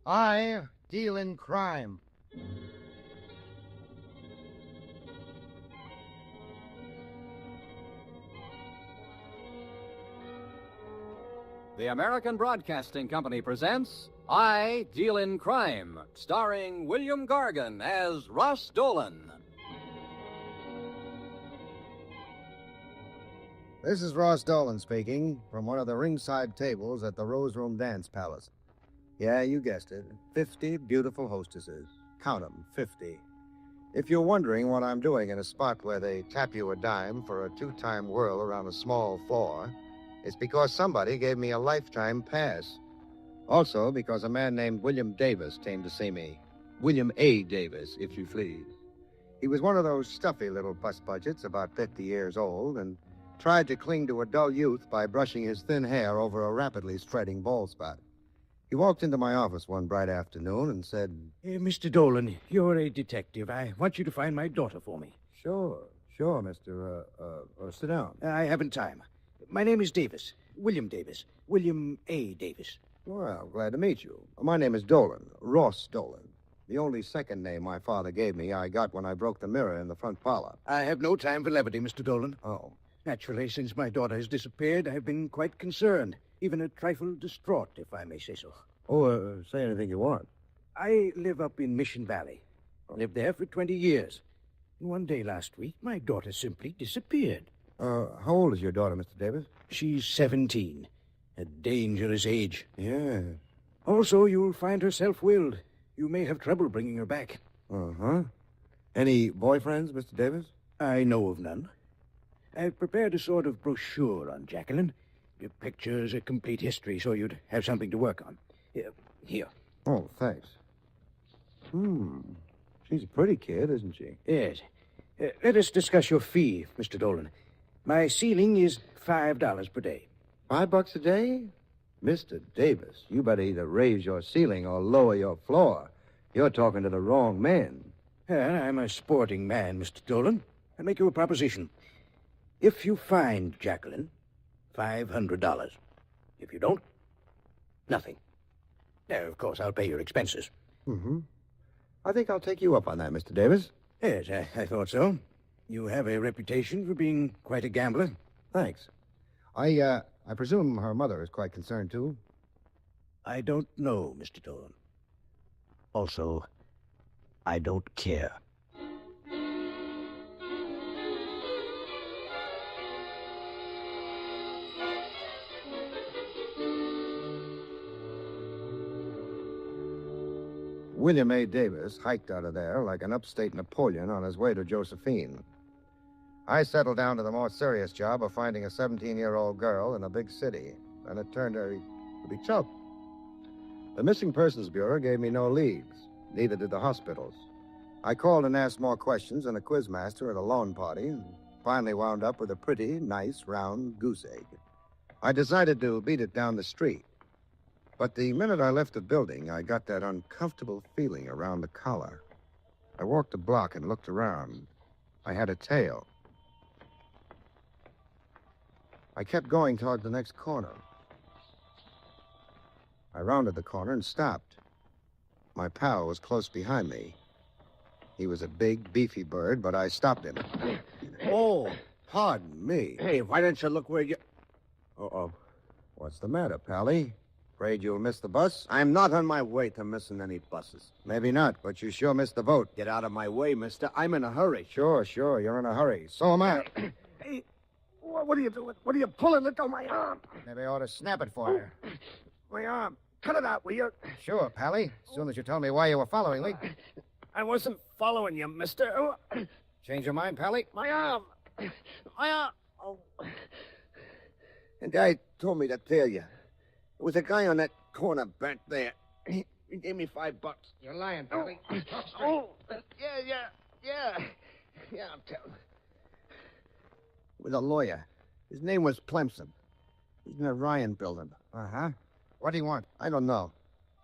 I deal in crime. The American Broadcasting Company presents I Deal in Crime, starring William Gargan as Ross Dolan. This is Ross Dolan speaking from one of the ringside tables at the Rose Room Dance Palace. Yeah, you guessed it. 50 beautiful hostesses. Count 'em, 50. If you're wondering what I'm doing in a spot where they tap you a dime for a two-time whirl around a small floor, it's because somebody gave me a lifetime pass. Also, because a man named William Davis came to see me. William A. Davis, if you please. He was one of those stuffy little bus budgets, about 50 years old, and tried to cling to a dull youth by brushing his thin hair over a rapidly spreading bald spot. He walked into my office one bright afternoon and said, Mr. Dolan, you're a detective. I want you to find my daughter for me. Sure, Mr. Sit down. I haven't time. My name is Davis. William Davis. William A. Davis. Well, glad to meet you. My name is Dolan, Ross Dolan. The only second name my father gave me I got when I broke the mirror in the front parlor. I have no time for levity, Mr. Dolan. Oh. Naturally, since my daughter has disappeared, I've been quite concerned, even a trifle distraught, if I may say so. Oh, say anything you want. I live up in Mission Valley. Lived there for 20 years. One day last week, my daughter simply disappeared. How old is your daughter, Mr. Davis? She's 17. A dangerous age. Yeah. Also, you'll find her self-willed. You may have trouble bringing her back. Uh-huh. Any boyfriends, Mr. Davis? I know of none. I've prepared a sort of brochure on Jacqueline. Your pictures, a complete history, so you'd have something to work on. Here. Oh, thanks. She's a pretty kid, isn't she? Yes. Let us discuss your fee, Mr. Dolan. My ceiling is $5 per day. $5 a day? Mr. Davis, you better either raise your ceiling or lower your floor. You're talking to the wrong man. I'm a sporting man, Mr. Dolan. I'll make you a proposition. If you find Jacqueline, $500. If you don't, nothing. Now, of course, I'll pay your expenses. Mm-hmm. I think I'll take you up on that, Mr. Davis. Yes, I thought so. You have a reputation for being quite a gambler. Thanks. I presume her mother is quite concerned, too? I don't know, Mr. Dolan. Also, I don't care. William A. Davis hiked out of there like an upstate Napoleon on his way to Josephine. I settled down to the more serious job of finding a 17-year-old girl in a big city, and it turned out to be tough. The Missing Persons Bureau gave me no leads, neither did the hospitals. I called and asked more questions than a quizmaster at a lawn party, and finally wound up with a pretty, nice, round goose egg. I decided to beat it down the street. But the minute I left the building, I got that uncomfortable feeling around the collar. I walked a block and looked around. I had a tail. I kept going toward the next corner. I rounded the corner and stopped. My pal was close behind me. He was a big, beefy bird, but I stopped him. Oh, pardon me. Hey, why don't you look where you... Uh-oh. What's the matter, Pally? Afraid you'll miss the bus? I'm not on my way to missing any buses. Maybe not, but you sure missed the vote. Get out of my way, mister. I'm in a hurry. Sure, you're in a hurry. So am I. Hey, what are you doing? What are you pulling? Let go my arm. Maybe I ought to snap it for you. My arm. Cut it out, will you? Sure, Pally. As soon as you tell me why you were following me. I wasn't following you, mister. Change your mind, Pally? My arm. My arm. Oh. The guy told me to tell you. There was a guy on that corner back there. He gave me $5. You're lying, Pally. Oh, yeah. I'll tell him. It was a lawyer. His name was Plemson. He's in the Ryan building. Uh-huh. What do you want? I don't know.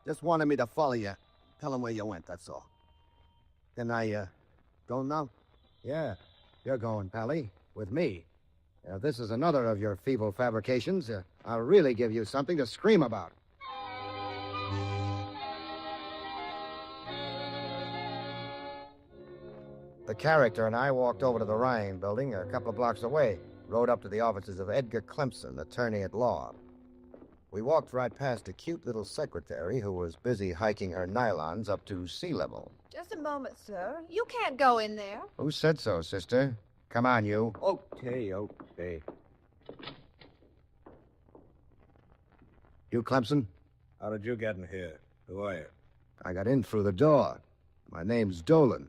Just wanted me to follow you. Tell him where you went, that's all. Can I, go now? Yeah, you're going, Pally, with me. If this is another of your feeble fabrications, I'll really give you something to scream about. The character and I walked over to the Ryan building a couple of blocks away, rode up to the offices of Edgar Clemson, attorney at law. We walked right past a cute little secretary who was busy hiking her nylons up to sea level. Just a moment, sir. You can't go in there. Who said so, sister? Come on, you. Okay. You, Clemson? How did you get in here? Who are you? I got in through the door. My name's Dolan.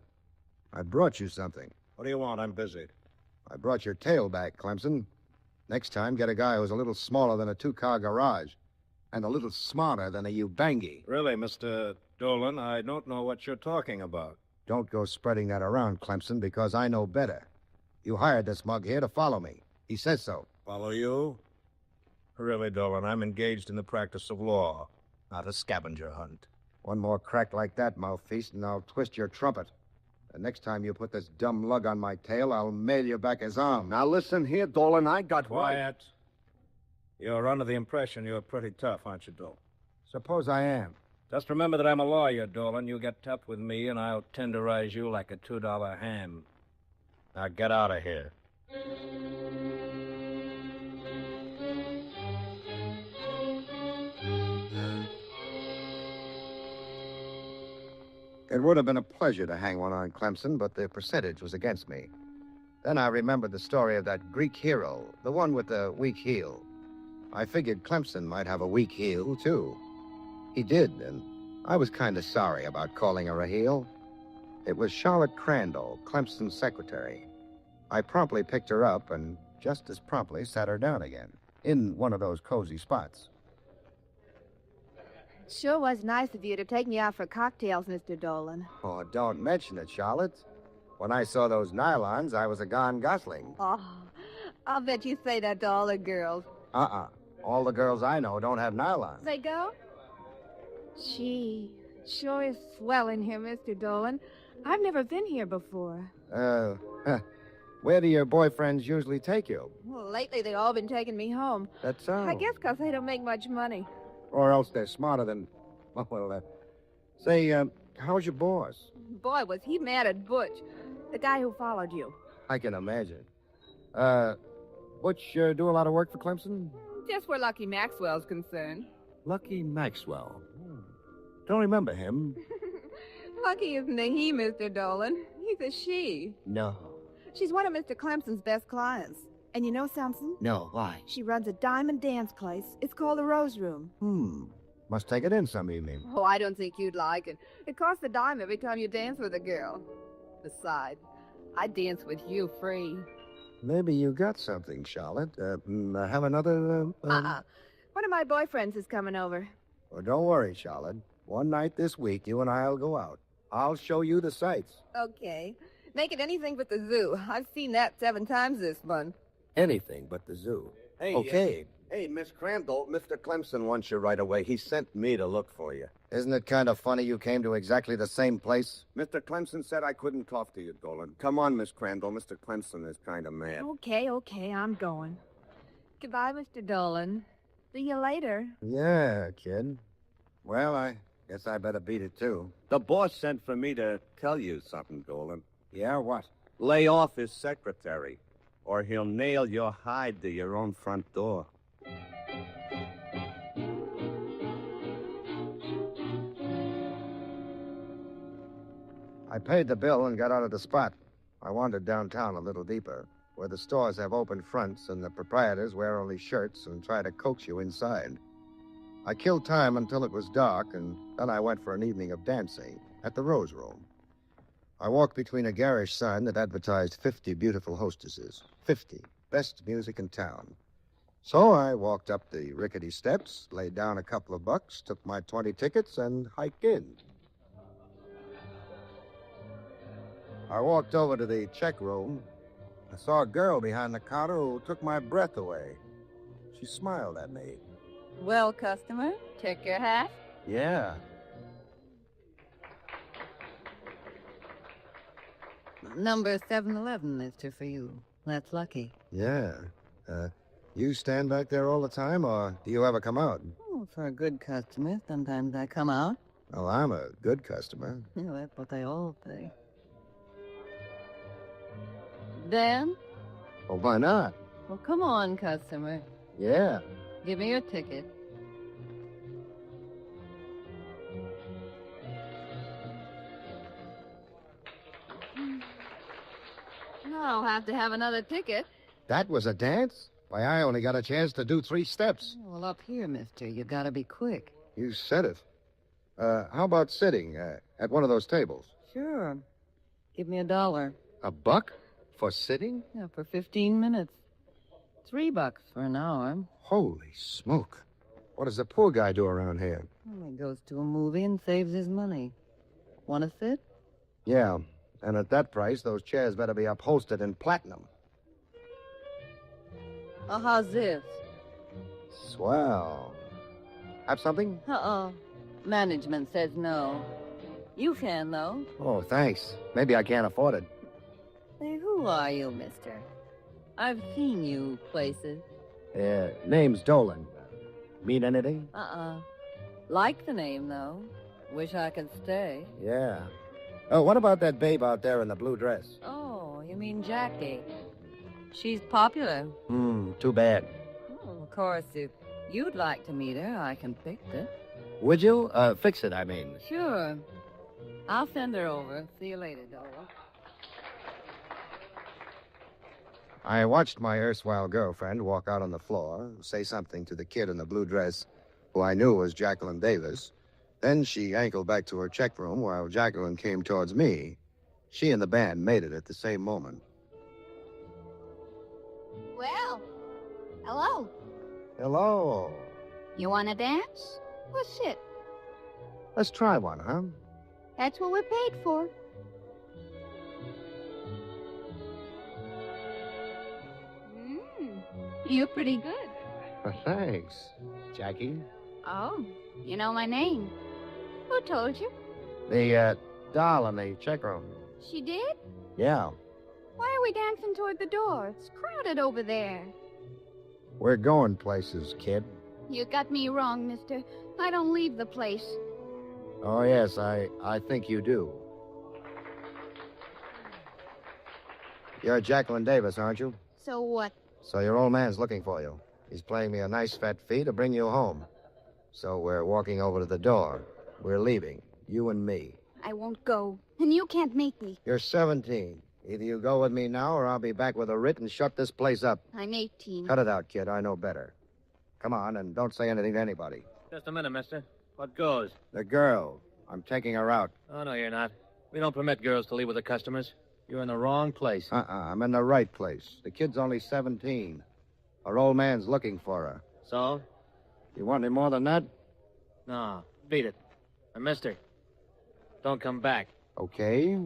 I brought you something. What do you want? I'm busy. I brought your tail back, Clemson. Next time, get a guy who's a little smaller than a two-car garage and a little smarter than a Ubangi. Really, Mr. Dolan, I don't know what you're talking about. Don't go spreading that around, Clemson, because I know better. You hired this mug here to follow me. He says so. Follow you? Really, Dolan, I'm engaged in the practice of law, not a scavenger hunt. One more crack like that, mouthpiece, and I'll twist your trumpet. The next time you put this dumb lug on my tail, I'll mail you back his arm. Now listen here, Dolan, I got Quiet. You're under the impression you're pretty tough, aren't you, Dolan? Suppose I am. Just remember that I'm a lawyer, Dolan. You get tough with me, and I'll tenderize you like a $2 ham. Now get out of here. It would have been a pleasure to hang one on Clemson, but the percentage was against me. Then I remembered the story of that Greek hero, the one with the weak heel. I figured Clemson might have a weak heel, too. He did, and I was kind of sorry about calling her a heel. It was Charlotte Crandall, Clemson's secretary. I promptly picked her up and just as promptly sat her down again, in one of those cozy spots. Sure was nice of you to take me out for cocktails, Mr. Dolan. Oh, don't mention it, Charlotte. When I saw those nylons, I was a gone gosling. Oh, I'll bet you say that to all the girls. All the girls I know don't have nylons. They go? Gee, sure is swell in here, Mr. Dolan. I've never been here before. Where do your boyfriends usually take you? Well, lately they've all been taking me home. That's so. I guess 'cause they don't make much money. Or else they're smarter than... Say, how's your boss? Boy, was he mad at Butch, the guy who followed you. I can imagine. Butch do a lot of work for Clemson? Just where Lucky Maxwell's concerned. Lucky Maxwell. Don't remember him. Lucky isn't a he, Mr. Dolan. He's a she. No. She's one of Mr. Clemson's best clients. And you know something? No, why? She runs a diamond dance place. It's called the Rose Room. Must take it in some evening. Oh, I don't think you'd like it. It costs a dime every time you dance with a girl. Besides, I dance with you free. Maybe you got something, Charlotte. Have another... One of my boyfriends is coming over. Well, don't worry, Charlotte. One night this week, you and I'll go out. I'll show you the sights. Okay. Make it anything but the zoo. I've seen that 7 times this month. Anything but the zoo. Hey, okay. Hey, Miss Crandall, Mr. Clemson wants you right away. He sent me to look for you. Isn't it kind of funny you came to exactly the same place? Mr. Clemson said I couldn't talk to you, Dolan. Come on, Miss Crandall. Mr. Clemson is kind of mad. Okay, I'm going. Goodbye, Mr. Dolan. See you later. Yeah, kid. Well, I guess I better beat it, too. The boss sent for me to tell you something, Dolan. Yeah, what? Lay off his secretary, or he'll nail your hide to your own front door. I paid the bill and got out of the spot. I wandered downtown a little deeper, where the stores have open fronts and the proprietors wear only shirts and try to coax you inside. I killed time until it was dark, and then I went for an evening of dancing at the Rose Room. I walked between a garish sign that advertised 50 beautiful hostesses. 50. Best music in town. So I walked up the rickety steps, laid down a couple of bucks, took my 20 tickets, and hiked in. I walked over to the check room. I saw a girl behind the counter who took my breath away. She smiled at me. Well, customer, check your hat. Yeah. Number 711, mister, for you. That's lucky. Yeah. You stand back there all the time, or do you ever come out? Oh, for a good customer, sometimes I come out. Well, I'm a good customer. That's what they all say. Dan? Well, why not? Well, come on, customer. Yeah. Give me your ticket. I'll have to have another ticket. That was a dance? Why, I only got a chance to do 3 steps. Well, up here, mister, you gotta be quick. You said it. How about sitting at one of those tables? Sure. Give me $1. $1 for sitting? Yeah, for 15 minutes. $3 for an hour. Holy smoke. What does the poor guy do around here? Well, he goes to a movie and saves his money. Want to sit? Yeah, and at that price, those chairs better be upholstered in platinum. Oh, how's this? Swell. Have something? Management says no. You can, though. Oh, thanks. Maybe I can't afford it. Hey, who are you, mister? I've seen you places. Name's Dolan. Mean anything? Like the name, though. Wish I could stay. Yeah. Oh, what about that babe out there in the blue dress? Oh, you mean Jackie. She's popular. Too bad. Oh, of course, if you'd like to meet her, I can fix it. Would you? Fix it, I mean. Sure. I'll send her over. See you later, Dolan. I watched my erstwhile girlfriend walk out on the floor, say something to the kid in the blue dress, who I knew was Jacqueline Davis. Then she ankled back to her check room while Jacqueline came towards me. She and the band made it at the same moment. Well, hello. Hello. You want to dance? Well, sit. Let's try one, huh? That's what we're paid for. You're pretty good. Thanks, Jackie. Oh, you know my name. Who told you? The, doll in the check room. She did? Yeah. Why are we dancing toward the door? It's crowded over there. We're going places, kid. You got me wrong, mister. I don't leave the place. Oh, yes, I think you do. You're Jacqueline Davis, aren't you? So what? So your old man's looking for you. He's playing me a nice fat fee to bring you home. So we're walking over to the door. We're leaving, you and me. I won't go, and you can't make me. You're 17. Either you go with me now, or I'll be back with a writ and shut this place up. I'm 18. Cut it out, kid. I know better. Come on, and don't say anything to anybody. Just a minute, mister. What goes? The girl. I'm taking her out. Oh, no, you're not. We don't permit girls to leave with the customers. You're in the wrong place. I'm in the right place. The kid's only 17. Her old man's looking for her. So? You want any more than that? No, beat it. And mister, don't come back. Okay.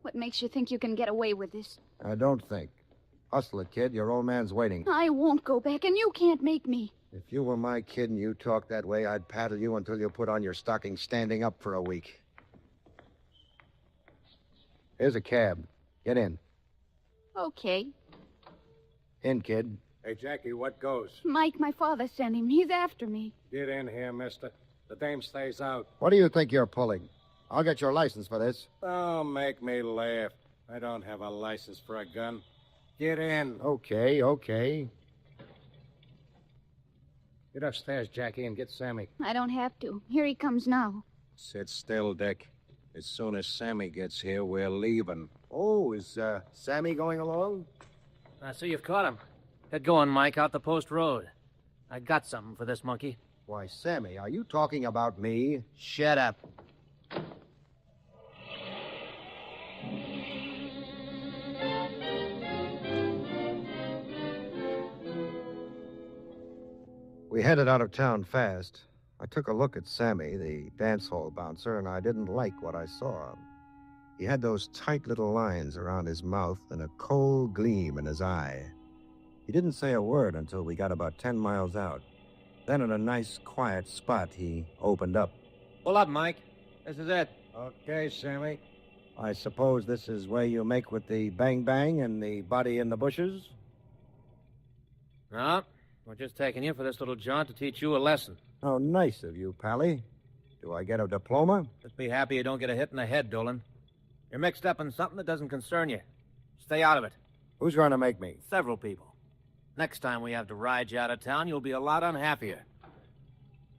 What makes you think you can get away with this? I don't think. Hustle it, kid. Your old man's waiting. I won't go back, and you can't make me. If you were my kid and you talked that way, I'd paddle you until you put on your stockings standing up for a week. Here's a cab. Get in. Okay. In, kid. Hey, Jackie, what goes? Mike, my father sent him. He's after me. Get in here, mister. The dame stays out. What do you think you're pulling? I'll get your license for this. Don't make me laugh. I don't have a license for a gun. Get in. Okay. Get upstairs, Jackie, and get Sammy. I don't have to. Here he comes now. Sit still, Dick. As soon as Sammy gets here, we're leaving. Oh, is Sammy going along? I see you've caught him. Get going, Mike, out the post road. I got something for this monkey. Why, Sammy, are you talking about me? Shut up. We headed out of town fast. I took a look at Sammy, the dance hall bouncer, and I didn't like what I saw. He had those tight little lines around his mouth and a cold gleam in his eye. He didn't say a word until we got about 10 miles out. Then in a nice, quiet spot, he opened up. Pull up, Mike. This is it. Okay, Sammy. I suppose this is where you make with the bang-bang and the body in the bushes? No, we're just taking you for this little jaunt to teach you a lesson. Oh, nice of you, Pally. Do I get a diploma? Just be happy you don't get a hit in the head, Dolan. You're mixed up in something that doesn't concern you. Stay out of it. Who's going to make me? Several people. Next time we have to ride you out of town, you'll be a lot unhappier.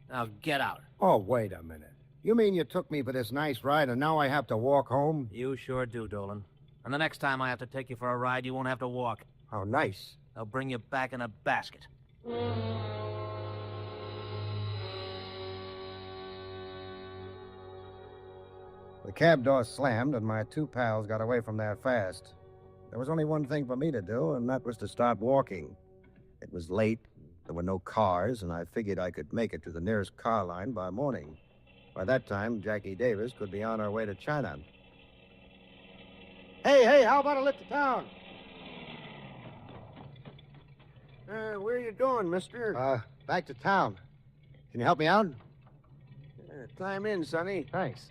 Now get out. Oh, wait a minute. You mean you took me for this nice ride and now I have to walk home? You sure do, Dolan. And the next time I have to take you for a ride, you won't have to walk. How nice. I'll bring you back in a basket. The cab door slammed and my two pals got away from there fast. There was only one thing for me to do, and that was to start walking. It was late, there were no cars, and I figured I could make it to the nearest car line by morning. By that time, Jackie Davis could be on her way to China. Hey, how about a lift to town? Where are you doing, mister? Back to town. Can you help me out? Climb in, Sonny. Thanks.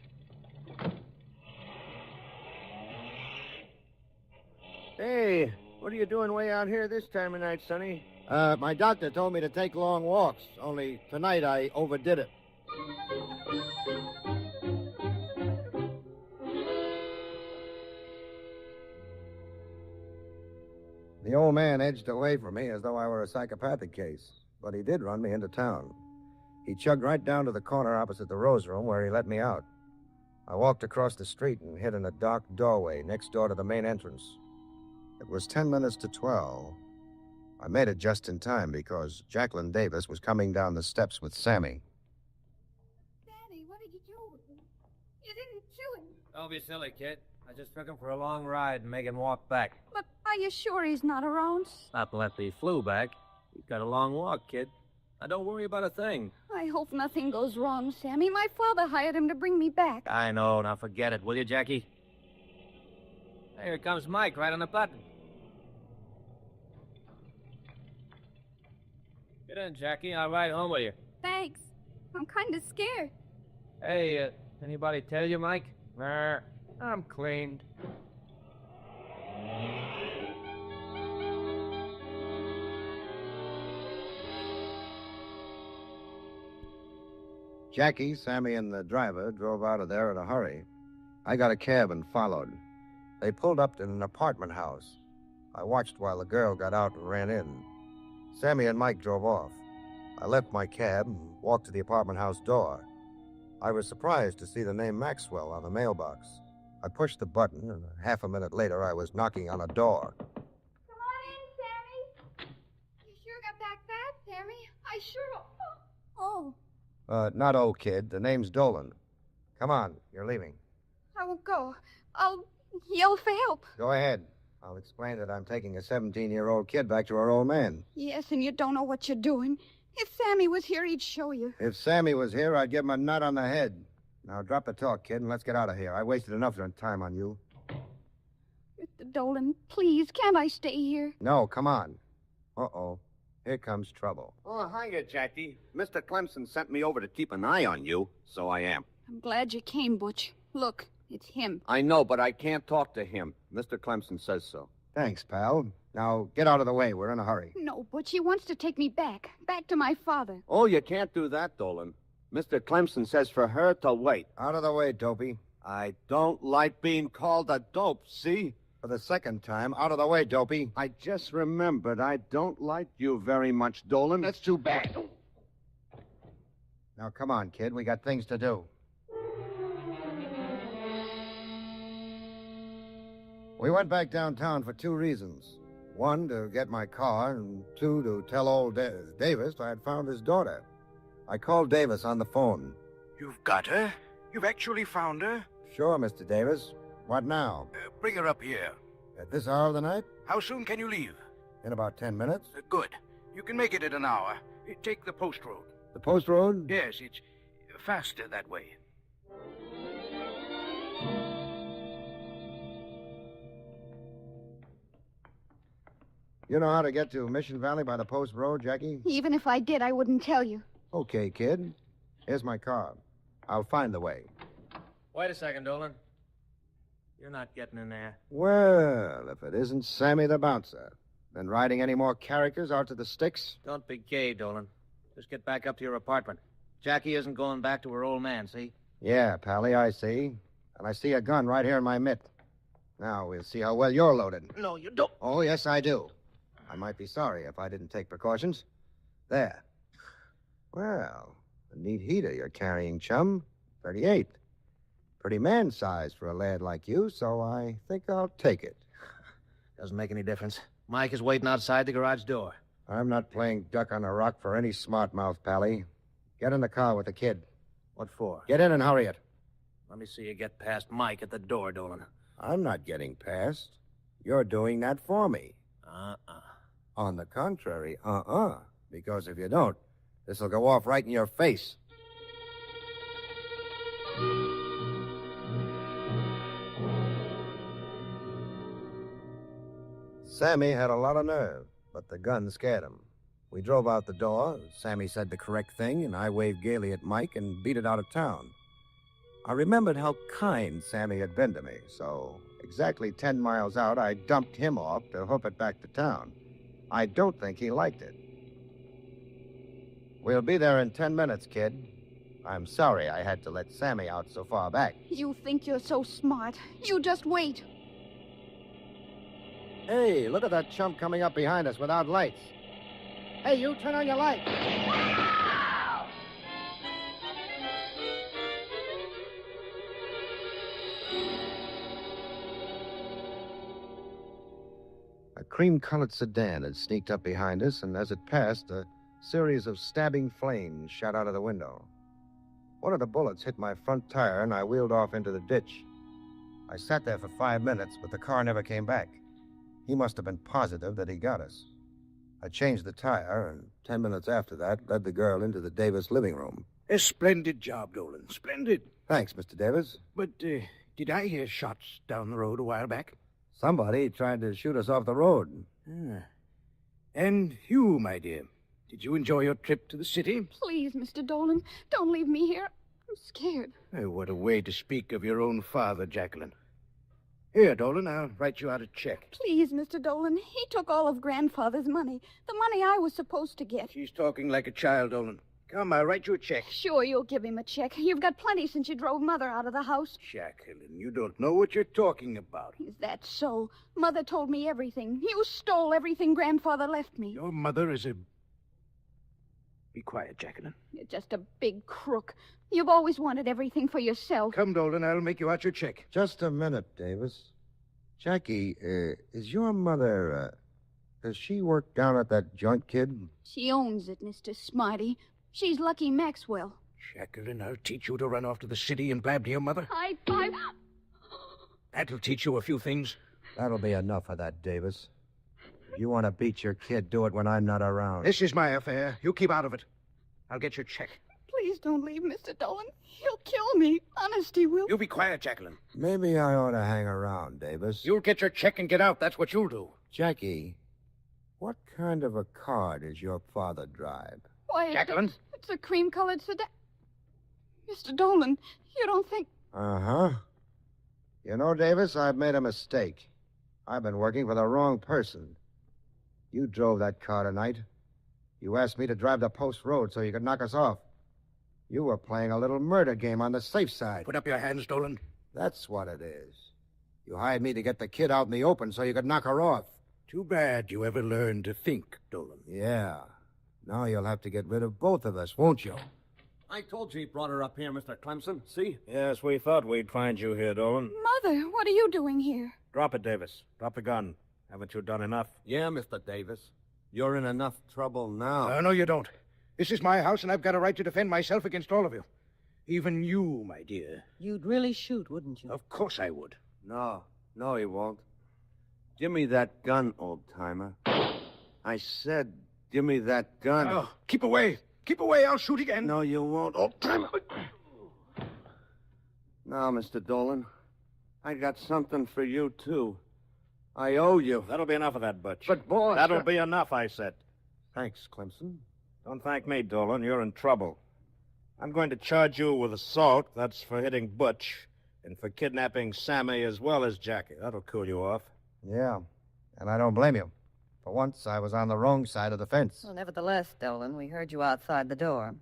Hey, what are you doing way out here this time of night, Sonny? My doctor told me to take long walks, only tonight I overdid it. The old man edged away from me as though I were a psychopathic case, but he did run me into town. He chugged right down to the corner opposite the Rose Room where he let me out. I walked across the street and hid in a dark doorway next door to the main entrance. It was 10 minutes to 12. I made it just in time because Jacqueline Davis was coming down the steps with Sammy. Daddy, what did you do? You didn't kill him. Don't be silly, kid. I just took him for a long ride and make him walk back. But are you sure he's not around? Not let the flu back. He's got a long walk, kid. Now, don't worry about a thing. I hope nothing goes wrong, Sammy. My father hired him to bring me back. I know. Now forget it, will you, Jackie? Hey, here comes Mike right on the button. Get in, Jackie. I'll ride home with you. Thanks. I'm kind of scared. Hey, anybody tell you, Mike? Nah, I'm cleaned. Jackie, Sammy, and the driver drove out of there in a hurry. I got a cab and followed. They pulled up in an apartment house. I watched while the girl got out and ran in. Sammy and Mike drove off. I left my cab and walked to the apartment house door. I was surprised to see the name Maxwell on the mailbox. I pushed the button, and half a minute later, I was knocking on a door. Come on in, Sammy. You sure got back fast, Sammy. I sure... Oh. Not old kid. The name's Dolan. Come on, you're leaving. I won't go. I'll yell for help. Go ahead. I'll explain that I'm taking a 17-year-old kid back to her old man. Yes, and you don't know what you're doing. If Sammy was here, he'd show you. If Sammy was here, I'd give him a nut on the head. Now, drop the talk, kid, and let's get out of here. I wasted enough time on you. Mr. Dolan, please, can't I stay here? No, come on. Uh-oh. Here comes trouble. Oh, hiya, Jackie. Mr. Clemson sent me over to keep an eye on you, so I am. I'm glad you came, Butch. Look, it's him. I know, but I can't talk to him. Mr. Clemson says so. Thanks, pal. Now, get out of the way. We're in a hurry. No, Butch, he wants to take me back to my father. Oh, you can't do that, Dolan. Mr. Clemson says for her to wait. Out of the way, dopey. I don't like being called a dope, see? For the second time, out of the way, dopey. I just remembered I don't like you very much, Dolan. That's too bad. Now, come on, kid. We got things to do. We went back downtown for two reasons. One, to get my car, and two, to tell old Davis I had found his daughter. I called Davis on the phone. You've got her? You've actually found her? Sure, Mr. Davis. What now? Bring her up here. At this hour of the night? How soon can you leave? In about 10 minutes. Good. You can make it in an hour. Take the post road. The post road? Yes, it's faster that way. You know how to get to Mission Valley by the post road, Jackie? Even if I did, I wouldn't tell you. Okay, kid. Here's my car. I'll find the way. Wait a second, Dolan. You're not getting in there. Well, if it isn't Sammy the Bouncer. Been riding any more characters out to the sticks? Don't be gay, Dolan. Just get back up to your apartment. Jackie isn't going back to her old man, see? Yeah, Pally, I see. And I see a gun right here in my mitt. Now we'll see how well you're loaded. No, you don't. Oh, yes, I do. I might be sorry if I didn't take precautions. There. Well, a neat heater you're carrying, chum. 38. Pretty man-sized for a lad like you, so I think I'll take it. Doesn't make any difference. Mike is waiting outside the garage door. I'm not playing duck on a rock for any smart mouth, Pally. Get in the car with the kid. What for? Get in and hurry it. Let me see you get past Mike at the door, Dolan. I'm not getting past. You're doing that for me. Uh-uh. On the contrary, because if you don't, this'll go off right in your face. Sammy had a lot of nerve, but the gun scared him. We drove out the door. Sammy said the correct thing, and I waved gaily at Mike and beat it out of town. I remembered how kind Sammy had been to me, so exactly 10 miles out, I dumped him off to hoof it back to town. I don't think he liked it. We'll be there in 10 minutes, kid. I'm sorry I had to let Sammy out so far back. You think you're so smart. You just wait. Hey, look at that chump coming up behind us without lights. Hey, you, turn on your light. A cream-colored sedan had sneaked up behind us, and as it passed, a series of stabbing flames shot out of the window. One of the bullets hit my front tire, and I wheeled off into the ditch. I sat there for 5 minutes, but the car never came back. He must have been positive that he got us. I changed the tire, and 10 minutes after that, led the girl into the Davis living room. A splendid job, Dolan. Splendid. Thanks, Mr. Davis. But, did I hear shots down the road a while back? Somebody tried to shoot us off the road. Ah. And you, my dear, did you enjoy your trip to the city? Please, Mr. Dolan, don't leave me here. I'm scared. Oh, what a way to speak of your own father, Jacqueline. Here, Dolan, I'll write you out a check. Please, Mr. Dolan. He took all of Grandfather's money. The money I was supposed to get. She's talking like a child, Dolan. Come, I'll write you a check. Sure, you'll give him a check. You've got plenty since you drove Mother out of the house. Jacqueline, you don't know what you're talking about. Is that so? Mother told me everything. You stole everything Grandfather left me. Your mother is a... Be quiet, Jacqueline. You're just a big crook. You've always wanted everything for yourself. Come, Dolan, I'll make you out your check. Just a minute, Davis. Jackie, is your mother, does she work down at that joint, kid? She owns it, Mr. Smarty. She's Lucky Maxwell. Jacqueline, I'll teach you to run off to the city and blab to your mother. I... That'll teach you a few things. That'll be enough of that, Davis. If you want to beat your kid, do it when I'm not around. This is my affair. You keep out of it. I'll get your check. Please don't leave, Mr. Dolan. He'll kill me. Honest, he will. You be quiet, Jacqueline. Maybe I ought to hang around, Davis. You'll get your check and get out. That's what you'll do. Jackie, what kind of a car does your father drive? Why, Jacqueline? It's a cream-colored sedan. Mr. Dolan, you don't think... Uh-huh. You know, Davis, I've made a mistake. I've been working for the wrong person. You drove that car tonight. You asked me to drive the post road so you could knock us off. You were playing a little murder game on the safe side. Put up your hands, Dolan. That's what it is. You hired me to get the kid out in the open so you could knock her off. Too bad you ever learned to think, Dolan. Yeah. Now you'll have to get rid of both of us, won't you? I told you he brought her up here, Mr. Clemson. See? Yes, we thought we'd find you here, Dolan. Mother, what are you doing here? Drop it, Davis. Drop the gun. Haven't you done enough? Yeah, Mr. Davis. You're in enough trouble now. No, you don't. This is my house, and I've got a right to defend myself against all of you. Even you, my dear. You'd really shoot, wouldn't you? Of course I would. No, he won't. Give me that gun, old-timer. I said, give me that gun. Oh, keep away. Keep away. I'll shoot again. No, you won't, old-timer. Now, Mr. Dolan, I got something for you, too. I owe you. That'll be enough of that, Butch. But, boss... That'll be enough, I said. Thanks, Clemson. Don't thank me, Dolan. You're in trouble. I'm going to charge you with assault. That's for hitting Butch. And for kidnapping Sammy as well as Jackie. That'll cool you off. Yeah, and I don't blame you. For once, I was on the wrong side of the fence. Well, nevertheless, Dolan, we heard you outside the door.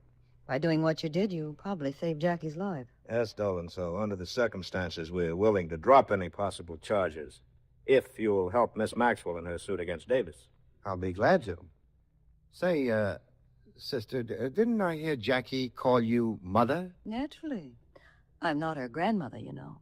By doing what you did, you probably saved Jackie's life. Yes, Dolan, so under the circumstances, we're willing to drop any possible charges if you'll help Miss Maxwell in her suit against Davis. I'll be glad to. Say, sister, didn't I hear Jackie call you mother? Naturally. I'm not her grandmother, you know.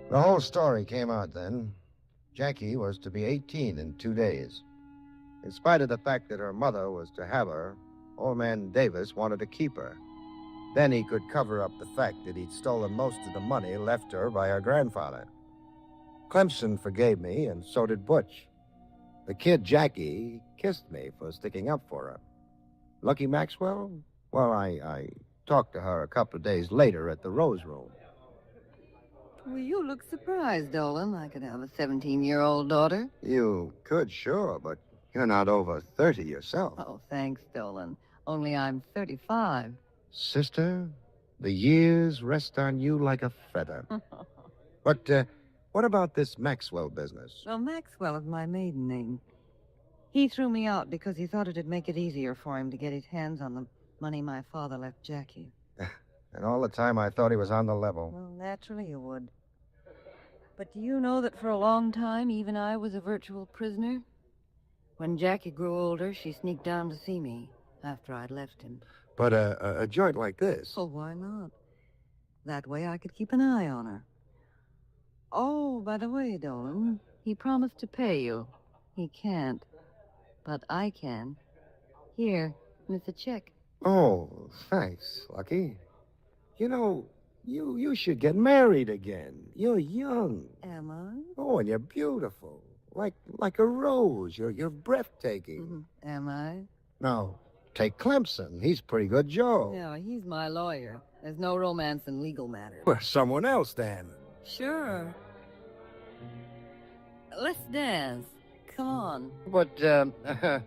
The whole story came out then. Jackie was to be 18 in 2 days. In spite of the fact that her mother was to have her, old man Davis wanted to keep her. Then he could cover up the fact that he'd stolen most of the money left her by her grandfather. Clemson forgave me, and so did Butch. The kid, Jackie, kissed me for sticking up for her. Lucky Maxwell? Well, I talked to her a couple of days later at the Rose Room. Well, you look surprised, Dolan. I could have a 17-year-old daughter. You could, sure, but you're not over 30 yourself. Oh, thanks, Dolan. Only I'm 35. Sister, the years rest on you like a feather. But what about this Maxwell business? Well, Maxwell is my maiden name. He threw me out because he thought it'd make it easier for him to get his hands on the money my father left Jackie. And all the time I thought he was on the level. Well, naturally you would. But do you know that for a long time, even I was a virtual prisoner? When Jackie grew older, she sneaked down to see me after I'd left him. But a joint like this? Well, why not? That way I could keep an eye on her. Oh, by the way, Dolan, he promised to pay you. He can't. But I can. Here, it's a check. Oh, thanks, Lucky. You know, you should get married again. You're young. Am I? Oh, and you're beautiful. Like a rose. You're breathtaking. Am I? Now, take Clemson. He's pretty good Joe. Yeah, he's my lawyer. There's no romance in legal matters. Well, someone else, then. Sure. Let's dance. Come on. But,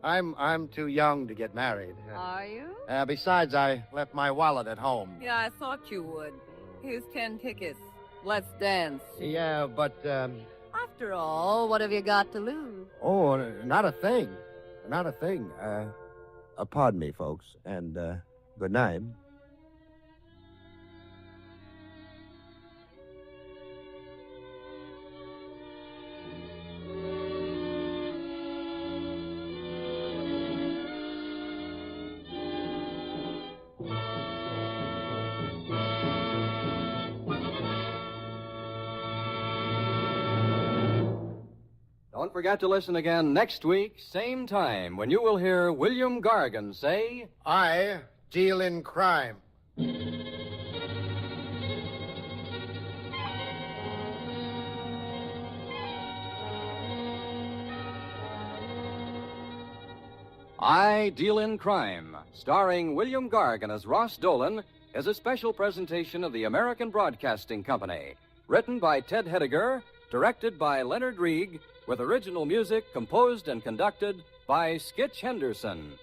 I'm too young to get married. Are you? Besides, I left my wallet at home. Yeah, I thought you would. Here's 10 tickets. Let's dance. Yeah, but, After all, what have you got to lose? Oh, not a thing. Not a thing. Pardon me, folks, and, good night. Don't forget to listen again next week, same time, when you will hear William Gargan say, I deal in crime. I Deal in Crime, starring William Gargan as Ross Dolan, is a special presentation of the American Broadcasting Company, written by Ted Hediger, directed by Leonard Reeg, with original music composed and conducted by Skitch Henderson.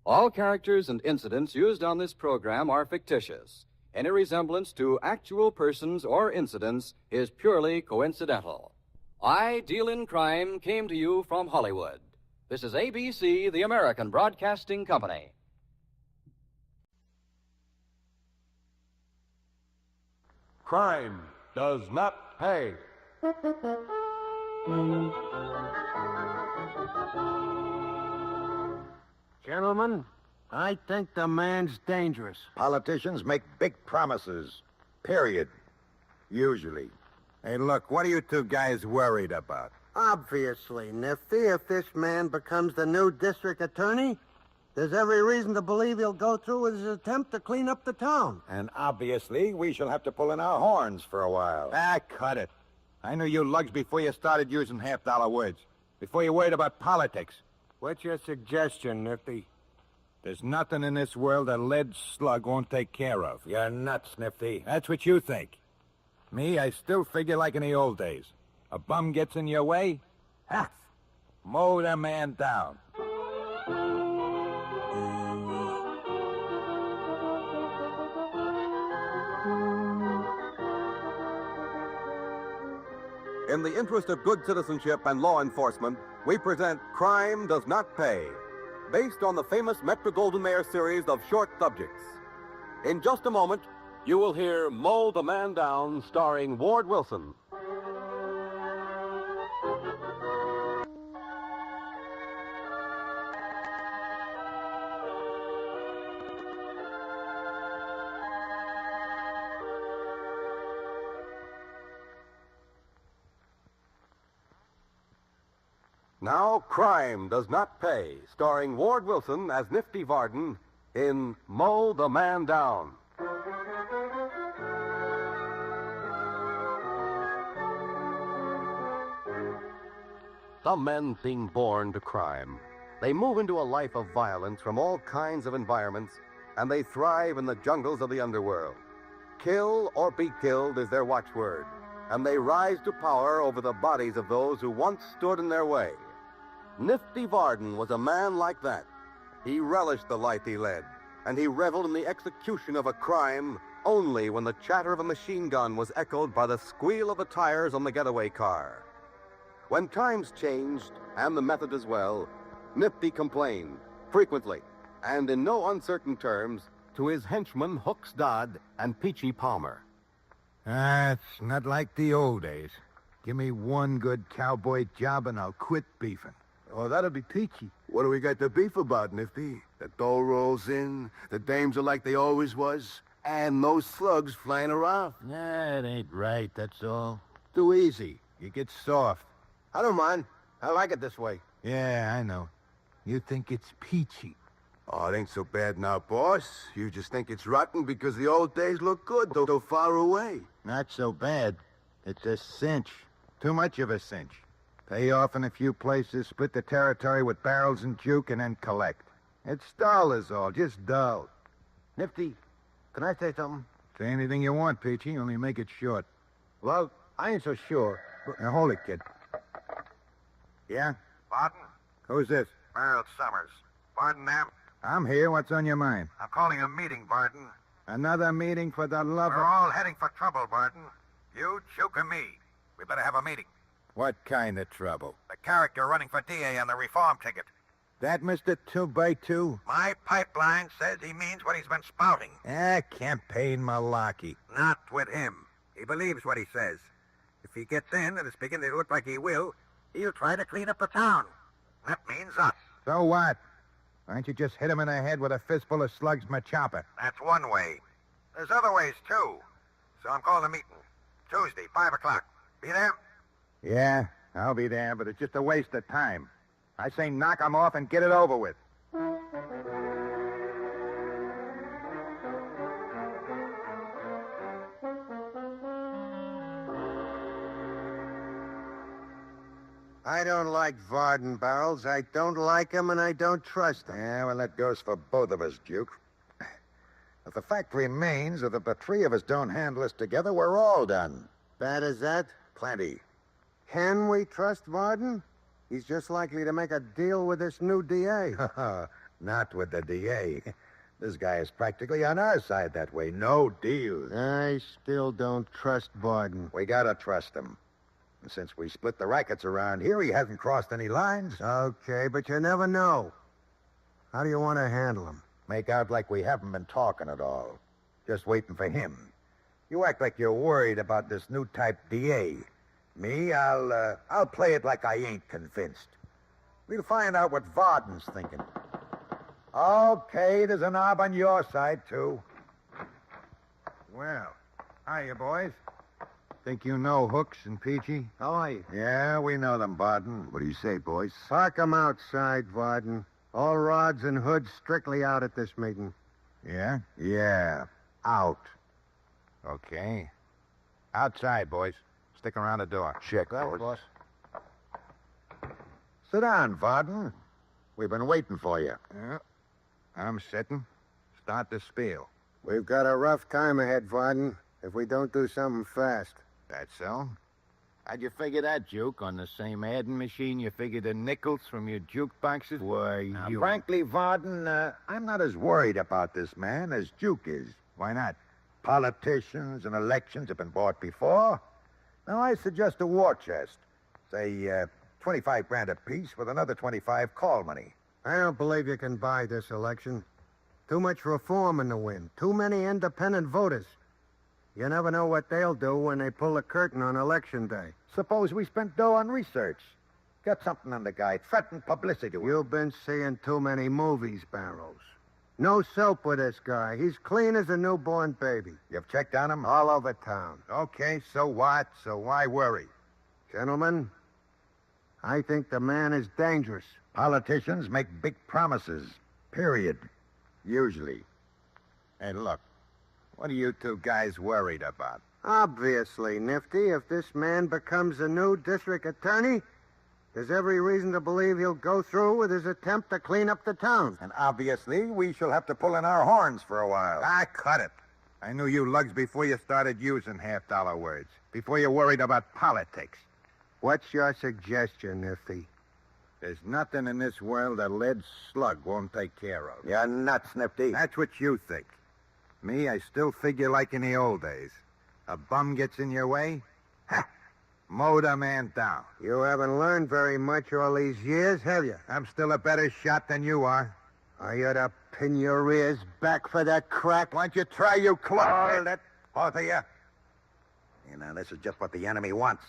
All characters and incidents used on this program are fictitious. Any resemblance to actual persons or incidents is purely coincidental. I Deal in Crime came to you from Hollywood. This is ABC, the American Broadcasting Company. Crime does not pay. Gentlemen, I think the man's dangerous. Politicians make big promises. Period. Usually. Hey, look, what are you two guys worried about? Obviously, Nifty, if this man becomes the new district attorney, there's every reason to believe he'll go through with his attempt to clean up the town. And obviously, we shall have to pull in our horns for a while. Ah, cut it. I knew you lugs before you started using half-dollar words. Before you worried about politics. What's your suggestion, Nifty? There's nothing in this world a lead slug won't take care of. You're nuts, Nifty. That's what you think. Me, I still figure like in the old days. A bum gets in your way, mow the man down. In the interest of good citizenship and law enforcement, we present Crime Does Not Pay, based on the famous Metro-Goldwyn-Mayer series of short subjects. In just a moment, you will hear Mow the Man Down, starring Ward Wilson. Now, Crime Does Not Pay, starring Ward Wilson as Nifty Varden in Mow the Man Down. Some men seem born to crime. They move into a life of violence from all kinds of environments, and they thrive in the jungles of the underworld. Kill or be killed is their watchword, and they rise to power over the bodies of those who once stood in their way. Nifty Varden was a man like that. He relished the life he led, and he reveled in the execution of a crime only when the chatter of a machine gun was echoed by the squeal of the tires on the getaway car. When times changed, and the method as well, Nifty complained, frequently, and in no uncertain terms, to his henchmen Hooks Dodd and Peachy Palmer. It's not like the old days. Give me one good cowboy job and I'll quit beefing. Oh, that'll be peachy. What do we got to beef about, Nifty? The dough rolls in, the dames are like they always was, and no slugs flying around. That ain't right, that's all. Too easy. You get soft. I don't mind. I like it this way. Yeah, I know. You think it's peachy. Oh, it ain't so bad now, boss. You just think it's rotten because the old days look good, though far away. Not so bad. It's a cinch. Too much of a cinch. Pay off in a few places, split the territory with barrels and juke, and then collect. It's dull is all, just dull. Nifty, can I say something? Say anything you want, Peachy, only make it short. Well, I ain't so sure. Now, hold it, kid. Yeah? Barton? Who's this? Harold Summers. Barton, ma'am? I'm here. What's on your mind? I'm calling a meeting, Barton. Another meeting for the love of... We're all heading for trouble, Barton. You, Juke, and me. We better have a meeting. What kind of trouble? The character running for DA on the reform ticket. That Mr. 2x2? My pipeline says he means what he's been spouting. Campaign malarkey. Not with him. He believes what he says. If he gets in, and it's beginning to look like he will, he'll try to clean up the town. That means us. So what? Why don't you just hit him in the head with a fistful of slugs from a chopper? That's one way. There's other ways, too. So I'm calling a meeting. Tuesday, 5 o'clock. Be there? Yeah, I'll be there, but it's just a waste of time. I say knock 'em off and get it over with. I don't like Varden, Barrels. I don't like him, and I don't trust him. Yeah, well, that goes for both of us, Duke. If the fact remains that if the three of us don't handle this together, we're all done. Bad as that? Plenty. Can we trust Varden? He's just likely to make a deal with this new DA. Not with the DA. This guy is practically on our side that way. No deal. I still don't trust Varden. We gotta trust him. And since we split the rackets around here, he hasn't crossed any lines. Okay, but you never know. How do you want to handle him? Make out like we haven't been talking at all. Just waiting for him. You act like you're worried about this new type DA. Me, I'll play it like I ain't convinced. We'll find out what Varden's thinking. Okay, there's an knob on your side, too. Well, hiya, boys. Think you know Hooks and Peachy? How are you? Yeah, we know them, Varden. What do you say, boys? Park 'em outside, Varden. All rods and hoods strictly out at this meeting. Yeah? Yeah. Out. Okay. Outside, boys. Stick around the door. Check, boss. Sit down, Varden. We've been waiting for you. Yeah. I'm sitting. Start the spiel. We've got a rough time ahead, Varden, if we don't do something fast. That's so? How'd you figure that, Juke? On the same adding machine you figured the nickels from your jukeboxes? Why, you... Frankly, Varden, I'm not as worried about this man as Juke is. Why not? Politicians and elections have been bought before. Now, I suggest a war chest. Say, 25 grand apiece with another 25 call money. I don't believe you can buy this election. Too much reform in the wind. Too many independent voters. You never know what they'll do when they pull the curtain on election day. Suppose we spent dough on research. Get something on the guy. Threaten publicity. You've been seeing too many movies, Barrows. No soap with this guy. He's clean as a newborn baby. You've checked on him? All over town. Okay, so what? So why worry? Gentlemen, I think the man is dangerous. Politicians make big promises. Period. Usually. Hey, look. What are you two guys worried about? Obviously, Nifty, if this man becomes a new district attorney, there's every reason to believe he'll go through with his attempt to clean up the town. And obviously, we shall have to pull in our horns for a while. Ah, cut it. I knew you lugs before you started using half-dollar words. Before you worried about politics. What's your suggestion, Nifty? There's nothing in this world a lead slug won't take care of. You're nuts, Nifty. That's what you think. Me, I still figure like in the old days. A bum gets in your way, ha! Mow the man down. You haven't learned very much all these years, have you? I'm still a better shot than you are. I ought to pin your ears back for that crack. Why don't you try, you clown? Hold it, both of you. You know, this is just what the enemy wants.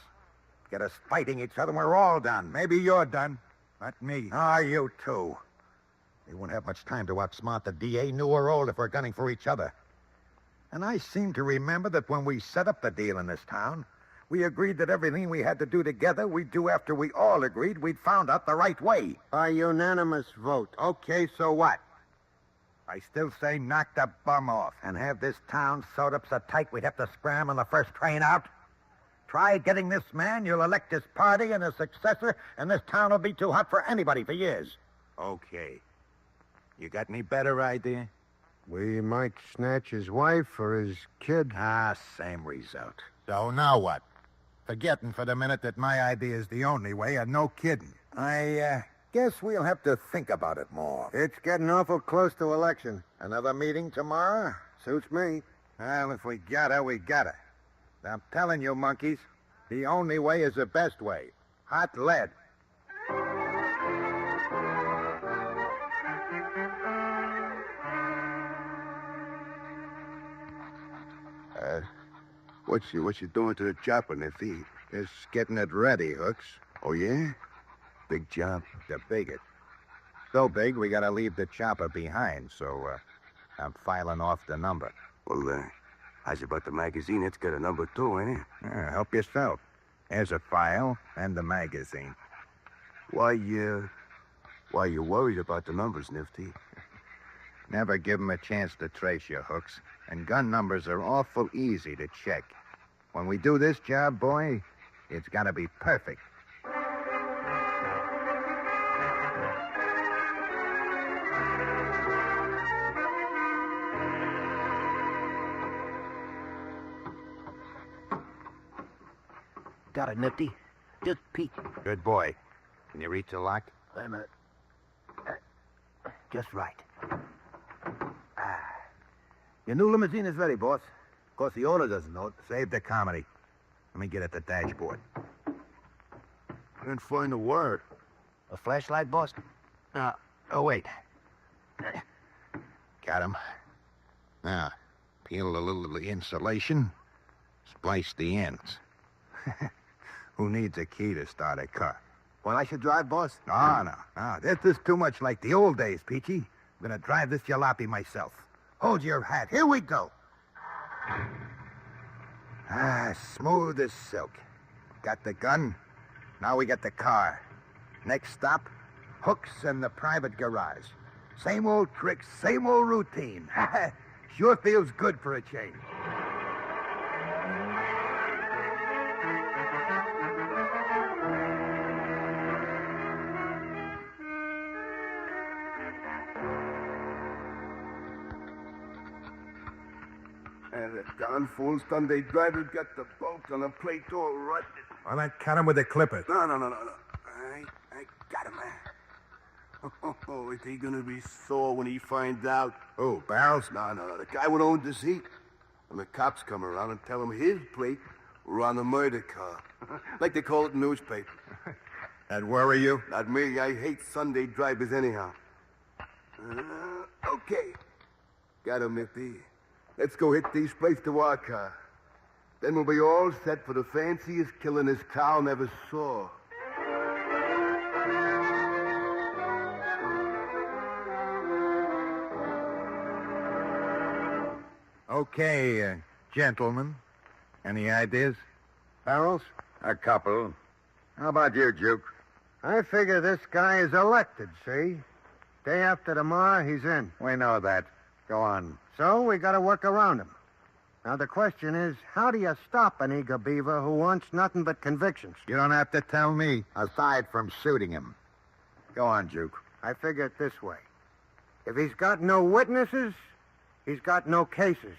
Get us fighting each other, and we're all done. Maybe you're done. Not me. Ah, you too. We won't have much time to outsmart the DA, new or old, if we're gunning for each other. And I seem to remember that when we set up the deal in this town, we agreed that everything we had to do together, we'd do after we all agreed we'd found out the right way. By unanimous vote. Okay, so what? I still say knock the bum off. And have this town sewed up so tight we'd have to scram on the first train out? Try getting this man, you'll elect his party and his successor, and this town will be too hot for anybody for years. Okay. You got any better idea? We might snatch his wife or his kid. Ah, same result. So now what? Forgetting for the minute that my idea is the only way, and no kidding. I guess we'll have to think about it more. It's getting awful close to election. Another meeting tomorrow? Suits me. Well, if we gotta, we gotta. I'm telling you, monkeys, the only way is the best way. Hot lead. What you doing to the chopper, Nifty? Just getting it ready, Hooks. Oh, yeah? Big job? The biggest. So big, we gotta leave the chopper behind, so, I'm filing off the number. Well, how's about the magazine? It's got a number, too, ain't it? Yeah, help yourself. Here's a file and the magazine. Why you worried about the numbers, Nifty? Never give 'em a chance to trace you, Hooks. And gun numbers are awful easy to check. When we do this job, boy, it's gotta be perfect. Got it, Nifty. Just peek. Good boy. Can you reach the lock? Wait a minute. Just right. Your new limousine is ready, boss. Of course, the owner doesn't know it. Save the comedy. Let me get at the dashboard. Can't find a word. A flashlight, boss? Oh, wait. Got him. Now, peel a little of the insulation. Splice the ends. Who needs a key to start a car? Well, I should drive, boss? No. This is too much like the old days, Peachy. I'm gonna drive this jalopy myself. Hold your hat. Here we go. Smooth as silk. Got the gun. Now we got the car. Next stop, Hooks and the private garage. Same old tricks, same old routine. Sure feels good for a change. And the darn fool Sunday driver got the bolt on the plate all rusted. Well, then cut him with the clippers. No. I got him, man. Oh, is he gonna be sore when he finds out? Who, Barrels? No. The guy would own the seat. When the cops come around and tell him his plate We're on a murder car. Like they call it in newspaper. That worry you? Not me. I hate Sunday drivers anyhow. Okay. Got 'em, Nifty. Let's go hit these plates to our car. Then we'll be all set for the fanciest killing this town ever saw. Okay, gentlemen. Any ideas? Barrels? A couple. How about you, Duke? I figure this guy is elected, see? Day after tomorrow, he's in. We know that. Go on. So we got to work around him. Now, the question is, how do you stop an eager beaver who wants nothing but convictions? You don't have to tell me. Aside from shooting him. Go on, Duke. I figure it this way. If he's got no witnesses, he's got no cases.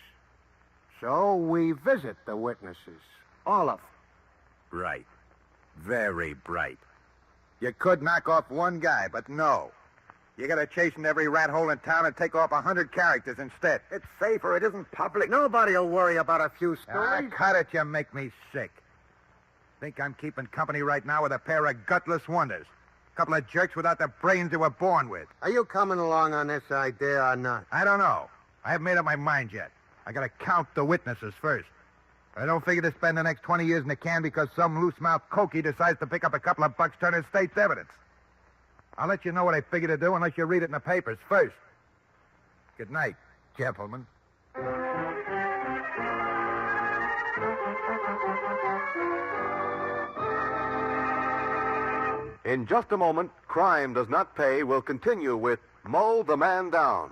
So we visit the witnesses. All of them. Bright. Very bright. You could knock off one guy, but no. You gotta chase in every rat hole in town and take off 100 characters instead. It's safer. It isn't public. Nobody will worry about a few stories. Cut it. You make me sick. Think I'm keeping company right now with a pair of gutless wonders. A couple of jerks without the brains they were born with. Are you coming along on this idea or not? I don't know. I haven't made up my mind yet. I gotta count the witnesses first. I don't figure to spend the next 20 years in the can because some loose-mouthed cokey decides to pick up a couple of bucks turning state's evidence. I'll let you know what I figure to do unless you read it in the papers first. Good night, gentlemen. In just a moment, Crime Does Not Pay will continue with Mow the Man Down.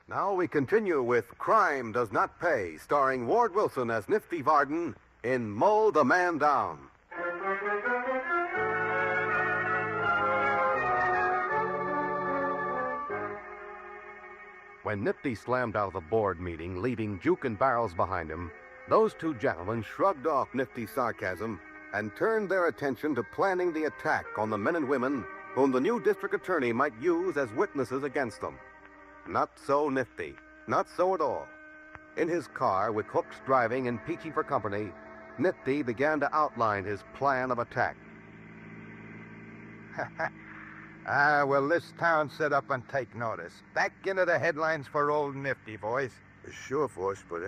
Now we continue with Crime Does Not Pay, starring Ward Wilson as Nifty Varden in Mow the Man Down. When Nifty slammed out of the board meeting, leaving Juke and Barrels behind him, those two gentlemen shrugged off Nifty's sarcasm and turned their attention to planning the attack on the men and women whom the new district attorney might use as witnesses against them. Not so Nifty. Not so at all. In his car, with Hooks driving and Peachy for company, Nifty began to outline his plan of attack. Will this town sit up and take notice? Back into the headlines for old Nifty, boys. Sure, boss, but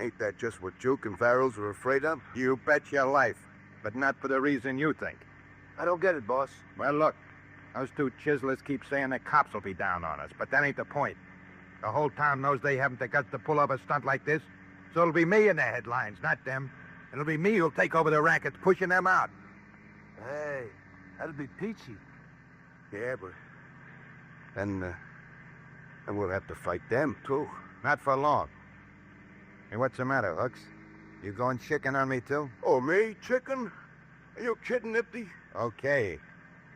ain't that just what Juke and Barrels are afraid of? You bet your life, but not for the reason you think. I don't get it, boss. Well, look, those two chiselers keep saying the cops will be down on us, but that ain't the point. The whole town knows they haven't the guts to pull off a stunt like this, so it'll be me in the headlines, not them. It'll be me who'll take over the rackets, pushing them out. Hey, that'll be peachy. Yeah, but then we'll have to fight them, too. Not for long. Hey, what's the matter, Hooks? You going chicken on me, too? Oh, me? Chicken? Are you kidding, Nifty? Okay.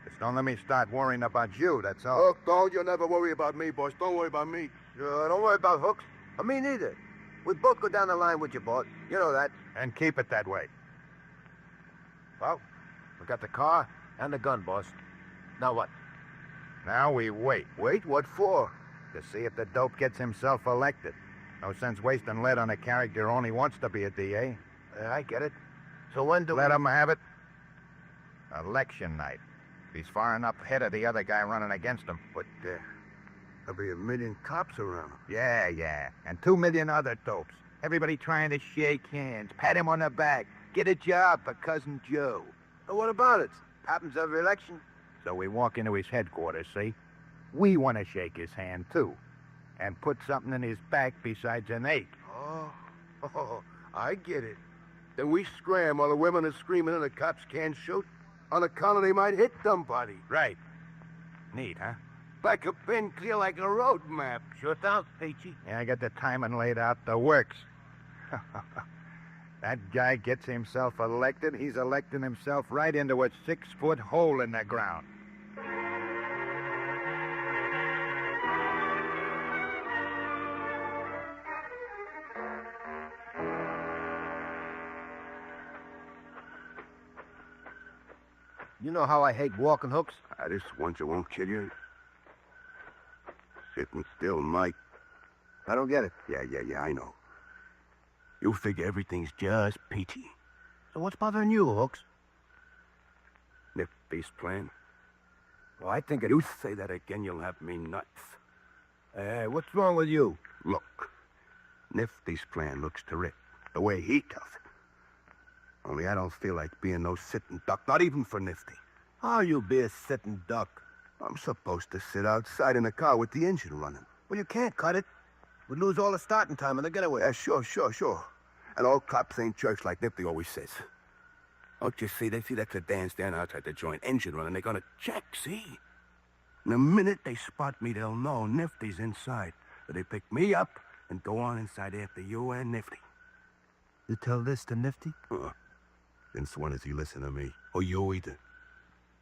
Just don't let me start worrying about you, that's all. Oh, don't you never worry about me, boss. Don't worry about me. Don't worry about Hooks. Or me neither. We both go down the line with you, boss. You know that. And keep it that way. Well, we got the car and the gun, boss. Now what? Now we wait. Wait? What for? To see if the dope gets himself elected. No sense wasting lead on a character who only wants to be a DA. I get it. So when do Let him have it. Election night. He's far enough ahead of the other guy running against him. But there'll be 1 million cops around him. Yeah. And 2 million other dopes. Everybody trying to shake hands, pat him on the back, get a job for Cousin Joe. Well, what about it? Happens every election. So we walk into his headquarters, see? We want to shake his hand, too. And put something in his back besides an 8. Oh, I get it. Then we scram while the women are screaming and the cops can't shoot. On account of they might hit somebody. Right. Neat, huh? Like a pin clear like a road map. Sure sounds peachy. Yeah, I got the timing laid out. The works. That guy gets himself elected. He's electing himself right into a 6-foot hole in the ground. You know how I hate walking hooks? This once it won't kill you. Sitting still, Mike. I don't get it. Yeah, I know. You figure everything's just peachy. So what's bothering you, Hooks? Nifty's plan. Well, I think it... You say that again, you'll have me nuts. What's wrong with you? Look, Nifty's plan looks terrific, the way he tells it. Only I don't feel like being no sitting duck, not even for Nifty. How you be a sitting duck? I'm supposed to sit outside in the car with the engine running. Well, you can't cut it. We'd lose all the starting time in the getaway. Sure. And all cops ain't jerks like Nifty always says. Don't you see? They see that sedan stand outside the joint, engine running. They're gonna check, see? And the minute they spot me, they'll know Nifty's inside. So they pick me up and go on inside after you and Nifty. You tell this to Nifty? Since when does he listen to me? Or you either?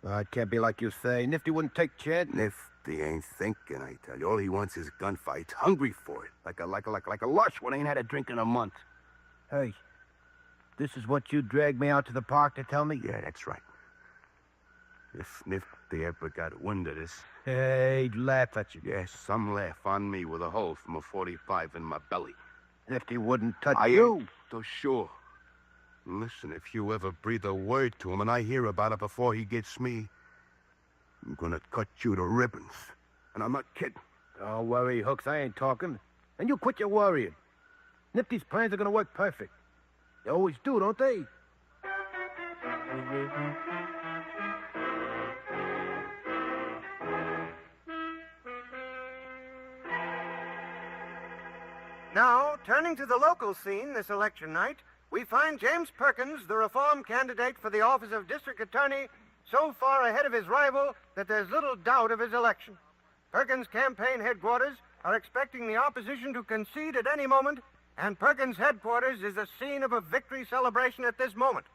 It can't be like you say. Nifty wouldn't take chance. Nifty ain't thinking, I tell you. All he wants is gunfights. Hungry for it. Like a lush one ain't had a drink in a month. Hey, this is what you dragged me out to the park to tell me? Yeah, that's right. If Nifty ever got wind of this... Hey, he'd laugh at you. Yes, some laugh on me with a hole from a 45 in my belly. Nifty wouldn't touch you. Ain't so sure. Listen, if you ever breathe a word to him and I hear about it before he gets me, I'm gonna cut you to ribbons. And I'm not kidding. Don't worry, Hooks, I ain't talking. And you quit your worrying. Nifty's plans are gonna work perfect. They always do, don't they? Now, turning to the local scene this election night, we find James Perkins, the reform candidate for the office of district attorney, so far ahead of his rival that there's little doubt of his election. Perkins' campaign headquarters are expecting the opposition to concede at any moment, and Perkins' headquarters is the scene of a victory celebration at this moment.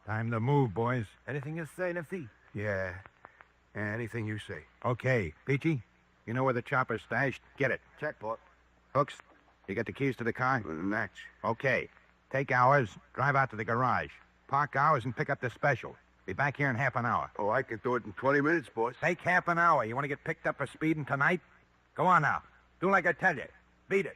Time to move, boys. Anything you say, Nifty? Yeah, anything you say. Okay, Peachy, you know where the chopper's stashed? Get it. Check, Port. Hooks, you got the keys to the car? Match. Okay. Take ours, drive out to the garage. Park ours and pick up the special. Be back here in half an hour. Oh, I can do it in 20 minutes, boss. Take half an hour. You want to get picked up for speeding tonight? Go on now. Do like I tell you. Beat it.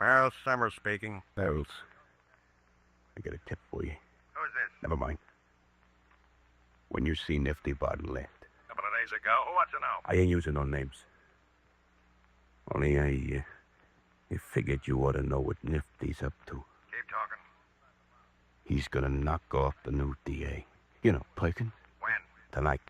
Well, Summers speaking. Barrels. I got a tip for you. Who's this? Never mind. When you see Nifty Barton left. A couple of days ago. Who wants to know? I ain't using no names. Only I figured you ought to know what Nifty's up to. Keep talking. He's gonna knock off the new DA. You know, Perkins. When? Tonight.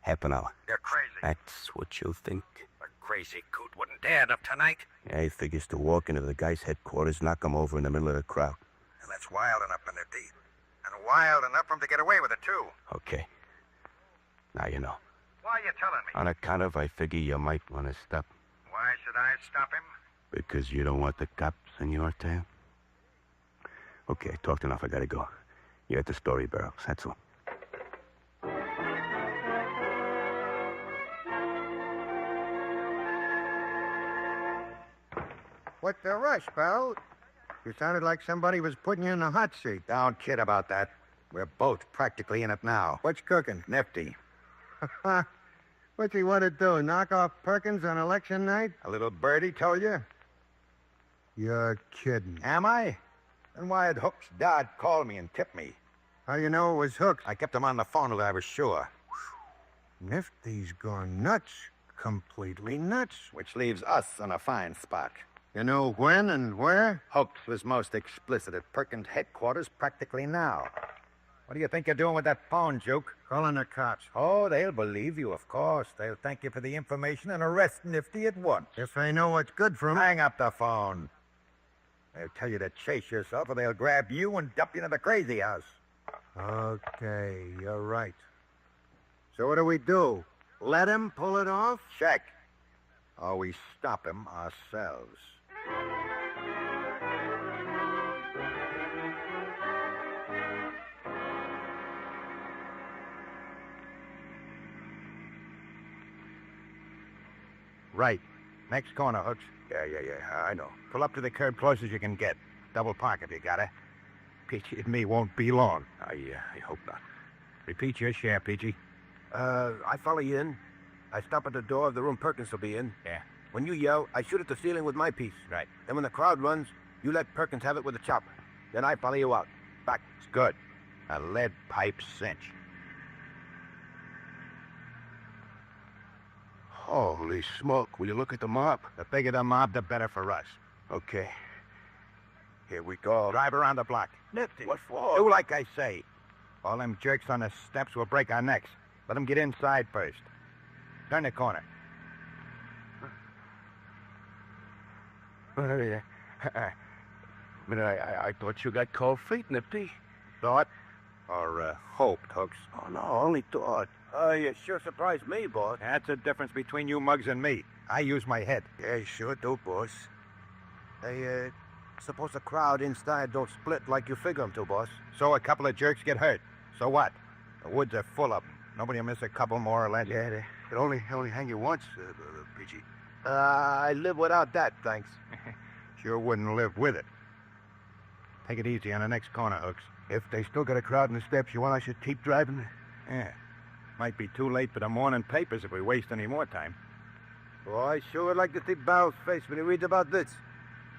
Half an hour. You're crazy. That's what you think. A crazy coot wouldn't dare enough tonight. Yeah, he figures to walk into the guy's headquarters, knock him over in the middle of the crowd. And that's wild enough for Nifty. And wild enough for him to get away with it, too. Okay. Now you know. Why are you telling me? On account of, I figure you might want to stop. Why should I stop him? Because you don't want the cops on your tail? Okay, talked enough. I gotta go. You're at the story barrels, that's all. What's the rush, pal? You sounded like somebody was putting you in a hot seat. Don't kid about that. We're both practically in it now. What's cooking? Nifty. What's he want to do, knock off Perkins on election night? A little birdie told you? You're kidding. Am I? Then why had Hooks' dad call me and tip me? How do you know it was Hooks? I kept him on the phone till I was sure. Nifty's gone nuts. Completely nuts. Which leaves us in a fine spot. You know when and where? Hooks was most explicit at Perkins' headquarters practically now. What do you think you're doing with that phone, Juke? Calling the cops. Oh, they'll believe you, of course. They'll thank you for the information and arrest Nifty at once. If they know what's good for 'em. Hang up the phone. They'll tell you to chase yourself or they'll grab you and dump you into the crazy house. Okay, you're right. So what do we do? Let him pull it off? Check. Or we stop him ourselves. Right. Next corner, Hooks. Yeah, I know. Pull up to the curb close as you can get. Double park if you gotta. Peachy and me won't be long. I hope not. Repeat your share, Peachy. I follow you in. I stop at the door of the room Perkins will be in. Yeah. When you yell, I shoot at the ceiling with my piece. Right. Then when the crowd runs, you let Perkins have it with a chopper. Then I follow you out. Back. It's good. A lead pipe cinch. Holy smoke. Will you look at the mob? The bigger the mob, the better for us. Okay. Here we go. Drive around the block. Nifty. What for? Do like I say. All them jerks on the steps will break our necks. Let them get inside first. Turn the corner. I thought you got cold feet, Nifty. Thought? Or hoped, Hooks. Oh, no, only thought. You sure surprised me, boss. That's the difference between you mugs and me. I use my head. Yeah, sure do, boss. Hey, suppose the crowd inside don't split like you figure them to, boss. So a couple of jerks get hurt. So what? The woods are full of them. Nobody will miss a couple more or less. Yeah, they only hang you once, Peachy. I live without that, thanks. Sure wouldn't live with it. Take it easy on the next corner, Hooks. If they still got a crowd in the steps, you want I should keep driving? Yeah. Might be too late for the morning papers if we waste any more time. Oh, I sure would like to see Barrel's face when he reads about this.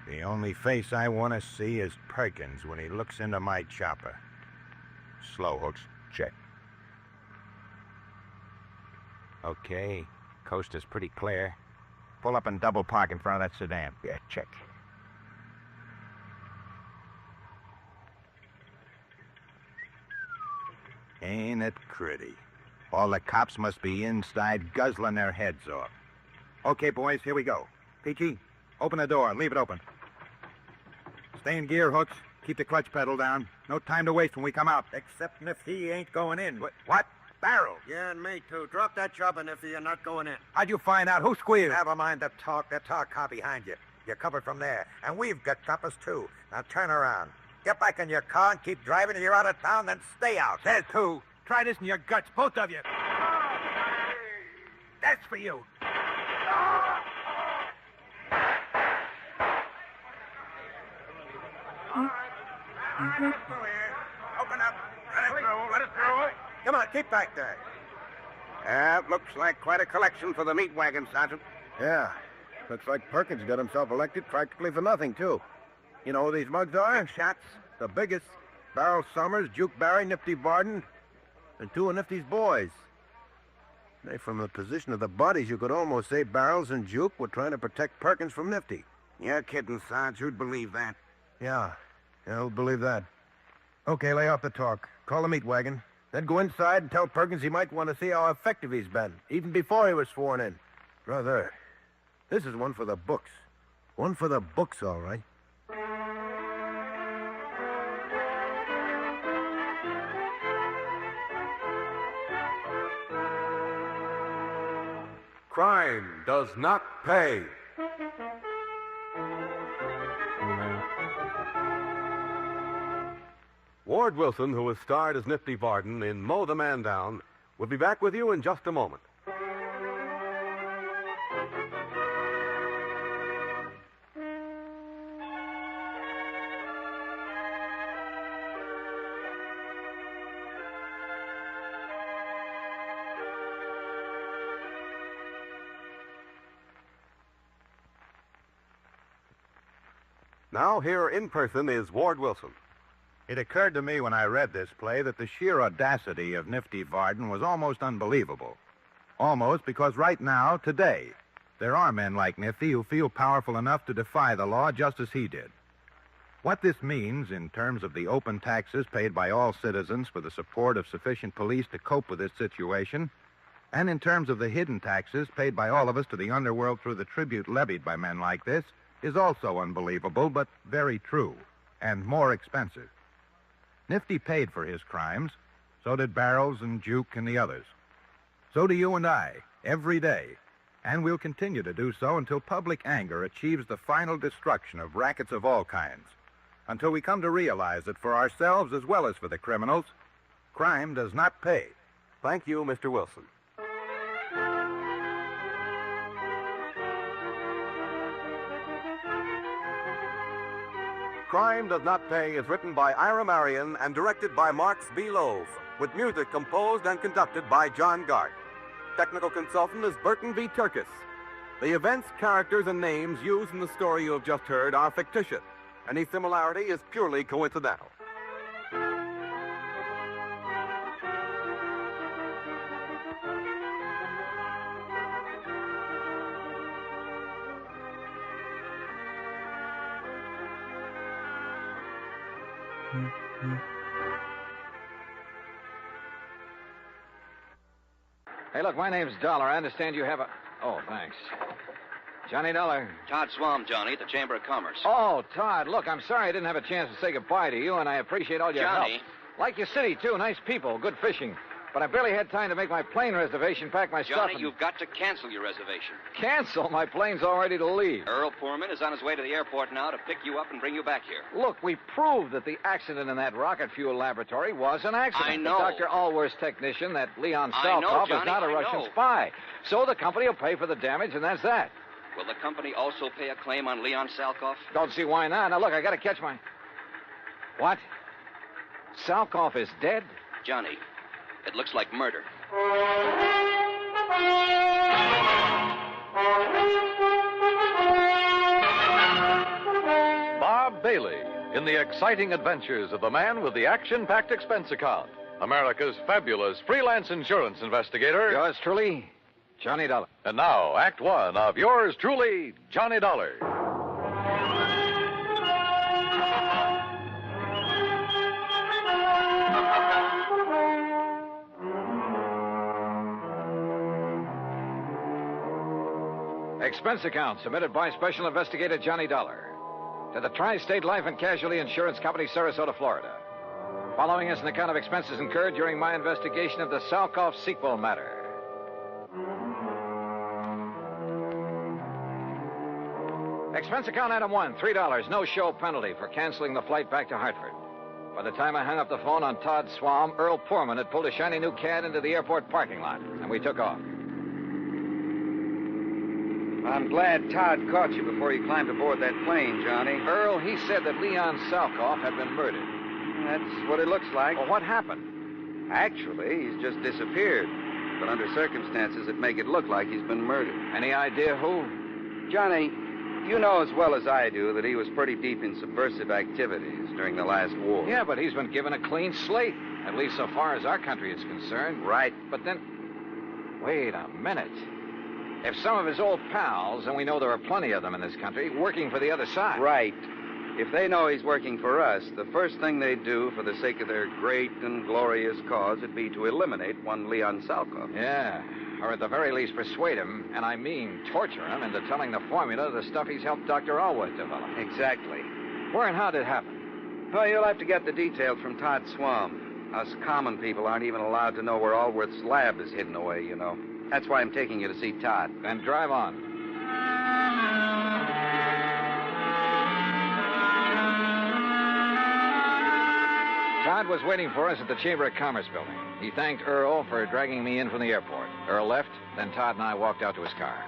The only face I want to see is Perkins when he looks into my chopper. Slow, Hooks. Check. Okay. Coast is pretty clear. Pull up and double park in front of that sedan. Yeah, check. Ain't it pretty? All the cops must be inside guzzling their heads off. Okay, boys, here we go. Peachy, open the door. Leave it open. Stay in gear, Hooks. Keep the clutch pedal down. No time to waste when we come out. Except if he ain't going in. What? Barrel? Yeah, and me too. Drop that chopper if you're not going in. How'd you find out? Who squealed? Never mind the talk. The talk car behind you. You're covered from there. And we've got choppers, too. Now turn around. Get back in your car and keep driving till you're out of town, then stay out. Says who? Try this in your guts, both of you. That's for you. Open up. Let it through. Come on, keep back there. Looks like quite a collection for the meat wagon, Sergeant. Yeah. Looks like Perkins got himself elected practically for nothing, too. You know who these mugs are? Shots. The biggest. Barrel Summers, Juke Barry, Nifty Varden, and two of Nifty's boys. Hey, from the position of the bodies, you could almost say Barrels and Juke were trying to protect Perkins from Nifty. You're kidding, Sarge. Who'd believe that? Yeah, I'll believe that. Okay, lay off the talk. Call the meat wagon. Then go inside and tell Perkins he might want to see how effective he's been, even before he was sworn in. Brother, this is one for the books. One for the books, all right. Crime does not pay. Ward Wilson, who was starred as Nifty Varden in Mow the Man Down, will be back with you in just a moment. Now, here in person is Ward Wilson. It occurred to me when I read this play that the sheer audacity of Nifty Varden was almost unbelievable. Almost because right now, today, there are men like Nifty who feel powerful enough to defy the law just as he did. What this means in terms of the open taxes paid by all citizens for the support of sufficient police to cope with this situation, and in terms of the hidden taxes paid by all of us to the underworld through the tribute levied by men like this, is also unbelievable, but very true, and more expensive. Nifty paid for his crimes. So did Barrels and Juke and the others. So do you and I, every day. And we'll continue to do so until public anger achieves the final destruction of rackets of all kinds. Until we come to realize that for ourselves as well as for the criminals, crime does not pay. Thank you, Mr. Wilson. Crime Does Not Pay is written by Ira Marion and directed by Marks B. Lowe, with music composed and conducted by John Gart. Technical consultant is Burton V. Turkis. The events, characters, and names used in the story you have just heard are fictitious. Any similarity is purely coincidental. Hey, look, my name's Dollar. I understand you have a... Oh, thanks. Johnny Dollar. Todd Swam, Johnny, at the Chamber of Commerce. Oh, Todd, look, I'm sorry I didn't have a chance to say goodbye to you, and I appreciate all your Johnny. help. Like your city, too. Nice people, good fishing. But I barely had time to make my plane reservation, pack my stuff, Johnny, and... you've got to cancel your reservation. Cancel? My plane's all ready to leave. Earl Poorman is on his way to the airport now to pick you up and bring you back here. Look, we proved that the accident in that rocket fuel laboratory was an accident. I know. Dr. Allworth's technician, that Leon I know, SALKOFF, is Johnny, not a I Russian know. spy. So the company will pay for the damage, and that's that. Will the company also pay a claim on Leon SALKOFF? Don't see why not. Now, look, I got to catch my... What? SALKOFF is dead? Johnny, it looks like murder. Bob Bailey in the exciting adventures of the man with the action-packed expense account. America's fabulous freelance insurance investigator. Yours truly, Johnny Dollar. And now, Act One of yours truly, Johnny Dollar. Expense account submitted by Special Investigator Johnny Dollar to the Tri-State Life and Casualty Insurance Company, Sarasota, Florida. Following is an account of expenses incurred during my investigation of the SALKOFF SEQUAL matter. Expense account item 1, $3, no show penalty for canceling the flight back to Hartford. By the time I hung up the phone on Todd Swam, Earl Poorman had pulled a shiny new Cad into the airport parking lot, and we took off. I'm glad Todd caught you before you climbed aboard that plane, Johnny. Earl, he said that Leon SALKOFF had been murdered. That's what it looks like. Well, what happened? Actually, he's just disappeared. But under circumstances that make it look like he's been murdered. Any idea who? Johnny, you know as well as I do that he was pretty deep in subversive activities during the last war. Yeah, but he's been given a clean slate, at least so far as our country is concerned. Right. But then, wait a minute. If some of his old pals, and we know there are plenty of them in this country, working for the other side. Right. If they know he's working for us, the first thing they'd do for the sake of their great and glorious cause would be to eliminate one Leon SALKOFF. Yeah, or at the very least persuade him, and I mean torture him, into telling the formula of the stuff he's helped Dr. Allworth develop. Exactly. Where and how did it happen? Well, you'll have to get the details from Todd Swam. Us common people aren't even allowed to know where Allworth's lab is hidden away, you know. That's why I'm taking you to see Todd. Then drive on. Todd was waiting for us at the Chamber of Commerce building. He thanked Earl for dragging me in from the airport. Earl left, then Todd and I walked out to his car.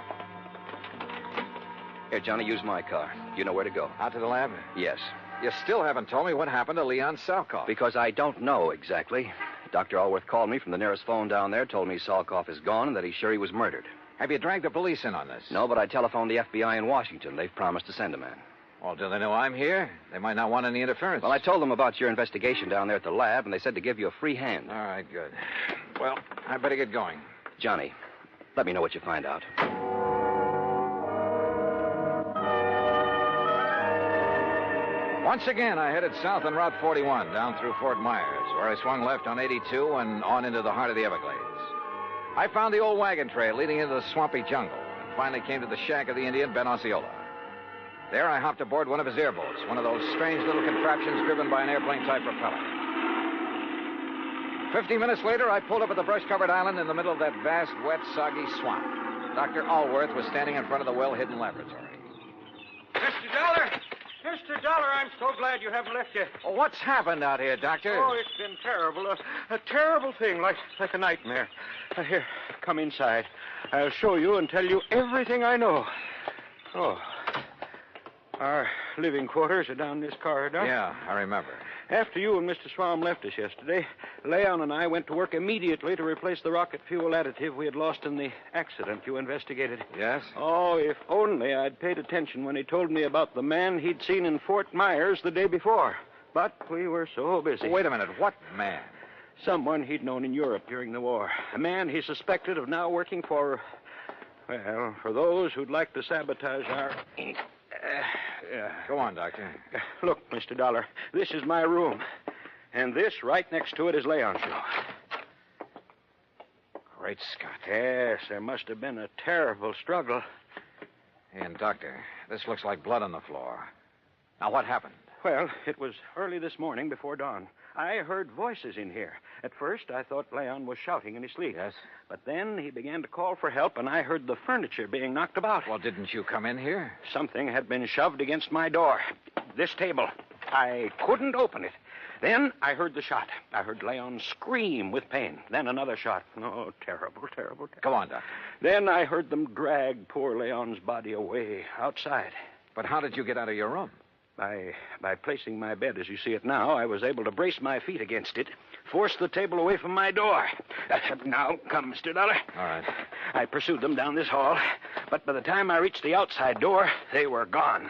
Here, Johnny, use my car. You know where to go. Out to the lab? Yes. You still haven't told me what happened to Leon SALKOFF. Because I don't know exactly. Dr. Allworth called me from the nearest phone down there, told me SALKOFF is gone and that he's sure he was murdered. Have you dragged the police in on this? No, but I telephoned the FBI in Washington. They've promised to send a man. Well, do they know I'm here? They might not want any interference. Well, I told them about your investigation down there at the lab, and they said to give you a free hand. All right, good. Well, I better get going. Johnny, let me know what you find out. Once again, I headed south on Route 41, down through Fort Myers, where I swung left on 82 and on into the heart of the Everglades. I found the old wagon trail leading into the swampy jungle, and finally came to the shack of the Indian, Ben Osceola. There, I hopped aboard one of his airboats, one of those strange little contraptions driven by an airplane-type propeller. 50 minutes later, I pulled up at the brush-covered island in the middle of that vast, wet, soggy swamp. Dr. Allworth was standing in front of the well-hidden laboratory. Mr. Dollar! Mr. Dollar, I'm so glad you haven't left yet. Oh, what's happened out here, Doctor? Oh, it's been terrible. A terrible thing, like a nightmare. Here, come inside. I'll show you and tell you everything I know. Oh. Our living quarters are down this corridor. Yeah, I remember. After you and Mr. Swam left us yesterday, Leon and I went to work immediately to replace the rocket fuel additive we had lost in the accident you investigated. Yes? Oh, if only I'd paid attention when he told me about the man he'd seen in Fort Myers the day before. But we were so busy. Wait a minute. What man? Someone he'd known in Europe during the war. A man he suspected of now working for, well, for those who'd like to sabotage our... Go on, Doctor. Look, Mr. Dollar, this is my room. And this, right next to it, is Leon's room. Great Scott. Yes, there must have been a terrible struggle. And, Doctor, this looks like blood on the floor. Now, what happened? Well, it was early this morning before dawn. I heard voices in here. At first, I thought Leon was shouting in his sleep. Yes? But then he began to call for help, and I heard the furniture being knocked about. Well, didn't you come in here? Something had been shoved against my door. This table. I couldn't open it. Then I heard the shot. I heard Leon scream with pain. Then another shot. Oh, terrible, terrible, terrible. Go on, Doctor. Then I heard them drag poor Leon's body away outside. But how did you get out of your room? By placing my bed as you see it now, I was able to brace my feet against it, force the table away from my door. Now, come, Mr. Dollar. All right. I pursued them down this hall, but by the time I reached the outside door, they were gone.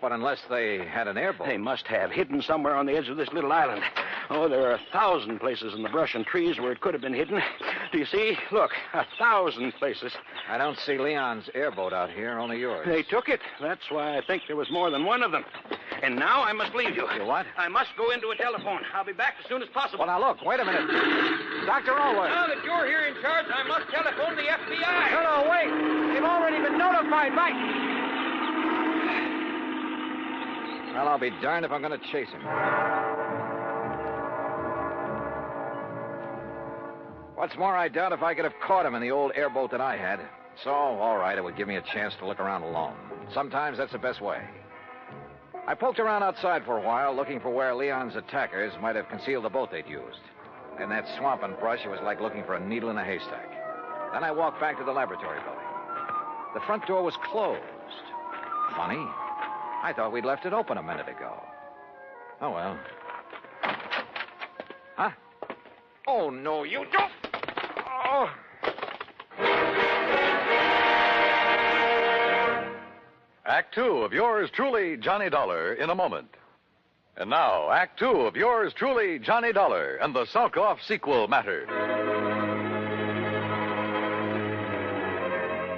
But unless they had an airboat. They must have, hidden somewhere on the edge of this little island. Oh, there are 1,000 places in the brush and trees where it could have been hidden. Do you see? Look, 1,000 places. I don't see Leon's airboat out here, only yours. They took it. That's why I think there was more than one of them. And now I must leave you. You what? I must go into a telephone. I'll be back as soon as possible. Well, now, look, wait a minute. Dr. Allworth. Now that you're here in charge, I must telephone the FBI. No, wait. They've already been notified, Mike. Well, I'll be darned if I'm going to chase him. What's more, I doubt if I could have caught him in the old airboat that I had. So, all right, it would give me a chance to look around alone. Sometimes that's the best way. I poked around outside for a while, looking for where Leon's attackers might have concealed the boat they'd used. In that swamp and brush, it was like looking for a needle in a haystack. Then I walked back to the laboratory building. The front door was closed. Funny. I thought we'd left it open a minute ago. Oh, well. Huh? Oh, no, you don't. Oh. Act Two of yours truly, Johnny Dollar, in a moment. And now, Act Two of yours truly, Johnny Dollar, and the SALKOFF sequel matter.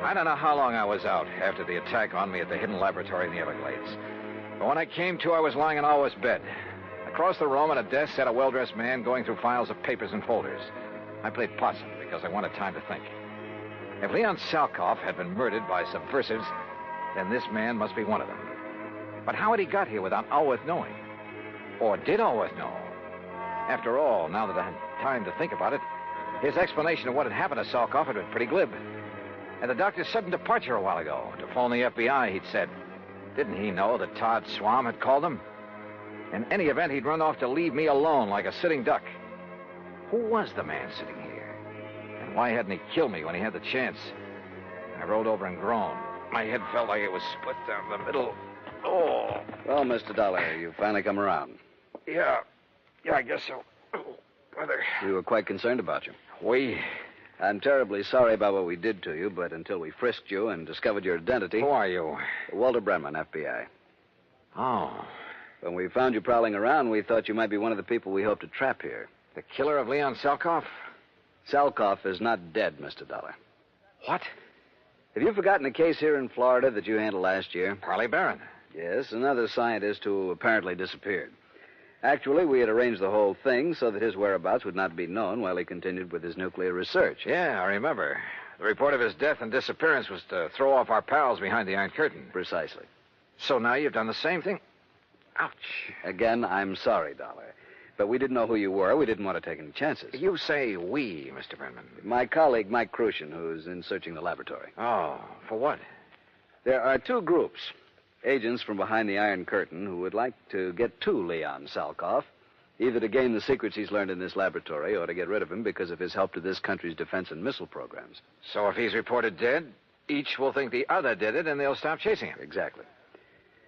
I don't know how long I was out after the attack on me at the hidden laboratory in the Everglades. But when I came to, I was lying in Alwa's bed. Across the room at a desk sat a well-dressed man going through files of papers and folders. I played possum because I wanted time to think. If Leon SALKOFF had been murdered by subversives, then this man must be one of them. But how had he got here without Alworth knowing? Or did Alworth know? After all, now that I had time to think about it, his explanation of what had happened to SALKOFF had been pretty glib. And the doctor's sudden departure a while ago to phone the FBI, he'd said. Didn't he know that Todd Swam had called him? In any event, he'd run off to leave me alone like a sitting duck. Who was the man sitting here? And why hadn't he killed me when he had the chance? I rolled over and groaned. My head felt like it was split down the middle. Oh. Well, Mr. Dollar, you finally come around. Yeah, I guess so. Oh, brother. We were quite concerned about you. We? I'm terribly sorry about what we did to you, but until we frisked you and discovered your identity... Who are you? Walter Brenman, FBI. Oh. When we found you prowling around, we thought you might be one of the people we hoped to trap here. The killer of Leon SALKOFF? SALKOFF is not dead, Mr. Dollar. What? Have you forgotten a case here in Florida that you handled last year? Parley Barron. Yes, another scientist who apparently disappeared. Actually, we had arranged the whole thing so that his whereabouts would not be known while he continued with his nuclear research. Yeah, I remember. The report of his death and disappearance was to throw off our pals behind the Iron Curtain. Precisely. So now you've done the same thing? Ouch. Again, I'm sorry, Dollar. But we didn't know who you were. We didn't want to take any chances. You say we, Mr. Brenman. My colleague, Mike Crucian, who's in searching the laboratory. Oh, for what? There are two groups. Agents from behind the Iron Curtain who would like to get to Leon SALKOFF, either to gain the secrets he's learned in this laboratory or to get rid of him because of his help to this country's defense and missile programs. So if he's reported dead, each will think the other did it and they'll stop chasing him. Exactly.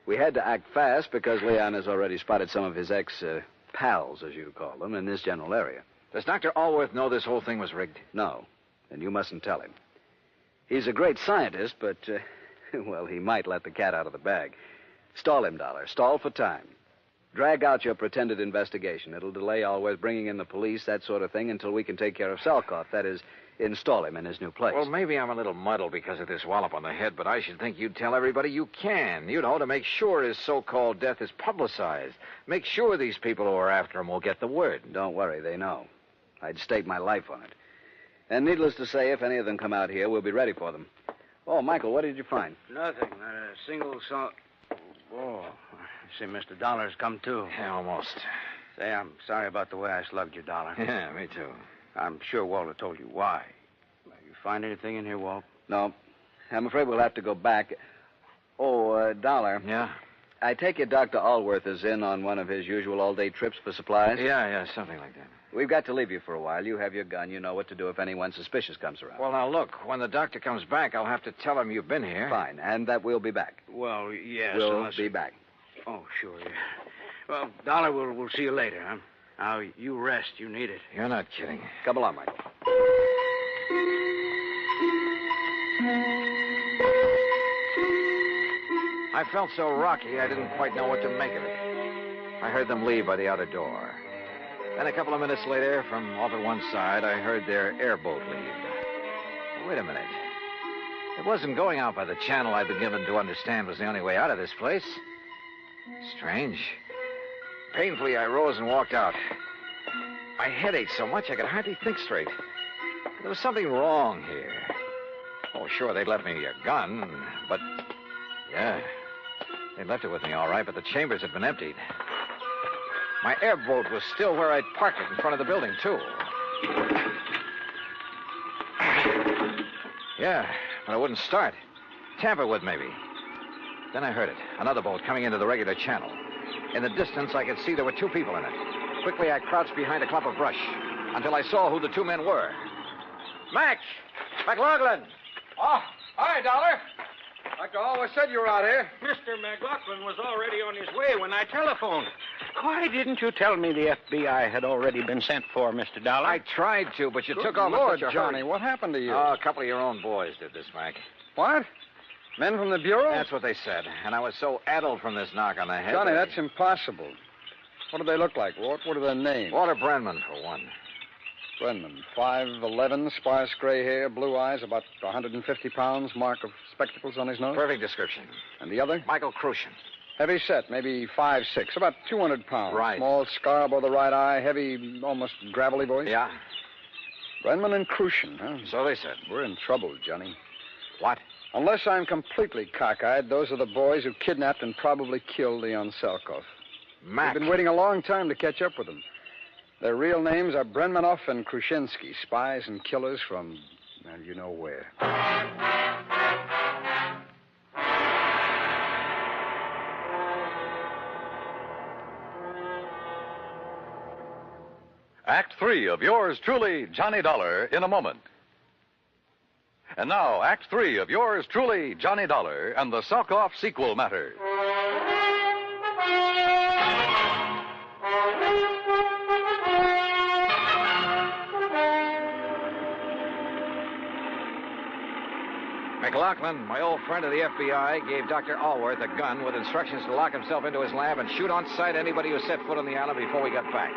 We had to act fast because Leon has already spotted some of his ex-pals, as you call them, in this general area. Does Dr. Allworth know this whole thing was rigged? No, and you mustn't tell him. He's a great scientist, but, well, he might let the cat out of the bag. Stall him, Dollar. Stall for time. Drag out your pretended investigation. It'll delay Allworth bringing in the police, that sort of thing, until we can take care of SALKOFF. That is, install him in his new place. Well, maybe I'm a little muddled because of this wallop on the head, but I should think you'd tell everybody you can, to make sure his so-called death is publicized. Make sure these people who are after him will get the word. Don't worry, they know. I'd stake my life on it. And needless to say, if any of them come out here, we'll be ready for them. Oh, Michael, what did you find? Nothing. Not a single song. Oh, I see Mr. Dollar's come too. Yeah, almost. Say, I'm sorry about the way I slugged you, Dollar. Yeah, me too. I'm sure Walter told you why. You find anything in here, Walt? No. I'm afraid we'll have to go back. Oh, Dollar. Yeah? I take it Dr. Allworth is in on one of his usual all-day trips for supplies? Yeah, something like that. We've got to leave you for a while. You have your gun. You know what to do if anyone suspicious comes around. Well, now, look, when the doctor comes back, I'll have to tell him you've been here. Fine, and that we'll be back. Well, yes. We'll be back. Oh, sure, yeah. Well, Dollar, we'll see you later, huh? Now, you rest. You need it. You're not kidding. Come along, Michael. I felt so rocky, I didn't quite know what to make of it. I heard them leave by the outer door. Then a couple of minutes later, from off at one side, I heard their airboat leave. Wait a minute. It wasn't going out by the channel I'd been given to understand was the only way out of this place. Strange. Painfully, I rose and walked out. My head ached so much I could hardly think straight. There was something wrong here. Oh, sure, they'd left me a gun, but... Yeah, they'd left it with me all right, but the chambers had been emptied. My airboat was still where I'd parked it in front of the building, too. Yeah, but it wouldn't start. Tamper with, maybe. Then I heard it. Another boat coming into the regular channel. In the distance, I could see there were two people in it. Quickly, I crouched behind a clump of brush until I saw who the two men were. Mac! McLaughlin! Oh, hi, Dollar. Dr. Always said you were out here. Mr. McLaughlin was already on his way when I telephoned. Why didn't you tell me the FBI had already been sent for, Mr. Dollar? I tried to, but you took off Lord, in such a Johnny, hurry. what happened to you? Oh, a couple of your own boys did this, Mac. What? Men from the Bureau? That's what they said. And I was so addled from this knock on the head. Johnny, that's impossible. What do they look like, Walt? What are their names? Walter Brenman, for one. Brenman, 5'11", sparse gray hair, blue eyes, about 150 pounds, mark of spectacles on his nose. Perfect description. And the other? Michael Crucian. Heavy set, maybe 5'6", about 200 pounds. Right. Small scar above the right eye, heavy, almost gravelly voice. Yeah. Brenman and Crucian, huh? So they said. We're in trouble, Johnny. What? Unless I'm completely cockeyed, those are the boys who kidnapped and probably killed Leon SALKOFF. Mac. We've been waiting a long time to catch up with them. Their real names are Brenmanoff and Krushinsky, spies and killers from, well, you know where. Act 3 of yours truly, Johnny Dollar, in a moment. And now, Act 3 of yours truly, Johnny Dollar, and the SALKOFF sequel matter. McLaughlin, my old friend of the FBI, gave Dr. Allworth a gun with instructions to lock himself into his lab and shoot on sight anybody who set foot on the island before we got back.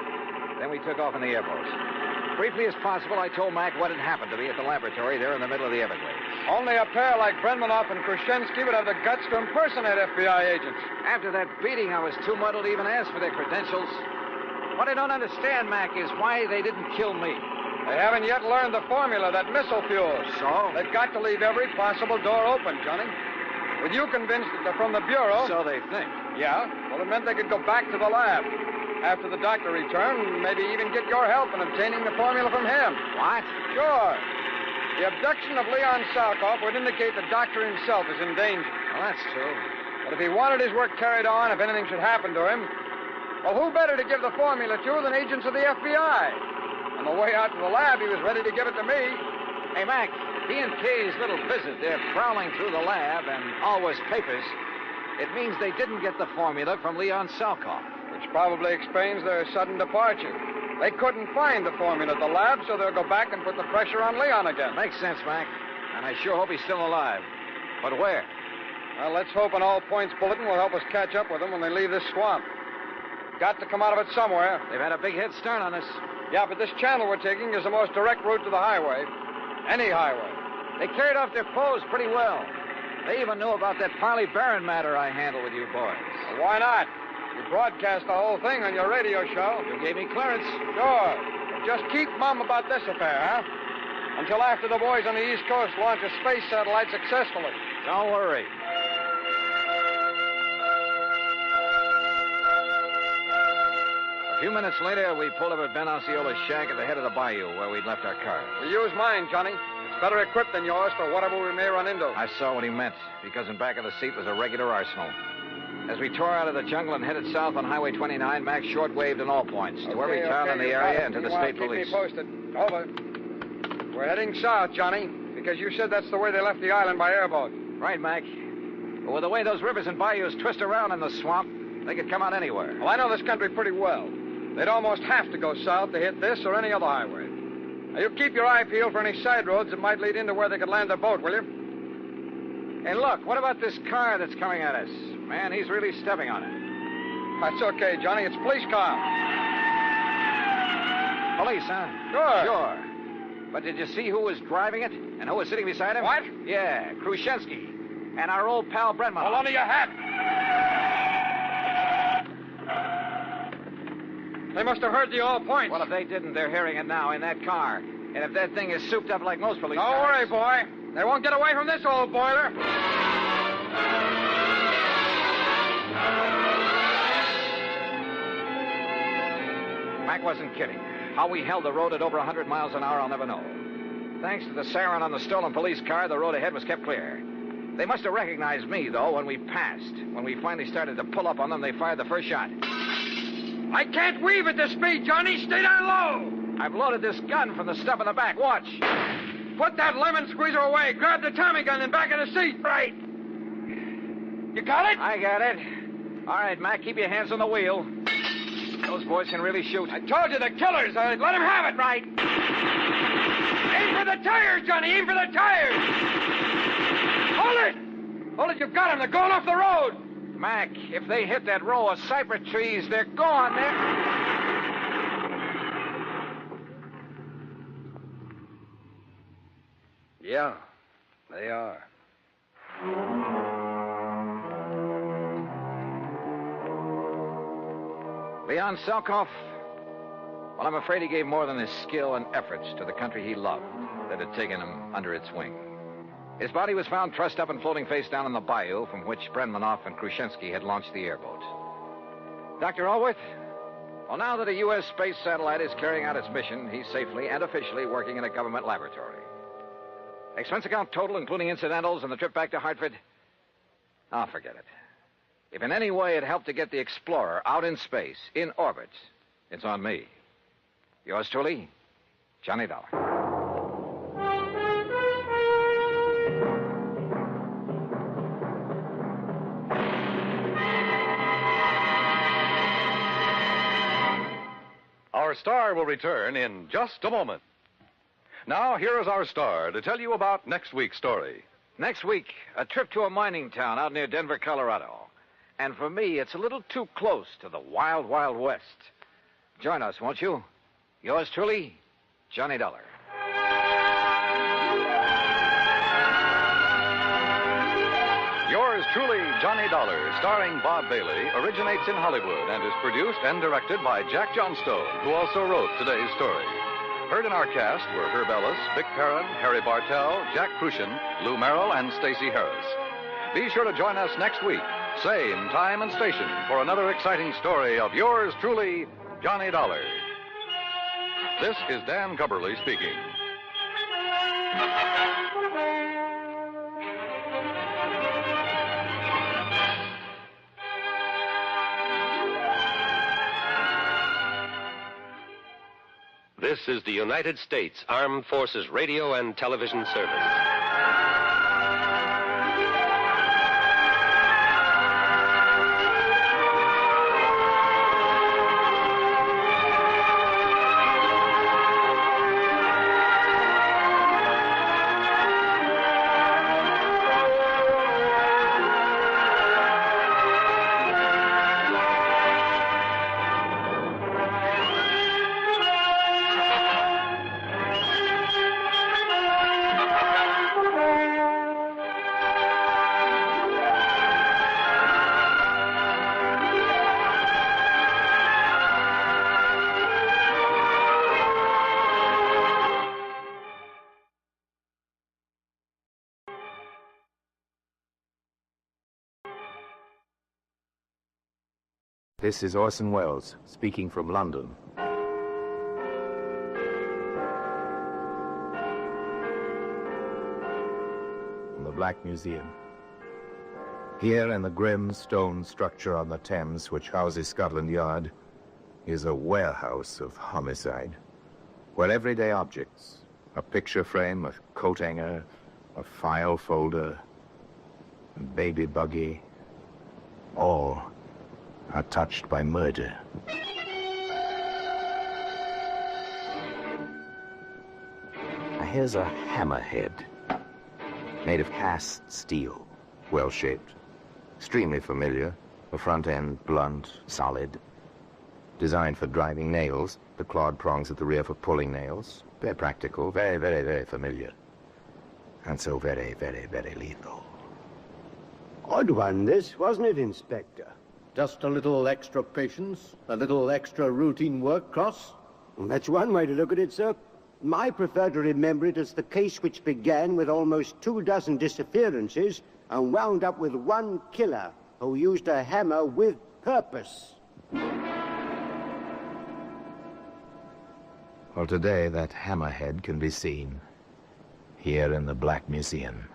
Then we took off in the airboat. Briefly as possible, I told Mac what had happened to me at the laboratory there in the middle of the Everglades. Only a pair like Brenmanoff and Krushinsky would have the guts to impersonate FBI agents. After that beating, I was too muddled to even ask for their credentials. What I don't understand, Mac, is why they didn't kill me. They haven't yet learned the formula, that missile fuel. So? They've got to leave every possible door open, Johnny. With you convinced that they're from the Bureau... So they think. Yeah. Well, it meant they could go back to the lab. After the doctor returned, maybe even get your help in obtaining the formula from him. What? Sure. The abduction of Leon SALKOFF would indicate the doctor himself is in danger. Well, that's true. But if he wanted his work carried on, if anything should happen to him, well, who better to give the formula to than agents of the FBI? On the way out to the lab, he was ready to give it to me. Hey, Mac, D&K's little visit, they're prowling through the lab and Allworth's papers. It means they didn't get the formula from Leon Salkoff. Which probably explains their sudden departure. They couldn't find the formula at the lab, so they'll go back and put the pressure on Leon again. Makes sense, Mac. And I sure hope he's still alive. But where? Well, let's hope an all-points bulletin will help us catch up with them when they leave this swamp. Got to come out of it somewhere. They've had a big head start on us. Yeah, but this channel we're taking is the most direct route to the highway. Any highway. They carried off their foes pretty well. They even knew about that Parley Barron matter I handled with you boys. Well, why not? You broadcast the whole thing on your radio show. You gave me clearance. Sure. But just keep mum about this affair, huh? Until after the boys on the East Coast launch a space satellite successfully. Don't worry. A few minutes later, we pulled up at Ben Osceola's shack at the head of the bayou where we'd left our car. We use mine, Johnny. It's better equipped than yours for whatever we may run into. I saw what he meant, because in back of the seat was a regular arsenal. As we tore out of the jungle and headed south on Highway 29, Max shortwaved in all points to every town in the area and to the state police. Keep me posted. Over. We're heading south, Johnny, because you said that's the way they left the island by airboat. Right, Mac. But with the way those rivers and bayous twist around in the swamp, they could come out anywhere. Well, I know this country pretty well. They'd almost have to go south to hit this or any other highway. Now, you keep your eye peeled for any side roads that might lead into where they could land their boat, will you? Hey, look, what about this car that's coming at us? Man, he's really stepping on it. That's okay, Johnny. It's a police car. Police, huh? Sure. But did you see who was driving it and who was sitting beside him? What? Yeah, Khrushchevsky and our old pal Brenman. Hold on to your hat. They must have heard the all points. Well, if they didn't, they're hearing it now in that car. And if that thing is souped up like most police Don't cars... worry, boy. They won't get away from this old boiler. Mac wasn't kidding. How we held the road at over 100 miles an hour, I'll never know. Thanks to the siren on the stolen police car, the road ahead was kept clear. They must have recognized me, though, when we passed. When we finally started to pull up on them, they fired the first shot. I can't weave at this speed, Johnny. Stay down low. I've loaded this gun from the stuff in the back. Watch. Put that lemon squeezer away. Grab the Tommy gun in back of the seat. Right. You got it? I got it. All right, Mac, keep your hands on the wheel. Those boys can really shoot. I told you, the killers. Let them have it. Right. Aim for the tires, Johnny. Aim for the tires. Hold it. Hold it. You've got them. They're going off the road. Mac, if they hit that row of cypress trees, they're gone. Yeah, they are. Leon Salkoff? Well, I'm afraid he gave more than his skill and efforts to the country he loved that had taken him under its wing. His body was found trussed up and floating face down in the bayou from which Brenmanoff and Khrushchevsky had launched the airboat. Dr. Allworth? Well, now that a U.S. space satellite is carrying out its mission, he's safely and officially working in a government laboratory. Expense account total, including incidentals and the trip back to Hartford? Oh, forget it. If in any way it helped to get the Explorer out in space, in orbit, it's on me. Yours truly, Johnny Dollar. Our star will return in just a moment. Now, here is our star to tell you about next week's story. Next week, a trip to a mining town out near Denver, Colorado. And for me, it's a little too close to the wild, wild west. Join us, won't you? Yours truly, Johnny Dollar. Yours truly, Johnny Dollar, starring Bob Bailey, originates in Hollywood and is produced and directed by Jack Johnstone, who also wrote today's story. Heard in our cast were Herb Ellis, Vic Perrin, Harry Bartell, Jack Crucian, Lou Merrill, and Stacey Harris. Be sure to join us next week, same time and station, for another exciting story of yours truly, Johnny Dollar. This is Dan Cubberly speaking. This is the United States Armed Forces Radio and Television Service. This is Orson Welles, speaking from London. From the Black Museum. Here in the grim stone structure on the Thames, which houses Scotland Yard, is a warehouse of homicide, where everyday objects, a picture frame, a coat hanger, a file folder, a baby buggy, all are touched by murder. Now here's a hammerhead, made of cast steel, well-shaped, extremely familiar, the front end blunt, solid, designed for driving nails, the clawed prongs at the rear for pulling nails, very practical, very, very, very familiar, and so very, very, very lethal. Odd one, this, wasn't it, Inspector? Just a little extra patience, a little extra routine work, Cross? That's one way to look at it, sir. I prefer to remember it as the case which began with almost 24 disappearances and wound up with one killer who used a hammer with purpose. Well, today that hammerhead can be seen here in the Black Museum.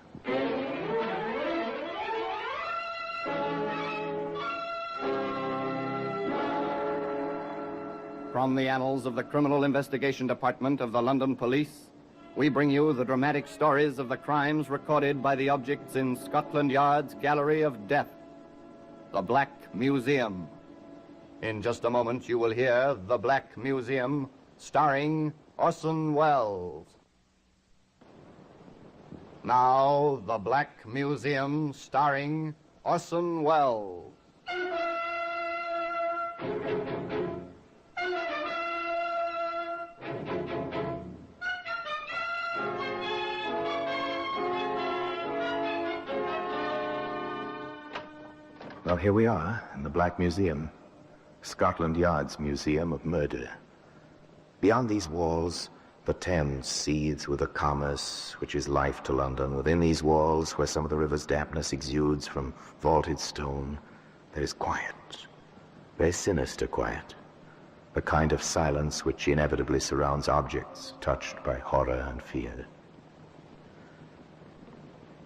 From the annals of the Criminal Investigation Department of the London Police, we bring you the dramatic stories of the crimes recorded by the objects in Scotland Yard's Gallery of Death, the Black Museum. In just a moment, you will hear The Black Museum, starring Orson Welles. Now, The Black Museum, starring Orson Welles. Well, here we are in the Black Museum, Scotland Yard's Museum of Murder. Beyond these walls, the Thames seethes with a commerce which is life to London. Within these walls, where some of the river's dampness exudes from vaulted stone, there is quiet, very sinister quiet, the kind of silence which inevitably surrounds objects touched by horror and fear.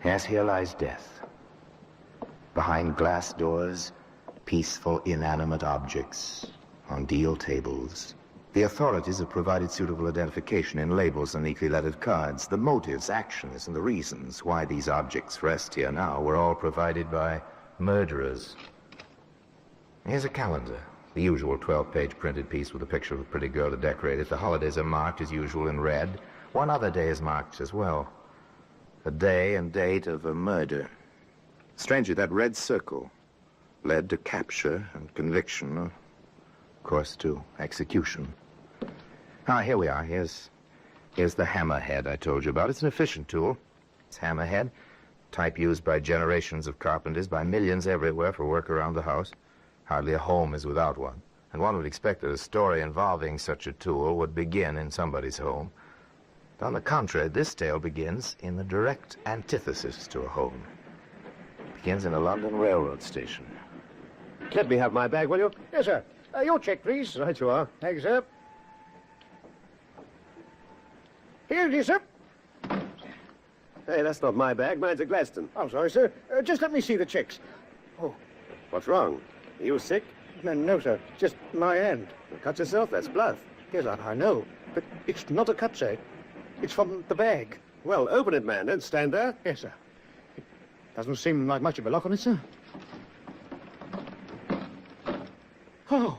Yes, here lies death. Behind glass doors, peaceful, inanimate objects on deal tables. The authorities have provided suitable identification in labels and neatly lettered cards. The motives, actions, and the reasons why these objects rest here now were all provided by murderers. Here's a calendar, the usual 12-page printed piece with a picture of a pretty girl to decorate it. The holidays are marked as usual in red. One other day is marked as well. The day and date of a murder. Strangely, that red circle led to capture and conviction, of course, to execution. Ah, here we are. Here's the hammerhead I told you about. It's an efficient tool. It's hammerhead, type used by generations of carpenters, by millions everywhere for work around the house. Hardly a home is without one. And one would expect that a story involving such a tool would begin in somebody's home. But on the contrary, this tale begins in the direct antithesis to a home. Begins in a London railroad station. Let me have my bag, will you? Yes, sir. Your check, please. Right you are. Thank you, sir. Here it is, sir. Hey, that's not my bag. Mine's a Gladstone. I'm sorry, sir. Just let me see the checks. Oh, what's wrong? Are you sick? No, sir. Just my hand. You cut yourself? That's blood. Yes, I know. But it's not a cut, sir. It's from the bag. Well, open it, man. Don't stand there. Yes, sir. Doesn't seem like much of a lock on it, sir. Oh.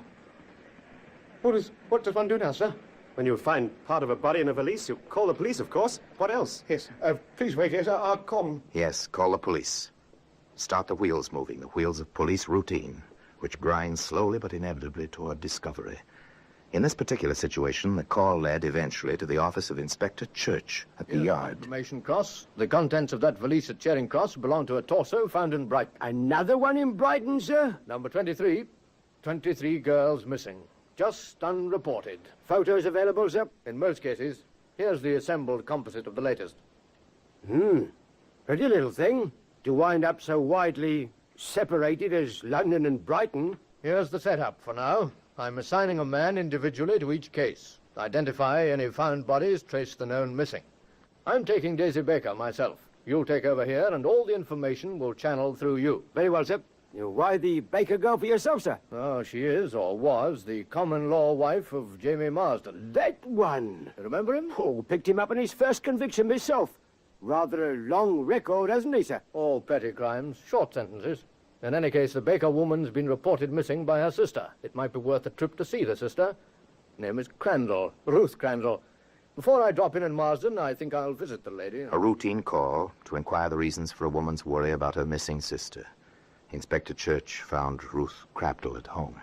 What does one do now, sir? When you find part of a body in a valise, you call the police, of course. What else? Yes. Please wait, yes, I'll call. Yes, call the police. Start the wheels moving, the wheels of police routine, which grind slowly but inevitably toward discovery. In this particular situation, the call led eventually to the office of Inspector Church at the yard. Information, Cross. The contents of that valise at Charing Cross belong to a torso found in Brighton. Another one in Brighton, sir? Number 23. 23 girls missing. Just unreported. Photos available, sir? In most cases. Here's the assembled composite of the latest. Pretty little thing. To wind up so widely separated as London and Brighton. Here's the setup for now. I'm assigning a man individually to each case. Identify any found bodies, trace the known missing. I'm taking Daisy Baker myself. You'll take over here, and all the information will channel through you. Very well, sir. Why the Baker girl for yourself, sir? Oh, she is, or was, the common-law wife of Jamie Marsden. That one! Remember him? Oh, picked him up in his first conviction myself. Rather a long record, hasn't he, sir? All petty crimes, short sentences. In any case, the Baker woman's been reported missing by her sister. It might be worth a trip to see the sister. Name is Crandall, Ruth Crandall. Before I drop in Marsden, I think I'll visit the lady. A routine call to inquire the reasons for a woman's worry about her missing sister. Inspector Church found Ruth Crandall at home.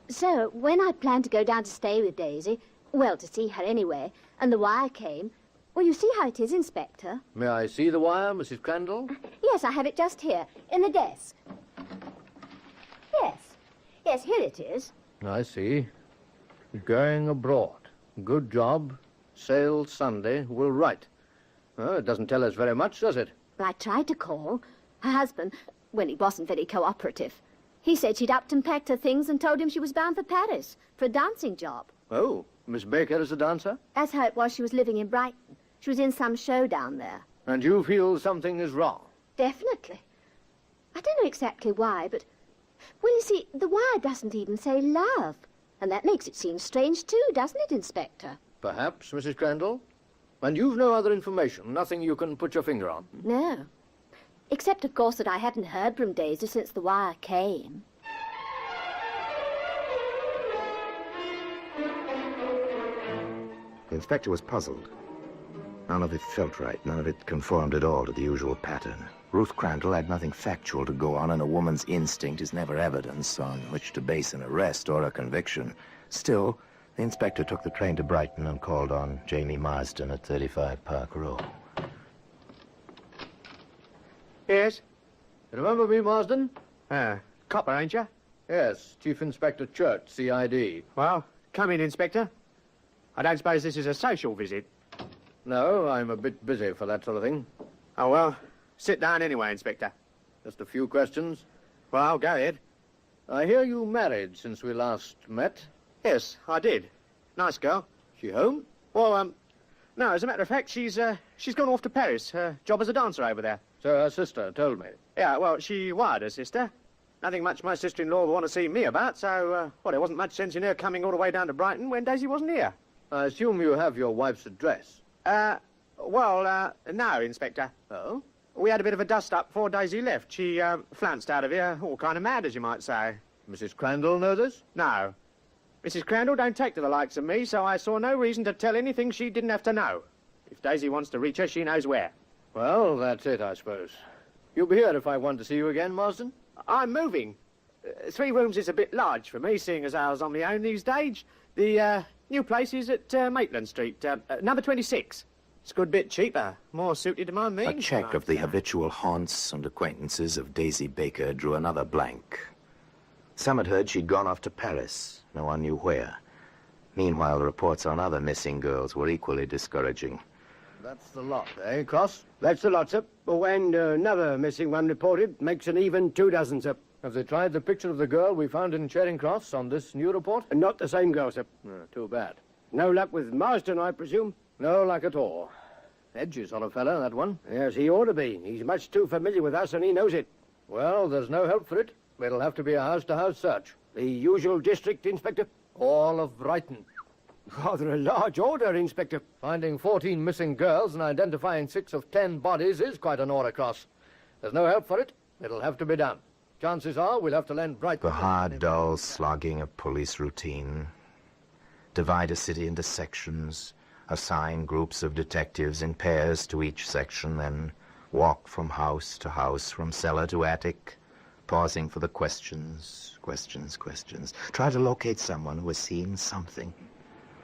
So, when I planned to go down to stay with Daisy, well, to see her anyway, and the wire came, well, you see how it is, Inspector. May I see the wire, Mrs. Crandall? Yes, I have it just here, in the desk. Yes. Yes, here it is. I see. Going abroad. Good job. Sail Sunday. Will write. Well, it doesn't tell us very much, does it? Well, I tried to call. Her husband, when he wasn't very cooperative, he said she'd upped and packed her things and told him she was bound for Paris for a dancing job. Oh, Miss Baker is a dancer? That's how it was she was living in Brighton. She was in some show down there. And you feel something is wrong? Definitely. I don't know exactly why, but... Well, you see, the wire doesn't even say love. And that makes it seem strange, too, doesn't it, Inspector? Perhaps, Mrs. Crandall. And you've no other information, nothing you can put your finger on? No. Except, of course, that I hadn't heard from Daisy since the wire came. The inspector was puzzled. None of it felt right. None of it conformed at all to the usual pattern. Ruth Crandall had nothing factual to go on, and a woman's instinct is never evidence on which to base an arrest or a conviction. Still, the inspector took the train to Brighton and called on Jamie Marsden at 35 Park Row. Yes? Remember me, Marsden? Copper, ain't you? Yes, Chief Inspector Church, CID. Well, come in, Inspector. I don't suppose this is a social visit? No, I'm a bit busy for that sort of thing. Oh, well, sit down anyway, Inspector. Just a few questions. Well, go ahead. I hear you married since we last met. Yes, I did. Nice girl. She home? Well, no, as a matter of fact, she's gone off to Paris. Her job as a dancer over there. So her sister told me. Yeah, well, she wired her sister. Nothing much my sister-in-law would want to see me about, so, well, there wasn't much sense in her coming all the way down to Brighton when Daisy wasn't here. I assume you have your wife's address. Well, no, Inspector. Oh? We had a bit of a dust-up before Daisy left. She, flounced out of here, all kind of mad, as you might say. Mrs. Crandall know this? No. Mrs. Crandall don't take to the likes of me, so I saw no reason to tell anything she didn't have to know. If Daisy wants to reach her, she knows where. Well, that's it, I suppose. You'll be here if I want to see you again, Marsden? I'm moving. 3 rooms is a bit large for me, seeing as I was on my own these days. The, new place is at, Maitland Street, number 26. It's a good bit cheaper, more suited to my means. A check of the habitual haunts and acquaintances of Daisy Baker drew another blank. Some had heard she'd gone off to Paris. No one knew where. Meanwhile, the reports on other missing girls were equally discouraging. That's the lot, eh, Cross? That's the lot, sir. And another missing one reported makes an even 2 dozen, sir. Have they tried the picture of the girl we found in Charing Cross on this new report? Not the same girl, sir. Too bad. No luck with Marsden, I presume? No luck at all. Edgy sort of fella, that one. Yes, he ought to be. He's much too familiar with us, and he knows it. Well, there's no help for it. It'll have to be a house-to-house search. The usual district, Inspector? All of Brighton. Rather a large order, Inspector. Finding 14 missing girls and identifying 6 of 10 bodies is quite an order, Cross. There's no help for it. It'll have to be done. Chances are we'll have to lend Brighton... The hard, dull slogging of police routine. Divide a city into sections, assign groups of detectives in pairs to each section, then walk from house to house, from cellar to attic, pausing for the questions. Try to locate someone who has seen something,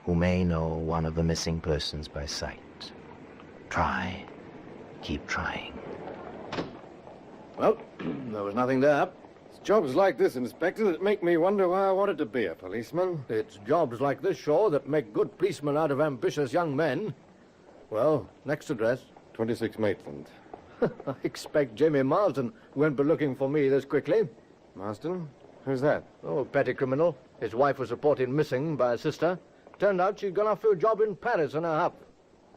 who may know one of the missing persons by sight. Try. Keep trying. Well, there was nothing there. It's jobs like this, Inspector, that make me wonder why I wanted to be a policeman. It's jobs like this, Shaw, that make good policemen out of ambitious young men. Well, next address. 26 Maitland. I expect Jamie Marsden won't be looking for me this quickly. Marsden? Who's that? Oh, a petty criminal. His wife was reported missing by her sister. Turned out she'd gone off for a job in Paris in a huff.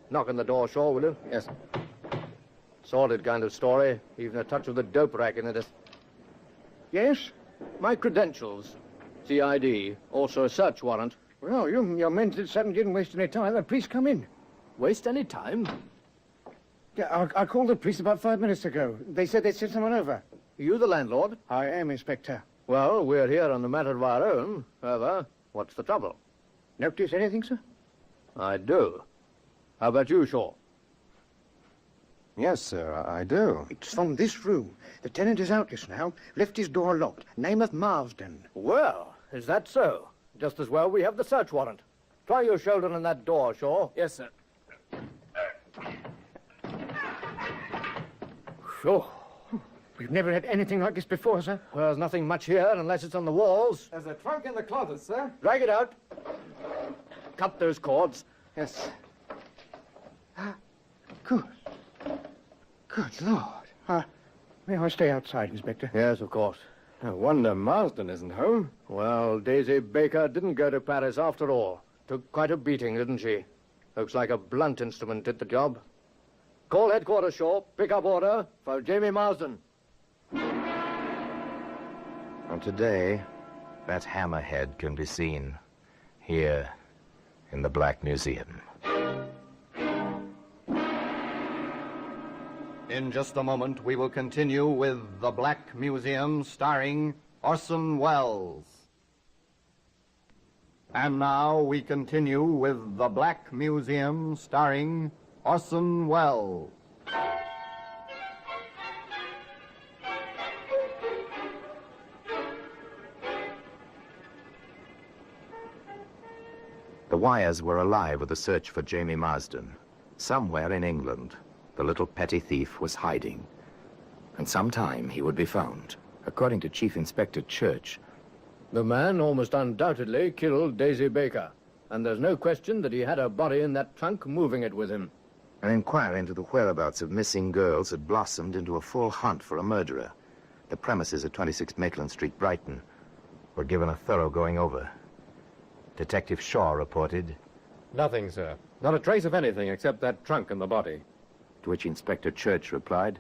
Knock on the door, Shaw, will you? Yes. Sordid kind of story. Even a touch of the dope racket in it. Yes? My credentials. CID. Also a search warrant. Well, your men certainly didn't waste any time. Please come in. Waste any time? Yeah, I called the police about 5 minutes ago. They said they'd sent someone over. You the landlord? I am, Inspector. Well, we're here on the matter of our own. However, what's the trouble? Notice anything, sir? I do. How about you, Shaw? Yes, sir, I do. It's from this room. The tenant is out just now. Left his door locked. Name of Marsden. Well, is that so? Just as well we have the search warrant. Try your shoulder on that door, Shaw. Yes, sir. Sure. We've never had anything like this before, sir. Well, there's nothing much here unless it's on the walls. There's a trunk in the closet, sir. Drag it out. Cut those cords. Yes. Good. Good Lord. May I stay outside, Inspector? Yes, of course. No wonder Marsden isn't home. Well, Daisy Baker didn't go to Paris after all. Took quite a beating, didn't she? Looks like a blunt instrument did the job. Call headquarters, Shaw. Pick up order for Jamie Marsden. And today, that hammerhead can be seen here in the Black Museum. In just a moment, we will continue with The Black Museum, starring Orson Welles. And now we continue with The Black Museum, starring Orson Welles. The wires were alive with the search for Jamie Marsden. Somewhere in England, the little petty thief was hiding. And sometime he would be found. According to Chief Inspector Church, The man almost undoubtedly killed Daisy Baker. And there's no question that he had her body in that trunk, moving it with him. an inquiry into the whereabouts of missing girls had blossomed into a full hunt for a murderer. The premises at 26 Maitland Street, Brighton, were given a thorough going over. Detective Shaw reported, Nothing, sir. Not a trace of anything except that trunk and the body. to which Inspector Church replied,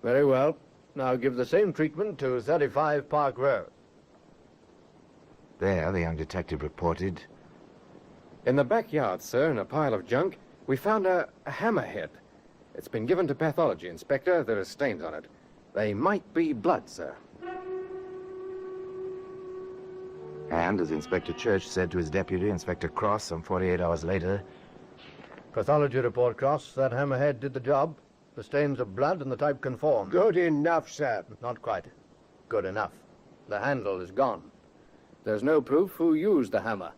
Very well. Now give the same treatment to 35 Park Row. There, the young detective reported, In the backyard, sir, in a pile of junk, we found a hammerhead. It's been given to pathology, Inspector. There are stains on it. They might be blood, sir. and as Inspector Church said to his deputy, Inspector Cross, some 48 hours later, Pathology report, Cross. That hammerhead did the job. The stains are blood and the type conformed. Good enough, sir. Not quite. Good enough. The handle is gone. There's no proof who used the hammer.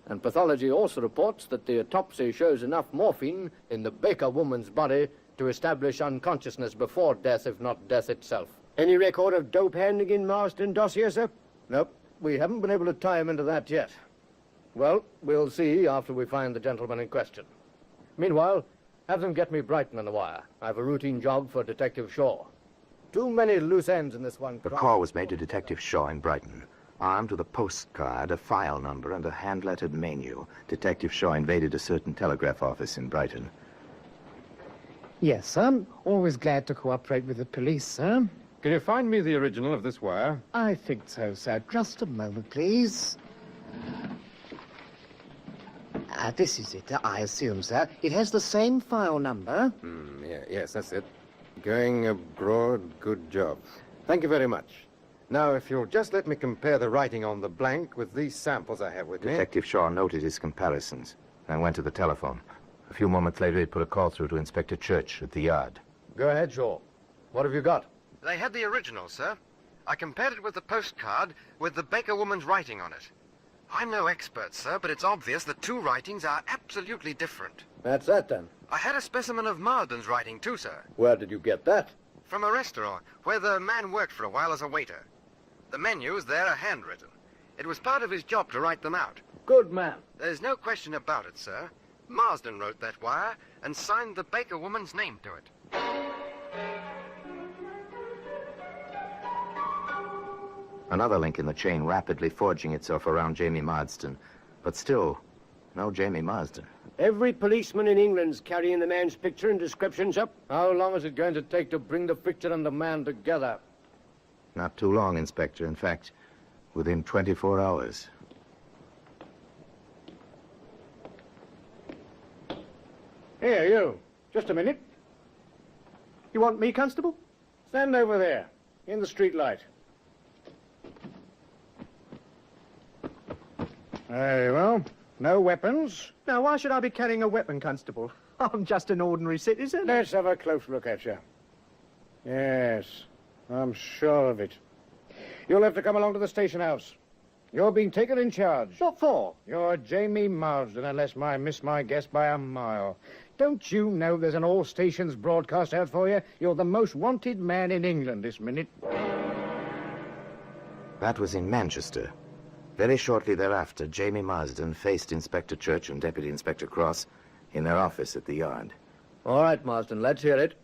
And pathology also reports that the autopsy shows enough morphine in the Baker woman's body to establish unconsciousness before death, if not death itself. Any record of dope handling in Marsden dossier, sir? Nope. We haven't been able to tie him into that yet. Well, we'll see after we find the gentleman in question. Meanwhile, have them get me Brighton on the wire. I have a routine job for Detective Shaw. Too many loose ends in this one. the call was made to Detective Shaw in Brighton. Armed with a postcard, a file number, and a hand-lettered menu, Detective Shaw invaded a certain telegraph office in Brighton. Yes, I'm always glad to cooperate with the police, sir. Can you find me the original of this wire? I think so, sir. Just a moment, please. This is it, I assume, sir. It has the same file number. Yes, that's it. Going abroad, good job. Thank you very much. Now, if you'll just let me compare the writing on the blank with these samples I have with me. Detective Shaw noted his comparisons and went to the telephone. A few moments later, he put a call through to Inspector Church at the yard. Go ahead, Shaw. What have you got? They had the original, sir. I compared it with the postcard with the Baker woman's writing on it. I'm no expert, sir, but it's obvious the two writings are absolutely different. That's that, then. I had a specimen of Marsden's writing, too, sir. Where did you get that? From a restaurant, where the man worked for a while as a waiter. The menus there are handwritten. It was part of his job to write them out. Good man. There's no question about it, sir. Marsden wrote that wire and signed the Baker woman's name to it. Another link in the chain rapidly forging itself around Jamie Marsden. But still, no Jamie Marsden. Every policeman in England's carrying the man's picture and descriptions up. How long is it going to take to bring the picture and the man together? Not too long, Inspector. In fact, within 24 hours. Here, you. Just a minute. You want me, Constable? Stand over there, in the street light. Very well. No weapons. Now, why should I be carrying a weapon, Constable? I'm just an ordinary citizen. Let's have a close look at you. Yes, I'm sure of it. You'll have to come along to the station house. You're being taken in charge. What for? You're Jamie Marsden, unless I miss my guess by a mile. Don't you know there's an all stations broadcast out for you? You're the most wanted man in England this minute. That was in Manchester. Very shortly thereafter, Jamie Marsden faced Inspector Church and Deputy Inspector Cross in their office at the yard. All right, Marsden, let's hear it.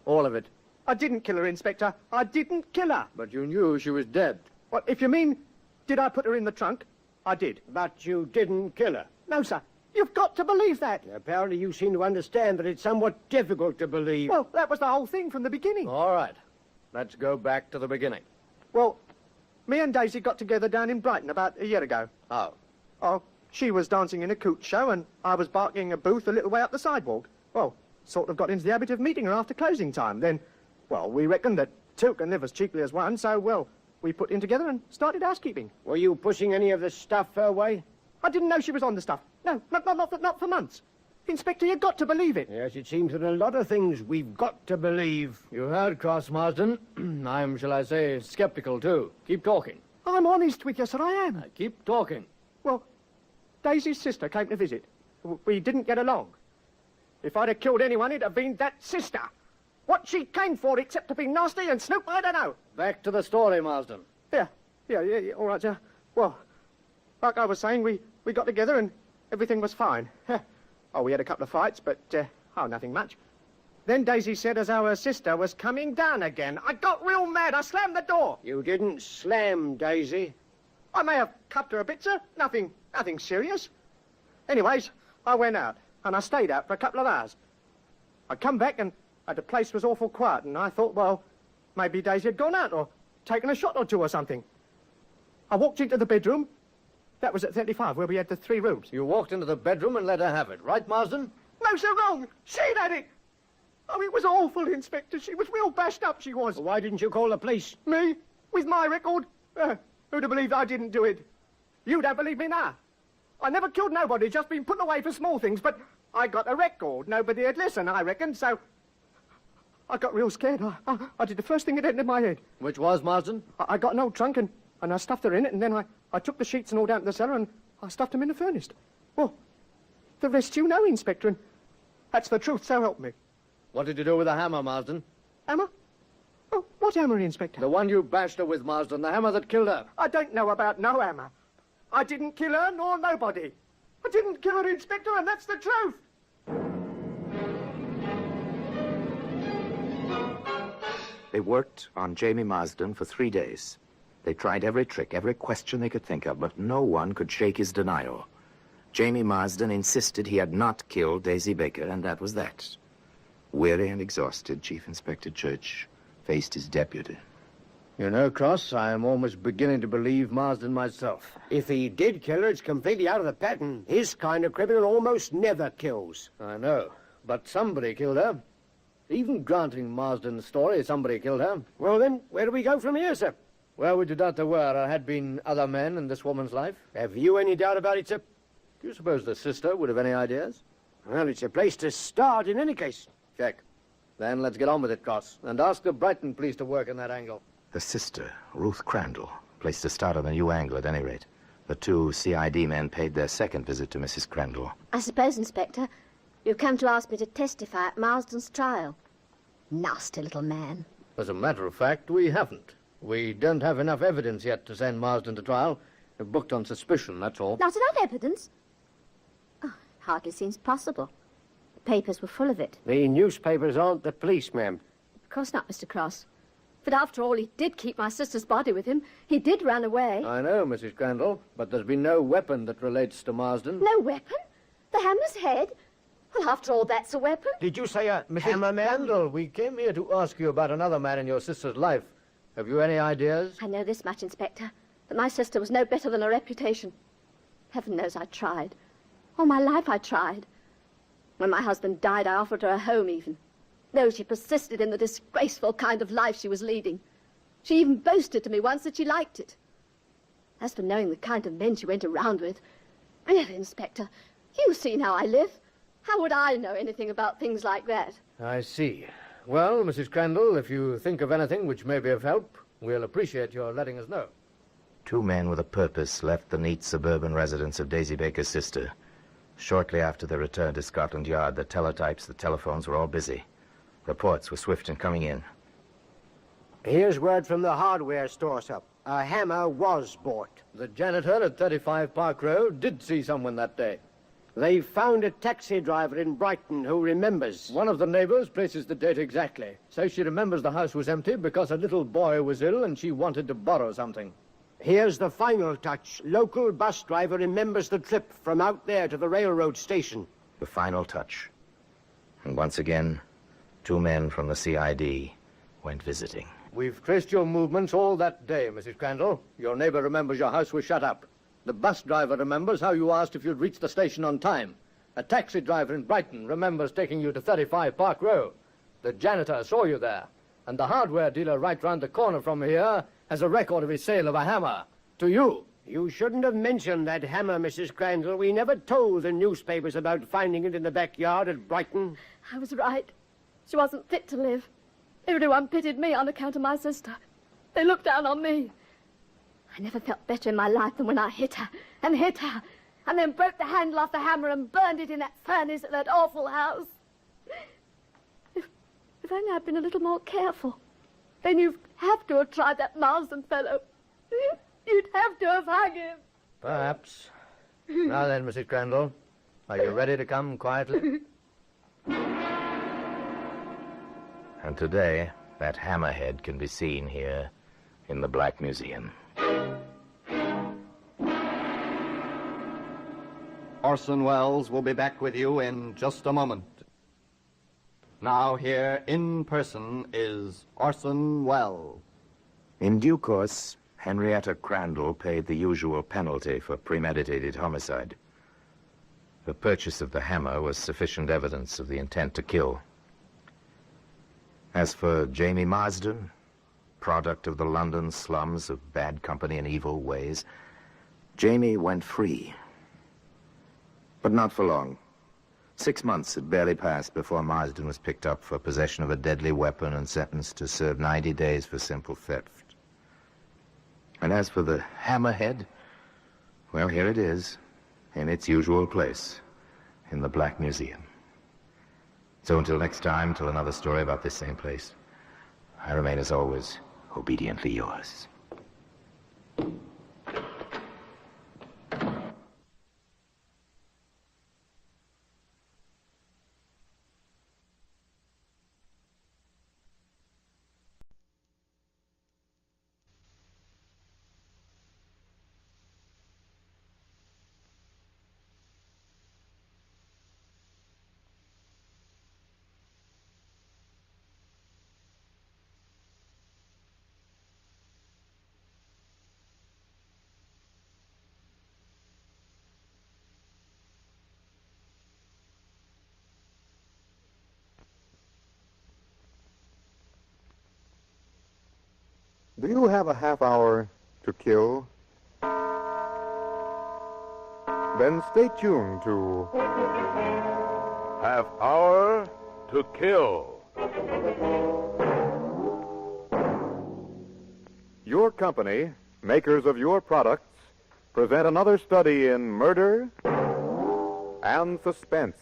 All of it. I didn't kill her, Inspector. I didn't kill her. But you knew she was dead. Well, if you mean, did I put her in the trunk? I did. But you didn't kill her. No, sir. You've got to believe that. Apparently you seem to understand that it's somewhat difficult to believe. Well, that was the whole thing from the beginning. All right. Let's go back to the beginning. Well, me and Daisy got together down in Brighton about a year ago. How? Oh, she was dancing in a coot show and I was barking a booth a little way up the sidewalk. Well, sort of got into the habit of meeting her after closing time. Then, well, we reckoned that two can live as cheaply as one, so, well, we put in together and started housekeeping. Were you pushing any of the stuff her way? I didn't know she was on the stuff. No, not for months. Inspector, you've got to believe it. Yes, it seems that a lot of things we've got to believe. You heard Cross, Marsden. I'm, shall I say, skeptical, too. Keep talking. I'm honest with you, sir, I am. Keep talking. Well, Daisy's sister came to visit. We didn't get along. If I'd have killed anyone, it'd have been that sister. What she came for, except to be nasty and snoop, I don't know. Back to the story, Marsden. Yeah, all right, sir. Well, like I was saying, we got together and everything was fine. Oh, we had a couple of fights, but, nothing much. Then Daisy said as our sister was coming down again. I got real mad. I slammed the door. You didn't slam Daisy. I may have cupped her a bit, sir. Nothing serious. Anyways, I went out, and I stayed out for a couple of hours. I come back, and the place was awful quiet, and I thought, well, maybe Daisy had gone out or taken a shot or two or something. I walked into the bedroom. That was at 35, where we had the 3 rooms. You walked into the bedroom and let her have it, right, Marsden? No, sir, wrong. She'd had it. Oh, it was awful, Inspector. She was real bashed up, she was. Well, why didn't you call the police? Me? With my record? Who'd have believed I didn't do it? You don't believe me now. I never killed nobody, just been put away for small things, but I got a record. Nobody'd listen, I reckon, so I got real scared. I did the first thing that entered my head. Which was, Marsden? I got an old trunk and I stuffed her in it, and then I took the sheets and all down to the cellar and I stuffed them in the furnace. Well, the rest you know, Inspector, and that's the truth, so help me. What did you do with the hammer, Marsden? Hammer? Oh, what hammer, Inspector? The one you bashed her with, Marsden, the hammer that killed her. I don't know about no hammer. I didn't kill her, nor nobody. I didn't kill her, Inspector, and that's the truth. They worked on Jamie Marsden for 3 days. They tried every trick, every question they could think of, but no one could shake his denial. Jamie Marsden insisted he had not killed Daisy Baker, and that was that. Weary and exhausted, Chief Inspector Church faced his deputy. You know, Cross, I am almost beginning to believe Marsden myself. If he did kill her, it's completely out of the pattern. His kind of criminal almost never kills. I know, but somebody killed her. Even granting Marsden's story, somebody killed her. Well, then, where do we go from here, sir? Where would you doubt there were? There had been other men in this woman's life. Have you any doubt about it, sir? Do you suppose the sister would have any ideas? Well, it's a place to start in any case. Check. Then let's get on with it, Cross, and ask the Brighton police to work in that angle. The sister, Ruth Crandall, placed to start on a new angle at any rate. The 2 CID men paid their second visit to Mrs. Crandall. I suppose, Inspector, you've come to ask me to testify at Marsden's trial. Nasty little man. As a matter of fact, we haven't. We don't have enough evidence yet to send Marsden to trial. We're booked on suspicion, that's all. Not enough evidence? Oh, hardly seems possible. The papers were full of it. The newspapers aren't the police, ma'am. Of course not, Mr. Cross. But after all, he did keep my sister's body with him. He did run away. I know, Mrs. Crandall, but there's been no weapon that relates to Marsden. No weapon? The hammer's head? Well, after all, that's a weapon. Did you say Mrs. Hammerman? Crandall, we came here to ask you about another man in your sister's life. Have you any ideas? I know this much, Inspector, that my sister was no better than her reputation. Heaven knows I tried. All my life I tried. When my husband died, I offered her a home even. Though she persisted in the disgraceful kind of life she was leading. She even boasted to me once that she liked it. As for knowing the kind of men she went around with, really, Inspector, you've seen how I live. How would I know anything about things like that? I see. Well, Mrs. Crandall, if you think of anything which may be of help, we'll appreciate your letting us know. 2 men with a purpose left the neat suburban residence of Daisy Baker's sister. Shortly after their return to Scotland Yard, the teletypes, the telephones were all busy. Reports were swift in coming in. Here's word from the hardware store, sir. A hammer was bought. The janitor at 35 Park Road did see someone that day. They found a taxi driver in Brighton who remembers. One of the neighbors places the date exactly. Says she remembers the house was empty because her little boy was ill and she wanted to borrow something. Here's the final touch. Local bus driver remembers the trip from out there to the railroad station. The final touch. And once again, 2 men from the CID went visiting. We've traced your movements all that day, Mrs. Crandall. Your neighbor remembers your house was shut up. The bus driver remembers how you asked if you'd reach the station on time. A taxi driver in Brighton remembers taking you to 35 Park Row. The janitor saw you there. And the hardware dealer right round the corner from here has a record of his sale of a hammer. To you. You shouldn't have mentioned that hammer, Mrs. Crandall. We never told the newspapers about finding it in the backyard at Brighton. I was right. She wasn't fit to live. Everyone pitied me on account of my sister. They looked down on me. I never felt better in my life than when I hit her, and then broke the handle off the hammer and burned it in that furnace at that awful house. If only I'd been a little more careful. Then you'd have to have tried that Marsden fellow. You'd have to have hung him. Perhaps. Now then, Mrs. Crandall, are you ready to come quietly? And today, that hammerhead can be seen here in the Black Museum. Orson Welles will be back with you in just a moment. Now here in person is Orson Welles. In due course, Henrietta Crandall paid the usual penalty for premeditated homicide. The purchase of the hammer was sufficient evidence of the intent to kill. As for Jamie Marsden, product of the London slums of bad company and evil ways, Jamie went free. But not for long. 6 months had barely passed before Marsden was picked up for possession of a deadly weapon and sentenced to serve 90 days for simple theft. And as for the hammerhead, well, here it is, in its usual place, in the Black Museum. So until next time, till another story about this same place, I remain as always, obediently yours. Do you have a half hour to kill? Then stay tuned to Half Hour to Kill. Your company, makers of your products, present another study in murder and suspense.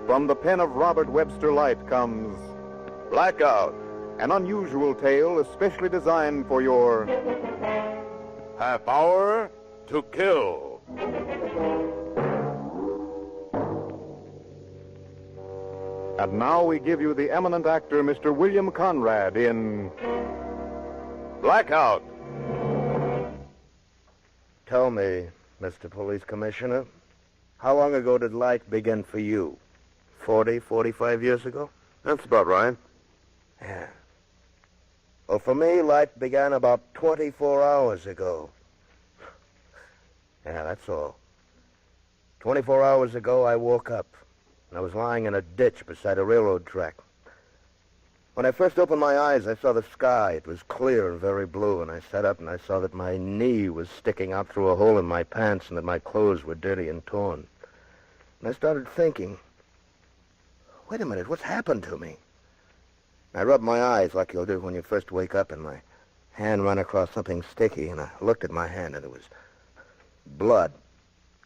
From the pen of Robert Webster Light comes Blackout, an unusual tale especially designed for your Half Hour to Kill. And now we give you the eminent actor, Mr. William Conrad, in Blackout. Tell me, Mr. Police Commissioner, how long ago did light begin for you? 40, 45 years ago? That's about right. Yeah. Well, for me, light began about 24 hours ago. Yeah, that's all. 24 hours ago, I woke up, and I was lying in a ditch beside a railroad track. When I first opened my eyes, I saw the sky. It was clear and very blue, and I sat up and I saw that my knee was sticking out through a hole in my pants and that my clothes were dirty and torn. And I started thinking, wait a minute, what's happened to me? I rubbed my eyes like you'll do when you first wake up, and my hand ran across something sticky, and I looked at my hand, and it was blood.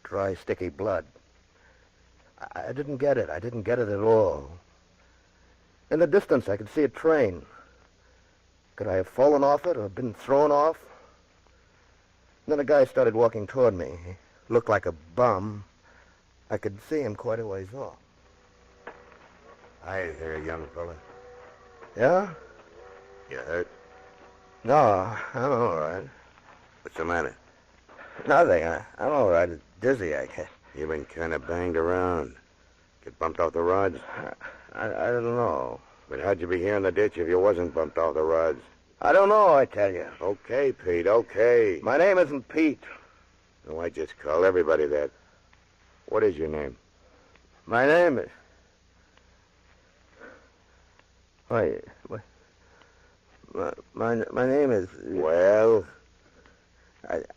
Dry, sticky blood. I didn't get it. I didn't get it at all. In the distance, I could see a train. Could I have fallen off it or been thrown off? And then a guy started walking toward me. He looked like a bum. I could see him quite a ways off. Hi there, young fella. Yeah? You hurt? No, I'm all right. What's the matter? Nothing. I'm all right. It's dizzy, I guess. You've been kind of banged around. Get bumped off the rods? I don't know. But how'd you be here in the ditch if you wasn't bumped off the rods? I don't know, I tell you. Okay, Pete, okay. My name isn't Pete. No, I just call everybody that. What is your name? My name is... Wait. My name is... Well?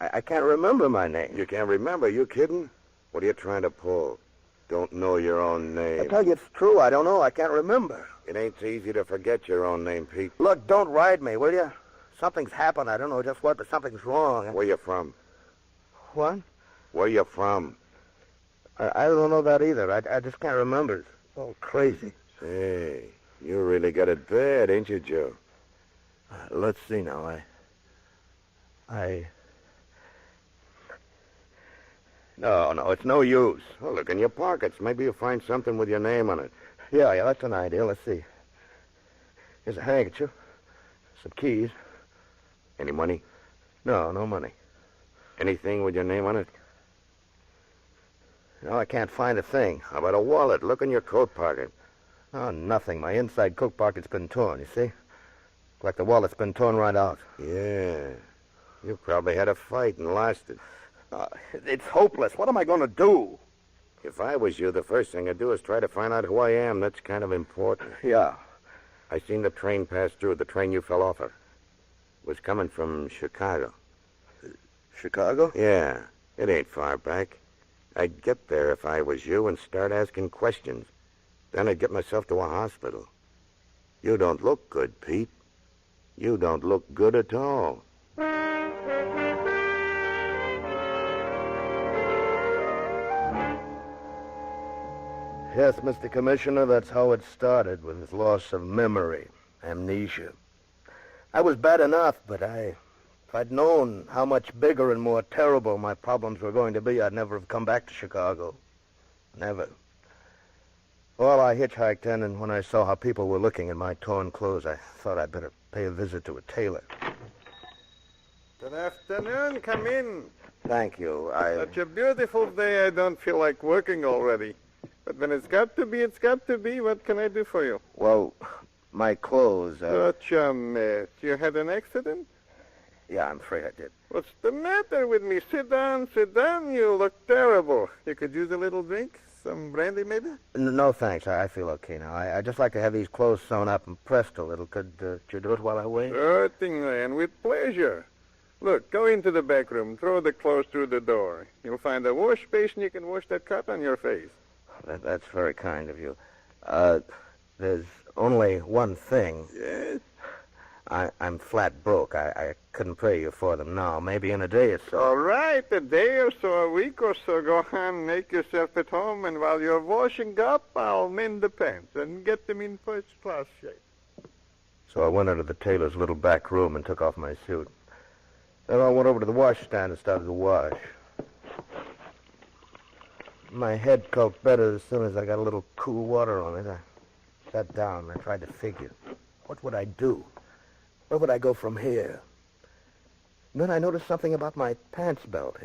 I can't remember my name. You can't remember? You kidding? What are you trying to pull? Don't know your own name. I tell you, it's true. I don't know. I can't remember. It ain't so easy to forget your own name, Pete. Look, don't ride me, will you? Something's happened. I don't know just what, but something's wrong. Where you from? What? Where you from? I don't know that either. I just can't remember. It's all crazy. Say, you really got it bad, ain't you, Joe? Let's see now. No, it's no use. Well, look in your pockets. Maybe you'll find something with your name on it. Yeah, that's an idea. Let's see. Here's a handkerchief. Some keys. Any money? No money. Anything with your name on it? No, I can't find a thing. How about a wallet? Look in your coat pocket. Oh, nothing. My inside coat pocket's been torn, you see? Like the wallet's been torn right out. Yeah. You probably had a fight and lost it. It's hopeless. What am I going to do? If I was you, the first thing I'd do is try to find out who I am. That's kind of important. Yeah. I seen the train pass through, the train you fell off of. It was coming from Chicago. Chicago? Yeah. It ain't far back. I'd get there if I was you and start asking questions. Then I'd get myself to a hospital. You don't look good, Pete. You don't look good at all. Yes, Mr. Commissioner, that's how it started, with his loss of memory, amnesia. I was bad enough, but if I'd known how much bigger and more terrible my problems were going to be, I'd never have come back to Chicago. Never. Well, I hitchhiked in, and when I saw how people were looking at my torn clothes, I thought I'd better pay a visit to a tailor. Good afternoon. Come in. Thank you. Such a beautiful day, I don't feel like working already. But when it's got to be, it's got to be. What can I do for you? Well, my clothes... Such a mess. You had an accident? Yeah, I'm afraid I did. What's the matter with me? Sit down, sit down. You look terrible. You could use a little drink? Some brandy, maybe? No, thanks. I feel okay now. I'd just like to have these clothes sewn up and pressed a little. Could you do it while I wait? Certainly, and with pleasure. Look, go into the back room. Throw the clothes through the door. You'll find a wash basin. You can wash that cut on your face. That's very kind of you. There's only one thing. Yes? I'm flat broke. I couldn't pay you for them now. Maybe in a day or so. All right, a day or so, a week or so. Go on, make yourself at home, and while you're washing up, I'll mend the pants and get them in first-class shape. So I went into the tailor's little back room and took off my suit. Then I went over to the washstand and started to wash. My head felt better as soon as I got a little cool water on it. sat down and I tried to figure. What would I do? Where would I go from here? And then I noticed something about my pants belt.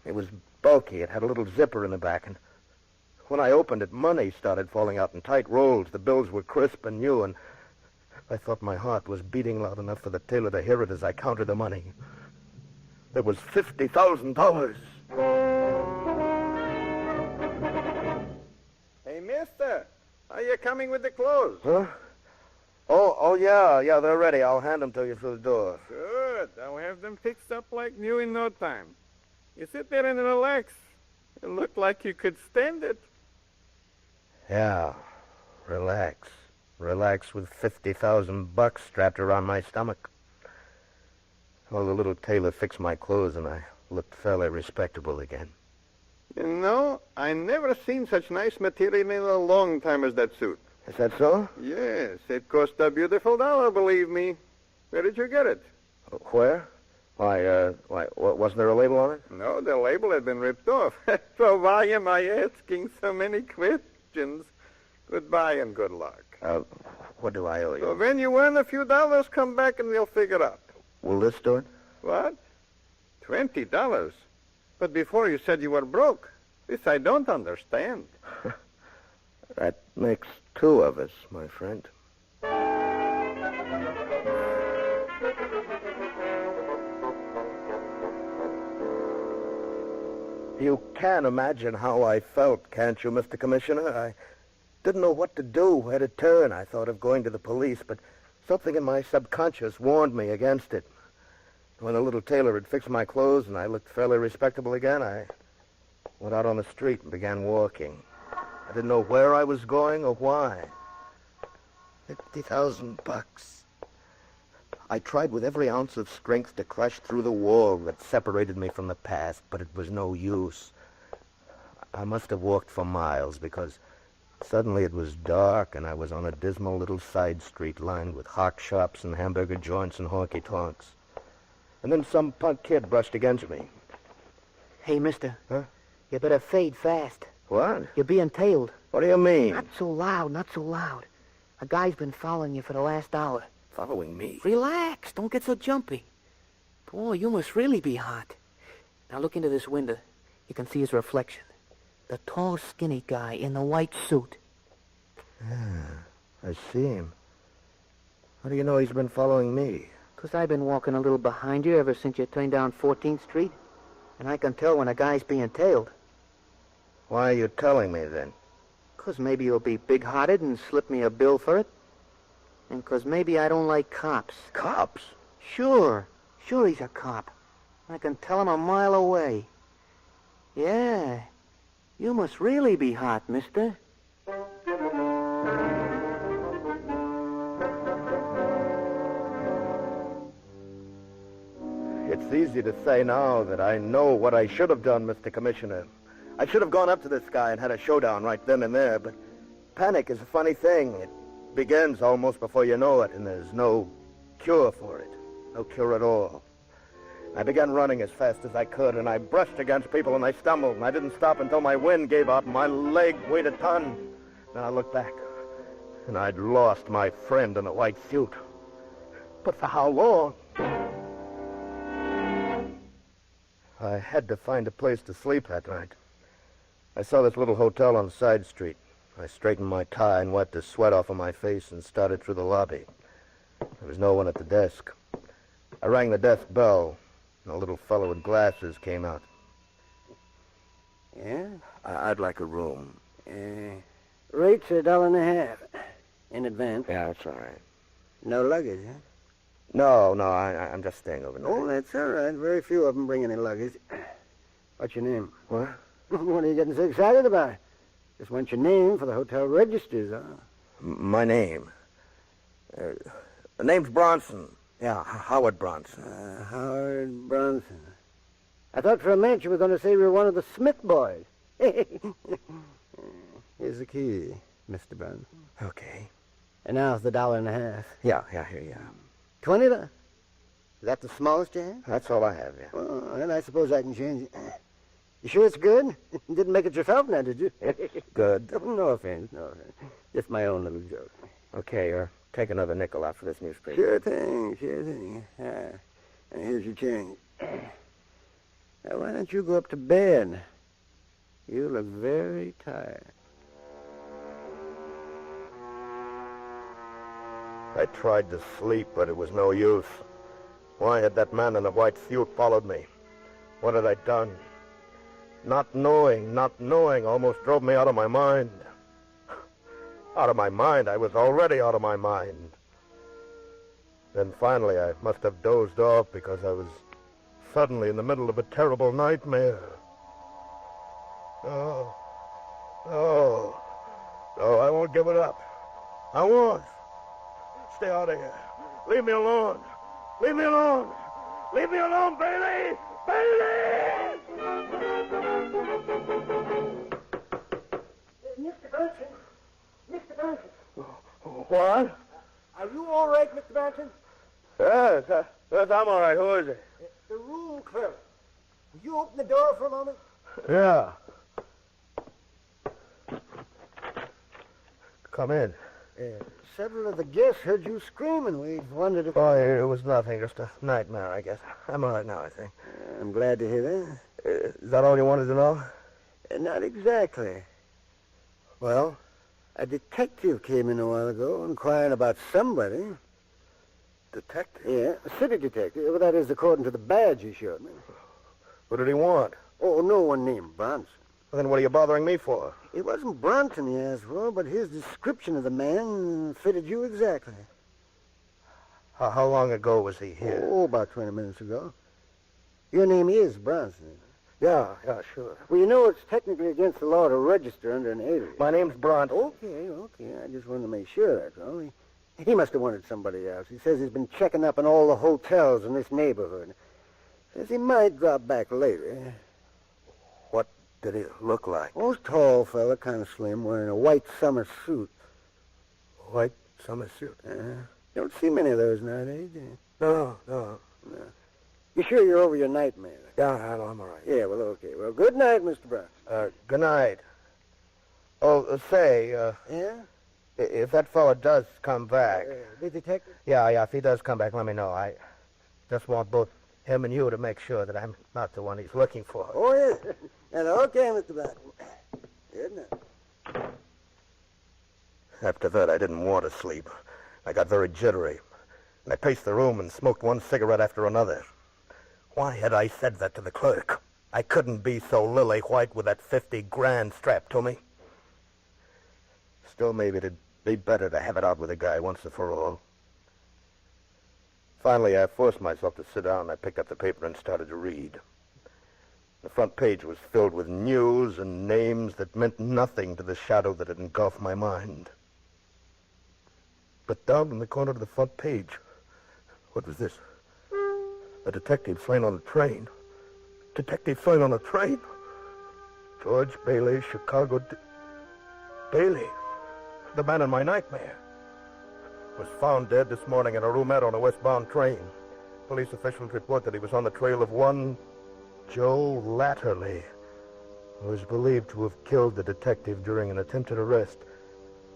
It was bulky. It had a little zipper in the back. And when I opened it, money started falling out in tight rolls. The bills were crisp and new, and I thought my heart was beating loud enough for the tailor to hear it as I counted the money. There was $50,000. Hey, mister, are you coming with the clothes? Huh? Oh, yeah, they're ready. I'll hand them to you through the door. Good. I'll have them fixed up like new in no time. You sit there and relax. It looked like you could stand it. Yeah, relax. Relax with $50,000 strapped around my stomach. Well, the little tailor fixed my clothes, and I looked fairly respectable again. You know, I never seen such nice material in a long time as that suit. Is that so? Yes, it cost a beautiful dollar, believe me. Where did you get it? Where? Why, wasn't there a label on it? No, the label had been ripped off. So why am I asking so many questions? Goodbye and good luck. What do I owe you? So when you earn a few dollars, come back and we'll figure out. Will this do it? What? $20? But before you said you were broke. This I don't understand. That makes two of us, my friend. You can imagine how I felt, can't you, Mr. Commissioner? I didn't know what to do, where to turn. I thought of going to the police, but something in my subconscious warned me against it. When the little tailor had fixed my clothes and I looked fairly respectable again, I went out on the street and began walking. I didn't know where I was going or why. $50,000. I tried with every ounce of strength to crush through the wall that separated me from the past, but it was no use. I must have walked for miles because suddenly it was dark and I was on a dismal little side street lined with hock shops and hamburger joints and honky-tonks. And then some punk kid brushed against me. Hey, mister. Huh? You better fade fast. What? You're being tailed. What do you mean? Not so loud, not so loud. A guy's been following you for the last hour. Following me? Relax. Don't get so jumpy. Boy, you must really be hot. Now look into this window. You can see his reflection. The tall, skinny guy in the white suit. Yeah, I see him. How do you know he's been following me? 'Cause I've been walking a little behind you ever since you turned down 14th Street. And I can tell when a guy's being tailed. Why are you telling me, then? 'Cause maybe you'll be big-hearted and slip me a bill for it. And 'cause maybe I don't like cops. Cops? Sure he's a cop. I can tell him a mile away. Yeah, you must really be hot, mister. It's easy to say now that I know what I should have done, Mr. Commissioner. I should have gone up to this guy and had a showdown right then and there, but panic is a funny thing. It begins almost before you know it, and there's no cure for it. No cure at all. I began running as fast as I could, and I brushed against people, and I stumbled, and I didn't stop until my wind gave out, and my leg weighed a ton. Then I looked back, and I'd lost my friend in the white suit. But for how long? I had to find a place to sleep that night. I saw this little hotel on the side street. I straightened my tie and wiped the sweat off of my face and started through the lobby. There was no one at the desk. I rang the desk bell, and a little fellow with glasses came out. Yeah? I'd like a room. Rate's $1.50. In advance. Yeah, that's all right. No luggage, huh? No, I'm just staying overnight. Oh, that's all right. Very few of them bring any luggage. What's your name? What? What are you getting so excited about? Just want your name for the hotel registers, huh? My name? The name's Bronson. Yeah, Howard Bronson. Howard Bronson. I thought for a minute you were going to say you were one of the Smith boys. Here's the key, Mr. Bronson. Okay. And now's the $1.50. Yeah, here you are. 20 then? Is that the smallest you have? That's all I have, yeah. Well, then I suppose I can change it. You sure it's good? Didn't make it yourself now, did you? Good. No offense, no offense. Just my own little joke. Okay, take another nickel out for this newspaper. Sure thing, sure thing. And here's your change. Now, why don't you go up to bed? You look very tired. I tried to sleep, but it was no use. Why had that man in the white suit followed me? What had I done? Not knowing almost drove me out of my mind. Out of my mind? I was already out of my mind. Then finally I must have dozed off because I was suddenly in the middle of a terrible nightmare. No, I won't give it up. I won't. Stay out of here. Leave me alone. Leave me alone. Leave me alone, Bailey! Bailey! Mr. Burton. Mr. Burton. What? Are you all right, Mr. Burton? Yes, I'm all right. Who is it? The room clerk. Will you open the door for a moment? Yeah. Come in. Several of the guests heard you screaming. We wondered if... Oh, it was nothing. Just a nightmare, I guess. I'm all right now, I think. I'm glad to hear that. Is that all you wanted to know? Not exactly. Well? A detective came in a while ago inquiring about somebody. Detective? Yeah, a city detective. Well, that is according to the badge he showed me. What did he want? Oh, no one named Bronson. Well, then what are you bothering me for? It wasn't Bronson he asked for, but his description of the man fitted you exactly. How long ago was he here? Oh, about 20 minutes ago. Your name is Bronson. Yeah, sure. Well, you know it's technically against the law to register under an alias. My name's Bronson. Okay. I just wanted to make sure, that's all. He must have wanted somebody else. He says he's been checking up in all the hotels in this neighborhood. Says he might drop back later. What did he look like? Oh, tall fella, kind of slim, wearing a white summer suit. White summer suit? Don't see many of those nowadays, do you? No. You sure you're over your nightmare? Yeah, I know, I'm all right. Yeah, well, okay. Well, good night, Mr. Brown. Good night. Oh, say, Yeah? If that fella does come back... The detective? Yeah, if he does come back, let me know. I just want both him and you to make sure that I'm not the one he's looking for. Oh, yes. And okay, Mr. Brown. Good night. After that, I didn't want to sleep. I got very jittery. And I paced the room and smoked one cigarette after another. Why had I said that to the clerk? I couldn't be so lily white with that 50 grand strapped to me. Still, maybe it'd be better to have it out with the guy once and for all. Finally, I forced myself to sit down. I picked up the paper and started to read. The front page was filled with news and names that meant nothing to the shadow that had engulfed my mind. But down in the corner of the front page, what was this? A detective slain on a train. Detective slain on a train? George Bailey, Chicago... Bailey, the man in my nightmare, was found dead this morning in a roomette on a westbound train. Police officials report that he was on the trail of one Joe Latterly, who is believed to have killed the detective during an attempted arrest.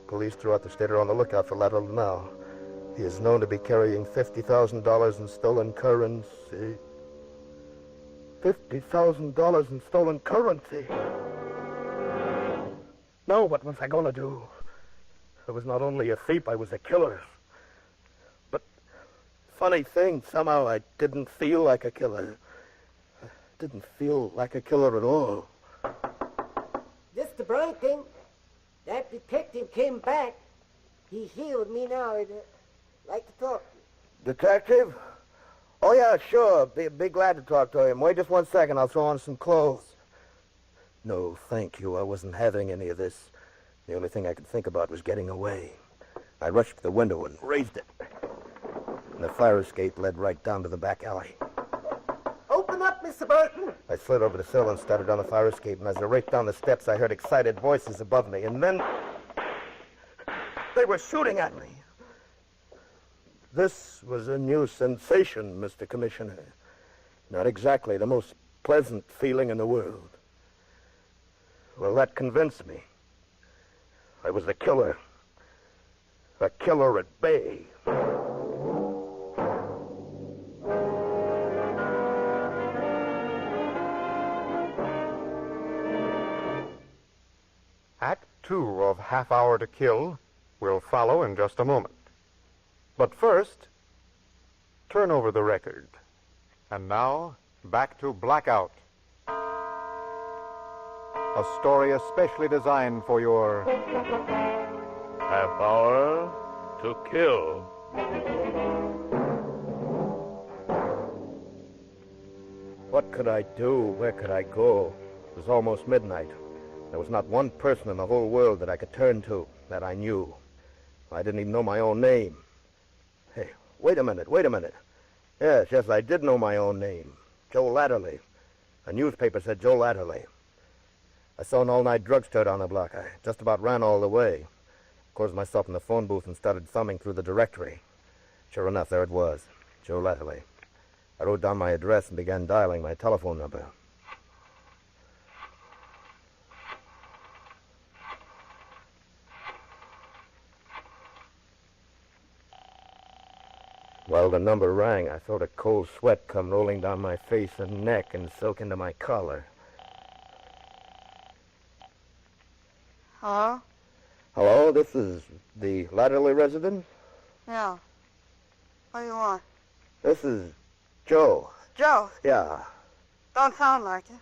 Police throughout the state are on the lookout for Latterly now. He is known to be carrying $50,000 in stolen currency. $50,000 in stolen currency. Now what was I going to do? I was not only a thief, I was a killer. But funny thing, somehow I didn't feel like a killer. I didn't feel like a killer at all. Mr. Bronson, that detective came back. He's here with me now. He'd like to talk to you. Detective? Oh, yeah, sure. Be glad to talk to him. Wait just 1 second. I'll throw on some clothes. No, thank you. I wasn't having any of this. The only thing I could think about was getting away. I rushed to the window and raised it. And the fire escape led right down to the back alley. Open up, Mr. Burton. I slid over the sill and started down the fire escape, and as I raced down the steps, I heard excited voices above me, and then they were shooting at me. This was a new sensation, Mr. Commissioner. Not exactly the most pleasant feeling in the world. Well, that convinced me. I was the killer. The killer at bay. Act 2 of Half Hour to Kill will follow in just a moment. But first, turn over the record. And now, back to Blackout. A story especially designed for your half hour to kill. What could I do? Where could I go? It was almost midnight. There was not one person in the whole world that I could turn to, that I knew. I didn't even know my own name. Hey, wait a minute. Yes, I did know my own name. Joe Latterly. A newspaper said Joe Latterly. I saw an all-night drugstore down the block. I just about ran all the way. Closed myself in the phone booth and started thumbing through the directory. Sure enough, there it was. Joe Latterly. I wrote down my address and began dialing my telephone number. While the number rang, I felt a cold sweat come rolling down my face and neck and soak into my collar. Hello? Hello, this is the Latterly residence? Yeah. What do you want? This is Joe. Joe? Yeah, Don't sound like it.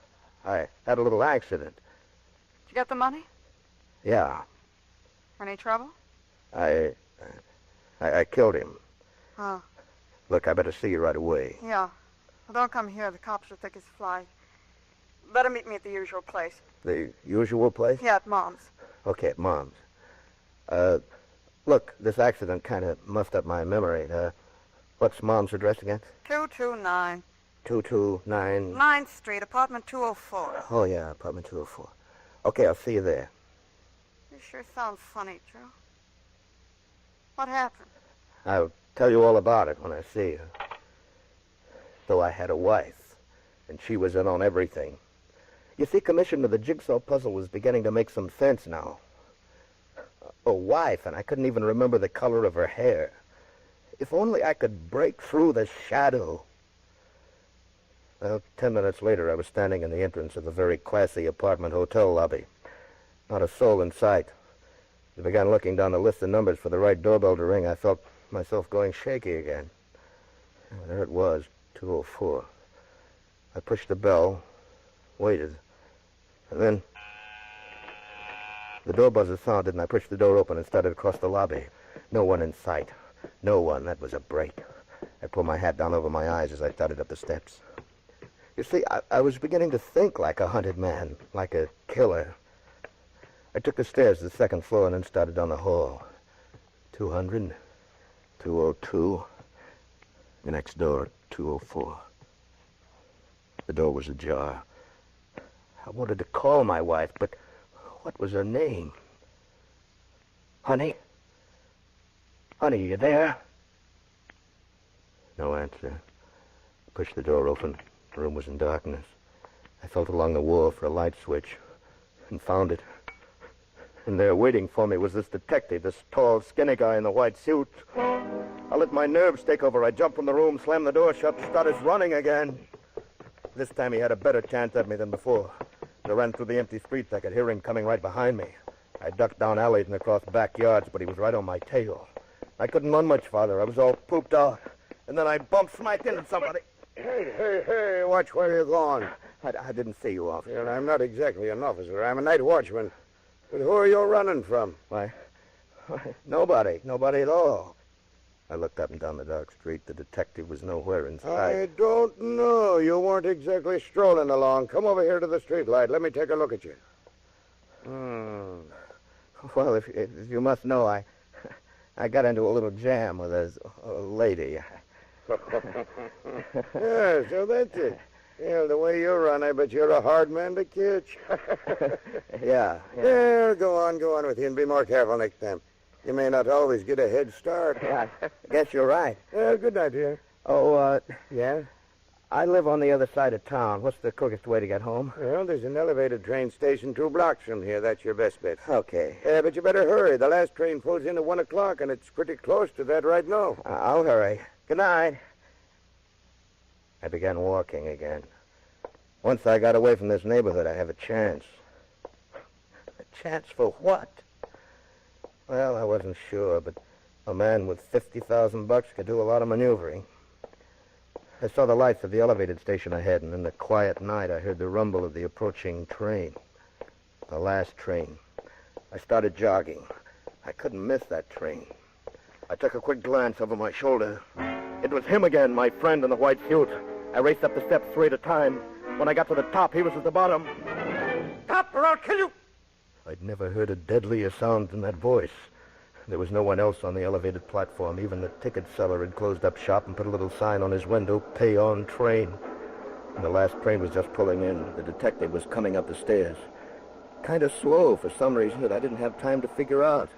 I had a little accident. Did you get the money? Yeah, Any trouble? I killed him. Oh, Look, I better see you right away. yeah. Well, don't come here. The cops will think it's a fly. Better meet me at the usual place. The usual place? Yeah, at Mom's. Okay, at Mom's. Look, this accident kind of muffed up my memory. What's Mom's address again? 229. 229... 9th Street, apartment 204. Oh, yeah, apartment 204. Okay, I'll see you there. You sure sound funny, Joe. What happened? I'll tell you all about it when I see you. So I had a wife, and she was in on everything. You see, Commissioner, the jigsaw puzzle was beginning to make some sense now. A wife, and I couldn't even remember the color of her hair. If only I could break through the shadow. Well, 10 minutes later, I was standing in the entrance of a very classy apartment hotel lobby. Not a soul in sight. As I began looking down the list of numbers for the right doorbell to ring, I felt myself going shaky again. And there it was, 204. I pushed the bell, waited, and then the door buzzer sounded, and I pushed the door open and started across the lobby. No one in sight. No one. That was a break. I pulled my hat down over my eyes as I started up the steps. You see, I was beginning to think like a hunted man, like a killer. I took the stairs to the second floor and then started down the hall. 200, 202, the next door, 204. The door was ajar. I wanted to call my wife, but what was her name? Honey? Honey, you there? No answer. I pushed the door open. The room was in darkness. I felt along the wall for a light switch and found it. And there waiting for me was this detective, this tall, skinny guy in the white suit. I let my nerves take over. I jumped from the room, slammed the door shut, and started running again. This time he had a better chance at me than before. As I ran through the empty streets, I could hear him coming right behind me. I ducked down alleys and across backyards, but he was right on my tail. I couldn't run much farther. I was all pooped out. And then I bumped smack into somebody. Hey, watch where you're going. I didn't see you, officer. Yeah, I'm not exactly an officer. I'm a night watchman. But who are you running from? Why, nobody at all. I looked up and down the dark street. The detective was nowhere in sight. I don't know. You weren't exactly strolling along. Come over here to the streetlight. Let me take a look at you. Well, if you must know, I got into a little jam with a lady. Yeah, so that's it. Yeah, the way you run, I bet you're a hard man to catch. Yeah. Yeah, go on with you and be more careful next time. You may not always get a head start. Yeah, I guess you're right. Yeah, good night, dear. Oh, yeah? I live on the other side of town. What's the quickest way to get home? Well, there's an elevated train station 2 blocks from here. That's your best bet. Okay. Yeah, but you better hurry. The last train pulls in at 1 o'clock, and it's pretty close to that right now. I'll hurry. Good night. I began walking again. Once I got away from this neighborhood, I have a chance. A chance for what? Well, I wasn't sure, but a man with $50,000 could do a lot of maneuvering. I saw the lights of the elevated station ahead, and in the quiet night, I heard the rumble of the approaching train. The last train. I started jogging. I couldn't miss that train. I took a quick glance over my shoulder. It was him again, my friend in the white suit. I raced up the steps 3 at a time. When I got to the top, he was at the bottom. Stop or I'll kill you! I'd never heard a deadlier sound than that voice. There was no one else on the elevated platform. Even the ticket seller had closed up shop and put a little sign on his window, "Pay on train." And the last train was just pulling in. The detective was coming up the stairs. Kind of slow for some reason that I didn't have time to figure out.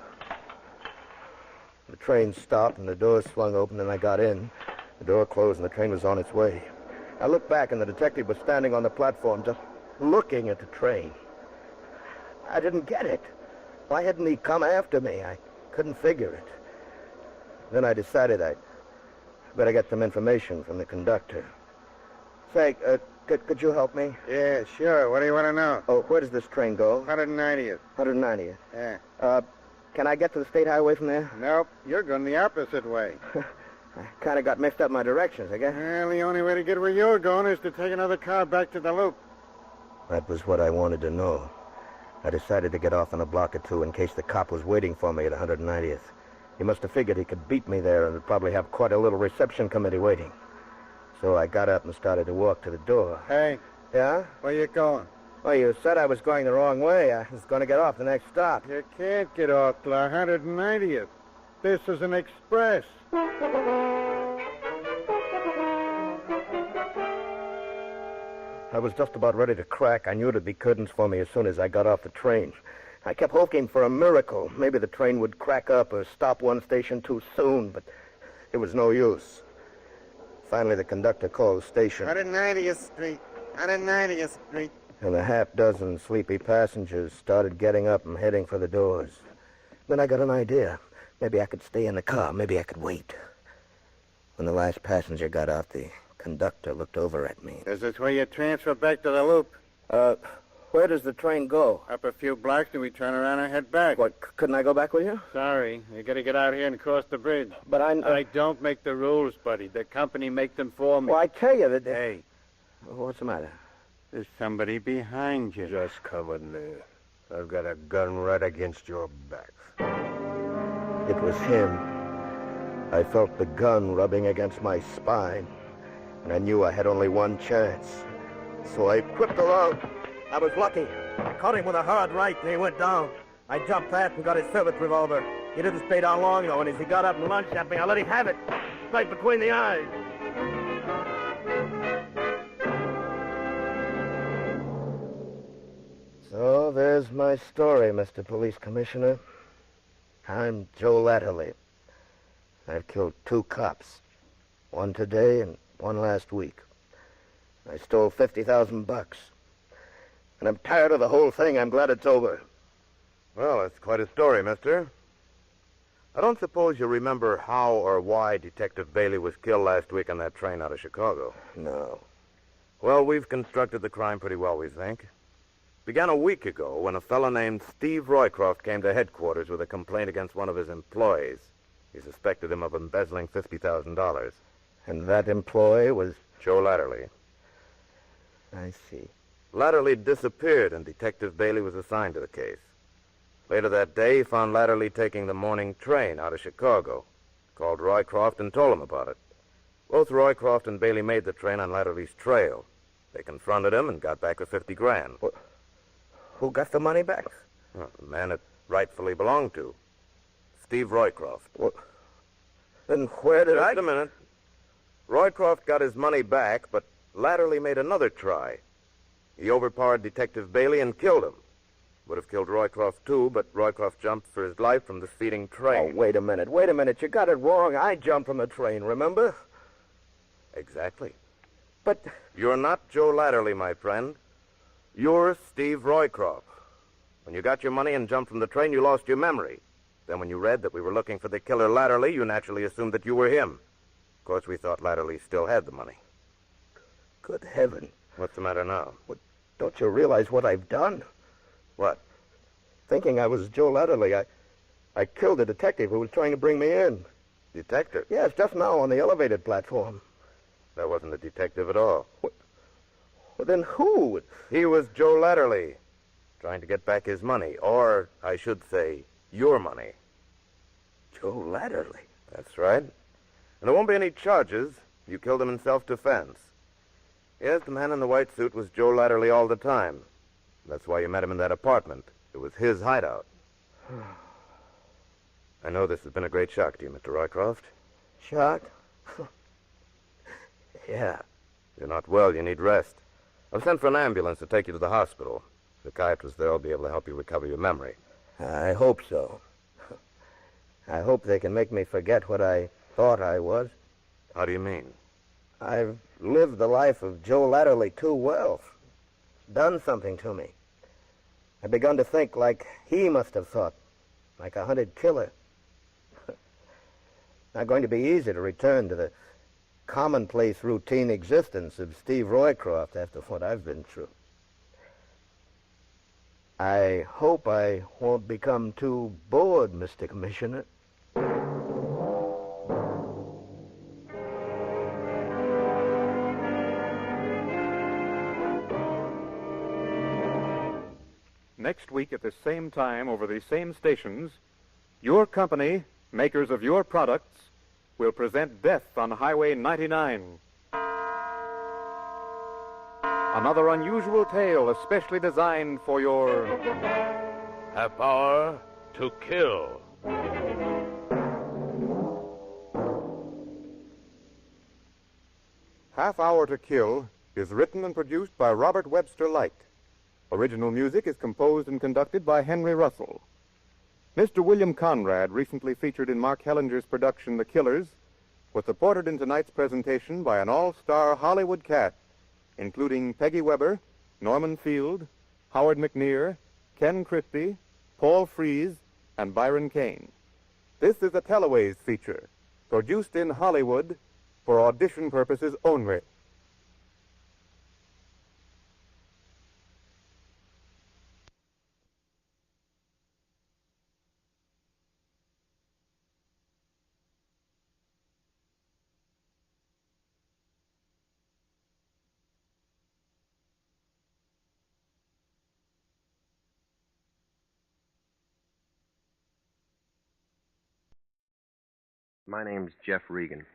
The train stopped and the doors swung open and I got in. The door closed and the train was on its way. I looked back and the detective was standing on the platform just looking at the train. I didn't get it. Why hadn't he come after me? I couldn't figure it. Then I decided I'd better get some information from the conductor. Say, could you help me? Yeah, sure. What do you want to know? Oh, where does this train go? 190th. 190th. Yeah. Can I get to the state highway from there? Nope. You're going the opposite way. I kind of got mixed up my directions, I guess. Well, the only way to get where you're going is to take another car back to the loop. That was what I wanted to know. I decided to get off in a block or two in case the cop was waiting for me at 190th. He must have figured he could beat me there and would probably have quite a little reception committee waiting. So I got up and started to walk to the door. Hey. Yeah? Where you going? Well, you said I was going the wrong way. I was going to get off the next stop. You can't get off till 190th. This is an express. I was just about ready to crack. I knew it'd be curtains for me as soon as I got off the train. I kept hoping for a miracle. Maybe the train would crack up or stop one station too soon, but it was no use. Finally, the conductor called the station. 190th Street. 190th Street. And a half-dozen sleepy passengers started getting up and heading for the doors. Then I got an idea. Maybe I could stay in the car. Maybe I could wait. When the last passenger got off, the conductor looked over at me. Is this where you transfer back to the loop? Where does the train go? Up a few blocks and we turn around and head back. What, couldn't I go back with you? Sorry. You gotta get out here and cross the bridge. But I don't make the rules, buddy. The company make them for me. Well, I tell you that... Hey. What's the matter? There's somebody behind you. Just come with me. I've got a gun right against your back. It was him. I felt the gun rubbing against my spine, and I knew I had only one chance. So I whipped around. I was lucky. I caught him with a hard right, and he went down. I jumped past and got his service revolver. He didn't stay down long, though, and as he got up and lunged at me, I let him have it, right between the eyes. So there's my story, Mr. Police Commissioner. I'm Joe Latterly. I've killed 2 cops. One today and one last week. I stole $50,000. And I'm tired of the whole thing. I'm glad it's over. Well, that's quite a story, mister. I don't suppose you remember how or why Detective Bailey was killed last week on that train out of Chicago. No. Well, we've constructed the crime pretty well, we think. Began a week ago when a fellow named Steve Roycroft came to headquarters with a complaint against one of his employees. He suspected him of embezzling $50,000. And that employee was... Joe Latterly. I see. Latterly disappeared, and Detective Bailey was assigned to the case. Later that day, he found Latterly taking the morning train out of Chicago. Called Roycroft and told him about it. Both Roycroft and Bailey made the train on Latterly's trail. They confronted him and got back with $50,000. What? Who got the money back? Well, the man it rightfully belonged to. Steve Roycroft. What? Then where did Just a minute. Roycroft got his money back, but Latterly made another try. He overpowered Detective Bailey and killed him. Would have killed Roycroft, too, but Roycroft jumped for his life from the speeding train. Oh, wait a minute. You got it wrong. I jumped from the train, remember? Exactly. But... You're not Joe Latterly, my friend. You're Steve Roycroft. When you got your money and jumped from the train, you lost your memory. Then when you read that we were looking for the killer Latterly, you naturally assumed that you were him. Of course, we thought Latterly still had the money. Good heaven. What's the matter now? Don't you realize what I've done? What? Thinking I was Joe Latterly, I killed a detective who was trying to bring me in. Detective? Yes, just now on the elevated platform. That wasn't a detective at all. Well, then who? He was Joe Latterly, trying to get back his money. Or, I should say, your money. Joe Latterly? That's right. And there won't be any charges. You killed him in self-defense. Yes, the man in the white suit was Joe Latterly all the time. That's why you met him in that apartment. It was his hideout. I know this has been a great shock to you, Mr. Roycroft. Shock? Yeah. You're not well. You need rest. I've sent for an ambulance to take you to the hospital. The psychiatrist there will be able to help you recover your memory. I hope so. I hope they can make me forget what I thought I was. How do you mean? I've lived the life of Joe Latterly too well. Done something to me. I've begun to think like he must have thought, like a hunted killer. Not going to be easy to return to the commonplace routine existence of Steve Roycroft after what I've been through. I hope I won't become too bored, Mr. Commissioner. Next week at the same time over the same stations, your company, makers of your products, will present Death on Highway 99. Another unusual tale especially designed for your Half hour to kill. Half Hour to Kill is written and produced by Robert Webster Light. Original music is composed and conducted by Henry Russell. Mr. William Conrad, recently featured in Mark Hellinger's production The Killers, was supported in tonight's presentation by an all-star Hollywood cast, including Peggy Weber, Norman Field, Howard McNear, Ken Christie, Paul Frees, and Byron Kane. This is a Teleways feature, produced in Hollywood for audition purposes only. My name's Jeff Regan.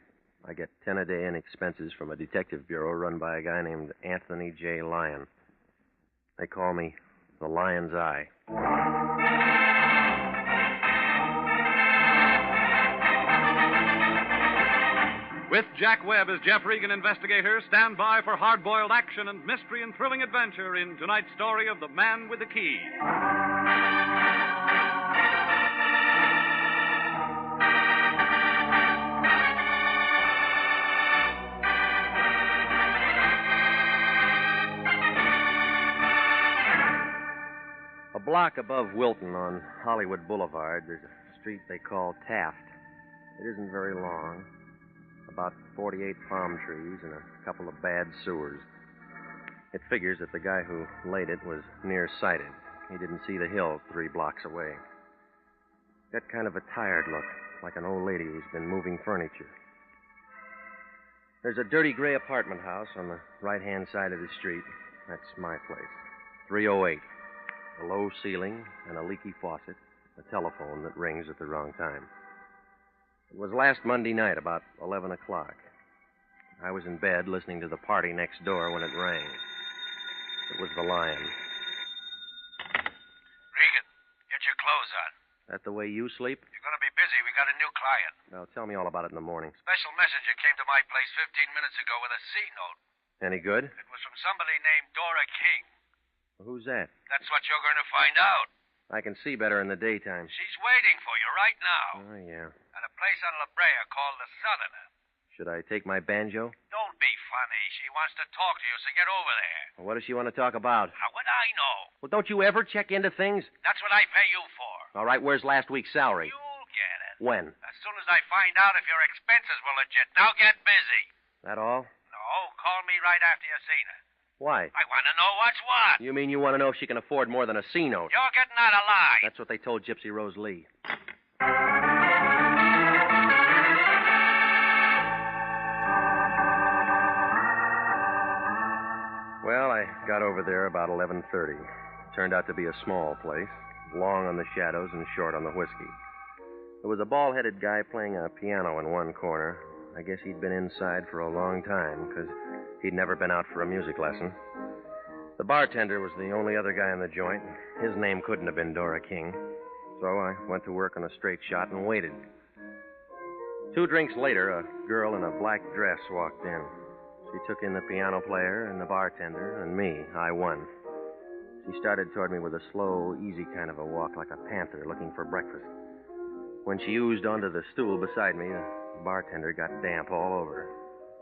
I get 10 a day in expenses from a detective bureau run by a guy named Anthony J. Lyon. They call me the Lion's Eye. With Jack Webb as Jeff Regan investigator, stand by for hard-boiled action and mystery and thrilling adventure in tonight's story of The Man with the Key. A block above Wilton on Hollywood Boulevard, there's a street they call Taft. It isn't very long. About 48 palm trees and a couple of bad sewers. It figures that the guy who laid it was nearsighted. He didn't see the hill 3 blocks away. Got kind of a tired look, like an old lady who's been moving furniture. There's a dirty gray apartment house on the right-hand side of the street. That's my place. 308. A low ceiling and a leaky faucet. A telephone that rings at the wrong time. It was last Monday night, about 11 o'clock. I was in bed listening to the party next door when it rang. It was the Lion. Regan, get your clothes on. That the way you sleep? You're going to be busy. We got a new client. Well, tell me all about it in the morning. Special messenger came to my place 15 minutes ago with a C note. Any good? It was from somebody named Dora King. Who's that? That's what you're going to find out. I can see better in the daytime. She's waiting for you right now. Oh, yeah. At a place on La Brea called the Southerner. Should I take my banjo? Don't be funny. She wants to talk to you, so get over there. Well, what does she want to talk about? How would I know? Well, don't you ever check into things? That's what I pay you for. All right, where's last week's salary? You'll get it. When? As soon as I find out if your expenses were legit. Now get busy. That all? No, call me right after you've seen her. Why? I want to know what's what. You mean you want to know if she can afford more than a C note? You're getting out of line. That's what they told Gypsy Rose Lee. Well, I got over there about 11:30. Turned out to be a small place, long on the shadows and short on the whiskey. There was a bald-headed guy playing a piano in one corner. I guess he'd been inside for a long time, because he'd never been out for a music lesson. The bartender was the only other guy in the joint. His name couldn't have been Dora King. So I went to work on a straight shot and waited. 2 drinks later, a girl in a black dress walked in. She took in the piano player and the bartender and me. I won. She started toward me with a slow, easy kind of a walk, like a panther looking for breakfast. When she oozed onto the stool beside me, the bartender got damp all over.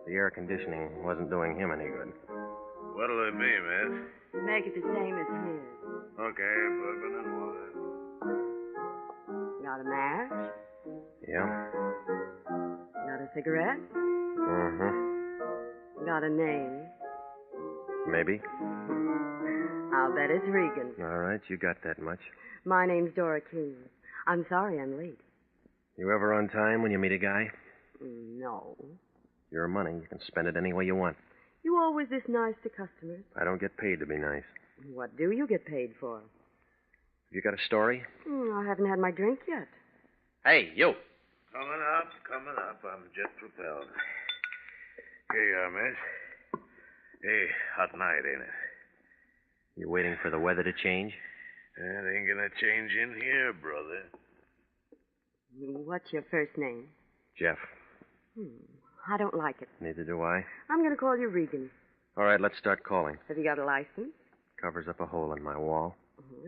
The air conditioning wasn't doing him any good. What'll it be, miss? Make it the same as his. Okay, bourbon and water. Got a match? Yeah? Got a cigarette? Mm-hmm. Got a name? Maybe. I'll bet it's Regan. All right, you got that much. My name's Dora King. I'm sorry I'm late. You ever on time when you meet a guy? No. Your money, you can spend it any way you want. You always this nice to customers? I don't get paid to be nice. What do you get paid for? You got a story? I haven't had my drink yet. Hey, you. Coming up. I'm jet propelled. Here you are, miss. Hey, hot night, ain't it? You waiting for the weather to change? It ain't gonna change in here, brother. What's your first name? Jeff. I don't like it. Neither do I. I'm going to call you Regan. All right, let's start calling. Have you got a license? Covers up a hole in my wall.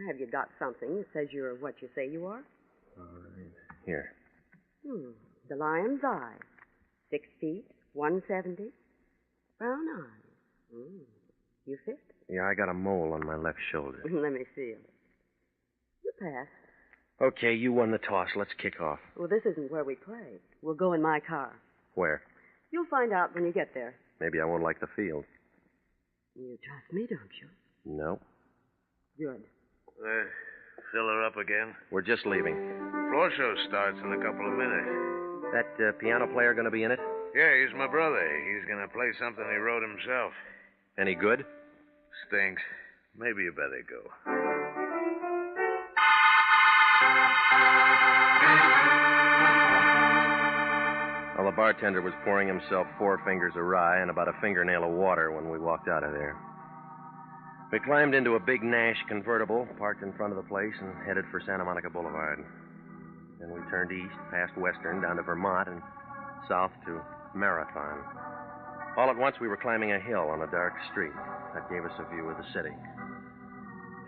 Have you got something that says you're what you say you are? All right. Here. The lion's eye. 6 feet, 170. Brown eyes. You fit? Yeah, I got a mole on my left shoulder. Let me see 'em. You pass. Okay, you won the toss. Let's kick off. Well, this isn't where we play. We'll go in my car. Where? You'll find out when you get there. Maybe I won't like the field. You trust me, don't you? No. Good. Fill her up again? We're just leaving. Floor show starts in a couple of minutes. That piano player going to be in it? Yeah, he's my brother. He's going to play something he wrote himself. Any good? Stinks. Maybe you better go. Well, the bartender was pouring himself 4 fingers of rye and about a fingernail of water when we walked out of there. We climbed into a big Nash convertible, parked in front of the place, and headed for Santa Monica Boulevard. Then we turned east, past Western, down to Vermont, and south to Marathon. All at once, we were climbing a hill on a dark street. That gave us a view of the city.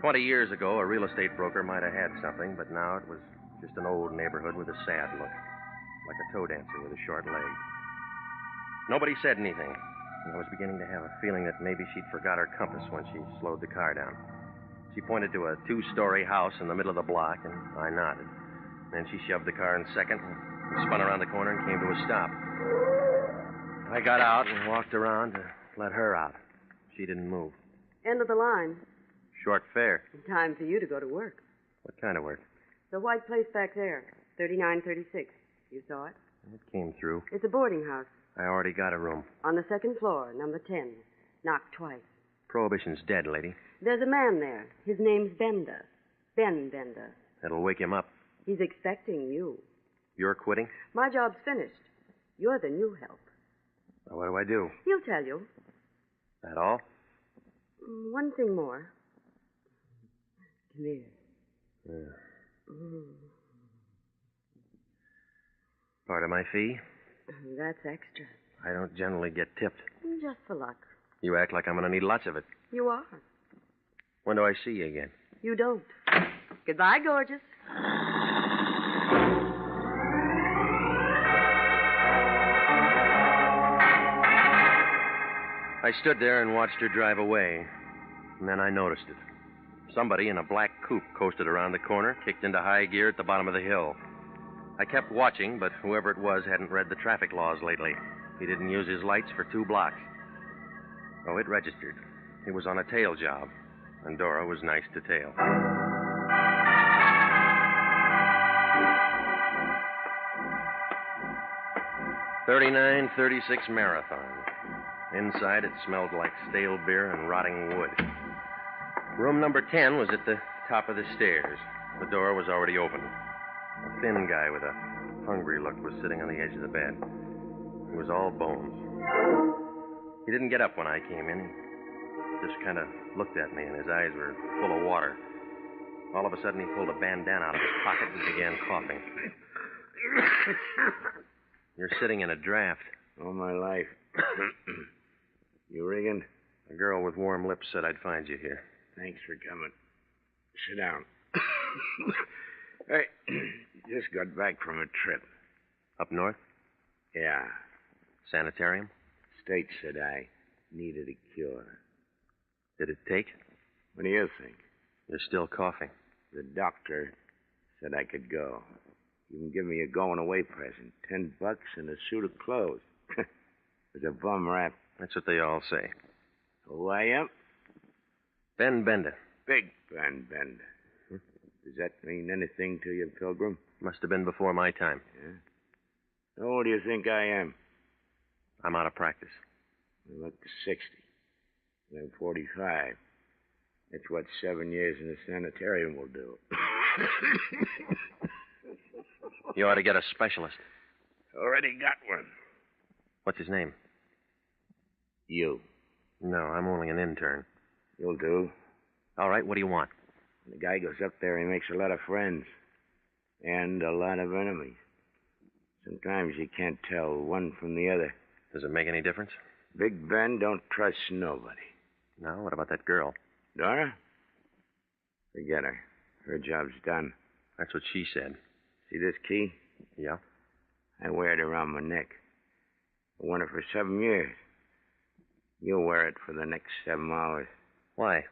20 years ago, a real estate broker might have had something, but now it was just an old neighborhood with a sad look, like a toe dancer with a short leg. Nobody said anything. And I was beginning to have a feeling that maybe she'd forgot her compass when she slowed the car down. She pointed to a 2-story house in the middle of the block, and I nodded. Then she shoved the car in second and spun around the corner and came to a stop. I got out and walked around to let her out. She didn't move. End of the line. Short fare. Time for you to go to work. What kind of work? The white place back there, 3936. You saw it? It came through. It's a boarding house. I already got a room. On the 2nd floor, number 10. Knocked twice. Prohibition's dead, lady. There's a man there. His name's Bender. Ben Bender. That'll wake him up. He's expecting you. You're quitting? My job's finished. You're the new help. Well, what do I do? He'll tell you. That all? One thing more. Come here. Yeah. Part of my fee? That's extra. I don't generally get tipped. Just for luck. You act like I'm going to need lots of it. You are. When do I see you again? You don't. Goodbye, gorgeous. I stood there and watched her drive away, and then I noticed it. Somebody in a black coupe coasted around the corner, kicked into high gear at the bottom of the hill. I kept watching, but whoever it was hadn't read the traffic laws lately. He didn't use his lights for 2 blocks. Oh, it registered. He was on a tail job, and Dora was nice to tail. .39-36 Marathon. Inside, it smelled like stale beer and rotting wood. Room number 10 was at the top of the stairs. The door was already open. A thin guy with a hungry look was sitting on the edge of the bed. He was all bones. He didn't get up when I came in. He just kind of looked at me, and his eyes were full of water. All of a sudden, he pulled a bandana out of his pocket and began coughing. You're sitting in a draft. All my life. You Regan? A girl with warm lips said I'd find you here. Thanks for coming. Sit down. Hey, just got back from a trip. Up north? Yeah. Sanitarium? State said I needed a cure. Did it take? What do you think? You're still coughing. The doctor said I could go. Even give me a going-away present. $10 and a suit of clothes. It's a bum rap. That's what they all say. Who I am? Ben Bender. Big Ben Bender. Does that mean anything to you, Pilgrim? Must have been before my time. Yeah? How old do you think I am? I'm out of practice. I'm up to 60. I'm 45. That's what 7 years in the sanitarium will do. You ought to get a specialist. Already got one. What's his name? You. No, I'm only an intern. You'll do. All right, what do you want? When the guy goes up there, he makes a lot of friends. And a lot of enemies. Sometimes you can't tell one from the other. Does it make any difference? Big Ben don't trust nobody. No, what about that girl? Dora? Forget her. Her job's done. That's what she said. See this key? Yeah. I wear it around my neck. I worn it for 7 years. You'll wear it for the next 7 hours. Why?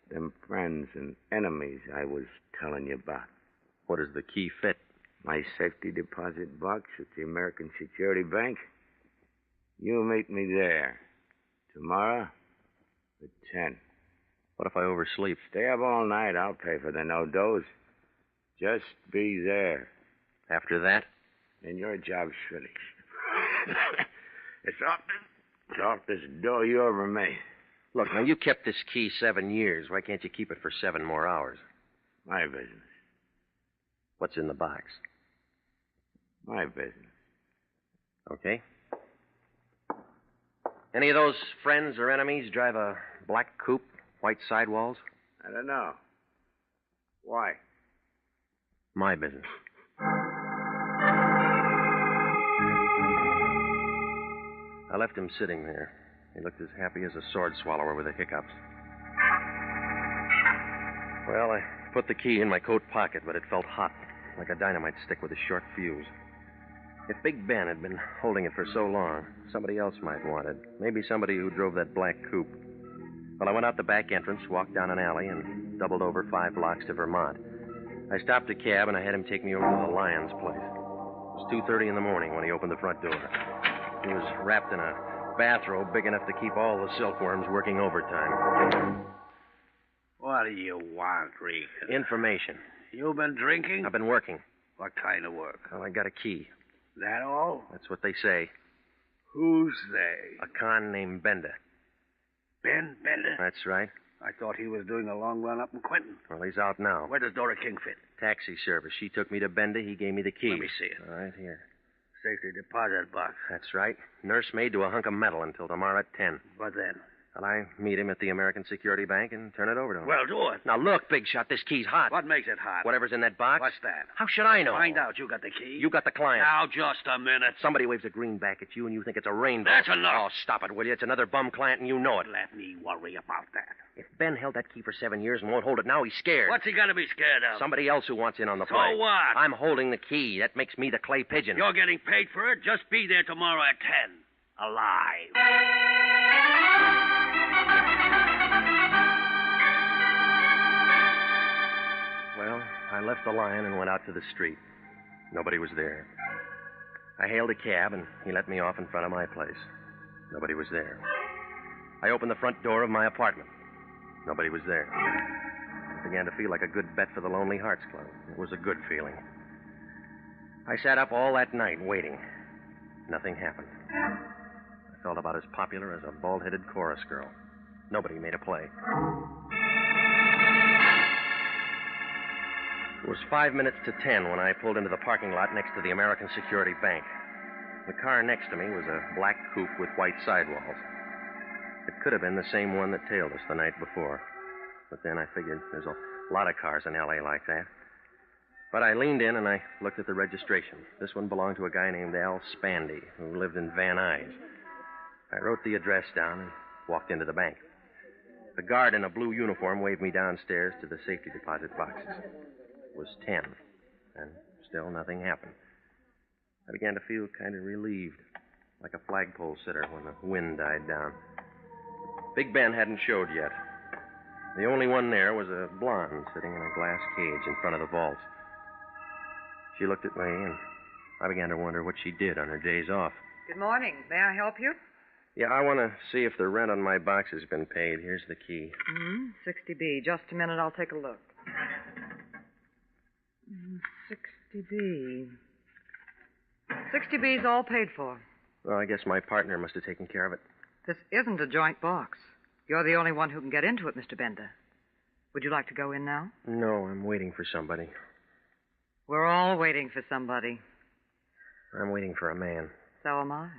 Them friends and enemies I was telling you about. What does the key fit? My safety deposit box at the American Security Bank. You meet me there. Tomorrow at 10. What if I oversleep? Stay up all night. I'll pay for the no-dose. Just be there. After that? Then your job's finished. It's off this door you ever made. Look, now, you kept this key 7 years. Why can't you keep it for 7 more hours? My business. What's in the box? My business. Okay. Any of those friends or enemies drive a black coupe, white sidewalls? I don't know. Why? My business. I left him sitting there. He looked as happy as a sword swallower with the hiccups. Well, I put the key in my coat pocket, but it felt hot, like a dynamite stick with a short fuse. If Big Ben had been holding it for so long, somebody else might want it. Maybe somebody who drove that black coupe. Well, I went out the back entrance, walked down an alley, and doubled over 5 blocks to Vermont. I stopped a cab, and I had him take me over to the Lyons place. It was 2:30 in the morning when he opened the front door. He was wrapped in a bathrobe big enough to keep all the silkworms working overtime. What do you want, Regan? Information. You been drinking? I've been working. What kind of work? Well, I got a key. That all? That's what they say. Who's they? A con named Bender. Ben Bender? That's right. I thought he was doing a long run up in Quentin. Well, he's out now. Where does Dora King fit? Taxi service. She took me to Bender. He gave me the key. Let me see it. All right, here. Safety deposit box. That's right. Nursemaid to a hunk of metal until tomorrow at 10. What then? Well, I meet him at the American Security Bank and turn it over to him. Well, do it. Now, look, Big Shot, this key's hot. What makes it hot? Whatever's in that box. What's that? How should I know? Find out. You got the key. You got the client. Now, just a minute. Somebody waves a greenback at you and you think it's a rainbow. That's enough. Oh, stop it, will you? It's another bum client and you know it. Let me worry about that. If Ben held that key for 7 years and won't hold it now, he's scared. What's he got to be scared of? Somebody else who wants in on the So play. what? I'm holding the key. That makes me the clay pigeon. You're getting paid for it. Just be there tomorrow at 10. Alive. left the line and went out to the street. Nobody was there. I hailed a cab, and he let me off in front of my place. Nobody was there. I opened the front door of my apartment. Nobody was there. It began to feel like a good bet for the Lonely Hearts Club. It was a good feeling. I sat up all that night waiting. Nothing happened. I felt about as popular as a bald-headed chorus girl. Nobody made a play. It was 5 minutes to 10 when I pulled into the parking lot next to the American Security Bank. The car next to me was a black coupe with white sidewalls. It could have been the same one that tailed us the night before. But then I figured there's a lot of cars in L.A. like that. But I leaned in and I looked at the registration. This one belonged to a guy named Al Spandy, who lived in Van Nuys. I wrote the address down and walked into the bank. The guard in a blue uniform waved me downstairs to the safety deposit boxes. It was 10, and still nothing happened. I began to feel kind of relieved, like a flagpole sitter when the wind died down. Big Ben hadn't showed yet. The only one there was a blonde sitting in a glass cage in front of the vaults. She looked at me, and I began to wonder what she did on her days off. Good morning. May I help you? Yeah, I want to see if the rent on my box has been paid. Here's the key. 60B. Just a minute, I'll take a look. 60B. 60B's all paid for. Well, I guess my partner must have taken care of it. This isn't a joint box. You're the only one who can get into it, Mr. Bender. Would you like to go in now? No, I'm waiting for somebody. We're all waiting for somebody. I'm waiting for a man. So am I.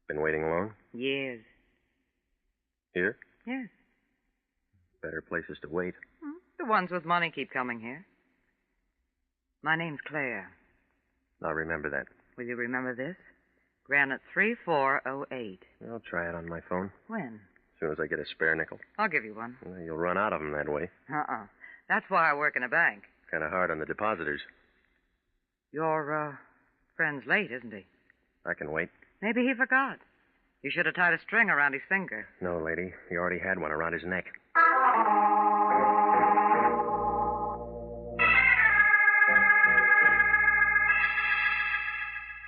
Been waiting long? Years. Here? Yes. Better places to wait. The ones with money keep coming here. My name's Claire. I'll remember that. Will you remember this? Granite 3408. I'll try it on my phone. When? As soon as I get a spare nickel. I'll give you one. Well, you'll run out of them that way. That's why I work in a bank. Kind of hard on the depositors. Your, friend's late, isn't he? I can wait. Maybe he forgot. You should have tied a string around his finger. No, lady. He already had one around his neck.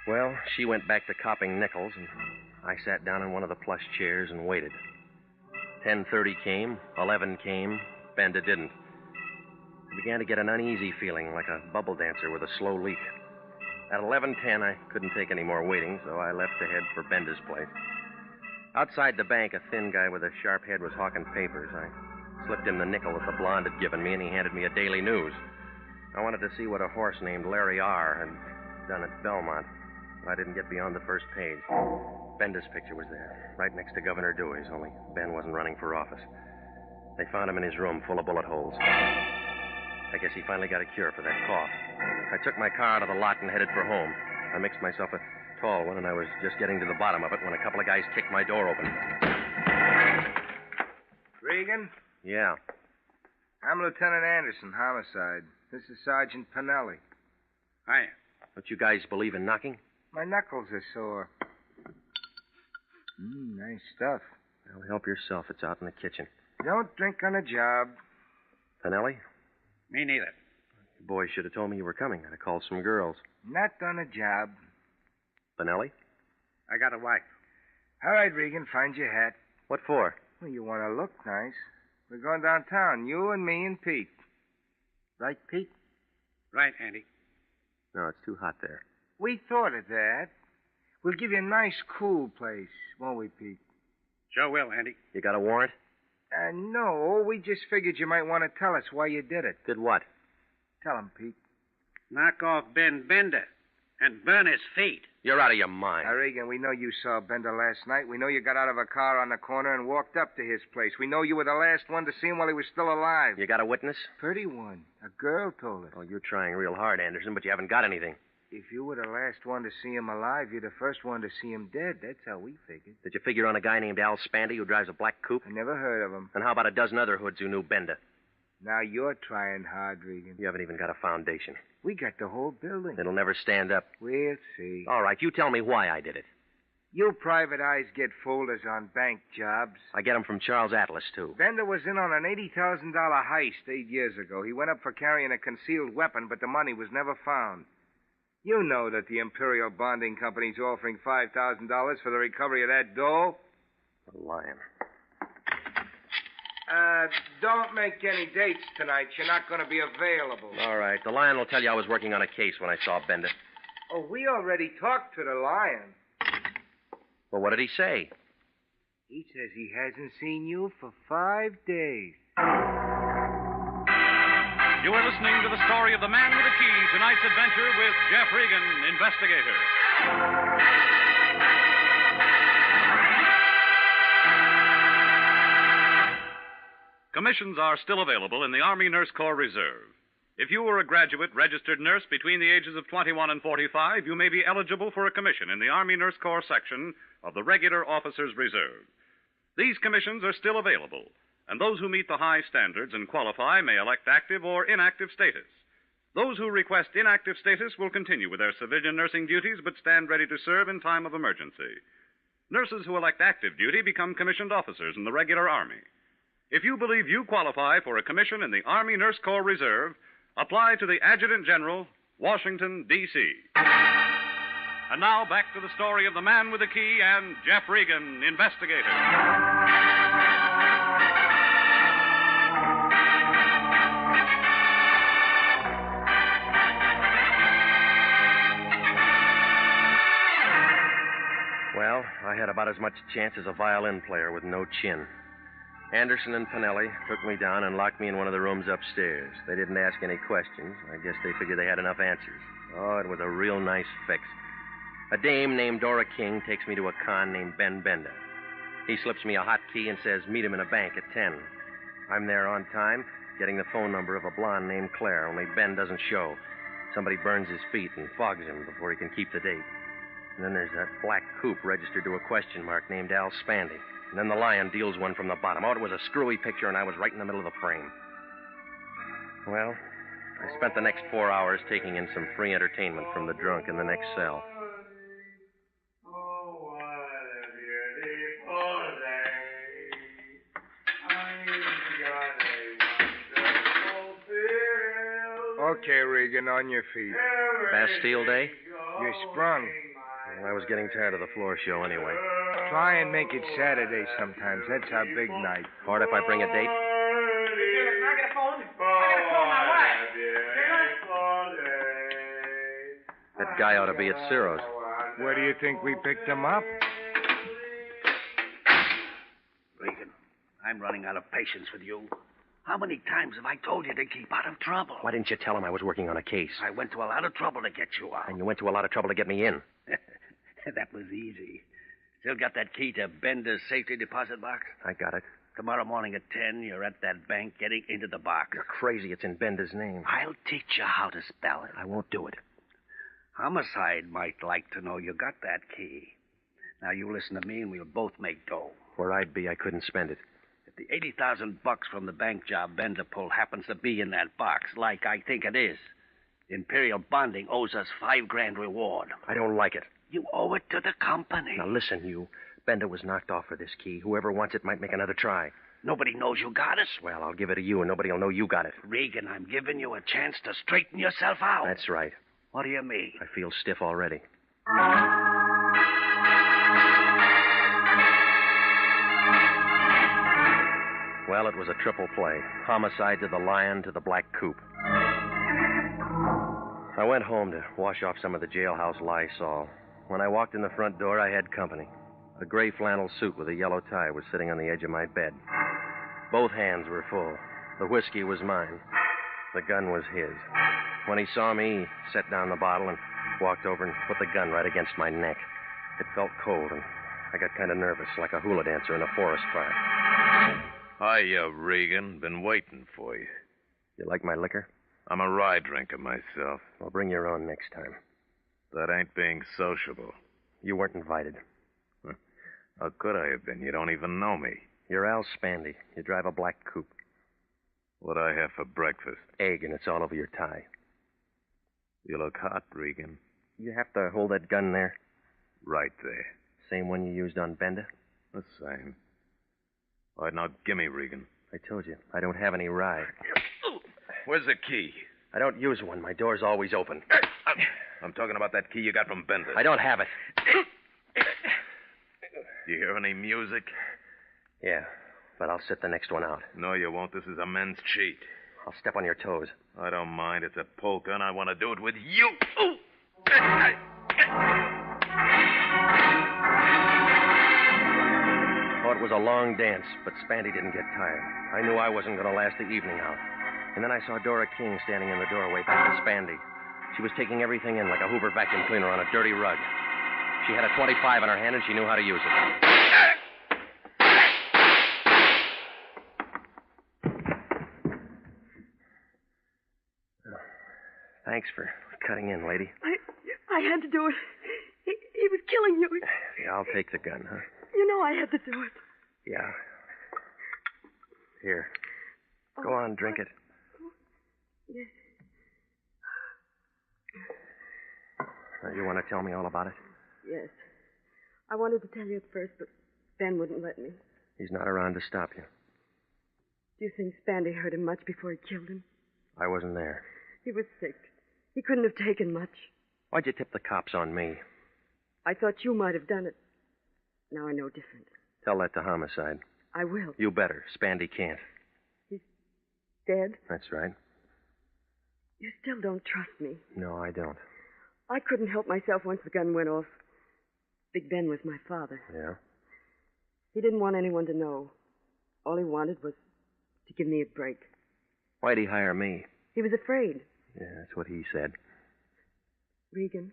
Well, she went back to copping nickels, and I sat down in one of the plush chairs and waited. 10:30 came, 11 came, Benda didn't. I began to get an uneasy feeling, like a bubble dancer with a slow leak. At 11:10, I couldn't take any more waiting, so I left to head for Benda's place. Outside the bank, a thin guy with a sharp head was hawking papers. I slipped him the nickel that the blonde had given me, and he handed me a Daily News. I wanted to see what a horse named Larry R. had done at Belmont. I didn't get beyond the first page. Benda's picture was there, right next to Governor Dewey's, only Ben wasn't running for office. They found him in his room full of bullet holes. I guess he finally got a cure for that cough. I took my car out of the lot and headed for home. I mixed myself a tall one, and I was just getting to the bottom of it when a couple of guys kicked my door open. Regan? Yeah. I'm Lieutenant Anderson, homicide. This is Sergeant Pinelli. Hiya. Don't you guys believe in knocking? My knuckles are sore. Nice stuff. Well, help yourself. It's out in the kitchen. Don't drink on a job. Pinelli? Me neither. You boys should have told me you were coming. I'd have called some girls. Not on a job. Pinelli? I got a wife. All right, Regan, find your hat. What for? Well, you want to look nice. We're going downtown, you and me and Pete. Right, Pete? Right, Andy. No, it's too hot there. We thought of that. We'll give you a nice, cool place, won't we, Pete? Sure will, Andy. You got a warrant? No. We just figured you might want to tell us why you did it. Did what? Tell him, Pete. Knock off Ben Bender and burn his feet. You're out of your mind. Regan, we know you saw Bender last night. We know you got out of a car on the corner and walked up to his place. We know you were the last one to see him while he was still alive. You got a witness? Pretty one. A girl told us. Oh, you're trying real hard, Anderson, but you haven't got anything. If you were the last one to see him alive, you're the first one to see him dead. That's how we figured. Did you figure on a guy named Al Spandy who drives a black coupe? I never heard of him. And how about a dozen other hoods who knew Bender? Now you're trying hard, Regan. You haven't even got a foundation. We got the whole building. It'll never stand up. We'll see. All right, you tell me why I did it. You private eyes get folders on bank jobs. I get them from Charles Atlas, too. Bender was in on an $80,000 heist 8 years ago. He went up for carrying a concealed weapon, but the money was never found. You know that the Imperial Bonding Company's offering $5,000 for the recovery of that dough. The Lion. Don't make any dates tonight. You're not going to be available. All right. The Lion will tell you I was working on a case when I saw Bender. Oh, we already talked to the Lion. Well, what did he say? He says he hasn't seen you for 5 days. You are listening to the story of the Man with the Key, tonight's adventure with Jeff Regan, investigator. Commissions are still available in the Army Nurse Corps Reserve. If you were a graduate registered nurse between the ages of 21 and 45, you may be eligible for a commission in the Army Nurse Corps section of the Regular Officers Reserve. These commissions are still available, and those who meet the high standards and qualify may elect active or inactive status. Those who request inactive status will continue with their civilian nursing duties but stand ready to serve in time of emergency. Nurses who elect active duty become commissioned officers in the regular Army. If you believe you qualify for a commission in the Army Nurse Corps Reserve, apply to the Adjutant General, Washington, D.C. And now back to the story of the Man with the Key and Jeff Regan, investigator. Well, I had about as much chance as a violin player with no chin. Anderson and Pinelli took me down and locked me in one of the rooms upstairs. They didn't ask any questions. I guess they figured they had enough answers. Oh, it was a real nice fix. A dame named Dora King takes me to a con named Ben Bender. He slips me a hot key and says, meet him in a bank at 10. I'm there on time, getting the phone number of a blonde named Claire, only Ben doesn't show. Somebody burns his feet and fogs him before he can keep the date. And then there's that black coupe registered to a question mark named Al Spandy. And then the Lion deals one from the bottom. Oh, it was a screwy picture, and I was right in the middle of the frame. Well, I spent the next 4 hours taking in some free entertainment from the drunk in the next cell. Okay, Regan, on your feet. Bastille Day? You're sprung. Well, I was getting tired of the floor show anyway. Try and make it Saturday sometimes. That's our big night. Hard if I bring a date? Can I get a phone? I got to call my wife. That guy ought to be at Ciro's. Where do you think we picked him up? Regan, I'm running out of patience with you. How many times have I told you to keep out of trouble? Why didn't you tell him I was working on a case? I went to a lot of trouble to get you out. And you went to a lot of trouble to get me in. That was easy. Still got that key to Bender's safety deposit box? I got it. Tomorrow morning at 10, you're at that bank getting into the box. You're crazy. It's in Bender's name. I'll teach you how to spell it. I won't do it. Homicide might like to know you got that key. Now, you listen to me and we'll both make dough. Where I'd be, I couldn't spend it. If the $80,000 from the bank job Bender pulled happens to be in that box, like I think it is, Imperial Bonding owes us $5,000 reward. I don't like it. You owe it to the company. Now, listen, you. Bender was knocked off for this key. Whoever wants it might make another try. Nobody knows you got it. Well, I'll give it to you, and nobody will know you got it. Regan, I'm giving you a chance to straighten yourself out. That's right. What do you mean? I feel stiff already. Well, it was a triple play. Homicide to the Lion to the black coupe. I went home to wash off some of the jailhouse Lysol. When I walked in the front door, I had company. A gray flannel suit with a yellow tie was sitting on the edge of my bed. Both hands were full. The whiskey was mine. The gun was his. When he saw me, he set down the bottle and walked over and put the gun right against my neck. It felt cold, and I got kind of nervous, like a hula dancer in a forest fire. Hiya, Regan. Been waiting for you. You like my liquor? I'm a rye drinker myself. Well, bring your own next time. That ain't being sociable. You weren't invited. How could I have been? You don't even know me. You're Al Spandy. You drive a black coupe. What'd I have for breakfast? Egg, and it's all over your tie. You look hot, Regan. You have to hold that gun there. Right there. Same one you used on Bender? The same. All right, now gimme, Regan. I told you, I don't have any rye. Where's the key? I don't use one. My door's always open. I'm talking about that key you got from Bender. I don't have it. You hear any music? Yeah, but I'll sit the next one out. No, you won't. This is a men's cheat. I'll step on your toes. I don't mind. It's a polka, and I want to do it with you. Oh, it was a long dance, but Spandy didn't get tired. I knew I wasn't going to last the evening out. And then I saw Dora King standing in the doorway back to Spandy. She was taking everything in like a Hoover vacuum cleaner on a dirty rug. She had a .25 in her hand, and she knew how to use it. Thanks for cutting in, lady. I had to do it. He was killing you. Yeah, I'll take the gun, huh? You know I had to do it. Yeah. Here. Go on, drink it. Yes. Now, you want to tell me all about it? Yes. I wanted to tell you at first, but Ben wouldn't let me. He's not around to stop you. Do you think Spandy hurt him much before he killed him? I wasn't there. He was sick. He couldn't have taken much. Why'd you tip the cops on me? I thought you might have done it. Now I know different. Tell that to Homicide. I will. You better. Spandy can't. He's dead? That's right. You still don't trust me. No, I don't. I couldn't help myself once the gun went off. Big Ben was my father. Yeah? He didn't want anyone to know. All he wanted was to give me a break. Why'd he hire me? He was afraid. Yeah, that's what he said. Regan,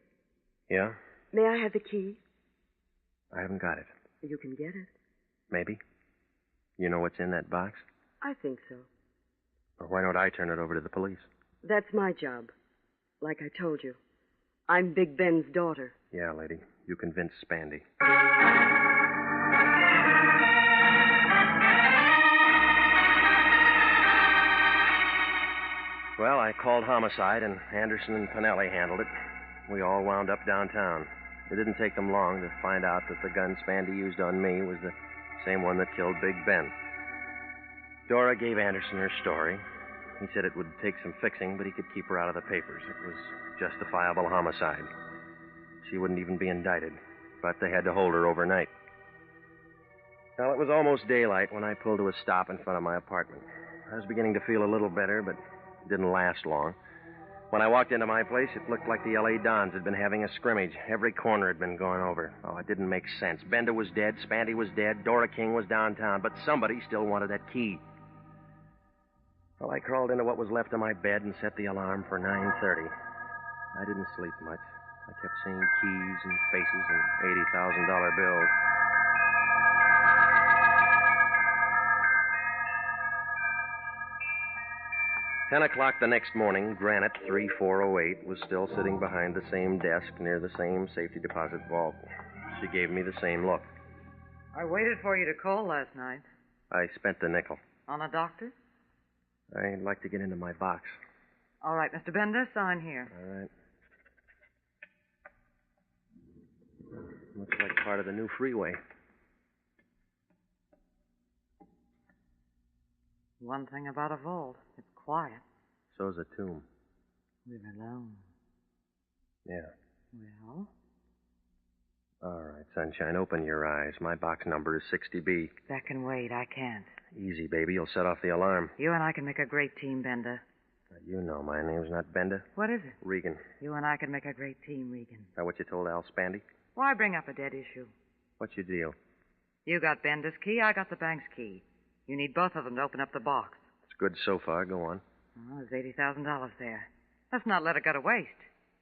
Yeah? may I have the key? I haven't got it. You can get it. Maybe. You know what's in that box? I think so. Or why don't I turn it over to the police? That's my job. Like I told you. I'm Big Ben's daughter. Yeah, lady. You convinced Spandy. Well, I called Homicide, and Anderson and Pinelli handled it. We all wound up downtown. It didn't take them long to find out that the gun Spandy used on me was the same one that killed Big Ben. Dora gave Anderson her story. He said it would take some fixing, but he could keep her out of the papers. It was justifiable homicide. She wouldn't even be indicted, but they had to hold her overnight. Well, it was almost daylight when I pulled to a stop in front of my apartment. I was beginning to feel a little better, but it didn't last long. When I walked into my place, it looked like the L.A. Dons had been having a scrimmage. Every corner had been gone over. Oh, it didn't make sense. Bender was dead, Spandy was dead, Dora King was downtown, but somebody still wanted that key. Well, I crawled into what was left of my bed and set the alarm for 9:30. I didn't sleep much. I kept seeing keys and faces and $80,000 bills. Ten o'clock the next morning, Granite 3408 was still sitting behind the same desk near the same safety deposit vault. She gave me the same look. I waited for you to call last night. I spent the nickel. On a doctor? I'd like to get into my box. All right, Mr. Bender, sign here. All right. Looks like part of the new freeway. One thing about a vault, it's quiet. So's a tomb. We're alone. Yeah. Well? All right, Sunshine, open your eyes. My box number is 60B. That can wait. I can't. Easy, baby. You'll set off the alarm. You and I can make a great team, Bender. You know my name's not Bender. What is it? Regan. You and I can make a great team, Regan. Is that what you told Al Spandy? Why bring up a dead issue? What's your deal? You got Bender's key, I got the bank's key. You need both of them to open up the box. It's good so far. Go on. Oh, there's $80,000 there. Let's not let it go to waste.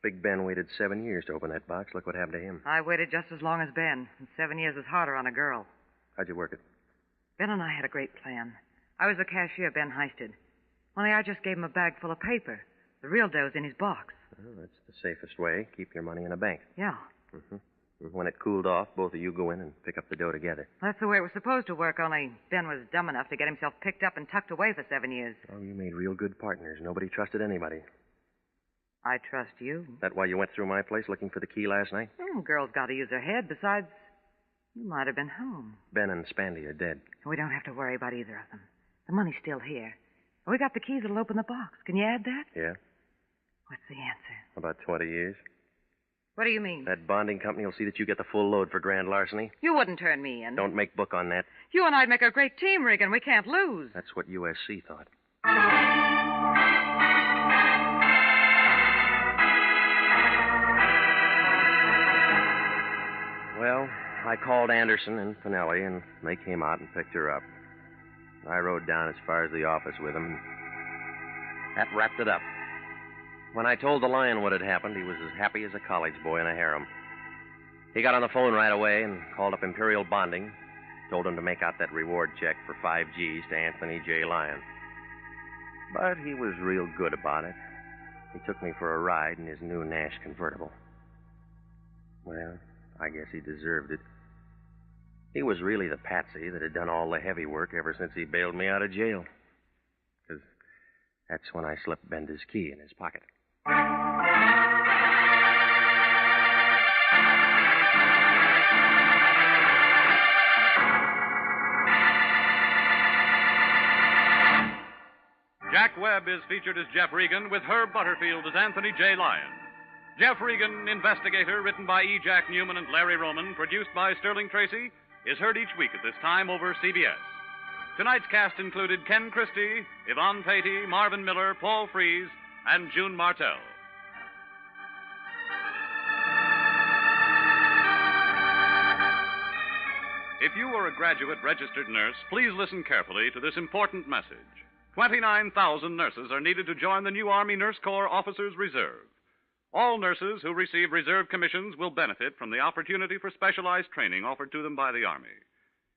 Big Ben waited 7 years to open that box. Look what happened to him. I waited just as long as Ben, and 7 years is harder on a girl. How'd you work it? Ben and I had a great plan. I was the cashier Ben heisted. Only I just gave him a bag full of paper. The real dough's in his box. Well, that's the safest way. Keep your money in a bank. Yeah. Mm-hmm. When it cooled off, both of you go in and pick up the dough together. That's the way it was supposed to work, only Ben was dumb enough to get himself picked up and tucked away for 7 years. Oh, you made real good partners. Nobody trusted anybody. I trust you. That why you went through my place looking for the key last night? Girl's got to use her head. Besides, You might have been home. Ben and Spandy are dead. We don't have to worry about either of them. The money's still here. We got the keys that'll open the box. Can you add that? Yeah? What's the answer? About 20 years. What do you mean? That bonding company will see that you get the full load for grand larceny. You wouldn't turn me in. Don't make book on that. You and I'd make a great team, Regan. We can't lose. That's what USC thought. Well, I called Anderson and Pinelli, and they came out and picked her up. I rode down as far as the office with them, and that wrapped it up. When I told the Lion what had happened, he was as happy as a college boy in a harem. He got on the phone right away and called up Imperial Bonding, told him to make out that reward check for 5 G's to Anthony J. Lyon. But he was real good about it. He took me for a ride in his new Nash convertible. Well, I guess he deserved it. He was really the patsy that had done all the heavy work ever since he bailed me out of jail. 'Cause that's when I slipped Bender's key in his pocket. Jack Webb is featured as Jeff Regan, with Herb Butterfield as Anthony J. Lyon. Jeff Regan, Investigator, written by E. Jack Newman and Larry Roman, produced by Sterling Tracy, is heard each week at this time over CBS. Tonight's cast included Ken Christie, Yvonne Patey, Marvin Miller, Paul Frees, and June Martell. If you are a graduate registered nurse, please listen carefully to this important message. 29,000 nurses are needed to join the new Army Nurse Corps Officers Reserve. All nurses who receive reserve commissions will benefit from the opportunity for specialized training offered to them by the Army.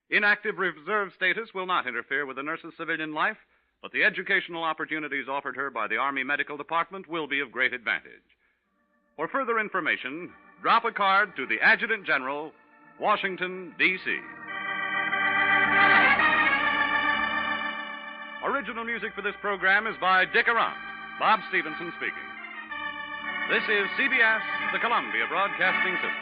Inactive reserve status will not interfere with the nurse's civilian life, but the educational opportunities offered her by the Army Medical Department will be of great advantage. For further information, drop a card to the Adjutant General, Washington, D.C. Original music for this program is by Dick Arant. Bob Stevenson speaking. This is CBS, the Columbia Broadcasting System.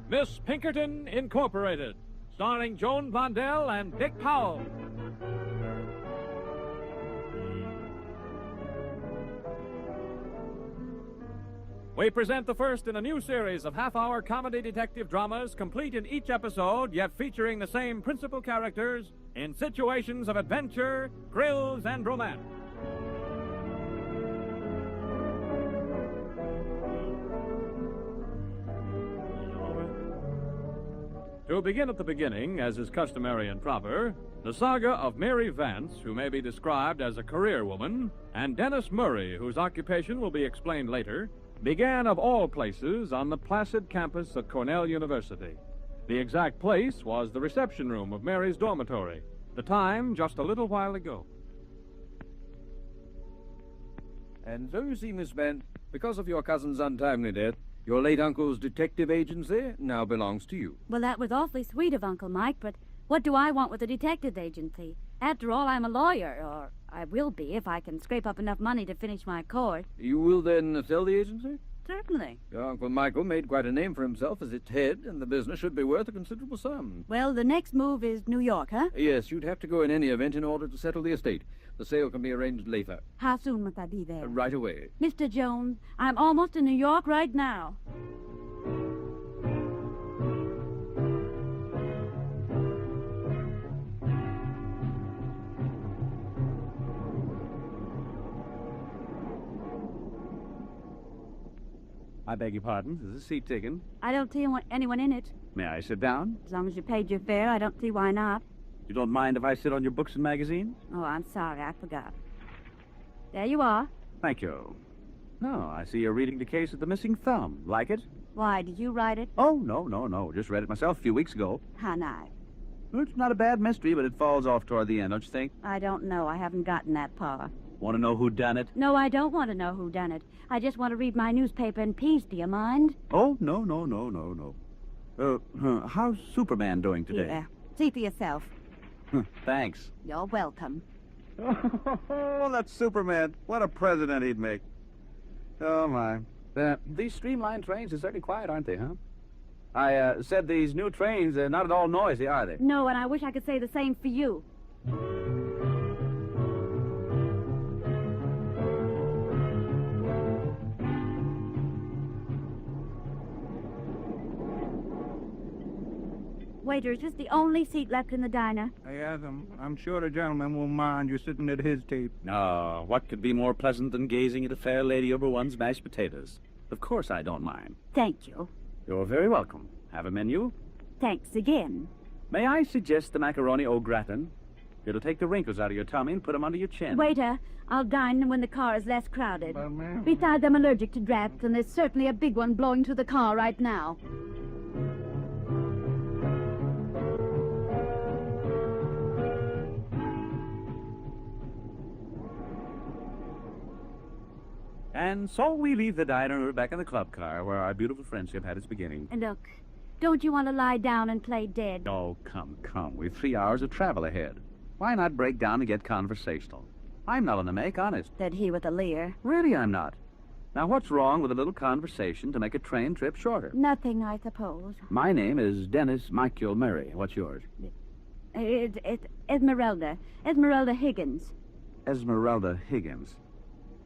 Miss Pinkerton, Incorporated, starring Joan Blondell and Dick Powell. We present the first in a new series of half-hour comedy detective dramas, complete in each episode, yet featuring the same principal characters in situations of adventure, thrills, and romance. To begin at the beginning, as is customary and proper, the saga of Mary Vance, who may be described as a career woman, and Dennis Murray, whose occupation will be explained later, began of all places on the placid campus of Cornell University. The exact place was the reception room of Mary's dormitory, the time just a little while ago. And so you see, Miss Bent, because of your cousin's untimely death, your late uncle's detective agency now belongs to you. Well, that was awfully sweet of Uncle Mike, but what do I want with a detective agency? After all, I'm a lawyer, or I will be if I can scrape up enough money to finish my course. You will then sell the agency? Certainly. Your Uncle Michael made quite a name for himself as its head, and the business should be worth a considerable sum. Well, the next move is New York, huh? Yes, you'd have to go in any event in order to settle the estate. The sale can be arranged later. How soon must I be there? Right away. Mr. Jones, I'm almost in New York right now. I beg your pardon. Is this seat taken? I don't see anyone in it. May I sit down? As long as you paid your fare, I don't see why not. You don't mind if I sit on your books and magazines? Oh, I'm sorry. I forgot. There you are. Thank you. Oh, I see you're reading the case of the missing thumb. Like it? Why, did you write it? Oh, no. Just read it myself a few weeks ago. How nice. Well, it's not a bad mystery, but it falls off toward the end, don't you think? I don't know. I haven't gotten that far. Want to know who done it? No, I don't want to know who done it. I just want to read my newspaper in peace. Do you mind? Oh, no. How's Superman doing today? Yeah. See for yourself. Thanks. You're welcome. Oh, that's Superman. What a president he'd make. Oh, my. These streamlined trains are certainly quiet, aren't they, huh? I said these new trains, they're not at all noisy, are they? No, and I wish I could say the same for you. Waiter, is this the only seat left in the diner? Yes, I'm sure the gentleman won't mind you sitting at his table. No, what could be more pleasant than gazing at a fair lady over one's mashed potatoes? Of course I don't mind. Thank you. You're very welcome. Have a menu? Thanks again. May I suggest the macaroni au gratin? It'll take the wrinkles out of your tummy and put them under your chin. Waiter, I'll dine when the car is less crowded. But, ma'am... Besides, I'm allergic to drafts, and there's certainly a big one blowing through the car right now. And so we leave the diner back in the club car where our beautiful friendship had its beginning. And look, don't you want to lie down and play dead? Oh, come. We've 3 hours of travel ahead. Why not break down and get conversational? I'm not on the make, honest. Said he with a leer. Really, I'm not. Now, what's wrong with a little conversation to make a train trip shorter? Nothing, I suppose. My name is Dennis Michael Murray. What's yours? It's Esmeralda. Esmeralda Higgins. Esmeralda Higgins.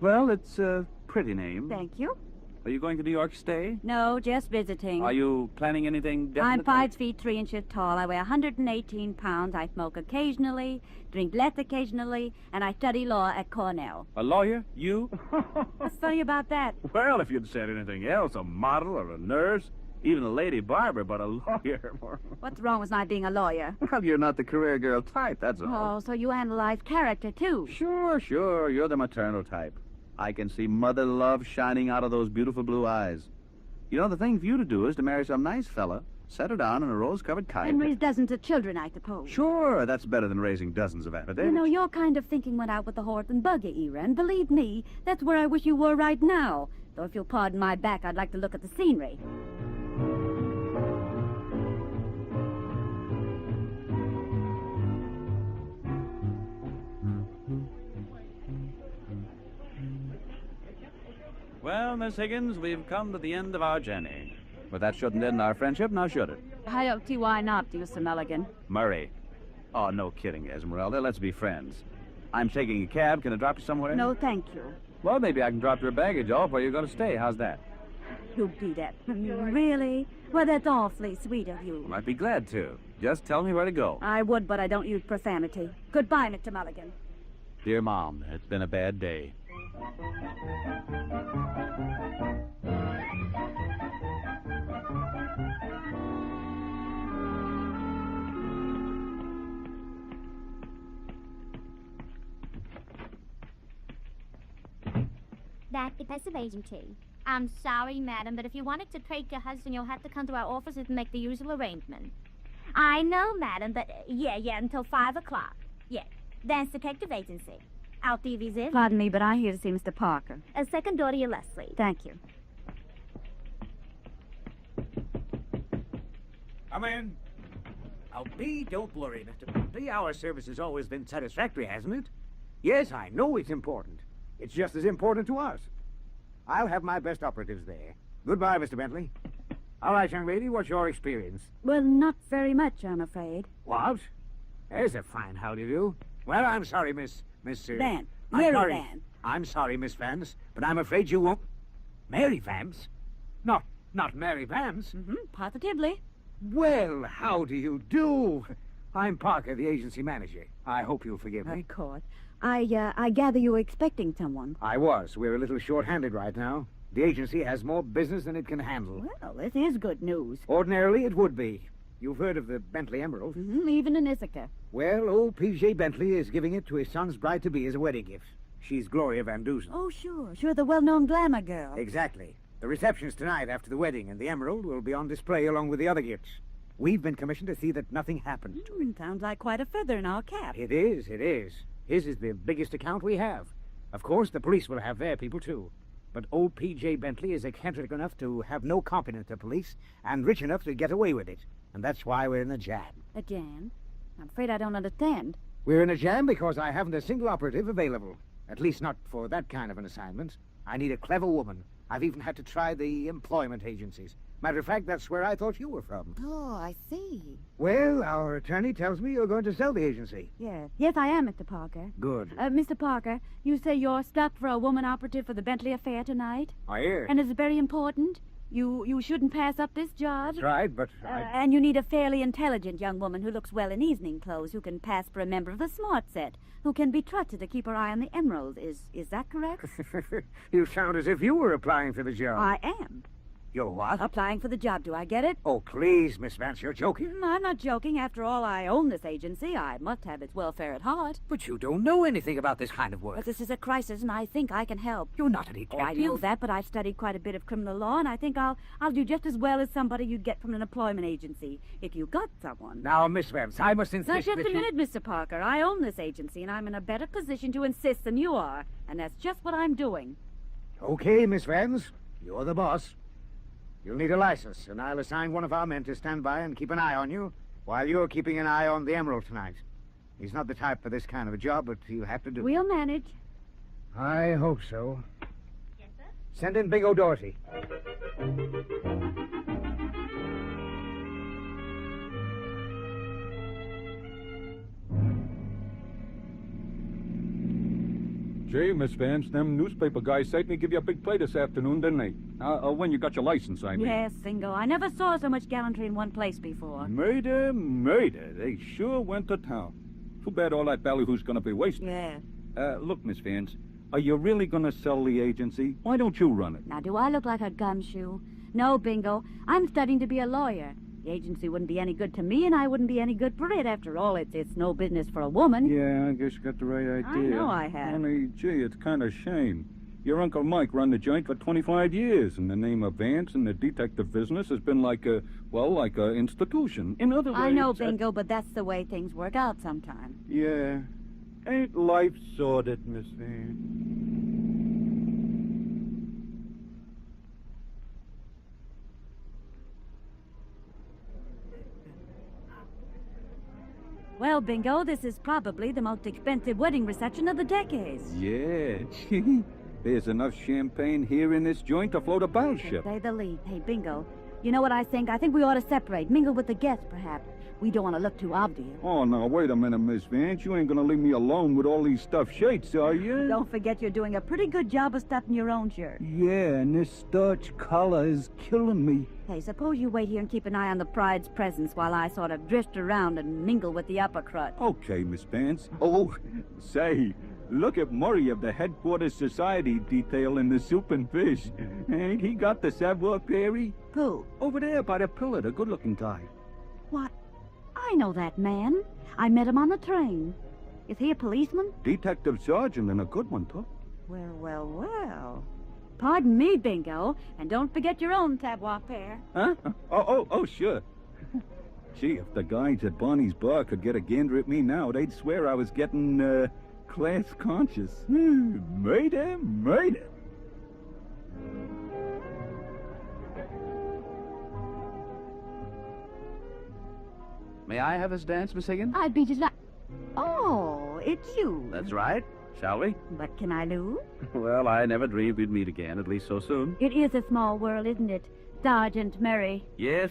Well, it's a pretty name. Thank you. Are you going to New York to stay? No, just visiting. Are you planning anything definite? I'm 5 feet 3 inches tall. I weigh 118 pounds. I smoke occasionally, drink less occasionally, and I study law at Cornell. A lawyer? You? What's funny about that? Well, if you'd said anything else, a model or a nurse, even a lady barber, but a lawyer. What's wrong with my being a lawyer? Well, you're not the career girl type, that's all. Oh, so you analyze character, too. Sure. You're the maternal type. I can see mother love shining out of those beautiful blue eyes. You know, the thing for you to do is to marry some nice fella, settle down in a rose-covered kite. And raise dozens of children, I suppose. Sure, that's better than raising dozens of affidavits. You know, your kind of thinking went out with the horse and buggy era, and believe me, that's where I wish you were right now. Though if you'll pardon my back, I'd like to look at the scenery. Well, Miss Higgins, we've come to the end of our journey. But that shouldn't end our friendship, now should it? I don't see why not, Mr. Mulligan. Murray. Oh, no kidding, Esmeralda. Let's be friends. I'm taking a cab. Can I drop you somewhere? No, thank you. Well, maybe I can drop your baggage off where you're going to stay. How's that? You'll do that. Really? Well, that's awfully sweet of you. I'd be glad to. Just tell me where to go. I would, but I don't use profanity. Goodbye, Mr. Mulligan. Dear Mom, it's been a bad day. That's the best of agency. I'm sorry, madam, but if you wanted to take your husband, you'll have to come to our offices and make the usual arrangement. I know, madam, but yeah, until 5 o'clock. Yes, that's detective agency. Out the visit. Pardon me, but I here to see Mr. Parker. A second daughter, your Leslie. Thank you. Come in. Now, B, don't worry, Mr. B. Our service has always been satisfactory, hasn't it? Yes, I know it's important. It's just as important to us. I'll have my best operatives there. Goodbye, Mr. Bentley. All right, young lady, what's your experience? Well, not very much, I'm afraid. What? There's a fine howdy-do. Well, I'm sorry, Miss... Van. Mary Van. I'm sorry, Miss Vance, but I'm afraid you won't... Mary Vance? Not Mary Vance? Positively. Well, how do you do? I'm Parker, the agency manager. I hope you'll forgive me. Of course. I gather you were expecting someone. I was. We're a little short-handed right now. The agency has more business than it can handle. Well, this is good news. Ordinarily, it would be. You've heard of the Bentley Emerald? Even in Ithaca. Well, old P.J. Bentley is giving it to his son's bride-to-be as a wedding gift. She's Gloria Van Dusen. Oh, sure. Sure, the well-known glamour girl. Exactly. The reception's tonight after the wedding, and the emerald will be on display along with the other gifts. We've been commissioned to see that nothing happens to her. Sounds like quite a feather in our cap. It is, it is. His is the biggest account we have. Of course, the police will have their people, too. But old P.J. Bentley is eccentric enough to have no confidence of police and rich enough to get away with it. And that's why we're in a jam. A jam? I'm afraid I don't understand. We're in a jam because I haven't a single operative available. At least not for that kind of an assignment. I need a clever woman. I've even had to try the employment agencies. Matter of fact, that's where I thought you were from. Oh, I see. Well, our attorney tells me you're going to sell the agency. Yes. Yes, I am, Mr. Parker. Good. Mr. Parker, you say you're stuck for a woman operative for the Bentley affair tonight? I hear. And it's very important? You shouldn't pass up this job? That's right, but And you need a fairly intelligent young woman who looks well in evening clothes, who can pass for a member of the smart set, who can be trusted to keep her eye on the emerald. Is that correct? You sound as if you were applying for the job. I am. You're what? Applying for the job. Do I get it? Oh, please, Miss Vance, you're joking. I'm not joking. After all, I own this agency. I must have its welfare at heart. But you don't know anything about this kind of work. But this is a crisis, and I think I can help. You're not a detective. Oh, I know that, but I've studied quite a bit of criminal law, and I think I'll do just as well as somebody you'd get from an employment agency, if you got someone. Now, Miss Vance, I must insist Now, just that a minute, Mr. Parker. I own this agency, and I'm in a better position to insist than you are, and that's just what I'm doing. Okay, Miss Vance, you're the boss. You'll need a license, and I'll assign one of our men to stand by and keep an eye on you while you're keeping an eye on the emerald tonight. He's not the type for this kind of a job, but he'll have to do it. We'll manage. I hope so. Yes, sir? Send in Bingo Doherty. Gee, Miss Vance, them newspaper guys certainly give you a big play this afternoon, didn't they? When you got your license, I mean. Yes, Singo. I never saw so much gallantry in one place before. Murder. They sure went to town. Too bad all that ballyhoo's gonna be wasted. Yeah. Look, Miss Vance, are you really gonna sell the agency? Why don't you run it? Now, do I look like a gumshoe? No, Bingo. I'm studying to be a lawyer. The agency wouldn't be any good to me, and I wouldn't be any good for it. After all, it's no business for a woman. Yeah, I guess you got the right idea. I know I have. Only, gee, it's kind of shame. Your Uncle Mike run the joint for 25 years, and the name of Vance in the detective business has been like a institution. In other words... I know, Bingo, but that's the way things work out sometimes. Yeah. Ain't life sordid, Miss Vance? Well, Bingo, this is probably the most expensive wedding reception of the decades. Yeah, gee. There's enough champagne here in this joint to float a battleship. Say the least. Hey, Bingo, you know what I think? I think we ought to separate, mingle with the guests, perhaps. We don't want to look too obvious. Oh, now, wait a minute, Miss Vance. You ain't gonna leave me alone with all these stuffed shirts, are you? Don't forget you're doing a pretty good job of stuffing your own shirt. Yeah, and this starch collar is killing me. Hey, suppose you wait here and keep an eye on the bride's presents while I sort of drift around and mingle with the upper crust. Okay, Miss Vance. Oh, say, look at Murray of the Headquarters Society detail in the soup and fish. Ain't he got the savoir-faire? Who? Over there by the pillar, the good-looking guy. What? I know that man. I met him on the train. Is he a policeman? Detective sergeant and a good one, too. Well. Pardon me, Bingo, and don't forget your own savoir-faire. Huh? Oh, sure. Gee, if the guys at Bonnie's bar could get a gander at me now, they'd swear I was getting, class conscious. Murder. May I have this dance, Miss Higgins? I'd be delighted. Oh, it's you. That's right. Shall we? But can I lose? Well, I never dreamed we'd meet again, at least so soon. It is a small world, isn't it? Sergeant Murray. Yes?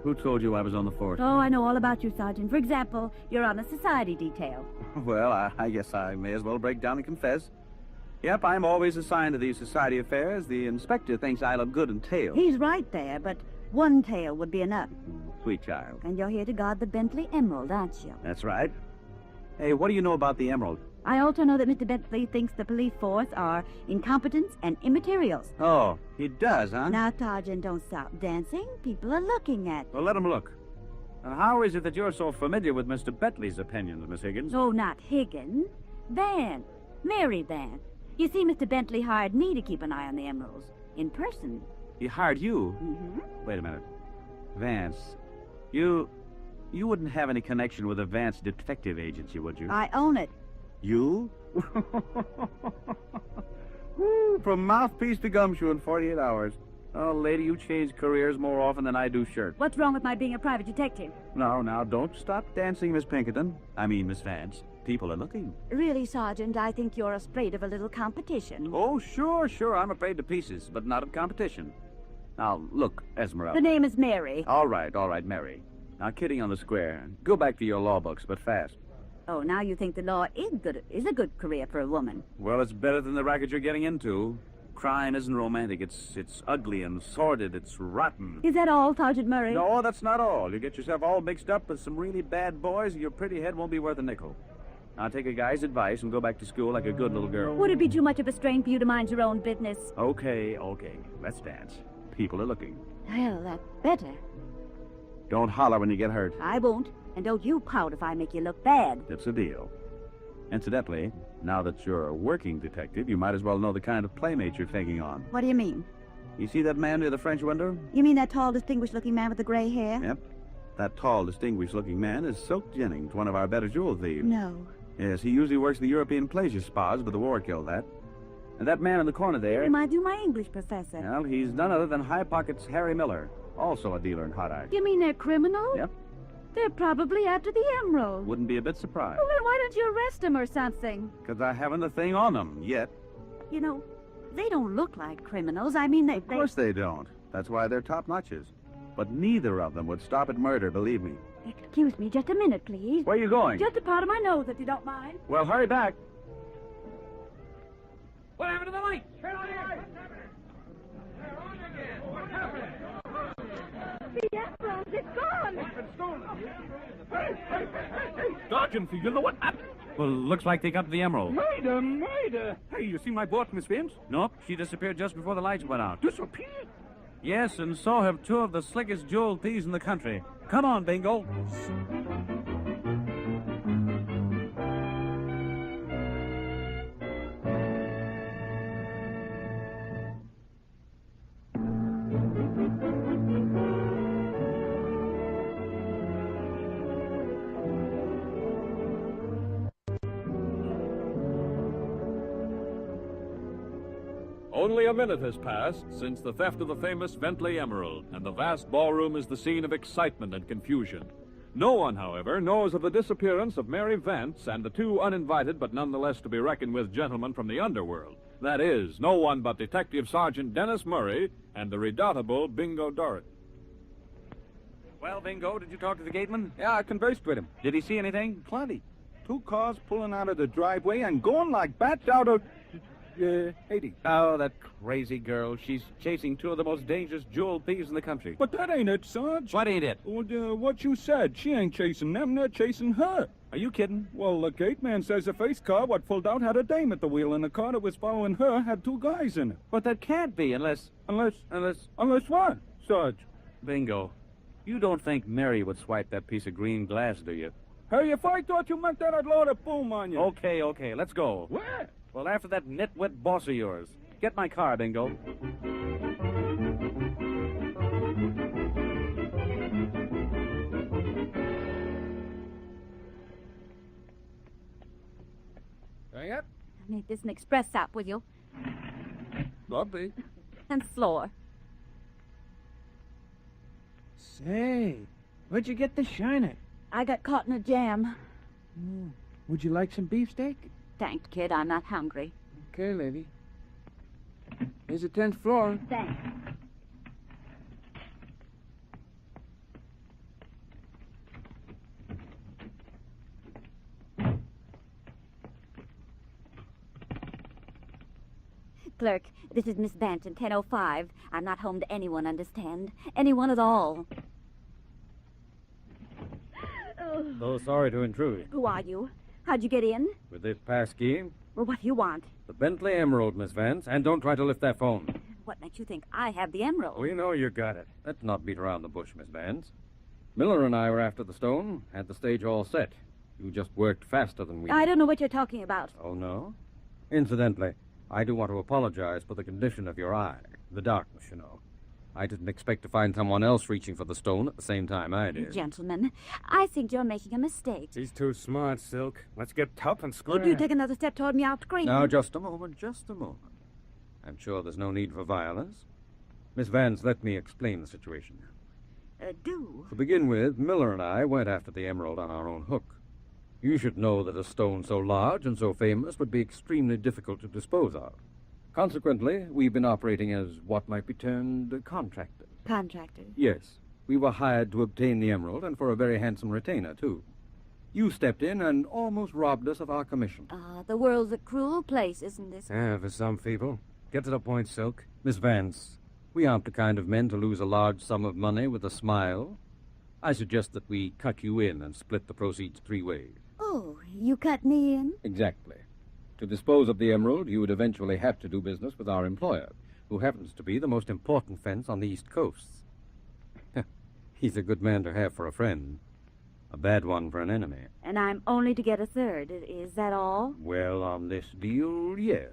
Who told you I was on the force? Oh, I know all about you, Sergeant. For example, you're on a society detail. Well, I guess I may as well break down and confess. Yep, I'm always assigned to these society affairs. The inspector thinks I look good in tails. He's right there, but one tail would be enough. Sweet child. And you're here to guard the Bentley Emerald, aren't you? That's right. Hey, what do you know about the Emerald? I also know that Mr. Bentley thinks the police force are incompetents and immaterials. Oh, he does, huh? Now, Sergeant, don't stop dancing. People are looking at you. Well, let him look. How is it that you're so familiar with Mr. Bentley's opinions, Miss Higgins? Oh, not Higgins. Van. Mary Vance. You see, Mr. Bentley hired me to keep an eye on the emeralds. In person. He hired you? Mm-hmm. Wait a minute. Vance, you wouldn't have any connection with the Vance Detective Agency, would you? I own it. You? Woo, from mouthpiece to gumshoe in 48 hours. Oh, lady, you change careers more often than I do shirts. What's wrong with my being a private detective? No, now, don't stop dancing, Miss Pinkerton. I mean, Miss Vance. People are looking. Really, Sergeant, I think you're afraid of a little competition. Oh, sure. I'm afraid to pieces, but not of competition. Now, look, Esmeralda. The name is Mary. All right, Mary. Now, kidding on the square. Go back to your law books, but fast. Oh, now you think the law is a good career for a woman. Well, it's better than the racket you're getting into. Crime isn't romantic. It's ugly and sordid. It's rotten. Is that all, Sergeant Murray? No, that's not all. You get yourself all mixed up with some really bad boys, and your pretty head won't be worth a nickel. Now, take a guy's advice and go back to school like a good little girl. Would it be too much of a strain for you to mind your own business? Okay. Let's dance. People are looking. Well, that's better. Don't holler when you get hurt. I won't. And don't you pout if I make you look bad. It's a deal. Incidentally, now that you're a working detective, you might as well know the kind of playmate you're taking on. What do you mean? You see that man near the French window? You mean that tall, distinguished-looking man with the gray hair? Yep. That tall, distinguished-looking man is Soap Jennings, one of our better jewel thieves. No. Yes, he usually works in the European pleasure spas, but the war killed that. And that man in the corner there... He reminds you of my English professor. Well, he's none other than High Pocket's Harry Miller, also a dealer in hot ice. You mean they're criminals? Yep. They're probably after the emerald. Wouldn't be a bit surprised. Well, then why don't you arrest them or something? Because I haven't the thing on them yet. You know, they don't look like criminals. I mean, Of course they don't. That's why they're top-notches. But neither of them would stop at murder, believe me. Excuse me, just a minute, please. Where are you going? Just a part of my nose, if you don't mind. Well, hurry back. What happened to the light? The emerald, it's gone. It's been stolen. Sergeant, you know what happened? Well, looks like they got the emerald. Murder! Hey, you see my boat, Miss Vance? Nope, she disappeared just before the lights went out. Disappeared? Yes, and so have two of the slickest jewel thieves in the country. Come on, Bingo. Only a minute has passed since the theft of the famous Bentley Emerald, and the vast ballroom is the scene of excitement and confusion. No one, however, knows of the disappearance of Mary Vance and the two uninvited but nonetheless to be reckoned with gentlemen from the underworld. That is, no one but Detective Sergeant Dennis Murray and the redoubtable Bingo Dorrit. Well, Bingo, did you talk to the gateman? Yeah, I conversed with him. Did he see anything? Plenty. 2 cars pulling out of the driveway and going like bats out of... Haiti. Oh, that crazy girl. She's chasing two of the most dangerous jewel thieves in the country. But that ain't it, Sarge. What ain't it? Well, what you said. She ain't chasing them, they're chasing her. Are you kidding? Well, the gate man says the face car what pulled out had a dame at the wheel, and the car that was following her had 2 guys in it. But that can't be unless what, Sarge? Bingo, you don't think Mary would swipe that piece of green glass, do you? Hey, if I thought you meant that, I'd load a boom on you. Okay, let's go. Where? Well, after that nitwit boss of yours. Get my car, Bingo. Hang it. Make this an express stop, will you? Lovely. And slower. Say, where'd you get the shiner? I got caught in a jam. Would you like some beefsteak? Thanks, kid. I'm not hungry. Okay, lady. Here's the 10th floor. Thanks. Clerk, this is Miss Vance in 1005. I'm not home to anyone, understand? Anyone at all. So sorry to intrude. Who are you? How'd you get in? With this pass key, Well, what do you want? the Bentley Emerald, Miss Vance, and don't try to lift that phone. What makes you think I have the emerald? We know you got it. Let's not beat around the bush, Miss Vance. Miller and I were after the stone, had the stage all set. You just worked faster than we I did. don't know what you're talking about. Oh, no? Incidentally, I do want to apologize for the condition of your eye. The darkness, you know. I didn't expect to find someone else reaching for the stone at the same time I did. Gentlemen, I think you're making a mistake. He's too smart, Silk. Let's get tough and square. Would you take another step toward me, I'll scream. Now, just a moment. I'm sure there's no need for violence. Miss Vance, let me explain the situation. Do. To begin with, Miller and I went after the emerald on our own hook. You should know that a stone so large and so famous would be extremely difficult to dispose of. Consequently, we've been operating as what might be termed contractors. Contractors? Yes. We were hired to obtain the emerald, and for a very handsome retainer, too. You stepped in and almost robbed us of our commission. The world's a cruel place, isn't it? Yeah, for some people. Get to the point, Silk. Miss Vance, we aren't the kind of men to lose a large sum of money with a smile. I suggest that we cut you in and split the proceeds 3 ways. Oh, you cut me in? Exactly. To dispose of the emerald, you would eventually have to do business with our employer, who happens to be the most important fence on the East Coast. He's a good man to have for a friend, a bad one for an enemy. And I'm only to get a third. Is that all? Well, on this deal, yes.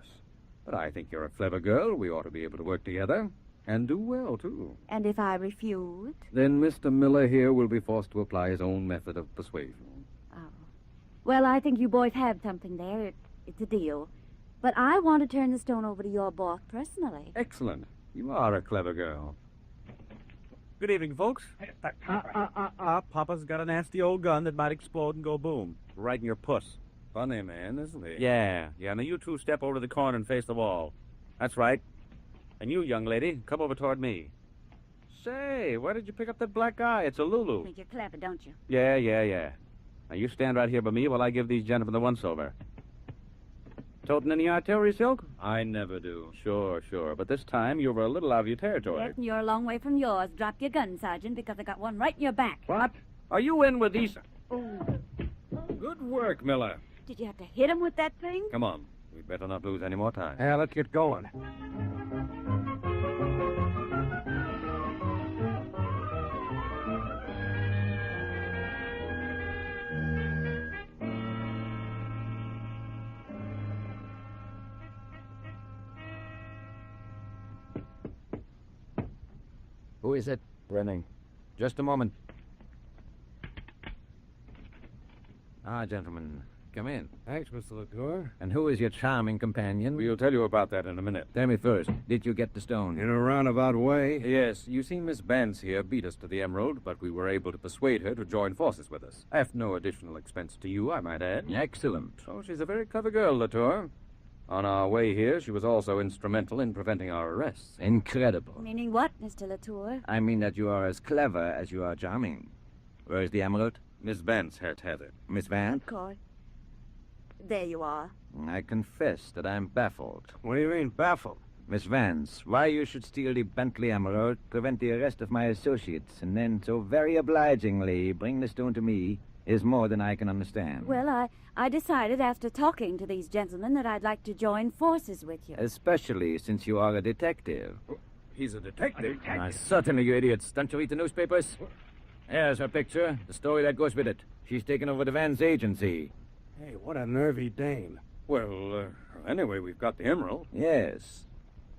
But I think you're a clever girl. We ought to be able to work together, and do well, too. And if I refuse? Then Mr. Miller here will be forced to apply his own method of persuasion. Oh. Well, I think you boys have something there. It's a deal. But I want to turn the stone over to your boss personally. Excellent. You are a clever girl. Good evening, folks. Papa's got a nasty old gun that might explode and go boom. Right in your puss. Funny man, isn't he? Yeah. Now you two step over to the corner and face the wall. That's right. And you, young lady, come over toward me. Say, where did you pick up that black eye? It's a Lulu. Think you're clever, don't you? Yeah. Now you stand right here by me while I give these gentlemen the once-over. Toting any artillery, Silk? I never do. Sure. But this time you were a little out of your territory. Yes, and you're a long way from yours. Drop your gun, Sergeant, because I got one right in your back. What? Are you in with these... Good work, Miller. Did you have to hit him with that thing? Come on. We'd better not lose any more time. Yeah, let's get going. Who is it? Brenning. Just a moment. Gentlemen, come in. Thanks, Mr. Latour. And who is your charming companion? We'll tell you about that in a minute. Tell me first, did you get the stone? In a roundabout way? Yes. You see, Miss Vance here beat us to the emerald, but we were able to persuade her to join forces with us. At no additional expense to you, I might add. Excellent. So she's a very clever girl, Latour. On our way here, she was also instrumental in preventing our arrests. Incredible. Meaning what, Mr. Latour? I mean that you are as clever as you are charming. Where is the emerald? Miss Vance has it. Miss Vance? Of course. There you are. I confess that I'm baffled. What do you mean, baffled? Miss Vance, why you should steal the Bentley emerald, prevent the arrest of my associates, and then so very obligingly bring the stone to me is more than I can understand. Well, I decided after talking to these gentlemen that I'd like to join forces with you. Especially since you are a detective. He's a detective? Certainly, you idiots. Don't you read the newspapers? Here's her picture, the story that goes with it. She's taken over the Vance agency. Hey, what a nervy dame. Well, anyway, we've got the emerald. Yes.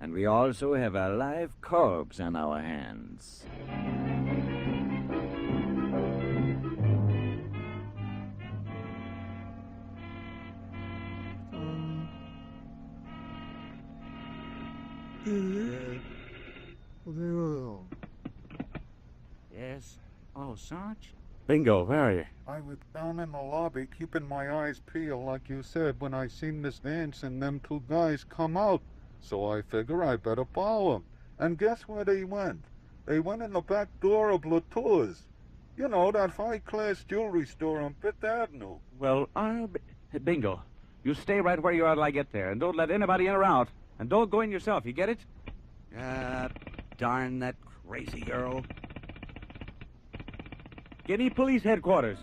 And we also have a live corpse on our hands. Yes? Oh, Sarge? Bingo, where are you? I was down in the lobby keeping my eyes peeled, like you said, when I seen Miss Vance and them 2 guys come out. So I figure I better follow 'em. And guess where they went? They went in the back door of Latour's. You know, that high-class jewelry store on Fifth Avenue. Well, Bingo, you stay right where you are till I get there, and don't let anybody in or out. And don't go in yourself, you get it? Darn that crazy girl. Guinea Police Headquarters.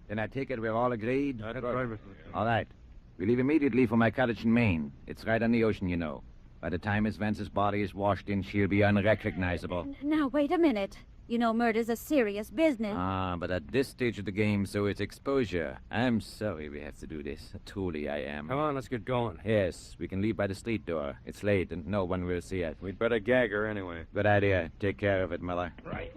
Then I take it we're all agreed? That's right, Mr. All right. We leave immediately for my cottage in Maine. It's right on the ocean, you know. By the time Miss Vance's body is washed in, she'll be unrecognizable. Now, wait a minute. You know murder's a serious business. Ah, but at this stage of the game, so it's exposure. I'm sorry we have to do this. Truly, I am. Come on, let's get going. Yes, we can leave by the street door. It's late, and no one will see us. We'd better gag her anyway. Good idea. Take care of it, Miller. Right.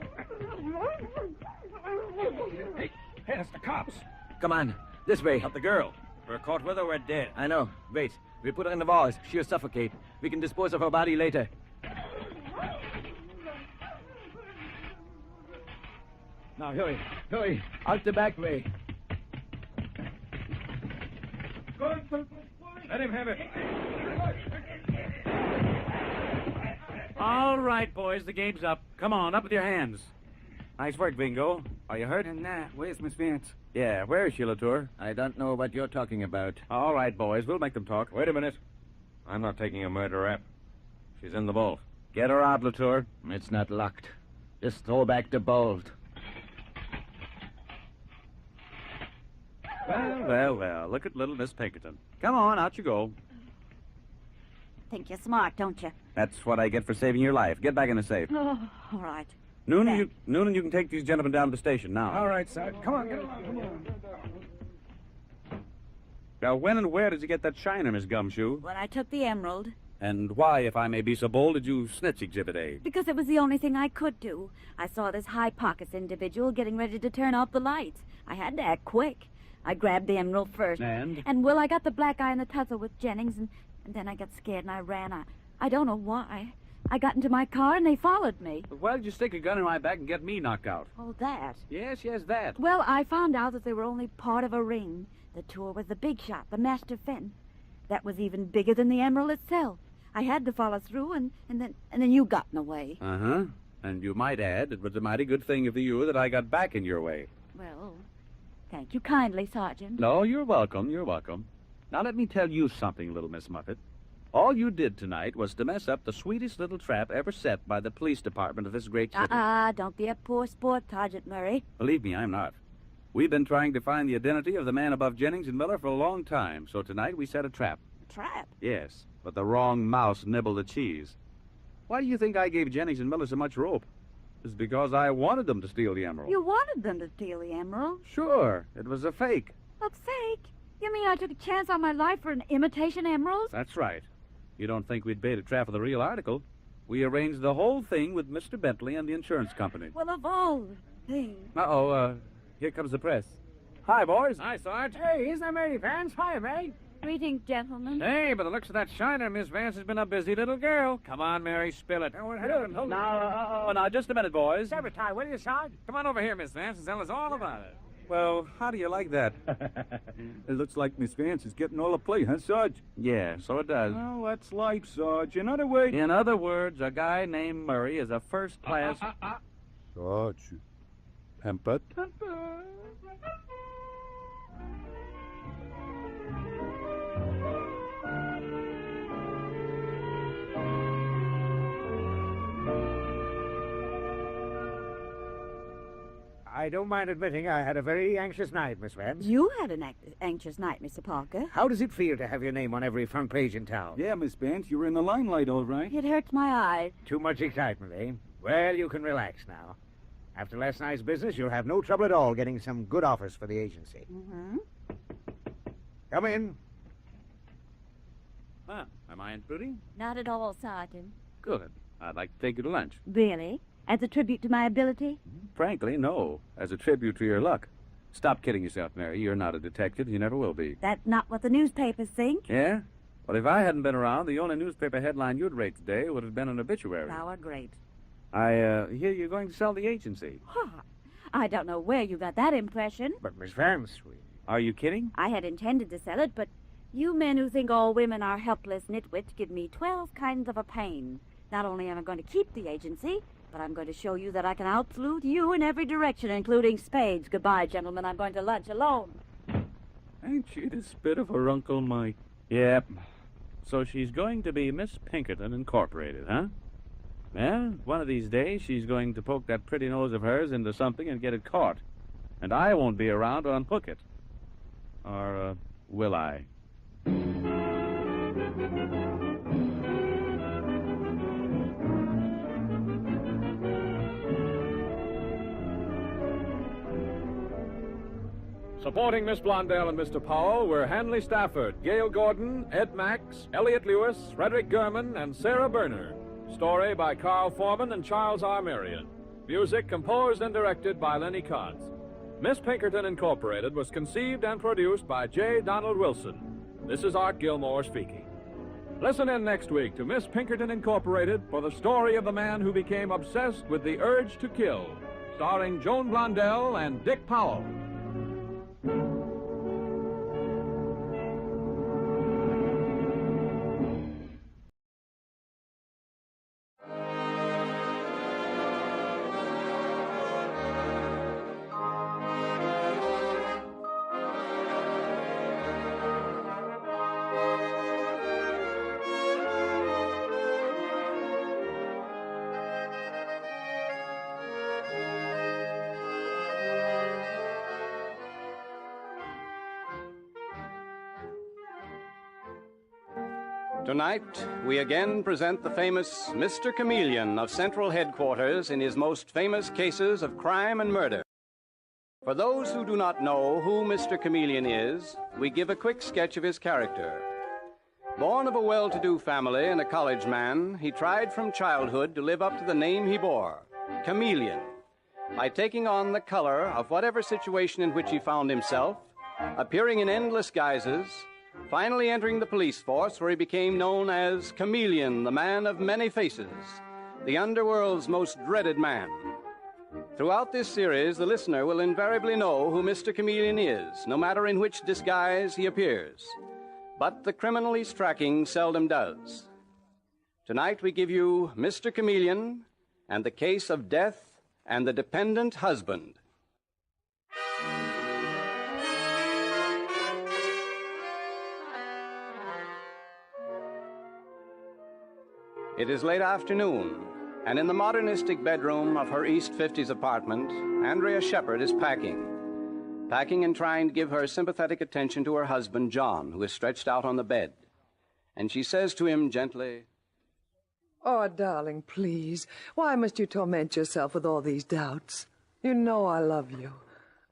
Hey, that's the cops. Come on, this way. Not the girl. We're caught with her, we're dead. I know. Wait. We put her in the vaults. She'll suffocate. We can dispose of her body later. Now, hurry. Hurry. Out the back way. Let him have it. All right, boys, the game's up. Come on, up with your hands. Nice work, Bingo. Are you hurt? Nah, where's Miss Vance? Yeah, where is she, Latour? I don't know what you're talking about. All right, boys, we'll make them talk. Wait a minute. I'm not taking a murder rap. She's in the vault. Get her out, Latour. It's not locked. Just throw back the bolt. Well, look at little Miss Pinkerton. Come on, out you go. Think you're smart, don't you? That's what I get for saving your life. Get back in the safe. Oh, all right. Noonan, you can take these gentlemen down to the station now. All right, Sarge. Come on, get along. Come on. Now, when and where did you get that shiner, Miss Gumshoe? When I took the emerald. And why, if I may be so bold, did you snitch Exhibit A? Because it was the only thing I could do. I saw this high pockets individual getting ready to turn off the lights. I had to act quick. I grabbed the emerald first. And? And, well, I got the black eye in the tussle with Jennings, and then I got scared and I ran. I don't know why. I got into my car and they followed me. Why did you stick a gun in my back and get me knocked out? Oh, that. Yes, that. Well, I found out that they were only part of a ring. The tour was the big shot, the master fin. That was even bigger than the emerald itself. I had to follow through, and then you got in the way. Uh-huh. And you might add, it was a mighty good thing for you that I got back in your way. Well, thank you kindly, Sergeant. No, you're welcome. Now let me tell you something, little Miss Muffet. All you did tonight was to mess up the sweetest little trap ever set by the police department of this great city. Don't be a poor sport, Sergeant Murray. Believe me, I'm not. We've been trying to find the identity of the man above Jennings and Miller for a long time, so tonight we set a trap. A trap? Yes, but the wrong mouse nibbled the cheese. Why do you think I gave Jennings and Miller so much rope? It's because I wanted them to steal the emerald. You wanted them to steal the emerald? Sure, it was a fake. A fake? You mean I took a chance on my life for an imitation emerald? That's right. You don't think we'd bait a trap for the real article? We arranged the whole thing with Mr. Bentley and the insurance company. Well, of all things. Here comes the press. Hi, boys. Hi, Sarge. Hey, here's that Mary Vance. Hiya, Mary. Greetings, gentlemen. Hey, by the looks of that shiner, Miss Vance has been a busy little girl. Come on, Mary, spill it. Now, just a minute, boys. Sabotage, will you, Sarge? Come on over here, Miss Vance, and tell us all about it. Well, how do you like that? It looks like Miss Vance is getting all the play, huh, Sarge? Yeah, so it does. Well, that's life, Sarge. In other words, a guy named Murray is a first-class... Sarge. Pamper. I don't mind admitting I had a very anxious night, Miss Vance. You had an anxious night, Mr. Parker. How does it feel to have your name on every front page in town? Yeah, Miss Vance, you were in the limelight, all right. It hurts my eyes. Too much excitement, eh? Well, you can relax now. After last night's business, you'll have no trouble at all getting some good offers for the agency. Mm-hmm. Come in. Huh, am I intruding? Not at all, Sergeant. Good. I'd like to take you to lunch. Really? As a tribute to my ability? Frankly, no. As a tribute to your luck. Stop kidding yourself, Mary. You're not a detective. You never will be. That's not what the newspapers think. Yeah? Well, if I hadn't been around, the only newspaper headline you'd rate today would have been an obituary. How great. I hear you're going to sell the agency. I don't know where you got that impression. But, Miss Vance, Are you kidding? I had intended to sell it, but you men who think all women are helpless nitwits give me 12 kinds of a pain. Not only am I going to keep the agency, but I'm going to show you that I can outflute you in every direction, including spades. Goodbye, gentlemen. I'm going to lunch alone. Ain't she the spit of her Uncle Mike? Yep. So she's going to be Miss Pinkerton Incorporated, huh? Well, one of these days she's going to poke that pretty nose of hers into something and get it caught. And I won't be around to unhook it. Or, will I? Supporting Miss Blondell and Mr. Powell were Hanley Stafford, Gail Gordon, Ed Max, Elliot Lewis, Frederick Gurman, and Sarah Berner. Story by Carl Foreman and Charles R. Marion. Music composed and directed by Lenny Kotz. Miss Pinkerton Incorporated was conceived and produced by J. Donald Wilson. This is Art Gilmore speaking. Listen in next week to Miss Pinkerton Incorporated for the story of the man who became obsessed with the urge to kill, starring Joan Blondell and Dick Powell. Tonight, we again present the famous Mr. Chameleon of Central Headquarters in his most famous cases of crime and murder. For those who do not know who Mr. Chameleon is, we give a quick sketch of his character. Born of a well-to-do family and a college man, he tried from childhood to live up to the name he bore, Chameleon, by taking on the color of whatever situation in which he found himself, appearing in endless guises, finally entering the police force where he became known as Chameleon, the man of many faces, the underworld's most dreaded man. Throughout this series, the listener will invariably know who Mr. Chameleon is, no matter in which disguise he appears. But the criminal he's tracking seldom does. Tonight we give you Mr. Chameleon and the case of death and the dependent husband. It is late afternoon, and in the modernistic bedroom of her East 50s apartment, Andrea Shepard is packing and trying to give her sympathetic attention to her husband, John, who is stretched out on the bed. And she says to him gently, "Oh, darling, please. Why must you torment yourself with all these doubts? You know I love you.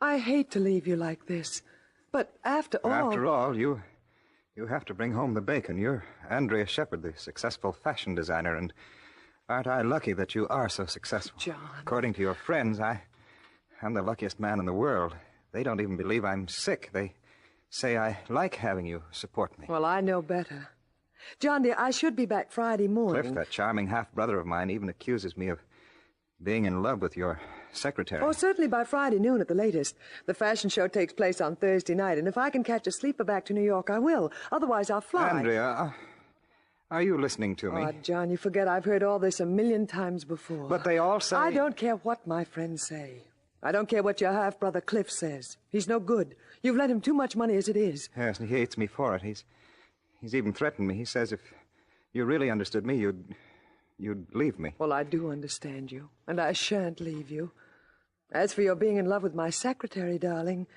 I hate to leave you like this. But after all... You have to bring home the bacon. You're Andrea Shepard, the successful fashion designer, and aren't I lucky that you are so successful? John. According to your friends, I'm the luckiest man in the world. They don't even believe I'm sick. They say I like having you support me. Well, I know better. John, dear, I should be back Friday morning. Cliff, that charming half-brother of mine, even accuses me of being in love with your secretary. Oh, certainly by Friday noon at the latest. The fashion show takes place on Thursday night, and if I can catch a sleeper back to New York, I will. Otherwise, I'll fly. Andrea, are you listening to me? Oh, John, you forget I've heard all this a million times before. But they all say... I don't care what my friends say. I don't care what your half-brother Cliff says. He's no good. You've lent him too much money as it is. Yes, and he hates me for it. He's even threatened me. He says if you really understood me, you'd leave me. Well, I do understand you, and I shan't leave you. As for your being in love with my secretary, darling,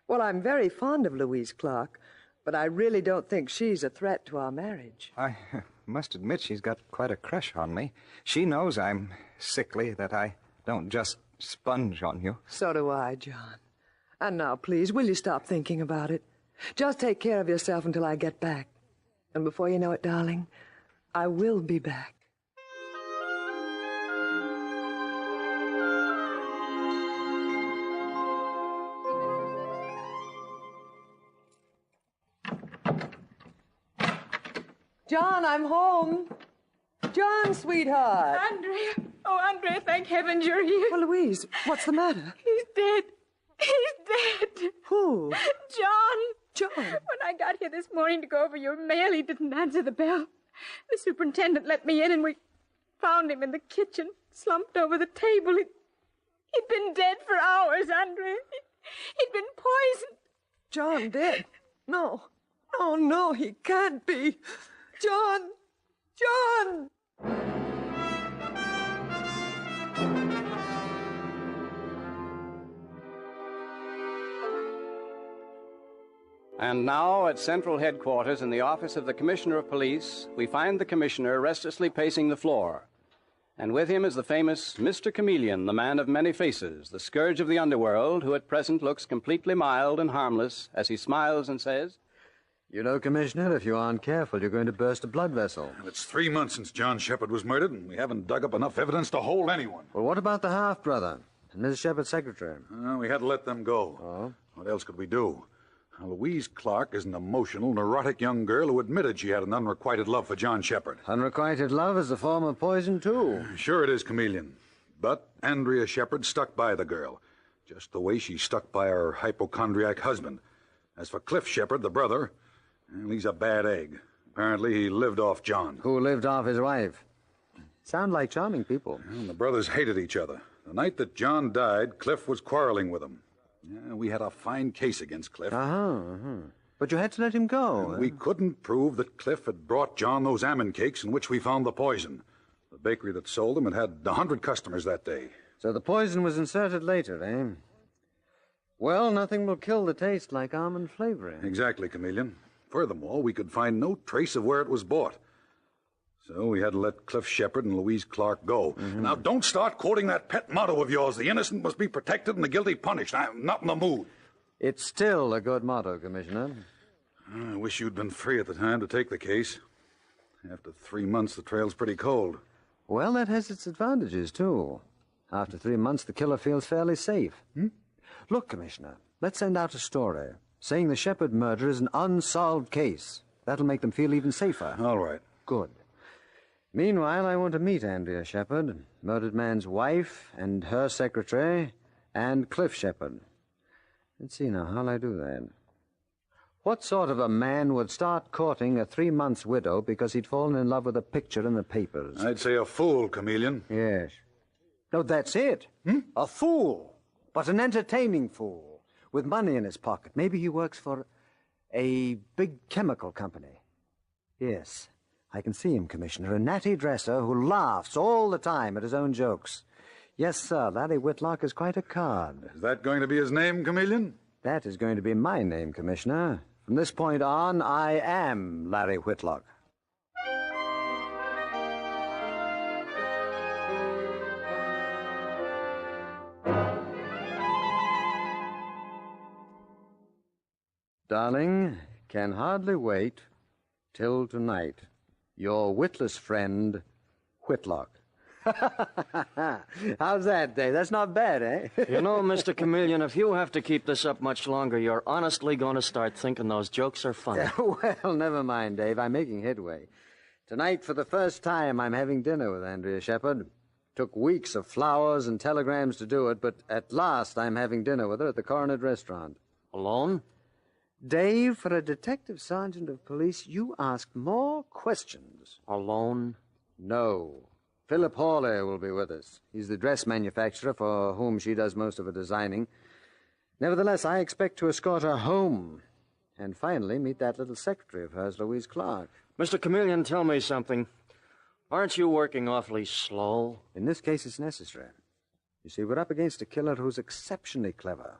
well, I'm very fond of Louise Clark, but I really don't think she's a threat to our marriage. I must admit she's got quite a crush on me. She knows I'm sickly, that I don't just sponge on you. So do I, John. And now, please, will you stop thinking about it? Just take care of yourself until I get back. And before you know it, darling, I will be back. John, I'm home. John, sweetheart. Andrea. Oh, Andrea, thank heavens you're here. Well, Louise, what's the matter? He's dead. He's dead. Who? John. John? When I got here this morning to go over your mail, he didn't answer the bell. The superintendent let me in, and we found him in the kitchen, slumped over the table. He'd been dead for hours, Andrea. He'd been poisoned. John dead? No. Oh, no, he can't be. John! John! And now, at Central Headquarters in the office of the Commissioner of Police, we find the Commissioner restlessly pacing the floor. And with him is the famous Mr. Chameleon, the man of many faces, the scourge of the underworld, who at present looks completely mild and harmless as he smiles and says, "You know, Commissioner, if you aren't careful, you're going to burst a blood vessel." It's 3 months since John Shepard was murdered, and we haven't dug up enough evidence to hold anyone. Well, what about the half-brother and Mrs. Shepard's secretary? We had to let them go. Oh? What else could we do? Now, Louise Clark is an emotional, neurotic young girl who admitted she had an unrequited love for John Shepard. Unrequited love is a form of poison, too. Sure it is, Chameleon. But Andrea Shepard stuck by the girl, just the way she stuck by her hypochondriac husband. As for Cliff Shepard, the brother, well, he's a bad egg. Apparently he lived off John. Who lived off his wife? Sound like charming people. Well, the brothers hated each other. The night that John died, Cliff was quarreling with him. Yeah, we had a fine case against Cliff. But you had to let him go. We couldn't prove that Cliff had brought John those almond cakes in which we found the poison. The bakery that sold them had 100 customers that day. So the poison was inserted later, eh? Well, nothing will kill the taste like almond flavoring. Exactly, Chameleon. Furthermore, we could find no trace of where it was bought. So we had to let Cliff Shepard and Louise Clark go. Now, don't start quoting that pet motto of yours, the innocent must be protected and the guilty punished. I'm not in the mood. It's still a good motto, Commissioner. I wish you'd been free at the time to take the case. After 3 months, the trail's pretty cold. Well, that has its advantages, too. After 3 months, the killer feels fairly safe. Look, Commissioner, let's send out a story saying the Shepard murder is an unsolved case. That'll make them feel even safer. All right. Good. Meanwhile, I want to meet Andrea Shepard, murdered man's wife, and her secretary, and Cliff Shepard. Let's see now, how'll I do that? What sort of a man would start courting a 3-month widow because he'd fallen in love with a picture in the papers? I'd say a fool, Chameleon. Yes. No, that's it. A fool. But an entertaining fool. With money in his pocket. Maybe he works for a big chemical company. Yes, I can see him, Commissioner. A natty dresser who laughs all the time at his own jokes. Yes, sir, Larry Whitlock is quite a card. Is that going to be his name, Chameleon? That is going to be my name, Commissioner. From this point on, I am Larry Whitlock. Darling, can hardly wait till tonight. Your witless friend, Whitlock. How's that, Dave? That's not bad, eh? You know, Mr. Chameleon, if you have to keep this up much longer, you're honestly going to start thinking those jokes are funny. Well, never mind, Dave. I'm making headway. Tonight, for the first time, I'm having dinner with Andrea Shepard. Took weeks of flowers and telegrams to do it, but at last I'm having dinner with her at the Coronet restaurant. Alone? Dave, for a detective sergeant of police, you ask more questions. Alone? No. Philip Hawley will be with us. He's the dress manufacturer for whom she does most of her designing. Nevertheless, I expect to escort her home. And finally, meet that little secretary of hers, Louise Clark. Mr. Chameleon, tell me something. Aren't you working awfully slow? In this case, it's necessary. You see, we're up against a killer who's exceptionally clever.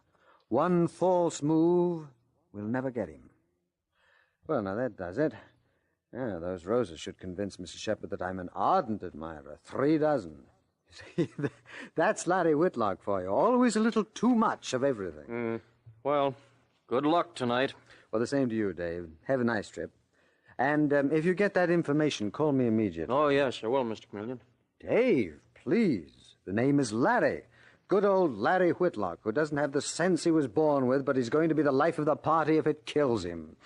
One false move will never get him. Well, now that does it. Yeah, those roses should convince Mrs. Shepard that I'm an ardent admirer. 3 dozen. You see, that's Larry Whitlock for you. Always a little too much of everything. Well, good luck tonight. Well, the same to you, Dave. Have a nice trip. And if you get that information, call me immediately. Oh, yes, I will, Mr. Chameleon. Dave, please. The name is Larry. Good old Larry Whitlock, who doesn't have the sense he was born with, but he's going to be the life of the party if it kills him.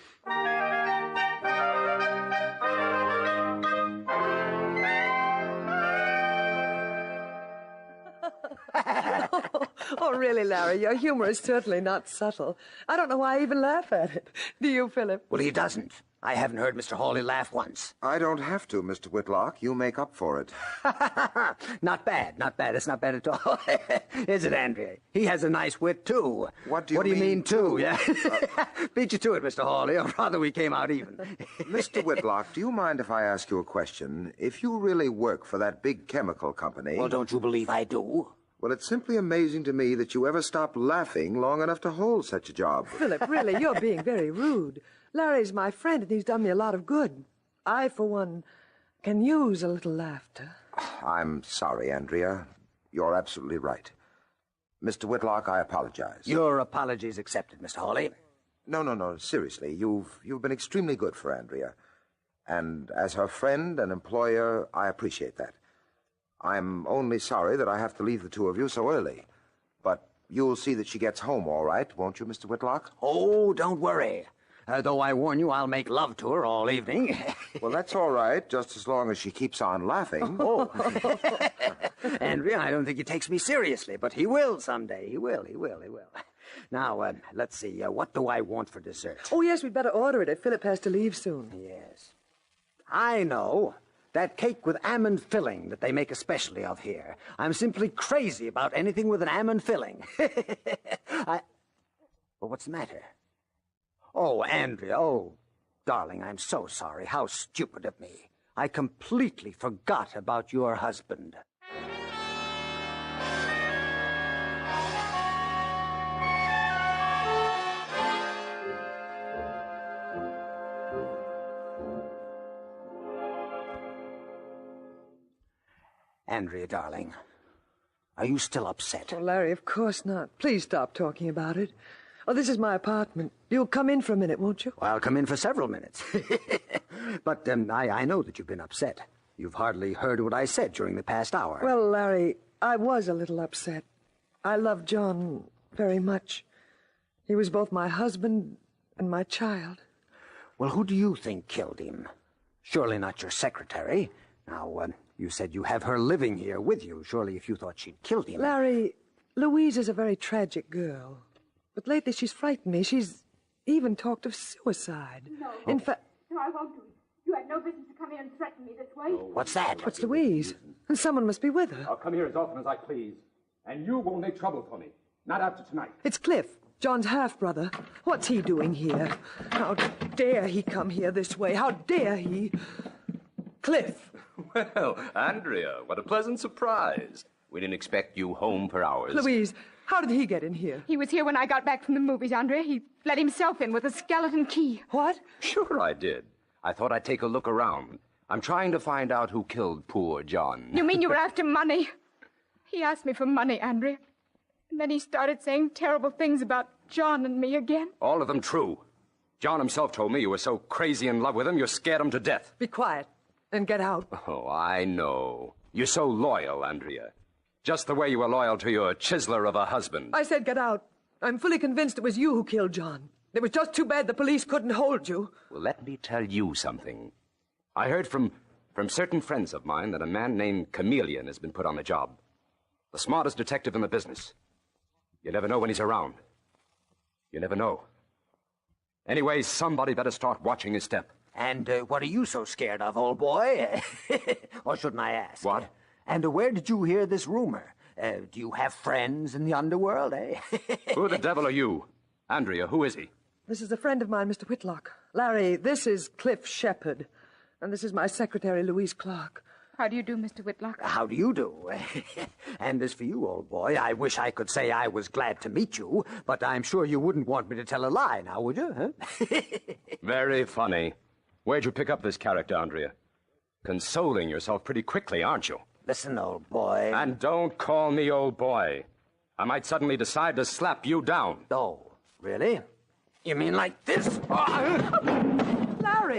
Oh, really, Larry, your humor is certainly not subtle. I don't know why I even laugh at it. Do you, Philip? Well, he doesn't. I haven't heard Mr. Hawley laugh once. I don't have to, Mr. Whitlock. You make up for it. Not bad, not bad. It's not bad at all. Is it, Andrea? He has a nice wit, too. What do you mean, too? Yeah. Beat you to it, Mr. Hawley, or rather we came out even. Mr. Whitlock, do you mind if I ask you a question? If you really work for that big chemical company... Well, don't you believe I do? Well, it's simply amazing to me that you ever stopped laughing long enough to hold such a job. Philip, really, you're being very rude. Larry's my friend, and he's done me a lot of good. I, for one, can use a little laughter. I'm sorry, Andrea. You're absolutely right. Mr. Whitlock, I apologize. Your apologies accepted, Mr. Hawley. No. Seriously, you've been extremely good for Andrea. And as her friend and employer, I appreciate that. I'm only sorry that I have to leave the two of you so early. But you'll see that she gets home all right, won't you, Mr. Whitlock? Oh, don't worry. Though I warn you, I'll make love to her all evening. Well, that's all right, just as long as she keeps on laughing. Oh. Andrea, I don't think he takes me seriously, but he will someday. He will. Now, let's see. What do I want for dessert? Oh, yes, we'd better order it if Philip has to leave soon. Yes. I know. That cake with almond filling that they make a specialty of here. I'm simply crazy about anything with an almond filling. Well, what's the matter? Oh, Andrea, oh, darling, I'm so sorry. How stupid of me. I completely forgot about your husband. Andrea, darling, are you still upset? Oh, Larry, of course not. Please stop talking about it. Oh, this is my apartment. You'll come in for a minute, won't you? Well, I'll come in for several minutes. But I know that you've been upset. You've hardly heard what I said during the past hour. Well, Larry, I was a little upset. I loved John very much. He was both my husband and my child. Well, who do you think killed him? Surely not your secretary. Now, you said you have her living here with you. Surely if you thought she'd killed him... Larry, Louise is a very tragic girl. But lately she's frightened me. She's even talked of suicide. No. In fact... No, I won't do it. You had no business to come here and threaten me this way. What's that? What's Louise? And someone must be with her. I'll come here as often as I please. And you won't make trouble for me. Not after tonight. It's Cliff, John's half-brother. What's he doing here? How dare he come here this way? How dare he? Cliff. Well, Andrea, what a pleasant surprise. We didn't expect you home for hours. Louise, how did he get in here? He was here when I got back from the movies, Andrea. He let himself in with a skeleton key. What? Sure I did. I thought I'd take a look around. I'm trying to find out who killed poor John. You mean you were after money? He asked me for money, Andrea. And then he started saying terrible things about John and me again. All of them true. John himself told me you were so crazy in love with him, you scared him to death. Be quiet and get out. Oh, I know. You're so loyal, Andrea. Just the way you were loyal to your chiseler of a husband. I said get out. I'm fully convinced it was you who killed John. It was just too bad the police couldn't hold you. Well, let me tell you something. I heard from certain friends of mine that a man named Chameleon has been put on the job. The smartest detective in the business. You never know when he's around. You never know. Anyway, somebody better start watching his step. And what are you so scared of, old boy? Or shouldn't I ask? What? And where did you hear this rumor? Do you have friends in the underworld, eh? Who the devil are you? Andrea, who is he? This is a friend of mine, Mr. Whitlock. Larry, this is Cliff Shepherd. And this is my secretary, Louise Clark. How do you do, Mr. Whitlock? How do you do? And as for you, old boy, I wish I could say I was glad to meet you, but I'm sure you wouldn't want me to tell a lie now, would you? Huh? Very funny. Where'd you pick up this character, Andrea? Consoling yourself pretty quickly, aren't you? Listen, old boy. And don't call me old boy. I might suddenly decide to slap you down. Oh, really? You mean like this? Larry!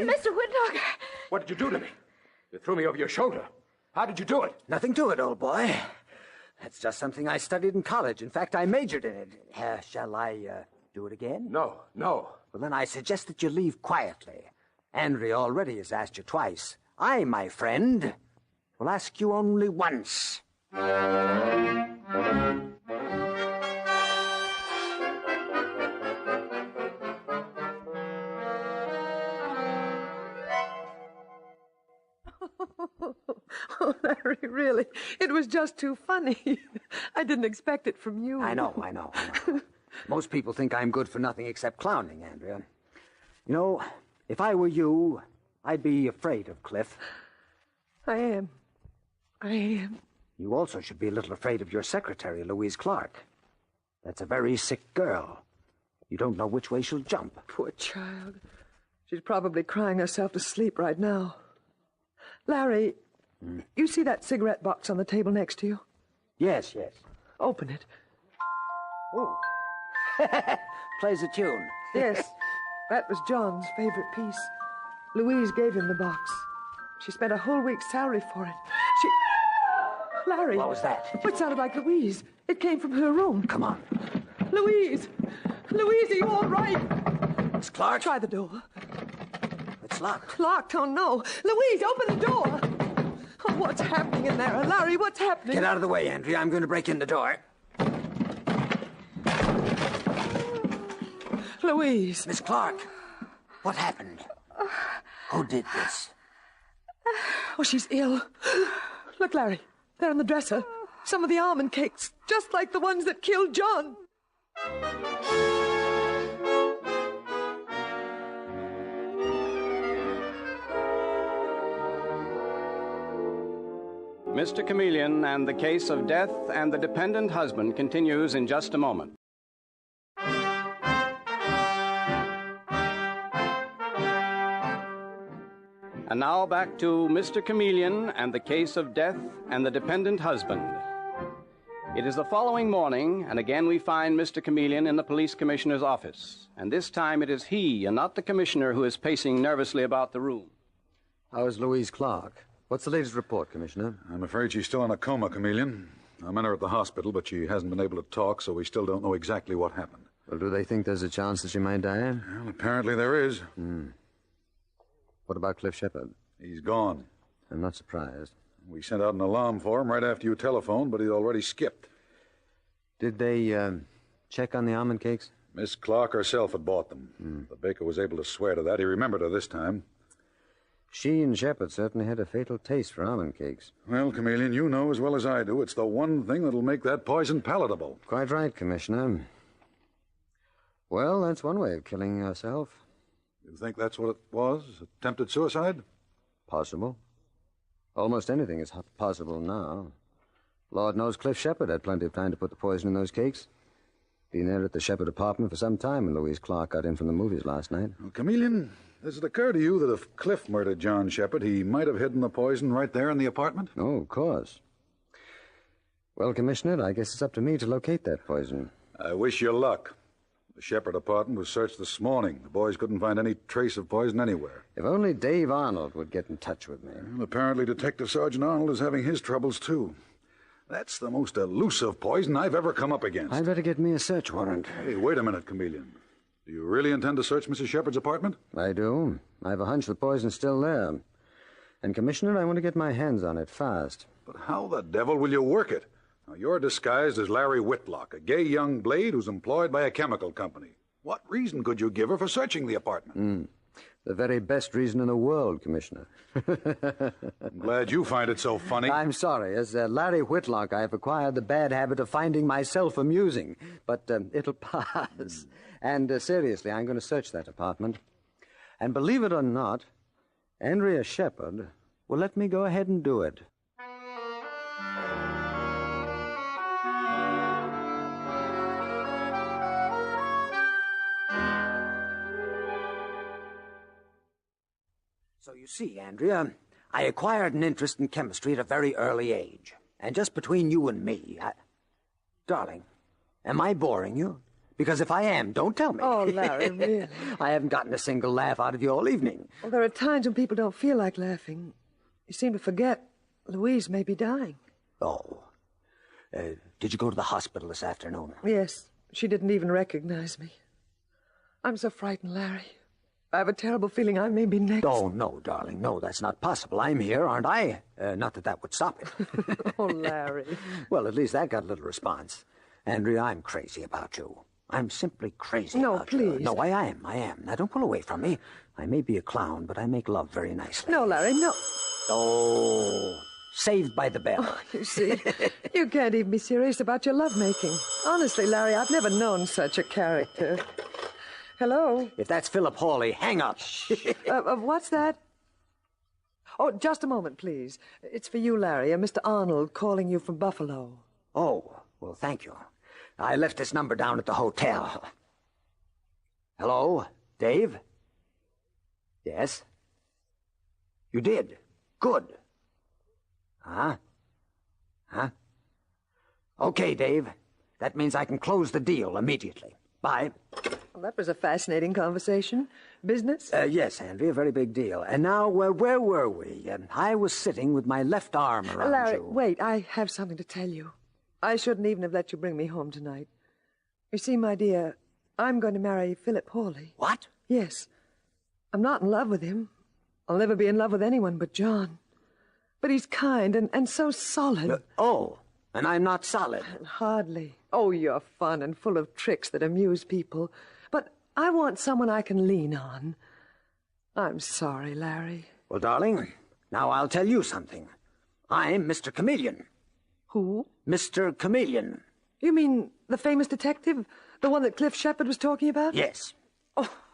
Mr. Whitlock! What did you do to me? You threw me over your shoulder. How did you do it? Nothing to it, old boy. That's just something I studied in college. In fact, I majored in it. Shall I do it again? No. Well, then I suggest that you leave quietly. Andrea already has asked you twice. I, my friend, will ask you only once. Oh, Larry, really, it was just too funny. I didn't expect it from you. I know. Most people think I'm good for nothing except clowning, Andrea. You know, if I were you, I'd be afraid of Cliff. I am. You also should be a little afraid of your secretary, Louise Clark. That's a very sick girl. You don't know which way she'll jump. Poor child. She's probably crying herself to sleep right now. Larry, you see that cigarette box on the table next to you? Yes, yes. Open it. Oh. Plays a tune. Yes, that was John's favorite piece. Louise gave him the box. She spent a whole week's salary for it. Larry. What was that? It sounded like Louise. It came from her room. Come on. Louise! Louise, are you all right? Miss Clark? Try the door. It's locked. Locked? Oh, no. Louise, open the door. Oh, what's happening in there? Larry, what's happening? Get out of the way, Andrea. I'm going to break in the door. Louise. Miss Clark, what happened? Who did this? Oh, she's ill. Look, Larry, they're on the dresser. Some of the almond cakes, just like the ones that killed John. Mr. Chameleon and the case of death and the dependent husband continues in just a moment. And now back to Mr. Chameleon and the case of death and the dependent husband. It is the following morning, and again we find Mr. Chameleon in the police commissioner's office. And this time it is he and not the commissioner who is pacing nervously about the room. How is Louise Clark? What's the latest report, Commissioner? I'm afraid she's still in a coma, Chameleon. I'm in her at the hospital, but she hasn't been able to talk, so we still don't know exactly what happened. Well, do they think there's a chance that she might die? Well, apparently there is. What about Cliff Shepard? He's gone. I'm not surprised. We sent out an alarm for him right after you telephoned, but he'd already skipped. Did they check on the almond cakes? Miss Clark herself had bought them. The baker was able to swear to that. He remembered her this time. She and Shepard certainly had a fatal taste for almond cakes. Well, Chameleon, you know as well as I do, it's the one thing that'll make that poison palatable. Quite right, Commissioner. Well, that's one way of killing yourself. You think that's what it was? Attempted suicide? Possible. Almost anything is possible now. Lord knows Cliff Shepard had plenty of time to put the poison in those cakes. Been there at the Shepard apartment for some time when Louise Clark got in from the movies last night. Well, Chameleon, does it occur to you that if Cliff murdered John Shepard, he might have hidden the poison right there in the apartment? Oh, of course. Well, Commissioner, I guess it's up to me to locate that poison. I wish you luck. The Shepard apartment was searched this morning. The boys couldn't find any trace of poison anywhere. If only Dave Arnold would get in touch with me. Well, apparently Detective Sergeant Arnold is having his troubles, too. That's the most elusive poison I've ever come up against. I'd better get me a search warrant. Hey, wait a minute, Chameleon. Do you really intend to search Mrs. Shepard's apartment? I do. I have a hunch the poison's still there. And, Commissioner, I want to get my hands on it fast. But how the devil will you work it? Now, you're disguised as Larry Whitlock, a gay young blade who's employed by a chemical company. What reason could you give her for searching the apartment? The very best reason in the world, Commissioner. I'm glad you find it so funny. I'm sorry. As Larry Whitlock, I have acquired the bad habit of finding myself amusing. But it'll pass. And seriously, I'm going to search that apartment. And believe it or not, Andrea Shepard will let me go ahead and do it. So you see, Andrea, I acquired an interest in chemistry at a very early age. And just between you and me, Darling, am I boring you? Because if I am, don't tell me. Oh, Larry, really? I haven't gotten a single laugh out of you all evening. Well, there are times when people don't feel like laughing. You seem to forget Louise may be dying. Oh. Did you go to the hospital this afternoon? Yes. She didn't even recognize me. I'm so frightened, Larry. I have a terrible feeling I may be next. Oh, no, darling. No, that's not possible. I'm here, aren't I? Not that that would stop it. Oh, Larry. Well, at least that got a little response. Andrea, I'm crazy about you. I'm simply crazy about you. No, please. No, I am. Now, don't pull away from me. I may be a clown, but I make love very nicely. No, Larry, no. Oh, Saved by the Bell. Oh, you see, you can't even be serious about your lovemaking. Honestly, Larry, I've never known such a character. Hello? If that's Philip Hawley, hang up. What's that? Oh, just a moment, please. It's for you, Larry. Mr. Arnold calling you from Buffalo. Oh, well, thank you. I left this number down at the hotel. Hello, Dave? Yes? You did? Good. Huh? Okay, Dave. That means I can close the deal immediately. Bye. Well, that was a fascinating conversation. Business? Yes, Andrea, a very big deal. And now, where were we? I was sitting with my left arm around Larry, you. wait, I have something to tell you. I shouldn't even have let you bring me home tonight. You see, my dear, I'm going to marry Philip Hawley. What? Yes. I'm not in love with him. I'll never be in love with anyone but John. But he's kind and so solid. And I'm not solid. Hardly. Oh, you're fun and full of tricks that amuse people. But I want someone I can lean on. I'm sorry, Larry. Well, darling, now I'll tell you something. I'm Mr. Chameleon. Who? Mr. Chameleon. You mean the famous detective? The one that Cliff Shepard was talking about? Yes.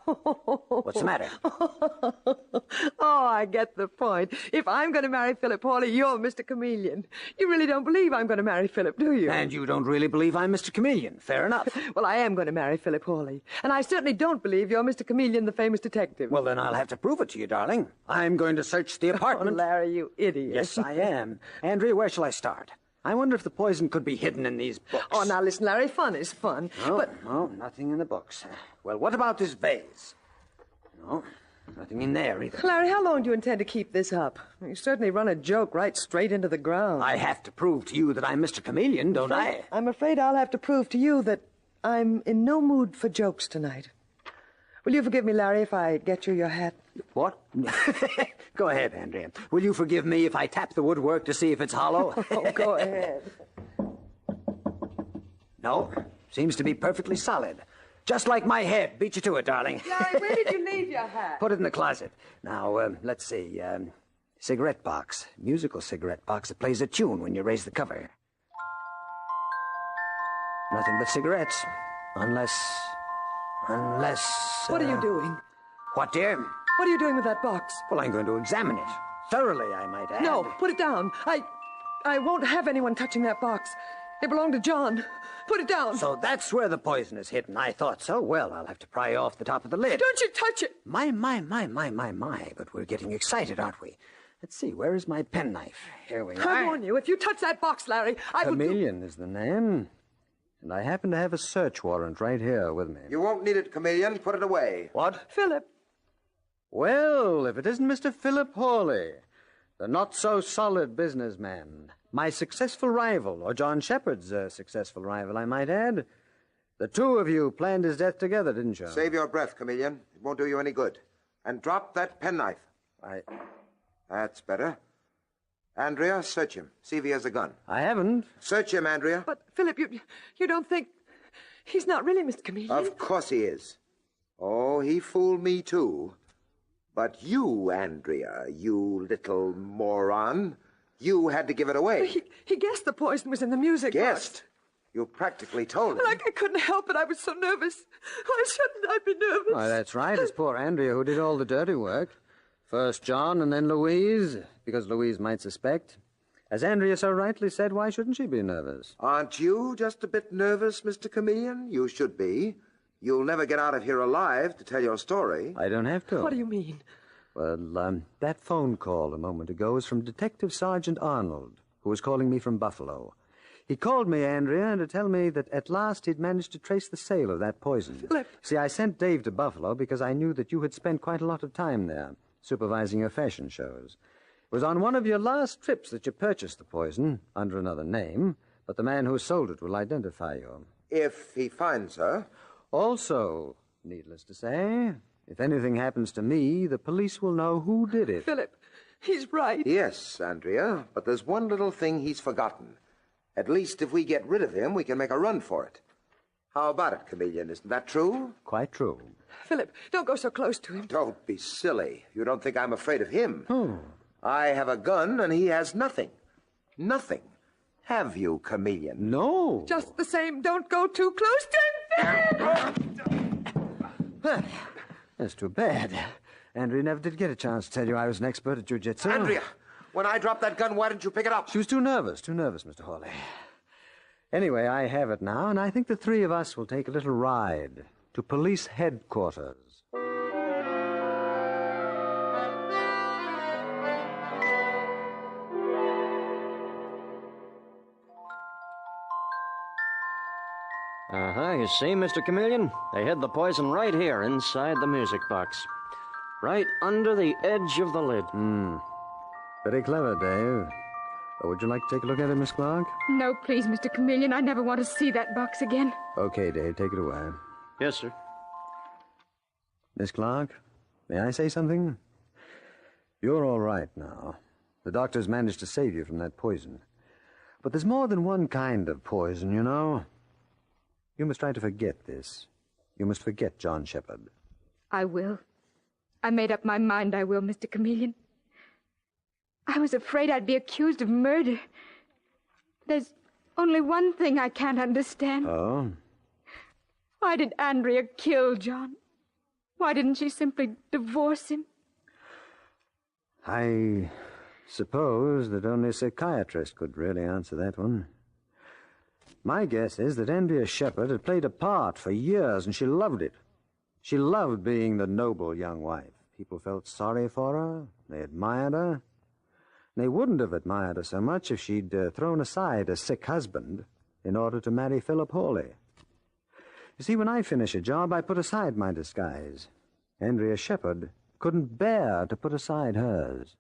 What's the matter? Oh, I get the point. If I'm going to marry Philip Hawley, you're Mr. Chameleon. You really don't believe I'm going to marry Philip, do you? And you don't really believe I'm Mr. Chameleon. Fair enough. Well, I am going to marry Philip Hawley. And I certainly don't believe you're Mr. Chameleon, the famous detective. Well, then I'll have to prove it to you, darling. I'm going to search the apartment. Oh, Larry, you idiot. Yes, I am. Andrea, where shall I start? I wonder if the poison could be hidden in these books. Oh, now listen, Larry, fun is fun. No, nothing in the books. Well, what about this vase? No, nothing in there either. Larry, how long do you intend to keep this up? You certainly run a joke right straight into the ground. I have to prove to you that I'm Mr. Chameleon, don't I? I'm afraid I'll have to prove to you that I'm in no mood for jokes tonight. Will you forgive me, Larry, if I get you your hat? What? Go ahead, Andrea. Will you forgive me if I tap the woodwork to see if it's hollow? Oh, go ahead. No, seems to be perfectly solid. Just like my head. Beat you to it, darling. Larry, where did you leave your hat? Put it in the closet. Now, let's see. Cigarette box. Musical cigarette box that plays a tune when you raise the cover. Nothing but cigarettes. Unless... What are you doing? What, dear? What are you doing with that box? Well, I'm going to examine it. Thoroughly, I might add. No, put it down. I won't have anyone touching that box. It belonged to John. Put it down. So that's where the poison is hidden. I thought so. Well, I'll have to pry off the top of the lid. Don't you touch it. My. But we're getting excited, aren't we? Let's see, where is my penknife? Here we are. I warn you, if you touch that box, Larry, I will... Chameleon is the name. And I happen to have a search warrant right here with me. You won't need it, Chameleon. Put it away. What? Philip. Well, if it isn't Mr. Philip Hawley, the not-so-solid businessman. My successful rival, or John Shepard's successful rival, I might add. The two of you planned his death together, didn't you? Save your breath, Chameleon. It won't do you any good. And drop that penknife. That's better. Andrea, search him. See if he has a gun. I haven't. Search him, Andrea. But, Philip, you don't think... He's not really Mr. Chameleon? Of course he is. Oh, he fooled me, too. But you, Andrea, you little moron, you had to give it away. He guessed the poison was in the music box. Guessed? You practically told him. Like I couldn't help it. I was so nervous. Why shouldn't I be nervous? Why, that's right. It's poor Andrea who did all the dirty work. First John and then Louise, because Louise might suspect. As Andrea so rightly said, why shouldn't she be nervous? Aren't you just a bit nervous, Mr. Chameleon? You should be. You'll never get out of here alive to tell your story. I don't have to. What do you mean? Well, that phone call a moment ago was from Detective Sergeant Arnold, who was calling me from Buffalo. He called me, Andrea, to tell me that at last he'd managed to trace the sale of that poison. Philip. See, I sent Dave to Buffalo because I knew that you had spent quite a lot of time there, supervising your fashion shows. It was on one of your last trips that you purchased the poison, under another name, but the man who sold it will identify you. If he finds her. Also, needless to say, if anything happens to me, the police will know who did it. Philip, he's right. Yes, Andrea, but there's one little thing he's forgotten. At least if we get rid of him, we can make a run for it. How about it, Chameleon? Isn't that true? Quite true. Philip, don't go so close to him. Don't be silly. You don't think I'm afraid of him. I have a gun, and he has nothing. Nothing. Have you, Chameleon? No. Just the same, don't go too close to him, Philip! That's too bad. Andrea never did get a chance to tell you I was an expert at jiu-jitsu. Andrea, when I dropped that gun, why didn't you pick it up? She was too nervous, Mr. Hawley. Anyway, I have it now, and I think the three of us will take a little ride to police headquarters. You see, Mr. Chameleon? They hid the poison right here inside the music box. Right under the edge of the lid. Very clever, Dave. Would you like to take a look at it, Miss Clark? No, please, Mr. Chameleon. I never want to see that box again. Okay, Dave, take it away. Yes, sir. Miss Clark, may I say something? You're all right now. The doctors managed to save you from that poison. But there's more than one kind of poison, you know. You must try to forget this. You must forget John Shepherd. I will. I made up my mind I will, Mr. Chameleon. I was afraid I'd be accused of murder. There's only one thing I can't understand. Oh? Why did Andrea kill John? Why didn't she simply divorce him? I suppose that only a psychiatrist could really answer that one. My guess is that Andrea Shepherd had played a part for years, and she loved it. She loved being the noble young wife. People felt sorry for her. They admired her. They wouldn't have admired her so much if she'd thrown aside a sick husband in order to marry Philip Hawley. You see, when I finish a job, I put aside my disguise. Andrea Shepherd couldn't bear to put aside hers.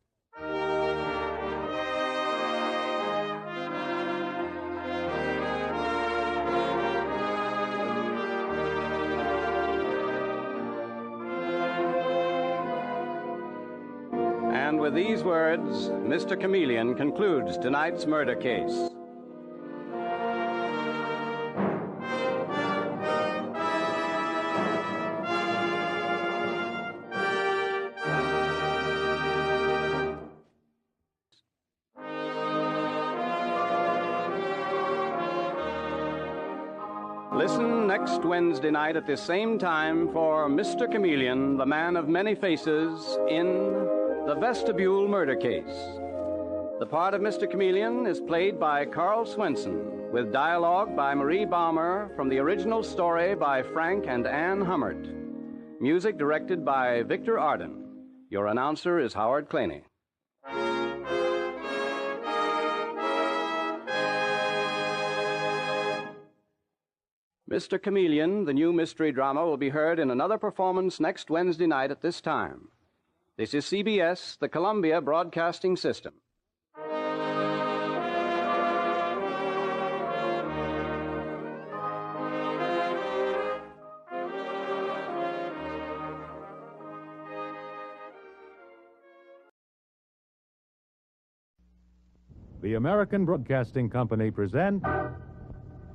And with these words, Mr. Chameleon concludes tonight's murder case. Listen next Wednesday night at this same time for Mr. Chameleon, the man of many faces, in The Vestibule Murder Case. The part of Mr. Chameleon is played by Carl Swenson, with dialogue by Marie Baumer from the original story by Frank and Ann Hummert. Music directed by Victor Arden. Your announcer is Howard Claney. Mr. Chameleon, the new mystery drama, will be heard in another performance next Wednesday night at this time. This is CBS, the Columbia Broadcasting System. The American Broadcasting Company presents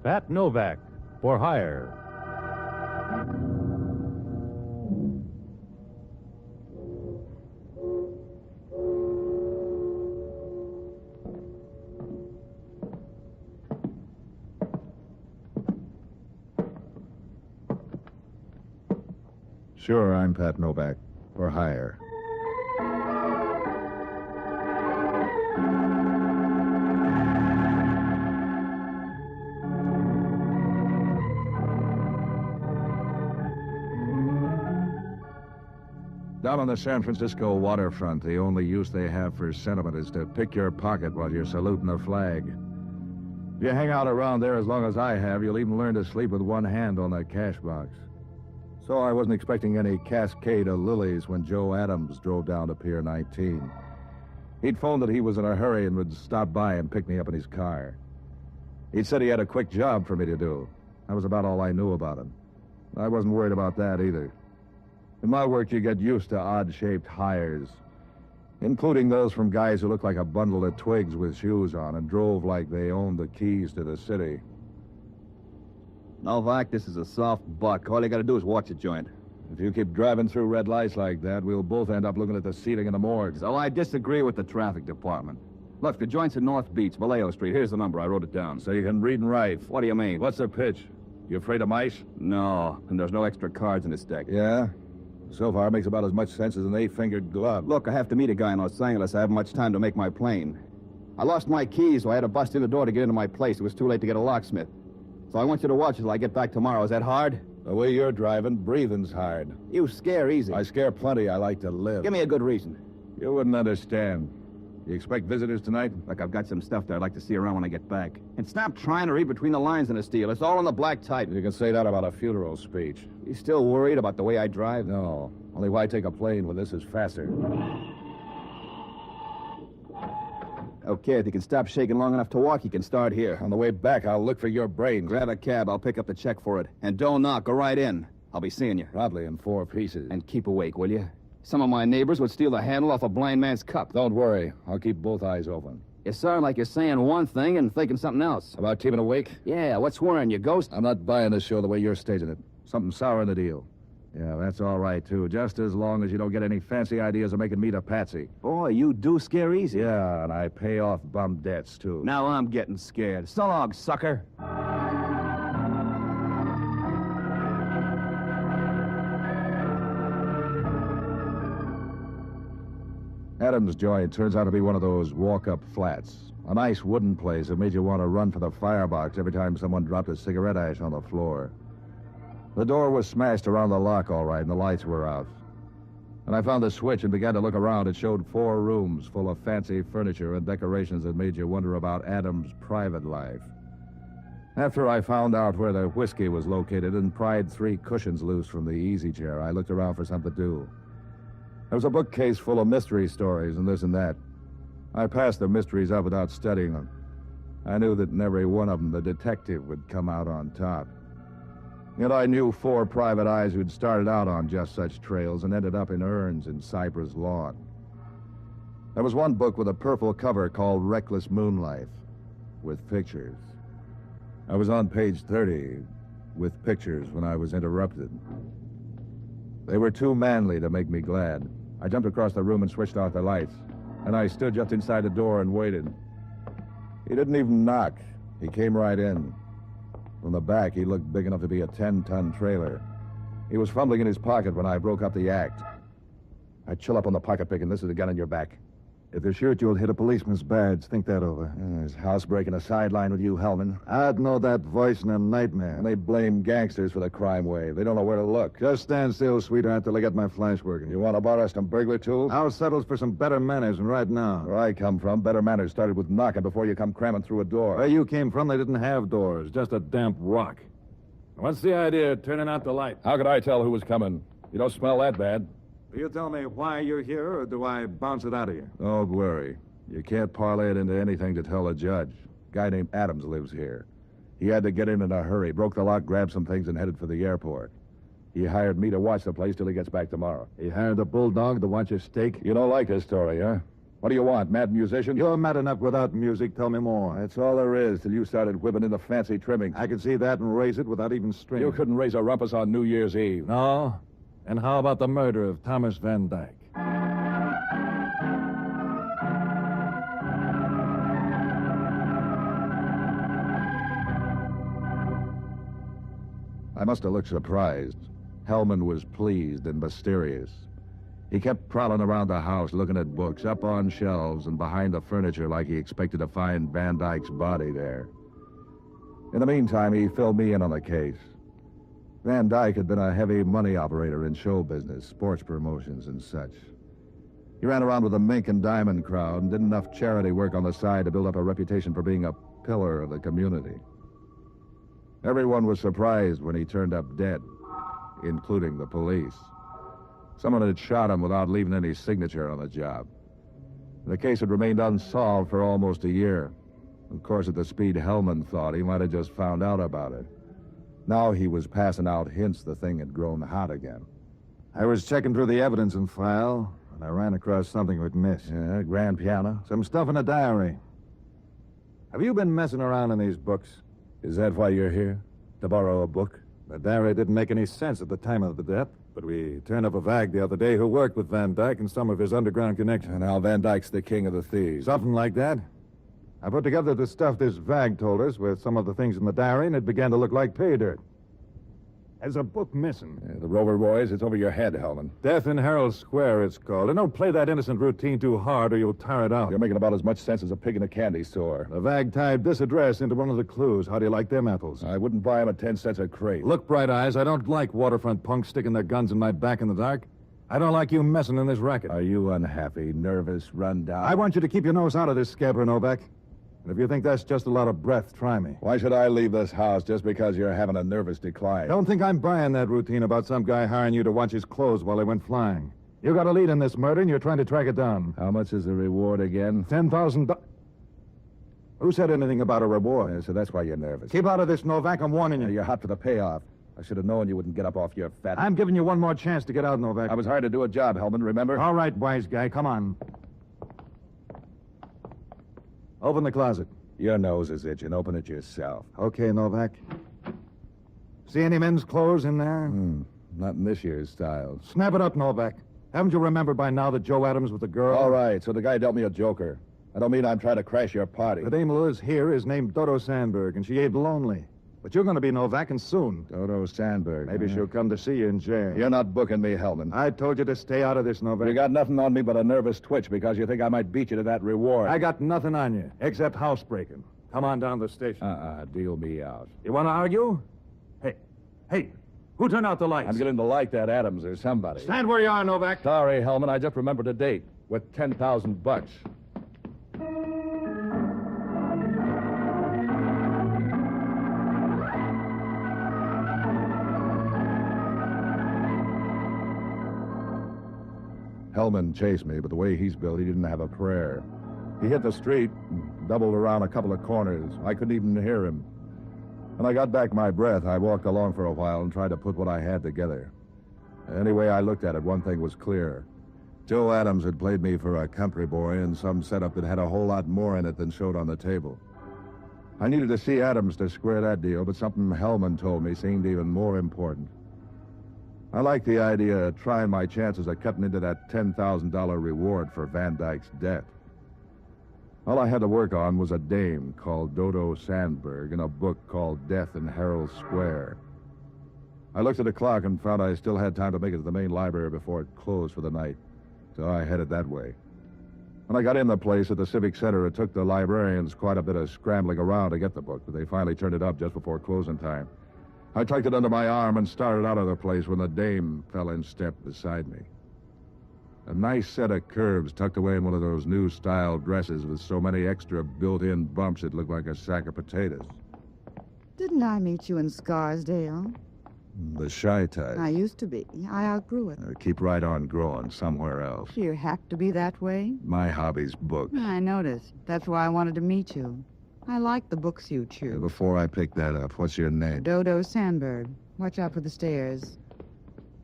Pat Novak for Hire. Sure, I'm Pat Novak, for hire. Down on the San Francisco waterfront, the only use they have for sentiment is to pick your pocket while you're saluting a flag. If you hang out around there as long as I have, you'll even learn to sleep with one hand on that cash box. So I wasn't expecting any cascade of lilies when Joe Adams drove down to Pier 19. He'd phoned that he was in a hurry and would stop by and pick me up in his car. He'd said he had a quick job for me to do. That was about all I knew about him. I wasn't worried about that either. In my work, you get used to odd-shaped hires, including those from guys who looked like a bundle of twigs with shoes on and drove like they owned the keys to the city. Novak, this is a soft buck. All you gotta do is watch the joint. If you keep driving through red lights like that, we'll both end up looking at the ceiling in the morgue. So I disagree with the traffic department. Look, the joint's in North Beach, Vallejo Street. Here's the number. I wrote it down. So you can read and write. What do you mean? What's the pitch? You afraid of mice? No, and there's no extra cards in this deck. Yeah? So far, it makes about as much sense as an 8-fingered glove. Look, I have to meet a guy in Los Angeles. I haven't much time to make my plane. I lost my keys, so I had to bust in the door to get into my place. It was too late to get a locksmith. So I want you to watch till I get back tomorrow. Is that hard? The way you're driving, breathing's hard. You scare easy. I scare plenty. I like to live. Give me a good reason. You wouldn't understand. You expect visitors tonight? Look, I've got some stuff that I'd like to see around when I get back. And stop trying to read between the lines in this deal. It's all in the black type. You can say that about a funeral speech. You still worried about the way I drive? No. Only why take a plane when this is faster? Okay, if you can stop shaking long enough to walk, you can start here. On the way back, I'll look for your brains. Grab a cab. I'll pick up the check for it. And don't knock. Go right in. I'll be seeing you. Probably in 4 pieces. And keep awake, will you? Some of my neighbors would steal the handle off a blind man's cup. Don't worry. I'll keep both eyes open. You sound like you're saying one thing and thinking something else. About keeping awake? Yeah, what's worrying you, Ghost? I'm not buying this show the way you're staging it. Something sour in the deal. Yeah, that's all right, too. Just as long as you don't get any fancy ideas of making me the patsy. Boy, you do scare easy. Yeah, and I pay off bum debts, too. Now I'm getting scared. So long, sucker. Adams' joint turns out to be one of those walk-up flats. A nice wooden place that made you want to run for the firebox every time someone dropped a cigarette ash on the floor. The door was smashed around the lock all right, and the lights were out. When I found the switch and began to look around, it showed 4 rooms full of fancy furniture and decorations that made you wonder about Adams' private life. After I found out where the whiskey was located and pried 3 cushions loose from the easy chair, I looked around for something to do. There was a bookcase full of mystery stories and this and that. I passed the mysteries up without studying them. I knew that in every one of them, the detective would come out on top. Yet I knew 4 private eyes who'd started out on just such trails and ended up in urns in Cypress Lawn. There was one book with a purple cover called Reckless Moonlight, with pictures. I was on page 30, with pictures, when I was interrupted. They were too manly to make me glad. I jumped across the room and switched off the lights, and I stood just inside the door and waited. He didn't even knock. He came right in. From the back, he looked big enough to be a 10-ton trailer. He was fumbling in his pocket when I broke up the act. I chill up on the pocket pick, and this is the gun in your back. If you shoot, you'll hit a policeman's badge. Think that over. There's housebreaking a sideline with you, Hellman. I'd know that voice in a nightmare. And they blame gangsters for the crime wave. They don't know where to look. Just stand still, sweetheart, till I get my flash working. You want to borrow some burglar tools? I'll settle for some better manners, and right now. Where I come from, better manners started with knocking before you come cramming through a door. Where you came from, they didn't have doors. Just a damp rock. What's the idea of turning out the light? How could I tell who was coming? You don't smell that bad. Will you tell me why you're here, or do I bounce it out of you? Don't worry. You can't parlay it into anything to tell a judge. A guy named Adams lives here. He had to get in a hurry, broke the lock, grabbed some things, and headed for the airport. He hired me to watch the place till he gets back tomorrow. He hired a bulldog to watch your steak? You don't like this story, huh? What do you want, mad musician? You're mad enough without music. Tell me more. That's all there is till you started whipping in the fancy trimmings. I could see that and raise it without even strings. You couldn't raise a rumpus on New Year's Eve. No? And how about the murder of Thomas Van Dyke? I must have looked surprised. Hellman was pleased and mysterious. He kept prowling around the house, looking at books, up on shelves and behind the furniture like he expected to find Van Dyke's body there. In the meantime, he filled me in on the case. Van Dyke had been a heavy money operator in show business, sports promotions and such. He ran around with the mink and diamond crowd and did enough charity work on the side to build up a reputation for being a pillar of the community. Everyone was surprised when he turned up dead, including the police. Someone had shot him without leaving any signature on the job. The case had remained unsolved for almost a year. Of course, at the speed Hellman thought, he might have just found out about it. Now he was passing out hints the thing had grown hot again. I was checking through the evidence and file, and I ran across something we'd missed. Yeah, grand piano. Some stuff in a diary. Have you been messing around in these books? Is that why you're here? To borrow a book? The diary didn't make any sense at the time of the death, but we turned up a vag the other day who worked with Van Dyke and some of his underground connections. And now Van Dyke's the king of the thieves. Something like that. I put together the stuff this vag told us with some of the things in the diary, and it began to look like pay dirt. There's a book missing. The Rover boys, it's over your head, Hellman. Death in Herald Square, it's called. And don't play that innocent routine too hard or you'll tire it out. You're making about as much sense as a pig in a candy store. The Vag tied this address into one of the clues. How do you like them apples? I wouldn't buy them at 10 cents a crate. Look, Bright Eyes, I don't like waterfront punks sticking their guns in my back in the dark. I don't like you messing in this racket. Are you unhappy, nervous, run down? I want you to keep your nose out of this, Scabber Novak. And if you think that's just a lot of breath, try me. Why should I leave this house just because you're having a nervous decline? Don't think I'm buying that routine about some guy hiring you to watch his clothes while they went flying. You got a lead in this murder, and you're trying to track it down. How much is the reward again? $10,000. Who said anything about a reward? Yeah, so that's why you're nervous. Keep out of this, Novak. I'm warning you. You're hot for the payoff. I should have known you wouldn't get up off your fat... I'm giving you one more chance to get out, Novak. I was hired to do a job, Hellman, remember? All right, wise guy. Come on. Open the closet. Your nose is itching. Open it yourself. Okay, Novak. See any men's clothes in there? Not in this year's style. Snap it up, Novak. Haven't you remembered by now that Joe Adams was the girl? All right, so the guy dealt me a joker. I don't mean I'm trying to crash your party. The dame Liz here is named Dodo Sandberg, and she ain't lonely. But you're going to be Novak, and soon. Dodo Sandberg. Maybe she'll come to see you in jail. You're not booking me, Hellman. I told you to stay out of this, Novak. You got nothing on me but a nervous twitch because you think I might beat you to that reward. I got nothing on you, except housebreaking. Come on down to the station. Deal me out. You want to argue? Hey, who turned out the lights? I'm getting to like that Adams or somebody. Stand where you are, Novak. Sorry, Hellman, I just remembered a date with $10,000. Hellman chased me, but the way he's built, he didn't have a prayer. He hit the street, doubled around a couple of corners. I couldn't even hear him. When I got back my breath, I walked along for a while and tried to put what I had together. Any way I looked at it, one thing was clear. Joe Adams had played me for a country boy in some setup that had a whole lot more in it than showed on the table. I needed to see Adams to square that deal, but something Hellman told me seemed even more important. I liked the idea of trying my chances of cutting into that $10,000 reward for Van Dyke's death. All I had to work on was a dame called Dodo Sandberg and a book called Death in Herald Square. I looked at the clock and found I still had time to make it to the main library before it closed for the night, so I headed that way. When I got in the place at the Civic Center, it took the librarians quite a bit of scrambling around to get the book, but they finally turned it up just before closing time. I tucked it under my arm and started out of the place when the dame fell in step beside me. A nice set of curves tucked away in one of those new-style dresses with so many extra built-in bumps it looked like a sack of potatoes. Didn't I meet you in Scarsdale? The shy type. I used to be. I outgrew it. Keep right on growing somewhere else. You have to be that way? My hobby's books. I noticed. That's why I wanted to meet you. I like the books you choose. Before I pick that up, what's your name? Dodo Sandberg. Watch out for the stairs.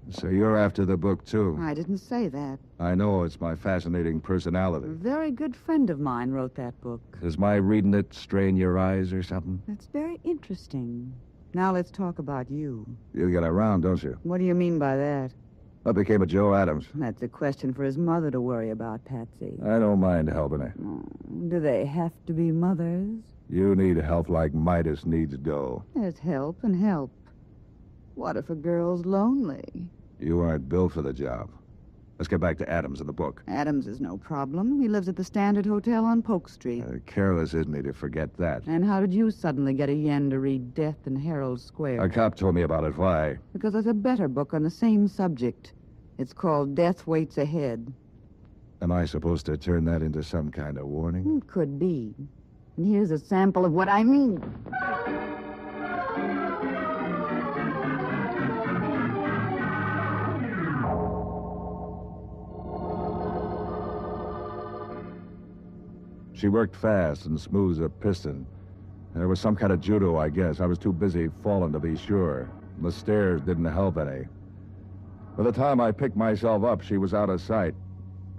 So you're after the book, too? I didn't say that. I know it's my fascinating personality. A very good friend of mine wrote that book. Does my reading it strain your eyes or something? That's very interesting. Now let's talk about you. You get around, don't you? What do you mean by that? What became of Joe Adams? That's a question for his mother to worry about, Patsy. I don't mind helping her. Do they have to be mothers? You need help like Midas needs dough. There's help and help. What if a girl's lonely? You aren't built for the job. Let's get back to Adams and the book. Adams is no problem. He lives at the Standard Hotel on Polk Street. Careless, isn't he, to forget that? And how did you suddenly get a yen to read Death in Herald Square? A cop told me about it. Why? Because there's a better book on the same subject. It's called Death Waits Ahead. Am I supposed to turn that into some kind of warning? Could be. And here's a sample of what I mean. She worked fast and smooth as a piston. There was some kind of judo, I guess. I was too busy falling to be sure. The stairs didn't help any. By the time I picked myself up, she was out of sight.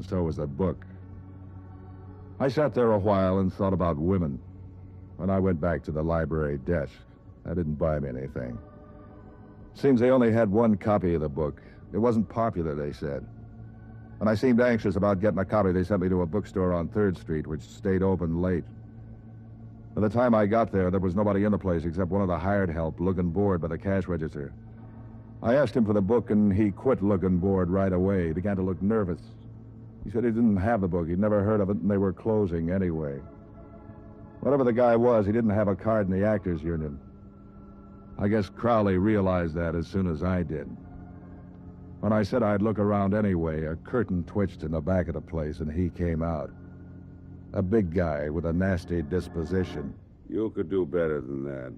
So was the book. I sat there a while and thought about women. When I went back to the library desk, that didn't buy me anything. Seems they only had one copy of the book. It wasn't popular, they said. When I seemed anxious about getting a copy, they sent me to a bookstore on 3rd Street, which stayed open late. By the time I got there was nobody in the place except one of the hired help looking bored by the cash register. I asked him for the book, and he quit looking bored right away. He began to look nervous. He said he didn't have the book. He'd never heard of it, and they were closing anyway. Whatever the guy was, he didn't have a card in the actors' union. I guess Crowley realized that as soon as I did. When I said I'd look around anyway, a curtain twitched in the back of the place, and he came out. A big guy with a nasty disposition. You could do better than that.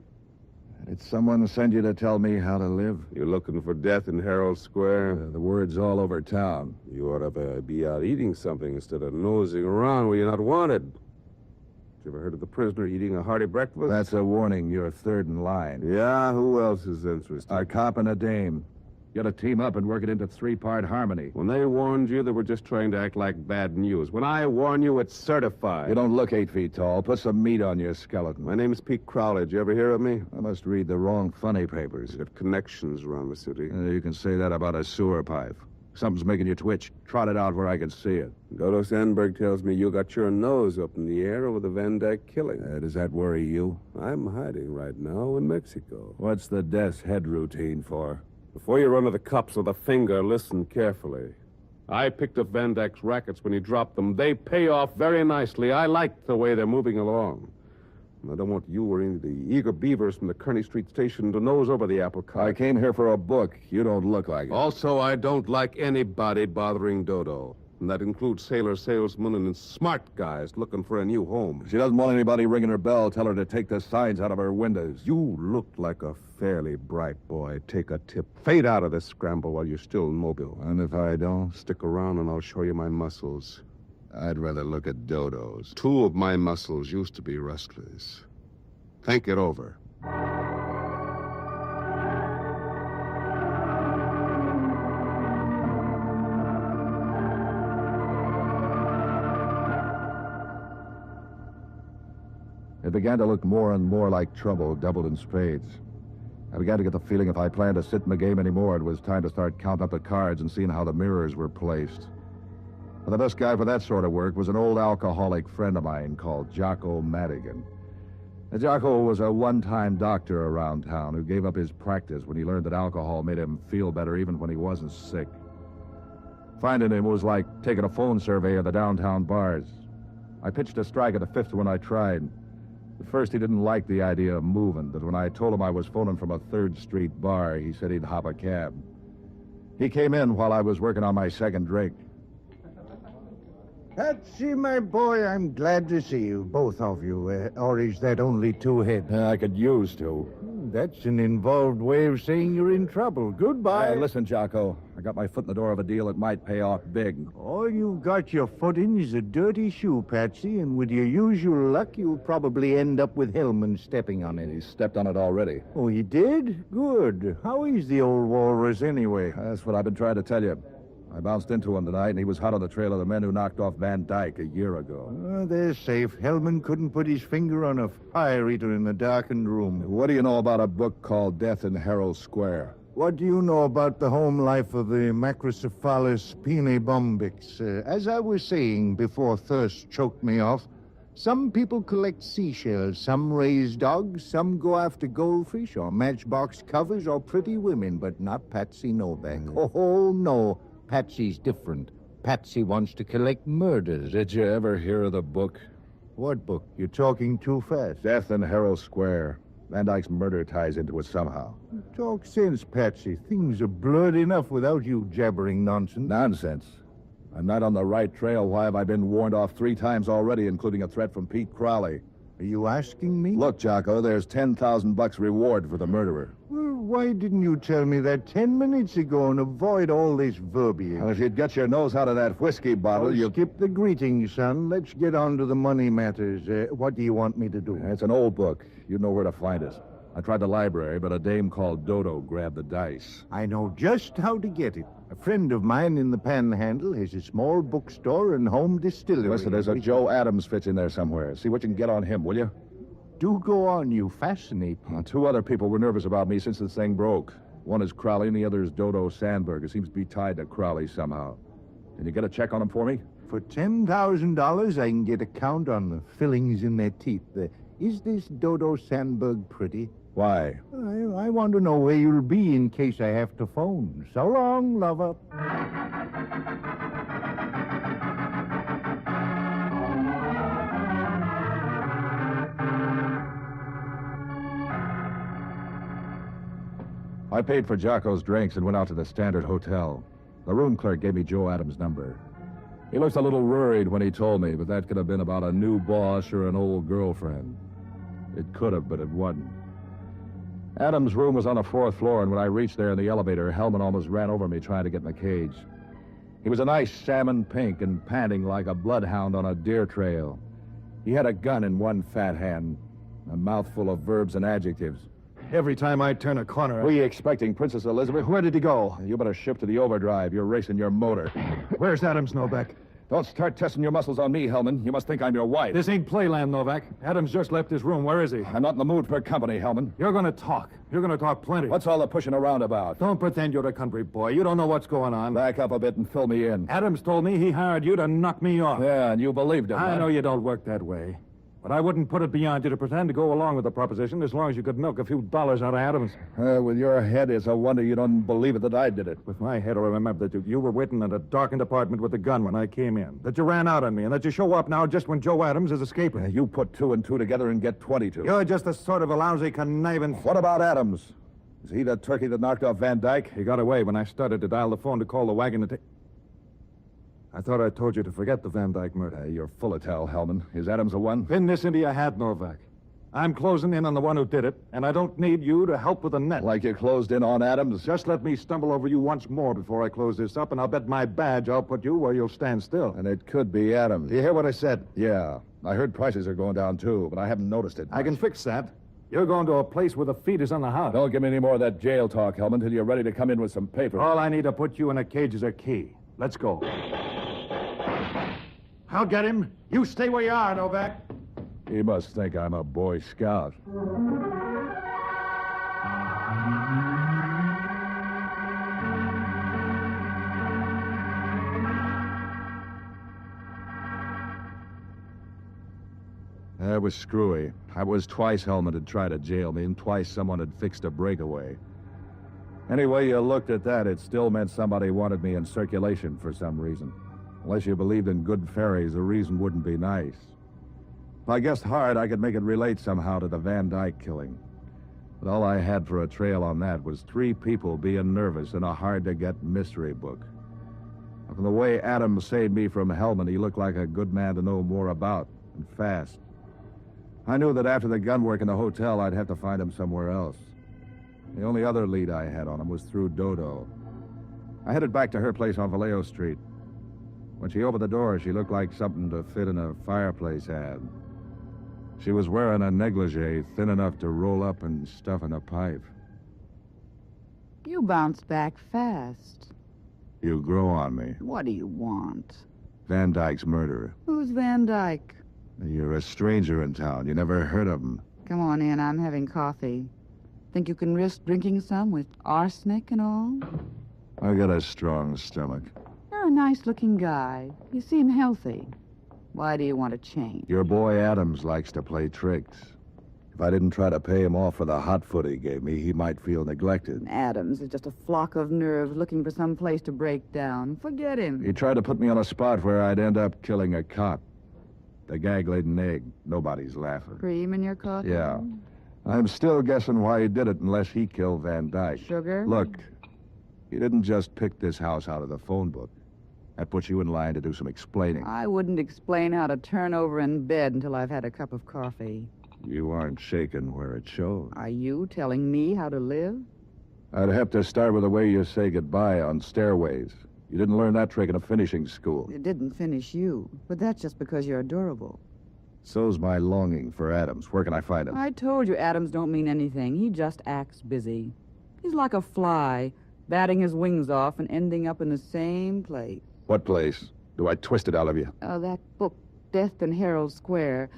Did someone send you to tell me how to live? You're looking for death in Herald Square? The word's all over town. You ought to be out eating something instead of nosing around where you're not wanted. You ever heard of the prisoner eating a hearty breakfast? That's a warning. You're third in line. Yeah? Who else is interested? A cop and a dame. You gotta team up and work it into three-part harmony. When they warned you, they were just trying to act like bad news. When I warn you, it's certified. You don't look 8 feet tall. Put some meat on your skeleton. My name's Pete Crowley. Did you ever hear of me? I must read the wrong funny papers. You got connections around the city. You can say that about a sewer pipe. Something's making you twitch. Trot it out where I can see it. Dodo Sandberg tells me you got your nose up in the air over the Van Dyke killing. Does that worry you? I'm hiding right now in Mexico. What's the death's head routine for? Before you run to the cops with a finger, listen carefully. I picked up Van Dyke's rackets when he dropped them. They pay off very nicely. I like the way they're moving along. I don't want you or any of the eager beavers from the Kearney Street station to nose over the apple cart. I came here for a book. You don't look like it. Also, I don't like anybody bothering Dodo. And that includes sailor salesmen and smart guys looking for a new home. If she doesn't want anybody ringing her bell, tell her to take the signs out of her windows. You look like a fairly bright boy. Take a tip. Fade out of this scramble while you're still mobile. And if I don't? Stick around and I'll show you my muscles. I'd rather look at Dodo's. 2 of my muscles used to be rustlers. Think it over. It began to look more and more like trouble, doubled in spades. I began to get the feeling if I planned to sit in the game anymore, it was time to start counting up the cards and seeing how the mirrors were placed. But the best guy for that sort of work was an old alcoholic friend of mine called Jocko Madigan. Now, Jocko was a one-time doctor around town who gave up his practice when he learned that alcohol made him feel better even when he wasn't sick. Finding him was like taking a phone survey of the downtown bars. I pitched a strike at the 5th one I tried. At first, he didn't like the idea of moving, but when I told him I was phoning from a 3rd Street bar, he said he'd hop a cab. He came in while I was working on my second drink. Patsy, my boy, I'm glad to see you, both of you. Or is that only 2 heads? I could use 2. That's an involved way of saying you're in trouble. Goodbye. Listen, Jocko. I got my foot in the door of a deal that might pay off big. All you've got your foot in is a dirty shoe, Patsy, and with your usual luck, you'll probably end up with Hellman stepping on it. He stepped on it already. Oh, he did? Good. How is the old walrus anyway? That's what I've been trying to tell you. I bounced into him tonight, and he was hot on the trail of the men who knocked off Van Dyke a year ago. They're safe. Hellman couldn't put his finger on a fire eater in the darkened room. What do you know about a book called Death in Herald Square? What do you know about the home life of the Macrocephalus pinebombix? As I was saying before thirst choked me off, some people collect seashells, some raise dogs, some go after goldfish or matchbox covers or pretty women, but not Patsy Novak. Oh, no. Patsy's different. Patsy wants to collect murders. Did you ever hear of the book? What book? You're talking too fast. Death in Herald Square. Van Dyke's murder ties into it somehow. Talk sense, Patsy. Things are blurred enough without you jabbering nonsense. Nonsense? I'm not on the right trail. Why have I been warned off 3 times already, including a threat from Pete Crowley? Are you asking me? Look, Jocko, there's $10,000 reward for the murderer. Well, why didn't you tell me that 10 minutes ago and avoid all this verbiage? Well, if you'd get your nose out of that whiskey bottle, you'll... Skip the greetings, son. Let's get on to the money matters. What do you want me to do? It's an old book. You know where to find it. I tried the library, but a dame called Dodo grabbed the dice. I know just how to get it. A friend of mine in the Panhandle has a small bookstore and home distillery. Listen, there's a Joe Adams fits in there somewhere. See what you can get on him, will you? Do go on, you fascinate me. 2 other people were nervous about me since this thing broke. One is Crowley and the other is Dodo Sandberg. It seems to be tied to Crowley somehow. Can you get a check on him for me? For $10,000, I can get a count on the fillings in their teeth. Is this Dodo Sandberg pretty? Why? I want to know where you'll be in case I have to phone. So long, lover. I paid for Jocko's drinks and went out to the Standard Hotel. The room clerk gave me Joe Adams' number. He looked a little worried when he told me, but that could have been about a new boss or an old girlfriend. It could have, but it wasn't. Adams' room was on the 4th floor, and when I reached there in the elevator, Hellman almost ran over me trying to get in the cage. He was a nice salmon pink and panting like a bloodhound on a deer trail. He had a gun in one fat hand, a mouthful of verbs and adjectives. Every time I turn a corner... Were you expecting Princess Elizabeth? Where did he go? You better shift to the overdrive. You're racing your motor. Where's Adams, Novak? Don't start testing your muscles on me, Hellman. You must think I'm your wife. This ain't playland, Novak. Adams just left his room. Where is he? I'm not in the mood for company, Hellman. You're going to talk. You're going to talk plenty. What's all the pushing around about? Don't pretend you're a country boy. You don't know what's going on. Back up a bit and fill me in. Adams told me he hired you to knock me off. Yeah, and you believed him. I know you don't work that way. But I wouldn't put it beyond you to pretend to go along with the proposition as long as you could milk a few dollars out of Adams. With your head, it's a wonder you don't believe it that I did it. With my head, I remember that you were waiting in a darkened apartment with a gun when I came in. That you ran out on me, and that you show up now just when Joe Adams is escaping. You put 2 and 2 together and get 22. You're just the sort of a lousy, conniving... What about Adams? Is he the turkey that knocked off Van Dyke? He got away when I started to dial the phone to call the wagon to I thought I told you to forget the Van Dyke murder. You're full of tell, Hellman. Is Adams the one? Pin this into your hat, Novak. I'm closing in on the one who did it, and I don't need you to help with the net. Like you closed in on Adams? Just let me stumble over you once more before I close this up, and I'll bet my badge I'll put you where you'll stand still. And it could be Adams. Do you hear what I said? Yeah. I heard prices are going down, too, but I haven't noticed it much. I can fix that. You're going to a place where the feed is on the house. Don't give me any more of that jail talk, Hellman, till you're ready to come in with some paper. All I need to put you in a cage is a key. Let's go. I'll get him. You stay where you are, Novak. He must think I'm a Boy Scout. That was screwy. I was twice Hellman had tried to jail me, and twice someone had fixed a breakaway. Any way you looked at that, it still meant somebody wanted me in circulation for some reason. Unless you believed in good fairies, the reason wouldn't be nice. If I guessed hard, I could make it relate somehow to the Van Dyke killing. But all I had for a trail on that was 3 people being nervous in a hard-to-get mystery book. From the way Adams saved me from Hellman, he looked like a good man to know more about, and fast. I knew that after the gun work in the hotel, I'd have to find him somewhere else. The only other lead I had on him was through Dodo. I headed back to her place on Vallejo Street. When she opened the door, she looked like something to fit in a fireplace ad. She was wearing a negligee thin enough to roll up and stuff in a pipe. You bounced back fast. You grow on me. What do you want? Van Dyke's murderer. Who's Van Dyke? You're a stranger in town. You never heard of him. Come on in. I'm having coffee. Think you can risk drinking some with arsenic and all? I got a strong stomach. You're a nice-looking guy. You seem healthy. Why do you want to change? Your boy Adams likes to play tricks. If I didn't try to pay him off for the hot foot he gave me, he might feel neglected. Adams is just a flock of nerves looking for some place to break down. Forget him. He tried to put me on a spot where I'd end up killing a cop. The gag laid an egg. Nobody's laughing. Cream in your coffee? Yeah. I'm still guessing why he did it unless he killed Van Dyke. Sugar? Look, he didn't just pick this house out of the phone book. That puts you in line to do some explaining. I wouldn't explain how to turn over in bed until I've had a cup of coffee. You aren't shaking where it shows. Are you telling me how to live? I'd have to start with the way you say goodbye on stairways. You didn't learn that trick in a finishing school. It didn't finish you, but that's just because you're adorable. So's my longing for Adams. Where can I find him? I told you Adams don't mean anything. He just acts busy. He's like a fly, batting his wings off and ending up in the same place. What place? Do I twist it out of you? That book, Death in Herald Square.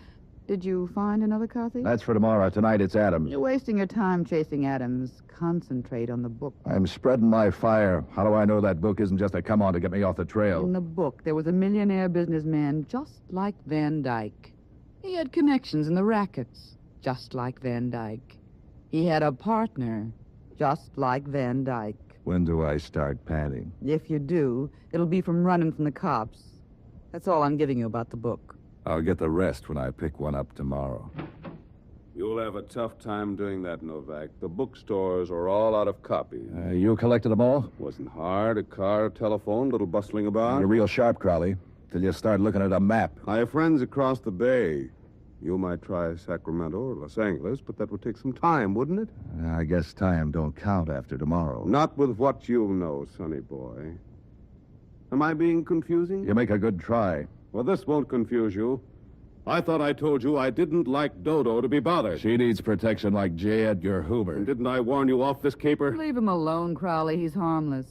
Did you find another copy? That's for tomorrow. Tonight it's Adams. You're wasting your time chasing Adams. Concentrate on the book. I'm spreading my fire. How do I know that book isn't just a come-on to get me off the trail? In the book, there was a millionaire businessman just like Van Dyke. He had connections in the rackets, just like Van Dyke. He had a partner, just like Van Dyke. When do I start panting? If you do, it'll be from running from the cops. That's all I'm giving you about the book. I'll get the rest when I pick one up tomorrow. You'll have a tough time doing that, Novak. The bookstores are all out of copies. You collected them all? Wasn't hard. A car, a telephone, little bustling about. You're real sharp, Crowley, till you start looking at a map. I have friends across the bay. You might try Sacramento or Los Angeles, but that would take some time, wouldn't it? I guess time don't count after tomorrow. Not with what you know, sonny boy. Am I being confusing? You make a good try. Well, this won't confuse you. I thought I told you I didn't like Dodo to be bothered. She needs protection like J. Edgar Hoover. And didn't I warn you off this caper? Leave him alone, Crowley. He's harmless.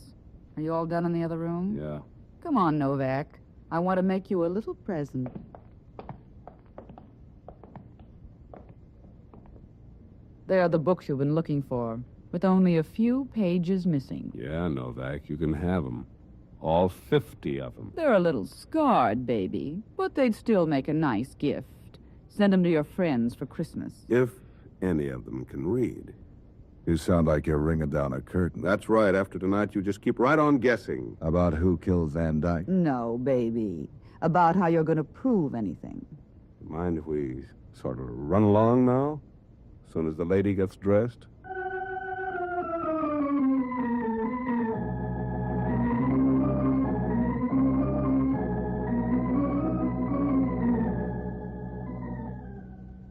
Are you all done in the other room? Yeah. Come on, Novak. I want to make you a little present. They are the books you've been looking for, with only a few pages missing. Yeah, Novak, you can have them. All 50 of them. They're a little scarred, baby, but they'd still make a nice gift. Send them to your friends for Christmas. If any of them can read. You sound like you're ringing down a curtain. That's right. After tonight, you just keep right on guessing. About who killed Van Dyke? No, baby. About how you're going to prove anything. Mind if we sort of run along now? As soon as the lady gets dressed?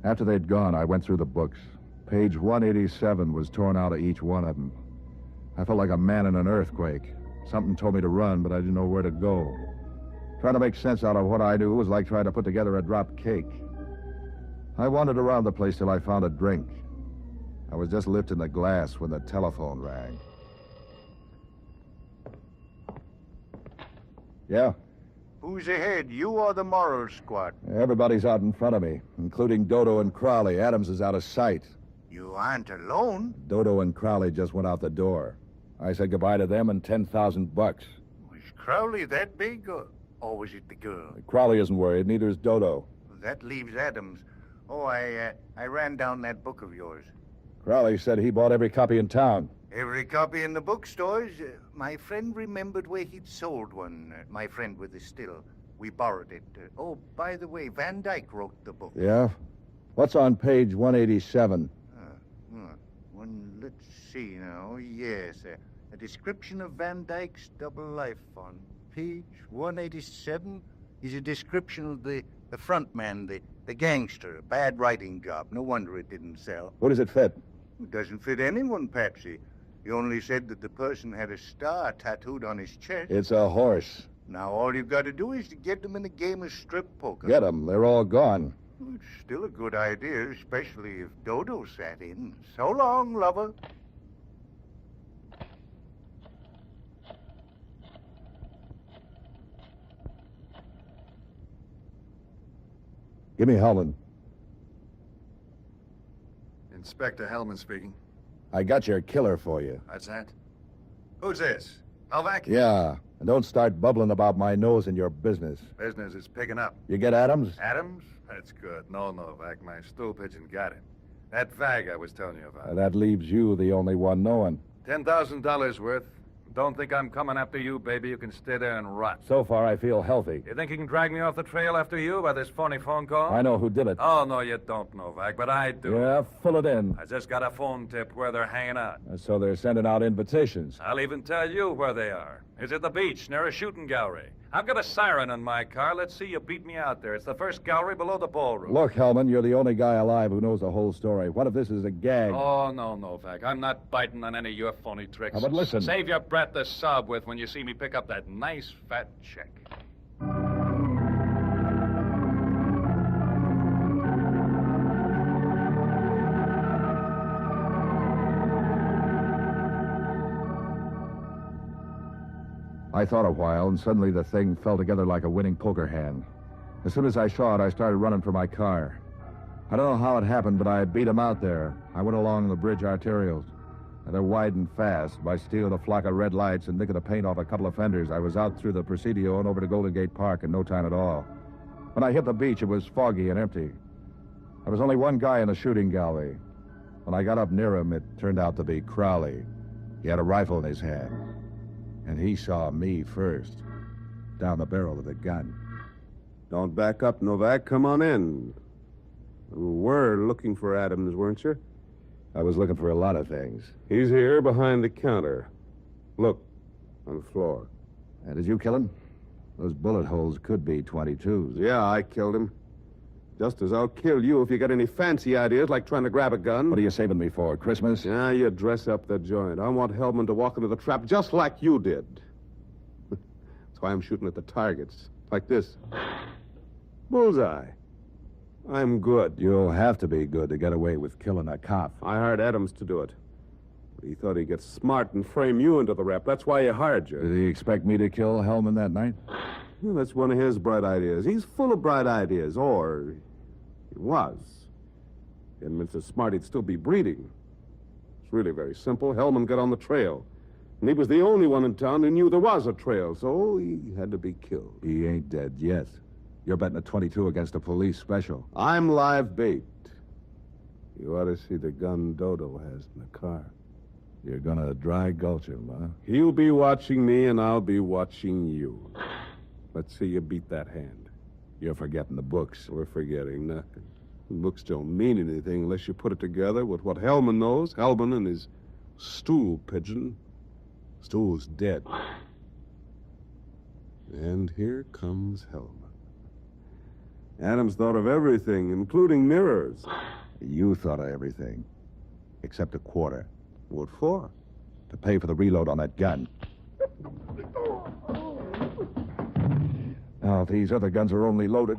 After they'd gone, I went through the books. Page 187 was torn out of each one of them. I felt like a man in an earthquake. Something told me to run, but I didn't know where to go. Trying to make sense out of what I knew was like trying to put together a drop cake. I wandered around the place till I found a drink. I was just lifting the glass when the telephone rang. Yeah? Who's ahead, you or the moral squad? Everybody's out in front of me, including Dodo and Crowley. Adams is out of sight. You aren't alone. Dodo and Crowley just went out the door. I said goodbye to them and $10,000. Was Crowley that big, or was it the girl? Crowley isn't worried, neither is Dodo. That leaves Adams. Oh, I ran down that book of yours. Crowley said he bought every copy in town. Every copy in the bookstores. My friend remembered where he'd sold one. My friend with the still. We borrowed it. Oh, by the way, Van Dyke wrote the book. Yeah? What's on page 187? Let's see now. Yes, a description of Van Dyke's double life on page 187 is a description of the front man, the gangster. A bad writing job. No wonder it didn't sell. Who does it fit? It doesn't fit anyone, Patsy. He only said that the person had a star tattooed on his chest. It's a horse. Now all you've got to do is to get them in a game of strip poker. Get them. They're all gone. It's still a good idea, especially if Dodo sat in. So long, lover. Give me Hellman. Inspector Hellman speaking. I got your killer for you. That's that? Who's this? Novak? Yeah, and don't start bubbling about my nose in your business. Business is picking up. You get Adams? Adams? That's good. No, Novak, my stool pigeon got him. That fag I was telling you about. That leaves you the only one knowing. $10,000 worth. Don't think I'm coming after you, baby. You can stay there and rot. So far, I feel healthy. You think you can drag me off the trail after you by this phony phone call? I know who did it. Oh, no, you don't, Novak, but I do. Yeah, fill it in. I just got a phone tip where they're hanging out. So they're sending out invitations. I'll even tell you where they are. It's at the beach near a shooting gallery. I've got a siren in my car. Let's see you beat me out there. It's the first gallery below the ballroom. Look, Hellman, you're the only guy alive who knows the whole story. What if this is a gag? Oh, no, Novak. I'm not biting on any of your phony tricks. But listen. Save your breath to sob with when you see me pick up that nice fat check. I thought a while, and suddenly the thing fell together like a winning poker hand. As soon as I saw it, I started running for my car. I don't know how it happened, but I beat him out there. I went along the bridge arterials. And they're wide and fast. By stealing a flock of red lights and nicking the paint off a couple of fenders, I was out through the Presidio and over to Golden Gate Park in no time at all. When I hit the beach, it was foggy and empty. There was only one guy in the shooting gallery. When I got up near him, it turned out to be Crowley. He had a rifle in his hand. And he saw me first, down the barrel of the gun. Don't back up, Novak. Come on in. You were looking for Adams, weren't you? I was looking for a lot of things. He's here behind the counter. Look, on the floor. And did you kill him? Those bullet holes could be 22s. Yeah, I killed him. Just as I'll kill you if you got any fancy ideas like trying to grab a gun. What are you saving me for, Christmas? Yeah, you dress up the joint. I want Hellman to walk into the trap just like you did. That's why I'm shooting at the targets. Like this. Bullseye. I'm good. You'll have to be good to get away with killing a cop. I hired Adams to do it. But he thought he'd get smart and frame you into the rep. That's why he hired you. Did he expect me to kill Hellman that night? Well, that's one of his bright ideas. He's full of bright ideas, or he was. If he hadn't been so smart, he'd still be breeding. It's really very simple. Hellman got on the trail. And he was the only one in town who knew there was a trail, so he had to be killed. He ain't dead yet. You're betting a 22 against a police special. I'm live bait. You ought to see the gun Dodo has in the car. You're gonna dry gulch him, huh? He'll be watching me, and I'll be watching you. Let's see you beat that hand. You're forgetting the books. We're forgetting nothing. The books don't mean anything unless you put it together with what Hellman knows. Hellman and his stool pigeon. Stool's dead. And here comes Hellman. Adams thought of everything, including mirrors. You thought of everything. Except a quarter. What for? To pay for the reload on that gun. Now, if these other guns are only loaded...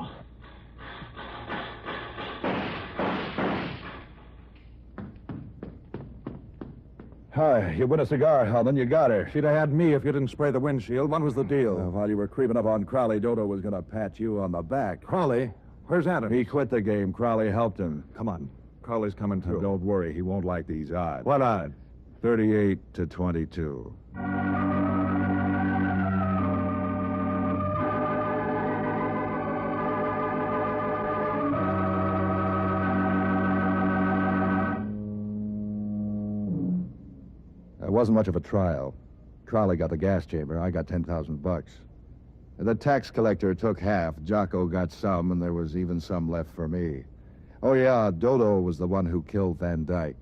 Hi, you win a cigar, Hellman. You got her. She'd have had me if you didn't spray the windshield. What was the deal? While you were creeping up on Crowley, Dodo was going to pat you on the back. Crowley? Where's Adams? He quit the game. Crowley helped him. Come on. Crowley's coming through. Don't worry. He won't like these odds. What odds? 38 to 22. It wasn't much of a trial. Crowley got the gas chamber. I got $10,000. The tax collector took half. Jocko got some, and there was even some left for me. Oh, yeah, Dodo was the one who killed Van Dyke.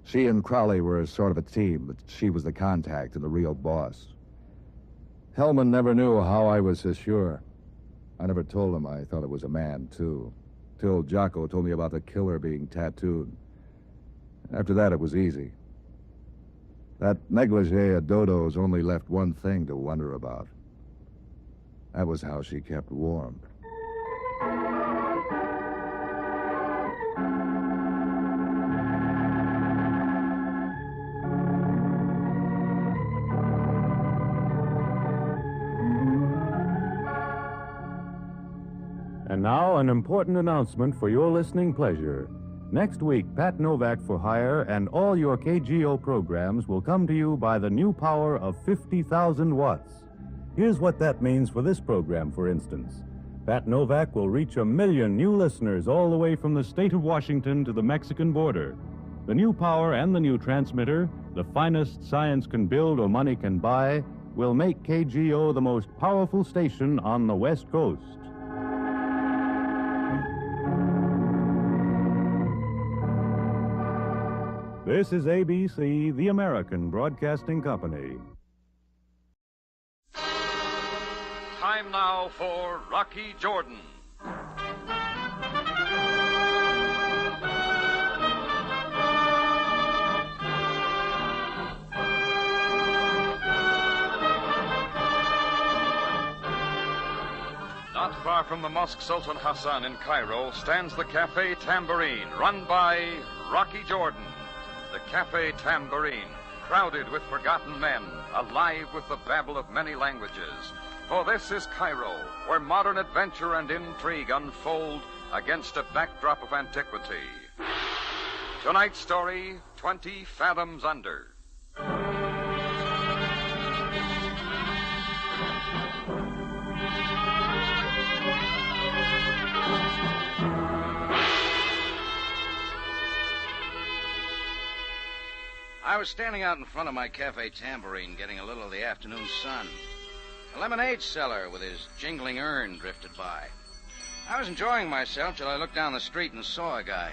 She and Crowley were sort of a team, but she was the contact and the real boss. Hellman never knew how I was so sure. I never told him I thought it was a man, too, till Jocko told me about the killer being tattooed. After that, it was easy. That negligee of Dodo's only left one thing to wonder about. That was how she kept warm. And now, an important announcement for your listening pleasure. Next week, Pat Novak for Hire and all your KGO programs will come to you by the new power of 50,000 watts. Here's what that means for this program, for instance. Pat Novak will reach 1 million new listeners all the way from the state of Washington to the Mexican border. The new power and the new transmitter, the finest science can build or money can buy, will make KGO the most powerful station on the West Coast. This is ABC, the American Broadcasting Company. Time now for Rocky Jordan. Not far from the Mosque Sultan Hassan in Cairo stands the Cafe Tambourine, run by Rocky Jordan. The Cafe Tambourine, crowded with forgotten men, alive with the babble of many languages. For this is Cairo, where modern adventure and intrigue unfold against a backdrop of antiquity. Tonight's story, 20 Fathoms Under. was standing out in front of my cafe tambourine getting a little of the afternoon sun. A lemonade seller with his jingling urn drifted by. I was enjoying myself till I looked down the street and saw a guy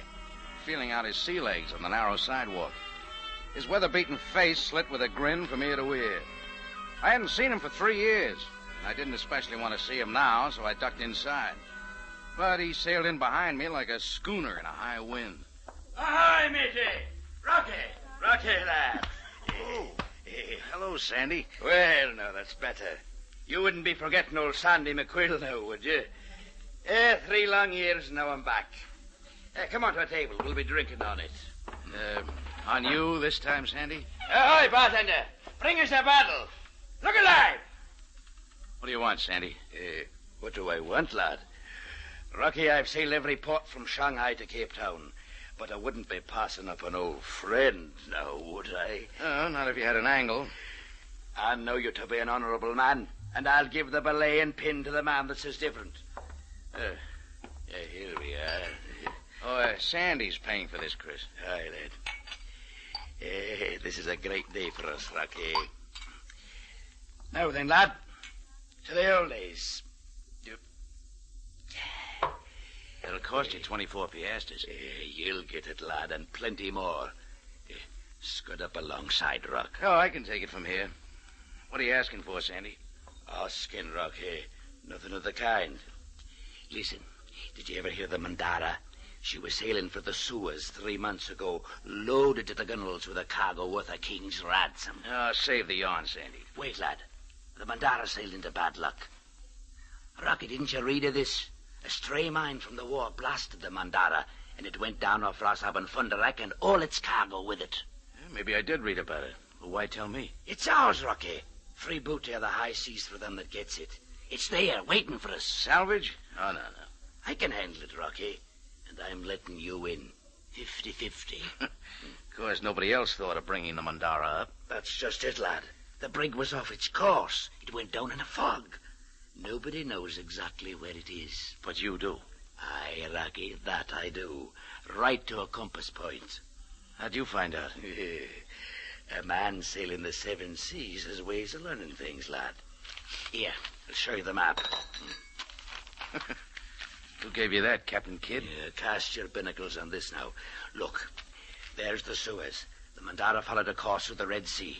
feeling out his sea legs on the narrow sidewalk. His weather-beaten face slit with a grin from ear to ear. I hadn't seen him for 3 years. I didn't especially want to see him now, so I ducked inside. But he sailed in behind me like a schooner in a high wind. Ahoy, matey! Rocky! Rocky, lad. Oh. Hello, Sandy. Well, now, that's better. You wouldn't be forgetting old Sandy McQuill now, would you? 3 long years, now I'm back. Come on to a table. We'll be drinking on it. On you this time, Sandy? Ahoy, bartender. Bring us a bottle. Look alive. What do you want, Sandy? What do I want, lad? Rocky, I've sailed every port from Shanghai to Cape Town, but I wouldn't be passing up an old friend now, would I? Oh, not if you had an angle. I know you to be an honourable man, and I'll give the belay and pin to the man that says different. Here we are. Oh, Sandy's paying for this, Chris. Aye, lad. This is a great day for us, Rocky. Now then, lad, to the old days. It'll cost you 24 piastres. You'll get it, lad, and plenty more. Scud up alongside, Rock. Oh, I can take it from here. What are you asking for, Sandy? Asking, Rocky. Nothing of the kind. Listen, did you ever hear the Mandara? She was sailing for the Suez 3 months ago, loaded to the gunwales with a cargo worth a king's ransom. Oh, save the yarn, Sandy. Wait, lad. The Mandara sailed into bad luck. Rocky, didn't you read of this? A stray mine from the war blasted the Mandara, and it went down off Rossab and Funderek and all its cargo with it. Maybe I did read about it. Well, why tell me? It's ours, Rocky. Free booty of the high seas for them that gets it. It's there, waiting for us. Salvage? Oh, no. I can handle it, Rocky. And I'm letting you in. 50-50. Of course, nobody else thought of bringing the Mandara up. That's just it, lad. The brig was off its course. It went down in a fog. Nobody knows exactly where it is. But you do. Aye, Rocky, that I do. Right to a compass point. How'd you find out? A man sailing the 7 seas has ways of learning things, lad. Here, I'll show you the map. Who gave you that, Captain Kidd? Cast your binnacles on this now. Look, there's the Suez. The Mandara followed a course through the Red Sea.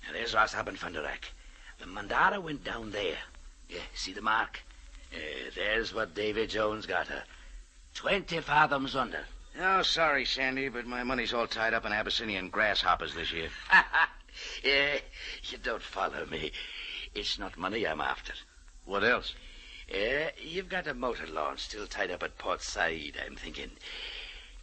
And there's Rossab and Funderek. The Mandara went down there. See the mark? There's what Davy Jones got her. 20 fathoms under. Oh, sorry, Sandy, but my money's all tied up in Abyssinian grasshoppers this year. You don't follow me. It's not money I'm after. What else? You've got a motor launch still tied up at Port Said, I'm thinking.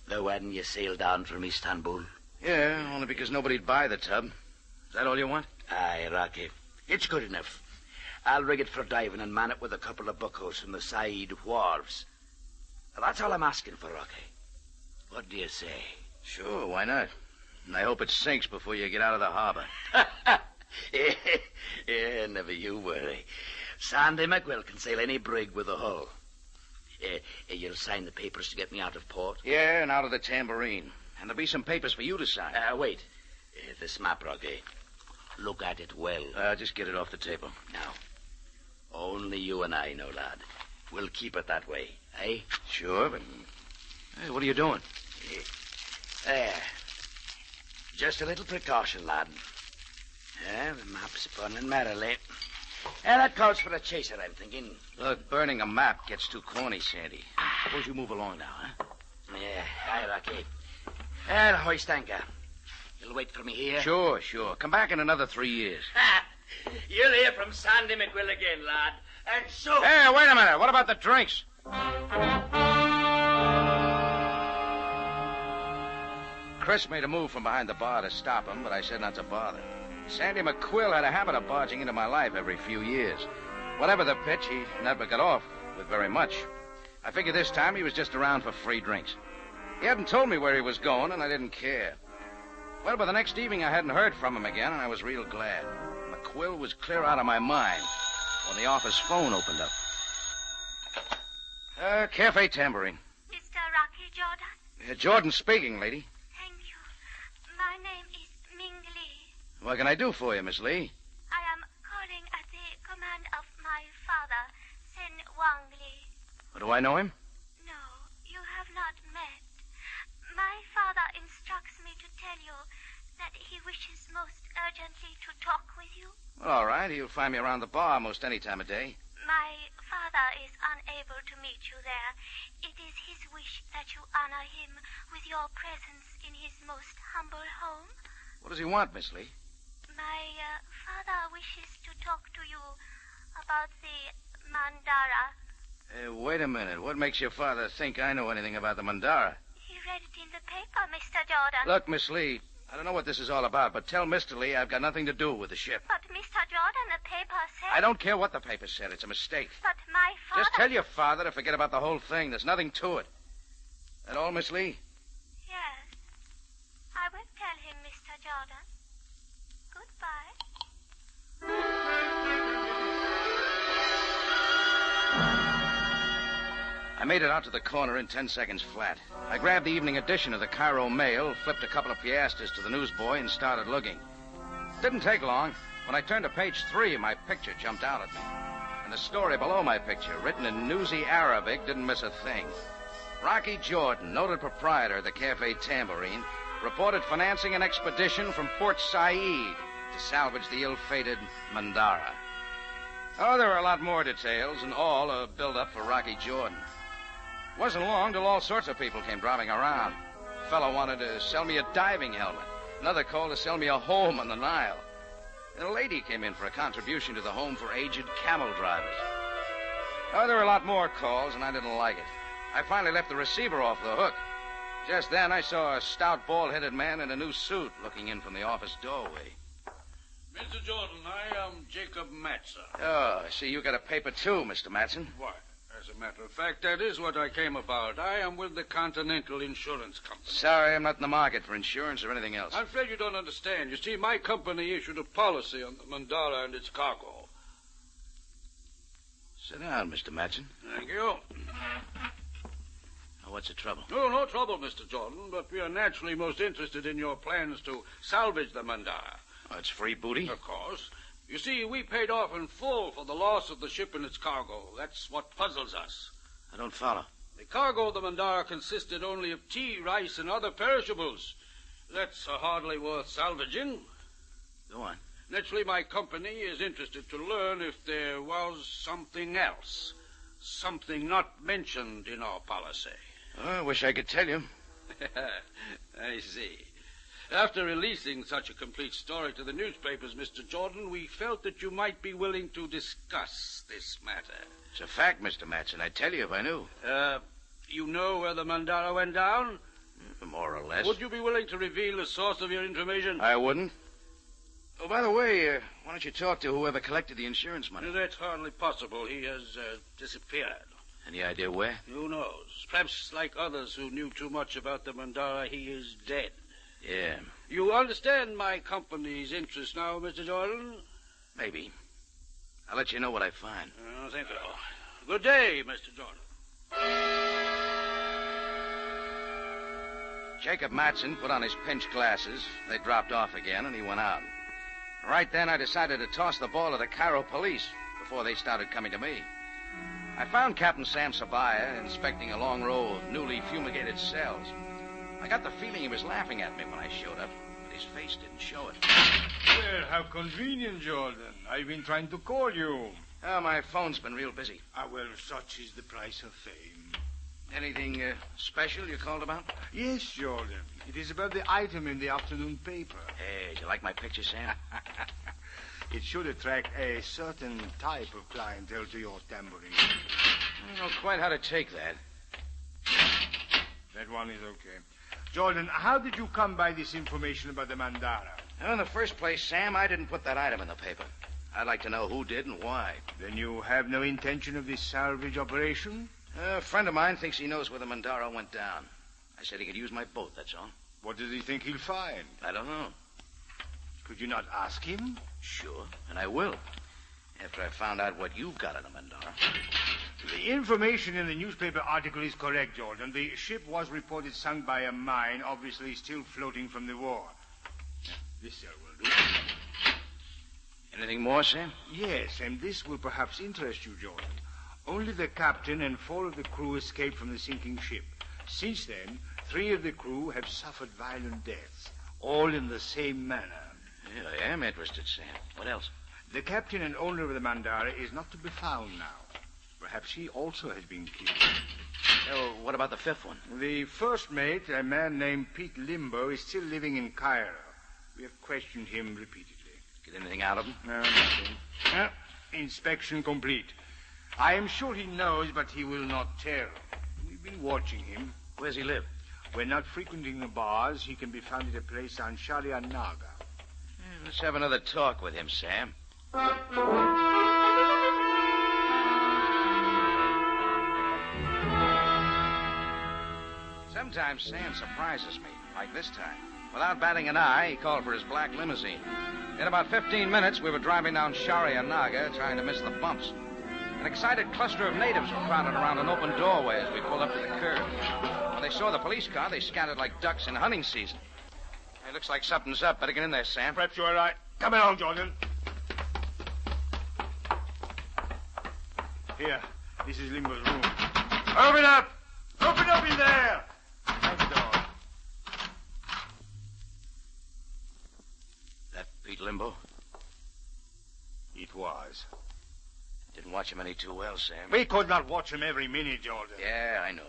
The one you sailed down from Istanbul. Yeah, only because nobody'd buy the tub. Is that all you want? Aye, Rocky. It's good enough. I'll rig it for diving and man it with a couple of buckos from the Said wharves. That's all I'm asking for, Rocky. What do you say? Sure, why not? And I hope it sinks before you get out of the harbor. Never you worry. Sandy McQuill can sail any brig with a hull. You'll sign the papers to get me out of port? Yeah, and out of the tambourine. And there'll be some papers for you to sign. Wait. This map, Rocky. Look at it well. Just get it off the table. Now, only you and I know, lad. We'll keep it that way, eh? Sure, but... Hey, what are you doing? There. Just a little precaution, lad. The map's burning merrily. That calls for a chaser, I'm thinking. Look, burning a map gets too corny, Sandy. Suppose you move along now, huh? Aye, Rocky. I'll hoist anchor. You'll wait for me here? Sure. Come back in another 3 years. You'll hear from Sandy McQuill again, lad. And so... Hey, wait a minute. What about the drinks? Chris made a move from behind the bar to stop him, but I said not to bother. Sandy McQuill had a habit of barging into my life every few years. Whatever the pitch, he never got off with very much. I figured this time he was just around for free drinks. He hadn't told me where he was going, and I didn't care. Well, by the next evening, I hadn't heard from him again, and I was real glad. McQuill was clear out of my mind when the office phone opened up. Cafe Tambourine. Mr. Rocky Jordan? Jordan speaking, lady. Thank you. My name is Mingle What can I do for you, Miss Lee? I am calling at the command of my father, Sen Wang Li. Do I know him? No, you have not met. My father instructs me to tell you that he wishes most urgently to talk with you. Well, all right. He'll find me around the bar most any time of day. My father is unable to meet you there. It is his wish that you honor him with your presence in his most humble home. What does he want, Miss Lee? My father wishes to talk to you about the Mandara. Wait a minute. What makes your father think I know anything about the Mandara? He read it in the paper, Mr. Jordan. Look, Miss Lee, I don't know what this is all about, but tell Mr. Lee I've got nothing to do with the ship. But, Mr. Jordan, the paper said... I don't care what the paper said. It's a mistake. But my father... Just tell your father to forget about the whole thing. There's nothing to it. That all, Miss Lee? Yes. I will tell him, Mr. Jordan. Goodbye. I made it out to the corner in 10 seconds flat. I grabbed the evening edition of the Cairo Mail, flipped a couple of piastres to the newsboy, and started looking. Didn't take long. When I turned to page 3, my picture jumped out at me. And the story below my picture, written in newsy Arabic, didn't miss a thing. Rocky Jordan, noted proprietor of the Cafe Tambourine, reported financing an expedition from Port Said to salvage the ill-fated Mandara. Oh, there were a lot more details, and all a build-up for Rocky Jordan. Wasn't long till all sorts of people came driving around. A fellow wanted to sell me a diving helmet. Another called to sell me a home on the Nile. And a lady came in for a contribution to the home for aged camel drivers. Oh, there were a lot more calls, and I didn't like it. I finally left the receiver off the hook. Just then, I saw a stout, bald-headed man in a new suit looking in from the office doorway. Mr. Jordan, I am Jacob Matson. Oh, I see you got a paper too, Mr. Matson. Why, as a matter of fact, that is what I came about. I am with the Continental Insurance Company. Sorry, I'm not in the market for insurance or anything else. I'm afraid you don't understand. You see, my company issued a policy on the Mandara and its cargo. Sit down, Mr. Matson. Thank you. Oh, what's the trouble? Oh, no trouble, Mr. Jordan, but we are naturally most interested in your plans to salvage the Mandara. Oh, it's free booty? Of course. You see, we paid off in full for the loss of the ship and its cargo. That's what puzzles us. I don't follow. The cargo of the Mandara consisted only of tea, rice, and other perishables. That's hardly worth salvaging. Go on. Naturally, my company is interested to learn if there was something else. Something not mentioned in our policy. Oh, I wish I could tell you. I see. After releasing such a complete story to the newspapers, Mr. Jordan, we felt that you might be willing to discuss this matter. It's a fact, Mr. Matson. I'd tell you if I knew. You know where the Mandara went down? More or less. Would you be willing to reveal the source of your information? I wouldn't. Oh, by the way, why don't you talk to whoever collected the insurance money? That's hardly possible. He has disappeared. Any idea where? Who knows? Perhaps like others who knew too much about the Mandara, he is dead. Yeah. You understand my company's interest now, Mr. Jordan? Maybe. I'll let you know what I find. Thank you. Good day, Mr. Jordan. Jacob Matson put on his pinch glasses. They dropped off again, and he went out. Right then, I decided to toss the ball to the Cairo police before they started coming to me. I found Captain Sam Sabaya inspecting a long row of newly fumigated cells. I got the feeling he was laughing at me when I showed up, but his face didn't show it. Well, how convenient, Jordan. I've been trying to call you. Oh, my phone's been real busy. Well, such is the price of fame. Anything special you called about? Yes, Jordan. It is about the item in the afternoon paper. Hey, do you like my picture, Sam? It should attract a certain type of clientele to your tambourine. I don't know quite how to take that. That one is okay. Jordan, how did you come by this information about the Mandara? Well, in the first place, Sam, I didn't put that item in the paper. I'd like to know who did and why. Then you have no intention of this salvage operation? A friend of mine thinks he knows where the Mandara went down. I said he could use my boat, that's all. What does he think he'll find? I don't know. Could you not ask him? Sure, and I will. After I found out what you've got in the Mandara. The information in the newspaper article is correct, Jordan. The ship was reported sunk by a mine, obviously still floating from the war. This cell will do. Anything more, Sam? Yes, and this will perhaps interest you, Jordan. Only the captain and 4 of the crew escaped from the sinking ship. Since then, 3 of the crew have suffered violent deaths, all in the same manner. Yeah, I am interested, Sam. What else? The captain and owner of the Mandara is not to be found now. Perhaps he also has been killed. Oh, what about the 5th one? The first mate, a man named Pete Limbo, is still living in Cairo. We have questioned him repeatedly. Get anything out of him? No, nothing. Inspection complete. I am sure he knows, but he will not tell. We've been watching him. Where's he live? When not frequenting the bars, he can be found at a place on Sharia Naga. Let's have another talk with him, Sam. Sometimes Sam surprises me, like this time. Without batting an eye, he called for his black limousine. In about 15 minutes, we were driving down Sharia Naga, trying to miss the bumps. An excited cluster of natives were crowded around an open doorway as we pulled up to the curb. When they saw the police car, they scattered like ducks in hunting season. It looks like something's up. Better get in there, Sam. Perhaps you're right. Come along, Jordan. Here, this is Limbo's room. Open up! Open up in there! Close the door. That Pete Limbo? It was. Didn't watch him any too well, Sam. We could not watch him every minute, Jordan. Yeah, I know.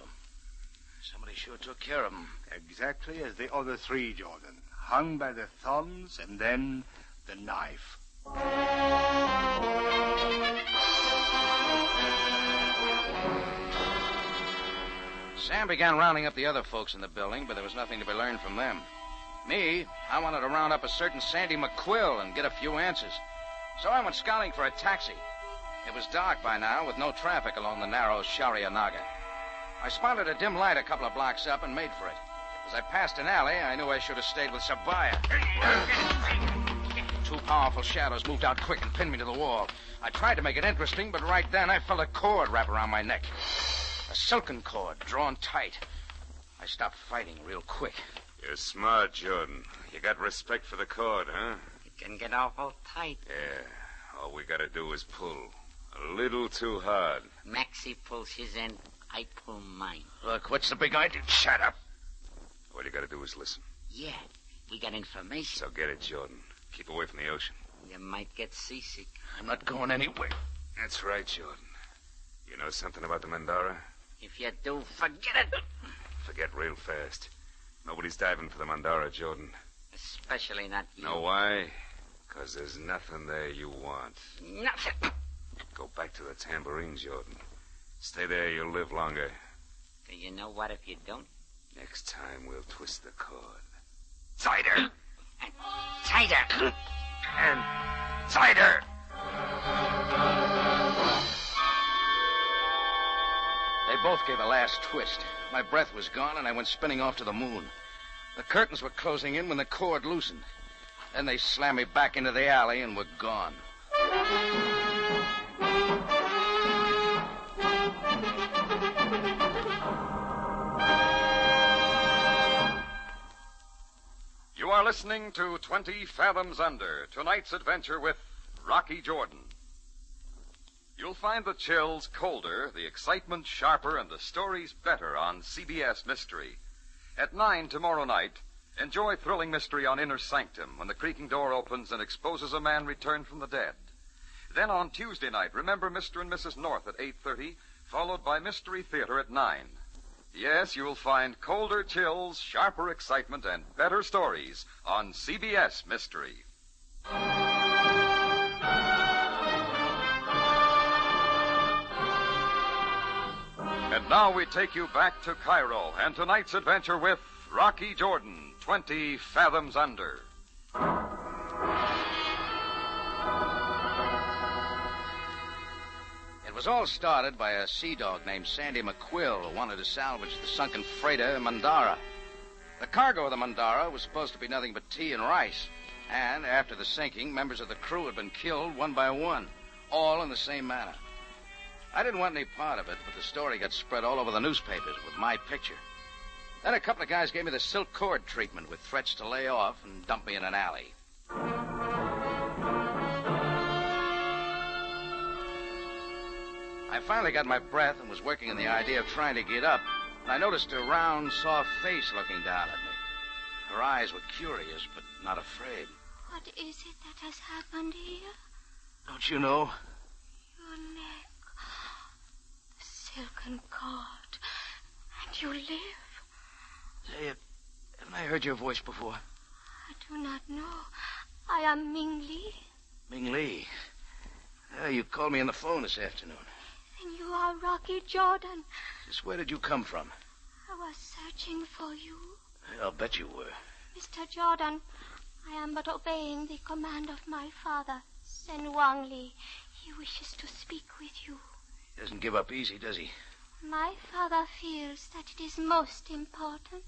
Somebody sure took care of him. Exactly as the other 3, Jordan. Hung by the thumbs and then the knife. Sam began rounding up the other folks in the building, but there was nothing to be learned from them. Me, I wanted to round up a certain Sandy McQuill and get a few answers. So I went scouting for a taxi. It was dark by now, with no traffic along the narrow Sharia Naga. I spotted a dim light a couple of blocks up and made for it. As I passed an alley, I knew I should have stayed with Sabaya. 2 powerful shadows moved out quick and pinned me to the wall. I tried to make it interesting, but right then I felt a cord wrap around my neck. A silken cord, drawn tight. I stopped fighting real quick. You're smart, Jordan. You got respect for the cord, huh? It can get awful tight. Yeah. All we gotta do is pull. A little too hard. Maxie pulls his end, I pull mine. Look, what's the big idea? Shut up. All you gotta do is listen. Yeah, we got information. So get it, Jordan. Keep away from the ocean. You might get seasick. I'm not going anywhere. That's right, Jordan. You know something about the Mandara? If you do, forget it. Forget real fast. Nobody's diving for the Mandara, Jordan. Especially not you. Know why? Because there's nothing there you want. Nothing. Go back to the tambourine, Jordan. Stay there, you'll live longer. Do you know what if you don't? Next time we'll twist the cord. Tighter! And tighter! And tighter! They both gave a last twist. My breath was gone, and I went spinning off to the moon. The curtains were closing in when the cord loosened. Then they slammed me back into the alley and were gone. You are listening to 20 Fathoms Under, tonight's adventure with Rocky Jordan. You'll find the chills colder, the excitement sharper, and the stories better on CBS Mystery. At 9 tomorrow night, enjoy thrilling mystery on Inner Sanctum when the creaking door opens and exposes a man returned from the dead. Then on Tuesday night, remember Mr. and Mrs. North at 8:30, followed by Mystery Theater at 9. Yes, you'll find colder chills, sharper excitement, and better stories on CBS Mystery. And now we take you back to Cairo and tonight's adventure with Rocky Jordan, 20 Fathoms Under. It was all started by a sea dog named Sandy McQuill who wanted to salvage the sunken freighter Mandara. The cargo of the Mandara was supposed to be nothing but tea and rice. And after the sinking, members of the crew had been killed one by one, all in the same manner. I didn't want any part of it, but the story got spread all over the newspapers with my picture. Then a couple of guys gave me the silk cord treatment with threats to lay off and dump me in an alley. I finally got my breath and was working on the idea of trying to get up, and I noticed a round, soft face looking down at me. Her eyes were curious, but not afraid. What is it that has happened here? Don't you know? Your neck. The silken cord. And you live. Say, haven't I heard your voice before? I do not know. I am Ming Li. Ming Li. You called me on the phone this afternoon. Then you are Rocky Jordan. Just where did you come from? I was searching for you. I'll bet you were. Mr. Jordan, I am but obeying the command of my father, Sen Wang Li. He wishes to speak with you. He doesn't give up easy, does he? My father feels that it is most important.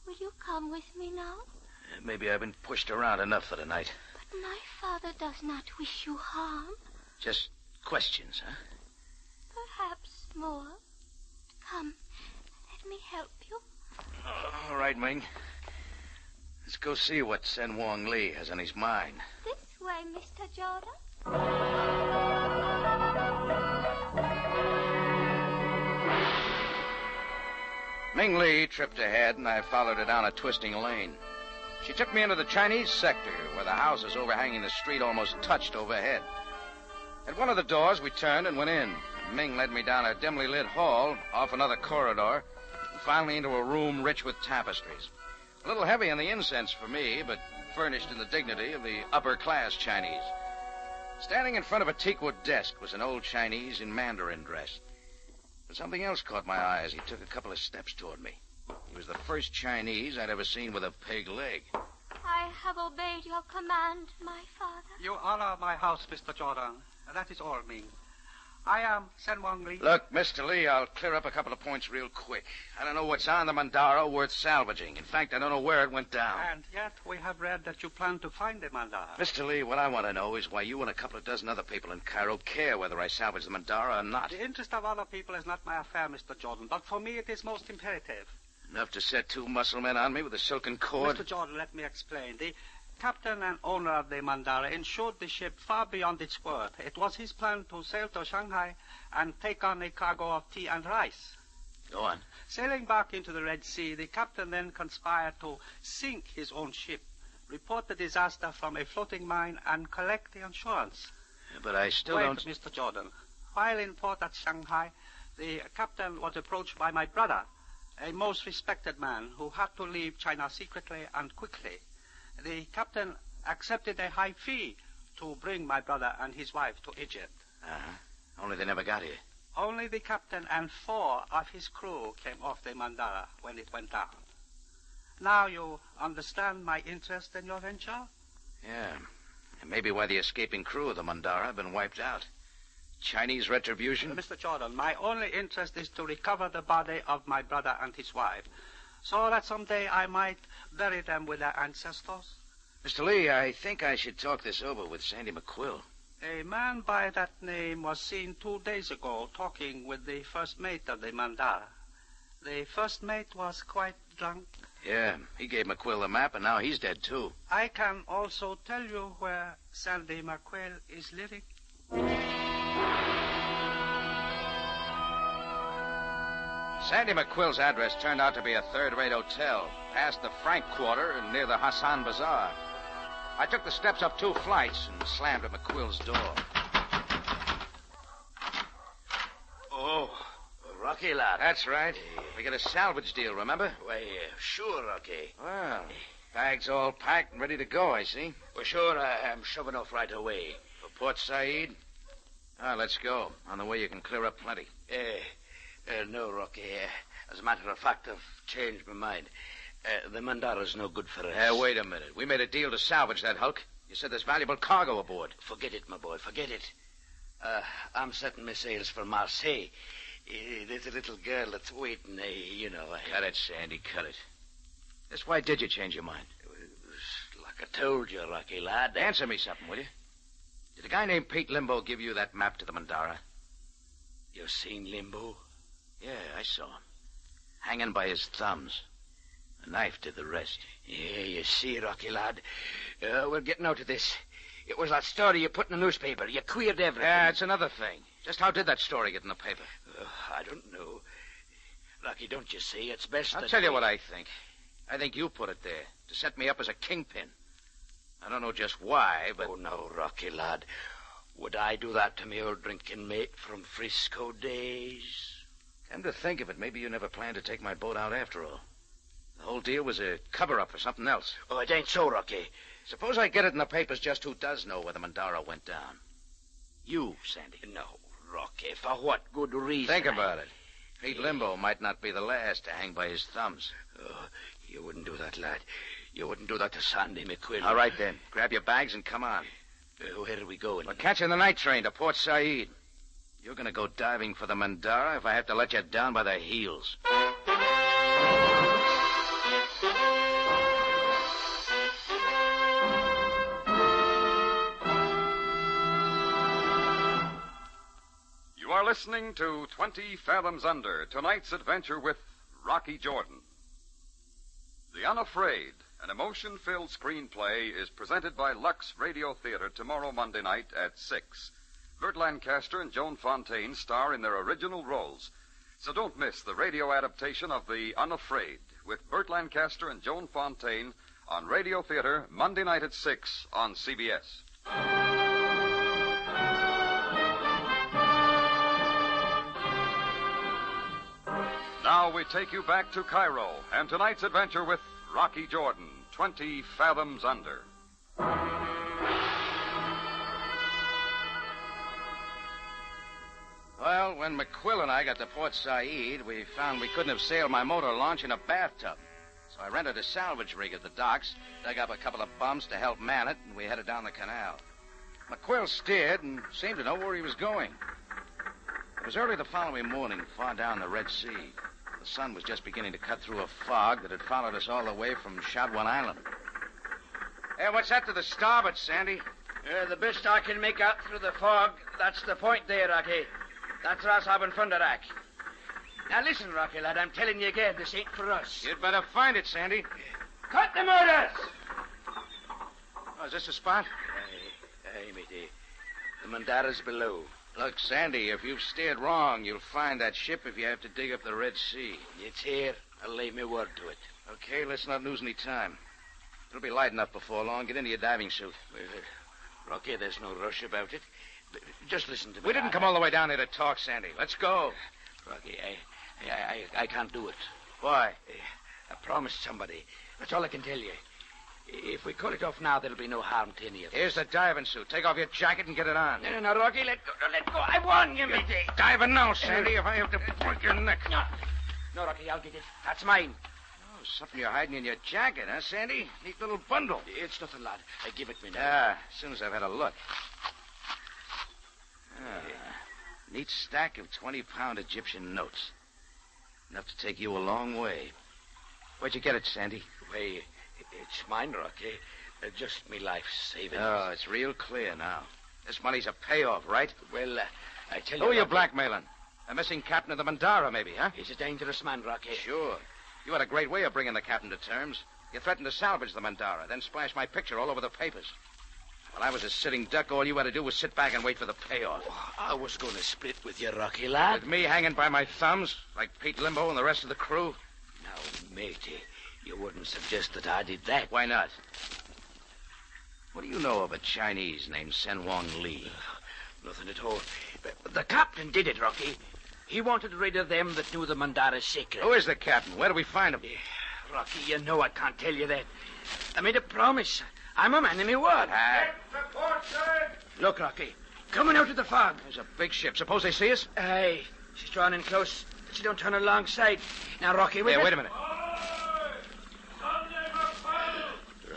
Will you come with me now? Maybe I've been pushed around enough for the night. But my father does not wish you harm. Just questions, huh? Perhaps more. Come, let me help you. All right, Ming. Let's go see what Sen Wang Li has on his mind. This way, Mr. Jordan. Ming Li tripped ahead, and I followed her down a twisting lane. She took me into the Chinese sector, where the houses overhanging the street almost touched overhead. At one of the doors, we turned and went in. Ming led me down a dimly lit hall, off another corridor, and finally into a room rich with tapestries. A little heavy on the incense for me, but furnished in the dignity of the upper-class Chinese. Standing in front of a teakwood desk was an old Chinese in Mandarin dress. But something else caught my eye as he took a couple of steps toward me. He was the first Chinese I'd ever seen with a pig leg. I have obeyed your command, my father. You honor my house, Mr. Jordan. That is all, Ming. I am Sen Wang Li. Look, Mr. Li, I'll clear up a couple of points real quick. I don't know what's on the Mandara worth salvaging. In fact, I don't know where it went down. And yet we have read that you plan to find the Mandara. Mr. Li, what I want to know is why you and a couple of dozen other people in Cairo care whether I salvage the Mandara or not. The interest of other people is not my affair, Mr. Jordan, but for me it is most imperative. Enough to set two muscle men on me with a silken cord? Mr. Jordan, let me explain. The captain and owner of the Mandara insured the ship far beyond its worth. It was his plan to sail to Shanghai and take on a cargo of tea and rice. Go on. Sailing back into the Red Sea, the captain then conspired to sink his own ship, report the disaster from a floating mine, and collect the insurance. But I still Wait, don't... Mr. Jordan. While in port at Shanghai, the captain was approached by my brother, a most respected man who had to leave China secretly and quickly. The captain accepted a high fee to bring my brother and his wife to Egypt. Uh-huh. Only they never got here. Only the captain and 4 of his crew came off the Mandara when it went down. Now you understand my interest in your venture? Yeah. And maybe why the escaping crew of the Mandara have been wiped out. Chinese retribution? Mr. Jordan, my only interest is to recover the body of my brother and his wife, so that someday I might bury them with their ancestors. Mr. Li, I think I should talk this over with Sandy McQuill. A man by that name was seen 2 days ago talking with the first mate of the Mandara. The first mate was quite drunk. Yeah, he gave McQuill the map, and now he's dead, too. I can also tell you where Sandy McQuill is living. Sandy McQuill's address turned out to be a third-rate hotel, past the Frank Quarter and near the Hassan Bazaar. I took the steps up 2 flights and slammed at McQuill's door. Oh, Rocky, lad. That's right. We got a salvage deal, remember? Why, sure, Rocky. Well, bags all packed and ready to go, I see. Well, sure, I'm shoving off right away. For Port Said? Let's go. On the way, you can clear up plenty. No, Rocky. As a matter of fact, I've changed my mind. The Mandara's no good for us. Wait a minute. We made a deal to salvage that hulk. You said there's valuable cargo aboard. Forget it, my boy. Forget it. I'm setting my sails for Marseille. There's a little girl that's waiting, you know. Cut it, Sandy. Cut it. Just why did you change your mind? Like I told you, Rocky, lad. Answer me something, will you? Did a guy named Pete Limbo give you that map to the Mandara? You seen Limbo? Yeah, I saw him. Hanging by his thumbs. A knife did the rest. Yeah, you see, Rocky, lad. We're getting out of this. It was that story you put in the newspaper. You queered everything. Yeah, it's another thing. Just how did that story get in the paper? I don't know. Rocky, don't you see? It's best I'll that tell you we- what I think. I think you put it there to set me up as a kingpin. I don't know just why, but... Oh, no, Rocky, lad. Would I do that to me old drinking mate from Frisco days? Come to think of it, maybe you never planned to take my boat out after all. The whole deal was a cover-up for something else. Oh, it ain't so, Rocky. Suppose I get it in the papers, just who does know where the Mandara went down? You, Sandy. No, Rocky, for what good reason? Think about it. Pete Limbo might not be the last to hang by his thumbs. Oh, you wouldn't do that, lad. You wouldn't do that to Sandy McQuillan. All right, then. Grab your bags and come on. Where are we going? We're catching the night train to Port Said. You're going to go diving for the Mandara if I have to let you down by the heels. You are listening to 20 Fathoms Under, tonight's adventure with Rocky Jordan. The Unafraid, an emotion-filled screenplay, is presented by Lux Radio Theater tomorrow Monday night at 6. Burt Lancaster and Joan Fontaine star in their original roles. So don't miss the radio adaptation of The Unafraid with Burt Lancaster and Joan Fontaine on Radio Theater Monday night at 6 on CBS. Now we take you back to Cairo and tonight's adventure with Rocky Jordan, 20 Fathoms Under. Well, when McQuill and I got to Port Said, we found we couldn't have sailed my motor launch in a bathtub. So I rented a salvage rig at the docks, dug up a couple of bums to help man it, and we headed down the canal. McQuill steered and seemed to know where he was going. It was early the following morning, far down the Red Sea. The sun was just beginning to cut through a fog that had followed us all the way from Shadwan Island. Hey, what's that to the starboard, Sandy? The best I can make out through the fog. That's the point there, Rocky. That's Ras Haben Funderak. Now listen, Rocky, lad, I'm telling you again, this ain't for us. You'd better find it, Sandy. Cut the motors! Oh, is this the spot? Hey, matey. The Mandara's below. Look, Sandy, if you've steered wrong, you'll find that ship if you have to dig up the Red Sea. It's here. I'll lay me word to it. Okay, let's not lose any time. It'll be light enough before long. Get into your diving suit. Well, Rocky, there's no rush about it. Just listen to me. We didn't come all the way down here to talk, Sandy. Let's go. Rocky, I can't do it. Why? I promised somebody. That's all I can tell you. If we call it off now, there'll be no harm to any of us. Here's the diving suit. Take off your jacket and get it on. No, Rocky, let go. Let go. I warn you, matey. Diving now, Sandy, if I have to break your neck. No, Rocky, I'll get it. That's mine. Oh, something you're hiding in your jacket, huh, Sandy? Neat little bundle. It's nothing, lad. Give it me now. Ah, as soon as I've had a look. Neat stack of 20-pound Egyptian notes. Enough to take you a long way. Where'd you get it, Sandy? Why, it's mine, Rocky. Just me life savings. Oh, it's real clear now. This money's a payoff, right? Well, I tell you... Who are you Rocky, blackmailing? A missing captain of the Mandara, maybe, huh? He's a dangerous man, Rocky. Sure. You had a great way of bringing the captain to terms. You threatened to salvage the Mandara, then splash my picture all over the papers. While I was a sitting duck, all you had to do was sit back and wait for the payoff. I was going to split with you, Rocky, lad. With me hanging by my thumbs, like Pete Limbo and the rest of the crew? Now, matey, you wouldn't suggest that I did that. Why not? What do you know of a Chinese named Sen Wong Lee? Nothing at all. But the captain did it, Rocky. He wanted rid of them that knew the Mandara's secret. Who is the captain? Where do we find him? Rocky, you know I can't tell you that. I made a promise. I'm a man of my word. Look, Rocky, coming out of the fog. There's a big ship. Suppose they see us? Aye. She's drawn in close, but she don't turn alongside. Now, Rocky, wait a minute.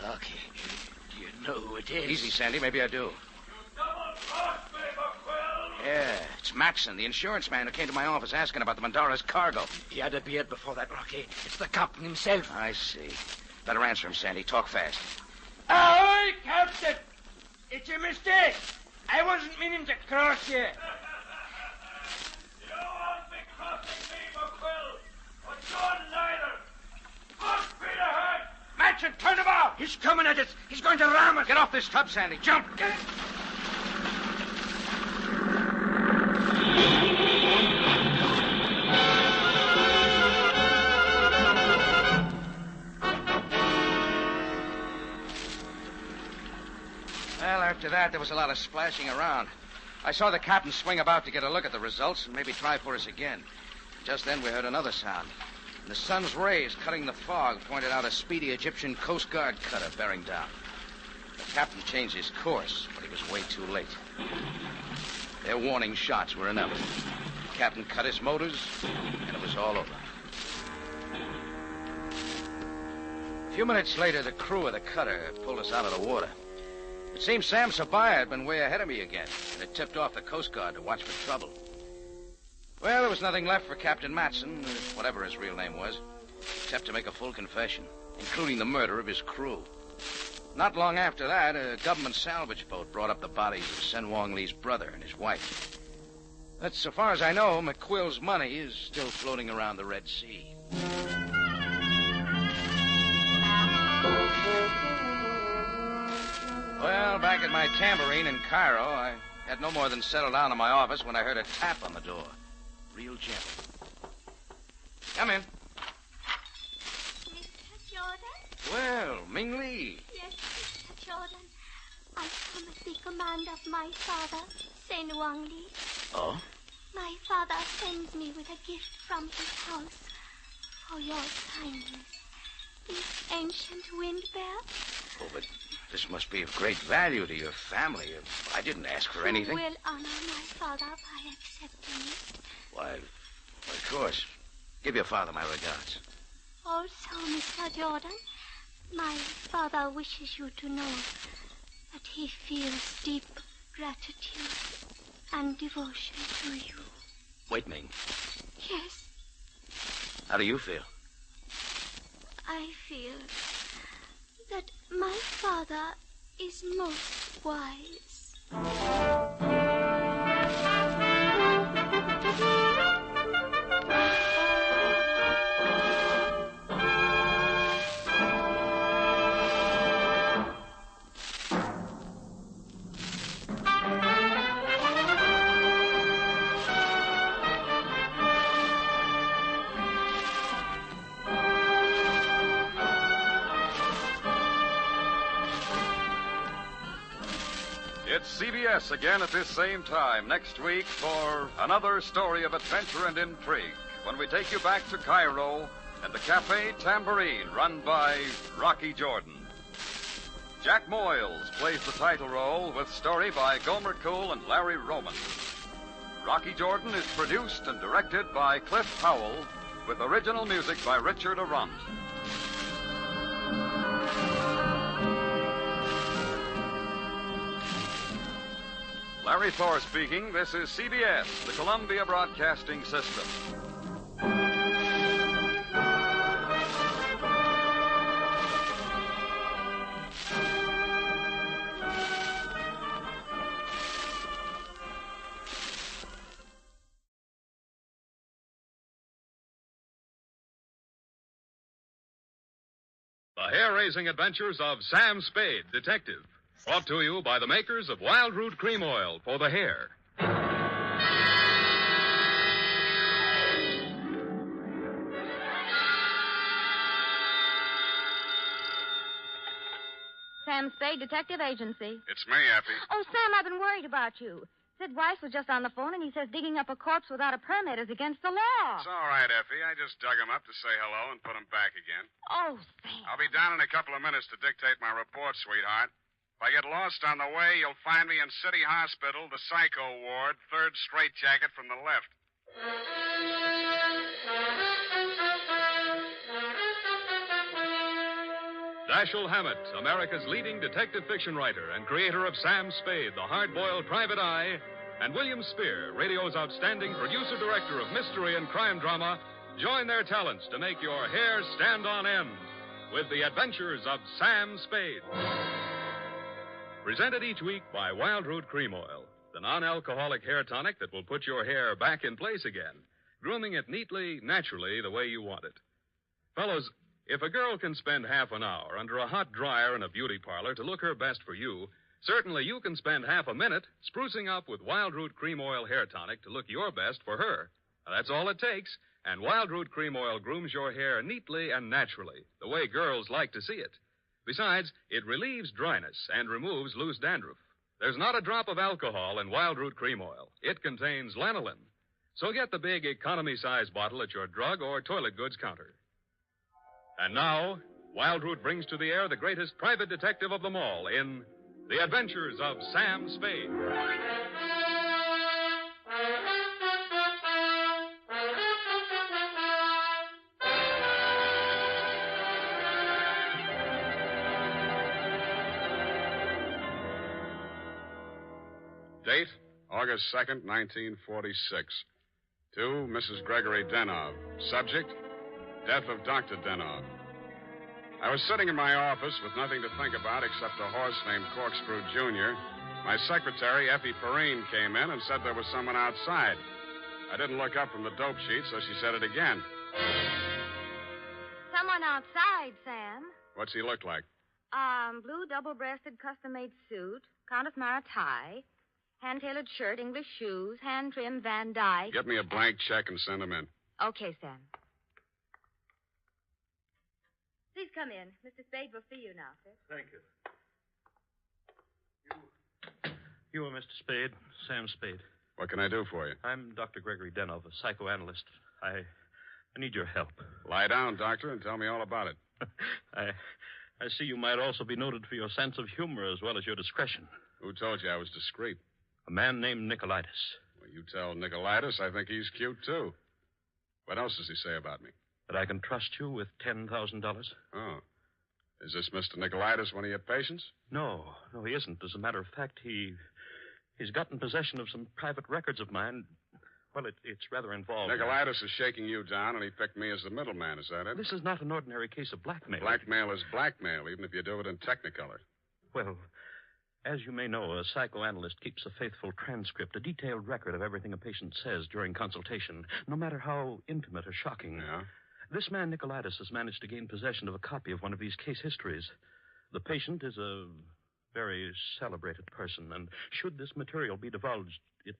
Rocky, do you know who it is? Easy, Sandy. Maybe I do. Yeah, it's Matson, the insurance man who came to my office asking about the Mandara's cargo. He had a beard before that, Rocky. It's the captain himself. I see. Better answer him, Sandy. Talk fast. Ahoy, Captain! It's a mistake. I wasn't meaning to cross you. You won't be crossing me, McQuill. But Jordan neither. Full speed ahead. Matson, turn him off. He's coming at us. He's going to ram us. Get off this tub, Sandy. Jump. Well, after that, there was a lot of splashing around. I saw the captain swing about to get a look at the results and maybe try for us again. Just then, we heard another sound. And the sun's rays cutting the fog pointed out a speedy Egyptian Coast Guard cutter bearing down. The captain changed his course, but he was way too late. Their warning shots were inevitable. The captain cut his motors, and it was all over. A few minutes later, the crew of the cutter pulled us out of the water. It seems Sam Sabaya had been way ahead of me again, and had tipped off the Coast Guard to watch for trouble. Well, there was nothing left for Captain Matson, whatever his real name was, except to make a full confession, including the murder of his crew. Not long after that, a government salvage boat brought up the bodies of Sen Wong Lee's brother and his wife. But so far as I know, McQuill's money is still floating around the Red Sea. Well, back at my tambourine in Cairo, I had no more than settled down in my office when I heard a tap on the door. Real gentle. Come in. Mr. Jordan? Well, Ming Lee. Yes, Mr. Jordan. I come at the command of my father, Sen Wong Lee. Oh? My father sends me with a gift from his house for your kindness. This ancient wind bell. Oh, but this must be of great value to your family. I didn't ask for anything. You will honor my father by accepting it. Why, of course. Give your father my regards. Also, Mr. Jordan, my father wishes you to know that he feels deep gratitude and devotion to you. Wait, Ming. Yes, How do you feel? I feel that my father is most wise. It's CBS again at this same time next week for another story of adventure and intrigue when we take you back to Cairo and the Cafe Tambourine run by Rocky Jordan. Jack Moyles plays the title role with story by Gomer Cool and Larry Roman. Rocky Jordan is produced and directed by Cliff Powell with original music by Richard Arund. Larry Thor speaking. This is CBS, the Columbia Broadcasting System. The hair-raising adventures of Sam Spade, Detective. Brought to you by the makers of Wild Root Cream Oil for the hair. Sam Spade, Detective Agency. It's me, Effie. Oh, Sam, I've been worried about you. Sid Weiss was just on the phone, and he says digging up a corpse without a permit is against the law. It's all right, Effie. I just dug him up to say hello and put him back again. Oh, Sam. I'll be down in a couple of minutes to dictate my report, sweetheart. If I get lost on the way, you'll find me in City Hospital, the Psycho Ward, third straitjacket from the left. Dashiell Hammett, America's leading detective fiction writer and creator of Sam Spade, the hard-boiled private eye, and William Spear, radio's outstanding producer-director of mystery and crime drama, join their talents to make your hair stand on end with the adventures of Sam Spade. Presented each week by Wild Root Cream Oil, the non-alcoholic hair tonic that will put your hair back in place again, grooming it neatly, naturally, the way you want it. Fellows, If a girl can spend half an hour under a hot dryer in a beauty parlor to look her best for you, certainly you can spend half a minute sprucing up with Wildroot Cream Oil Hair Tonic to look your best for her. Now, that's all it takes, and Wildroot Cream Oil grooms your hair neatly and naturally, the way girls like to see it. Besides, it relieves dryness and removes loose dandruff. There's not a drop of alcohol in Wildroot Cream Oil. It contains lanolin. So get the big economy-size bottle at your drug or toilet goods counter. And now, Wildroot brings to the air the greatest private detective of them all in The Adventures of Sam Spade. Date, August 2nd, 1946. To Mrs. Gregory Denov. Subject, death of Dr. Denov. I was sitting in my office with nothing to think about except a horse named Corkscrew Jr. My secretary, Effie Perrine, came in and said there was someone outside. I didn't look up from the dope sheet, so she said it again. Someone outside, Sam. What's he look like? Blue double-breasted custom-made suit, Countess Mara tie, hand-tailored shirt, English shoes, hand-trimmed Van Dyke. Get me a blank check and send him in. Okay, Sam. Please come in. Mr. Spade will see you now, sir. Thank you. You are Mr. Spade, Sam Spade. What can I do for you? I'm Dr. Gregory Denov, a psychoanalyst. I need your help. Lie down, doctor, and tell me all about it. I see you might also be noted for your sense of humor as well as your discretion. Who told you I was discreet? A man named Nicolaitis. Well, you tell Nicolaitis I think he's cute, too. What else does he say about me? That I can trust you with $10,000. Oh. Is this Mr. Nicolaitis one of your patients? No, he isn't. As a matter of fact, he's gotten possession of some private records of mine. Well, it's rather involved. Nicolaitis is shaking you down, and he picked me as the middleman. Is that it? This is not an ordinary case of blackmail. Blackmail is blackmail, even if you do it in Technicolor. Well, as you may know, a psychoanalyst keeps a faithful transcript, a detailed record of everything a patient says during consultation, no matter how intimate or shocking. Yeah? This man, Nicolaitis, has managed to gain possession of a copy of one of these case histories. The patient is a very celebrated person, and should this material be divulged, it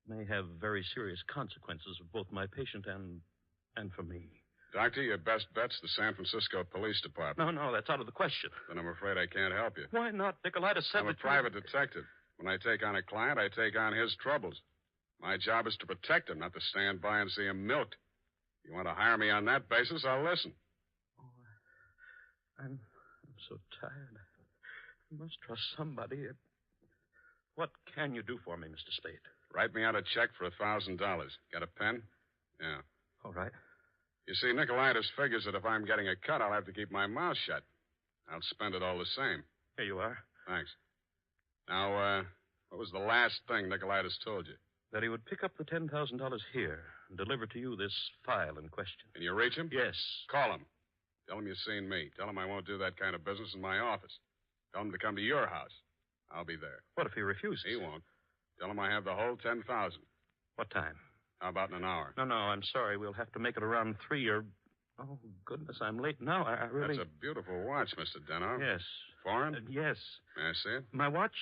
may have very serious consequences for both my patient and for me. Doctor, your best bet's the San Francisco Police Department. No, that's out of the question. Then I'm afraid I can't help you. Why not? Nicolaitis said I'm a private detective. When I take on a client, I take on his troubles. My job is to protect him, not to stand by and see him milked. If you want to hire me on that basis, I'll listen. Oh, I'm so tired. I must trust somebody. What can you do for me, Mr. Spade? Write me out a check for $1,000. Got a pen? Yeah. All right. You see, Nicolaitis figures that if I'm getting a cut, I'll have to keep my mouth shut. I'll spend it all the same. Here you are. Thanks. Now, what was the last thing Nicolaitis told you? That he would pick up the $10,000 here and deliver to you this file in question. Can you reach him? Yes. Call him. Tell him you've seen me. Tell him I won't do that kind of business in my office. Tell him to come to your house. I'll be there. What if he refuses? He won't. Tell him I have the whole $10,000. What time? How about in an hour? No, I'm sorry. We'll have to make it around 3 or... Oh, goodness, I'm late now. I really... That's a beautiful watch, Mr. Denov. Yes. Foreign? Yes. May I see it? My watch?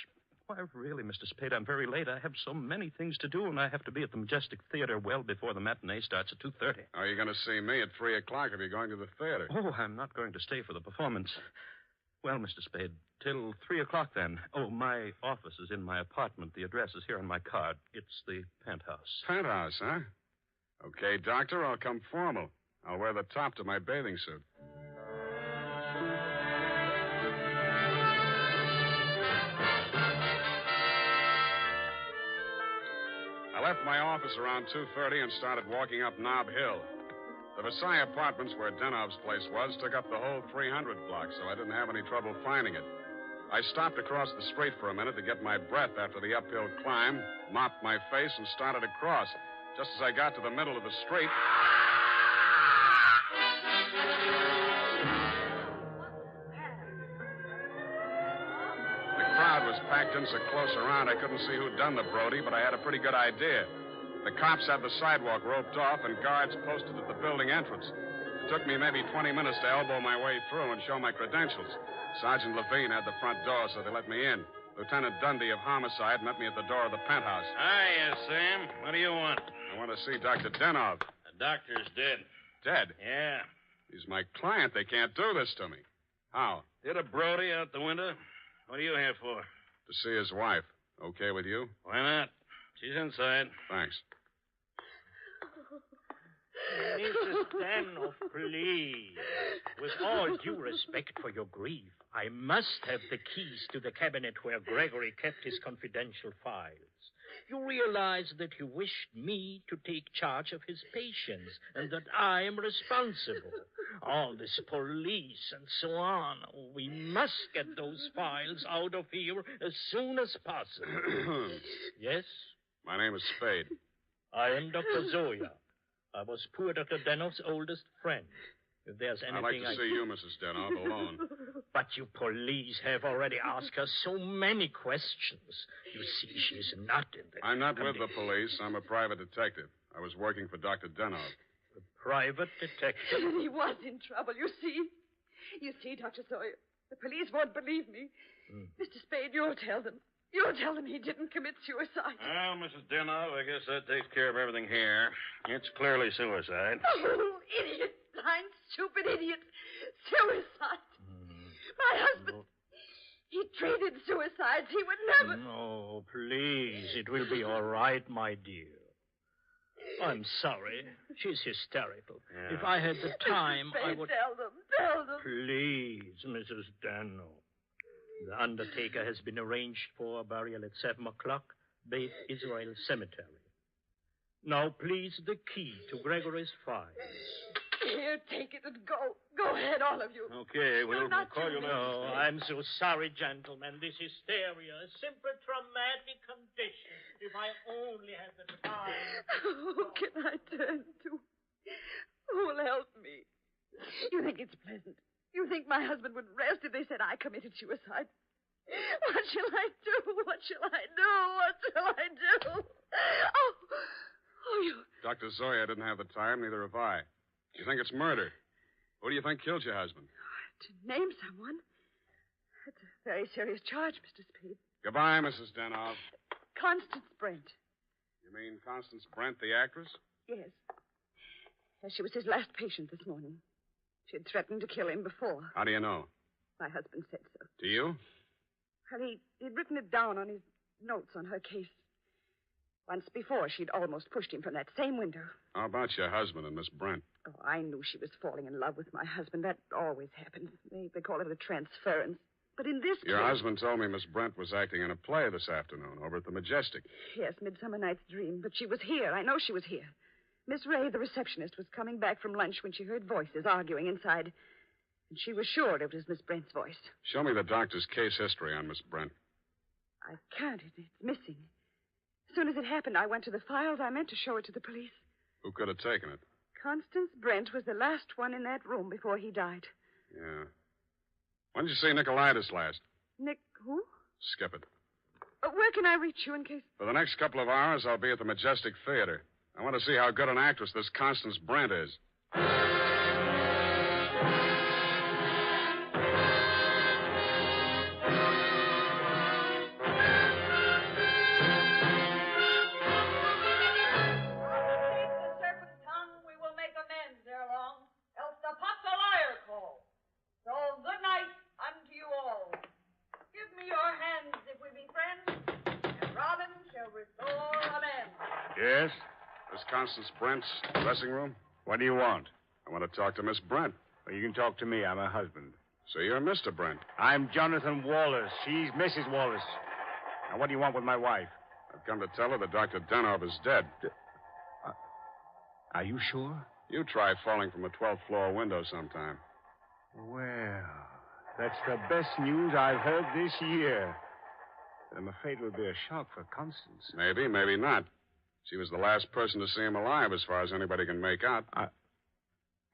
Why, really, Mr. Spade, I'm very late. I have so many things to do, and I have to be at the Majestic Theater well before the matinee starts at 2:30. Are you going to see me at 3 o'clock if you're going to the theater? Oh, I'm not going to stay for the performance. Well, Mr. Spade, till 3 o'clock then. Oh, my office is in my apartment. The address is here on my card. It's the penthouse. Penthouse, huh? Okay, doctor, I'll come formal. I'll wear the top to my bathing suit. I left my office around 2:30 and started walking up Nob Hill. The Versailles Apartments, where Denov's place was, took up the whole 300 block, so I didn't have any trouble finding it. I stopped across the street for a minute to get my breath after the uphill climb, mopped my face, and started across. Just as I got to the middle of the street... The crowd was packed in so close around I couldn't see who'd done the Brody, but I had a pretty good idea. The cops had the sidewalk roped off and guards posted at the building entrance. It took me maybe 20 minutes to elbow my way through and show my credentials. Sergeant Levine had the front door, so they let me in. Lieutenant Dundee of Homicide met me at the door of the penthouse. Hiya, Sam. What do you want? I want to see Dr. Denov. The doctor's dead. Dead? Yeah. He's my client. They can't do this to me. How? Hit a Brody out the window. What are you here for? To see his wife. Okay with you? Why not? She's inside. Thanks. Mrs. Danoff, please. With all due respect for your grief, I must have the keys to the cabinet where Gregory kept his confidential files. You realize that you wished me to take charge of his patients and that I am responsible. All this police and so on. We must get those files out of here as soon as possible. Yes? My name is Spade. I am Dr. Zoya. I was poor Dr. Danoff's oldest friend. If there's anything I'd like to see you, Mrs. Denov, alone. But you police have already asked her so many questions. You see, she's not in the... I'm not with the police. I'm a private detective. I was working for Dr. Denov. A private detective? He was in trouble, you see. You see, Dr. Sawyer, the police won't believe me. Mr. Spade, you'll tell them. You'll tell them he didn't commit suicide. Well, Mrs. Denov, I guess that takes care of everything here. It's clearly suicide. Oh, idiot. Blind, stupid idiot. Suicide. My husband, he treated suicides. He would never... No, please. It will be all right, my dear. I'm sorry. She's hysterical. Yeah. If I had the time, Mr. Spade, I would... Tell them. Please, Mrs. Dano. The undertaker has been arranged for a burial at 7 o'clock, Beit Israel Cemetery. Now, please, the key to Gregory's files. Here, take it and go. Go ahead, all of you. Okay, we'll call you later. Oh, I'm so sorry, gentlemen. This hysteria, a simple traumatic condition. If I only had the time. Who can I turn to? Who will help me? You think it's pleasant? You think my husband would rest if they said I committed suicide? What shall I do? What shall I do? What shall I do? Oh, you... Dr. Zoya didn't have the time, neither have I. You think it's murder? Who do you think killed your husband? To name someone? That's a very serious charge, Mr. Spade. Goodbye, Mrs. Denov. Constance Brent. You mean Constance Brent, the actress? Yes. Yes, she was his last patient this morning. She had threatened to kill him before. How do you know? My husband said so. Do you? Well, he'd written it down on his notes on her case. Once before, she'd almost pushed him from that same window. How about your husband and Miss Brent? Oh, I knew she was falling in love with my husband. That always happens. They call it a transference. But in this Your case... husband told me Miss Brent was acting in a play this afternoon over at the Majestic. Yes, Midsummer Night's Dream. But she was here. I know she was here. Miss Ray, the receptionist, was coming back from lunch when she heard voices arguing inside. And she was sure it was Miss Brent's voice. Show me the doctor's case history on Miss Brent. I can't. It's missing. As soon as it happened, I went to the files. I meant to show it to the police. Who could have taken it? Constance Brent was the last one in that room before he died. Yeah. When did you see Nicolaitis last? Nick, who? Skip it. Where can I reach you in case... For the next couple of hours, I'll be at the Majestic Theater. I want to see how good an actress this Constance Brent is. Yes? This Constance Brent's dressing room? What do you want? I want to talk to Miss Brent. Well, you can talk to me. I'm her husband. So you're Mr. Brent. I'm Jonathan Wallace. She's Mrs. Wallace. Now, what do you want with my wife? I've come to tell her that Dr. Denov is dead. Are you sure? You try falling from a 12th floor window sometime. Well, that's the best news I've heard this year. But I'm afraid it will be a shock for Constance. Maybe, maybe not. She was the last person to see him alive, as far as anybody can make out.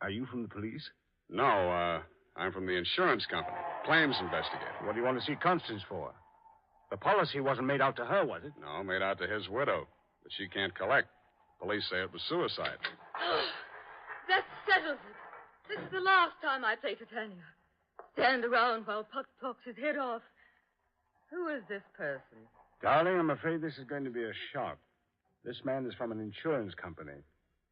Are you from the police? No, I'm from the insurance company. Claims investigator. What do you want to see Constance for? The policy wasn't made out to her, was it? No, made out to his widow. But she can't collect. Police say it was suicide. That settles it. This is the last time I play Titania. Stand around while Puck talks his head off. Who is this person? Darling, I'm afraid this is going to be a shock. This man is from an insurance company.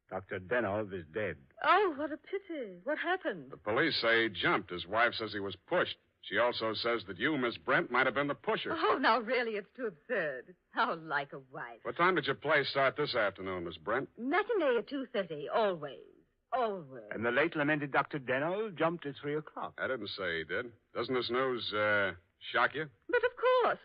Dr. Denov is dead. Oh, what a pity. What happened? The police say he jumped. His wife says he was pushed. She also says that you, Miss Brent, might have been the pusher. Oh, now, really, it's too absurd. How like a wife. What time did your play start this afternoon, Miss Brent? Matinee at 2:30, always. Always. And the late lamented Dr. Denov jumped at 3 o'clock. I didn't say he did. Doesn't this news, shock you? But of course.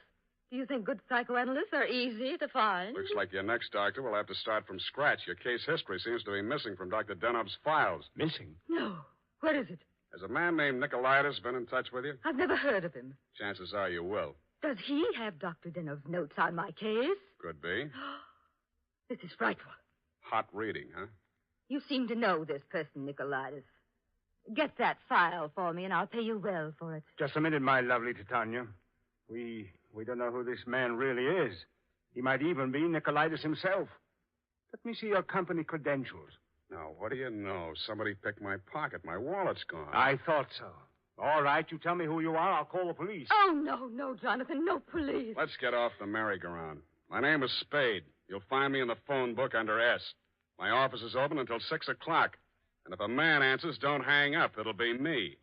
Do you think good psychoanalysts are easy to find? Looks like your next doctor will have to start from scratch. Your case history seems to be missing from Dr. Denov's files. Missing? No. Where is it? Has a man named Nicolaitis been in touch with you? I've never heard of him. Chances are you will. Does he have Dr. Denov's notes on my case? Could be. This is frightful. Hot reading, huh? You seem to know this person, Nicolaitis. Get that file for me, and I'll pay you well for it. Just a minute, my lovely Titania. We don't know who this man really is. He might even be Nicolaitis himself. Let me see your company credentials. Now, what do you know? Somebody picked my pocket. My wallet's gone. I thought so. All right, you tell me who you are. I'll call the police. Oh, no, Jonathan, no police. Let's get off the merry-go-round. My name is Spade. You'll find me in the phone book under S. My office is open until 6 o'clock. And if a man answers, don't hang up. It'll be me.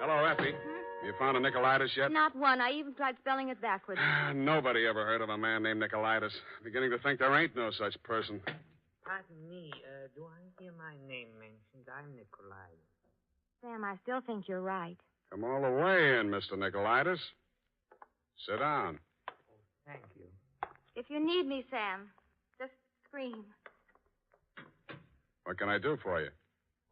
Hello, Effie. You found a Nicolaitis yet? Not one. I even tried spelling it backwards. Nobody ever heard of a man named Nicolaitis. Beginning to think there ain't no such person. Pardon me. Do I hear my name mentioned? I'm Nicolaitis. Sam, I still think you're right. Come all the way in, Mr. Nicolaitis. Sit down. Thank you. If you need me, Sam, just scream. What can I do for you?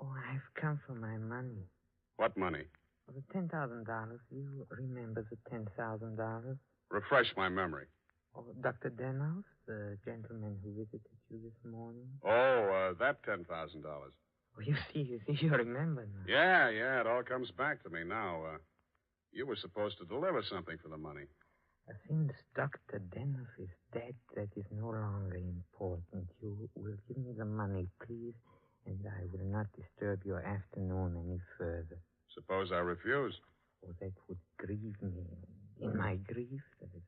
Oh, I've come for my money. What money? For the $10,000. You remember the $10,000? Refresh my memory. Oh, Dr. Denov, the gentleman who visited you this morning? Oh, that $10,000. Oh, you remember now. Yeah, it all comes back to me now. You were supposed to deliver something for the money. Since Dr. Denov is dead, that is no longer important. You will give me the money, please, and I will not disturb your afternoon any further. Suppose I refuse? Oh, that would grieve me. In my grief, there is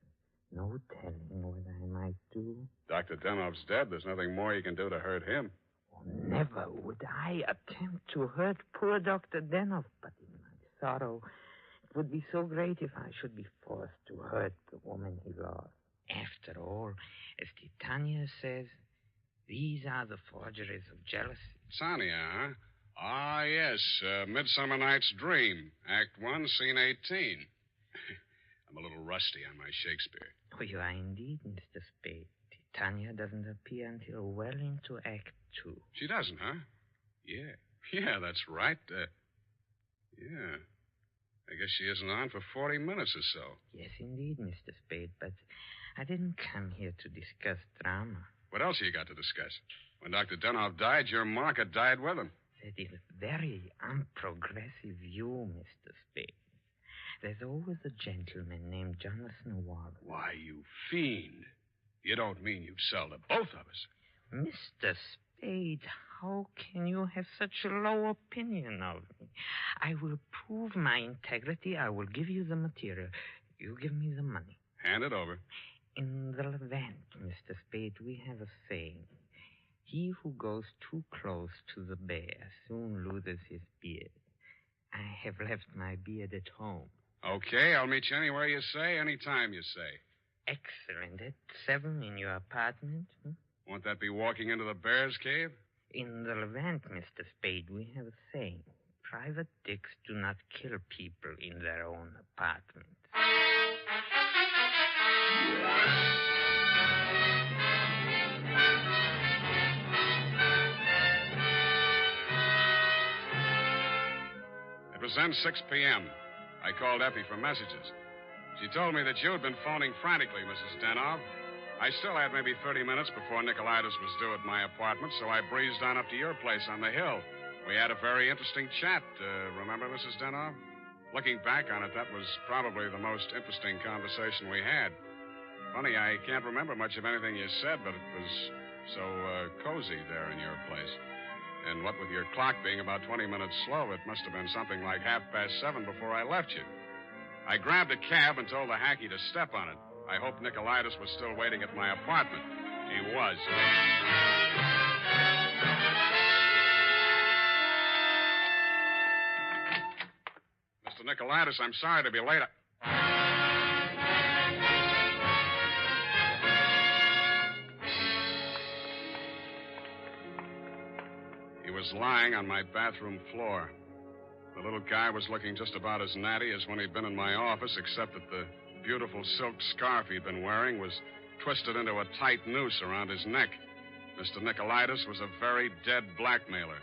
no telling what I might do. Dr. Denov's dead. There's nothing more you can do to hurt him. Oh, never would I attempt to hurt poor Dr. Denov, but in my sorrow, it would be so great if I should be forced to hurt the woman he lost. After all, as Titania says, these are the forgeries of jealousy. Titania, huh? Ah, yes. Midsummer Night's Dream. Act 1, Scene 18. I'm a little rusty on my Shakespeare. Oh, you are indeed, Mr. Spade. Titania doesn't appear until well into Act 2. She doesn't, huh? Yeah, that's right. Yeah. I guess she isn't on for 40 minutes or so. Yes, indeed, Mr. Spade, but I didn't come here to discuss drama. What else have you got to discuss? When Dr. Denov died, your market died with him. That is a very unprogressive view, Mr. Spade. There's always a gentleman named Jonathan Wallace. Why, you fiend. You don't mean you'd sell to both of us? Mr. Spade, how can you have such a low opinion of me? I will prove my integrity. I will give you the material. You give me the money. Hand it over. In the Levant, Mr. Spade, we have a saying. He who goes too close to the bear soon loses his beard. I have left my beard at home. Okay, I'll meet you anywhere you say, anytime you say. Excellent. At 7 in your apartment? Won't that be walking into the bear's cave? In the Levant, Mr. Spade, we have a saying. Private dicks do not kill people in their own apartment. It was then 6 p.m. I called Effie for messages. She told me that you had been phoning frantically, Mrs. Denov. I still had maybe 30 minutes before Nicolaitis was due at my apartment, so I breezed on up to your place on the hill. We had a very interesting chat. Remember, Mrs. Denov? Looking back on it, that was probably the most interesting conversation we had. Funny, I can't remember much of anything you said, but it was so cozy there in your place. And what with your clock being about 20 minutes slow, it must have been something like 7:30 before I left you. I grabbed a cab and told the hacky to step on it. I hoped Nicolaitis was still waiting at my apartment. He was. Mr. Nicolaitis, I'm sorry to be late. He was lying on my bathroom floor. The little guy was looking just about as natty as when he'd been in my office, except that the beautiful silk scarf he'd been wearing was twisted into a tight noose around his neck. Mr. Nicolaitis was a very dead blackmailer.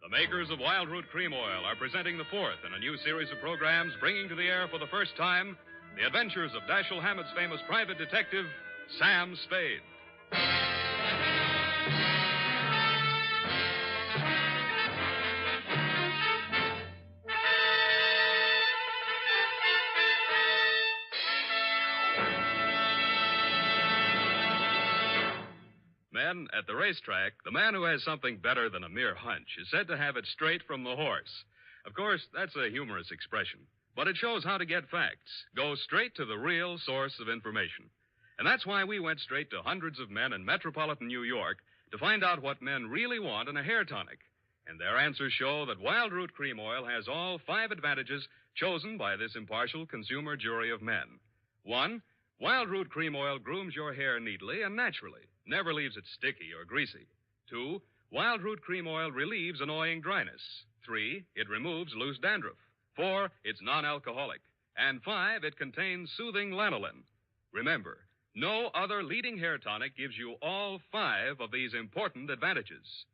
The makers of Wild Root Cream Oil are presenting the fourth in a new series of programs bringing to the air for the first time the adventures of Dashiell Hammett's famous private detective, Sam Spade. Men, at the racetrack, the man who has something better than a mere hunch is said to have it straight from the horse. Of course, that's a humorous expression, but it shows how to get facts. Go straight to the real source of information. And that's why we went straight to hundreds of men in metropolitan New York to find out what men really want in a hair tonic. And their answers show that Wild Root Cream Oil has all 5 advantages chosen by this impartial consumer jury of men. 1, Wild Root Cream Oil grooms your hair neatly and naturally, never leaves it sticky or greasy. 2, Wild Root Cream Oil relieves annoying dryness. 3, it removes loose dandruff. 4, it's non-alcoholic. And 5, it contains soothing lanolin. Remember, no other leading hair tonic gives you all 5 of these important advantages.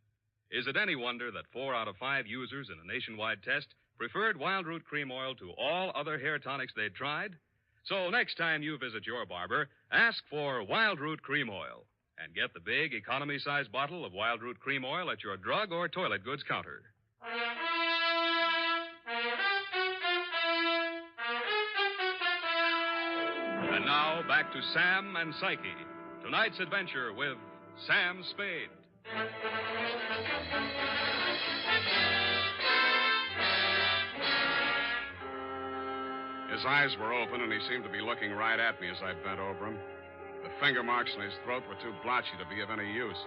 Is it any wonder that 4 out of 5 users in a nationwide test preferred Wild Root Cream Oil to all other hair tonics they'd tried? So next time you visit your barber, ask for Wild Root Cream Oil and get the big economy-size bottle of Wild Root Cream Oil at your drug or toilet goods counter. And now, back to Sam and Psyche. Tonight's adventure with Sam Spade. His eyes were open, and he seemed to be looking right at me as I bent over him. The finger marks in his throat were too blotchy to be of any use.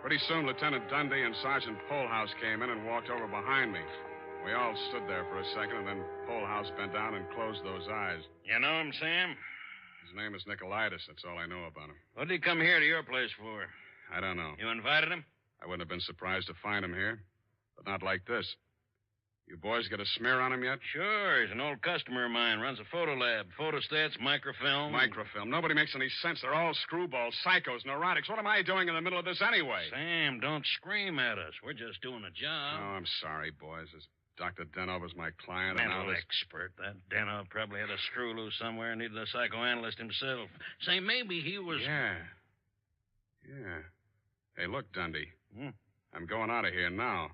Pretty soon, Lieutenant Dundee and Sergeant Polehouse came in and walked over behind me. We all stood there for a second, and then Polehouse bent down and closed those eyes. You know him, Sam? His name is Nicolaitis. That's all I know about him. What did he come here to your place for? I don't know. You invited him? I wouldn't have been surprised to find him here, but not like this. You boys got a smear on him yet? Sure. He's an old customer of mine. Runs a photo lab. Photostats, microfilm. Microfilm. Nobody makes any sense. They're all screwballs, psychos, neurotics. What am I doing in the middle of this anyway? Sam, don't scream at us. We're just doing a job. Oh, I'm sorry, boys. This Dr. Denov is my client. Mental expert. That Denov probably had a screw loose somewhere and needed a psychoanalyst himself. Say, maybe he was... Yeah. Hey, look, Dundee. I'm going out of here now.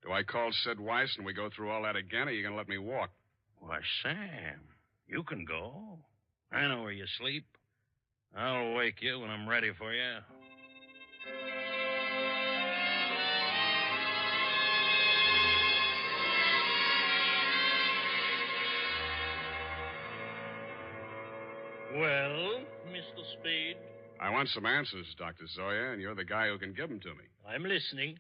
Do I call Sid Weiss and we go through all that again, or are you going to let me walk? Why, Sam, you can go. I know where you sleep. I'll wake you when I'm ready for you. Well, Mr. Spade? I want some answers, Dr. Zoya, and you're the guy who can give them to me. I'm listening.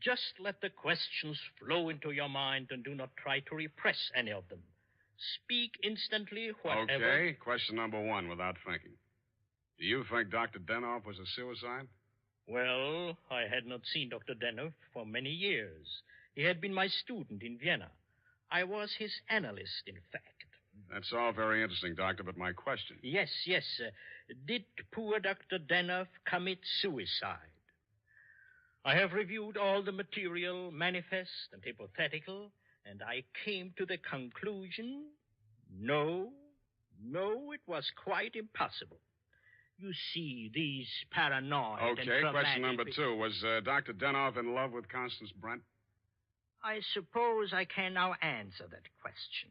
Just let the questions flow into your mind and do not try to repress any of them. Speak instantly, whatever... Okay, question number 1, without thinking. Do you think Dr. Denov was a suicide? Well, I had not seen Dr. Denov for many years. He had been my student in Vienna. I was his analyst, in fact. That's all very interesting, Doctor, but my question... Yes. Did poor Dr. Denov commit suicide? I have reviewed all the material, manifest and hypothetical, and I came to the conclusion, no, it was quite impossible. You see, these paranoid and Okay, traumatic... question number 2. Was Dr. Denoff in love with Constance Brent? I suppose I can now answer that question.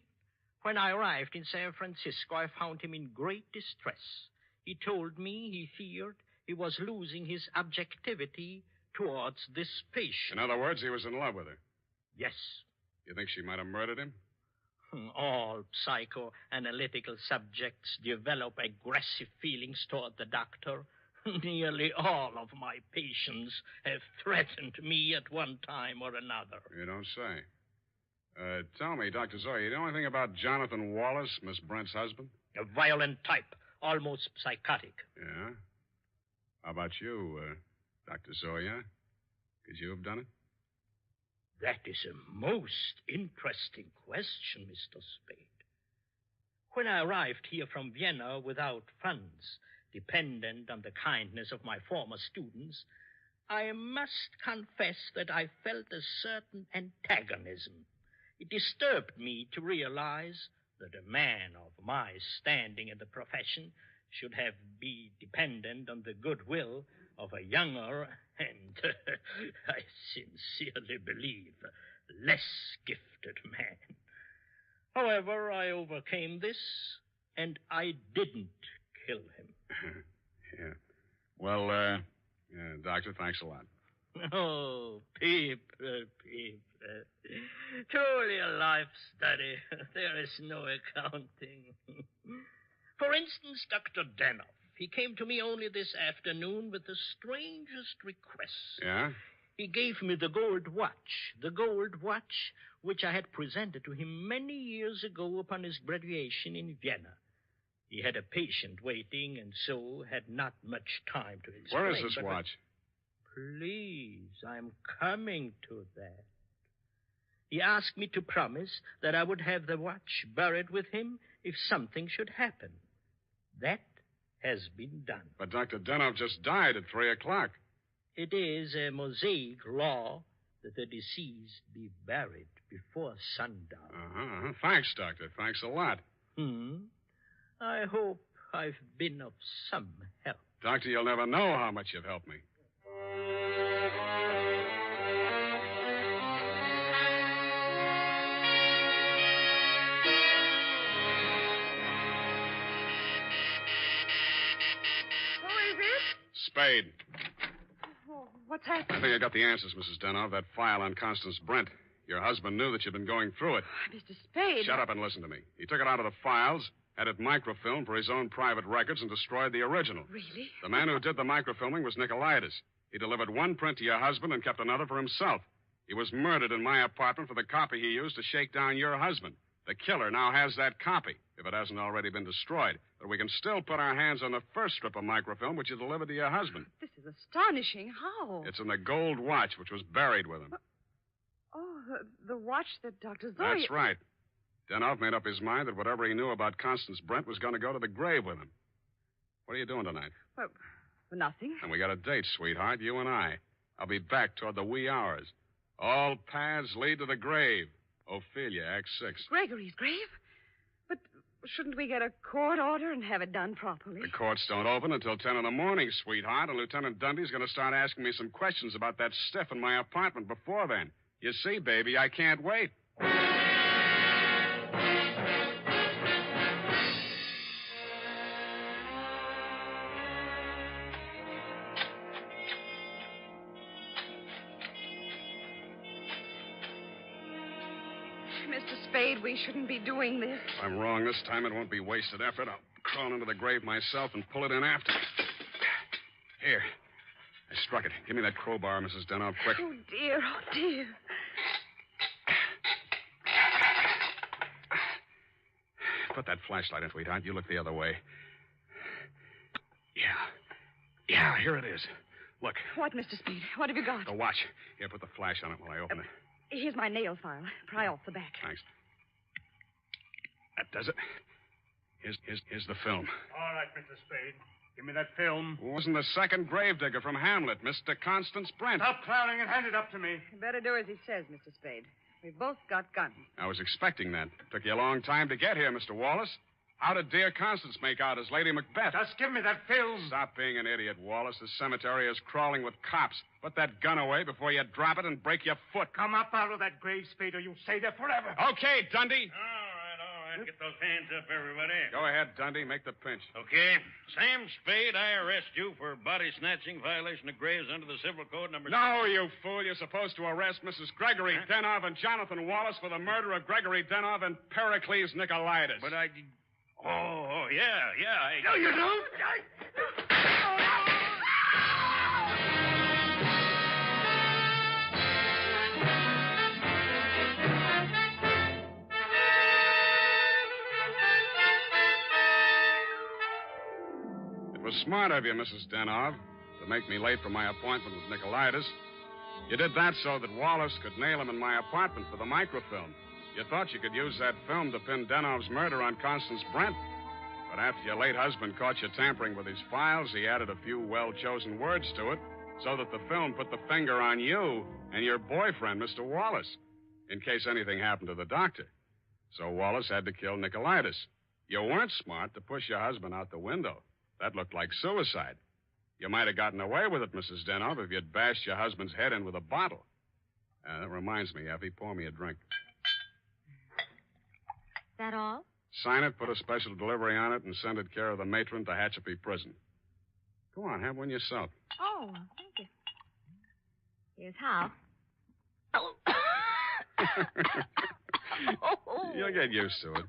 When I arrived in San Francisco, I found him in great distress. He told me he feared he was losing his objectivity towards this patient. In other words, he was in love with her. Yes. You think she might have murdered him? All psychoanalytical subjects develop aggressive feelings toward the doctor. Nearly all of my patients have threatened me at one time or another. You don't say. Tell me, Dr. Zoya, you know anything about Jonathan Wallace, Miss Brent's husband? A violent type, almost psychotic. Yeah? How about you, Dr. Zoya? Could you have done it? That is a most interesting question, Mr. Spade. When I arrived here from Vienna without funds, dependent on the kindness of my former students, I must confess that I felt a certain antagonism. It disturbed me to realize that a man of my standing in the profession should be dependent on the goodwill of a younger and, I sincerely believe, less gifted man. However, I overcame this, and I didn't kill him. Yeah. Well, Doctor, thanks a lot. Oh, Peep. Truly a life study. There is no accounting. For instance, Dr. Denoff. He came to me only this afternoon with the strangest requests. Yeah? He gave me the gold watch which I had presented to him many years ago upon his graduation in Vienna. He had a patient waiting, and so had not much time to explain. Where is this watch? Please, I'm coming to that. He asked me to promise that I would have the watch buried with him if something should happen. That has been done. But Dr. Denoff just died at 3 o'clock. It is a Mosaic law that the deceased be buried before sundown. Uh-huh. Thanks, Doctor. Thanks a lot. I hope I've been of some help. Doctor, you'll never know how much you've helped me. Spade. Oh, what's happened? I think I got the answers, Mrs. Denoff. That file on Constance Brent. Your husband knew that you'd been going through it. Mr. Spade. Shut up and listen to me. He took it out of the files, had it microfilmed for his own private records, and destroyed the original. Really? The man who did the microfilming was Nicolaitis. He delivered one print to your husband and kept another for himself. He was murdered in my apartment for the copy he used to shake down your husband. The killer now has that copy, if it hasn't already been destroyed. But we can still put our hands on the first strip of microfilm which you delivered to your husband. This is astonishing. How? It's in the gold watch which was buried with him. Oh, the watch that Dr. Zoya... That's right. Denoff made up his mind that whatever he knew about Constance Brent was going to go to the grave with him. What are you doing tonight? Well, nothing. And we got a date, sweetheart, you and I. I'll be back toward the wee hours. All paths lead to the grave. Ophelia, Act 6. Gregory's grave? But shouldn't we get a court order and have it done properly? The courts don't open until 10 in the morning, sweetheart, and Lieutenant Dundee's going to start asking me some questions about that stiff in my apartment before then. You see, baby, I can't wait. Mr. Spade, we shouldn't be doing this. If I'm wrong this time, it won't be wasted effort. I'll crawl into the grave myself and pull it in after. Here. I struck it. Give me that crowbar, Mrs. Denoff, quick. Oh, dear. Put that flashlight in, sweetheart. You look the other way. Yeah, here it is. Look. What, Mr. Spade? What have you got? The watch. Here, put the flash on it while I open it. Here's my nail file. Pry off the back. Thanks. That does it. Here's the film. All right, Mr. Spade. Give me that film. Wasn't the second gravedigger from Hamlet, Mr. Constance Brent? Stop clowning and hand it up to me. You better do as he says, Mr. Spade. We've both got guns. I was expecting that. Took you a long time to get here, Mr. Wallace. How did dear Constance make out as Lady Macbeth? Just give me that film. Stop being an idiot, Wallace. The cemetery is crawling with cops. Put that gun away before you drop it and break your foot. Come up out of that grave, Spade, or you'll stay there forever. Okay, Dundee. All right. Get those hands up, everybody. Go ahead, Dundee. Make the pinch. Okay. Sam Spade, I arrest you for body snatching, violation of graves under the Civil Code number... No, you fool. You're supposed to arrest Mrs. Gregory Denov and Jonathan Wallace for the murder of Gregory Denov and Pericles Nicolaitis. But I... Oh, yeah. No, you don't. It was smart of you, Mrs. Denov, to make me late for my appointment with Nicolaitis. You did that so that Wallace could nail him in my apartment for the microfilm. You thought you could use that film to pin Denov's murder on Constance Brent. But after your late husband caught you tampering with his files, he added a few well-chosen words to it so that the film put the finger on you and your boyfriend, Mr. Wallace, in case anything happened to the doctor. So Wallace had to kill Nicolaitis. You weren't smart to push your husband out the window. That looked like suicide. You might have gotten away with it, Mrs. Denov, if you'd bashed your husband's head in with a bottle. That reminds me, Effie, pour me a drink. That all? Sign it, put a special delivery on it, and send it care of the matron to Hatchapee Prison. Go on, have one yourself. Oh, thank you. Here's how. You'll get used to it.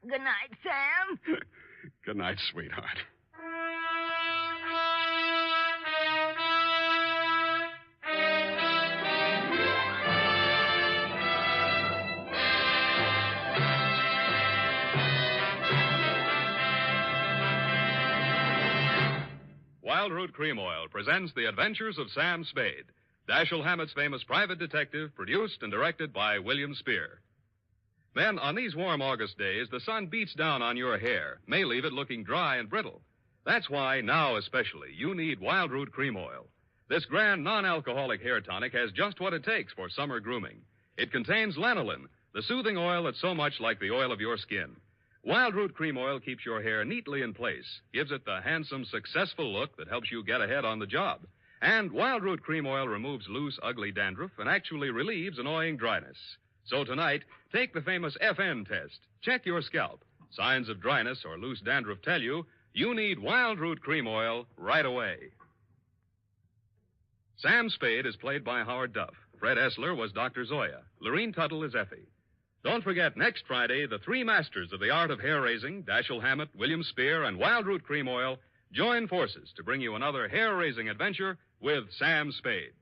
Good night, Sam. Good night, sweetheart. Wild Root Cream Oil presents The Adventures of Sam Spade, Dashiell Hammett's famous private detective, produced and directed by William Spear. Men, on these warm August days, the sun beats down on your hair, may leave it looking dry and brittle. That's why, now especially, you need Wild Root Cream Oil. This grand non-alcoholic hair tonic has just what it takes for summer grooming. It contains lanolin, the soothing oil that's so much like the oil of your skin. Wild Root Cream Oil keeps your hair neatly in place, gives it the handsome, successful look that helps you get ahead on the job. And Wild Root Cream Oil removes loose, ugly dandruff and actually relieves annoying dryness. So tonight, take the famous FN test. Check your scalp. Signs of dryness or loose dandruff tell you need Wild Root Cream Oil right away. Sam Spade is played by Howard Duff. Fred Essler was Dr. Zoya. Lorene Tuttle is Effie. Don't forget, next Friday, the three masters of the art of hair-raising, Dashiell Hammett, William Spear, and Wild Root Cream Oil, join forces to bring you another hair-raising adventure with Sam Spade.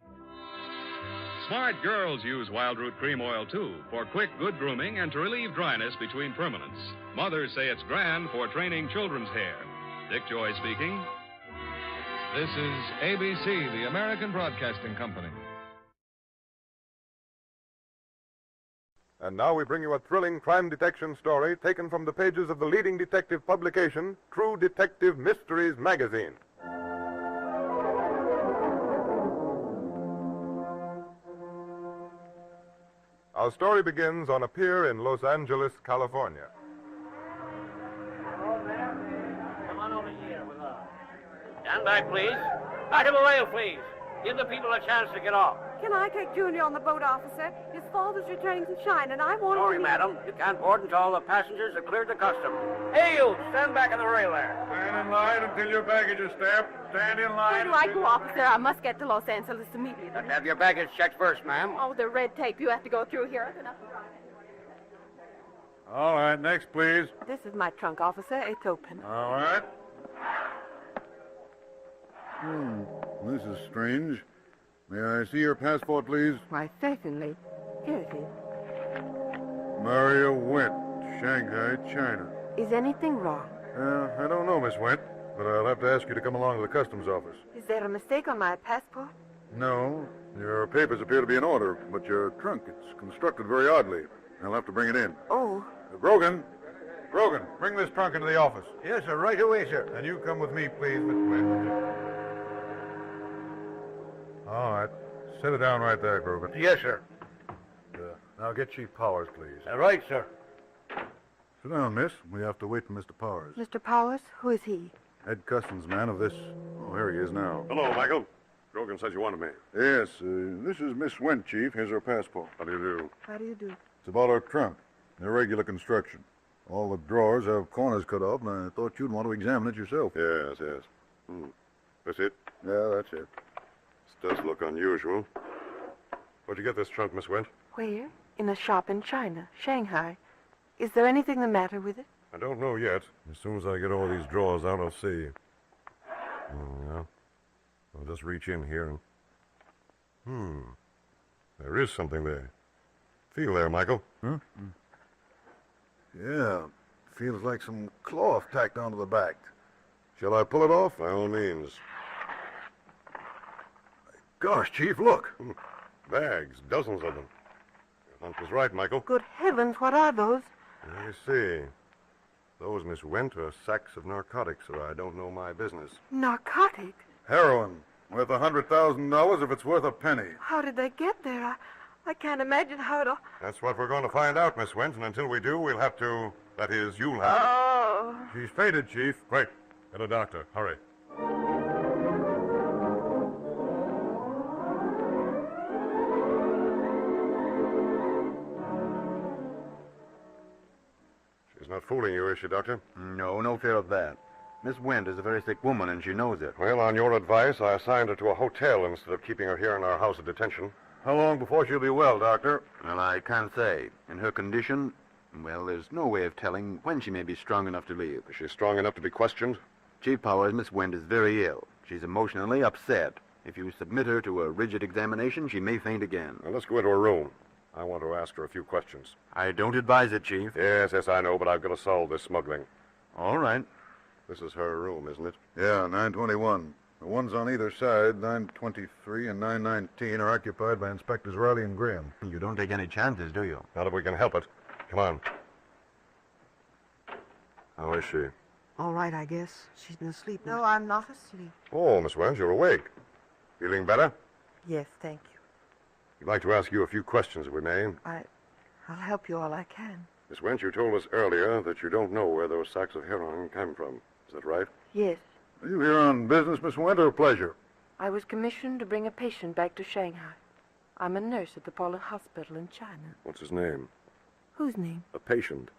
Smart girls use Wild Root Cream Oil, too, for quick, good grooming and to relieve dryness between permanents. Mothers say it's grand for training children's hair. Dick Joy speaking. This is ABC, the American Broadcasting Company. And now we bring you a thrilling crime detection story taken from the pages of the leading detective publication, True Detective Mysteries magazine. Our story begins on a pier in Los Angeles, California. Come on over here with us. Stand back, please. Out of the rail, please. Give the people a chance to get off. Can I take Junior on the boat, officer? His father's returning to China, and I want Sorry, madam. You can't board until all the passengers have cleared the customs. Hey, you! Stand back in the rail there. Stand in line until your baggage is stamped. Stand in line. Where do I go, officer? I must get to Los Angeles immediately. Let's have your baggage checked first, ma'am. Oh, the red tape you have to go through here. All right, next, please. This is my trunk, officer. It's open. All right. This is strange. May I see your passport, please? Why, certainly. Here it is. Maria Went, Shanghai, China. Is anything wrong? I don't know, Miss Went, but I'll have to ask you to come along to the customs office. Is there a mistake on my passport? No. Your papers appear to be in order, but your trunk, it's constructed very oddly. I'll have to bring it in. Oh. Brogan, bring this trunk into the office. Yes, sir. Right away, sir. And you come with me, please, Mr. Went. All right. Set it down right there, Grogan. Yes, sir. Now get cheap powers, please. Right, sir. Sit down, miss. We have to wait for Mr. Powers. Mr. Powers? Who is he? Head customs man of this. Oh, here he is now. Hello, Michael. Grogan says you wanted me. Yes, this is Miss Went, Chief. Here's her passport. How do you do? How do you do? It's about her trunk. Irregular construction. All the drawers have corners cut off, and I thought you'd want to examine it yourself. Yes. That's it? Yeah, that's it. This does look unusual. Where'd you get this trunk, Miss Went? Where? In a shop in China, Shanghai. Is there anything the matter with it? I don't know yet. As soon as I get all these drawers out, I'll see. Oh, yeah. I'll just reach in here and... There is something there. Feel there, Michael. Huh? Yeah. Feels like some cloth tacked onto the back. Shall I pull it off? By all means. Gosh, Chief, look. Bags, dozens of them. Your hunch was right, Michael. Good heavens, what are those? I see. Those, Miss Went, are sacks of narcotics, or I don't know my business. Narcotic? Heroin. Worth $100,000 if it's worth a penny. How did they get there? I can't imagine how it all... That's what we're going to find out, Miss Went, and until we do, we'll have to... That is, you'll have... Oh. She's fainted, Chief. Great. Get a doctor. Hurry. She's not fooling you, is she, Doctor? No, no fear of that. Miss Went is a very sick woman, and she knows it. Well, on your advice, I assigned her to a hotel instead of keeping her here in our house of detention. How long before she'll be well, Doctor? Well, I can't say. In her condition, well, there's no way of telling when she may be strong enough to leave. Is she strong enough to be questioned? Chief Powers, Miss Went is very ill. She's emotionally upset. If you submit her to a rigid examination, she may faint again. Well, let's go into her room. I want to ask her a few questions. I don't advise it, Chief. Yes, I know, but I've got to solve this smuggling. All right. This is her room, isn't it? Yeah, 921. The ones on either side, 923 and 919, are occupied by Inspectors Riley and Graham. You don't take any chances, do you? Not if we can help it. Come on. How is she? All right, I guess. She's been asleep. No, I'm not asleep. Oh, Miss Wells, you're awake. Feeling better? Yes, thank you. I'd like to ask you a few questions, if we may. I'll help you all I can. Miss Wentz, you told us earlier that you don't know where those sacks of heroin came from. Is that right? Yes. Are you here on business, Miss Went, or pleasure? I was commissioned to bring a patient back to Shanghai. I'm a nurse at the Poland Hospital in China. What's his name? Whose name? A patient.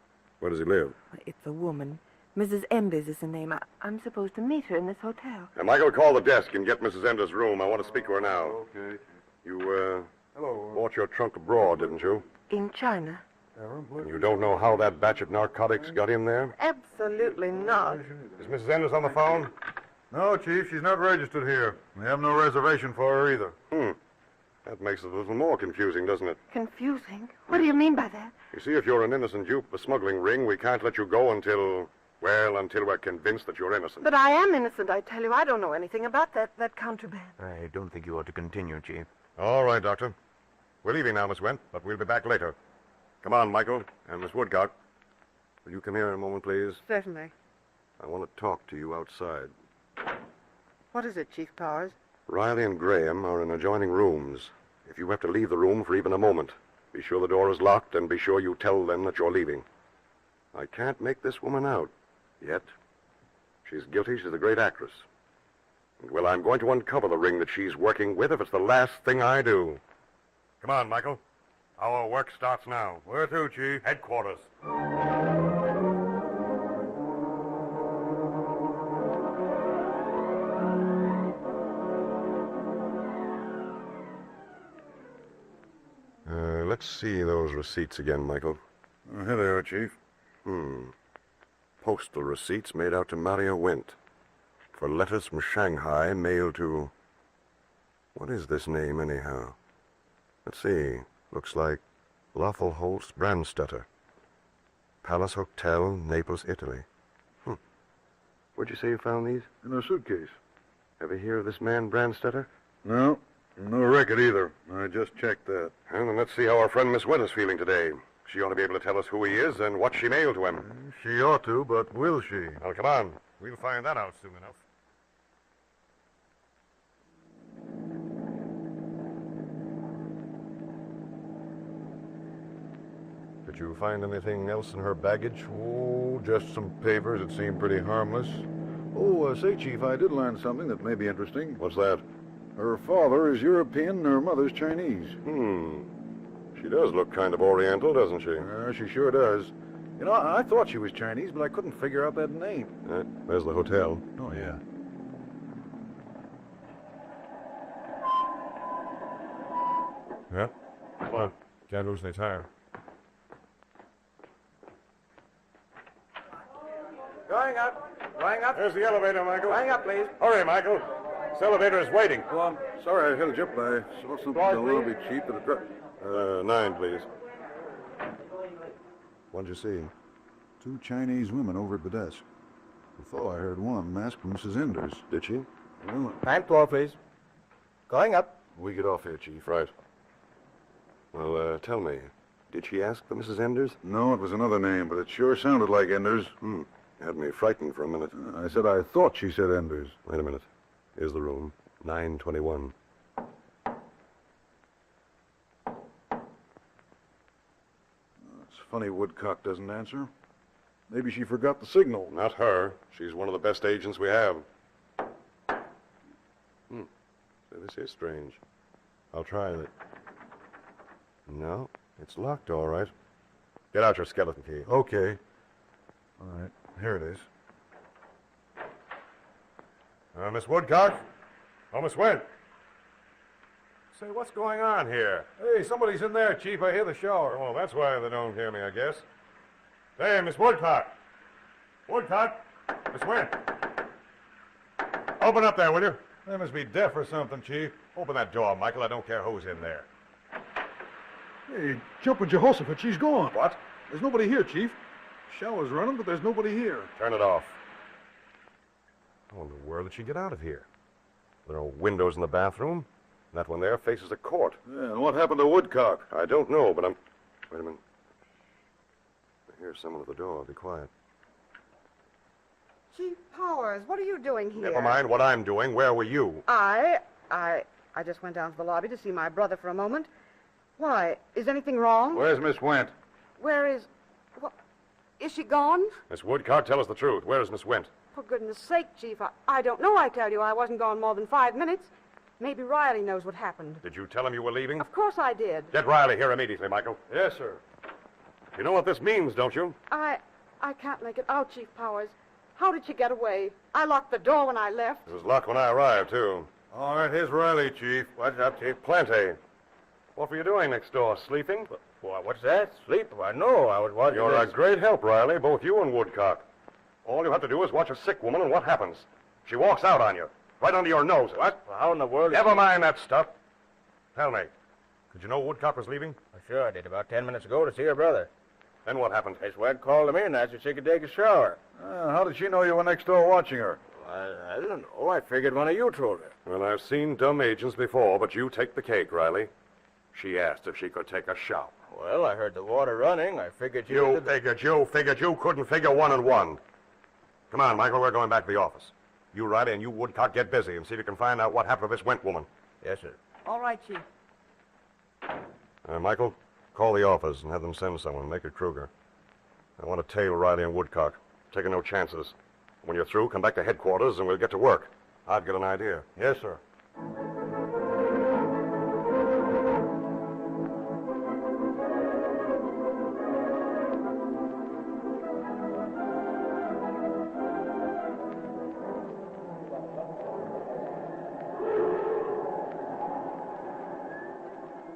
Where does he live? It's a woman. Mrs. Embers is the name. I'm supposed to meet her in this hotel. Now, Michael, call the desk and get Mrs. Ender's room. I want to speak to her now. Okay. You, Hello. bought your trunk abroad, didn't you? In China? And you don't know how that batch of narcotics got in there? Absolutely not. Is Mrs. Enders on the phone? No, Chief, she's not registered here. We have no reservation for her either. That makes it a little more confusing, doesn't it? Confusing? What do you mean by that? You see, if you're an innocent dupe of a smuggling ring, we can't let you go until we're convinced that you're innocent. But I am innocent, I tell you. I don't know anything about that contraband. I don't think you ought to continue, Chief. All right, Doctor. We're leaving now, Miss Went, but we'll be back later. Come on, Michael, and Miss Woodcock. Will you come here a moment, please? Certainly. I want to talk to you outside. What is it, Chief Powers? Riley and Graham are in adjoining rooms. If you have to leave the room for even a moment, be sure the door is locked and be sure you tell them that you're leaving. I can't make this woman out. Yet. She's guilty. She's a great actress. And, well, I'm going to uncover the ring that she's working with if it's the last thing I do. Come on, Michael. Our work starts now. Where to, Chief? Headquarters. Let's see those receipts again, Michael. Here they are, Chief. Postal receipts made out to Maria Went for letters from Shanghai mailed to... What is this name, anyhow? Let's see. Looks like Loffelholtz Brandstetter. Palace Hotel, Naples, Italy. Where'd you say you found these? In a suitcase. Ever hear of this man, Brandstetter? No. No record either. I just checked that. Well, then let's see how our friend Miss Went is feeling today. She ought to be able to tell us who he is and what she mailed to him. She ought to, but will she? Well, come on. We'll find that out soon enough. Did you find anything else in her baggage? Oh, just some papers that seemed pretty harmless. Oh, say, Chief, I did learn something that may be interesting. What's that? Her father is European and her mother's Chinese. She does look kind of Oriental, doesn't she? She sure does. You know, I thought she was Chinese, but I couldn't figure out that name. There's the hotel. Oh, yeah. Yeah? Come on. Can't lose any time. Going up. Going up. There's the elevator, Michael. Going up, please. Hurry, Michael. This elevator is waiting. Oh, I'm sorry I held you up. I saw something a little bit cheap at the 9, please. What'd you see? 2 Chinese women over at the desk. I thought I heard one masked Mrs. Enders. Did she? Well, Time 12, please. Going up. We get off here, Chief. Right. Well, tell me, did she ask for Mrs. Enders? No, it was another name, but it sure sounded like Enders. Had me frightened for a minute. I said I thought she said Enders. Wait a minute. Here's the room. 921. It's funny Woodcock doesn't answer. Maybe she forgot the signal. Not her. She's one of the best agents we have. This is strange. I'll try it. No, it's locked, all right. Get out your skeleton key. Okay. All right, here it is. Miss Woodcock? Oh, Miss Wynn. Say, what's going on here? Hey, somebody's in there, Chief. I hear the shower. Oh, that's why they don't hear me, I guess. Hey, Miss Woodcock. Woodcock. Miss Wynn. Open up there, will you? They must be deaf or something, Chief. Open that door, Michael. I don't care who's in there. Hey, jumping Jehoshaphat, she's gone. What? There's nobody here, Chief. Shower's running, but there's nobody here. Turn it off. How in the world did she get out of here? There are windows in the bathroom. That one there faces a court. Yeah, and what happened to Woodcock? I don't know, but I'm... Wait a minute. I hear someone at the door. Be quiet. Chief Powers, what are you doing here? Never mind what I'm doing. Where were you? I just went down to the lobby to see my brother for a moment. Why? Is anything wrong? Where's Miss Went? Where is... What? Is she gone? Miss Woodcock, tell us the truth. Where is Miss Went? For goodness sake, Chief, I don't know, I tell you. I wasn't gone more than 5 minutes. Maybe Riley knows what happened. Did you tell him you were leaving? Of course I did. Get Riley here immediately, Michael. Yes, sir. You know what this means, don't you? I can't make it out, Chief Powers. How did she get away? I locked the door when I left. It was locked when I arrived, too. All right, here's Riley, Chief. What's up, Chief? Plenty. What were you doing next door? Sleeping? What's that? Sleep? Why, no, I was watching. You're a great help, Riley, both you and Woodcock. All you have to do is watch a sick woman, and what happens? She walks out on you, right under your nose. What? Well, how in the world... Never mind that stuff. Tell me, did you know Woodcock was leaving? Sure, I did. About 10 minutes ago to see her brother. Then what happened? His wife called him in and asked if she could take a shower. How did she know you were next door watching her? I don't know. I figured one of you told her. Well, I've seen dumb agents before, but you take the cake, Riley. She asked if she could take a shower. Well, I heard the water running. I figured you... You figured you couldn't figure 1 and 1. Come on, Michael, we're going back to the office. You, Riley, and you, Woodcock, get busy and see if you can find out what happened to this Went woman. Yes, sir. All right, Chief. Michael, call the office and have them send someone. Make it Kruger. I want to tail Riley and Woodcock. Taking no chances. When you're through, come back to headquarters and we'll get to work. I'd get an idea. Yes, sir.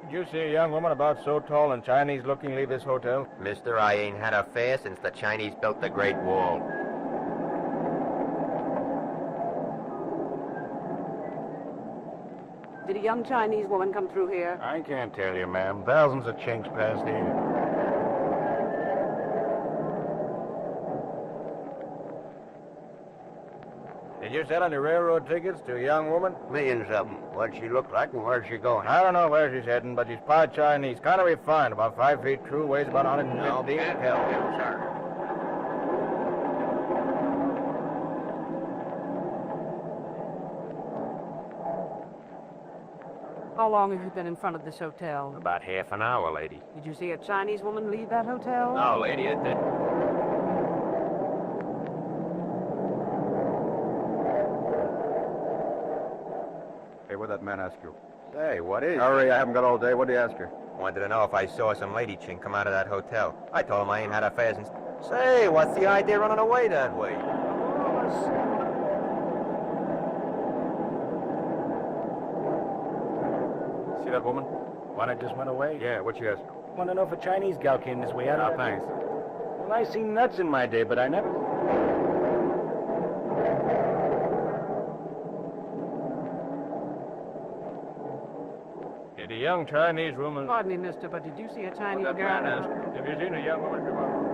Did you see a young woman about so tall and Chinese-looking leave this hotel? Mister, I ain't had a fare since the Chinese built the Great Wall. Did a young Chinese woman come through here? I can't tell you, ma'am. Thousands of chinks passed here. Did you sell any railroad tickets to a young woman? Millions of them. What'd she look like and where's she going? I don't know where she's heading, but she's part Chinese. Kind of refined. About 5 feet true, weighs about 115. No, can't tell you, sir. How long have you been in front of this hotel? About half an hour, lady. Did you see a Chinese woman leave that hotel? No, lady, it didn't. Hey, what'd that man ask you? Say, what is... Hurry, I haven't got all day. What did he ask you? Wanted to know if I saw some lady chink come out of that hotel. I told him I ain't had affairs since... Say, what's the idea running away that way? See that woman? One that just went away? Yeah, what she ask? Want to know if a Chinese gal came this way out? No, thanks. Well, I seen nuts in my day, but I never... Did a young Chinese woman... Pardon me, mister, but did you see a Chinese That girl? man asked, have you seen a young woman come out?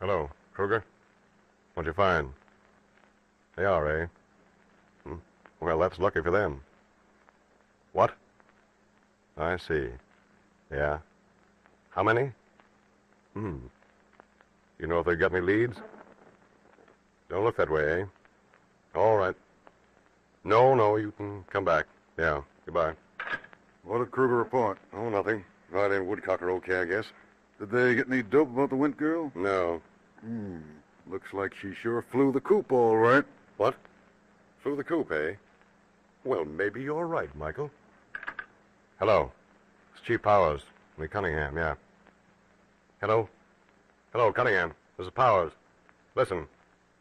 Hello, Kruger. What'd you find? They are, eh? Well, that's lucky for them. What? I see. Yeah. How many? You know if they got any leads? Don't look that way, eh? All right. No, you can come back. Yeah, goodbye. What did Kruger report? Oh, nothing. Riley and Woodcock are okay, I guess. Did they get any dope about the Wint girl? No. Looks like she sure flew the coop all right. What? Flew the coop, eh? Well, maybe you're right, Michael. Hello. It's Chief Powers. Lee Cunningham, yeah. Hello? Hello, Cunningham. This is Powers. Listen,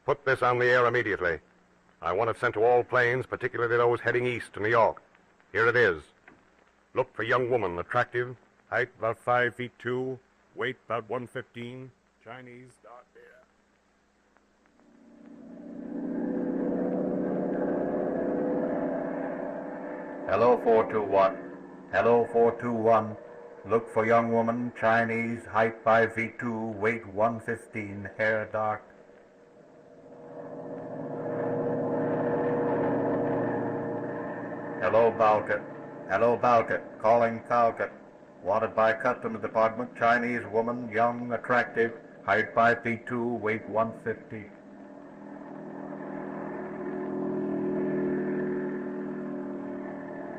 put this on the air immediately. I want it sent to all planes, particularly those heading east to New York. Here it is. Look for young woman, attractive, height about 5'2", weight about 115, Chinese, dark hair. Hello, 421. Hello, 421. Look for young woman, Chinese, height 5'2", weight 115, hair dark. Hello, Balkett. Hello, Balkett. Calling Falkett. Wanted by Customs Department, Chinese woman, young, attractive, height 5'2", weight 150.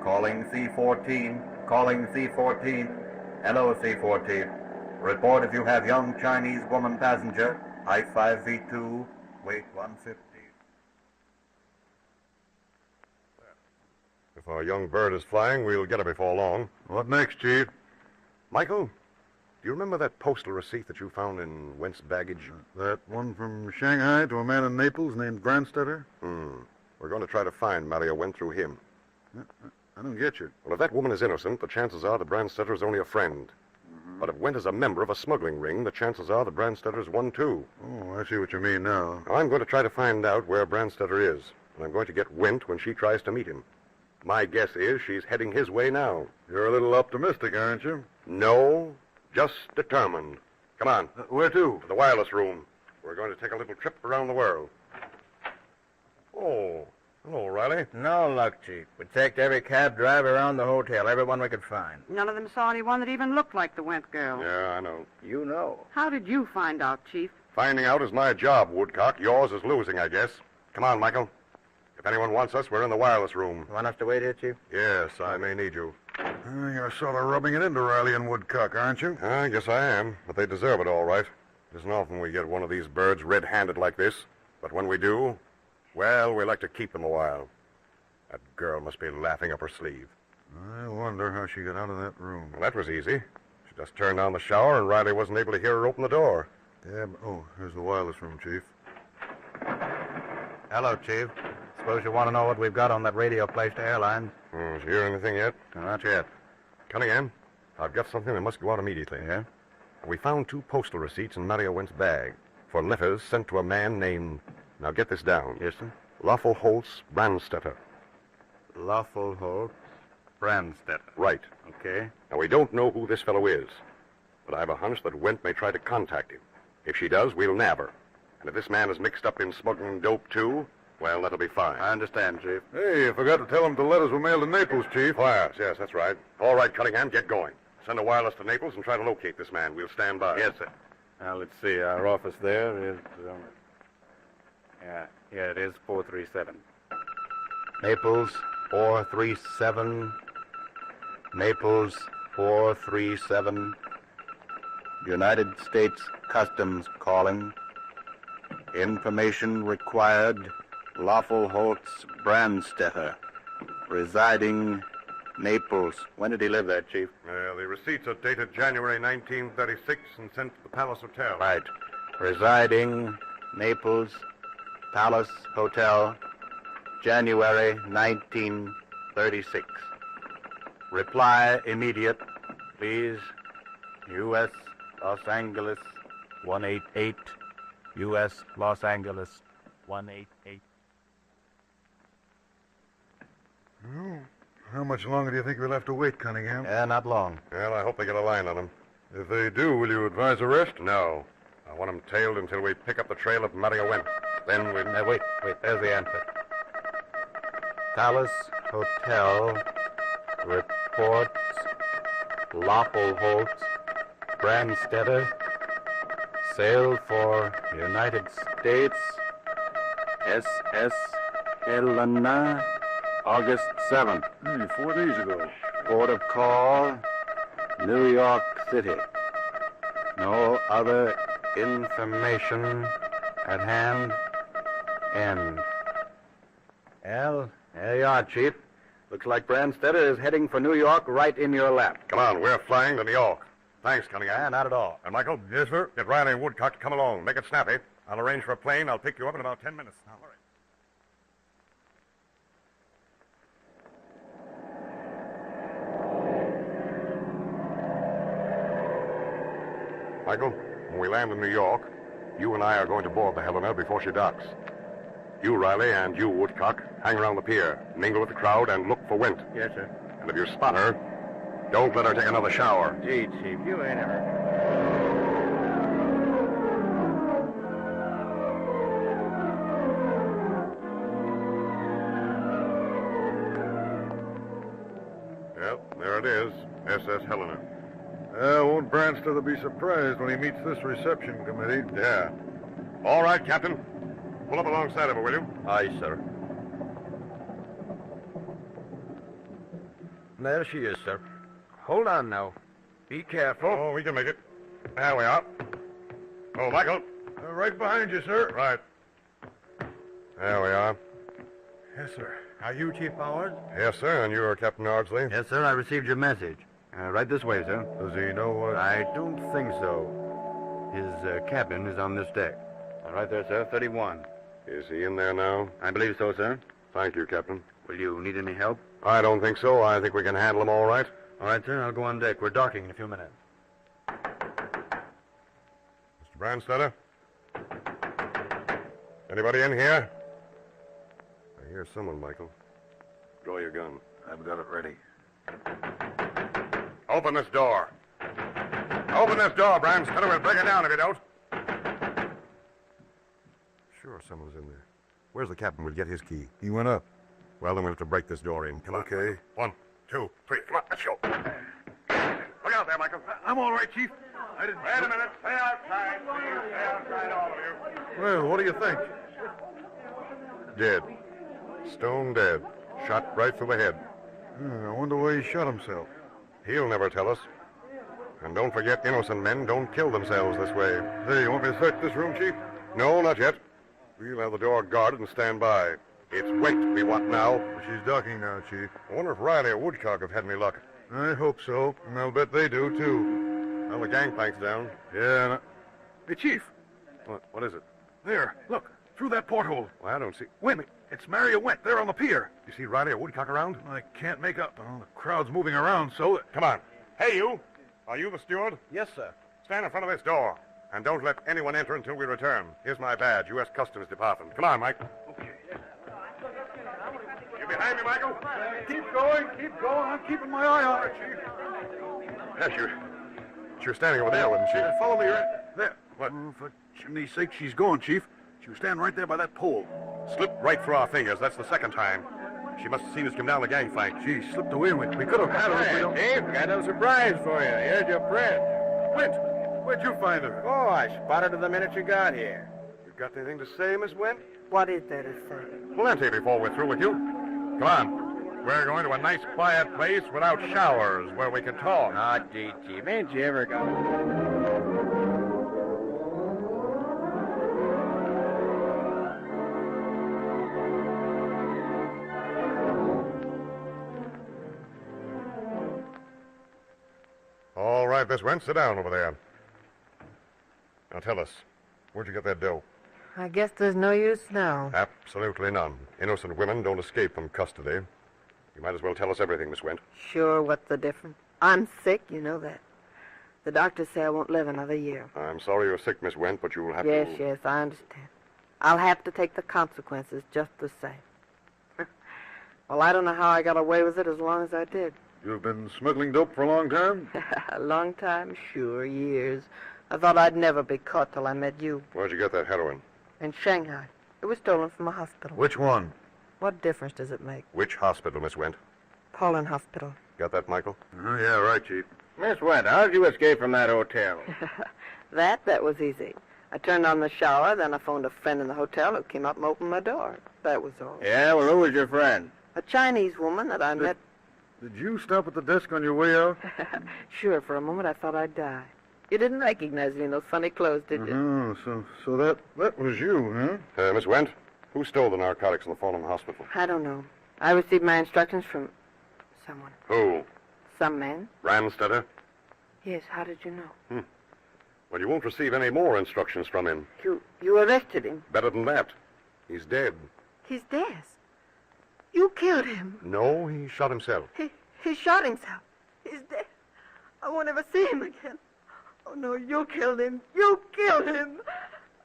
Calling C-14. Calling C-14. Hello, C-14. Report if you have young Chinese woman passenger, height 5'2", weight 150. If our young bird is flying, we'll get her before long. What next, Chief? Michael, do you remember that postal receipt that you found in Went's baggage? That one from Shanghai to a man in Naples named Grandstetter? We're going to try to find Mario Went through him. I don't get you. Well, if that woman is innocent, the chances are that Brandstetter is only a friend. But if Went is a member of a smuggling ring, the chances are that Brandstetter is one, too. Oh, I see what you mean now. I'm going to try to find out where Brandstetter is, and I'm going to get Went when she tries to meet him. My guess is she's heading his way now. You're a little optimistic, aren't you? No, just determined. Come on. Where to? To the wireless room. We're going to take a little trip around the world. Oh, hello, Riley. No luck, Chief. We checked every cab driver around the hotel, everyone we could find. None of them saw anyone that even looked like the Went girl. Yeah, I know. You know. How did you find out, Chief? Finding out is my job, Woodcock. Yours is losing, I guess. Come on, Michael. If anyone wants us, we're in the wireless room. You want us to wait here, Chief? Yes, I may need you. You're sort of rubbing it into Riley and Woodcock, aren't you? I guess I am, but they deserve it all right. It isn't often we get one of these birds red-handed like this. But when we do, well, we like to keep them a while. That girl must be laughing up her sleeve. I wonder how she got out of that room. Well, that was easy. She just turned on the shower, and Riley wasn't able to hear her open the door. Yeah, oh, here's the wireless room, Chief. Hello, Chief. Suppose you want to know what we've got on that radio place to airlines? Did you hear anything yet? Not yet. Cunningham, I've got something that must go out immediately. Yeah? We found 2 postal receipts in Mario Went's bag for letters sent to a man named... Now, get this down. Yes, sir? Lawful Holtz Brandstetter. Lawful Holtz Brandstetter. Right. Okay. Now, we don't know who this fellow is, but I have a hunch that Went may try to contact him. If she does, we'll nab her. And if this man is mixed up in smuggling dope, too, Well, that'll be fine. I understand, Chief. Hey, you forgot to tell them the letters were mailed to Naples, Chief. Oh, yes, that's right. All right, Cunningham, get going. Send a wireless to Naples and try to locate this man. We'll stand by. Yes, sir. Now, let's see. Our office there is... Yeah, it is 437. Naples, 437. Naples, 437. United States Customs calling. Information required. Lawful Holtz Brandstetter, residing Naples. When did he live there, Chief? The receipts are dated January 1936 and sent to the Palace Hotel. Right. Residing Naples, Palace Hotel, January 1936. Reply immediate, please. U.S. Los Angeles 188. U.S. Los Angeles 188. Well, how much longer do you think we'll have to wait, Cunningham? Not long. Well, I hope they get a line on him. If they do, will you advise arrest? No. I want him tailed until we pick up the trail of Mario Went. Then we'll... Wait. There's the answer. Palace Hotel reports Loppelholtz Brandstetter sailed for United States SS Helena August 7th. 4 days ago. Port of call, New York City. No other information at hand. End. Well, there you are, Chief. Looks like Brandstetter is heading for New York right in your lap. Come on, we're flying to New York. Thanks, Cunningham. Not at all. And Michael? Yes, sir? Get Riley and Woodcock to come along. Make it snappy. I'll arrange for a plane. I'll pick you up in about 10 minutes. Now, hurry. Michael, when we land in New York, you and I are going to board the Helena before she docks. You, Riley, and you, Woodcock, hang around the pier, mingle with the crowd, and look for Wint. Yes, sir. And if you spot her, don't let her take another shower. Gee, Chief, you ain't ever... Yep, there it is, SS Helena. Won't Brandstetter be surprised when he meets this reception committee? Yeah. All right, Captain. Pull up alongside of her, will you? Aye, sir. There she is, sir. Hold on now. Be careful. Oh, we can make it. There we are. Oh, Michael. Right behind you, sir. Right. There we are. Yes, sir. Are you Chief Powers? Yes, sir, and you're Captain Ardsley? Yes, sir, I received your message. Right this way, sir. Does he know what... I don't think so. His cabin is on this deck. Right there, sir, 31. Is he in there now? I believe so, sir. Thank you, Captain. Will you need any help? I don't think so. I think we can handle him all right. All right, sir, I'll go on deck. We're docking in a few minutes. Mr. Brandstetter? Anybody in here? I hear someone, Michael. Draw your gun. I've got it ready. Open this door. Open this door, Brandstetter. We'll break it down if you don't. Sure, someone's in there. Where's the captain? We'll get his key. He went up. Well, then we'll have to break this door in. Come on. Okay. 1, 2, 3. Come on, let's go. Look out there, Michael. I'm all right, Chief. I didn't... Wait a minute. Stay outside, please. Stay outside, all of you. Well, what do you think? Dead. Stone dead. Shot right through the head. I wonder why he shot himself. He'll never tell us. And don't forget, innocent men don't kill themselves this way. Hey, you want me to search this room, Chief? No, not yet. We'll have the door guarded and stand by. It's Wint we want now. She's docking now, Chief. I wonder if Riley or Woodcock have had any luck. I hope so, and I'll bet they do, too. Well, the gangplank's down. Yeah, Hey, Chief. What is it? There, look, through that porthole. Well, I don't see... Wait a minute. It's Mario Went there on the pier. You see Riley or Woodcock around? I can't make up. Oh, the crowd's moving around, so... Come on. Hey, you. Are you the steward? Yes, sir. Stand in front of this door. And don't let anyone enter until we return. Here's my badge, U.S. Customs Department. Come on, Mike. Okay. You behind me, Michael? Keep going. I'm keeping my eye on her, Chief. Yes, you're standing over there, wasn't she? Follow me right there. What? Oh, for chimney's sake, she's going, Chief. She was standing right there by that pole. Slipped right through our fingers. That's the second time. She must have seen us come down the gangplank. Gee, slipped away with. We could have had her if we don't... Chief, got a surprise for you. Here's your print. Wait, where'd you find her? Oh, I spotted her the minute you got here. You got anything to say, Miss Went? What is there to say? Plenty before we're through with you. Come on. We're going to a nice quiet place without showers where we can talk. Oh, gee, Chief, ain't you ever got... All right, Miss Wentz, sit down over there. Now tell us, where'd you get that dough? I guess there's no use now. Absolutely none. Innocent women don't escape from custody. You might as well tell us everything, Miss Went. Sure, what's the difference? I'm sick, you know that. The doctors say I won't live another year. I'm sorry you're sick, Miss Went, but you'll have Yes, to... yes, I understand. I'll have to take the consequences just the same. Well, I don't know how I got away with it as long as I did. You've been smuggling dope for a long time? A long time? Sure, years. I thought I'd never be caught till I met you. Where'd you get that heroin? In Shanghai. It was stolen from a hospital. Which one? What difference does it make? Which hospital, Miss Went? Pauline Hospital. Got that, Michael? Oh, yeah, right, Chief. Miss Went, how'd you escape from that hotel? That was easy. I turned on the shower, then I phoned a friend in the hotel who came up and opened my door. That was all. Yeah, well, who was your friend? A Chinese woman that I met... Did you stop at the desk on your way out? Sure, for a moment I thought I'd die. You didn't recognize me in those funny clothes, did you? Oh, so that was you, huh? Miss Went, who stole the narcotics in the Fulham Hospital? I don't know. I received my instructions from someone. Who? Some man. Ramstetter? Yes, how did you know? Well, you won't receive any more instructions from him. You arrested him? Better than that. He's dead. He's dead? You killed him? No, he shot himself. He shot himself. He's dead. I won't ever see him again. Oh, no, you killed him. You killed him.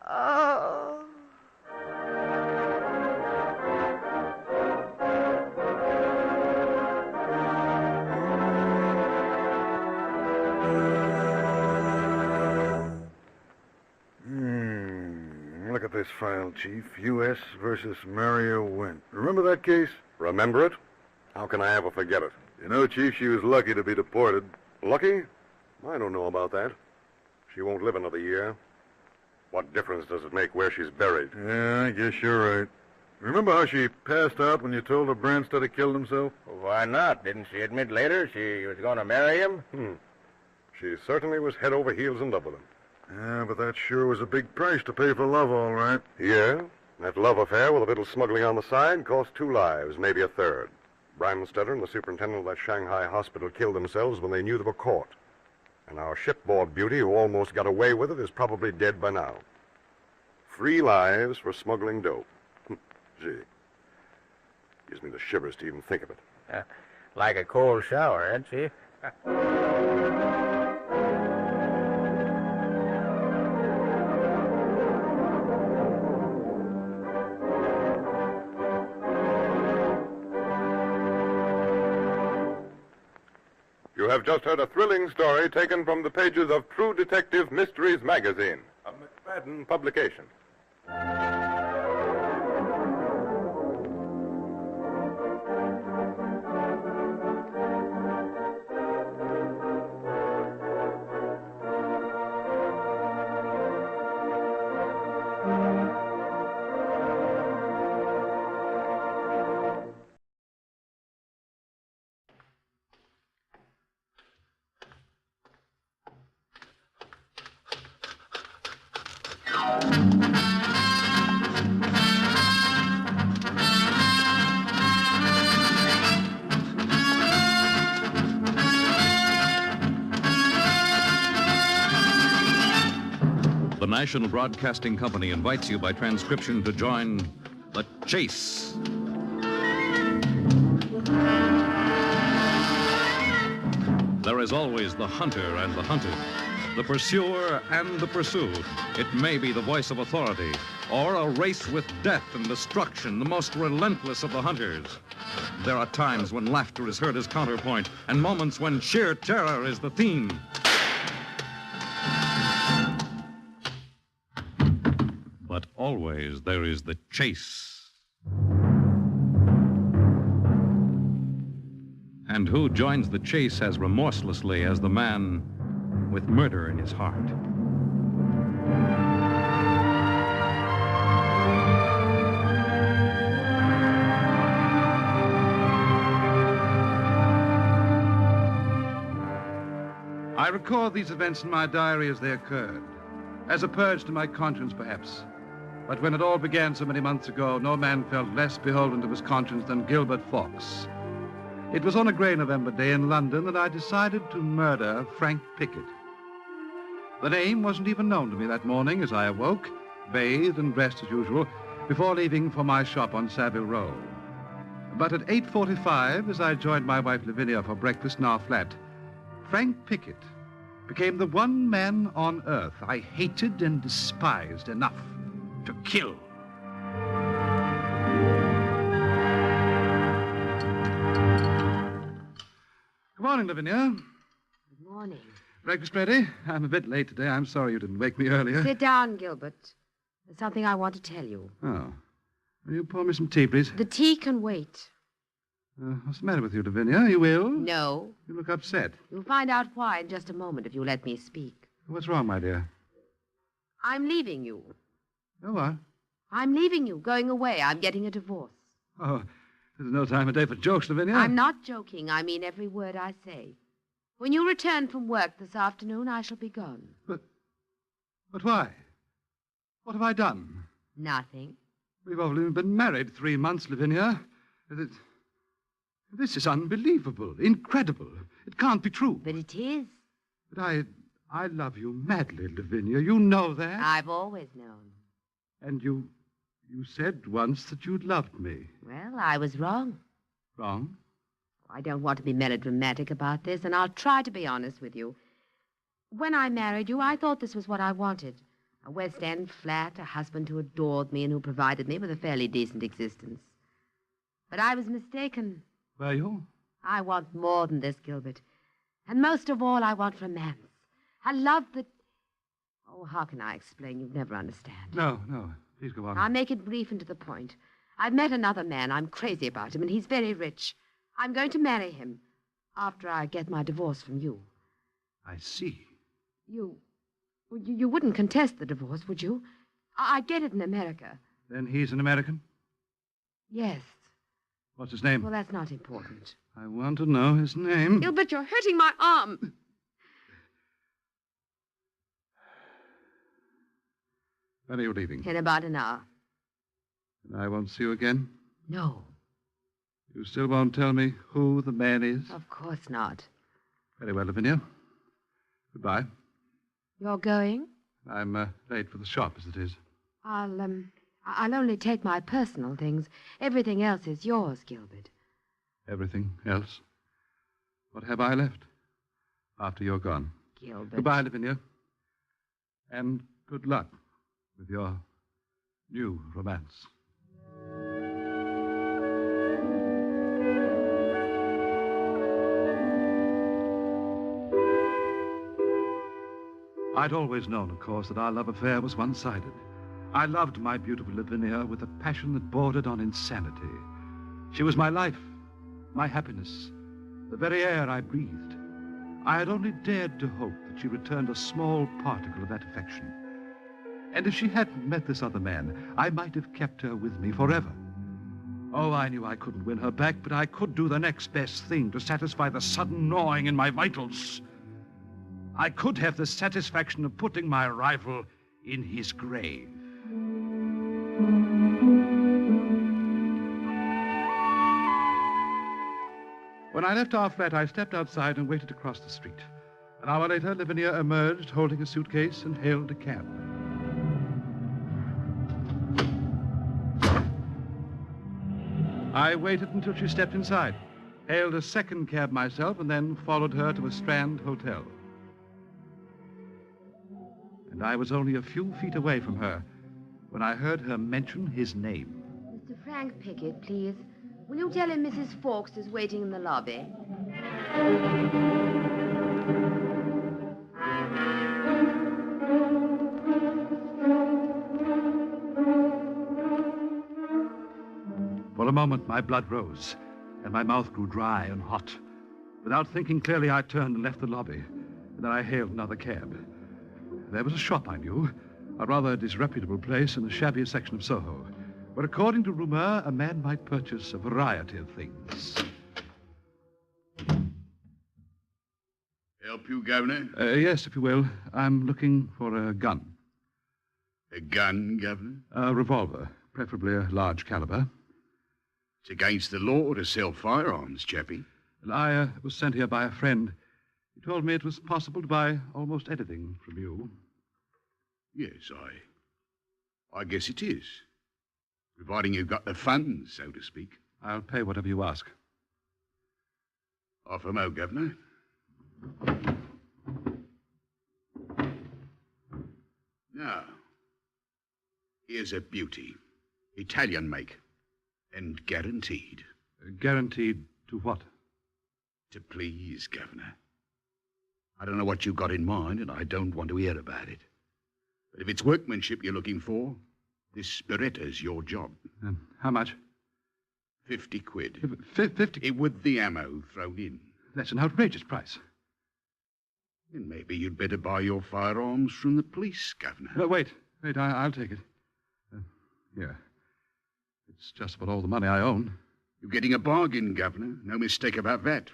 Oh. Look at this file, Chief. U.S. versus Mario Went. Remember that case? Remember it? How can I ever forget it? You know, Chief, she was lucky to be deported. Lucky? I don't know about that. She won't live another year. What difference does it make where she's buried? Yeah, I guess you're right. Remember how she passed out when you told her Branstad killed himself? Why not? Didn't she admit later she was going to marry him? She certainly was head over heels in love with him. Yeah, but that sure was a big price to pay for love, all right. Yeah, that love affair with a little smuggling on the side cost 2 lives, maybe a third. Bramstetter and the superintendent of that Shanghai hospital killed themselves when they knew they were caught. And our shipboard beauty, who almost got away with it, is probably dead by now. 3 lives for smuggling dope. Gee. Gives me the shivers to even think of it. Like a cold shower, eh, Chief? You have just heard a thrilling story taken from the pages of True Detective Mysteries magazine, a McFadden publication. The National Broadcasting Company invites you by transcription to join The Chase. There is always the hunter and the hunted, the pursuer and the pursued. It may be the voice of authority, or a race with death and destruction, the most relentless of the hunters. There are times when laughter is heard as counterpoint, and moments when sheer terror is the theme. But always there is the chase. And who joins the chase as remorselessly as the man with murder in his heart? I record these events in my diary as they occurred, as a purge to my conscience, perhaps. But when it all began so many months ago, no man felt less beholden to his conscience than Gilbert Fawkes. It was on a grey November day in London that I decided to murder Frank Pickett. The name wasn't even known to me that morning as I awoke, bathed and dressed as usual, before leaving for my shop on Savile Row. But at 8:45, as I joined my wife Lavinia for breakfast in our flat, Frank Pickett became the one man on earth I hated and despised enough to kill. Good morning, Lavinia. Good morning. Breakfast ready? I'm a bit late today. I'm sorry you didn't wake me earlier. Sit down, Gilbert. There's something I want to tell you. Oh. Will you pour me some tea, please? The tea can wait. What's the matter with you, Lavinia? You ill? No. You look upset. You'll find out why in just a moment if you let me speak. What's wrong, my dear? I'm leaving you. Oh, what? I'm leaving you, going away. I'm getting a divorce. Oh, there's no time of day for jokes, Lavinia. I'm not joking. I mean every word I say. When you return from work this afternoon, I shall be gone. But why? What have I done? Nothing. We've only been married 3 months, Lavinia. This is unbelievable, incredible. It can't be true. But it is. But I love you madly, Lavinia. You know that. I've always known. And you said once that you'd loved me. Well, I was wrong. Wrong? I don't want to be melodramatic about this, and I'll try to be honest with you. When I married you, I thought this was what I wanted. A West End flat, a husband who adored me and who provided me with a fairly decent existence. But I was mistaken. Were you? I want more than this, Gilbert. And most of all, I want romance. A love that... Oh, how can I explain? You'd never understand. No. Please go on. I'll make it brief and to the point. I've met another man. I'm crazy about him, and he's very rich. I'm going to marry him after I get my divorce from you. I see. You wouldn't contest the divorce, would you? I'd get it in America. Then he's an American? Yes. What's his name? Well, that's not important. I want to know his name. Gilbert, you're hurting my arm. When are you leaving? In about an hour. And I won't see you again? No. You still won't tell me who the man is? Of course not. Very well, Lavinia. Goodbye. You're going? I'm late for the shop, as it is. I'll only take my personal things. Everything else is yours, Gilbert. Everything else? What have I left? After you're gone. Gilbert. Goodbye, Lavinia. And good luck with your new romance. I'd always known, of course, that our love affair was one-sided. I loved my beautiful Lavinia with a passion that bordered on insanity. She was my life, my happiness, the very air I breathed. I had only dared to hope that she returned a small particle of that affection. And if she hadn't met this other man, I might have kept her with me forever. Oh, I knew I couldn't win her back, but I could do the next best thing to satisfy the sudden gnawing in my vitals. I could have the satisfaction of putting my rival in his grave. When I left our flat, I stepped outside and waited across the street. An hour later, Lavinia emerged holding a suitcase and hailed a cab. I waited until she stepped inside, hailed a second cab myself, and then followed her to a Strand hotel. And I was only a few feet away from her when I heard her mention his name. Mr. Frank Pickett, please. Will you tell him Mrs. Fawkes is waiting in the lobby? For a moment, my blood rose, and my mouth grew dry and hot. Without thinking clearly, I turned and left the lobby. Then I hailed another cab. There was a shop I knew, a rather disreputable place in the shabbiest section of Soho, where, according to rumor, a man might purchase a variety of things. Help you, Governor? Yes, if you will. I'm looking for a gun. A gun, Governor? A revolver, preferably a large caliber. It's against the law to sell firearms, chappie. I was sent here by a friend. He told me it was possible to buy almost anything from you. Yes, I guess it is. Providing you've got the funds, so to speak. I'll pay whatever you ask. Off a mo, Governor. Now, here's a beauty. Italian make. And guaranteed. Guaranteed to what? To please, Governor. I don't know what you've got in mind, and I don't want to hear about it. But if it's workmanship you're looking for, this Beretta's your job. How much? 50 quid. 50? With the ammo thrown in. That's an outrageous price. Then maybe you'd better buy your firearms from the police, Governor. No, wait, I'll take it. Here. It's just about all the money I own. You're getting a bargain, Governor. No mistake about that.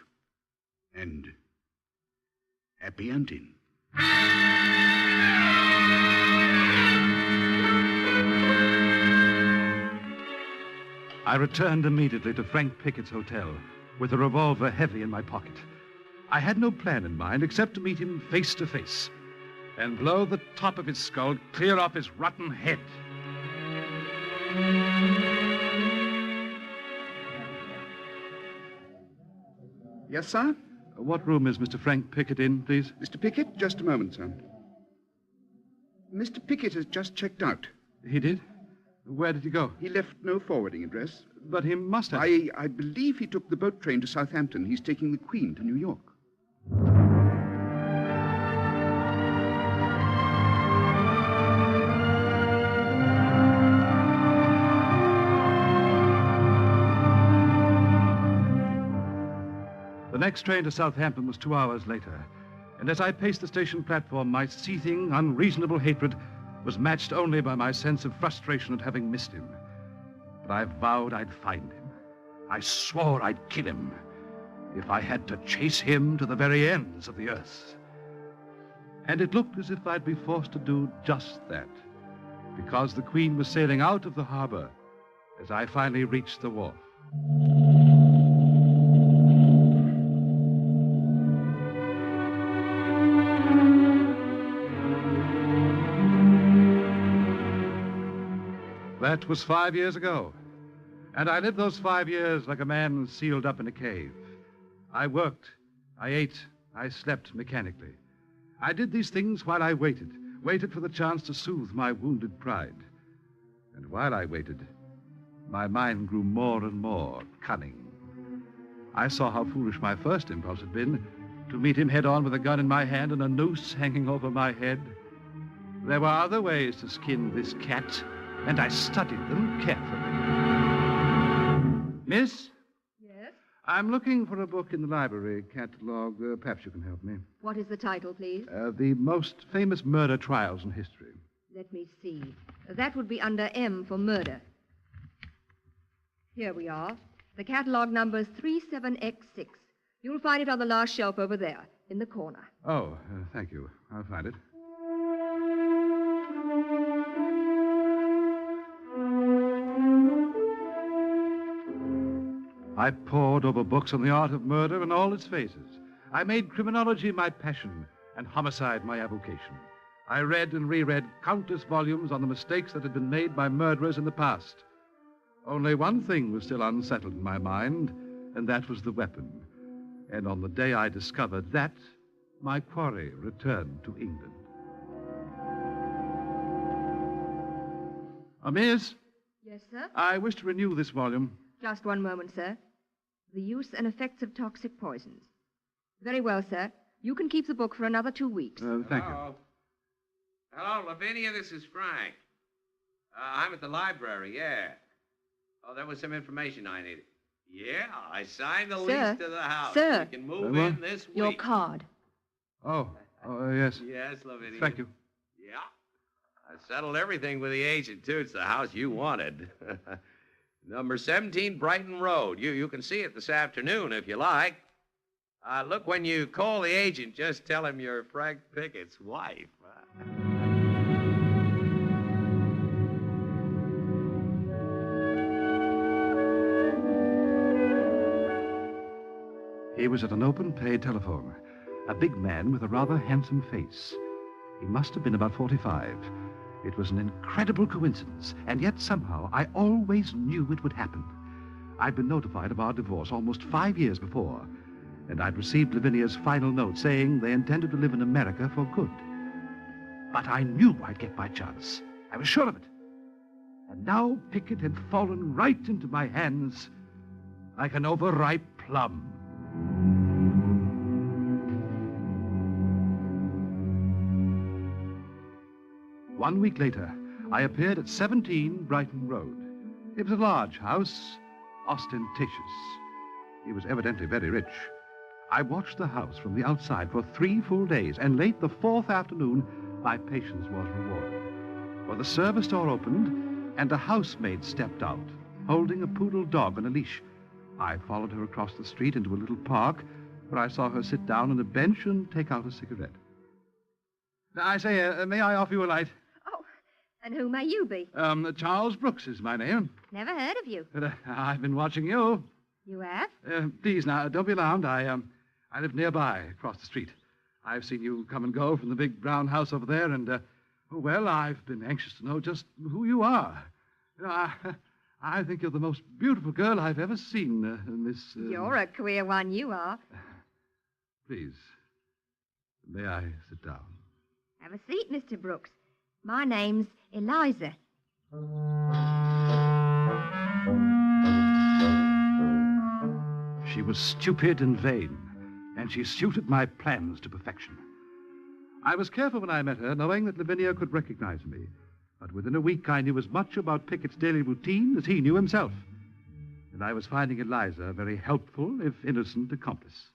And happy hunting. I returned immediately to Frank Pickett's hotel with a revolver heavy in my pocket. I had no plan in mind except to meet him face to face and blow the top of his skull clear off his rotten head. Yes, sir? What room is Mr. Frank Pickett in, please? Mr. Pickett, just a moment, sir. Mr. Pickett has just checked out. He did? Where did he go? He left no forwarding address. But he must have. I believe he took the boat train to Southampton. He's taking the Queen to New York. The next train to Southampton was 2 hours later, and as I paced the station platform, my seething, unreasonable hatred was matched only by my sense of frustration at having missed him. But I vowed I'd find him. I swore I'd kill him if I had to chase him to the very ends of the earth. And it looked as if I'd be forced to do just that, because the Queen was sailing out of the harbor as I finally reached the wharf. That was 5 years ago, and I lived those 5 years like a man sealed up in a cave. I worked, I ate, I slept mechanically. I did these things while I waited for the chance to soothe my wounded pride. And while I waited, my mind grew more and more cunning. I saw how foolish my first impulse had been, to meet him head-on with a gun in my hand and a noose hanging over my head. There were other ways to skin this cat, and I studied them carefully. Miss? Yes? I'm looking for a book in the library catalog. Perhaps you can help me. What is the title, please? The most famous murder trials in history. Let me see. That would be under M for murder. Here we are. The catalog number is 37X6. You'll find it on the last shelf over there, in the corner. Oh, thank you. I'll find it. I pored over books on the art of murder in all its phases. I made criminology my passion and homicide my avocation. I read and reread countless volumes on the mistakes that had been made by murderers in the past. Only one thing was still unsettled in my mind, and that was the weapon. And on the day I discovered that, my quarry returned to England. Miss? Yes, sir? I wish to renew this volume. Just one moment, sir. The use and effects of toxic poisons. Very well, sir. You can keep the book for another 2 weeks. Thank you. Hello, Lavinia. This is Frank. I'm at the library, yeah. Oh, there was some information I needed. Yeah, I signed the Sir, lease to the house. sir. We can move What? in this week. Your card. Oh, yes. Yes, Lavinia. Thank you. Yeah. I settled everything with the agent, too. It's the house you wanted. Number 17 Brighton Road. You can see it this afternoon if you like. Look, when you call the agent, just tell him you're Frank Pickett's wife. He was at an open paid telephone. A big man with a rather handsome face. He must have been about 45. It was an incredible coincidence, and yet somehow I always knew it would happen. I'd been notified of our divorce almost 5 years before, and I'd received Lavinia's final note saying they intended to live in America for good. But I knew I'd get my chance. I was sure of it. And now Pickett had fallen right into my hands like an overripe plum. One week later, I appeared at 17 Brighton Road. It was a large house, ostentatious. He was evidently very rich. I watched the house from the outside for 3 full days, and late the 4th afternoon, my patience was rewarded. For the service door opened, and a housemaid stepped out, holding a poodle dog on a leash. I followed her across the street into a little park, where I saw her sit down on a bench and take out a cigarette. I say, may I offer you a light? And who may you be? Charles Brooks is my name. Never heard of you. But I've been watching you. You have? Please, now, don't be alarmed. I live nearby, across the street. I've seen you come and go from the big brown house over there, and, well, I've been anxious to know just who you are. You know, I think you're the most beautiful girl I've ever seen, Miss... You're a queer one, you are. Please, may I sit down? Have a seat, Mr. Brooks. My name's Eliza. She was stupid and vain, and she suited my plans to perfection. I was careful when I met her, knowing that Lavinia could recognize me. But within a week, I knew as much about Pickett's daily routine as he knew himself. And I was finding Eliza a very helpful, if innocent, accomplice.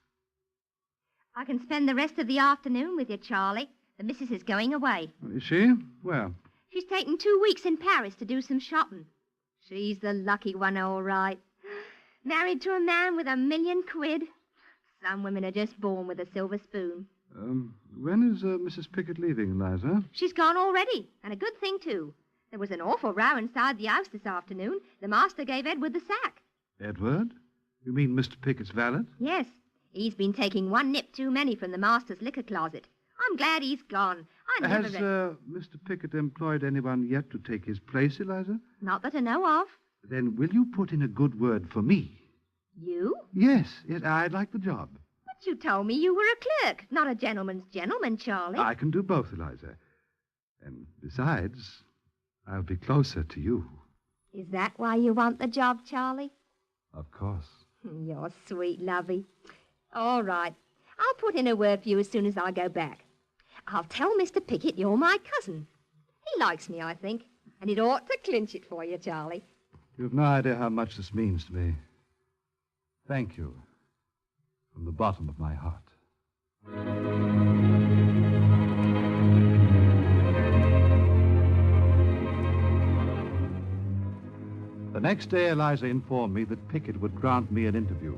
I can spend the rest of the afternoon with you, Charlie. The missus is going away. Is she? Well, She's taken 2 weeks in Paris to do some shopping. She's the lucky one, all right. Married to a man with £1 million. Some women are just born with a silver spoon. when is Mrs. Pickett leaving, Eliza? She's gone already, and a good thing, too. There was an awful row inside the house this afternoon. The master gave Edward the sack. Edward? You mean Mr. Pickett's valet? Yes. He's been taking 1 nip too many from the master's liquor closet. I'm glad he's gone. Has Mr. Pickett employed anyone yet to take his place, Eliza? Not that I know of. Then will you put in a good word for me? You? Yes, I'd like the job. But you told me you were a clerk, not a gentleman's gentleman, Charlie. I can do both, Eliza. And besides, I'll be closer to you. Is that why you want the job, Charlie? Of course. You're sweet, lovey. All right. I'll put in a word for you as soon as I go back. I'll tell Mr. Pickett you're my cousin. He likes me, I think, and it ought to clinch it for you, Charlie. You've no idea how much this means to me. Thank you. From the bottom of my heart. The next day, Eliza informed me that Pickett would grant me an interview.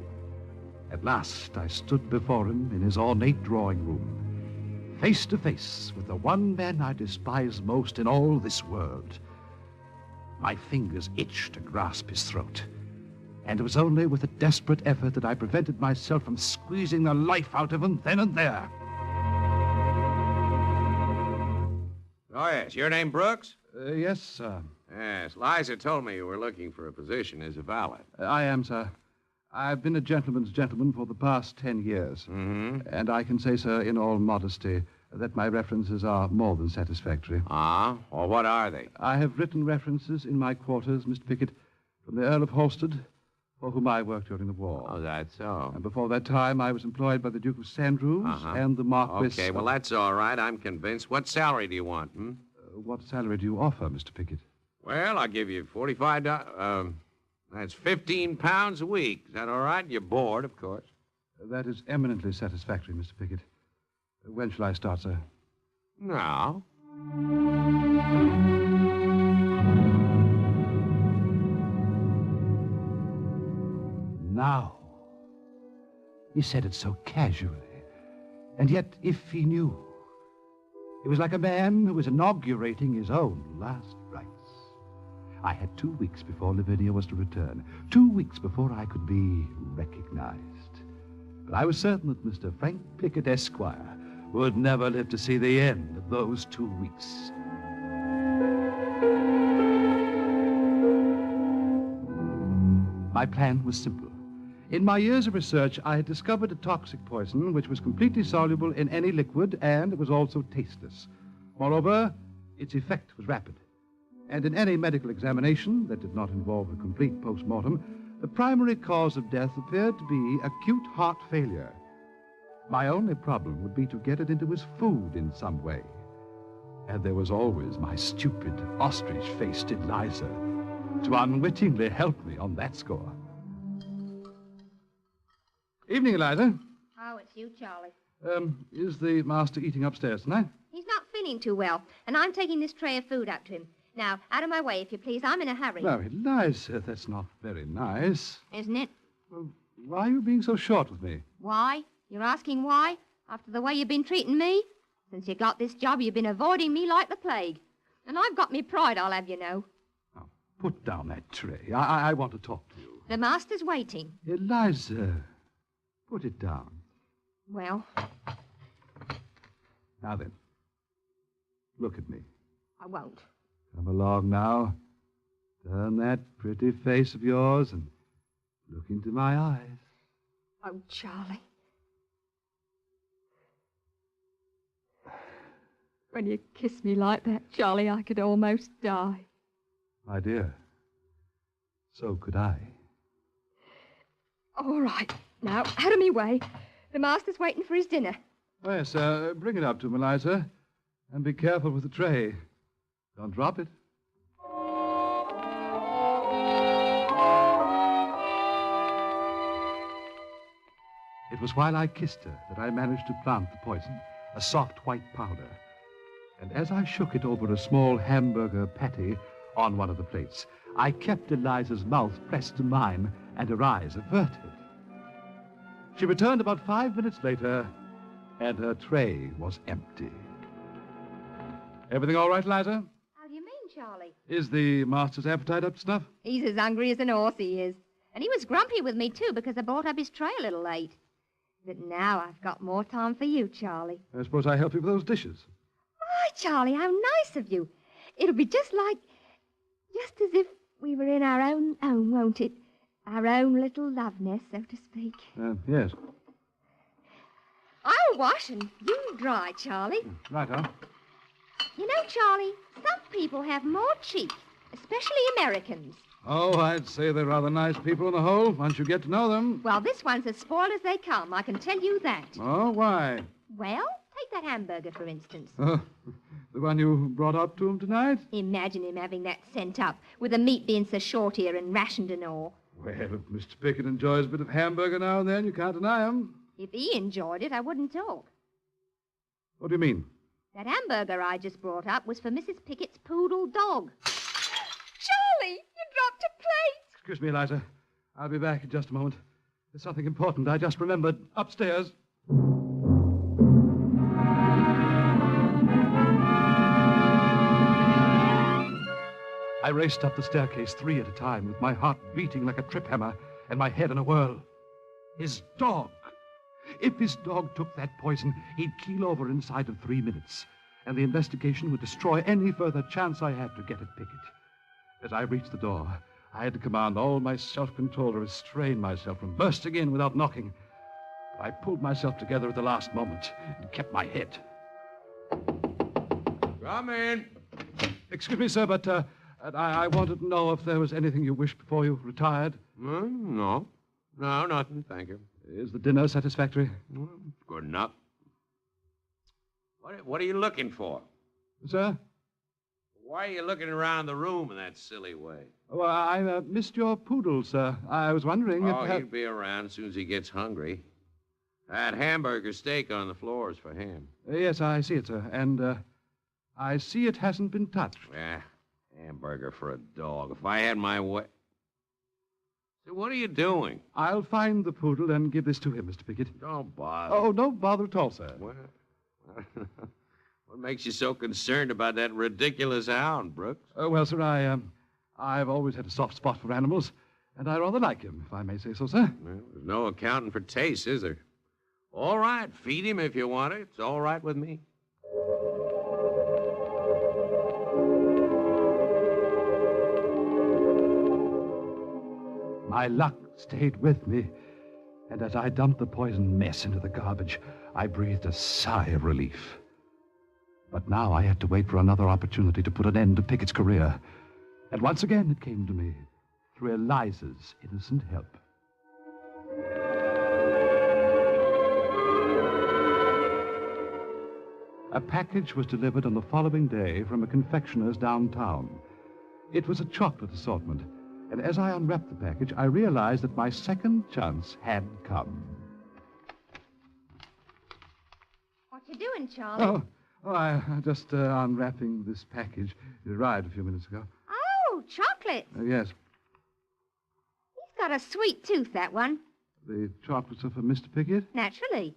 At last, I stood before him in his ornate drawing room, face to face with the one man I despise most in all this world. My fingers itched to grasp his throat, and it was only with a desperate effort that I prevented myself from squeezing the life out of him then and there. Oh, yes. Your name Brooks? Yes, sir. Yes. Liza told me you were looking for a position as a valet. I am, sir. I've been a gentleman's gentleman for the past 10 years. Mm-hmm. And I can say, sir, in all modesty, that my references are more than satisfactory. Ah? Well, what are they? I have written references in my quarters, Mr. Pickett, from the Earl of Holstead, for whom I worked during the war. Oh, that's so. And before that time, I was employed by the Duke of Sandrews and the Marquis... Okay, well, that's all right. I'm convinced. What salary do you want, what salary do you offer, Mr. Pickett? Well, I'll give you $45. That's 15 pounds a week. Is that all right? You're bored, of course. That is eminently satisfactory, Mr. Pickett. When shall I start, sir? Now. Now. He said it so casually. And yet, if he knew, it was like a man who was inaugurating his own last rites. I had 2 weeks before Lavinia was to return. 2 weeks before I could be recognized. But I was certain that Mr. Frank Pickett, Esquire, would never live to see the end of those 2 weeks. My plan was simple. In my years of research, I had discovered a toxic poison which was completely soluble in any liquid, and it was also tasteless. Moreover, its effect was rapid. And in any medical examination that did not involve a complete post-mortem, the primary cause of death appeared to be acute heart failure. My only problem would be to get it into his food in some way. And there was always my stupid, ostrich-faced Eliza to unwittingly help me on that score. Evening, Eliza. Oh, it's you, Charlie. Is the master eating upstairs tonight? He's not feeling too well, and I'm taking this tray of food up to him. Now, out of my way, if you please. I'm in a hurry. No, Eliza, that's not very nice. Isn't it? Well, why are you being so short with me? Why? You're asking why? After the way you've been treating me? Since you got this job, you've been avoiding me like the plague. And I've got me pride, I'll have you know. Now, put down that tray. I want to talk to you. The master's waiting. Eliza, put it down. Well, Now then, look at me. I won't. Come along now. Turn that pretty face of yours and look into my eyes. Oh, Charlie. When you kiss me like that, Charlie, I could almost die. My dear, so could I. All right. Now, out of me way. The master's waiting for his dinner. Oh, yes, bring it up to him, Eliza. And be careful with the tray. Don't drop it. It was while I kissed her that I managed to plant the poison, a soft white powder. And as I shook it over a small hamburger patty on one of the plates, I kept Eliza's mouth pressed to mine and her eyes averted. She returned about 5 minutes later, and her tray was empty. Everything all right, Eliza? How do you mean, Charlie? Is the master's appetite up to snuff? He's as hungry as an horse, he is. And he was grumpy with me, too, because I brought up his tray a little late. But now I've got more time for you, Charlie. I suppose I help you with those dishes. Why, Charlie, how nice of you. It'll be just as if we were in our own home, won't it? Our own little love nest, so to speak. Yes. I'll wash and you dry, Charlie. Right-o. You know, Charlie, some people have more cheek, especially Americans. Oh, I'd say they're rather nice people on the whole, once you get to know them. Well, this one's as spoiled as they come, I can tell you that. Oh, why? Well, take that hamburger, for instance. Oh, the one you brought up to him tonight? Imagine him having that sent up, with the meat being so short here and rationed and all. Well, if Mr. Pickett enjoys a bit of hamburger now and then, you can't deny him. If he enjoyed it, I wouldn't talk. What do you mean? That hamburger I just brought up was for Mrs. Pickett's poodle dog. Charlie, you dropped a plate. Excuse me, Eliza. I'll be back in just a moment. There's something important I just remembered. Upstairs. I raced up the staircase 3 at a time, with my heart beating like a trip hammer and my head in a whirl. His dog. If his dog took that poison, he'd keel over inside of 3 minutes, and the investigation would destroy any further chance I had to get at Pickett. As I reached the door, I had to command all my self-control to restrain myself from bursting in without knocking. But I pulled myself together at the last moment and kept my head. Come in. Excuse me, sir, but I wanted to know if there was anything you wished before you retired. No. No, nothing, thank you. Is the dinner satisfactory? Good enough. What are you looking for? Sir? Why are you looking around the room in that silly way? Well, I missed your poodle, sir. I was wondering if... Oh, he'll be around as soon as he gets hungry. That hamburger steak on the floor is for him. Yes, I see it, sir. And I see it hasn't been touched. Yeah, hamburger for a dog. If I had my way... So what are you doing? I'll find the poodle and give this to him, Mr. Pickett. Don't bother. Oh, no bother at all, sir. What? What makes you so concerned about that ridiculous hound, Brooks? Well, sir, I've always had a soft spot for animals, and I rather like him, if I may say so, sir. Well, there's no accounting for taste, is there? All right, feed him if you want it. It's all right with me. My luck stayed with me, and as I dumped the poisoned mess into the garbage, I breathed a sigh of relief. But now I had to wait for another opportunity to put an end to Pickett's career. And once again it came to me through Eliza's innocent help. A package was delivered on the following day from a confectioner's downtown. It was a chocolate assortment, and as I unwrapped the package, I realized that my second chance had come. What you doing, Charlie? I'm just unwrapping this package. It arrived a few minutes ago. Oh, chocolate. Yes, He's got a sweet tooth, that one. the chocolates are for Mr. Pickett. Naturally.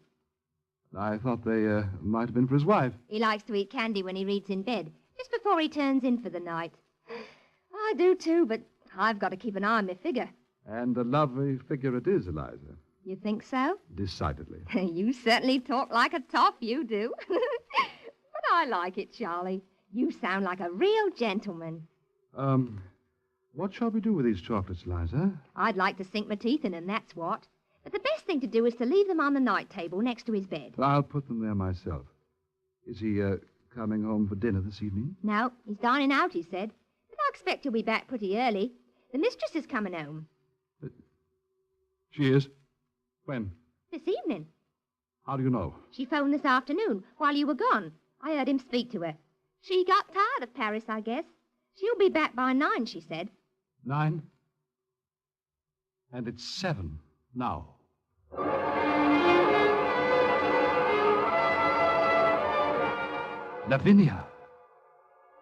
I thought they might have been for his wife. He likes to eat candy when he reads in bed, just before he turns in for the night. I do too, but I've got to keep an eye on my figure. And a lovely figure it is, Eliza. You think so? Decidedly. You certainly talk like a toff, you do. But I like it, Charlie. You sound like a real gentleman. What shall we do with these chocolates, Eliza? I'd like to sink my teeth in 'em, that's what. But the best thing to do is to leave them on the night table next to his bed. I'll put them there myself. Is he coming home for dinner this evening? No, he's dining out, he said. But I expect he'll be back pretty early. The mistress is coming home. She is? When? This evening. How do you know? She phoned this afternoon while you were gone. I heard him speak to her. She got tired of Paris, I guess. She'll be back by 9, she said. 9? And it's 7 now. Lavinia!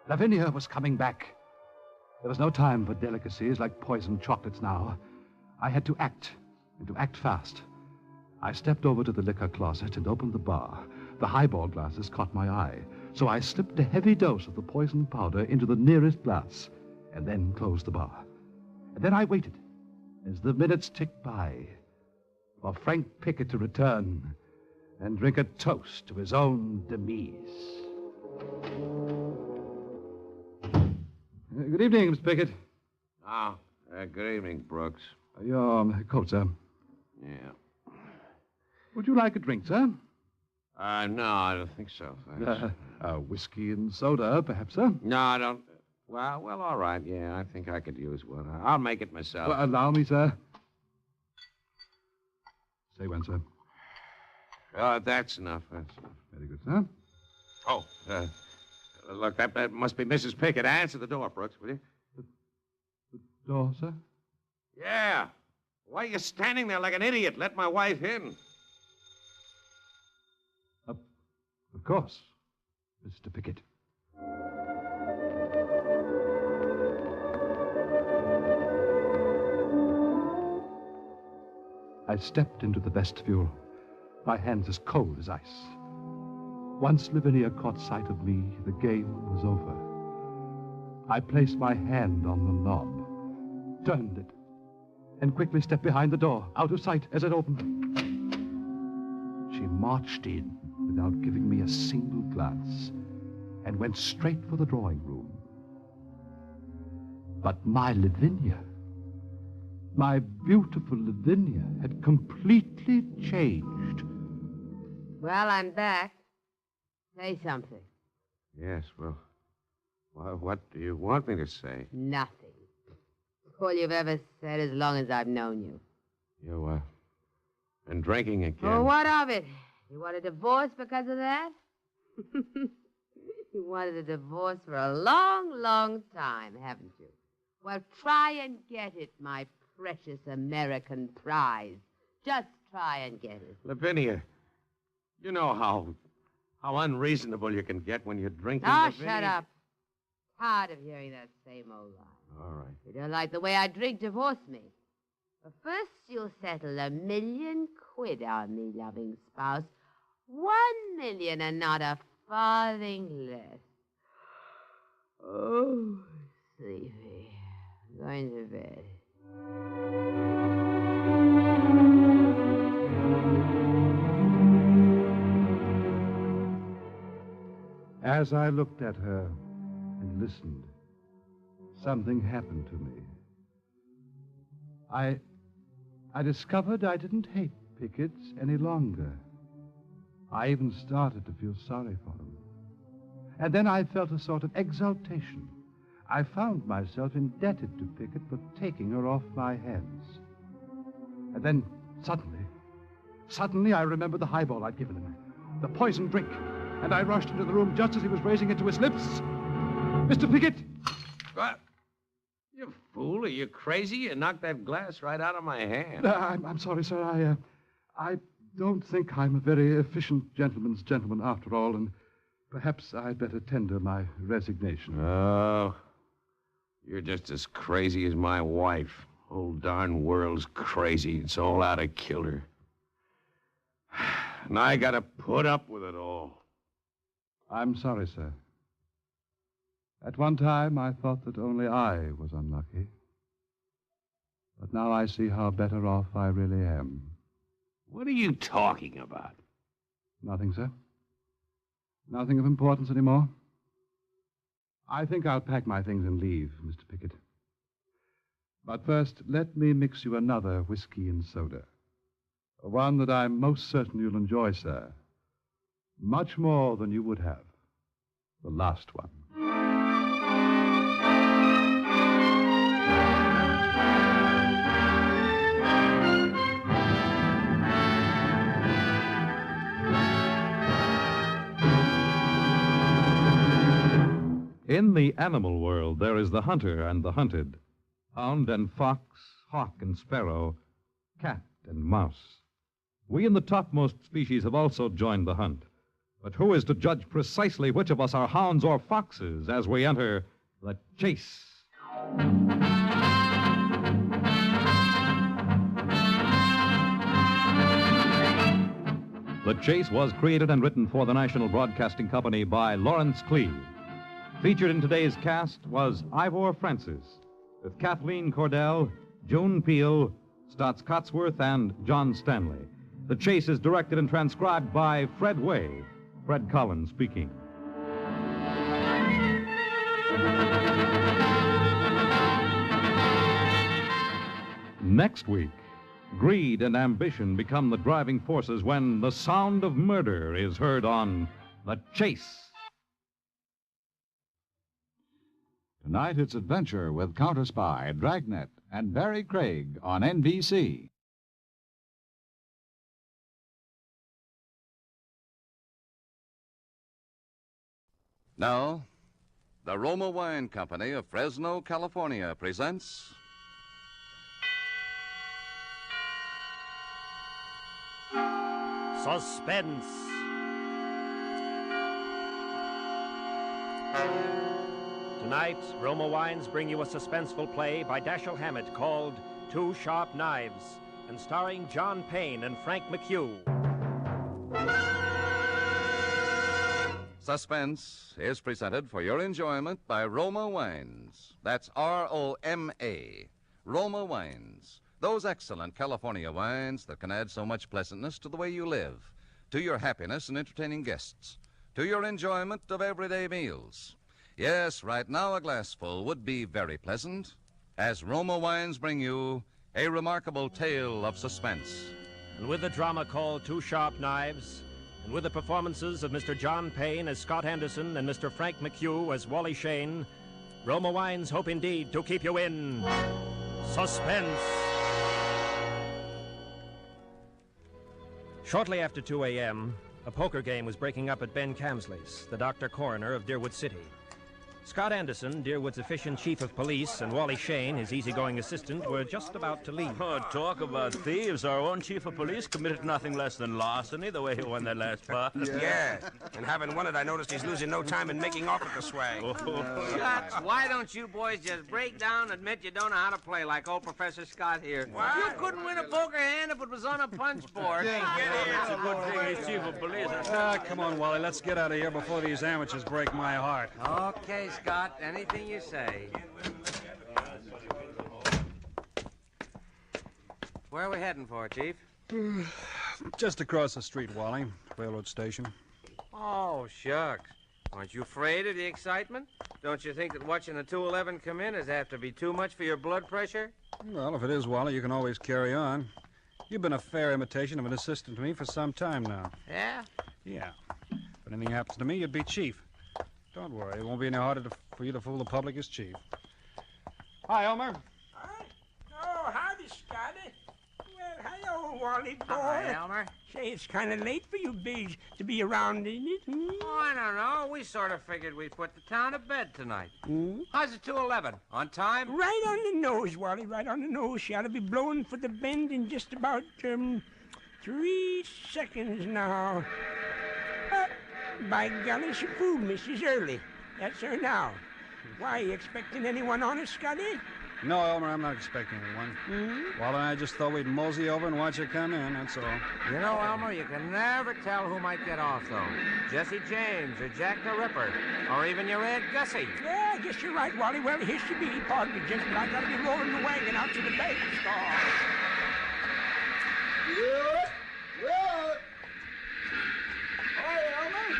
Lavinia was coming back. There was no time for delicacies like poisoned chocolates now. I had to act, and to act fast. I stepped over to the liquor closet and opened the bar. The highball glasses caught my eye, so I slipped a heavy dose of the poison powder into the nearest glass, and then closed the bar. And then I waited, as the minutes ticked by, for Frank Pickett to return and drink a toast to his own demise. Good evening, Mr. Pickett. Oh, good evening, Brooks. Your coat, sir. Yeah. Would you like a drink, sir? No, I don't think so, thanks. Whiskey and soda, perhaps, sir? No, I don't. Well, all right. Yeah, I think I could use one. I'll make it myself. Well, allow me, sir. Say when, sir. That's enough. That's enough. Very good, sir. Oh, look, that must be Mrs. Pickett. Answer the door, Brooks, will you? The door, sir? Yeah. Why are you standing there like an idiot? Let my wife in. Of course, Mr. Pickett. I stepped into the vestibule, my hands as cold as ice. Once Lavinia caught sight of me, the game was over. I placed my hand on the knob, turned it, and quickly stepped behind the door, out of sight as it opened. She marched in without giving me a single glance, and went straight for the drawing room. But my Lavinia, my beautiful Lavinia, had completely changed. Well, I'm back. Say something. Yes, well, what do you want me to say? Nothing. All you've ever said as long as I've known you. You, been drinking again. Well, what of it? You want a divorce because of that? You wanted a divorce for a long, long time, haven't you? Well, try and get it, my precious American prize. Just try and get it. Lavinia, you know how unreasonable you can get when you're drinking. Oh, Lavinia. shut up. Tired of hearing that same old line. All right. If you don't like the way I drink, divorce me. But first, you'll settle $1 million on me, loving spouse. 1 million and not a farthing less. Oh, sleepy. I'm going to bed. As I looked at her and listened, something happened to me. I discovered I didn't hate Pickett any longer. I even started to feel sorry for him. And then I felt a sort of exultation. I found myself indebted to Pickett for taking her off my hands. And then suddenly I remembered the highball I'd given him, the poison drink, and I rushed into the room just as he was raising it to his lips. Mr. Pickett! What? You fool, are you crazy? You knocked that glass right out of my hand. I'm sorry, sir. I don't think I'm a very efficient gentleman's gentleman after all, and perhaps I'd better tender my resignation. Oh, you're just as crazy as my wife. Whole darn world's crazy. It's all out of kilter. And I gotta put up with it all. I'm sorry, sir. At one time, I thought that only I was unlucky. But now I see how better off I really am. What are you talking about? Nothing, sir. Nothing of importance anymore. I think I'll pack my things and leave, Mr. Pickett. But first, let me mix you another whiskey and soda. One that I'm most certain you'll enjoy, sir. Much more than you would have. The last one. In the animal world, there is the hunter and the hunted, hound and fox, hawk and sparrow, cat and mouse. We in the topmost species have also joined the hunt. But who is to judge precisely which of us are hounds or foxes as we enter the chase? The Chase was created and written for the National Broadcasting Company by Lawrence Cleve. Featured in today's cast was Ivor Francis, with Kathleen Cordell, Joan Peel, Stotts Cotsworth, and John Stanley. The Chase is directed and transcribed by Fred Way. Fred Collins speaking. Next week, greed and ambition become the driving forces when the sound of murder is heard on The Chase. Tonight, it's adventure with Counter Spy, Dragnet, and Barry Craig on NBC. Now, the Roma Wine Company of Fresno, California presents Suspense. Tonight, Roma Wines bring you a suspenseful play by Dashiell Hammett called Two Sharp Knives, and starring John Payne and Frank McHugh. Suspense is presented for your enjoyment by Roma Wines. That's R-O-M-A. Roma Wines. Those excellent California wines that can add so much pleasantness to the way you live, to your happiness in entertaining guests, to your enjoyment of everyday meals. Yes, right now a glassful would be very pleasant, as Roma Wines bring you a remarkable tale of suspense. And with the drama called Two Sharp Knives, and with the performances of Mr. John Payne as Scott Henderson and Mr. Frank McHugh as Wally Shane, Roma Wines hope indeed to keep you in suspense. Shortly after 2 a.m., A poker game was breaking up at Ben Camsley's, the doctor coroner of Deerwood City. Scott Anderson, Deerwood's efficient chief of police, and Wally Shane, his easygoing assistant, were just about to leave. Oh, talk about thieves. Our own chief of police committed nothing less than larceny the way he won that last pot. Yeah, and having won it, I noticed he's losing no time in making off with the swag. Shucks, why don't you boys just break down and admit you don't know how to play like old Professor Scott here? What? You couldn't win a poker hand if it was on a punch board. It's a good thing he's chief of police. Come on, Wally, let's get out of here before these amateurs break my heart. Okay, Scott, anything you say. Where are we heading for, Chief? Just across the street, Wally. Railroad station. Oh, shucks. Aren't you afraid of the excitement? Don't you think that watching the 211 come in is apt to be too much for your blood pressure? Well, if it is, Wally, you can always carry on. You've been a fair imitation of an assistant to me for some time now. Yeah? Yeah. If anything happens to me, you'd be chief. Don't worry, it won't be any harder for you to fool the public as chief. Hi, Elmer. Oh, howdy, Scotty. Well, hello, Wally boy. Hi, Elmer. Say, it's kind of late for you bigs to be around, isn't it? Oh, I don't know. We sort of figured we'd put the town to bed tonight. How's the 211? On time? Right on the nose, Wally, right on the nose. Shall I be blowing for the bend in just about, 3 seconds now. By golly, she fooled me. She's early. That's her now. Why, you expecting anyone on us, Scotty? No, Elmer, I'm not expecting anyone. Wally and I just thought we'd mosey over and watch her come in, that's all. You know, Elmer, you can never tell who might get off, though. Jesse James or Jack the Ripper, or even your Aunt Gussie. Yeah, I guess you're right, Wally. Well, here she be. Pardon me, Jess, but I gotta be rolling the wagon out to the bagel store. Hi, Elmer.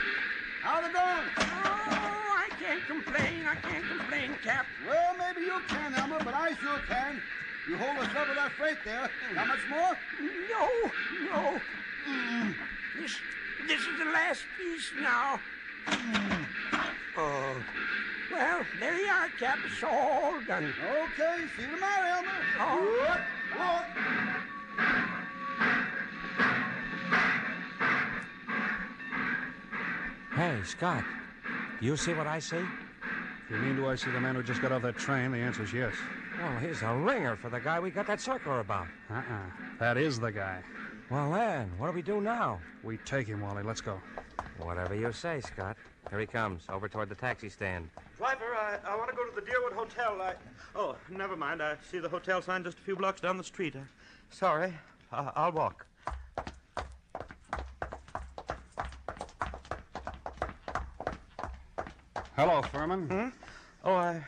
How's it going? Oh, I can't complain, Cap. Well, maybe you can, Elmer, but I sure can. You hold us up with that freight there. How much more? No. This is the last piece now. Oh. Well, there you are, Cap. It's all done. Okay, see you tomorrow, Elmer. Oh. Hey, Scott, do you see what I see? If you mean, do I see the man who just got off that train, the answer's yes. Well, he's a ringer for the guy we got that circular about. That is the guy. Well, then, what do we do now? We take him, Wally. Let's go. Whatever you say, Scott. Here he comes, over toward the taxi stand. Driver, I want to go to the Deerwood Hotel. Oh, never mind. I see the hotel sign just a few blocks down the street. Sorry. I'll walk. Hello, Furman. Oh, I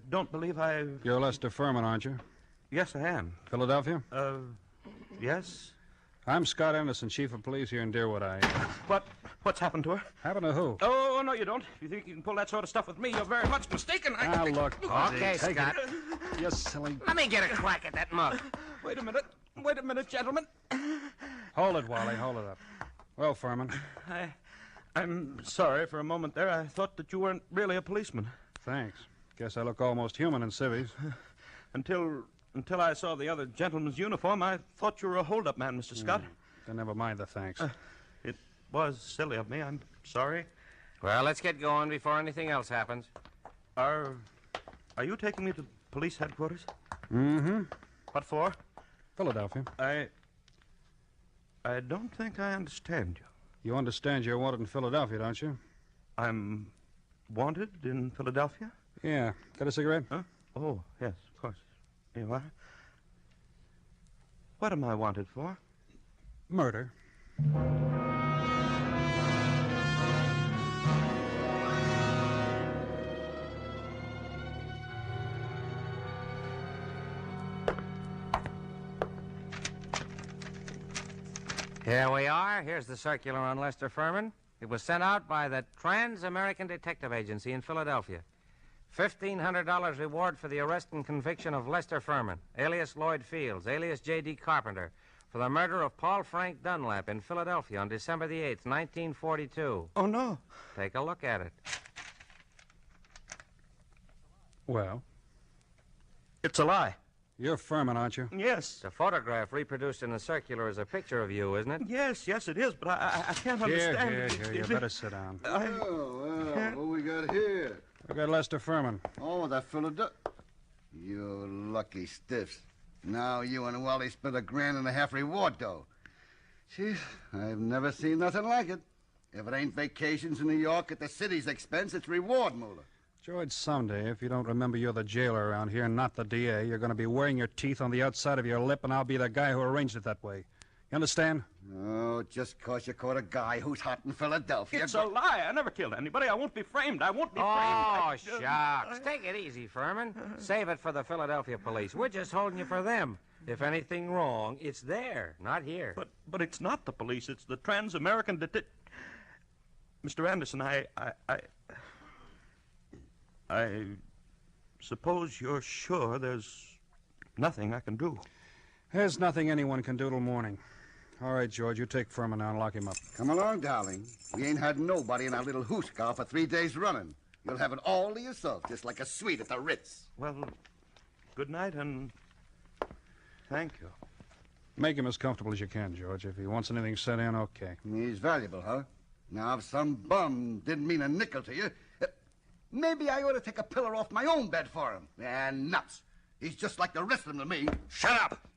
don't believe I... You're Lester Furman, aren't you? Yes, I am. Philadelphia? Yes. I'm Scott Anderson, chief of police here in Deerwood. What's happened to her? Happened to who? Oh, no, you don't. If you think you can pull that sort of stuff with me, you're very much mistaken. Look. Okay, Scott. You silly... Let me get a crack at that mug. Wait a minute, gentlemen. Hold it, Wally. Hold it up. Well, Furman. I'm sorry for a moment there. I thought that you weren't really a policeman. Thanks. Guess I look almost human in civvies. Until I saw the other gentleman's uniform, I thought you were a hold-up man, Mr. Scott. Then never mind the thanks. It was silly of me. I'm sorry. Well, let's get going before anything else happens. Are you taking me to police headquarters? Mm-hmm. What for? Philadelphia. I don't think I understand you. You understand you're wanted in Philadelphia, don't you? I'm wanted in Philadelphia? Yeah. Got a cigarette? Huh? Oh, yes, of course. Here you are. What am I wanted for? Murder. Here we are. Here's the circular on Lester Furman. It was sent out by the Trans-American Detective Agency in Philadelphia. $1,500 reward for the arrest and conviction of Lester Furman, alias Lloyd Fields, alias J.D. Carpenter, for the murder of Paul Frank Dunlap in Philadelphia on December the 8th, 1942. Oh, no. Take a look at it. Well? It's a lie. You're Furman, aren't you? Yes. The photograph reproduced in the circular is a picture of you, isn't it? Yes, it is, but I can't understand. Here. You better sit down. Well, what we got here? We got Lester Furman. Oh, that Philadelphia. You lucky stiffs. Now you and Wally spent $1.50 reward, though. Jeez, I've never seen nothing like it. If it ain't vacations in New York at the city's expense, it's reward, Moolah. George, someday, if you don't remember you're the jailer around here and not the DA, you're going to be wearing your teeth on the outside of your lip, and I'll be the guy who arranged it that way. You understand? Oh, just 'cause you caught a guy who's hot in Philadelphia. It's a lie. I never killed anybody. I won't be framed. Oh, shucks. Take it easy, Furman. Save it for the Philadelphia police. We're just holding you for them. If anything wrong, it's there, not here. But it's not the police. It's the Trans-American Mr. Anderson, I suppose you're sure there's nothing I can do. There's nothing anyone can do till morning. All right, George, you take Furman now and lock him up. Come along, darling. We ain't had nobody in our little hoosecar for 3 days running. You'll have it all to yourself, just like a suite at the Ritz. Well, good night, and thank you. Make him as comfortable as you can, George. If he wants anything set in, okay. He's valuable, huh? Now, if some bum didn't mean a nickel to you, maybe I ought to take a pillar off my own bed for him. And nuts. He's just like the rest of them to me. Shut up!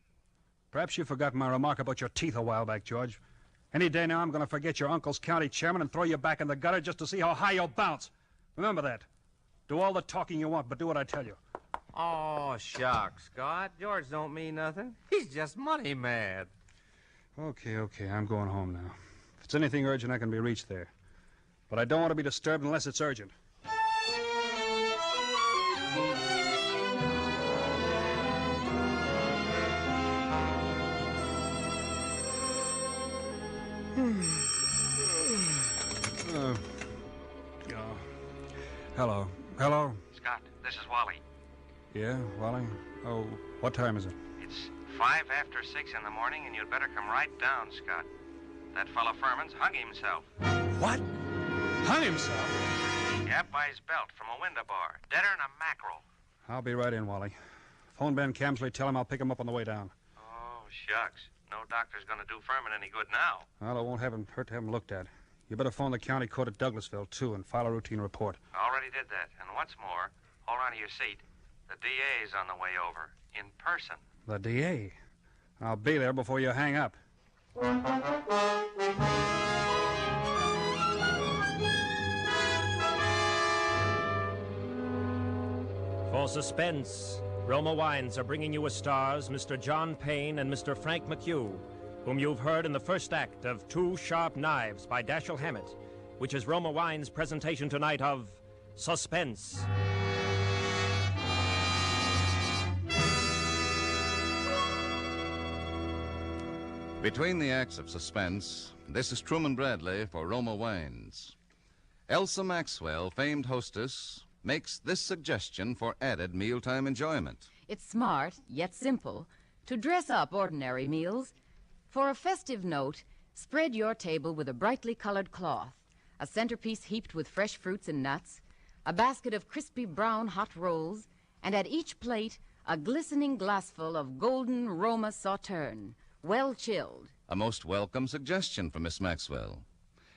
Perhaps you forgot my remark about your teeth a while back, George. Any day now, I'm going to forget your uncle's county chairman and throw you back in the gutter just to see how high you'll bounce. Remember that. Do all the talking you want, but do what I tell you. Oh, shucks, Scott. George don't mean nothing. He's just money mad. Okay. I'm going home now. If it's anything urgent, I can be reached there. But I don't want to be disturbed unless it's urgent. Hello? Scott, this is Wally. Yeah, Wally? Oh, what time is it? It's 5 after 6 in the morning, and you'd better come right down, Scott. That fellow Furman's hung himself. What? Hung himself? Yep, by his belt from a window bar. Deader than a mackerel. I'll be right in, Wally. Phone Ben Camsley, tell him I'll pick him up on the way down. Oh, shucks. No doctor's going to do Furman any good now. Well, it won't hurt to have him looked at. You better phone the county court at Douglasville, too, and file a routine report. Already did that. And what's more, hold on to your seat. The DA's on the way over, in person. The DA? I'll be there before you hang up. For Suspense, Roma Wines are bringing you as stars Mr. John Payne and Mr. Frank McHugh, whom you've heard in the first act of Two Sharp Knives by Dashiell Hammett, which is Roma Wines' presentation tonight of Suspense. Between the acts of Suspense, this is Truman Bradley for Roma Wines. Elsa Maxwell, famed hostess, makes this suggestion for added mealtime enjoyment. It's smart, yet simple, to dress up ordinary meals. For a festive note, spread your table with a brightly colored cloth, a centerpiece heaped with fresh fruits and nuts, a basket of crispy brown hot rolls, and at each plate, a glistening glassful of golden Roma Sauterne, well chilled. A most welcome suggestion from Miss Maxwell.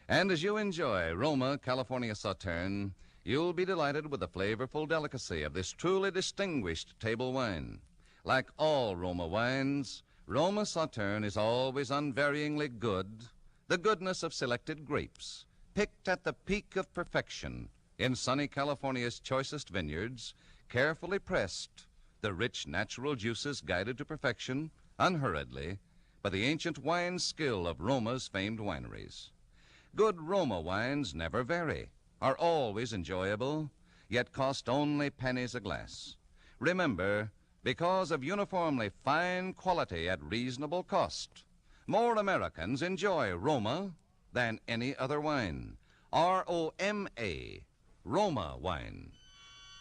And as you enjoy Roma California Sauterne, you'll be delighted with the flavorful delicacy of this truly distinguished table wine. Like all Roma wines, Roma Sauterne is always unvaryingly good, the goodness of selected grapes, picked at the peak of perfection in sunny California's choicest vineyards, carefully pressed, the rich natural juices guided to perfection, unhurriedly, by the ancient wine skill of Roma's famed wineries. Good Roma wines never vary, are always enjoyable, yet cost only pennies a glass. Remember, because of uniformly fine quality at reasonable cost, more Americans enjoy Roma than any other wine. R-O-M-A, Roma wine.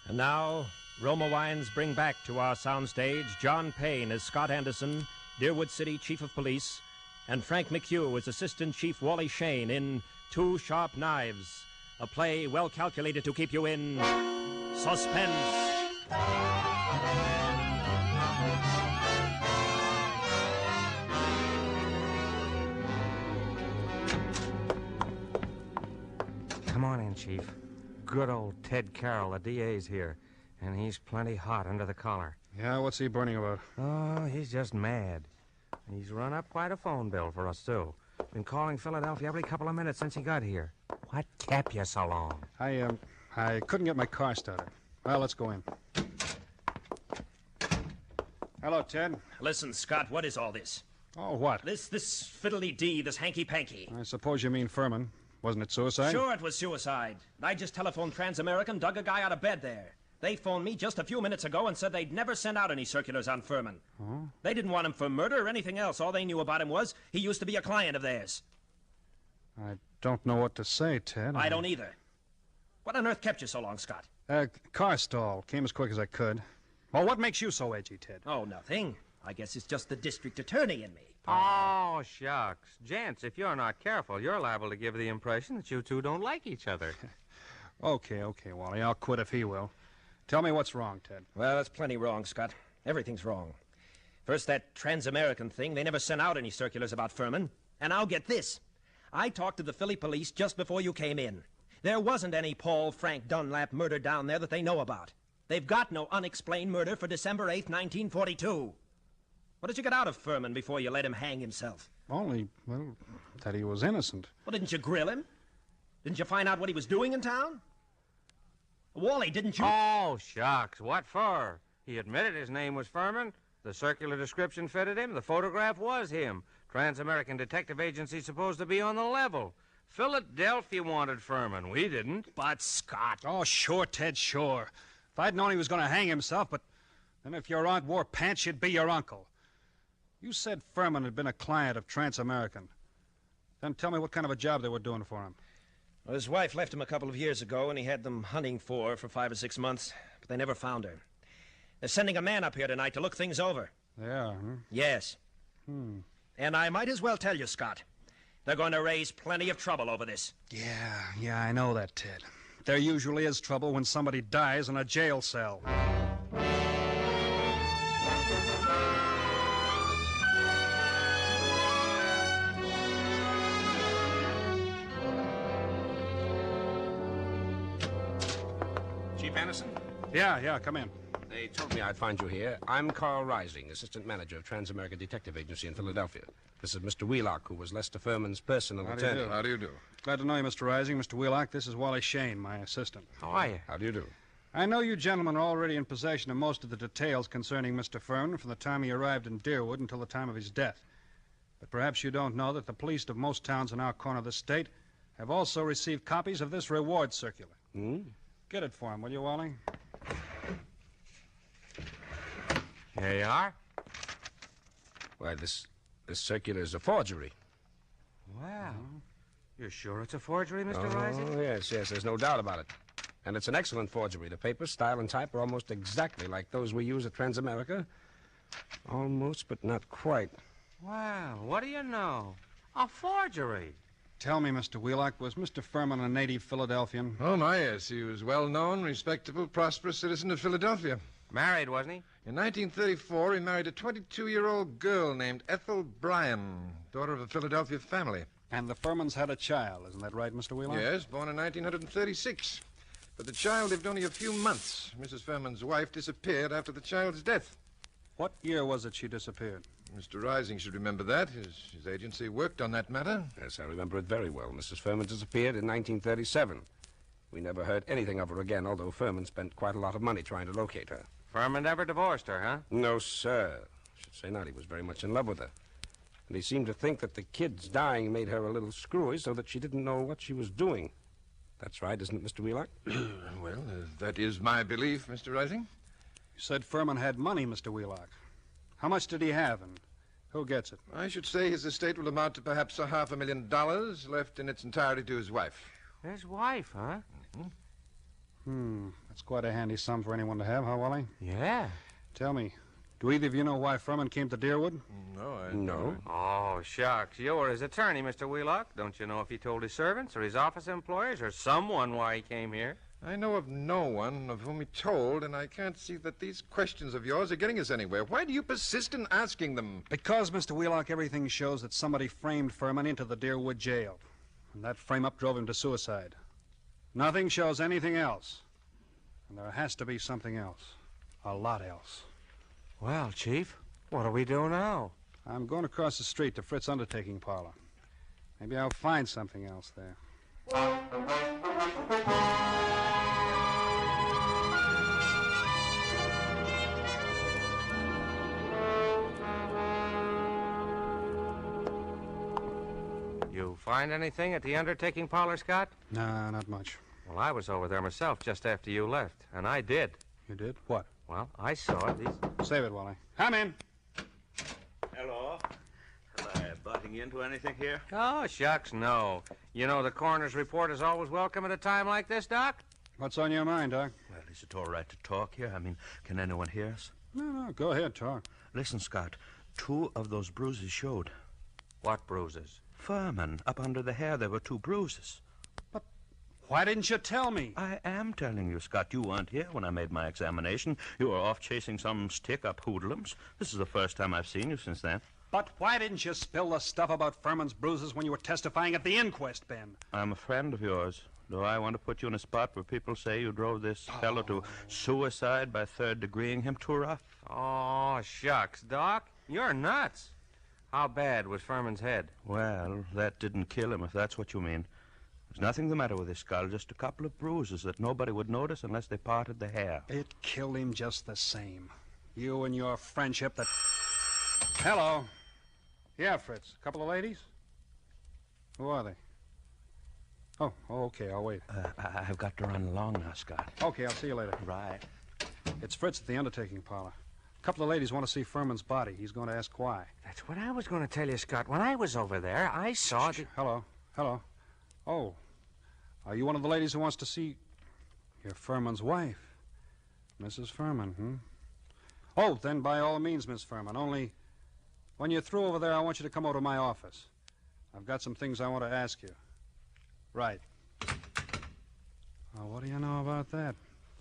And now, Roma Wines bring back to our soundstage John Payne as Scott Anderson, Deerwood City Chief of Police, and Frank McHugh as Assistant Chief Wally Shane in Two Sharp Knives, a play well calculated to keep you in suspense. Chief. Good old Ted Carroll, the DA's here. And he's plenty hot under the collar. Yeah, what's he burning about? Oh, he's just mad. He's run up quite a phone bill for us, too. Been calling Philadelphia every couple of minutes since he got here. What kept you so long? I couldn't get my car started. Well, let's go in. Hello, Ted. Listen, Scott, what is all this? Oh, what? This fiddly-dee, this hanky-panky. I suppose you mean Furman. Wasn't it suicide? Sure, it was suicide. I just telephoned Transamerican, dug a guy out of bed there. They phoned me just a few minutes ago and said they'd never sent out any circulars on Furman. Oh? They didn't want him for murder or anything else. All they knew about him was he used to be a client of theirs. I don't know what to say, Ted. I don't either. What on earth kept you so long, Scott? Car stall. Came as quick as I could. Well, what makes you so edgy, Ted? Oh, nothing. I guess it's just the district attorney in me. Oh, shucks. Gents, if you're not careful, you're liable to give the impression that you two don't like each other. Okay, Wally. I'll quit if he will. Tell me what's wrong, Ted. Well, that's plenty wrong, Scott. Everything's wrong. First, that Transamerican thing. They never sent out any circulars about Furman. And I'll get this. I talked to the Philly police just before you came in. There wasn't any Paul Frank Dunlap murder down there that they know about. They've got no unexplained murder for December 8th, 1942. What did you get out of Furman before you let him hang himself? Only, well, that he was innocent. Well, didn't you grill him? Didn't you find out what he was doing in town? Wally, didn't you? Oh, shucks. What for? He admitted his name was Furman. The circular description fitted him. The photograph was him. Trans-American Detective Agency supposed to be on the level. Philadelphia wanted Furman. We didn't. But, Scott... Oh, sure, Ted, sure. If I'd known he was going to hang himself, but then if your aunt wore pants, she'd be your uncle. You said Furman had been a client of Trans-American. Then tell me what kind of a job they were doing for him. Well, his wife left him a couple of years ago, and he had them hunting for her for 5 or 6 months, but they never found her. They're sending a man up here tonight to look things over. They are, huh? Yes. And I might as well tell you, Scott, they're going to raise plenty of trouble over this. Yeah, I know that, Ted. There usually is trouble when somebody dies in a jail cell. Chief Anderson? Yeah, come in. They told me I'd find you here. I'm Carl Rising, assistant manager of Trans-American Detective Agency in Philadelphia. This is Mr. Wheelock, who was Lester Furman's personal attorney. How do you do? Glad to know you, Mr. Rising. Mr. Wheelock, this is Wally Shane, my assistant. How are you? How do you do? I know you gentlemen are already in possession of most of the details concerning Mr. Furman from the time he arrived in Deerwood until the time of his death. But perhaps you don't know that the police of most towns in our corner of the state have also received copies of this reward circular. Get it for him, will you, Wally? Here you are. Why, this circular is a forgery. Wow. You're sure it's a forgery, Mr. Rising? Oh, yes, there's no doubt about it. And it's an excellent forgery. The paper, style, and type are almost exactly like those we use at Transamerica. Almost, but not quite. Wow, what do you know? A forgery. Tell me, Mr. Wheelock, was Mr. Furman a native Philadelphian? Oh, my, yes. He was well-known, respectable, prosperous citizen of Philadelphia. Married, wasn't he? In 1934, he married a 22-year-old girl named Ethel Bryan, daughter of a Philadelphia family. And the Furmans had a child, isn't that right, Mr. Wheelock? Yes, born in 1936. But the child lived only a few months. Mrs. Furman's wife disappeared after the child's death. What year was it she disappeared? Mr. Rising should remember that. His agency worked on that matter. Yes, I remember it very well. Mrs. Furman disappeared in 1937. We never heard anything of her again, although Furman spent quite a lot of money trying to locate her. Furman never divorced her, huh? No, sir. I should say not. He was very much in love with her. And he seemed to think that the kid's dying made her a little screwy so that she didn't know what she was doing. That's right, isn't it, Mr. Wheelock? Well, that is my belief, Mr. Rising. You said Furman had money, Mr. Wheelock. How much did he have, and who gets it? I should say his estate will amount to perhaps $500,000 left in its entirety to his wife. His wife, huh? That's quite a handy sum for anyone to have, huh, Wally? Yeah. Tell me, do either of you know why Furman came to Deerwood? No. Oh, shucks. You were his attorney, Mr. Wheelock. Don't you know if he told his servants or his office employees or someone why he came here? I know of no one of whom he told, and I can't see that these questions of yours are getting us anywhere. Why do you persist in asking them? Because, Mr. Wheelock, everything shows that somebody framed Furman into the Deerwood jail. And that frame-up drove him to suicide. Nothing shows anything else. And there has to be something else. A lot else. Well, Chief, what do we do now? I'm going across the street to Fritz's undertaking parlor. Maybe I'll find something else there. You find anything at the undertaking parlor, Scott? Nah, not much. Well, I was over there myself just after you left, and I did. You did? What? Well, I saw these... Save it, Wally. Come in. Hello. Am I butting into anything here? Oh, shucks, no. You know the coroner's report is always welcome at a time like this, Doc? What's on your mind, Doc? Well, is it all right to talk here? I mean, can anyone hear us? No, go ahead, talk. Listen, Scott, 2 of those bruises showed. What bruises? Furman, up under the hair, there were 2 bruises. But why didn't you tell me? I am telling you, Scott. You weren't here when I made my examination. You were off chasing some stick-up hoodlums. This is the first time I've seen you since then. But why didn't you spill the stuff about Furman's bruises when you were testifying at the inquest, Ben? I'm a friend of yours. Do I want to put you in a spot where people say you drove this fellow to suicide by third-degreeing him too rough? Oh, shucks, Doc. You're nuts. How bad was Furman's head? Well, that didn't kill him, if that's what you mean. There's nothing the matter with his skull, just a couple of bruises that nobody would notice unless they parted the hair. It killed him just the same. You and your friendship that... Hello. Yeah, Fritz. A couple of ladies? Who are they? Oh, okay, I'll wait. I've got to run along now, Scott. Okay, I'll see you later. Right. It's Fritz at the undertaking parlor. A couple of ladies want to see Furman's body. He's going to ask why. That's what I was going to tell you, Scott. When I was over there, I saw... Hello. Oh, are you one of the ladies who wants to see... You're Furman's wife. Mrs. Furman, Oh, then by all means, Miss Furman. Only when you're through over there, I want you to come over to my office. I've got some things I want to ask you. Right. Well, what do you know about that?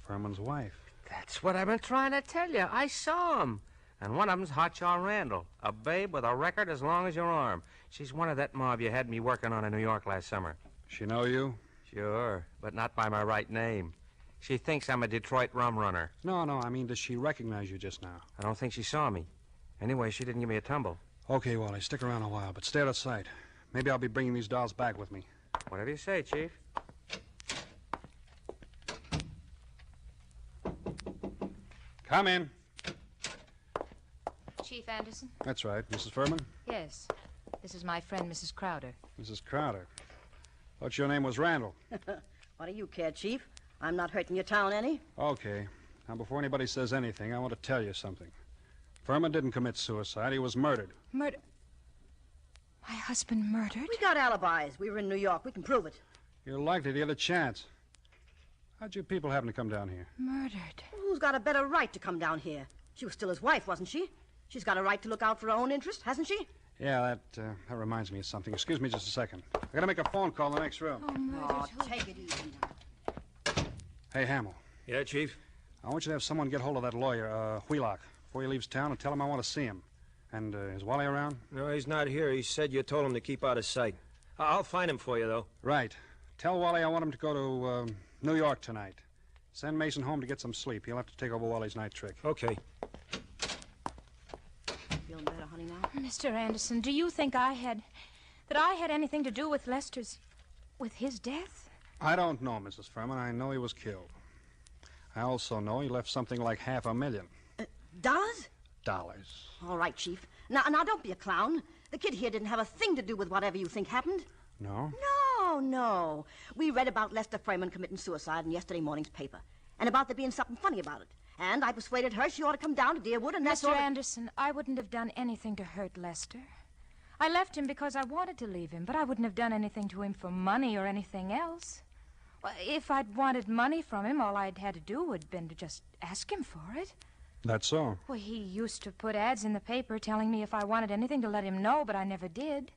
Furman's wife. That's what I've been trying to tell you. I saw him. And one of them's Hotshot Randall, a babe with a record as long as your arm. She's one of that mob you had me working on in New York last summer. She know you? Sure, but not by my right name. She thinks I'm a Detroit rum runner. No, I mean, does she recognize you just now? I don't think she saw me. Anyway, she didn't give me a tumble. Okay, Wally, stick around a while, but stay out of sight. Maybe I'll be bringing these dolls back with me. Whatever you say, Chief. Come in. Chief Anderson? That's right. Mrs. Furman? Yes. This is my friend, Mrs. Crowder. Mrs. Crowder. Thought your name was Randall. What do you care, Chief? I'm not hurting your town any. Okay. Now, before anybody says anything, I want to tell you something. Furman didn't commit suicide. He was murdered. Murder? My husband murdered? We got alibis. We were in New York. We can prove it. You're likely to get a chance. How'd you people happen to come down here? Murdered. Who's got a better right to come down here? She was still his wife, wasn't she? She's got a right to look out for her own interest, hasn't she? Yeah, that reminds me of something. Excuse me just a second. I gotta make a phone call in the next room. Oh, take it easy now. Hey, Hamill. Yeah, Chief? I want you to have someone get hold of that lawyer, Wheelock, before he leaves town and tell him I want to see him. And is Wally around? No, he's not here. He said you told him to keep out of sight. I'll find him for you, though. Right. Tell Wally I want him to go to New York tonight. Send Mason home to get some sleep. He'll have to take over Wally's night trick. Okay. Feeling better, honey, now? Mr. Anderson, do you think I had anything to do with with his death? I don't know, Mrs. Furman. I know he was killed. I also know he left something like $500,000. Dollars? Dollars. All right, Chief. Now, don't be a clown. The kid here didn't have a thing to do with whatever you think happened. No? No. We read about Lester Freeman committing suicide in yesterday morning's paper, and about there being something funny about it. And I persuaded her she ought to come down to Deerwood, and that's all. Mr. Anderson, I wouldn't have done anything to hurt Lester. I left him because I wanted to leave him, but I wouldn't have done anything to him for money or anything else. Well, if I'd wanted money from him, all I'd had to do would have been to just ask him for it. That's so? Well, he used to put ads in the paper telling me if I wanted anything to let him know, but I never did.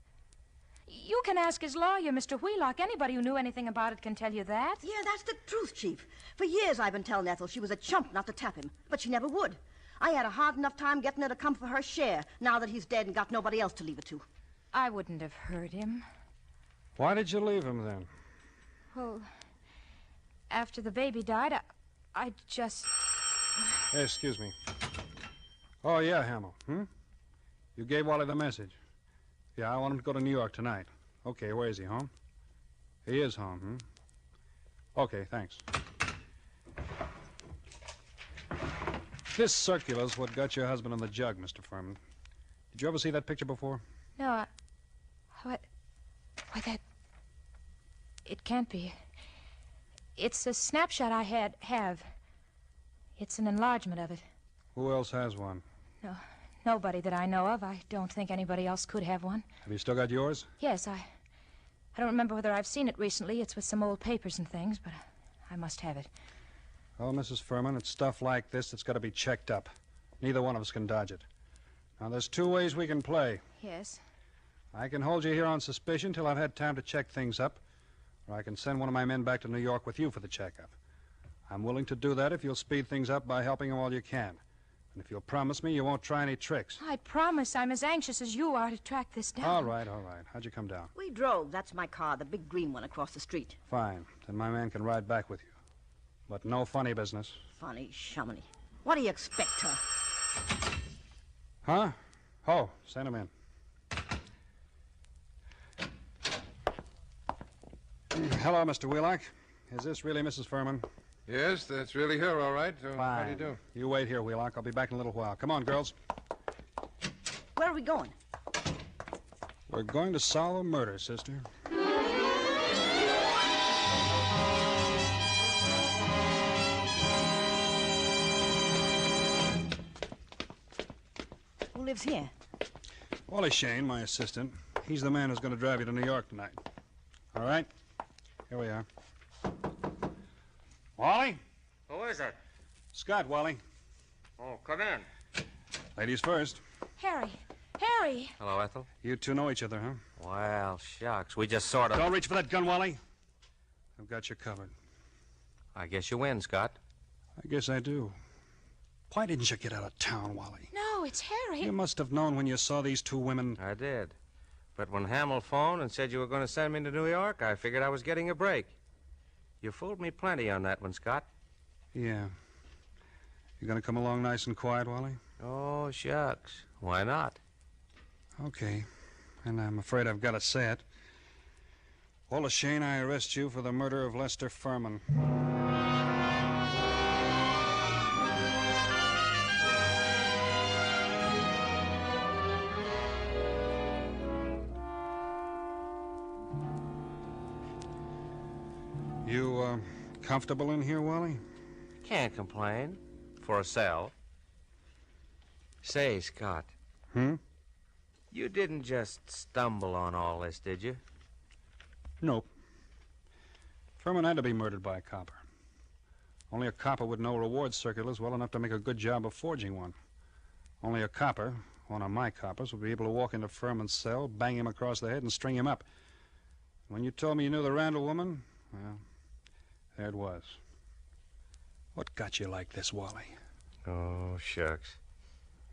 You can ask his lawyer, Mr. Wheelock. Anybody who knew anything about it can tell you that. Yeah, that's the truth, Chief. For years I've been telling Ethel she was a chump not to tap him, but she never would. I had a hard enough time getting her to come for her share now that he's dead and got nobody else to leave it to. I wouldn't have hurt him. Why did you leave him then? Well, after the baby died, I just... Hey, excuse me. Oh, yeah, Hamill. You gave Wally the message. Yeah, I want him to go to New York tonight. Okay, where is he, home? He is home, Okay, thanks. This circular's what got your husband in the jug, Mr. Furman. Did you ever see that picture before? No, what? Why, that... It can't be. It's a snapshot I have. It's an enlargement of it. Who else has one? No, nobody that I know of. I don't think anybody else could have one. Have you still got yours? Yes, I don't remember whether I've seen it recently. It's with some old papers and things, but I must have it. Oh, Mrs. Furman, it's stuff like this that's got to be checked up. Neither one of us can dodge it. Now, there's two ways we can play. Yes. I can hold you here on suspicion till I've had time to check things up, or I can send one of my men back to New York with you for the checkup. I'm willing to do that if you'll speed things up by helping him all you can. And if you'll promise me you won't try any tricks. I promise. I'm as anxious as you are to track this down. All right. How'd you come down? We drove. That's my car, the big green one across the street. Fine. Then my man can ride back with you. But no funny business. Funny shumminy. What do you expect, her? Huh? Oh, send him in. Hello, Mr. Wheelock. Is this really Mrs. Furman? Yes, that's really her, all right. How Fine. do you do? You wait here, Wheelock. I'll be back in a little while. Come on, girls. Where are we going? We're going to solve a murder, sister. Who lives here? Wally Shane, my assistant. He's the man who's going to drive you to New York tonight. All right? Here we are. Wally? Who is it? Scott, Wally. Oh, come in. Ladies first. Harry. Hello, Ethel. You two know each other, huh? Well, shucks. We just sort of... Don't reach for that gun, Wally. I've got you covered. I guess you win, Scott. I guess I do. Why didn't you get out of town, Wally? No, it's Harry. You must have known when you saw these two women. I did. But when Hamill phoned and said you were going to send me to New York, I figured I was getting a break. You fooled me plenty on that one, Scott. Yeah. You gonna come along nice and quiet, Wally? Oh, shucks. Why not? Okay. And I'm afraid I've got to say it. Wally Shane, I arrest you for the murder of Lester Furman. You, comfortable in here, Wally? Can't complain. For a cell. Say, Scott. You didn't just stumble on all this, did you? Nope. Furman had to be murdered by a copper. Only a copper would know reward circulars well enough to make a good job of forging one. Only a copper, one of my coppers, would be able to walk into Furman's cell, bang him across the head, and string him up. When you told me you knew the Randall woman, well, there it was. What got you like this, Wally? Oh, shucks.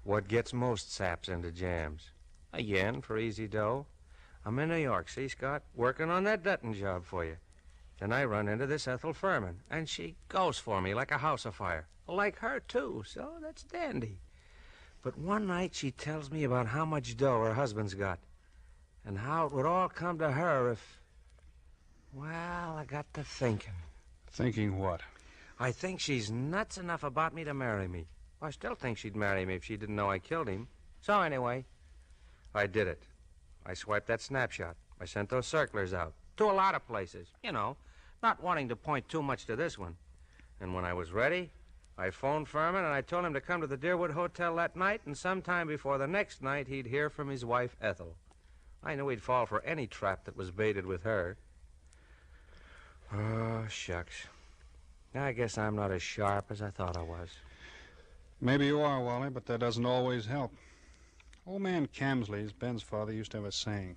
What gets most saps into jams? A yen for easy dough. I'm in New York, see, Scott? Working on that Dutton job for you. Then I run into this Ethel Furman, and she goes for me like a house afire. Like her, too, so that's dandy. But one night she tells me about how much dough her husband's got, and how it would all come to her if... Well, I got to thinking. Thinking what? I think she's nuts enough about me to marry me. I still think she'd marry me if she didn't know I killed him. So anyway, I did it. I swiped that snapshot. I sent those circulars out to a lot of places, you know, not wanting to point too much to this one. And when I was ready, I phoned Furman and I told him to come to the Deerwood Hotel that night, and sometime before the next night he'd hear from his wife, Ethel. I knew he'd fall for any trap that was baited with her. Oh, shucks. I guess I'm not as sharp as I thought I was. Maybe you are, Wally, but that doesn't always help. Old man Camsley's, Ben's father, used to have a saying.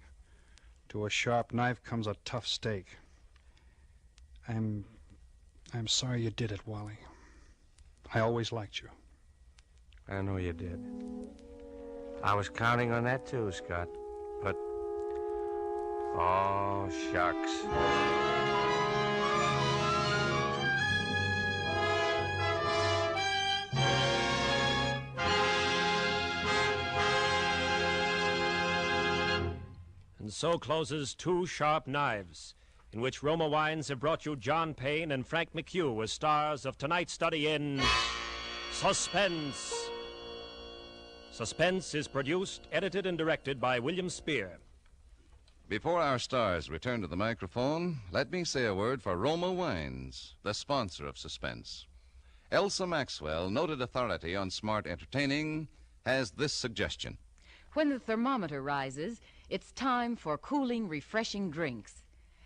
To a sharp knife comes a tough steak. I'm sorry you did it, Wally. I always liked you. I know you did. I was counting on that too, Scott. But... oh, shucks. And so closes Two Sharp Knives, in which Roma Wines have brought you John Payne and Frank McHugh as stars of tonight's study in Suspense. Suspense is produced, edited, and directed by William Spear. Before our stars return to the microphone, let me say a word for Roma Wines, the sponsor of Suspense. Elsa Maxwell, noted authority on smart entertaining, has this suggestion. When the thermometer rises, it's time for cooling, refreshing drinks.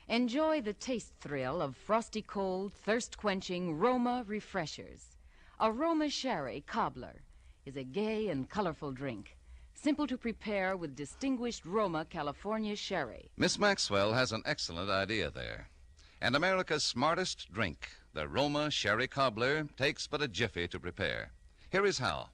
Enjoy the taste thrill of frosty cold, thirst-quenching Roma refreshers. A Roma Sherry Cobbler is a gay and colorful drink, simple to prepare with distinguished Roma California sherry. Miss Maxwell has an excellent idea there. And America's smartest drink, the Roma Sherry Cobbler, takes but a jiffy to prepare. Here is how.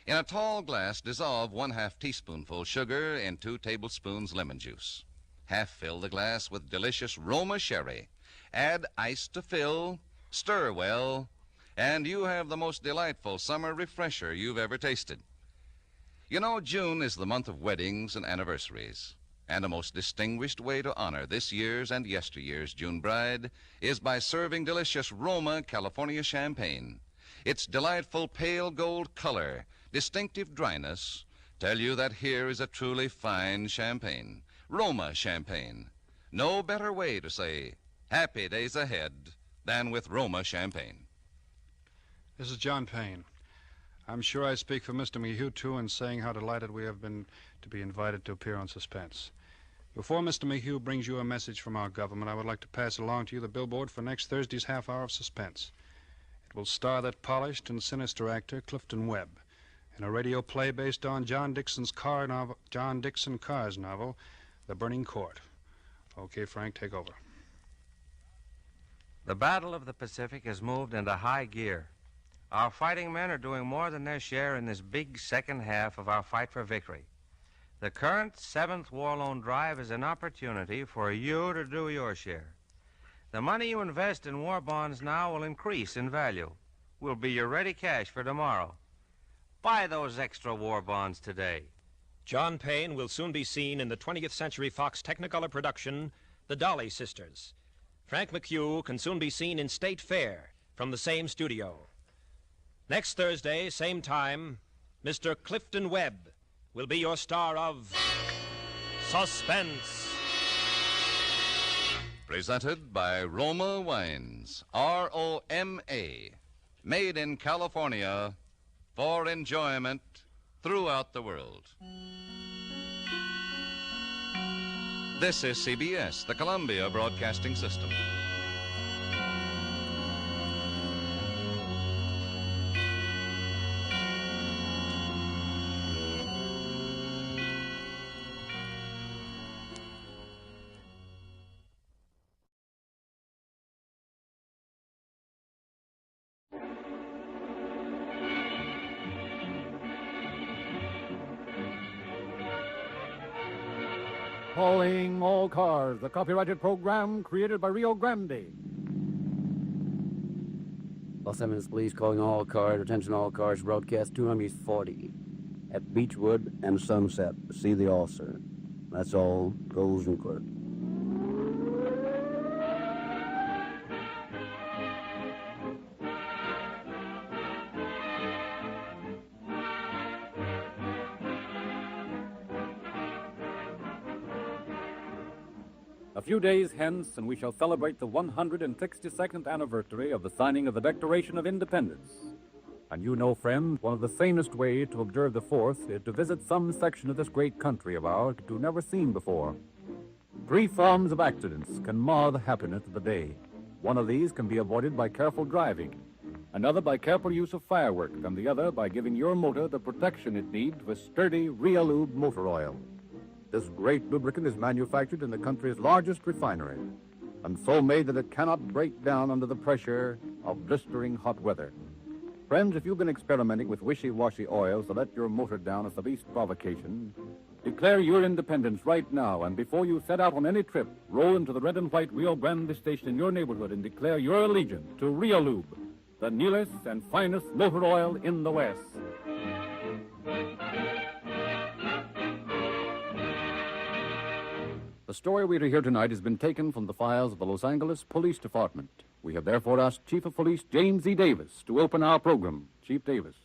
In a tall glass, dissolve 1/2 teaspoonful sugar in 2 tablespoons lemon juice. Half fill the glass with delicious Roma Sherry. Add ice to fill, stir well, and you have the most delightful summer refresher you've ever tasted. You know, June is the month of weddings and anniversaries, and a most distinguished way to honor this year's and yesteryear's June bride is by serving delicious Roma California champagne. Its delightful pale gold color, distinctive dryness, tell you that here is a truly fine champagne, Roma champagne. No better way to say happy days ahead than with Roma champagne. This is John Payne. I'm sure I speak for Mr. McHugh, too, in saying how delighted we have been to be invited to appear on Suspense. Before Mr. McHugh brings you a message from our government, I would like to pass along to you the billboard for next Thursday's half hour of Suspense. It will star that polished and sinister actor, Clifton Webb, in a radio play based on John Dixon Carr's novel, The Burning Court. Okay, Frank, take over. The Battle of the Pacific has moved into high gear. Our fighting men are doing more than their share in this big second half of our fight for victory. The current 7th War Loan Drive is an opportunity for you to do your share. The money you invest in war bonds now will increase in value. Will be your ready cash for tomorrow. Buy those extra war bonds today. John Payne will soon be seen in the 20th Century Fox Technicolor production, The Dolly Sisters. Frank McHugh can soon be seen in State Fair from the same studio. Next Thursday, same time, Mr. Clifton Webb will be your star of Suspense. Presented by Roma Wines, R-O-M-A, made in California for enjoyment throughout the world. This is CBS, the Columbia Broadcasting System. Calling all cars, the copyrighted program created by Rio Grande. Los Angeles Police calling all cars, attention all cars, broadcast 240 at Beechwood and Sunset. See the officer. That's all. Goes in court. A few days hence, and we shall celebrate the 162nd anniversary of the signing of the Declaration of Independence. And you know, friend, one of the sanest ways to observe the 4th is to visit some section of this great country of ours that you've never seen before. 3 forms of accidents can mar the happiness of the day. One of these can be avoided by careful driving, another by careful use of fireworks, and the other by giving your motor the protection it needs with sturdy Realube motor oil. This great lubricant is manufactured in the country's largest refinery, and so made that it cannot break down under the pressure of blistering hot weather. Friends, if you've been experimenting with wishy-washy oils to let your motor down at the least provocation, declare your independence right now, and before you set out on any trip, roll into the red and white Rio Grande station in your neighborhood and declare your allegiance to Realube, the newest and finest motor oil in the West. The story we hear tonight has been taken from the files of the Los Angeles Police Department. We have therefore asked Chief of Police James E. Davis to open our program. Chief Davis.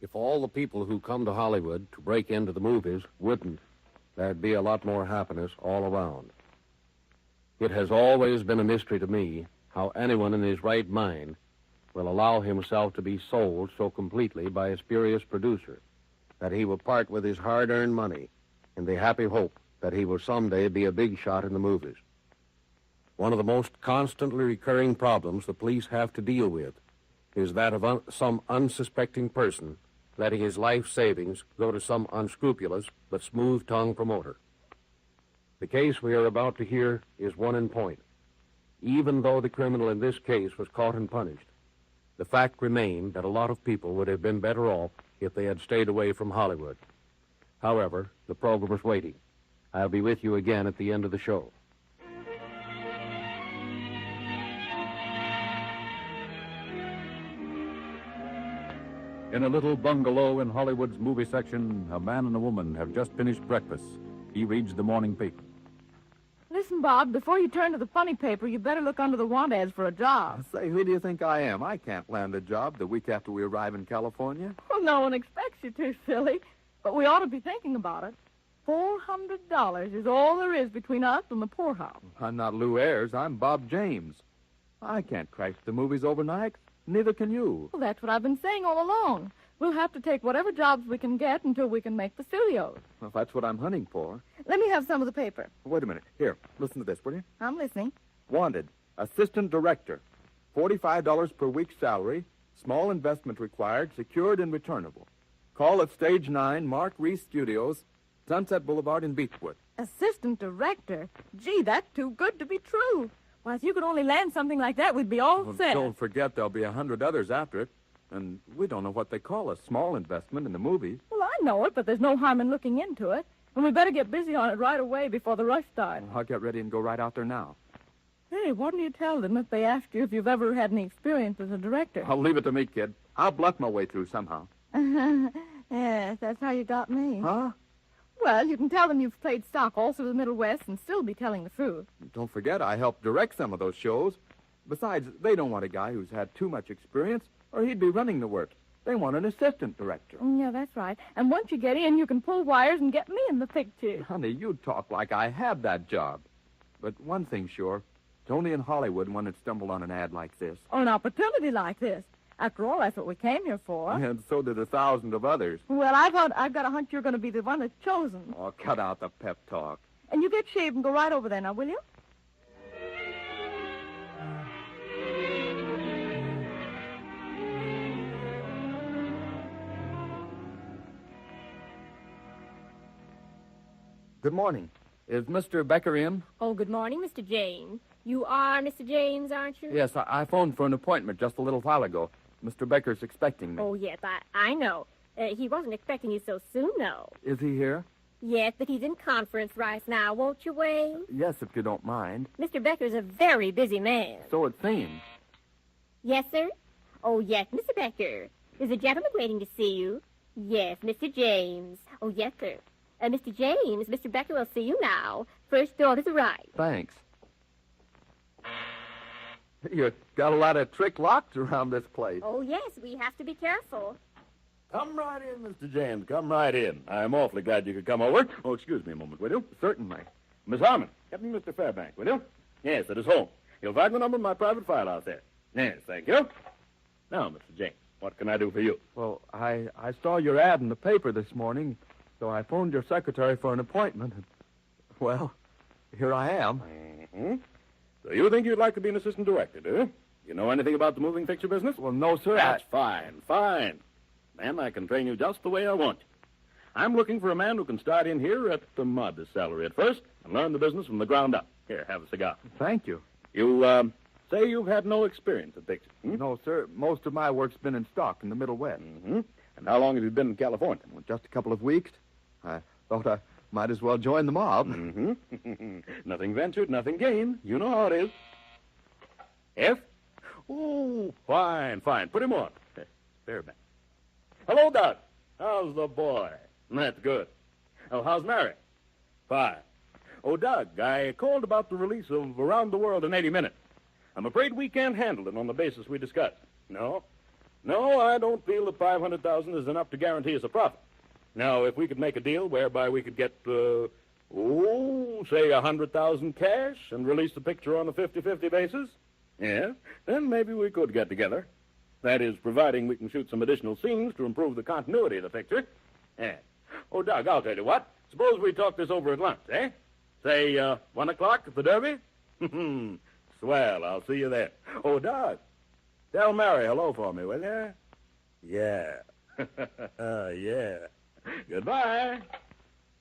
If all the people who come to Hollywood to break into the movies wouldn't, there'd be a lot more happiness all around. It has always been a mystery to me how anyone in his right mind will allow himself to be sold so completely by a spurious producer that he will part with his hard-earned money in the happy hope that he will someday be a big shot in the movies. One of the most constantly recurring problems the police have to deal with is that of some unsuspecting person letting his life savings go to some unscrupulous but smooth-tongued promoter. The case we are about to hear is one in point. Even though the criminal in this case was caught and punished, the fact remained that a lot of people would have been better off if they had stayed away from Hollywood. However, the program is waiting. I'll be with you again at the end of the show. In a little bungalow in Hollywood's movie section, a man and a woman have just finished breakfast. He reads the morning paper. Listen, Bob, before you turn to the funny paper, you better look under the want ads for a job. Say, who do you think I am? I can't land a job the week after we arrive in California. Well, no one expects you to, silly. But we ought to be thinking about it. $400 is all there is between us and the poorhouse. I'm not Lou Ayres. I'm Bob James. I can't crash the movies overnight. Neither can you. Well, that's what I've been saying all along. We'll have to take whatever jobs we can get until we can make the studios. Well, that's what I'm hunting for. Let me have some of the paper. Wait a minute. Here, listen to this, will you? I'm listening. Wanted. Assistant director. $45 per week salary. Small investment required. Secured and returnable. Call at Stage 9, Mark Reese Studios, Sunset Boulevard in Beechwood. Assistant director? Gee, that's too good to be true. Why, if you could only land something like that, we'd be all set. Don't forget there'll be 100 others after it. And we don't know what they call a small investment in the movies. Well, I know it, but there's no harm in looking into it. And we better get busy on it right away before the rush starts. I'll get ready and go right out there now. Hey, why don't you tell them if they ask you if you've ever had any experience as a director? I'll leave it to me, kid. I'll bluff my way through somehow. Yes, that's how you got me. Huh? Well, you can tell them you've played stock all through the Middle West and still be telling the truth. Don't forget, I helped direct some of those shows. Besides, they don't want a guy who's had too much experience, or he'd be running the work. They want an assistant director. Yeah, that's right. And once you get in, you can pull wires and get me in the picture. Honey, you talk like I had that job. But one thing's sure, it's only in Hollywood one had stumbled on an ad like this. Or an opportunity like this. After all, that's what we came here for. And so did 1,000 of others. Well, I've got a hunch you're going to be the one that's chosen. Oh, cut out the pep talk. And you get shaved and go right over there now, will you? Good morning. Is Mr. Becker in? Oh, good morning, Mr. James. You are Mr. James, aren't you? Yes, I phoned for an appointment just a little while ago. Mr. Becker's expecting me. Oh, yes, I know. He wasn't expecting you so soon, though. Is he here? Yes, but he's in conference right now. Won't you wait? Yes, if you don't mind. Mr. Becker's a very busy man. So it seems. Yes, sir? Oh, yes, Mr. Becker. There's a gentleman waiting to see you. Yes, Mr. James. Oh, yes, sir. Mr. James, Mr. Becker will see you now. First door to the right. Thanks. You got a lot of trick locks around this place. Oh, yes, we have to be careful. Come right in, Mr. James. Come right in. I'm awfully glad you could come over. Oh, excuse me a moment, will you? Certainly. Miss Harmon, get me Mr. Fairbank, will you? Yes, at his home. You'll find the number in my private file out there. Yes, thank you. Now, Mr. James, what can I do for you? Well, I saw your ad in the paper this morning, so I phoned your secretary for an appointment. Well, here I am. Mm-hmm. So you think you'd like to be an assistant director, do you? You know anything about the moving picture business? Well, no, sir. That's fine. Then I can train you just the way I want you. I'm looking for a man who can start in here at the modest salary at first and learn the business from the ground up. Here, have a cigar. Thank you. You, say you've had no experience at pictures. No, sir. Most of my work's been in stock in the Middle West. Mm-hmm. And how long have you been in California? Well, just a couple of weeks. I thought I might as well join the mob. Mm-hmm. Nothing ventured, nothing gained. You know how it is. F? Oh, fine. Put him on. Fairbank. Hello, Doc. How's the boy? That's good. Oh, how's Mary? Fine. Oh, Doug, I called about the release of Around the World in 80 Minutes. I'm afraid we can't handle it on the basis we discussed. No, I don't feel that $500,000 is enough to guarantee us a profit. Now, if we could make a deal whereby we could get, say $100,000 cash and release the picture on a 50-50 basis, yeah, then maybe we could get together. That is, providing we can shoot some additional scenes to improve the continuity of the picture. Yeah. Oh, Doug, I'll tell you what. Suppose we talk this over at lunch, eh? Say, 1 o'clock at the Derby? Swell, I'll see you there. Oh, Doug, tell Mary hello for me, will you? Yeah. Yeah. Goodbye.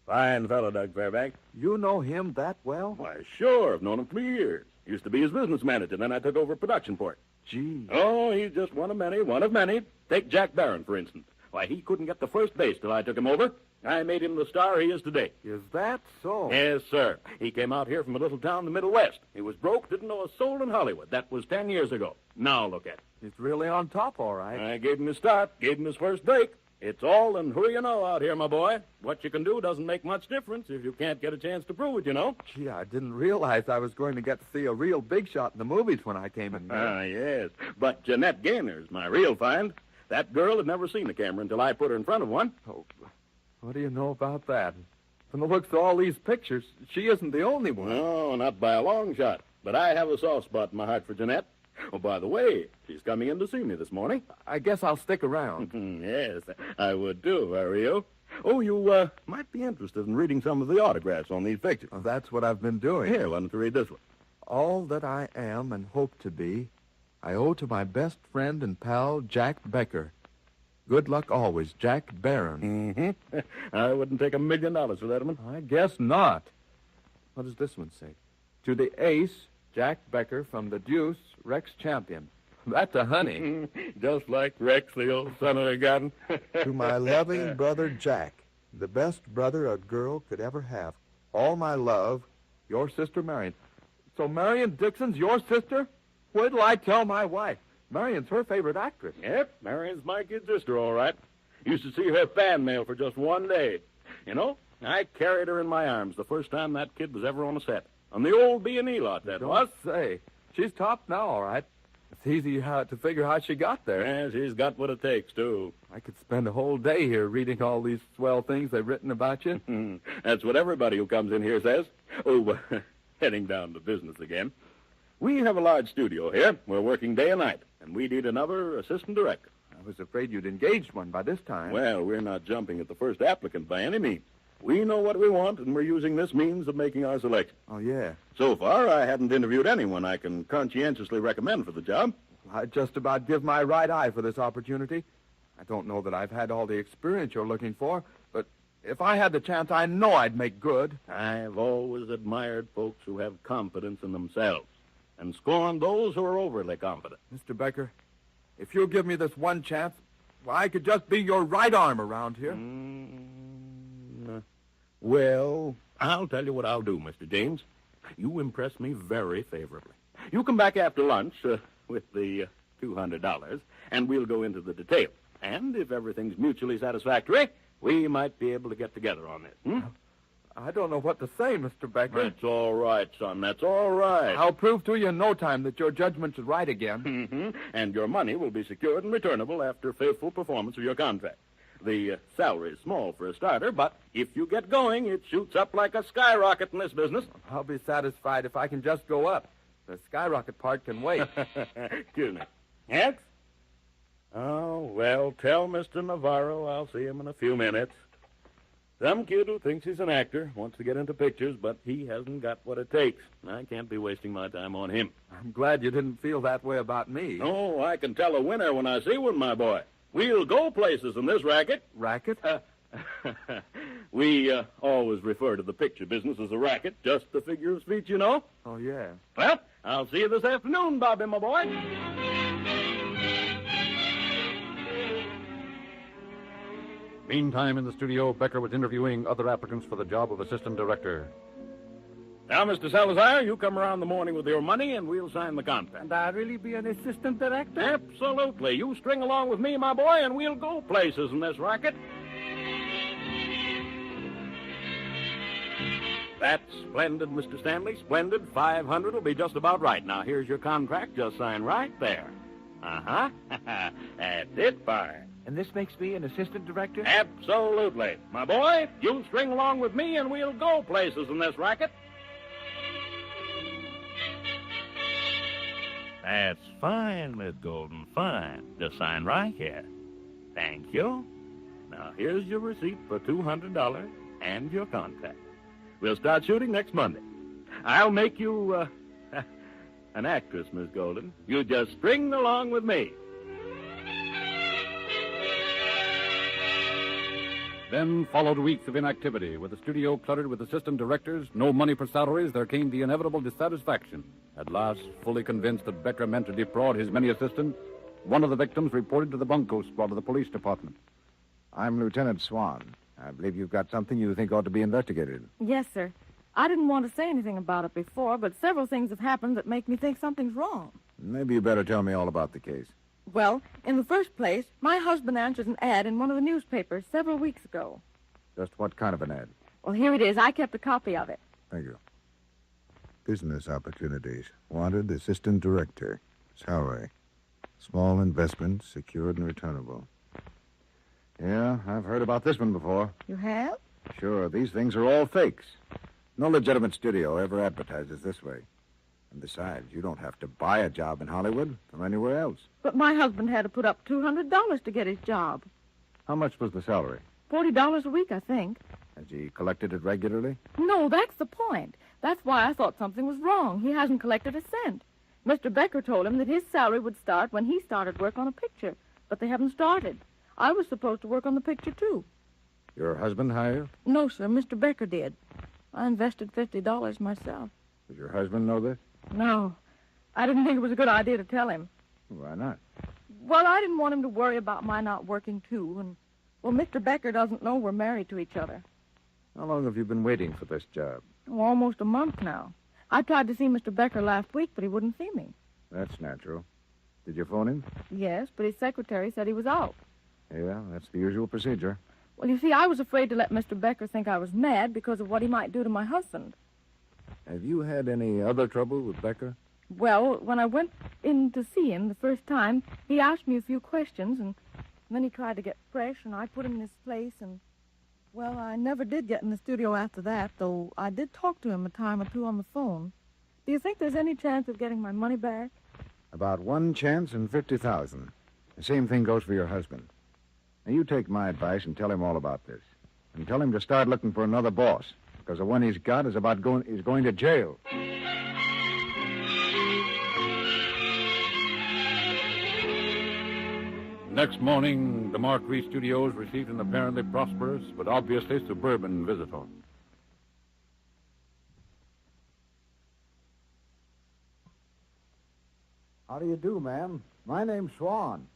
Fine fellow, Doug Fairbanks. You know him that well? Why, sure. I've known him for years. Used to be his business manager, then I took over production for it. Gee. Oh, he's just one of many. Take Jack Barron, for instance. Why, he couldn't get the first base till I took him over. I made him the star he is today. Is that so? Yes, sir. He came out here from a little town in the Middle West. He was broke, didn't know a soul in Hollywood. That was 10 years ago. Now look at him. He's really on top, all right. I gave him his start, gave him his first break. It's all and who you know out here, my boy. What you can do doesn't make much difference if you can't get a chance to prove it, you know. Gee, I didn't realize I was going to get to see a real big shot in the movies when I came in here. Ah, yes. But Jeanette Gaynor's my real find. That girl had never seen a camera until I put her in front of one. Oh, what do you know about that? From the looks of all these pictures, she isn't the only one. No, not by a long shot. But I have a soft spot in my heart for Jeanette. Oh, by the way, she's coming in to see me this morning. I guess I'll stick around. Yes, I would too, were you? Oh, you might be interested in reading some of the autographs on these pictures. Well, that's what I've been doing. Here, why don't you read this one? All that I am and hope to be, I owe to my best friend and pal, Jack Becker. Good luck always, Jack Barron. Mm-hmm. I wouldn't take $1 million for that one. I guess not. What does this one say? To the ace, Jack Becker from the Deuce, Rex Champion. That's a honey. Just like Rex, the old son of a gun. To my loving brother Jack, the best brother a girl could ever have. All my love, your sister Marion. So Marion Dixon's your sister? Wait till I tell my wife. Marion's her favorite actress. Yep, Marion's my kid sister, all right. Used to see her fan mail for just one day. You know, I carried her in my arms the first time that kid was ever on a set. On the old B&E lot, that was. Don't say. She's top now, all right. It's easy to figure how she got there. Yeah, she's got what it takes, too. I could spend a whole day here reading all these swell things they've written about you. That's what everybody who comes in here says. Oh, heading down to business again. We have a large studio here. We're working day and night, and we need another assistant director. I was afraid you'd engaged one by this time. Well, we're not jumping at the first applicant by any means. We know what we want, and we're using this means of making our selection. Oh, yeah. So far, I hadn't interviewed anyone I can conscientiously recommend for the job. I'd just about give my right eye for this opportunity. I don't know that I've had all the experience you're looking for, but if I had the chance, I know I'd make good. I've always admired folks who have confidence in themselves and scorned those who are overly confident. Mr. Becker, if you'll give me this one chance, well, I could just be your right arm around here. Well, I'll tell you what I'll do, Mr. James. You impress me very favorably. You come back after lunch with the $200, and we'll go into the details. And if everything's mutually satisfactory, we might be able to get together on this. I don't know what to say, Mr. Becker. That's all right, son. That's all right. I'll prove to you in no time that your judgment is right again. And your money will be secured and returnable after faithful performance of your contract. The salary is small for a starter, but if you get going, it shoots up like a skyrocket in this business. I'll be satisfied if I can just go up. The skyrocket part can wait. Excuse me. Yes? Oh, well, tell Mr. Navarro I'll see him in a few minutes. Some kid who thinks he's an actor wants to get into pictures, but he hasn't got what it takes. I can't be wasting my time on him. I'm glad you didn't feel that way about me. Oh, I can tell a winner when I see one, my boy. We'll go places in this racket. Racket? We always refer to the picture business as a racket, just the figure of speech, you know. Oh, yeah. Well, I'll see you this afternoon, Bobby, my boy. Meantime, in the studio, Becker was interviewing other applicants for the job of assistant director. Now, Mr. Salazar, you come around the morning with your money, and we'll sign the contract. And I really be an assistant director? Absolutely. You string along with me, my boy, and we'll go places in this racket. That's splendid, Mr. Stanley. Splendid. 500 will be just about right. Now, here's your contract. Just sign right there. Uh-huh. That's it, fine. And this makes me an assistant director? Absolutely. My boy, you'll string along with me and we'll go places in this racket. That's fine, Miss Golden, fine. Just sign right here. Thank you. Now, here's your receipt for $200 and your contract. We'll start shooting next Monday. I'll make you, an actress, Miss Golden. You just string along with me. Then followed weeks of inactivity. With the studio cluttered with assistant directors, no money for salaries, there came the inevitable dissatisfaction. At last, fully convinced that Becker meant to defraud his many assistants, one of the victims reported to the bunco squad of the police department. I'm Lieutenant Swan. I believe you've got something you think ought to be investigated. Yes, sir. I didn't want to say anything about it before, but several things have happened that make me think something's wrong. Maybe you better tell me all about the case. Well, in the first place, my husband answered an ad in one of the newspapers several weeks ago. Just what kind of an ad? Well, here it is. I kept a copy of it. Thank you. Business opportunities. Wanted assistant director. Salary. Small investment, secured and returnable. Yeah, I've heard about this one before. You have? Sure, these things are all fakes. No legitimate studio ever advertises this way. And besides, you don't have to buy a job in Hollywood from anywhere else. But my husband had to put up $200 to get his job. How much was the salary? $40 a week, I think. Has he collected it regularly? No, that's the point. That's why I thought something was wrong. He hasn't collected a cent. Mr. Becker told him that his salary would start when he started work on a picture, but they haven't started. I was supposed to work on the picture, too. Your husband hired? No, sir. Mr. Becker did. I invested $50 myself. Does your husband know this? No. I didn't think it was a good idea to tell him. Why not? Well, I didn't want him to worry about my not working, too. And, well, Mr. Becker doesn't know we're married to each other. How long have you been waiting for this job? Oh, almost a month now. I tried to see Mr. Becker last week, but he wouldn't see me. That's natural. Did you phone him? Yes, but his secretary said he was out. Yeah, that's the usual procedure. Well, you see, I was afraid to let Mr. Becker think I was mad because of what he might do to my husband. Have you had any other trouble with Becker? Well, when I went in to see him the first time, he asked me a few questions, and then he tried to get fresh, and I put him in his place, and, well, I never did get in the studio after that, though I did talk to him a time or two on the phone. Do you think there's any chance of getting my money back? About one chance in 50,000. The same thing goes for your husband. Now, you take my advice and tell him all about this. And tell him to start looking for another boss, because the one he's got is going to jail. Next morning, the Mark Reese Studios received an apparently prosperous but obviously suburban visitor. How do you do, ma'am? My name's Swan.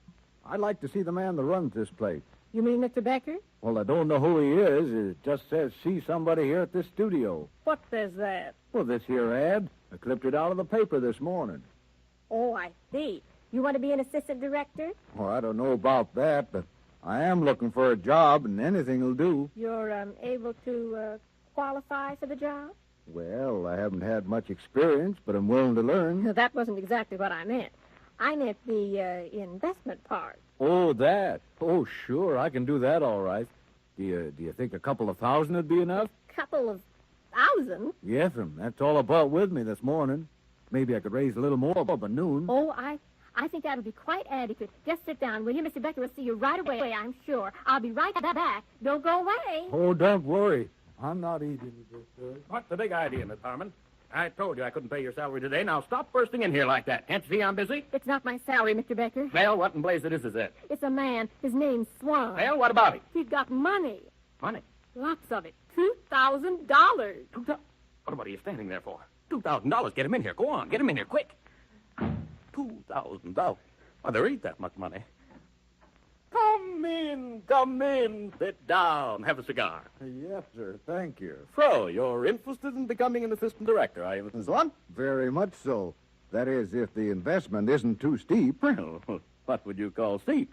I'd like to see the man that runs this place. You mean Mr. Becker? Well, I don't know who he is. It just says see somebody here at this studio. What says that? Well, this here ad. I clipped it out of the paper this morning. Oh, I see. You want to be an assistant director? Well, I don't know about that, but I am looking for a job, and anything will do. You're able to qualify for the job? Well, I haven't had much experience, but I'm willing to learn. That wasn't exactly what I meant. I meant the investment part. Oh, that. Oh, sure, I can do that all right. Do you think a couple of thousand would be enough? Couple of thousand? Yes'm, that's all about with me this morning. Maybe I could raise a little more by noon. Oh, I think that'll be quite adequate. Just sit down, will you? Mr. Becker will see you right away, I'm sure. I'll be right back. Don't go away. Oh, don't worry. I'm not eating this. What's the big idea, Miss Harmon? I told you I couldn't pay your salary today. Now stop bursting in here like that. Can't you see I'm busy? It's not my salary, Mr. Becker. Well, what in blazes is it? It's a man. His name's Swan. Well, what about him? He's got money. Money? Lots of it. $2,000. What are you standing there for? $2,000. Get him in here. Go on. Get him in here, quick. $2,000. Why, there ain't that much money. Come in. Sit down. Have a cigar. Yes, sir. Thank you. So, you're interested in becoming an assistant director, are you, Mr. Swan? Very much so. That is, if the investment isn't too steep. Well, what would you call steep?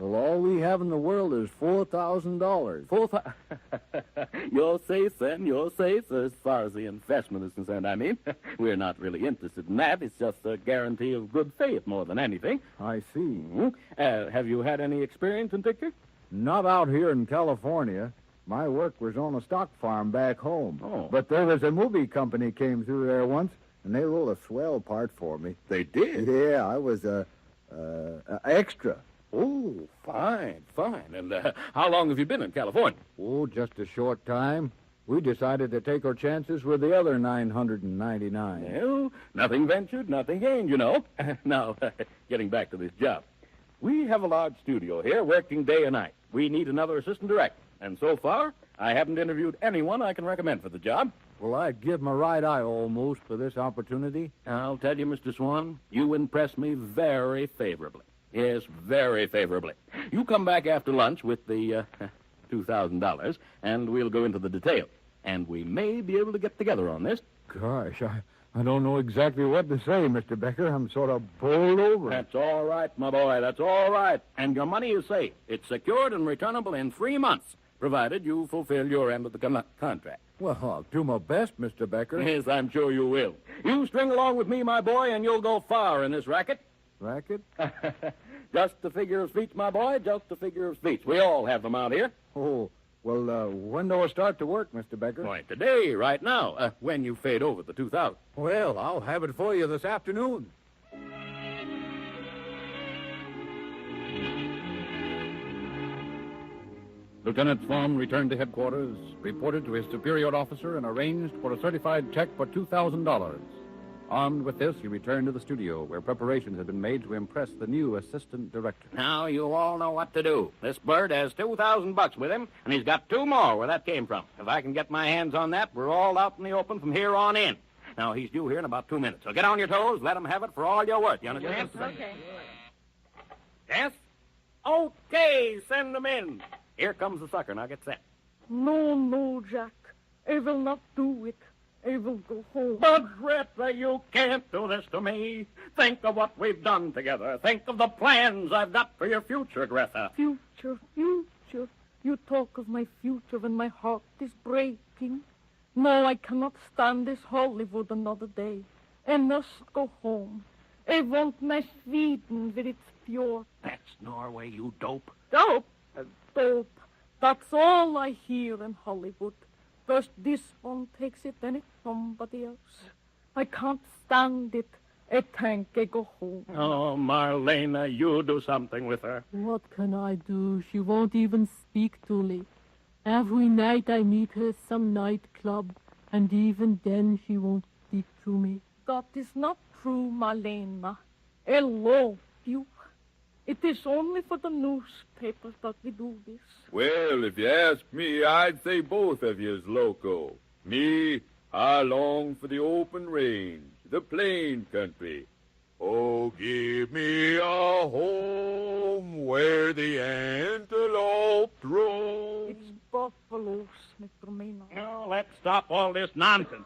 Well, all we have in the world is $4,000. You're safe, then. You're safe as far as the investment is concerned, I mean. We're not really interested in that. It's just a guarantee of good faith more than anything. I see. Mm-hmm. Have you had any experience in pictures? Not out here in California. My work was on a stock farm back home. Oh. But there was a movie company came through there once, and they wrote a swell part for me. They did? Yeah, I was a extra. Oh, fine. And how long have you been in California? Oh, just a short time. We decided to take our chances with the other 999. Well, nothing ventured, nothing gained, you know. Now, getting back to this job. We have a large studio here working day and night. We need another assistant director. And so far, I haven't interviewed anyone I can recommend for the job. Well, I'd give my right eye almost for this opportunity. I'll tell you, Mr. Swan, you impress me very favorably. Yes, very favorably. You come back after lunch with the $2,000, and we'll go into the details. And we may be able to get together on this. Gosh, I don't know exactly what to say, Mr. Becker. I'm sort of bowled over. That's all right, my boy. That's all right. And your money is safe. It's secured and returnable in 3 months, provided you fulfill your end of the contract. Well, I'll do my best, Mr. Becker. Yes, I'm sure you will. You string along with me, my boy, and you'll go far in this racket. Racket? Just a figure of speech, my boy, just a figure of speech. We all have them out here. Oh, well, when do I start to work, Mr. Becker? Why, today, right now, when you fade over the 2,000. Well, I'll have it for you this afternoon. Lieutenant Swan returned to headquarters, reported to his superior officer, and arranged for a certified check for $2,000. Armed with this, he returned to the studio, where preparations had been made to impress the new assistant director. Now, you all know what to do. This bird has $2,000 with him, and he's got 2 more where that came from. If I can get my hands on that, we're all out in the open from here on in. Now, he's due here in about 2 minutes, so get on your toes, let him have it for all you're worth. You understand? Yes, okay. Yes? Okay, send them in. Here comes the sucker. Now get set. No, Jack. I will not do it. I will go home. But, Greta, you can't do this to me. Think of what we've done together. Think of the plans I've got for your future, Greta. Future. You talk of my future when my heart is breaking. No, I cannot stand this Hollywood another day. I must go home. I want my Sweden with its pure... That's Norway, you dope. Dope? Dope. That's all I hear in Hollywood. First this one takes it, then it's somebody else. I can't stand it. I think I go home. Oh, Marlena, you do something with her. What can I do? She won't even speak to me. Every night I meet her at some nightclub, and even then she won't speak to me. That is not true, Marlena. I love you. It is only for the newspapers that we do this. Well, if you ask me, I'd say both of you is loco. Me, I long for the open range, the plain country. Oh, give me a home where the antelope roam. It's buffaloes, Mr. Maynard. Now, let's stop all this nonsense.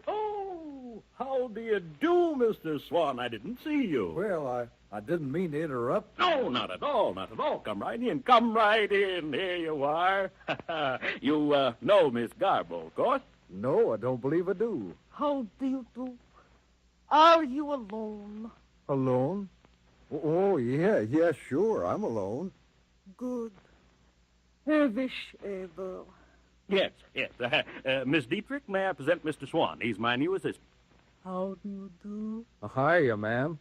Oh, how do you do, Mr. Swan? I didn't see you. Well, I didn't mean to interrupt. No, not at all, not at all. Come right in, come right in. Here you are. You know Miss Garbo, of course? No, I don't believe I do. How do you do? Are you alone? Alone? Oh, yeah, sure, I'm alone. Good. I wish I were. Yes. Miss Dietrich, may I present Mr. Swan? He's my new assistant. How do you do? Hiya, ma'am.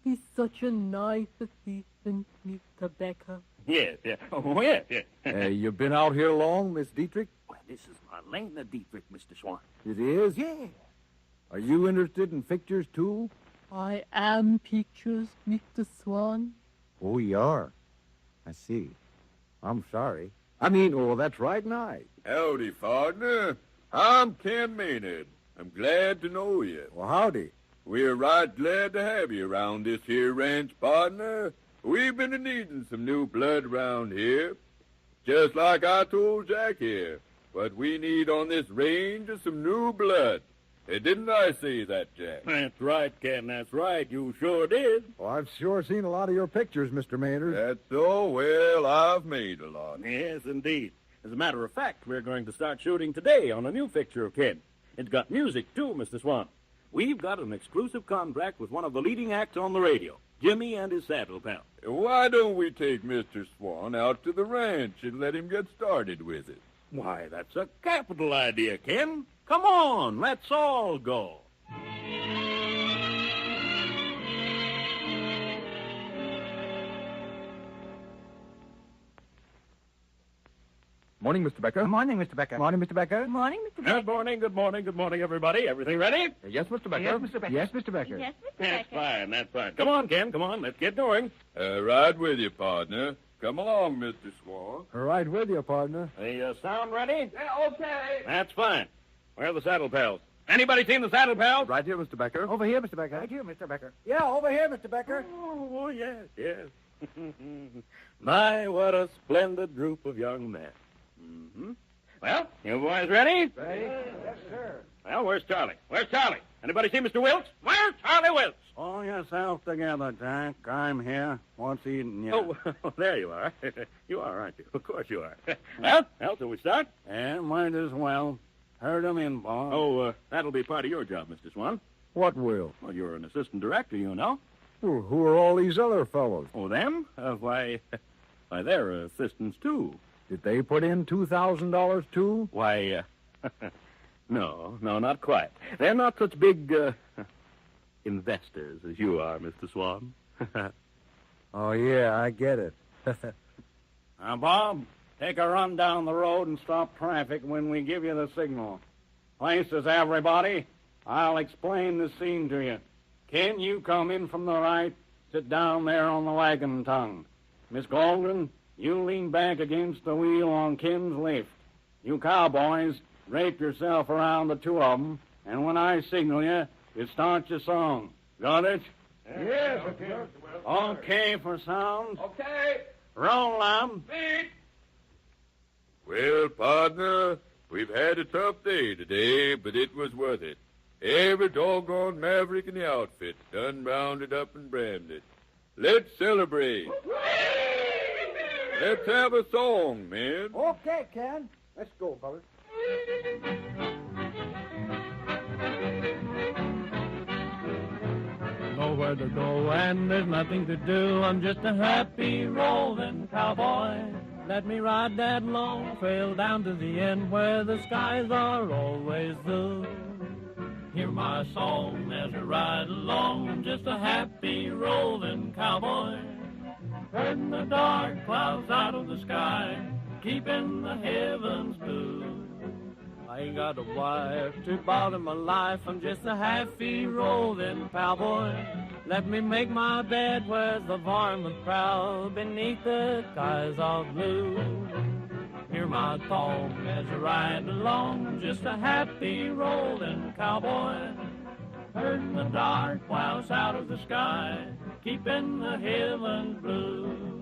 He's such a nice assistant, Mr. Becker. Yes. Oh, yes. You been out here long, Miss Dietrich? Well, this is Marlena Dietrich, Mr. Swan. It is? Yeah. Are you interested in pictures, too? I am pictures, Mr. Swan. Oh, you are? I see. I'm sorry. That's right, nice. Howdy, partner. I'm Ken Maynard. I'm glad to know you. Well, howdy. We're right glad to have you around this here ranch, partner. We've been needing some new blood around here. Just like I told Jack here. What we need on this range is some new blood. Didn't I say that, Jack? That's right, Ken, that's right. You sure did. Well, I've sure seen a lot of your pictures, Mr. Maynard. That's so. Well, I've made a lot. Yes, indeed. As a matter of fact, we're going to start shooting today on a new picture of Ken. It's got music, too, Mr. Swan. We've got an exclusive contract with one of the leading acts on the radio, Jimmy and his saddle pal. Why don't we take Mr. Swan out to the ranch and let him get started with it? Why, that's a capital idea, Ken. Come on, let's all go. Morning, Mr. Becker. Good morning, Mr. Becker. Morning, Mr. Becker. Good morning, Mr. Becker. Good morning, everybody. Everything ready? Yes, Mr. Becker. Yes, Mr. Becker. Yes, Mr. Becker. Yes, Mr. That's Becker. fine, that's fine. Come on, Ken, come on, let's get going. Right with you, partner. Come along, Mr. Swan. Right with you, partner. The sound ready? Yeah, okay. That's fine. Where are the saddle pals? Anybody seen the saddle pals? Right here, Mr. Becker. Over here, Mr. Becker. Right here, Mr. Becker. Yeah, over here, Mr. Becker. Oh, yes, yes. My, what a splendid group of young men. Mm-hmm. Well, you boys ready? Ready? Yes, sir. Well, where's Charlie? Where's Charlie? Anybody see Mr. Wilkes? Where's Charlie Wilkes? Pull yourself together, Jack. I'm here. What's eating you? Oh, there you are. You are, aren't you? Of course you are. Well, shall we start? And might as well. Herd 'em in, boss. Oh, that'll be part of your job, Mr. Swan. What will? Well, you're an assistant director, you know. Well, who are all these other fellows? Oh, them? Why, they're assistants, too. Did they put in $2,000 too? Why, no, not quite. They're not such big, investors as you are, Mr. Swan. Oh, yeah, I get it. Now, Bob, take a run down the road and stop traffic when we give you the signal. Places, everybody. I'll explain the scene to you. Ken, you come in from the right. Sit down there on the wagon tongue. Miss Goldman, you lean back against the wheel on Ken's left. You cowboys, drape yourself around the two of them, and when I signal you start your song. Got it? Yes, okay. Okay for sound. Okay. Roll 'em. Beat. Well, partner, we've had a tough day today, but it was worth it. Every doggone maverick in the outfit done rounded up and branded. Let's celebrate. Let's have a song, man. Okay, Ken. Let's go, fellas. Nowhere to go and there's nothing to do. I'm just a happy rolling cowboy. Let me ride that long trail down to the end where the skies are always blue. Hear my song as I ride along. I'm just a happy rolling cowboy. Turn the dark clouds out of the sky, keeping the heavens blue. I ain't got a wife to bother my life. I'm just a happy rolling cowboy. Let me make my bed where the varmint proud beneath the skies of blue. Hear my song as I ride along. Just a happy rolling cowboy. Turn the dark clouds out of the sky, keeping the heavens blue.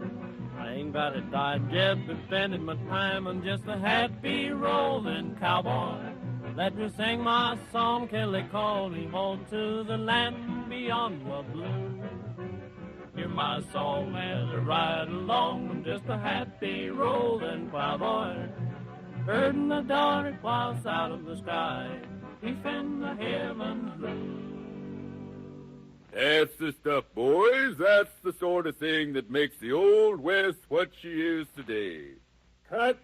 I ain't got a digest but spending my time. I'm just a happy rolling cowboy. Let me sing my song till they call me home to the land beyond the blue. Hear my song as I ride along. I'm just a happy rolling cowboy. Herding the dark clouds out of the sky, keeping the heavens blue. That's the stuff, boys. That's the sort of thing that makes the Old West what she is today. Cut,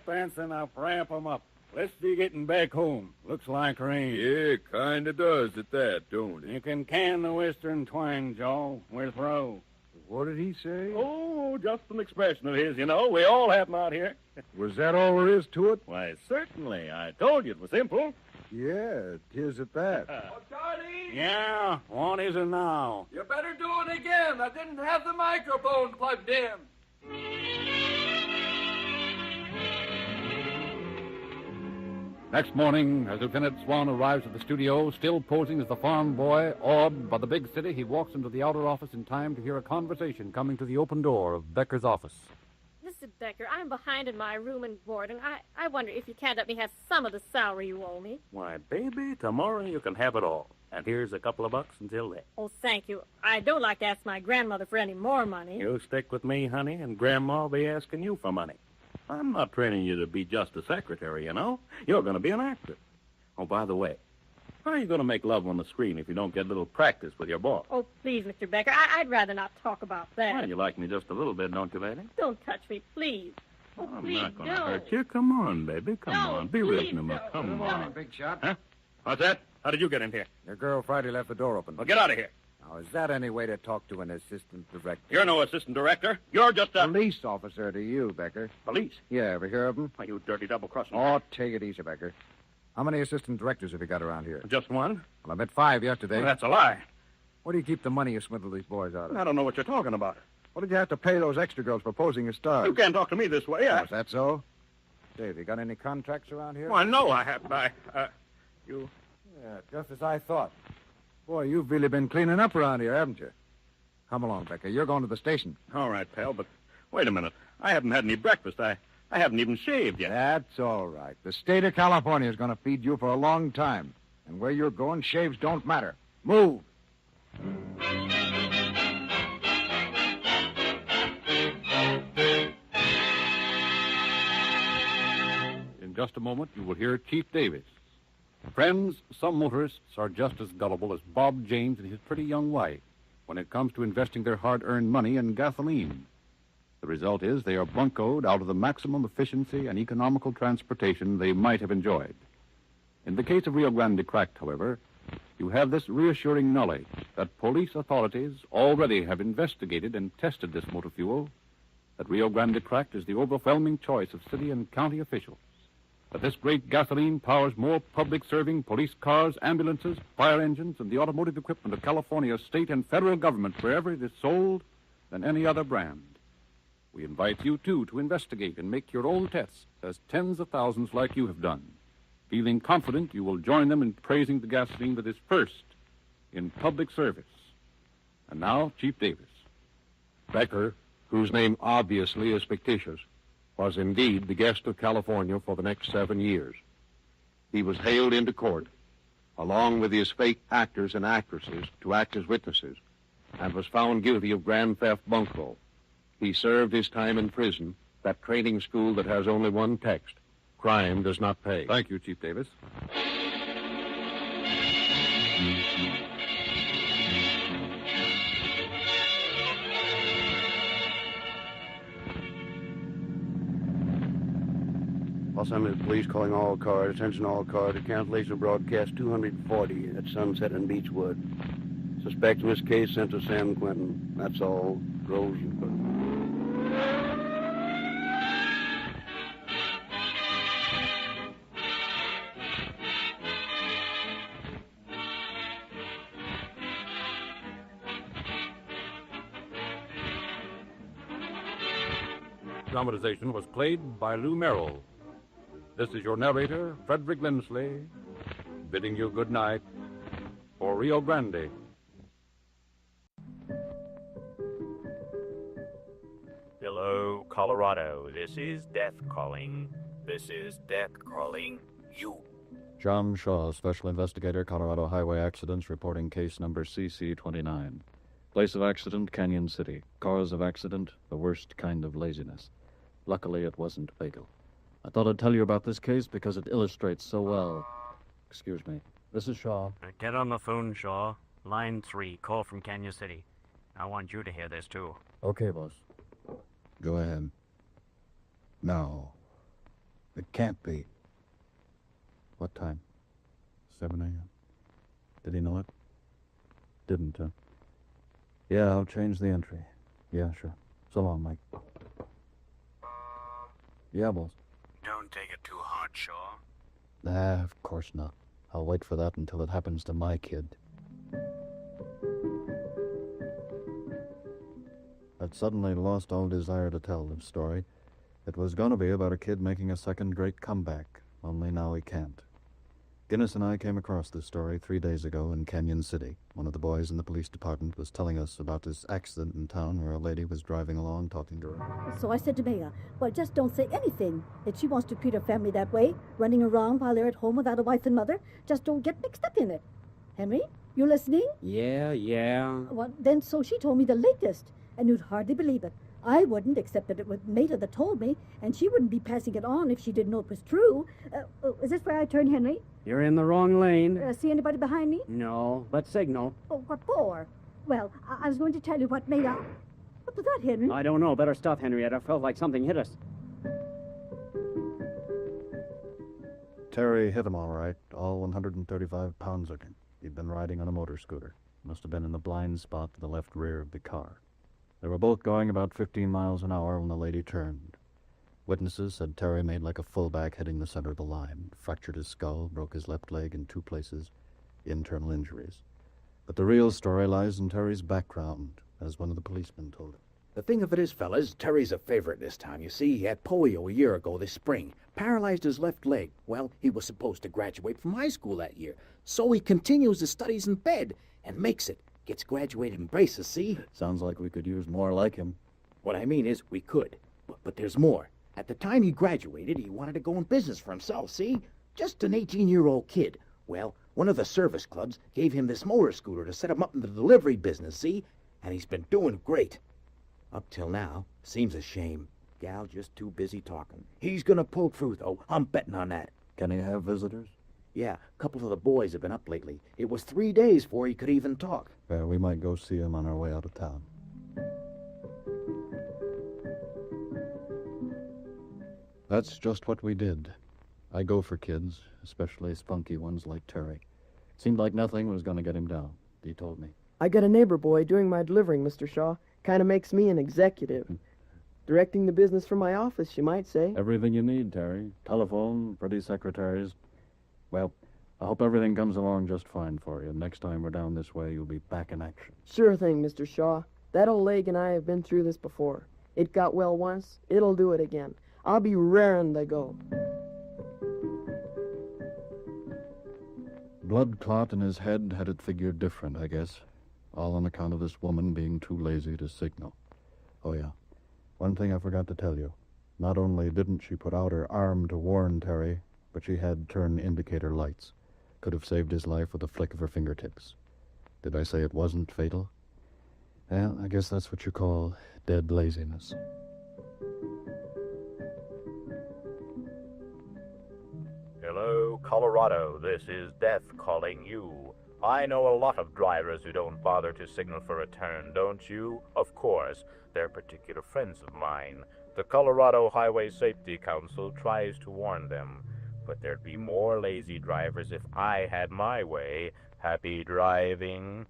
Benson. I'll ramp 'em up. Let's be getting back home. Looks like rain. Yeah, kinda does at that, don't it? You can can the western twang, Joe. We're through. What did he say? Oh, just an expression of his, you know. We all have them out here. Was that all there is to it? Why, certainly. I told you it was simple. Yeah, it is at that. Charlie! Yeah, what is it now? You better do it again. I didn't have the microphone plugged in. Next morning, as Lieutenant Swan arrives at the studio, still posing as the farm boy, awed by the big city, he walks into the outer office in time to hear a conversation coming to the open door of Becker's office. Mr. Becker. I'm behind in my room and board, and I wonder if you can't let me have some of the salary you owe me. Why, baby, tomorrow you can have it all. And here's a couple of bucks until then. Oh, thank you. I don't like to ask my grandmother for any more money. You stick with me, honey, and Grandma'll be asking you for money. I'm not training you to be just a secretary, you know. You're going to be an actor. Oh, by the way, how are you going to make love on the screen if you don't get a little practice with your boss? Oh, please, Mr. Becker, I'd rather not talk about that. Well, you like me just a little bit, don't you, lady? Don't touch me, please. Oh, I'm please, not going to don't. hurt you. Come on, baby. Come on. Be reasonable. Come on. Big shot. Huh? What's that? How did you get in here? Your girl Friday left the door open. Well, get out of here. Now, is that any way to talk to an assistant director? You're no assistant director. You're just a... Police officer to you, Becker. Police? Yeah, ever hear of them? Why, you dirty double-crossing. Oh, take it easy, Becker. How many assistant directors have you got around here? Just one. Well, I met 5 yesterday. Well, that's a lie. Where do you keep the money you swindle these boys out of? I don't know what you're talking about. What did you have to pay those extra girls for posing as stars? You can't talk to me this way. Oh, is that so? Dave, you got any contracts around here? Why, no, I haven't. You... Yeah, just as I thought. Boy, you've really been cleaning up around here, haven't you? Come along, Becker. You're going to the station. All right, pal, but wait a minute. I haven't had any breakfast. I haven't even shaved yet. That's all right. The state of California is going to feed you for a long time. And where you're going, shaves don't matter. Move. In just a moment, you will hear Chief Davis. Friends, some motorists are just as gullible as Bob James and his pretty young wife when it comes to investing their hard-earned money in gasoline. The result is they are buncoed out of the maximum efficiency and economical transportation they might have enjoyed. In the case of Rio Grande Cracked, however, you have this reassuring knowledge that police authorities already have investigated and tested this motor fuel, that Rio Grande Cracked is the overwhelming choice of city and county officials, that this great gasoline powers more public-serving police cars, ambulances, fire engines, and the automotive equipment of California's state and federal government wherever it is sold than any other brand. We invite you, too, to investigate and make your own tests, as tens of thousands like you have done, feeling confident you will join them in praising the gasoline that is first in public service. And now, Chief Davis. Becker, whose name obviously is fictitious, was indeed the guest of California for the next 7 years. He was hailed into court, along with his fake actors and actresses, to act as witnesses, and was found guilty of grand theft bunco. He served his time in prison, that training school that has only one text: crime does not pay. Thank you, Chief Davis. Los Angeles Police calling all cars. Attention all cars. A cancellation of broadcast 240 at Sunset and Beechwood. Suspect in this case sent to San Quentin. That's all. Rosenberg. Dramatization was played by Lou Merrill. This is your narrator, Frederick Lindsley, bidding you good night for Rio Grande. Hello, Colorado. This is Death calling. This is Death calling you. John Shaw, Special Investigator, Colorado Highway Accidents, reporting case number CC-29. Place of accident, Canyon City. Cause of accident, the worst kind of laziness. Luckily, it wasn't fatal. I thought I'd tell you about this case because it illustrates so well. Excuse me. This is Shaw. Get on the phone, Shaw. Line 3, call from Canyon City. I want you to hear this, too. Okay, boss. Go ahead. No. It can't be. What time? 7 a.m. Did he know it? Didn't, huh? Yeah, I'll change the entry. Yeah, sure. So long, Mike. Yeah, boss. Don't take it too hard, Shaw. Of course not. I'll wait for that until it happens to my kid. I'd suddenly lost all desire to tell this story. It was going to be about a kid making a second-rate comeback, only now he can't. Guinness and I came across this story 3 days ago in Canyon City. One of the boys in the police department was telling us about this accident in town where a lady was driving along talking to her. So I said to Maya, well, just don't say anything. If she wants to treat her family that way, running around while they're at home without a wife and mother, just don't get mixed up in it. Henry, you listening? Yeah. Well, then so she told me the latest, and you'd hardly believe it. I wouldn't, except that it was Maida that told me, and she wouldn't be passing it on if she didn't know it was true. Is this where I turn, Henry? You're in the wrong lane. See anybody behind me? No, but signal. Oh, what for? Well, I was going to tell you what Maida... What was that, Henry? I don't know. Better stuff, Henrietta. Felt like something hit us. Terry hit him all right, all 135 pounds of him. He'd been riding on a motor scooter. Must have been in the blind spot to the left rear of the car. They were both going about 15 miles an hour when the lady turned. Witnesses said Terry made like a fullback hitting the center of the line, fractured his skull, broke his left leg in 2 places, internal injuries. But the real story lies in Terry's background, as one of the policemen told him. The thing of it is, fellas, Terry's a favorite this town. You see, he had polio a year ago this spring. Paralyzed his left leg. Well, he was supposed to graduate from high school that year. So he continues his studies in bed and makes it. Gets graduated in braces, see? Sounds like we could use more like him. What I mean is, we could. But there's more. At the time he graduated, he wanted to go in business for himself, see? Just an 18-year-old kid. Well, one of the service clubs gave him this motor scooter to set him up in the delivery business, see? And he's been doing great. Up till now, seems a shame. Gal just too busy talking. He's gonna pull through, though. I'm betting on that. Can he have visitors? Yeah, a couple of the boys have been up lately. It was 3 days before he could even talk. Well, we might go see him on our way out of town. That's just what we did. I go for kids, especially spunky ones like Terry. Seemed like nothing was going to get him down, he told me. I got a neighbor boy doing my delivering, Mr. Shaw. Kind of makes me an executive. Directing the business from my office, you might say. Everything you need, Terry. Telephone, pretty secretaries. Well, I hope everything comes along just fine for you. Next time we're down this way, you'll be back in action. Sure thing, Mr. Shaw. That old leg and I have been through this before. It got well once. It'll do it again. I'll be raring to go. Blood clot in his head had it figured different, I guess. All on account of this woman being too lazy to signal. Oh, yeah. One thing I forgot to tell you. Not only didn't she put out her arm to warn Terry, but she had turn indicator lights. Could have saved his life with a flick of her fingertips. Did I say it wasn't fatal? Well, I guess that's what you call dead laziness. Hello, Colorado. This is Death calling you. I know a lot of drivers who don't bother to signal for a turn, don't you? Of course. They're particular friends of mine. The Colorado Highway Safety Council tries to warn them. But there'd be more lazy drivers if I had my way. Happy driving.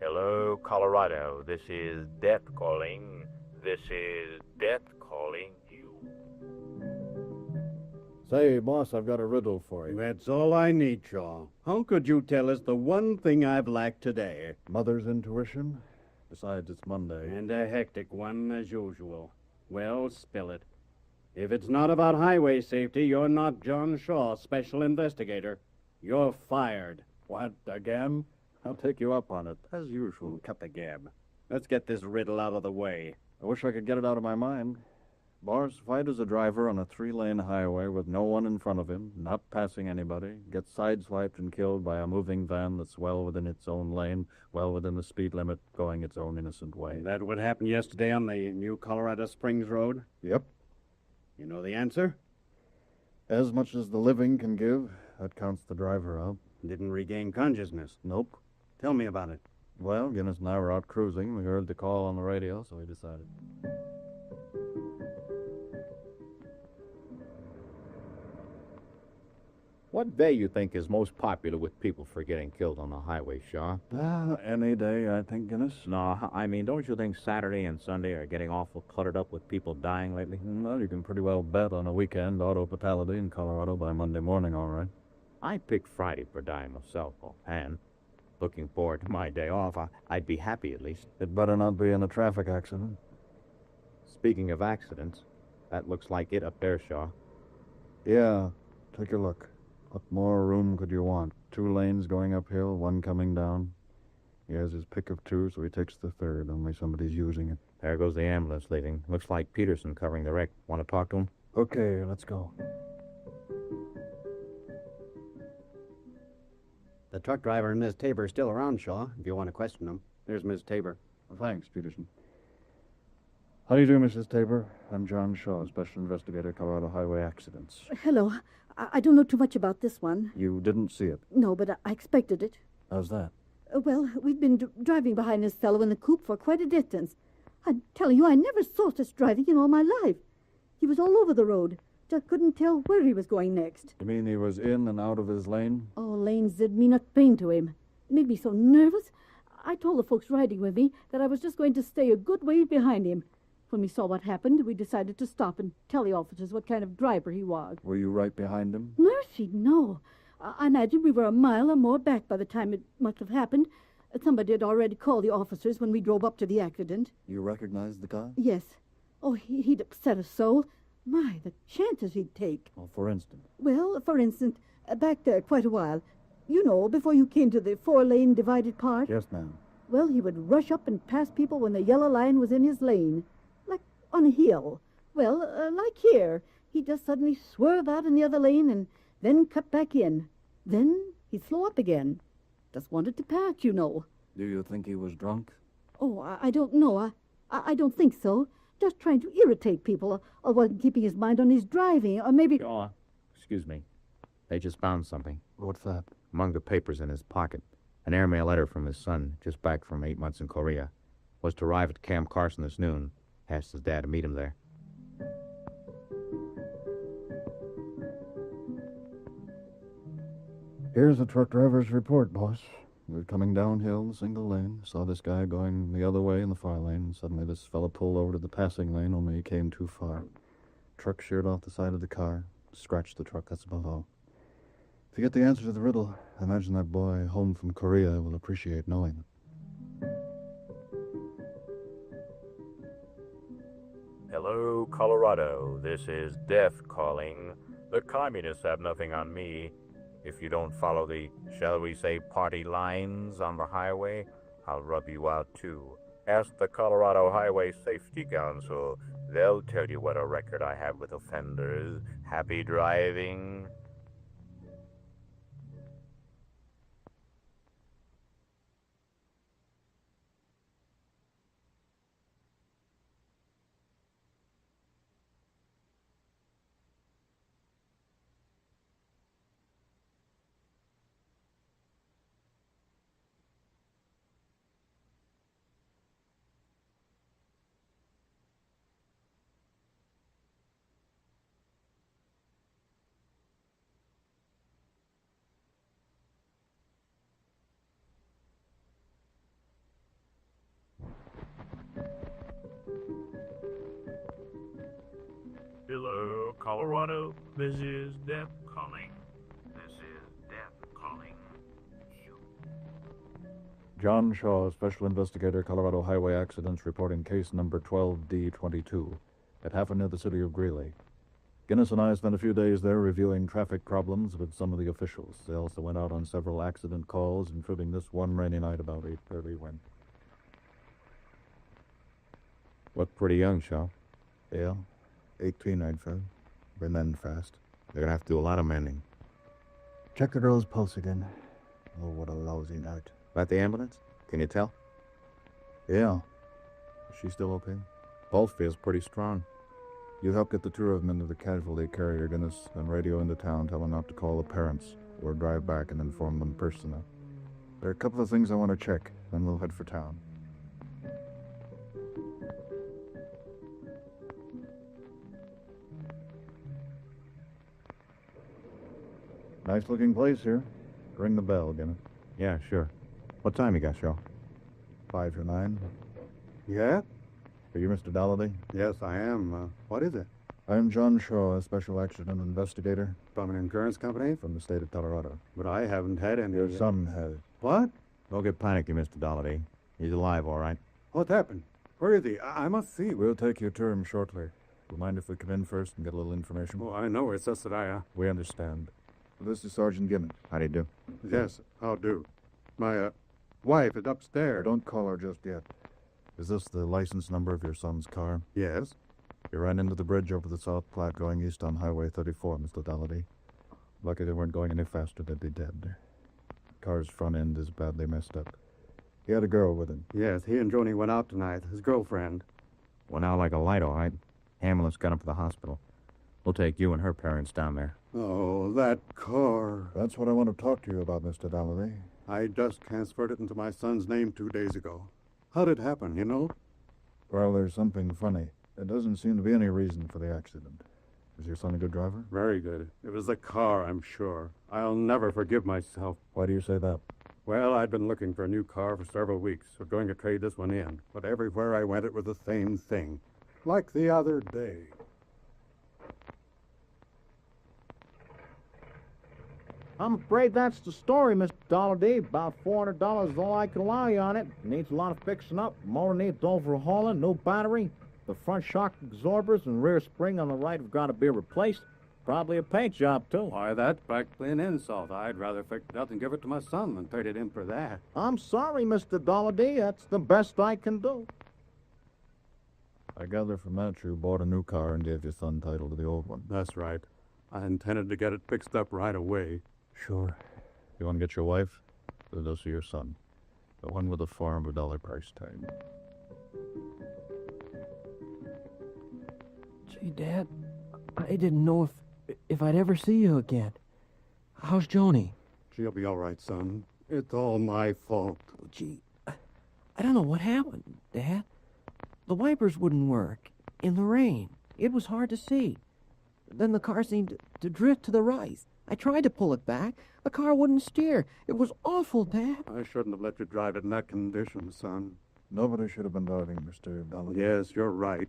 Hello, Colorado. This is Death calling. This is Death calling you. Say, boss, I've got a riddle for you. That's all I need, Shaw. How could you tell us the one thing I've lacked today? Mother's intuition? Besides, it's Monday. And a hectic one, as usual. Well, spill it. If it's not about highway safety, you're not John Shaw, special investigator. You're fired. What, again? I'll take you up on it, as usual. Cut the gab. Let's get this riddle out of the way. I wish I could get it out of my mind. Boss, if I was a driver on a 3-lane highway with no one in front of him, not passing anybody, gets sideswiped and killed by a moving van that's well within its own lane, well within the speed limit, going its own innocent way. That what happened yesterday on the new Colorado Springs Road? Yep. You know the answer? As much as the living can give, that counts the driver out. Didn't regain consciousness? Nope. Tell me about it. Well, Guinness and I were out cruising. We heard the call on the radio, so we decided. What day you think is most popular with people for getting killed on the highway, Shaw? Any day, I think, Guinness. No, I mean, don't you think Saturday and Sunday are getting awful cluttered up with people dying lately? Well, you can pretty well bet on a weekend auto fatality in Colorado by Monday morning, all right. I picked Friday for dying myself, offhand. Looking forward to my day off. I'd be happy, at least. It better not be in a traffic accident. Speaking of accidents, that looks like it up there, Shaw. Yeah, take a look. What more room could you want? 2 lanes going uphill, 1 coming down. He has his pick of 2, so he takes the 3rd. Only somebody's using it. There goes the ambulance leaving. Looks like Peterson covering the wreck. Want to talk to him? Okay, let's go. The truck driver and Miss Tabor are still around, Shaw, if you want to question them. There's Miss Tabor. Well, thanks, Peterson. How do you do, Mrs. Tabor? I'm John Shaw, Special Investigator, Colorado Highway Accidents. Hello. I don't know too much about this one. You didn't see it? No, but I expected it. How's that? Well, we've been driving behind this fellow in the coupe for quite a distance. I'm telling you, I never saw such driving in all my life. He was all over the road. Just couldn't tell where he was going next. You mean he was in and out of his lane? Oh, lanes did mean a thing to him. It made me so nervous. I told the folks riding with me that I was just going to stay a good way behind him. When we saw what happened, we decided to stop and tell the officers what kind of driver he was. Were you right behind him? Mercy, no. I imagine we were a mile or more back by the time it must have happened. Somebody had already called the officers when we drove up to the accident. You recognized the car? Yes. Oh, he'd upset us so. My, the chances he'd take. Well, for instance? Well, for instance, back there quite a while. You know, before you came to the 4-lane divided part. Yes, ma'am. Well, he would rush up and pass people when the yellow line was in his lane. Like on a hill. Well, like here. He'd just suddenly swerve out in the other lane and then cut back in. Then he'd slow up again. Just wanted to pass, you know. Do you think he was drunk? Oh, I don't know. I don't think so. Just trying to irritate people, or wasn't keeping his mind on his driving, or maybe... Shaw, excuse me. They just found something. What's that? Among the papers in his pocket. An airmail letter from his son, just back from 8 months in Korea. Was to arrive at Camp Carson this noon. Asked his dad to meet him there. Here's the truck driver's report, boss. We were coming downhill, single lane. Saw this guy going the other way in the far lane. And suddenly this fella pulled over to the passing lane, only he came too far. Truck sheared off the side of the car. Scratched the truck, that's about all. If you get the answer to the riddle, I imagine that boy home from Korea will appreciate knowing it. Hello, Colorado. This is Death calling. The communists have nothing on me. If you don't follow the, shall we say, party lines on the highway, I'll rub you out too. Ask the Colorado Highway Safety Council. They'll tell you what a record I have with offenders. Happy driving. Hello, Colorado. This is Death calling. This is Death calling. John Shaw, Special Investigator, Colorado Highway Accidents, reporting case number 12D22. It happened near the city of Greeley. Guinness and I spent a few days there reviewing traffic problems with some of the officials. They also went out on several accident calls, including this one rainy night about 8:30 when... Look pretty young, Shaw. Yeah, 18, I'd say. Been then fast. They're gonna have to do a lot of mending. Check the girl's pulse again. Oh, what a lousy night. About the ambulance? Can you tell? Yeah. Is she still okay? Pulse feels pretty strong. You help get the two of them into the casualty carrier, Guinness, then radio into town, tell them not to call the parents, or drive back and inform them personally. There are a couple of things I want to check, then we'll head for town. Nice-looking place here. Ring the bell, Guinness. Yeah, sure. What time you got, Shaw? 5 to 9. Yeah? Are you Mr. Dolliday? Yes, I am. What is it? I'm John Shaw, a special accident investigator. From an insurance company? From the state of Colorado. But I haven't had any. Your son has. What? Don't get panicky, Mr. Dolliday. He's alive, all right. What happened? Where is he? I must see him. We'll take your term shortly. Do you mind if we come in first and get a little information? Oh, I know. It's just that I, We understand. This is Sergeant Gimmons. How do you do? Yes, how do. My, wife is upstairs. Don't call her just yet. Is this the license number of your son's car? Yes. You ran into the bridge over the South Platte going east on Highway 34, Mr. Dolliday. Lucky they weren't going any faster, they'd be dead. Car's front end is badly messed up. He had a girl with him. Yes, he and Joni went out tonight. His girlfriend. Went out like a light, all right. Ambulance got him to the hospital. We'll take you and her parents down there. Oh, that car. That's what I want to talk to you about, Mr. Dolliday. I just transferred it into my son's name 2 days ago. How did it happen, you know? Well, there's something funny. There doesn't seem to be any reason for the accident. Is your son a good driver? Very good. It was the car, I'm sure. I'll never forgive myself. Why do you say that? Well, I'd been looking for a new car for several weeks. We're going to trade this one in. But everywhere I went, it was the same thing. Like the other day. I'm afraid that's the story, Mr. Dolliday. About $400 is all I can allow you on it. Needs a lot of fixing up. Motor needs overhauling, new battery. The front shock absorbers and rear spring on the right have got to be replaced. Probably a paint job, too. Why, that's practically an insult. I'd rather fix it up and give it to my son than trade it in for that. I'm sorry, Mr. Dolliday. That's the best I can do. I gather from that you bought a new car and gave your son title to the old one. That's right. I intended to get it fixed up right away. Sure. You want to get your wife? Then go see your son. The one with the $400 price tag. Gee, Dad, I didn't know if I'd ever see you again. How's Joni? She'll be all right, son. It's all my fault. Oh, gee, I don't know what happened, Dad. The wipers wouldn't work. In the rain. It was hard to see. Then the car seemed to drift to the right. I tried to pull it back. The car wouldn't steer. It was awful, Dad. I shouldn't have let you drive it in that condition, son. Nobody should have been driving, Mr. Dolliday. Yes, you're right.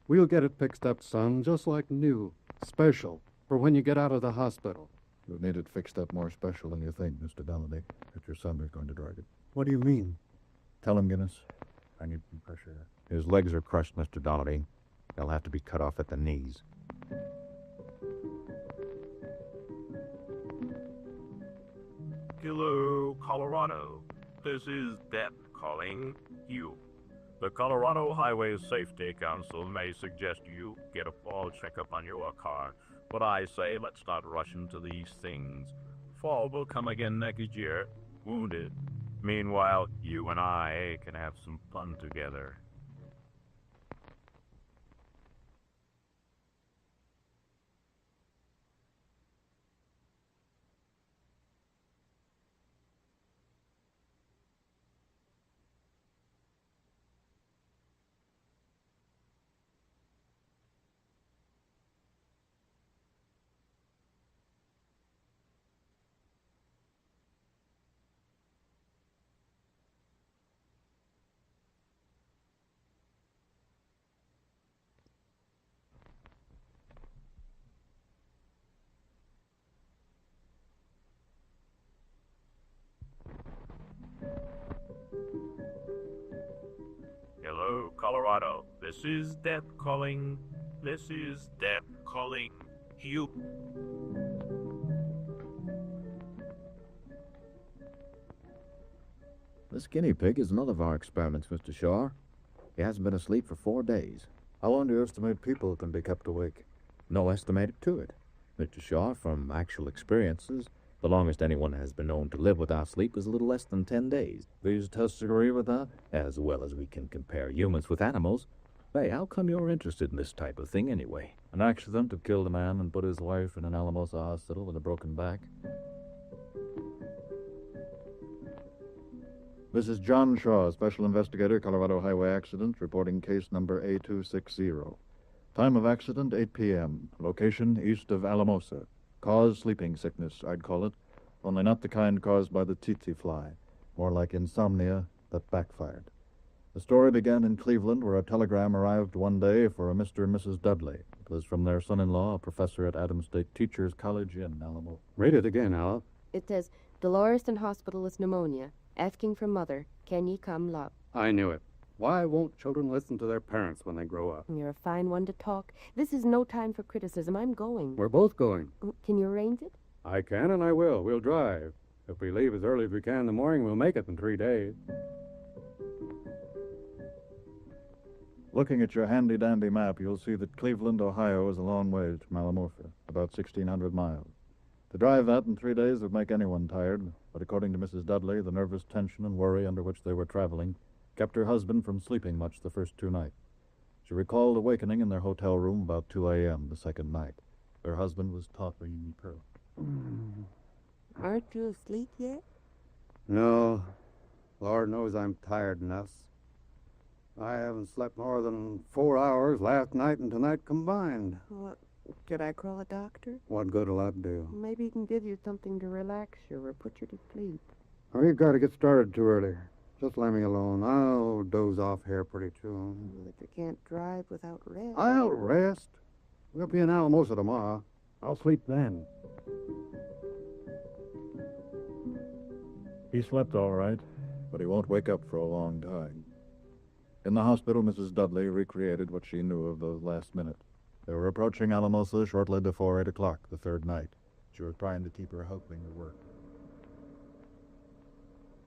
We'll get it fixed up, son, just like new. Special. For when you get out of the hospital. You'll need it fixed up more special than you think, Mr. Dolliday, that your son is going to drive it. What do you mean? Tell him, Guinness. I need some pressure. His legs are crushed, Mr. Dolliday. They'll have to be cut off at the knees. Hello, Colorado. This is DEP calling you. The Colorado Highway Safety Council may suggest you get a fall checkup on your car, but I say let's not rush into these things. Fall will come again next year, wounded. Meanwhile, you and I can have some fun together. Hello, Colorado. This is DEP calling. This is DEP calling you. This guinea pig is another of our experiments, Mr. Shaw. He hasn't been asleep for 4 days. How long do you estimate people can be kept awake? No estimated to it. Mr. Shaw, from actual experiences, the longest anyone has been known to live without sleep is a little less than 10 days. These tests agree with that? As well as we can compare humans with animals. Hey, how come you're interested in this type of thing anyway? An accident have killed a man and put his wife in an Alamosa hospital with a broken back. This is John Shaw, Special Investigator, Colorado Highway Accident, reporting case number A260. Time of accident, 8 p.m. Location, east of Alamosa. Cause sleeping sickness, I'd call it, only not the kind caused by the tsetse fly, more like insomnia that backfired. The story began in Cleveland, where a telegram arrived one day for a Mr. and Mrs. Dudley. It was from their son-in-law, a professor at Adams State Teachers College in Alamo. Read it again, Al. It says, Dolores in hospital with pneumonia. Asking for mother. Can ye come, love? I knew it. Why won't children listen to their parents when they grow up? You're a fine one to talk. This is no time for criticism. I'm going. We're both going. Can you arrange it? I can and I will. We'll drive. If we leave as early as we can in the morning, we'll make it in 3 days. Looking at your handy-dandy map, you'll see that Cleveland, Ohio is a long ways from Alamorpha, about 1,600 miles. To drive that in 3 days would make anyone tired, but according to Mrs. Dudley, the nervous tension and worry under which they were traveling kept her husband from sleeping much the first 2 nights. She recalled awakening in their hotel room about 2 a.m. the second night. Her husband was topping her. Aren't you asleep yet? No. Lord knows I'm tired enough. I haven't slept more than 4 hours last night and tonight combined. Well, could I call a doctor? What good will that do? Maybe he can give you something to relax you or put you to sleep. Oh, you've got to get started too early. Just let me alone. I'll doze off here pretty soon. But you can't drive without rest. I'll rest. We'll be in Alamosa tomorrow. I'll sleep then. He slept all right, but he won't wake up for a long time. In the hospital, Mrs. Dudley recreated what she knew of the last minute. They were approaching Alamosa shortly before 8 o'clock the third night. She was trying to keep her husband to work.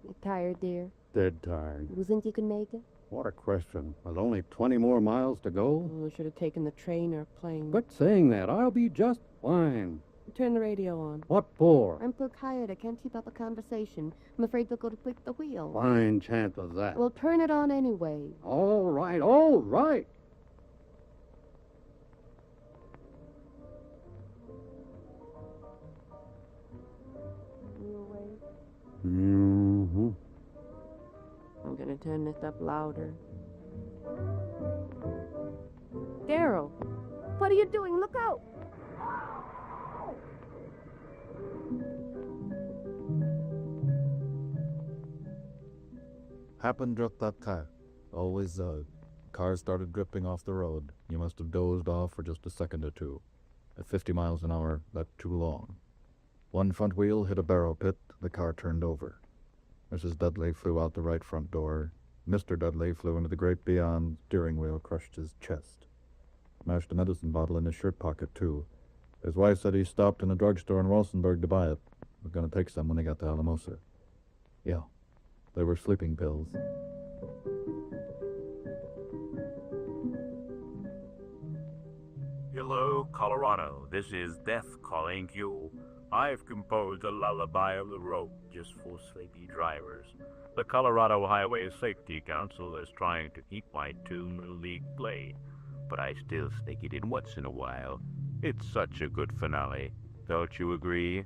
You tired, dear? Dead tired. You think you can make it? What a question. With only 20 more miles to go? Oh, I should have taken the train or plane. Quit saying that. I'll be just fine. Turn the radio on. What for? I'm so tired I can't keep up a conversation. I'm afraid they'll go to click the wheel. Fine chance of that. Well, turn it on anyway. All right, all right. You awake? Mm-hmm. I'm gonna turn this up louder. Daryl, what are you doing? Look out! Happened just that time. Always does. Cars started drifting off the road. You must have dozed off for just a second or two. At 50 miles an hour, that's too long. One front wheel hit a barrow pit. The car turned over. Mrs. Dudley flew out the right front door. Mr. Dudley flew into the grate beyond. Steering wheel crushed his chest. Mashed a medicine bottle in his shirt pocket, too. His wife said he stopped in a drugstore in Walsenburg to buy it. Was going to take some when he got to Alamosa. Yeah, they were sleeping pills. Hello, Colorado. This is Death calling you. I've composed a lullaby of the road just for sleepy drivers. The Colorado Highway Safety Council is trying to keep my tune a league played, but I still sneak it in once in a while. It's such a good finale. Don't you agree?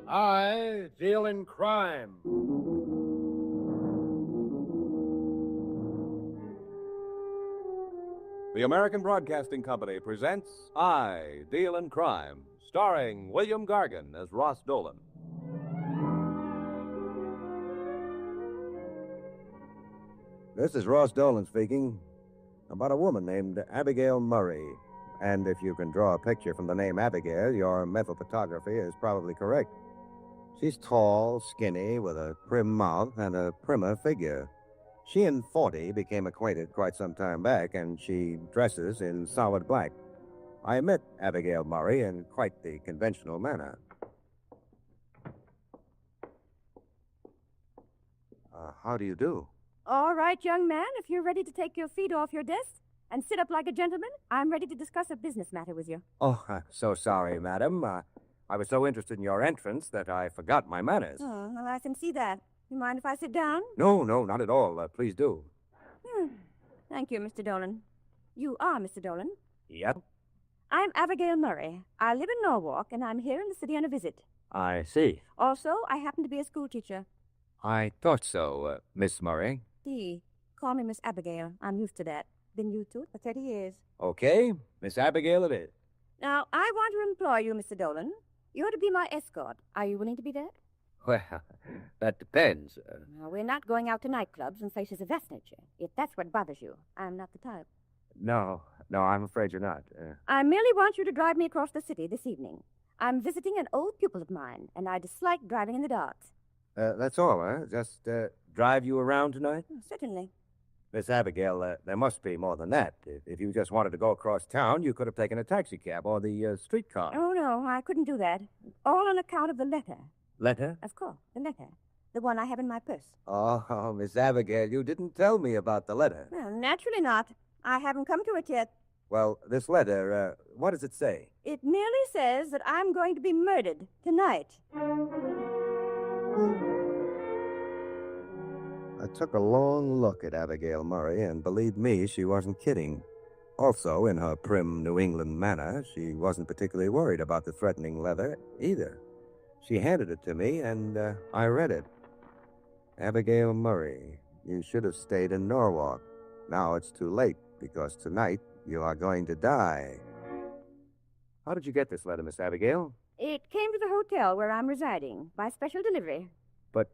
I deal in crime. The American Broadcasting Company presents I Deal in Crime, starring William Gargan as Ross Dolan. This is Ross Dolan speaking about a woman named Abigail Murray. And if you can draw a picture from the name Abigail, your mental photography is probably correct. She's tall, skinny, with a prim mouth and a primmer figure. She and 40 became acquainted quite some time back, and she dresses in solid black. I met Abigail Murray in quite the conventional manner. How do you do? All right, young man, if you're ready to take your feet off your desk and sit up like a gentleman, I'm ready to discuss a business matter with you. Oh, I'm so sorry, madam. I was so interested in your entrance that I forgot my manners. Oh, well, I can see that. You mind if I sit down? No, not at all. Please do. Thank you, Mr. Dolan. You are Mr. Dolan? Yep. I'm Abigail Murray. I live in Norwalk, and I'm here in the city on a visit. I see. Also, I happen to be a school teacher. I thought so, Miss Murray. Call me Miss Abigail. I'm used to that. Been used to it for 30 years. Okay, Miss Abigail it is. Now, I want to employ you, Mr. Dolan. You're to be my escort. Are you willing to be that? Well, that depends. Now, we're not going out to nightclubs and places of that nature. If that's what bothers you, I'm not the type. No, I'm afraid you're not. I merely want you to drive me across the city this evening. I'm visiting an old pupil of mine, and I dislike driving in the dark. That's all, huh? Just drive you around tonight? Certainly. Miss Abigail, there must be more than that. If you just wanted to go across town, you could have taken a taxicab or the streetcar. Oh, no, I couldn't do that. All on account of the letter. Letter? Of course, the letter. The one I have in my purse. Oh, Miss Abigail, you didn't tell me about the letter. Well, naturally not. I haven't come to it yet. Well, this letter, what does it say? It merely says that I'm going to be murdered tonight. I took a long look at Abigail Murray, and believe me, she wasn't kidding. Also, in her prim New England manner, she wasn't particularly worried about the threatening letter either. She handed it to me, and I read it. Abigail Murray, you should have stayed in Norwalk. Now it's too late, because tonight you are going to die. How did you get this letter, Miss Abigail? It came to the hotel where I'm residing by special delivery. But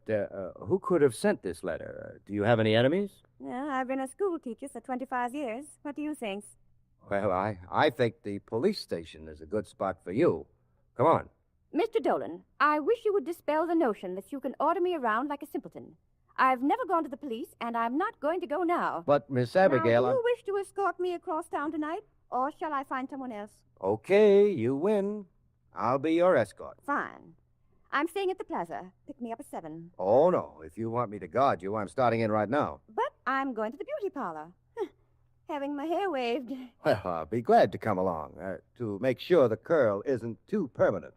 who could have sent this letter? Do you have any enemies? Yeah, I've been a school teacher for 25 years. What do you think? Well, I think the police station is a good spot for you. Come on. Mr. Dolan, I wish you would dispel the notion that you can order me around like a simpleton. I've never gone to the police, and I'm not going to go now. But, Miss Abigail... Now, do you wish to escort me across town tonight, or shall I find someone else? Okay, you win. I'll be your escort. Fine. I'm staying at the plaza. Pick me up at 7. Oh, no. If you want me to guard you, I'm starting in right now. But I'm going to the beauty parlor. Having my hair waved. Well, I'll be glad to come along, to make sure the curl isn't too permanent.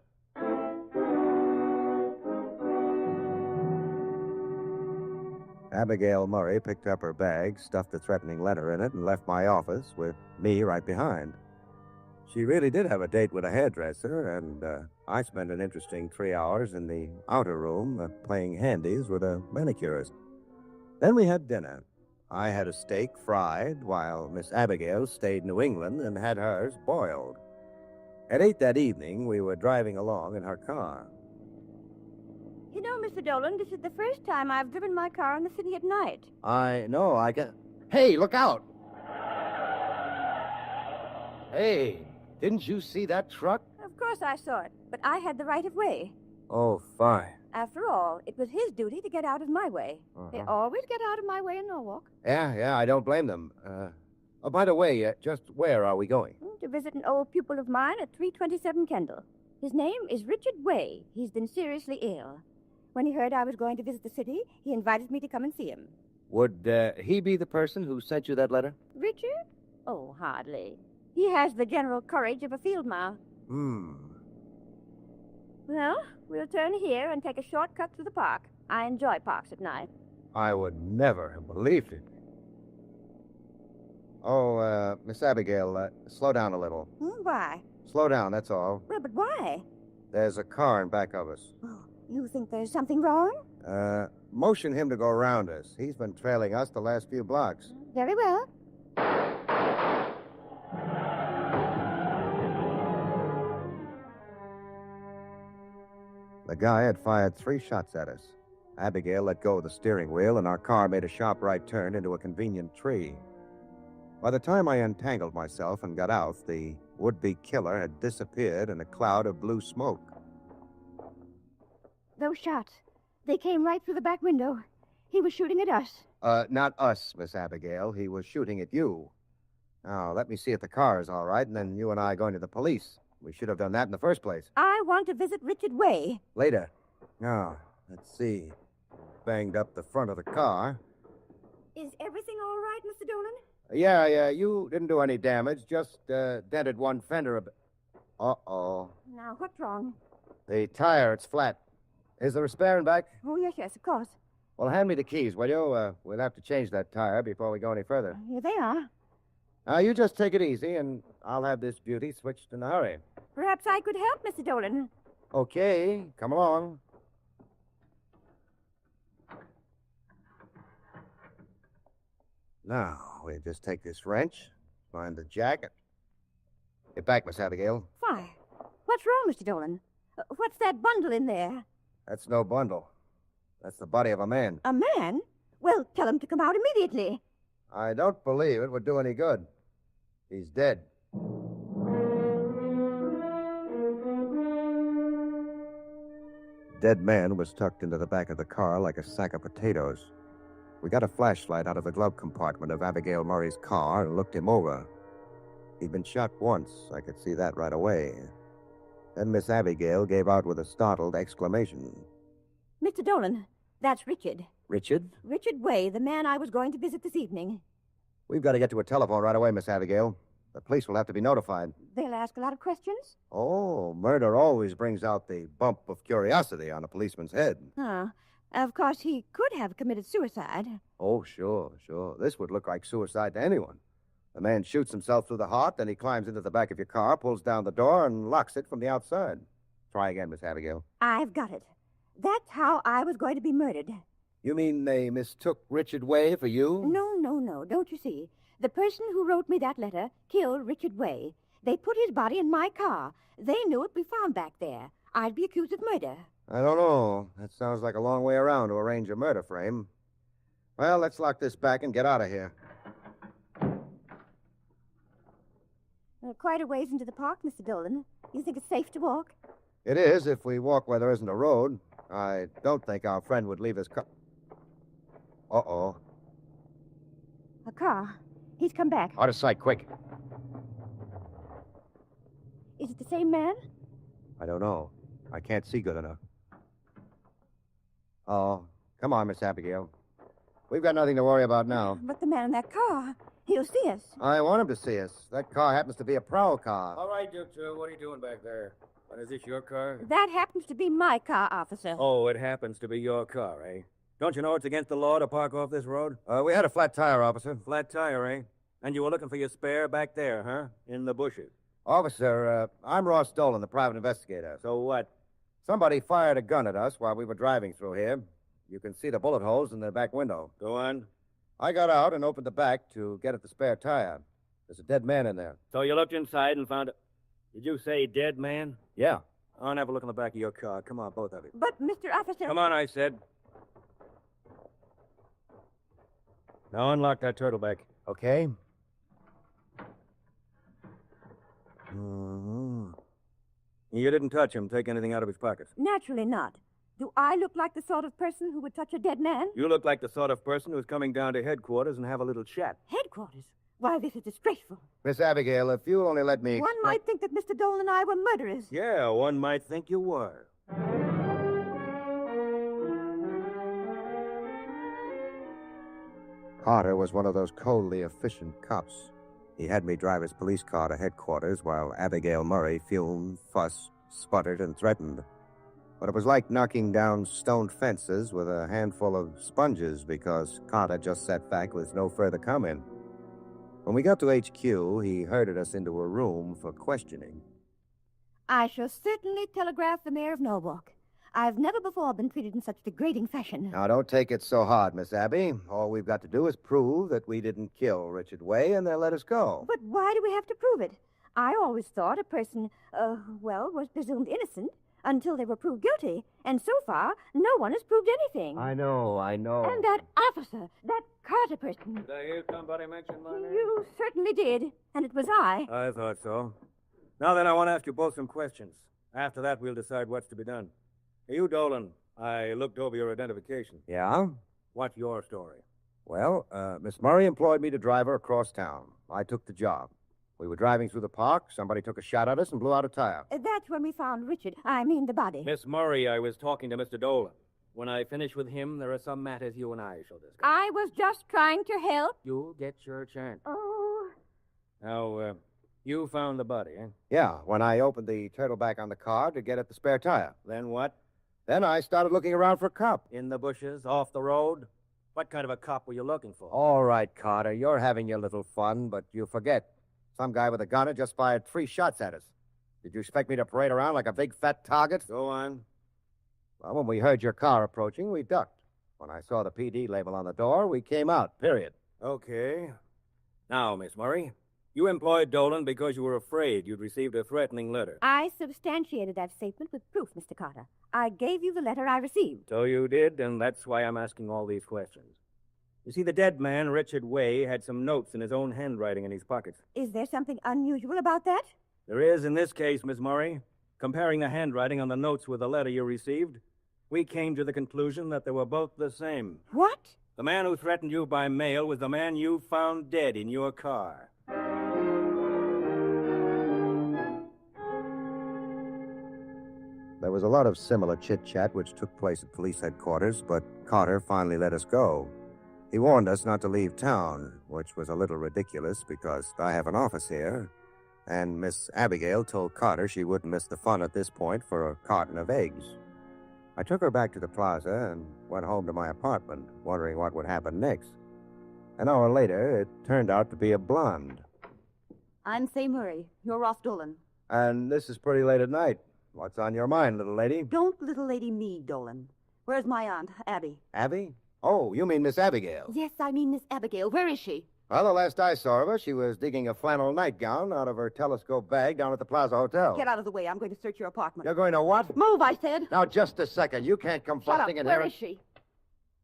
Abigail Murray picked up her bag, stuffed a threatening letter in it, and left my office with me right behind. She really did have a date with a hairdresser, and I spent an interesting 3 hours in the outer room playing handies with a manicurist. Then we had dinner. I had a steak fried, while Miss Abigail stayed in New England and had hers boiled. At 8 that evening, we were driving along in her car. You know, Mr. Dolan, this is the first time I've driven my car in the city at night. I know, I get... Hey, look out! Hey, didn't you see that truck? Of course I saw it, but I had the right of way. Oh, fine. After all, it was his duty to get out of my way. They always get out of my way in Norwalk. Yeah, I don't blame them. Oh, by the way, just where are we going? To visit an old pupil of mine at 327 Kendall. His name is Richard Way. He's been seriously ill. When he heard I was going to visit the city, he invited me to come and see him. Would he be the person who sent you that letter? Richard? Oh, hardly. He has the general courage of a field mouse. Well, we'll turn here and take a shortcut through the park. I enjoy parks at night. I would never have believed it. Oh, Miss Abigail, slow down a little. Why? Slow down, that's all. Well, but why? There's a car in back of us. Oh, you think there's something wrong? Motion him to go around us. He's been trailing us the last few blocks. Very well. The guy had fired 3 shots at us. Abigail let go of the steering wheel, and our car made a sharp right turn into a convenient tree. By the time I untangled myself and got out, the would-be killer had disappeared in a cloud of blue smoke. Those shots, they came right through the back window. He was shooting at us. Not us, Miss Abigail. He was shooting at you. Now, let me see if the car is all right, and then you and I are going to the police. We should have done that in the first place. I want to visit Richard Way. Later. Now, let's see. Banged up the front of the car. Is everything all right, Mr. Dolan? Yeah, you didn't do any damage, just dented one fender a bit. Uh-oh. Now, what's wrong? The tire, it's flat. Is there a spare in back? Oh, yes, of course. Well, hand me the keys, will you? We'll have to change that tire before we go any further. Here they are. Now, you just take it easy, and I'll have this beauty switched in a hurry. Perhaps I could help, Mr. Dolan. Okay, come along. Now, we'll just take this wrench, find the jacket. Get back, Miss Abigail. Why? What's wrong, Mr. Dolan? What's that bundle in there? That's no bundle. That's the body of a man. A man? Well, tell him to come out immediately. I don't believe it would do any good. He's dead. Dead man was tucked into the back of the car like a sack of potatoes. We got a flashlight out of the glove compartment of Abigail Murray's car and looked him over. He'd been shot once. I could see that right away. Then Miss Abigail gave out with a startled exclamation. Mr. Dolan, that's Richard. Richard? Richard Way, the man I was going to visit this evening. We've got to get to a telephone right away, Miss Abigail. The police will have to be notified. They'll ask a lot of questions? Oh, murder always brings out the bump of curiosity on a policeman's head. Huh. Of course, he could have committed suicide. Oh, sure. This would look like suicide to anyone. The man shoots himself through the heart, then he climbs into the back of your car, pulls down the door, and locks it from the outside. Try again, Miss Abigail. I've got it. That's how I was going to be murdered. You mean they mistook Richard Way for you? No. Don't you see? The person who wrote me that letter killed Richard Way. They put his body in my car. They knew it'd be found back there. I'd be accused of murder. I don't know. That sounds like a long way around to arrange a murder frame. Well, let's lock this back and get out of here. Quite a ways into the park, Mr. Dolan. You think it's safe to walk? It is, if we walk where there isn't a road. I don't think our friend would leave his car. Uh-oh. A car. He's come back. Out of sight, quick. Is it the same man? I don't know. I can't see good enough. Oh, come on, Miss Abigail. We've got nothing to worry about now. But the man in that car, he'll see us. I want him to see us. That car happens to be a prowl car. All right, Duke, what are you doing back there? And is this your car? That happens to be my car, officer. Oh, it happens to be your car, eh? Don't you know it's against the law to park off this road? We had a flat tire, officer. Flat tire, eh? And you were looking for your spare back there, huh? In the bushes. Officer, I'm Ross Dolan, the private investigator. So what? Somebody fired a gun at us while we were driving through here. You can see the bullet holes in the back window. Go on. I got out and opened the back to get at the spare tire. There's a dead man in there. So you looked inside and found a... Did you say dead man? Yeah. I'll have a look in the back of your car. Come on, both of you. But, Mr. Officer... Come on, I said. Now unlock that turtleback. Okay. Mm-hmm. You didn't touch him, take anything out of his pockets. Naturally not. Do I look like the sort of person who would touch a dead man? You look like the sort of person who's coming down to headquarters and have a little chat. Headquarters? Why, this is disgraceful. Miss Abigail, if you'll only let me... One might think that Mr. Dolan and I were murderers. Yeah, one might think you were. Carter was one of those coldly efficient cops. He had me drive his police car to headquarters while Abigail Murray fumed, fussed, sputtered, and threatened. But it was like knocking down stone fences with a handful of sponges because Carter just sat back with no further comment. When we got to HQ, he herded us into a room for questioning. I shall certainly telegraph the mayor of NOVAK. I've never before been treated in such degrading fashion. Now, don't take it so hard, Miss Abby. All we've got to do is prove that we didn't kill Richard Way, and they'll let us go. But why do we have to prove it? I always thought a person, was presumed innocent until they were proved guilty. And so far, no one has proved anything. I know. And that officer, that Carter person. Did I hear somebody mention my name? You certainly did. And it was I. I thought so. Now then, I want to ask you both some questions. After that, we'll decide what's to be done. You, Dolan, I looked over your identification. Yeah? What's your story? Well, Miss Murray employed me to drive her across town. I took the job. We were driving through the park. Somebody took a shot at us and blew out a tire. That's when we found the body. Miss Murray, I was talking to Mr. Dolan. When I finish with him, there are some matters you and I shall discuss. I was just trying to help. You'll get your chance. Oh. Now, you found the body, eh? Yeah, when I opened the turtle back on the car to get at the spare tire. Then what? Then I started looking around for a cop. In the bushes, off the road? What kind of a cop were you looking for? All right, Carter, you're having your little fun, but you forget. Some guy with a gun had just fired 3 shots at us. Did you expect me to parade around like a big fat target? Go on. Well, when we heard your car approaching, we ducked. When I saw the PD label on the door, we came out, period. Okay. Now, Miss Murray, you employed Dolan because you were afraid you'd received a threatening letter. I substantiated that statement with proof, Mr. Carter. I gave you the letter I received. So you did, and that's why I'm asking all these questions. You see, the dead man, Richard Way, had some notes in his own handwriting in his pockets. Is there something unusual about that? There is in this case, Miss Murray. Comparing the handwriting on the notes with the letter you received, we came to the conclusion that they were both the same. What? The man who threatened you by mail was the man you found dead in your car. There was a lot of similar chit-chat which took place at police headquarters, but Carter finally let us go. He warned us not to leave town, which was a little ridiculous because I have an office here, and Miss Abigail told Carter she wouldn't miss the fun at this point for a carton of eggs. I took her back to the plaza and went home to my apartment, wondering what would happen next. An hour later, it turned out to be a blonde. I'm Say Murray. You're Ross Dolan. And this is pretty late at night. What's on your mind, little lady? Don't little lady me, Dolan. Where's my aunt, Abby? Abby? Oh, you mean Miss Abigail. Yes, I mean Miss Abigail. Where is she? Well, the last I saw of her, she was digging a flannel nightgown out of her telescope bag down at the Plaza Hotel. Get out of the way. I'm going to search your apartment. You're going to what? Move, I said. Now, just a second. You can't come Shut up. busting in Where here. is she?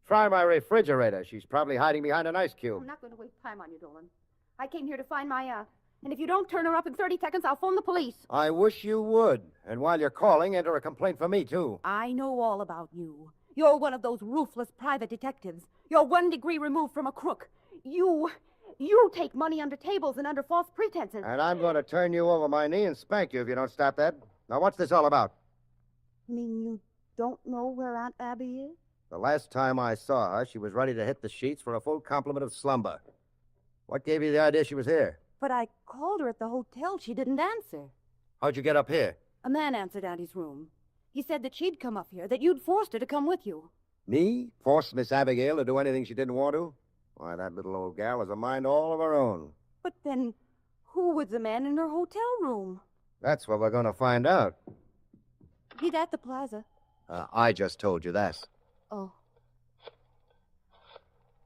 Try my refrigerator. She's probably hiding behind an ice cube. I'm not going to waste time on you, Dolan. I came here to find my aunt. And if you don't turn her up in 30 seconds, I'll phone the police. I wish you would. And while you're calling, enter a complaint for me, too. I know all about you. You're one of those ruthless private detectives. You're 1 degree removed from a crook. You take money under tables and under false pretenses. And I'm going to turn you over my knee and spank you if you don't stop that. Now, what's this all about? You mean you don't know where Aunt Abby is? The last time I saw her, she was ready to hit the sheets for a full complement of slumber. What gave you the idea she was here? But I called her at the hotel. She didn't answer. How'd you get up here? A man answered Auntie's room. He said that she'd come up here, that you'd forced her to come with you. Me? Force Miss Abigail to do anything she didn't want to? Why, that little old gal has a mind all of her own. But then, who was the man in her hotel room? That's what we're going to find out. He's at the plaza. I just told you that. Oh.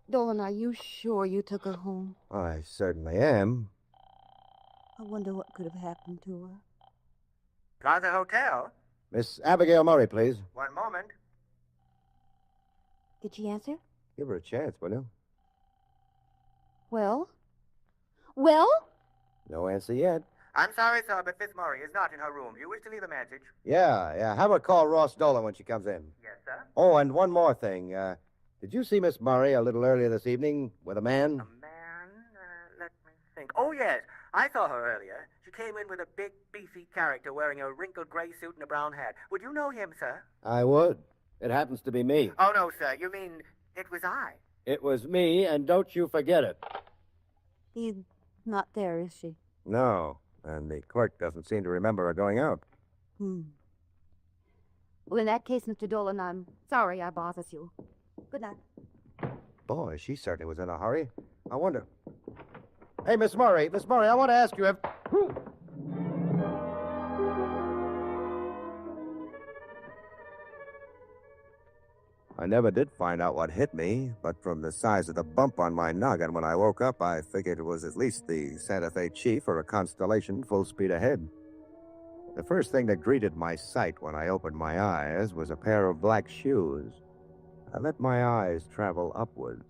Dolan, are you sure you took her home? I certainly am. I wonder what could have happened to her. Plaza Hotel? Miss Abigail Murray, please. One moment. Did she answer? Give her a chance, will you? Well? Well? No answer yet. I'm sorry, sir, but Miss Murray is not in her room. Do you wish to leave a message? Yeah. Have her call Ross Dolan when she comes in. Yes, sir. Oh, and one more thing. Did you see Miss Murray a little earlier this evening with a man? A man? Let me think. Oh, yes. I saw her earlier. She came in with a big, beefy character wearing a wrinkled gray suit and a brown hat. Would you know him, sir? I would. It happens to be me. Oh, no, sir. You mean it was I? It was me, and don't you forget it. He's not there, is she? No, and the clerk doesn't seem to remember her going out. Well, in that case, Mr. Dolan, I'm sorry I bothers you. Good night. Boy, she certainly was in a hurry. I wonder... Hey, Miss Murray, I want to ask you if... I never did find out what hit me, but from the size of the bump on my noggin when I woke up, I figured it was at least the Santa Fe Chief or a Constellation full speed ahead. The first thing that greeted my sight when I opened my eyes was a pair of black shoes. I let my eyes travel upwards.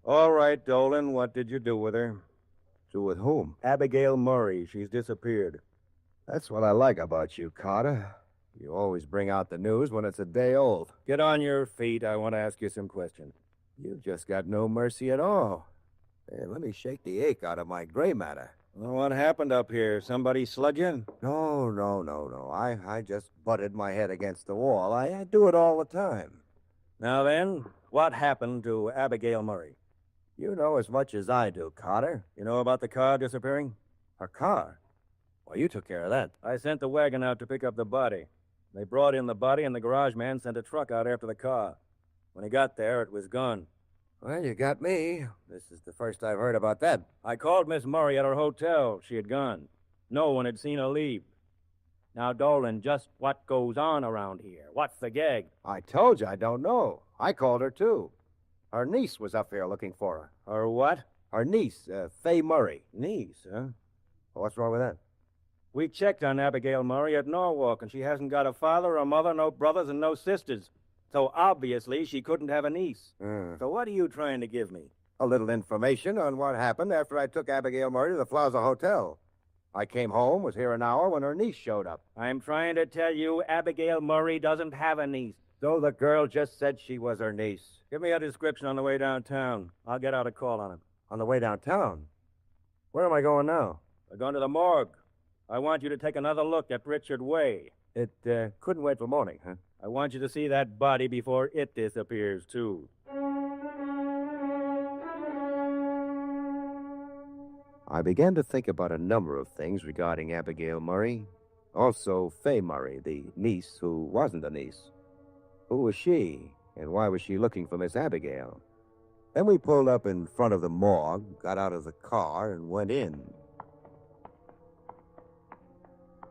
All right, Dolan, what did you do with her? Do with whom? Abigail Murray. She's disappeared. That's what I like about you, Carter. You always bring out the news when it's a day old. Get on your feet. I want to ask you some questions. You just got no mercy at all. Hey, let me shake the ache out of my gray matter. Well, what happened up here? Somebody slug you? No. I just butted my head against the wall. I do it all the time. Now then, what happened to Abigail Murray? You know as much as I do, Carter. You know about the car disappearing? Her car? Well, you took care of that. I sent the wagon out to pick up the body. They brought in the body, and the garage man sent a truck out after the car. When he got there, it was gone. Well, you got me. This is the first I've heard about that. I called Miss Murray at her hotel. She had gone. No one had seen her leave. Now, Dolan, just what goes on around here? What's the gag? I told you I don't know. I called her, too. Her niece was up here looking for her. Her what? Her niece, Fay Murray. Niece, huh? Well, what's wrong with that? We checked on Abigail Murray at Norwalk, and she hasn't got a father, a mother, no brothers, and no sisters. So obviously she couldn't have a niece. So what are you trying to give me? A little information on what happened after I took Abigail Murray to the Plaza Hotel. I came home, was here an hour when her niece showed up. I'm trying to tell you Abigail Murray doesn't have a niece. So the girl just said she was her niece. Give me a description on the way downtown. I'll get out a call on him. On the way downtown? Where am I going now? We're going to the morgue. I want you to take another look at Richard Way. It couldn't wait for morning, huh? I want you to see that body before it disappears, too. I began to think about a number of things regarding Abigail Murray. Also, Fay Murray, the niece who wasn't a niece. Who was she, and why was she looking for Miss Abigail? Then we pulled up in front of the morgue, got out of the car, and went in.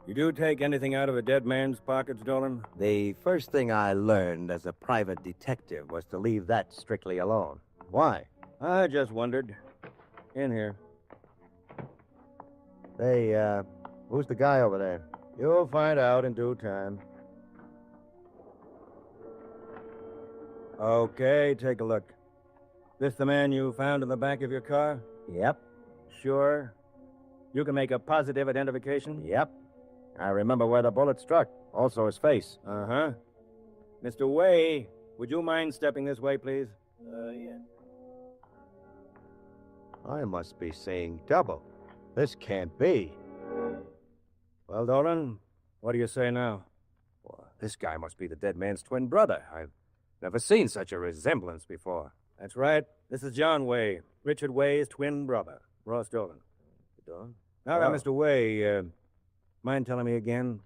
You do take anything out of a dead man's pockets, Dolan? The first thing I learned as a private detective was to leave that strictly alone. Why? I just wondered. In here. Hey, who's the guy over there? You'll find out in due time. Okay, take a look. This the man you found in the back of your car? Yep. Sure? You can make a positive identification? Yep. I remember where the bullet struck. Also his face. Uh-huh. Mr. Way, would you mind stepping this way, please? Yeah. I must be seeing double. This can't be. Well, Dolan, what do you say now? Well, this guy must be the dead man's twin brother. I've never seen such a resemblance before. That's right. This is John Way, Richard Way's twin brother, Ross Dolan. Now, Mr. Way, mind telling me again,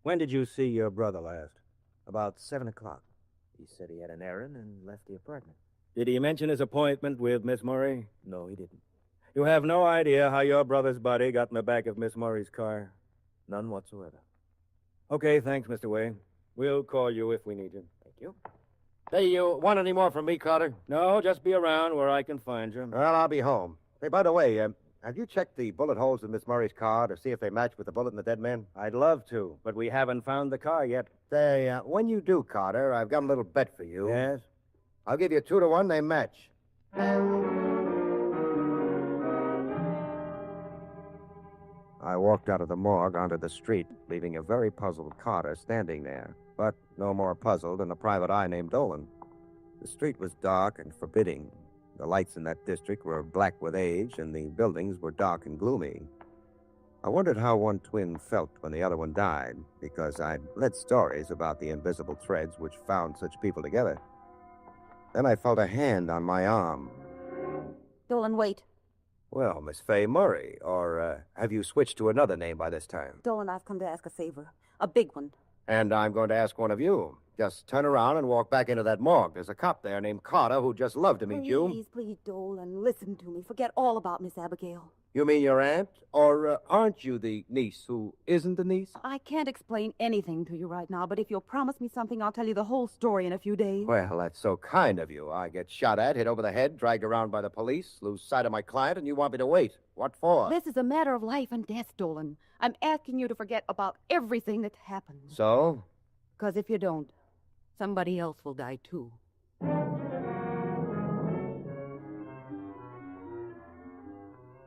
when did you see your brother last? About 7 o'clock. He said he had an errand and left the apartment. Did he mention his appointment with Miss Murray? No, he didn't. You have no idea how your brother's body got in the back of Miss Murray's car? None whatsoever. Okay, thanks, Mr. Way. We'll call you if we need you. Thank you. Hey, you want any more from me, Carter? No, just be around where I can find you. Well, I'll be home. Hey, by the way, have you checked the bullet holes in Miss Murray's car to see if they match with the bullet in the dead man? I'd love to, but we haven't found the car yet. Say, when you do, Carter, I've got a little bet for you. Yes? I'll give you 2-to-1, they match. I walked out of the morgue onto the street, leaving a very puzzled Carter standing there, but no more puzzled than a private eye named Dolan. The street was dark and forbidding. The lights in that district were black with age, and the buildings were dark and gloomy. I wondered how one twin felt when the other one died, because I'd read stories about the invisible threads which found such people together. Then I felt a hand on my arm. Dolan, wait. Well, Miss Fay Murray, or have you switched to another name by this time? Dolan, I've come to ask a favor. A big one. And I'm going to ask one of you. Just turn around and walk back into that morgue. There's a cop there named Carter who'd just love to meet you. Please, Dolan, listen to me. Forget all about Miss Abigail. You mean your aunt? Or aren't you the niece who isn't the niece? I can't explain anything to you right now, but if you'll promise me something, I'll tell you the whole story in a few days. Well, that's so kind of you. I get shot at, hit over the head, dragged around by the police, lose sight of my client, and you want me to wait. What for? This is a matter of life and death, Dolan. I'm asking you to forget about everything that's happened. So? Because if you don't, somebody else will die, too.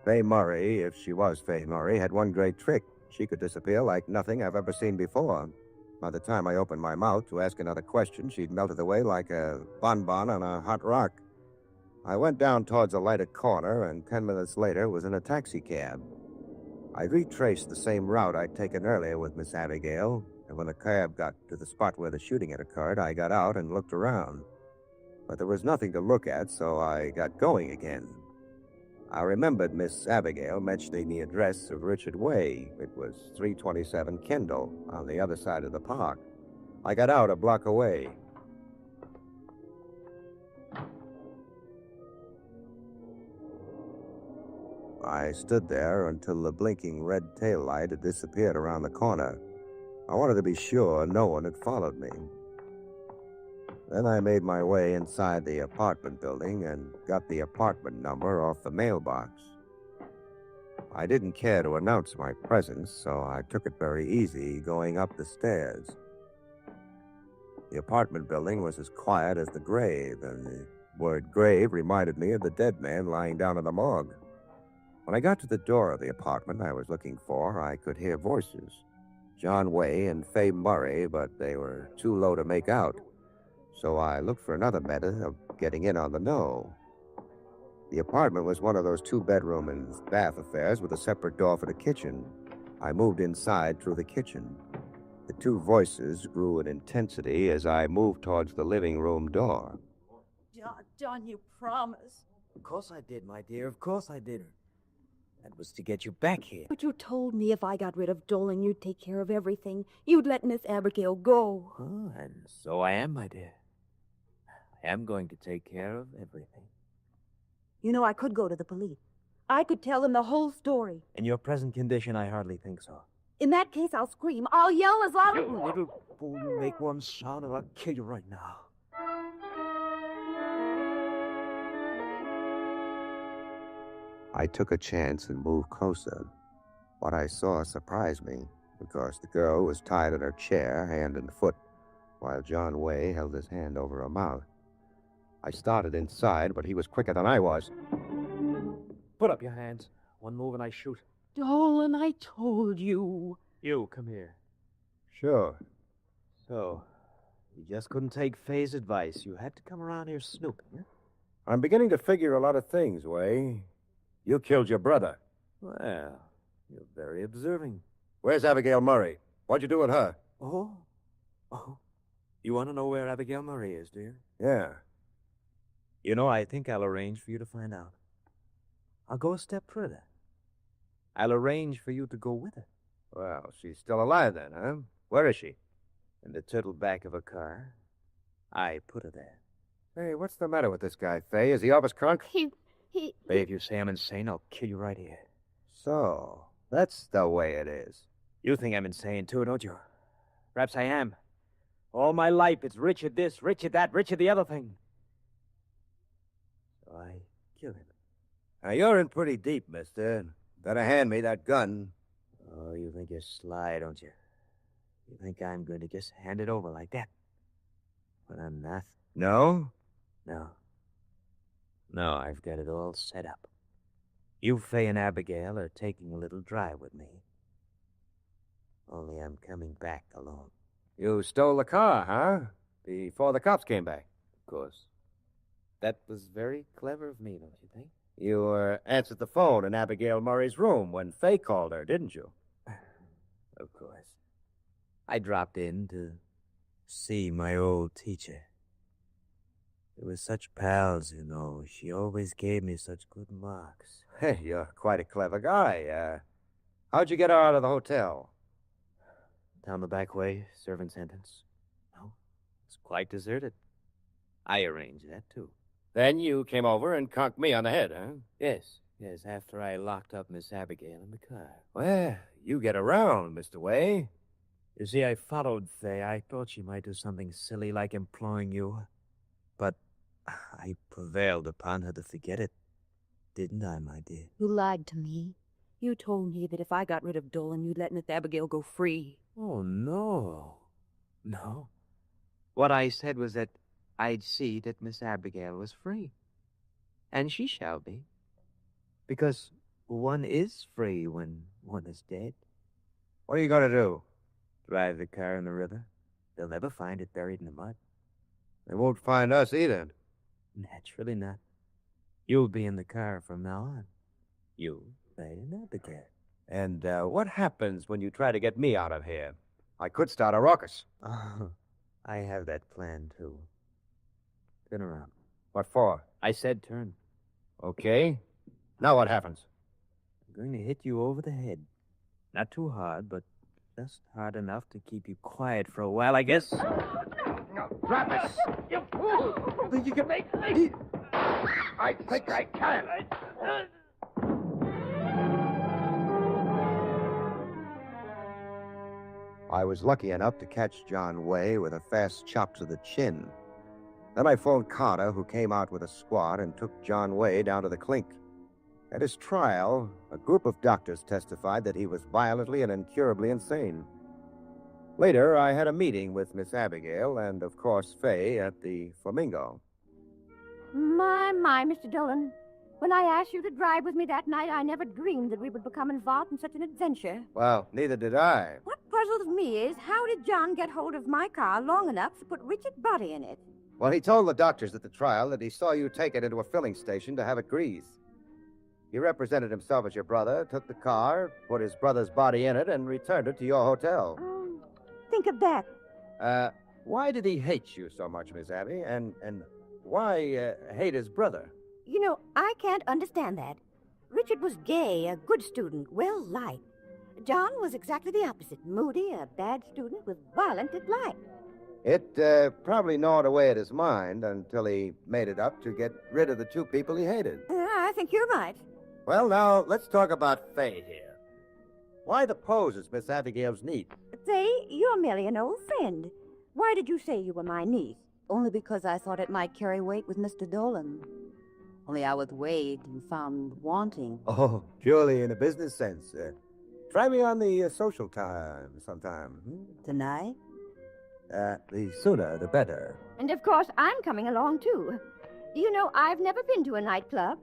Fay Murray, if she was Fay Murray, had one great trick. She could disappear like nothing I've ever seen before. By the time I opened my mouth to ask another question, she'd melted away like a bonbon on a hot rock. I went down towards a lighted corner, and 10 minutes later was in a taxicab. I retraced the same route I'd taken earlier with Miss Abigail, and when the cab got to the spot where the shooting had occurred, I got out and looked around. But there was nothing to look at, so I got going again. I remembered Miss Abigail mentioning the address of Richard Way. It was 327 Kendall, on the other side of the park. I got out a block away. I stood there until the blinking red taillight had disappeared around the corner. I wanted to be sure no one had followed me. Then I made my way inside the apartment building and got the apartment number off the mailbox. I didn't care to announce my presence, so I took it very easy going up the stairs. The apartment building was as quiet as the grave, and the word grave reminded me of the dead man lying down in the morgue. When I got to the door of the apartment I was looking for, I could hear voices. John Way and Fay Murray, but they were too low to make out. So I looked for another method of getting in on the know. The apartment was one of those two-bedroom and bath affairs with a separate door for the kitchen. I moved inside through the kitchen. The two voices grew in intensity as I moved towards the living room door. John, you promised. Of course I did, my dear. Of course I did. That was to get you back here. But you told me if I got rid of Dolan, you'd take care of everything. You'd let Miss Abigail go. Oh, and so I am, my dear. I am going to take care of everything. You know, I could go to the police. I could tell them the whole story. In your present condition, I hardly think so. In that case, I'll scream. I'll yell as loud as... You little fool, you make one sound and I'll kill you right now. I took a chance and moved closer. What I saw surprised me, because the girl was tied in her chair, hand and foot, while John Way held his hand over her mouth. I started inside, but he was quicker than I was. Put up your hands. One move and I shoot. Dolan, I told you. You, come here. Sure. So, you just couldn't take Fay's advice. You had to come around here snooping, huh? I'm beginning to figure a lot of things, Way. You killed your brother. Well, you're very observing. Where's Abigail Murray? What'd you do with her? Oh? You want to know where Abigail Murray is, do you? Yeah. You know, I think I'll arrange for you to find out. I'll go a step further. I'll arrange for you to go with her. Well, she's still alive then, huh? Where is she? In the turtle back of a car. I put her there. Hey, what's the matter with this guy, Fay? Is he off his crunk? Fay, if you say I'm insane, I'll kill you right here. So, that's the way it is. You think I'm insane, too, don't you? Perhaps I am. All my life, it's Richard this, Richard that, Richard the other thing. So I kill him. Now, you're in pretty deep, mister. Better hand me that gun. Oh, you think you're sly, don't you? You think I'm going to just hand it over like that? But I'm not. No? No. No, I've got it all set up. You, Fay, and Abigail are taking a little drive with me. Only I'm coming back alone. You stole the car, huh? Before the cops came back. Of course. That was very clever of me, don't you think? You answered the phone in Abigail Murray's room when Fay called her, didn't you? Of course. I dropped in to see my old teacher. We were such pals, you know. She always gave me such good marks. Hey, you're quite a clever guy. How'd you get her out of the hotel? Down the back way, servant's entrance. No, it's quite deserted. I arranged that, too. Then you came over and conked me on the head, huh? Yes, after I locked up Miss Abigail in the car. Well, you get around, Mr. Way. You see, I followed Fay. I thought she might do something silly like imploring you. But I prevailed upon her to forget it. Didn't I, my dear? You lied to me. You told me that if I got rid of Dolan, you'd let Miss Abigail go free. Oh, no. No. What I said was that I'd see that Miss Abigail was free. And she shall be. Because one is free when one is dead. What are you going to do? Drive the car in the river. They'll never find it buried in the mud. They won't find us either. Naturally not. You'll be in the car from now on. You, Fay, and Abigail. And what happens when you try to get me out of here? I could start a ruckus. Oh, I have that plan, too. Turn around. What for? I said turn. Okay. Now what happens? I'm going to hit you over the head. Not too hard, but just hard enough to keep you quiet for a while, I guess. No, drop it! You fool! Think you can make me? I think I can. I was lucky enough to catch John Way with a fast chop to the chin. Then I phoned Carter, who came out with a squad and took John Way down to the clink. At his trial, a group of doctors testified that he was violently and incurably insane. Later, I had a meeting with Miss Abigail and, of course, Fay at the Flamingo. My, Mr. Dolan. When I asked you to drive with me that night, I never dreamed that we would become involved in such an adventure. Well, neither did I. What puzzles me is, how did John get hold of my car long enough to put Richard's body in it? Well, he told the doctors at the trial that he saw you take it into a filling station to have it greased. He represented himself as your brother, took the car, put his brother's body in it, and returned it to your hotel. Think of that. Why did he hate you so much, Miss Abby? And why hate his brother? You know, I can't understand that. Richard was gay, a good student, well-liked. John was exactly the opposite, moody, a bad student with violent dislike. It probably gnawed away at his mind until he made it up to get rid of the two people he hated. I think you're right. Well, now, let's talk about Fay here. Why the pose as Miss Abigail's niece? Say, you're merely an old friend. Why did you say you were my niece? Only because I thought it might carry weight with Mr. Dolan. Only I was weighed and found wanting. Oh, purely in a business sense. Try me on the social time sometime. Tonight? The sooner, the better. And, of course, I'm coming along, too. You know, I've never been to a nightclub.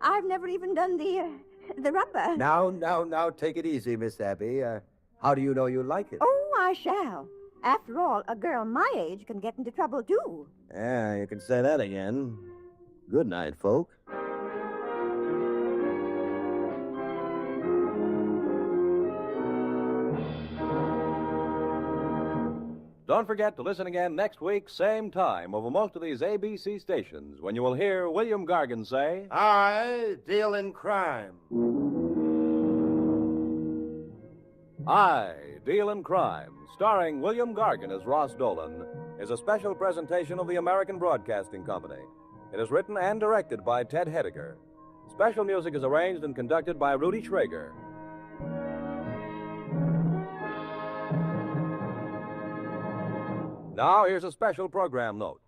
I've never even done the rubber. Now, take it easy, Miss Abby. How do you know you like it? Oh, I shall. After all, a girl my age can get into trouble, too. Yeah, you can say that again. Good night, folk. Don't forget to listen again next week, same time, over most of these ABC stations, when you will hear William Gargan say, I deal in crime. I Deal in Crime, starring William Gargan as Ross Dolan, is a special presentation of the American Broadcasting Company. It is written and directed by Ted Hediger. Special music is arranged and conducted by Rudy Schrager. Now, here's a special program note.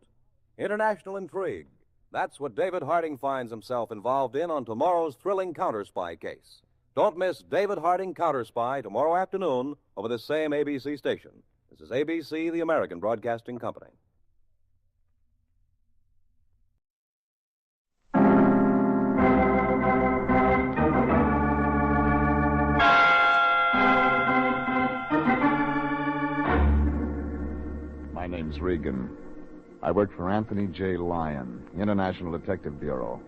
International intrigue. That's what David Harding finds himself involved in on tomorrow's thrilling counter-spy case. Don't miss David Harding Counter-Spy tomorrow afternoon over this same ABC station. This is ABC, the American Broadcasting Company. My name's Regan. I work for Anthony J. Lyon, International Detective Bureau.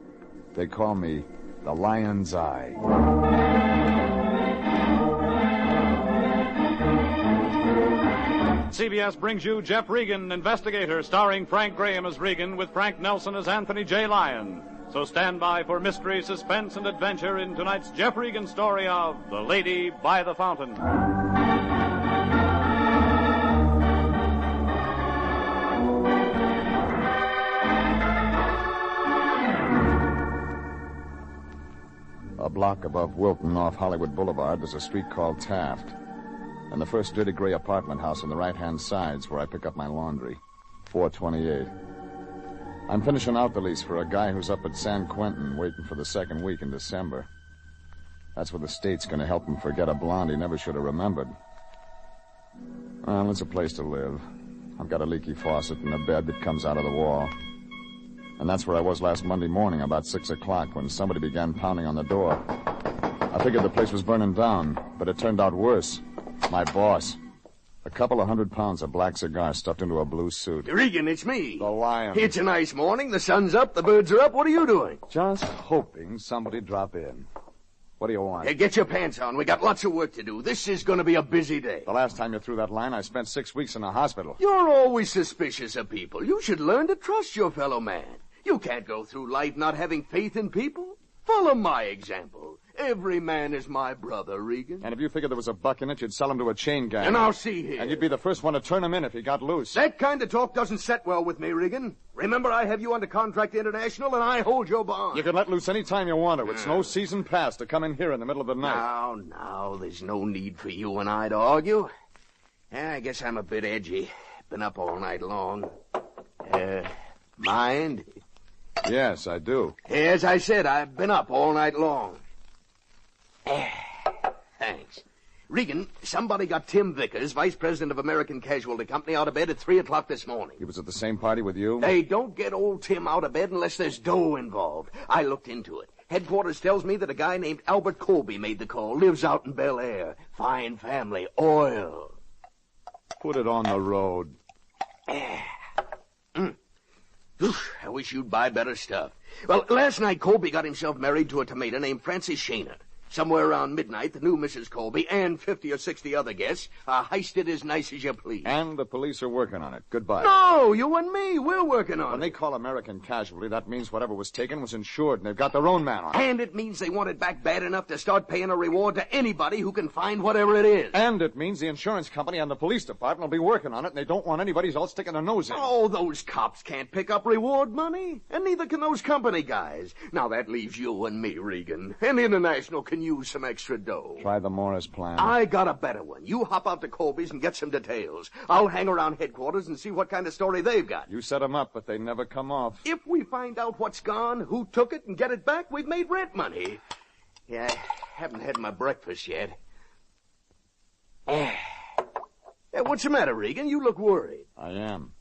They call me the Lion's Eye. CBS brings you Jeff Regan, Investigator, starring Frank Graham as Regan with Frank Nelson as Anthony J. Lyon. So stand by for mystery, suspense, and adventure in tonight's Jeff Regan story of The Lady by the Fountain. A block above Wilton off Hollywood Boulevard, there's a street called Taft. And the first dirty gray apartment house on the right-hand side's where I pick up my laundry. 428. I'm finishing out the lease for a guy who's up at San Quentin waiting for the second week in December. That's where the state's going to help him forget a blonde he never should have remembered. Well, it's a place to live. I've got a leaky faucet and a bed that comes out of the wall. And that's where I was last Monday morning about 6 o'clock when somebody began pounding on the door. I figured the place was burning down, but it turned out worse. My boss. A couple of 100 pounds of black cigar stuffed into a blue suit. Regan, it's me. The Lion. It's a nice morning. The sun's up. The birds are up. What are you doing? Just hoping somebody'd drop in. What do you want? Hey, get your pants on. We got lots of work to do. This is going to be a busy day. The last time you threw that line, I spent 6 weeks in the hospital. You're always suspicious of people. You should learn to trust your fellow man. You can't go through life not having faith in people. Follow my example. Every man is my brother, Regan. And if you figured there was a buck in it, you'd sell him to a chain gang. And I'll see here. And you'd be the first one to turn him in if he got loose. That kind of talk doesn't set well with me, Regan. Remember, I have you under contract international, and I hold your bond. You can let loose any time you want to. It's no season pass to come in here in the middle of the night. Now, there's no need for you and I to argue. I guess I'm a bit edgy. Been up all night long. Mind? Yes, I do. As I said, I've been up all night long. Thanks. Regan, somebody got Tim Vickers, vice president of American Casualty Company, out of bed at 3 o'clock this morning. He was at the same party with you? They don't get old Tim out of bed unless there's dough involved. I looked into it. Headquarters tells me that a guy named Albert Colby made the call. Lives out in Bel Air. Fine family. Oil. Put it on the road. I wish you'd buy better stuff. Well, last night Colby got himself married to a tomato named Frances Shaner. Somewhere around midnight, the new Mrs. Colby and 50 or 60 other guests are heisted as nice as you please. And the police are working on it. Goodbye. No, you and me, we're working on it. When they call American Casualty, that means whatever was taken was insured, and they've got their own man on it. And it means they want it back bad enough to start paying a reward to anybody who can find whatever it is. And it means the insurance company and the police department will be working on it, and they don't want anybody else sticking their nose in. Oh, those cops can't pick up reward money, and neither can those company guys. Now that leaves you and me, Regan. And International can use some extra dough. Try the Morris plan. I got a better one. You hop out to Colby's and get some details. I'll hang around headquarters and see what kind of story they've got. You set them up, but they never come off. If we find out what's gone, who took it, and get it back, we've made rent money. Yeah, I haven't had my breakfast yet. Hey, what's the matter, Regan? You look worried. I am.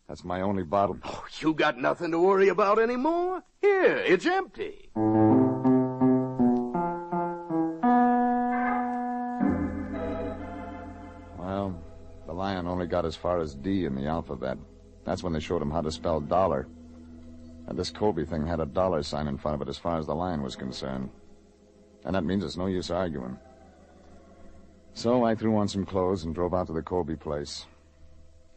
That's my only bottle. Oh, you got nothing to worry about anymore? Here, it's empty. Well, the Lion only got as far as D in the alphabet. That's when they showed him how to spell dollar. And this Colby thing had a dollar sign in front of it as far as the Lion was concerned. And that means it's no use arguing. So I threw on some clothes and drove out to the Colby place.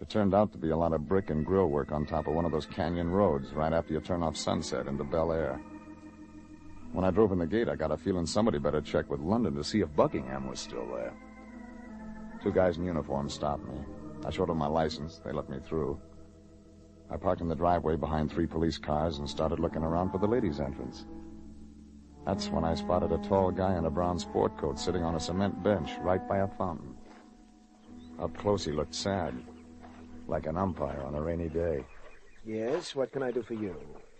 It turned out to be a lot of brick and grill work on top of one of those canyon roads right after you turn off Sunset into Bel Air. When I drove in the gate, I got a feeling somebody better check with London to see if Buckingham was still there. 2 guys in uniform stopped me. I showed them my license. They let me through. I parked in the driveway behind 3 police cars and started looking around for the ladies' entrance. That's when I spotted a tall guy in a brown sport coat sitting on a cement bench right by a fountain. Up close, he looked sad, like an umpire on a rainy day. Yes, what can I do for you?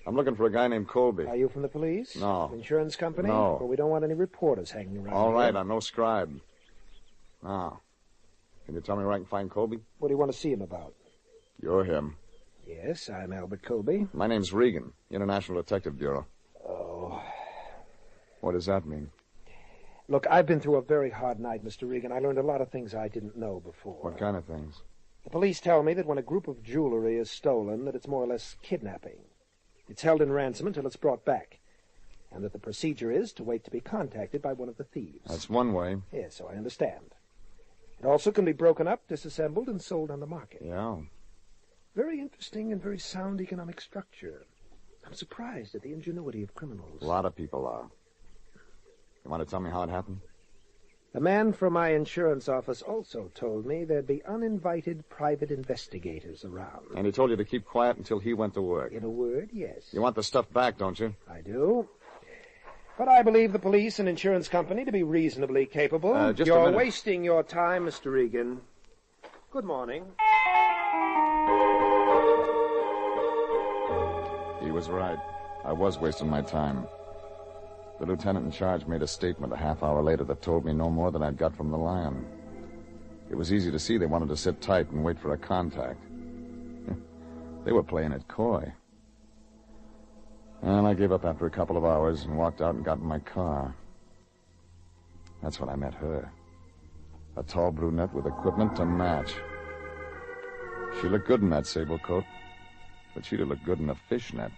I'm looking for a guy named Colby. Are you from the police? No. Insurance company? No. Well, we don't want any reporters hanging around All right, here. I'm no scribe. Now, can you tell me where I can find Colby? What do you want to see him about? You're him. Yes, I'm Albert Colby. My name's Regan, International Detective Bureau. Oh. What does that mean? Look, I've been through a very hard night, Mr. Regan. I learned a lot of things I didn't know before. What kind of things? The police tell me that when a group of jewelry is stolen, that it's more or less kidnapping. It's held in ransom until it's brought back. And that the procedure is to wait to be contacted by one of the thieves. That's one way. Yes, so I understand. It also can be broken up, disassembled, and sold on the market. Yeah. Very interesting and very sound economic structure. I'm surprised at the ingenuity of criminals. A lot of people are. You want to tell me how it happened? The man from my insurance office also told me there'd be uninvited private investigators around. And he told you to keep quiet until he went to work. In a word, yes. You want the stuff back, don't you? I do. But I believe the police and insurance company to be reasonably capable. Just a You're minute. wasting your time, Mr. Regan. Good morning. He was right. I was wasting my time. The lieutenant in charge made a statement a half hour later that told me no more than I'd got from the Lion. It was easy to see they wanted to sit tight and wait for a contact. They were playing it coy. And I gave up after a couple of hours and walked out and got in my car. That's when I met her. A tall brunette with equipment to match. She looked good in that sable coat, but she'd have looked good in a fishnet.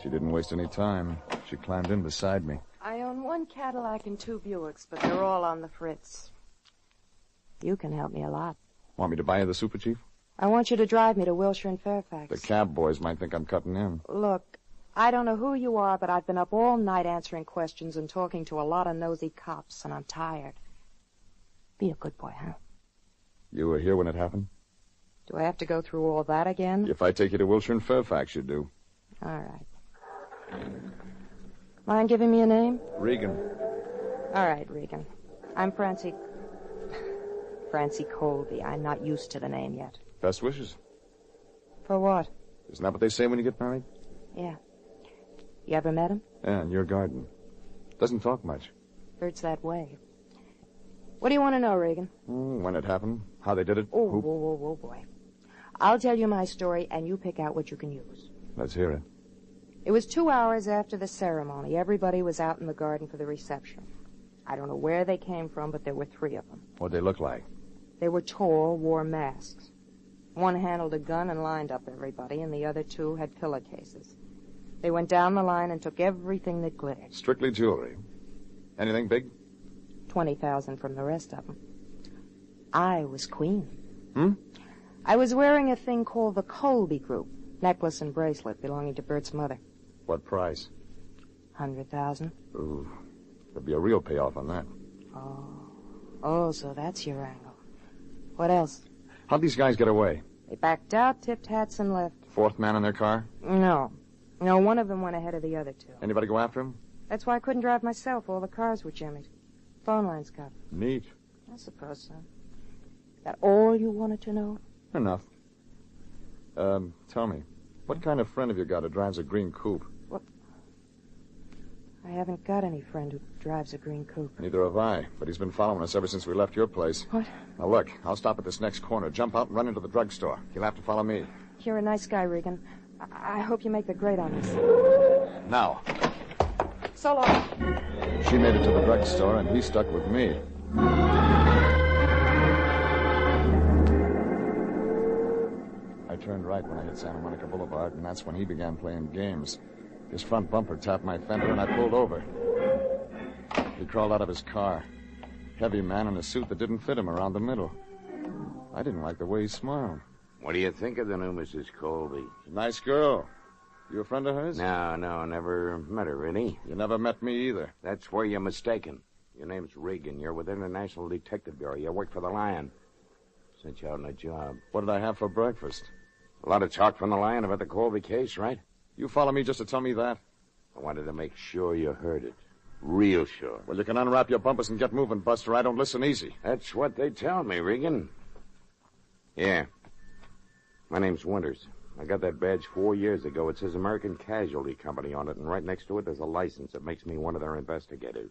She didn't waste any time. She climbed in beside me. I own 1 Cadillac and 2 Buicks, but they're all on the fritz. You can help me a lot. Want me to buy you the Super Chief? I want you to drive me to Wilshire and Fairfax. The cab boys might think I'm cutting in. Look, I don't know who you are, but I've been up all night answering questions and talking to a lot of nosy cops, and I'm tired. Be a good boy, huh? You were here when it happened? Do I have to go through all that again? If I take you to Wilshire and Fairfax, you do. All right. Mind giving me a name? Regan. All right, Regan. I'm Francie Colby. I'm not used to the name yet. Best wishes. For what? Isn't that what they say when you get married? Yeah. You ever met him? Yeah, in your garden. Doesn't talk much. Heard's that way. What do you want to know, Regan? When it happened, how they did it. Oh, boy. I'll tell you my story, and you pick out what you can use. Let's hear it. It was 2 hours after the ceremony. Everybody was out in the garden for the reception. I don't know where they came from, but there were 3 of them. What'd they look like? They were tall, wore masks. One handled a gun and lined up everybody, and the other 2 had pillowcases. They went down the line and took everything that glittered. Strictly jewelry. Anything big? 20,000 from the rest of them. I was queen. Hmm? I was wearing a thing called the Colby Group, necklace and bracelet belonging to Bert's mother. What price? 100,000. Ooh, there'd be a real payoff on that. Oh, so that's your angle. What else? How'd these guys get away? They backed out, tipped hats, and left. 4th man in their car? No, one of them went ahead of the other 2. Anybody go after him? That's why I couldn't drive myself. All the cars were jimmied. Phone lines cut. Neat. I suppose so. That all you wanted to know? Enough. Tell me, what kind of friend have you got who drives a green coupe? What? I haven't got any friend who drives a green coupe. Neither have I, but he's been following us ever since we left your place. What? Now, look, I'll stop at this next corner, jump out and run into the drugstore. You'll have to follow me. You're a nice guy, Regan. I hope you make the grade on this. Now. So long. She made it to the drugstore, and he stuck with me. I turned right when I hit Santa Monica Boulevard, and that's when he began playing games. His front bumper tapped my fender, and I pulled over. He crawled out of his car. Heavy man in a suit that didn't fit him around the middle. I didn't like the way he smiled. What do you think of the new Mrs. Colby? Nice girl. You a friend of hers? No, never met her, really. You never met me either. That's where you're mistaken. Your name's Regan. You're with International Detective Bureau. You work for the Lion. Sent you out on a job. What did I have for breakfast? A lot of talk from the Lion about the Colby case, right? You follow me just to tell me that? I wanted to make sure you heard it. Real sure. Well, you can unwrap your bumpers and get moving, Buster. I don't listen easy. That's what they tell me, Regan. Yeah. My name's Winters. I got that badge 4 years ago. It says American Casualty Company on it, and right next to it there's a license that makes me one of their investigators.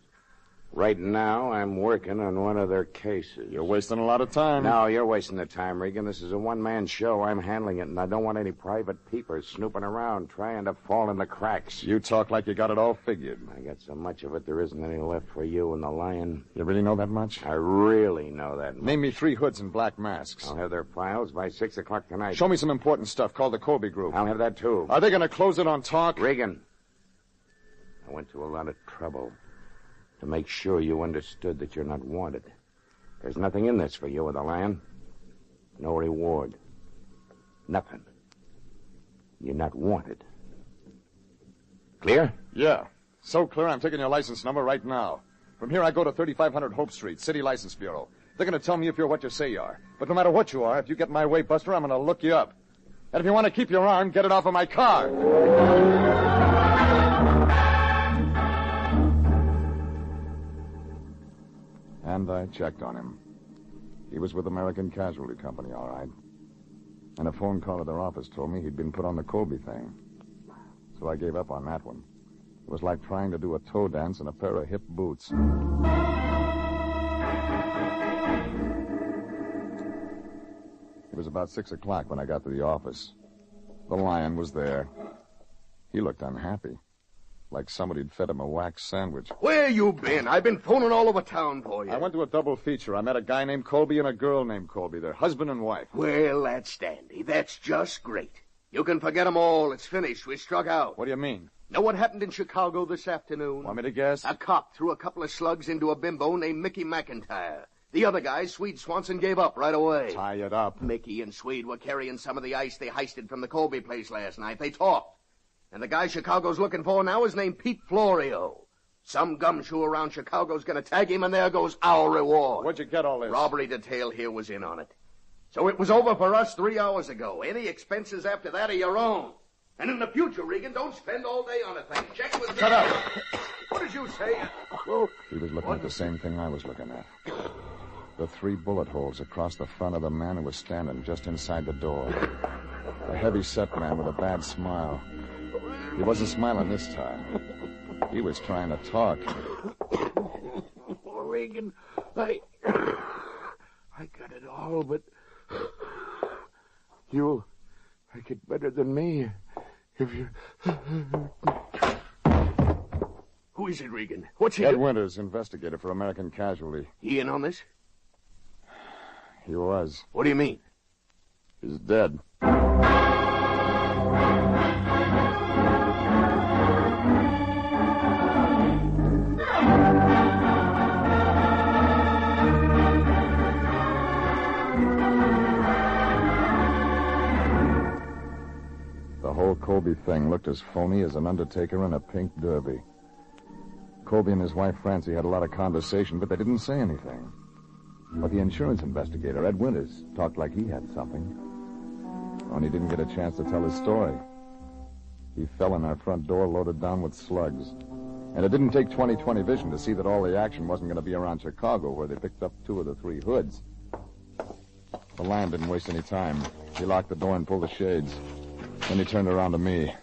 Right now, I'm working on one of their cases. You're wasting a lot of time. No, you're wasting the time, Regan. This is a one-man show. I'm handling it, and I don't want any private peepers snooping around trying to fall in the cracks. You talk like you got it all figured. I got so much of it, there isn't any left for you and the Lion. You really know that much? I really know that much. Name me 3 hoods in black masks. I'll have their files by 6 o'clock tonight. Show me some important stuff called the Colby Group. I'll have that, too. Are they going to close it on talk? Regan, I went to a lot of trouble to make sure you understood that you're not wanted. There's nothing in this for you with the Lion. No reward. Nothing. You're not wanted. Clear? Yeah. So clear, I'm taking your license number right now. From here, I go to 3500 Hope Street, City License Bureau. They're going to tell me if you're what you say you are. But no matter what you are, if you get in my way, Buster, I'm going to look you up. And if you want to keep your arm, get it off of my car. And I checked on him. He was with American Casualty Company, all right. And a phone call at their office told me he'd been put on the Colby thing. So I gave up on that one. It was like trying to do a toe dance in a pair of hip boots. It was about 6 o'clock when I got to the office. The Lion was there. He looked unhappy. like somebody'd fed him a wax sandwich. Where you been? I've been phoning all over town for you. I went to a double feature. I met a guy named Colby and a girl named Colby. They're husband and wife. Well, that's dandy. That's just great. You can forget 'em all. It's finished. We struck out. What do you mean? Know what happened in Chicago this afternoon? Want me to guess? A cop threw a couple of slugs into a bimbo named Mickey McIntyre. The other guy, Swede Swanson, gave up right away. Tie it up. Mickey and Swede were carrying some of the ice they heisted from the Colby place last night. They talked. And the guy Chicago's looking for now is named Pete Florio. Some gumshoe around Chicago's going to tag him, and there goes our reward. Where'd you get all this? Robbery detail here was in on it. So it was over for us 3 hours ago. Any expenses after that are your own. And in the future, Regan, don't spend all day on a thing. Check with me. Shut up. What did you say? He was looking at the same thing I was looking at. The 3 bullet holes across the front of the man who was standing just inside the door. A heavy-set man with a bad smile. He wasn't smiling this time. He was trying to talk. Regan, I got it all, but you'll like it better than me if you... Who is it, Regan? What's he... Ed Winters, investigator for American Casualty. He in on this? He was. What do you mean? He's dead. The whole Colby thing looked as phony as an undertaker in a pink derby. Colby and his wife Francie had a lot of conversation, but they didn't say anything. But the insurance investigator, Ed Winters, talked like he had something. Only he didn't get a chance to tell his story. He fell in our front door loaded down with slugs. And it didn't take 20/20 vision to see that all the action wasn't going to be around Chicago, where they picked up 2 of the 3 hoods. The lion didn't waste any time. He locked the door and pulled the shades. Then he turned around to me.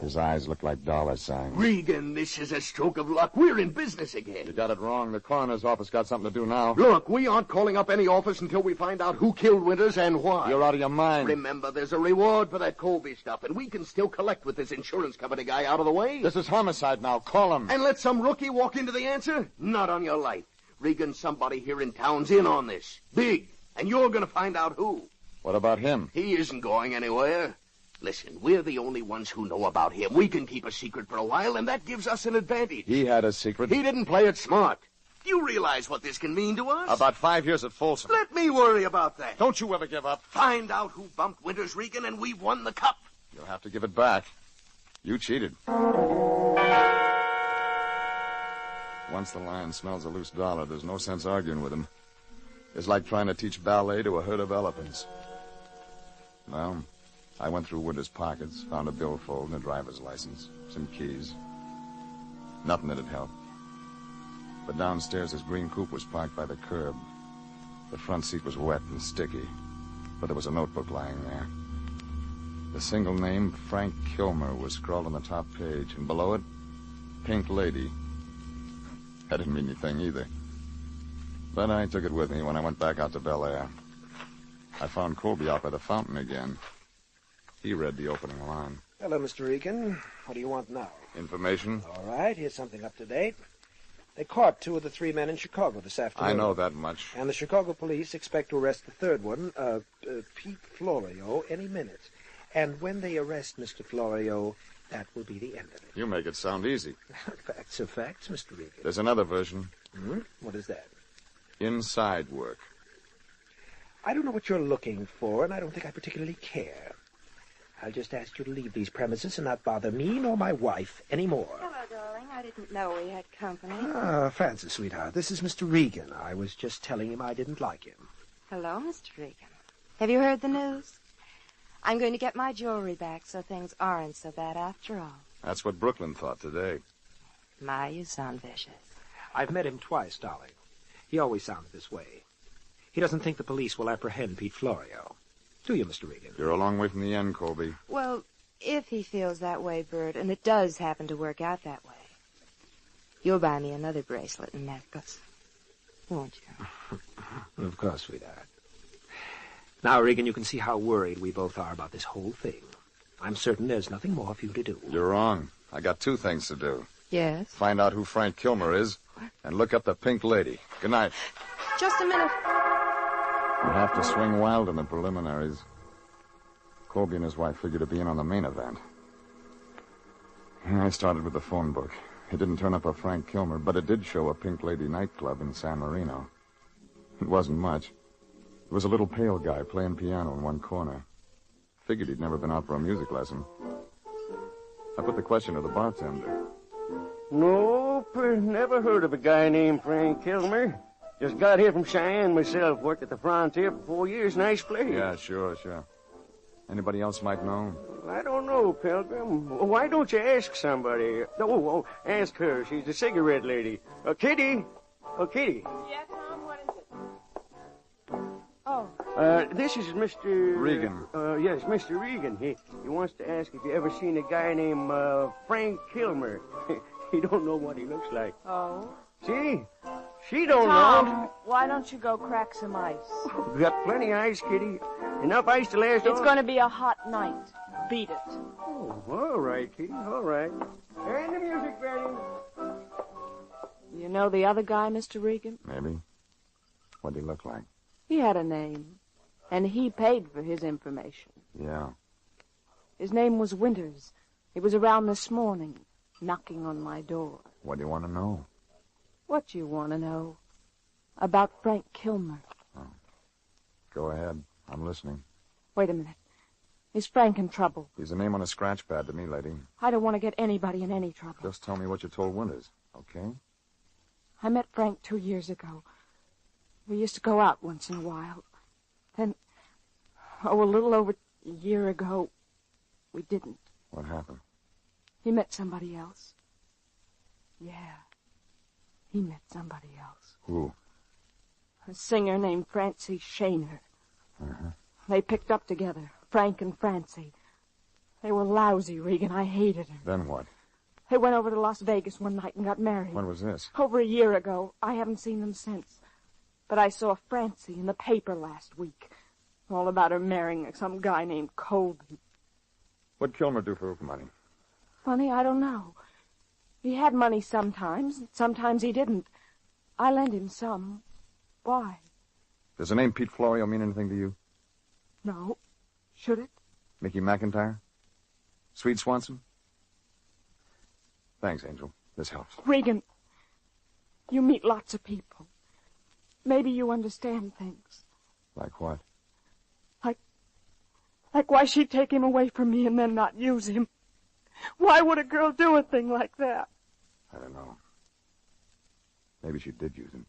His eyes looked like dollar signs. Regan, this is a stroke of luck. We're in business again. You got it wrong. The coroner's office got something to do now. Look, we aren't calling up any office until we find out who killed Winters and why. You're out of your mind. Remember, there's a reward for that Colby stuff, and we can still collect with this insurance company guy out of the way. This is homicide now. Call him. And let some rookie walk into the answer? Not on your life. Regan, somebody here in town's in on this. Big. And you're going to find out who. What about him? He isn't going anywhere. Listen, we're the only ones who know about him. We can keep a secret for a while, and that gives us an advantage. He had a secret. He didn't play it smart. Do you realize what this can mean to us? About 5 years at Folsom. Let me worry about that. Don't you ever give up. Find out who bumped Winters, Regan, and we've won the cup. You'll have to give it back. You cheated. Once the lion smells a loose dollar, there's no sense arguing with him. It's like trying to teach ballet to a herd of elephants. Well, I went through Winters' pockets, found a billfold and a driver's license, some keys. Nothing that'd help. But downstairs, his green coupe was parked by the curb. The front seat was wet and sticky, but there was a notebook lying there. The single name, Frank Kilmer, was scrawled on the top page, and below it, Pink Lady. That didn't mean anything either. But I took it with me when I went back out to Bel Air. I found Colby out by the fountain again. He read the opening line. Hello, Mr. Regan. What do you want now? Information? All right, here's something up to date. They caught 2 of the 3 men in Chicago this afternoon. I know that much. And the Chicago police expect to arrest the 3rd one, Pete Florio, any minute. And when they arrest Mr. Florio, that will be the end of it. You make it sound easy. Facts are facts, Mr. Regan. There's another version. Hmm? What is that? Inside work. I don't know what you're looking for, and I don't think I particularly care. I'll just ask you to leave these premises and not bother me nor my wife anymore. Hello, darling. I didn't know we had company. Francis, sweetheart, this is Mr. Regan. I was just telling him I didn't like him. Hello, Mr. Regan. Have you heard the news? I'm going to get my jewelry back, so things aren't so bad after all. That's what Brooklyn thought today. My, you sound vicious. I've met him twice, darling. He always sounded this way. He doesn't think the police will apprehend Pete Florio. Do you, Mr. Regan? You're a long way from the end, Colby. Well, if he feels that way, Bert, and it does happen to work out that way, you'll buy me another bracelet and necklace, won't you? Of course, sweetheart. Now, Regan, you can see how worried we both are about this whole thing. I'm certain there's nothing more for you to do. You're wrong. I got two things to do. Yes? Find out who Frank Kilmer is and look up the Pink Lady. Good night. Just a minute. You have to swing wild in the preliminaries. Colby and his wife figured to be in on the main event. I started with the phone book. It didn't turn up a Frank Kilmer, but it did show a Pink Lady nightclub in San Marino. It wasn't much. There was a little pale guy playing piano in one corner. Figured he'd never been out for a music lesson. I put the question to the bartender. Nope, never heard of a guy named Frank Kilmer. Just got here from Cheyenne myself. Worked at the frontier for 4 years. Nice place. Yeah, sure. Anybody else might know? I don't know, Pilgrim. Why don't you ask somebody? Oh, ask her. She's the cigarette lady. Kitty. Oh, Kitty. Yes, Tom, what is it? Oh. This is Mr. Regan. Yes, Mr. Regan. He wants to ask if you ever seen a guy named Frank Kilmer. He don't know what he looks like. Oh. See? She don't Tom, know. why don't you go crack some ice? We got plenty of ice, Kitty. Enough ice to last It's going to be a hot night. Beat it. Oh, all right, Kitty, all right. And the music, Granny. You know the other guy, Mr. Regan? Maybe. What'd he look like? He had a name, and he paid for his information. Yeah. His name was Winters. He was around this morning, knocking on my door. What do you want to know? What you want to know? About Frank Kilmer. Oh. Go ahead. I'm listening. Wait a minute. Is Frank in trouble? He's a name on a scratch pad to me, lady. I don't want to get anybody in any trouble. Just tell me what you told Winters, okay? I met Frank 2 years ago. We used to go out once in a while. Then, a little over a year ago, we didn't. What happened? He met somebody else. Yeah. He met somebody else. Who? A singer named Francie Shaner. Uh-huh. They picked up together, Frank and Francie. They were lousy, Regan. I hated her. Then what? They went over to Las Vegas one night and got married. When was this? Over a year ago. I haven't seen them since. But I saw Francie in the paper last week. All about her marrying some guy named Colby. What'd Kilmer do for money? Funny, I don't know. He had money sometimes. Sometimes he didn't. I lent him some. Why? Does the name Pete Florio mean anything to you? No. Should it? Mickey McIntyre? Swede Swanson? Thanks, Angel. This helps. Regan, you meet lots of people. Maybe you understand things. Like what? Like why she'd take him away from me and then not use him. Why would a girl do a thing like that? I don't know. Maybe she did use him.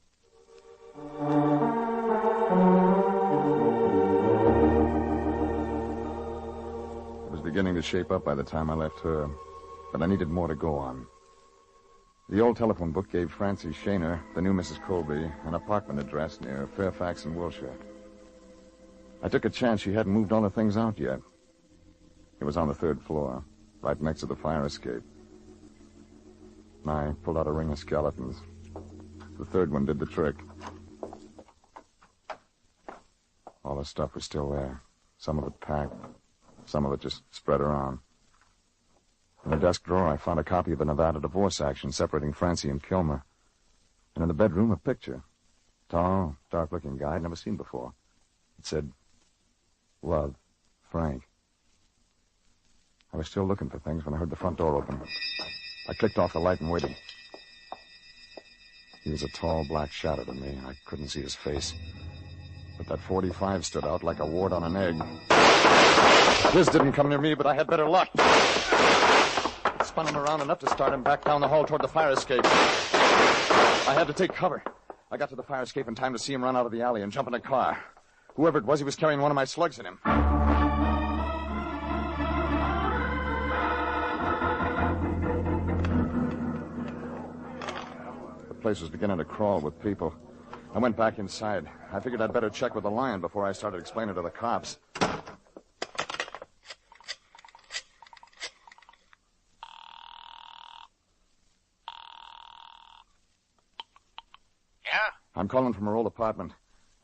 It was beginning to shape up by the time I left her, but I needed more to go on. The old telephone book gave Francie Shaner, the new Mrs. Colby, an apartment address near Fairfax in Wilshire. I took a chance she hadn't moved all the things out yet. It was on the 3rd floor, right next to the fire escape. I pulled out a ring of skeletons. The 3rd one did the trick. All the stuff was still there. Some of it packed. Some of it just spread around. In the desk drawer, I found a copy of the Nevada divorce action separating Francie and Kilmer. And in the bedroom, a picture. Tall, dark-looking guy I'd never seen before. It said, "Love, Frank." I was still looking for things when I heard the front door open. I clicked off the light and waited. He was a tall black shadow to me. I couldn't see his face. But that .45 stood out like a wart on an egg. This didn't come near me, but I had better luck. It spun him around enough to start him back down the hall toward the fire escape. I had to take cover. I got to the fire escape in time to see him run out of the alley and jump in a car. Whoever it was, he was carrying one of my slugs in him. The place was beginning to crawl with people. I went back inside. I figured I'd better check with the lion before I started explaining to the cops. Yeah? I'm calling from her old apartment.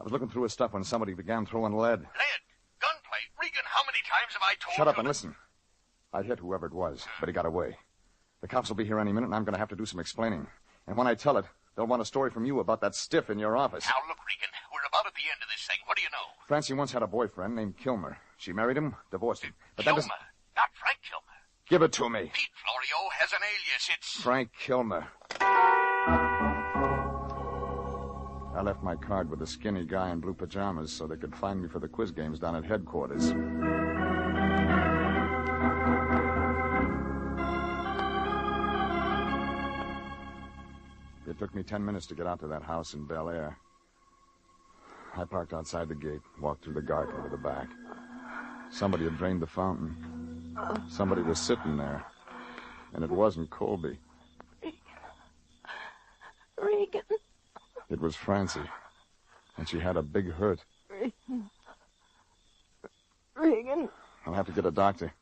I was looking through his stuff when somebody began throwing lead. Lead? Gunplay? Regan, how many times have I told you? Shut up and listen. I hit whoever it was, but he got away. The cops will be here any minute, and I'm going to have to do some explaining. And when I tell it, they'll want a story from you about that stiff in your office. Now, look, Regan, we're about at the end of this thing. What do you know? Francie once had a boyfriend named Kilmer. She married him, divorced him. But Kilmer, that doesn't... not Frank Kilmer. Give it to me. Pete Florio has an alias. It's... Frank Kilmer. I left my card with a skinny guy in blue pajamas so they could find me for the quiz games down at headquarters. It took me 10 minutes to get out to that house in Bel Air. I parked outside the gate, walked through the garden to the back. Somebody had drained the fountain. Somebody was sitting there. And it wasn't Colby. Regan. It was Francie. And she had a big hurt. Regan. I'll have to get a doctor.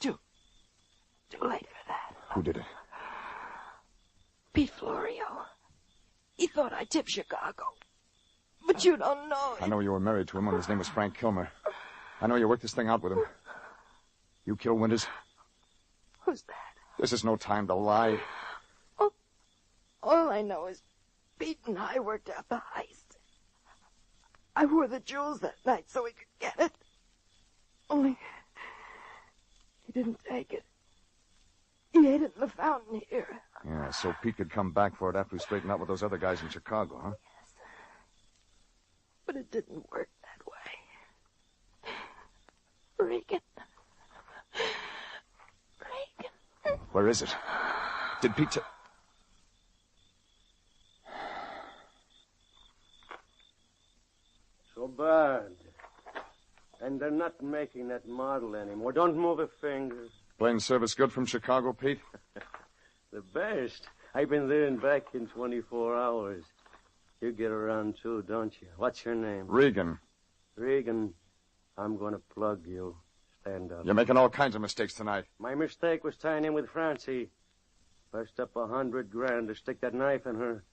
Too late for that. Who did it? Pete Florio. He thought I tipped Chicago. But you don't know. I know you were married to him when his name was Frank Kilmer. I know you worked this thing out with him. You killed Winters? Who's that? This is no time to lie. All I know is Pete and I worked out the heist. I wore the jewels that night so he could get it. Only he didn't take it. He hid it in the fountain here. Yeah, so Pete could come back for it after he straightened out with those other guys in Chicago, huh? Yes. But it didn't work that way. Regan. Where is it? Did Pete... So bad. And they're not making that model anymore. Don't move a finger. Plane service good from Chicago, Pete? The best. I've been there and back in 24 hours. You get around too, don't you? What's your name? Regan. Regan, I'm going to plug you. Stand up. You're making all kinds of mistakes tonight. My mistake was tying in with Francie. Bust up $100,000 to stick that knife in her.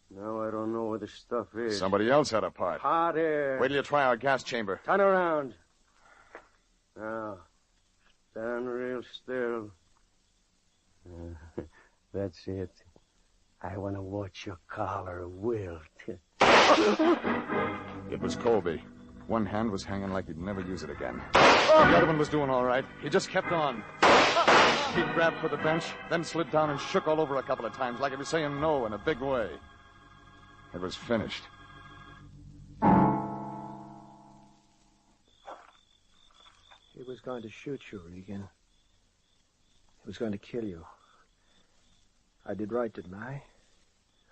Now I don't know where the stuff is. Somebody else had a part. Hot air. Wait till you try our gas chamber. Turn around. Now, stand real still. That's it. I want to watch your collar wilt. It was Colby. One hand was hanging like he'd never use it again. The other one was doing all right. He just kept on. He grabbed for the bench, then slid down and shook all over a couple of times like he was saying no in a big way. It was finished. He was going to shoot you, Regan. He was going to kill you. I did right, didn't I?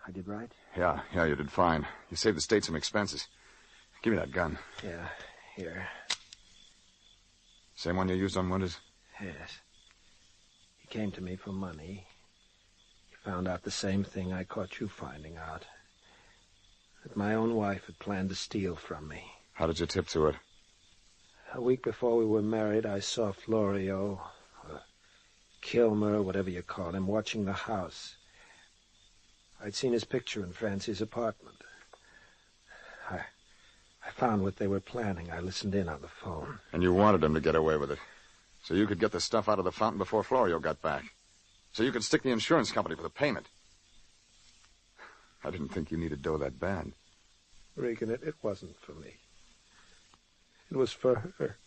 I did right? Yeah, you did fine. You saved the state some expenses. Give me that gun. Yeah, here. Same one you used on Winters? Yes. He came to me for money. He found out the same thing I caught you finding out. That my own wife had planned to steal from me. How did you tip to it? A week before we were married, I saw Florio, or Kilmer, whatever you call him, watching the house. I'd seen his picture in Francie's apartment. I found what they were planning. I listened in on the phone. And you wanted him to get away with it. So you could get the stuff out of the fountain before Florio got back. So you could stick the insurance company for the payment. I didn't think you needed dough that bad. Regan, it wasn't for me. It was for her.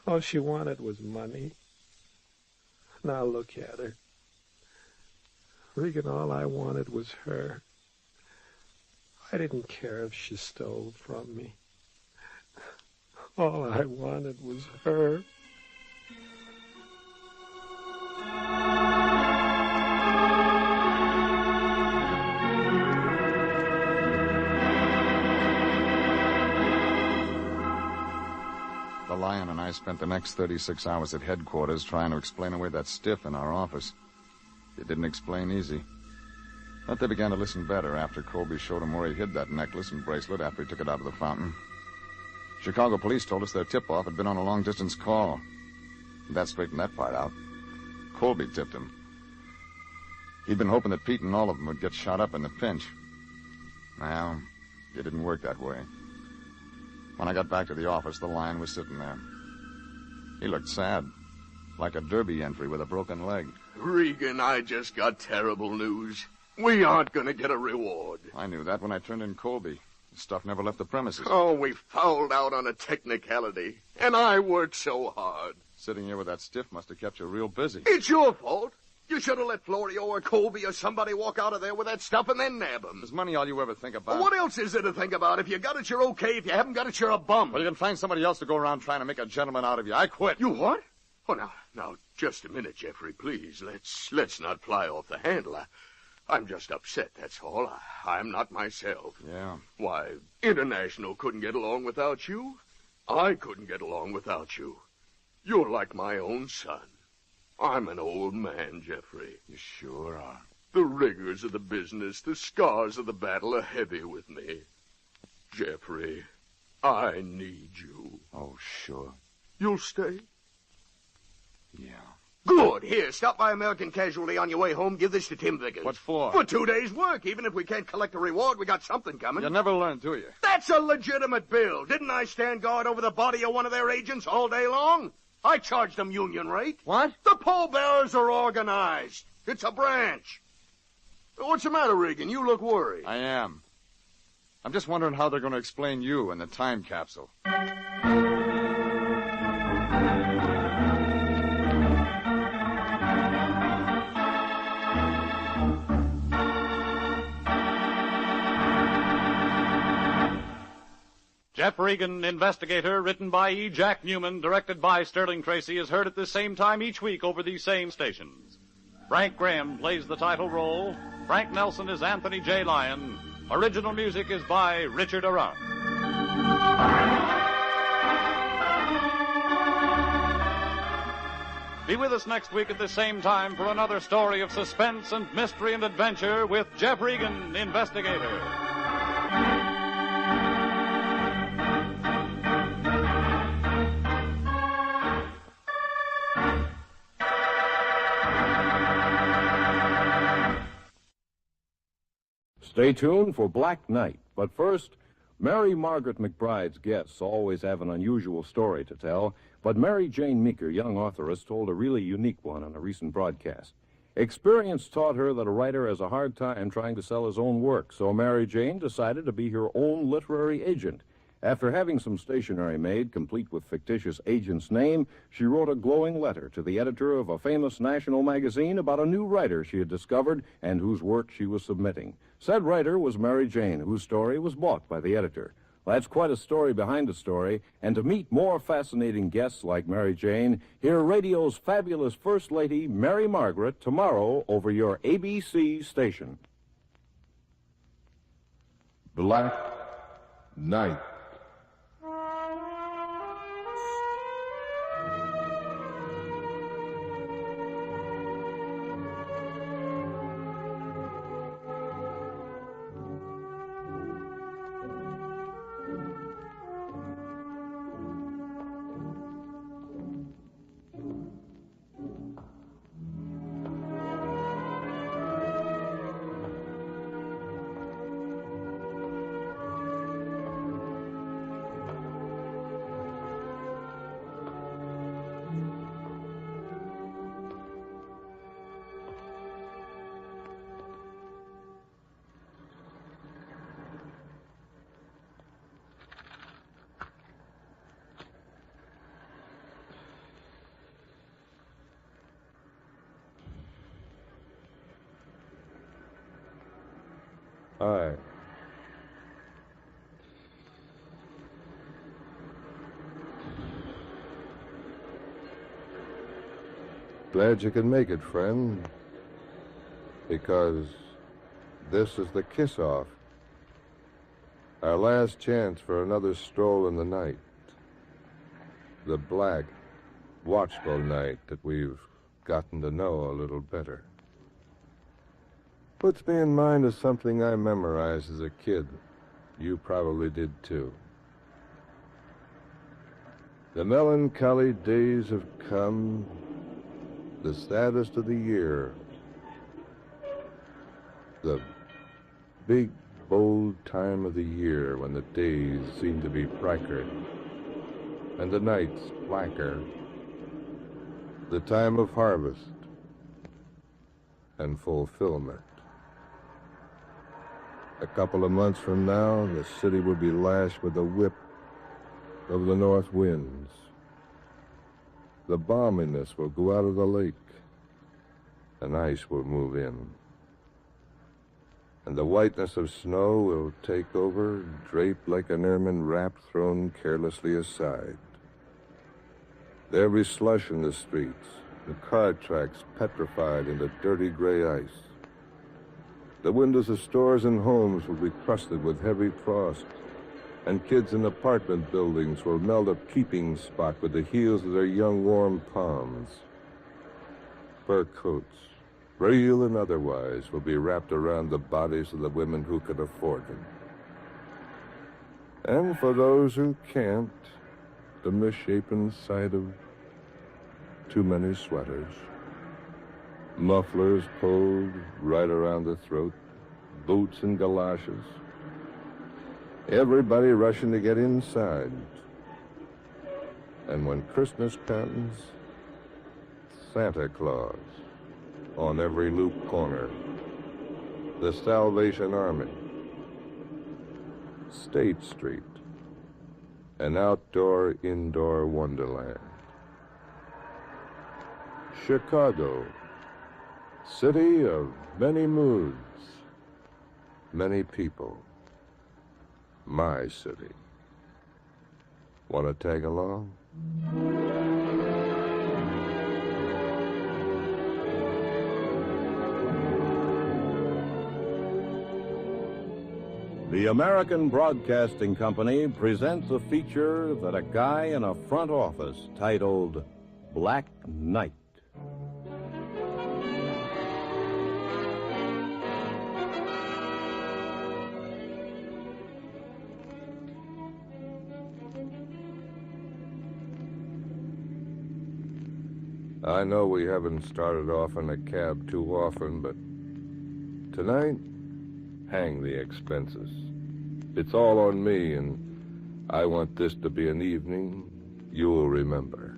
All she wanted was money. Now look at her. Regan, all I wanted was her. I didn't care if she stole from me. All I wanted was her. The Lion and I spent the next 36 hours at headquarters trying to explain away that stiff in our office. It didn't explain easy. But they began to listen better after Colby showed them where he hid that necklace and bracelet after he took it out of the fountain. Chicago police told us their tip-off had been on a long-distance call. That straightened that part out. Colby tipped him. He'd been hoping that Pete and all of them would get shot up in the pinch. Well, it didn't work that way. When I got back to the office, the Lion was sitting there. He looked sad, like a derby entry with a broken leg. Regan, I just got terrible news. We aren't going to get a reward. I knew that when I turned in Colby. The stuff never left the premises. Oh, we fouled out on a technicality. And I worked so hard. Sitting here with that stiff must have kept you real busy. It's your fault. You should have let Florio or Colby or somebody walk out of there with that stuff and then nab them. Is money all you ever think about? What else is there to think about? If you got it, you're okay. If you haven't got it, you're a bum. Well, you can find somebody else to go around trying to make a gentleman out of you. I quit. You what? Oh, now, just a minute, Jeffrey, please. Let's not fly off the handle. I'm just upset, that's all. I'm not myself. Yeah. Why, International couldn't get along without you. I couldn't get along without you. You're like my own son. I'm an old man, Jeffrey. You sure are. The rigors of the business, the scars of the battle are heavy with me. Jeffrey, I need you. Oh, sure. You'll stay? Yeah. Good. Here, stop by American Casualty on your way home. Give this to Tim Vickers. What for? For 2 days' work. Even if we can't collect a reward, we got something coming. You never learn, do you? That's a legitimate bill. Didn't I stand guard over the body of one of their agents all day long? I charged them union rate. What? The pallbearers are organized. It's a branch. What's the matter, Regan? You look worried. I am. I'm just wondering how they're going to explain you in the time capsule. Jeff Regan, Investigator, written by E. Jack Newman, directed by Sterling Tracy, is heard at the same time each week over these same stations. Frank Graham plays the title role. Frank Nelson is Anthony J. Lyon. Original music is by Richard Arant. Be with us next week at the same time for another story of suspense and mystery and adventure with Jeff Regan, Investigator. Stay tuned for Black Night. But first, Mary Margaret McBride's guests always have an unusual story to tell, but Mary Jane Meeker, young authoress, told a really unique one on a recent broadcast. Experience taught her that a writer has a hard time trying to sell his own work, so Mary Jane decided to be her own literary agent. After having some stationery made, complete with fictitious agent's name, she wrote a glowing letter to the editor of a famous national magazine about a new writer she had discovered and whose work she was submitting. Said writer was Mary Jane, whose story was bought by the editor. Well, that's quite a story behind the story, and to meet more fascinating guests like Mary Jane, hear radio's fabulous First Lady, Mary Margaret, tomorrow over your ABC station. Black Night. Hi. Glad you could make it, friend. Because this is the kiss-off. Our last chance for another stroll in the night. The black, watchful night that we've gotten to know a little better. Puts me in mind of something I memorized as a kid. You probably did too. The melancholy days have come, the saddest of the year. The big, bold time of the year when the days seem to be brighter and the nights blacker. The time of harvest, and fulfillment. A couple of months from now, the city will be lashed with the whip of the north winds. The balminess will go out of the lake, and ice will move in. And the whiteness of snow will take over, draped like an ermine wrap thrown carelessly aside. There'll be slush in the streets, the car tracks petrified into dirty gray ice. The windows of stores and homes will be crusted with heavy frost, and kids in apartment buildings will melt a keeping spot with the heels of their young warm palms. Fur coats, real and otherwise, will be wrapped around the bodies of the women who could afford them. And for those who can't, the misshapen sight of too many sweaters, mufflers pulled right around the throat, boots and galoshes, everybody rushing to get inside. And when Christmas comes, Santa Claus on every loop corner, the Salvation Army, State Street, an outdoor-indoor wonderland. Chicago, city of many moods, many people. My city. Want to tag along? The American Broadcasting Company presents a feature that a guy in a front office titled Black Knight. I know we haven't started off in a cab too often, but tonight, hang the expenses. It's all on me, and I want this to be an evening you'll remember.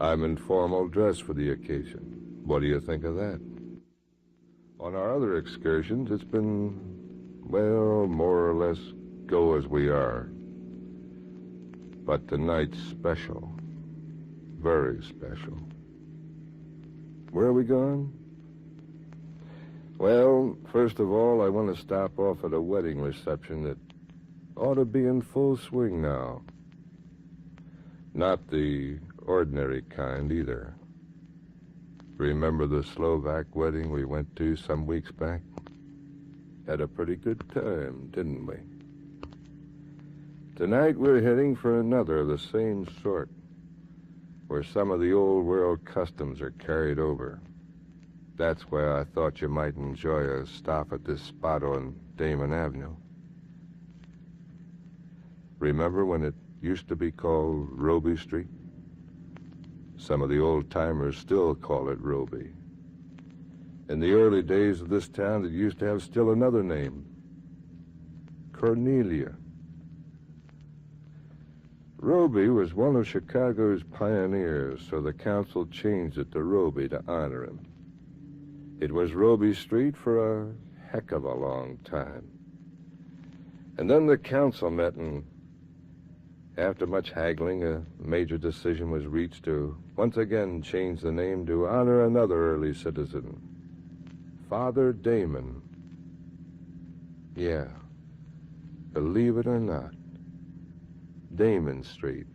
I'm in formal dress for the occasion. What do you think of that? On our other excursions, it's been, well, more or less go as we are. But tonight's special. Very special. Where are we going? Well, first of all, I want to stop off at a wedding reception that ought to be in full swing now. Not the ordinary kind, either. Remember the Slovak wedding we went to some weeks back? Had a pretty good time, didn't we? Tonight we're heading for another of the same sort, where some of the old world customs are carried over. That's why I thought you might enjoy a stop at this spot on Damon Avenue. Remember when it used to be called Roby Street? Some of the old-timers still call it Roby. In the early days of this town, it used to have still another name, Cornelia. Roby was one of Chicago's pioneers, so the council changed it to Roby to honor him. It was Roby Street for a heck of a long time. And then the council met, and after much haggling, a major decision was reached to once again change the name to honor another early citizen, Father Damon. Yeah, believe it or not, Damon Street,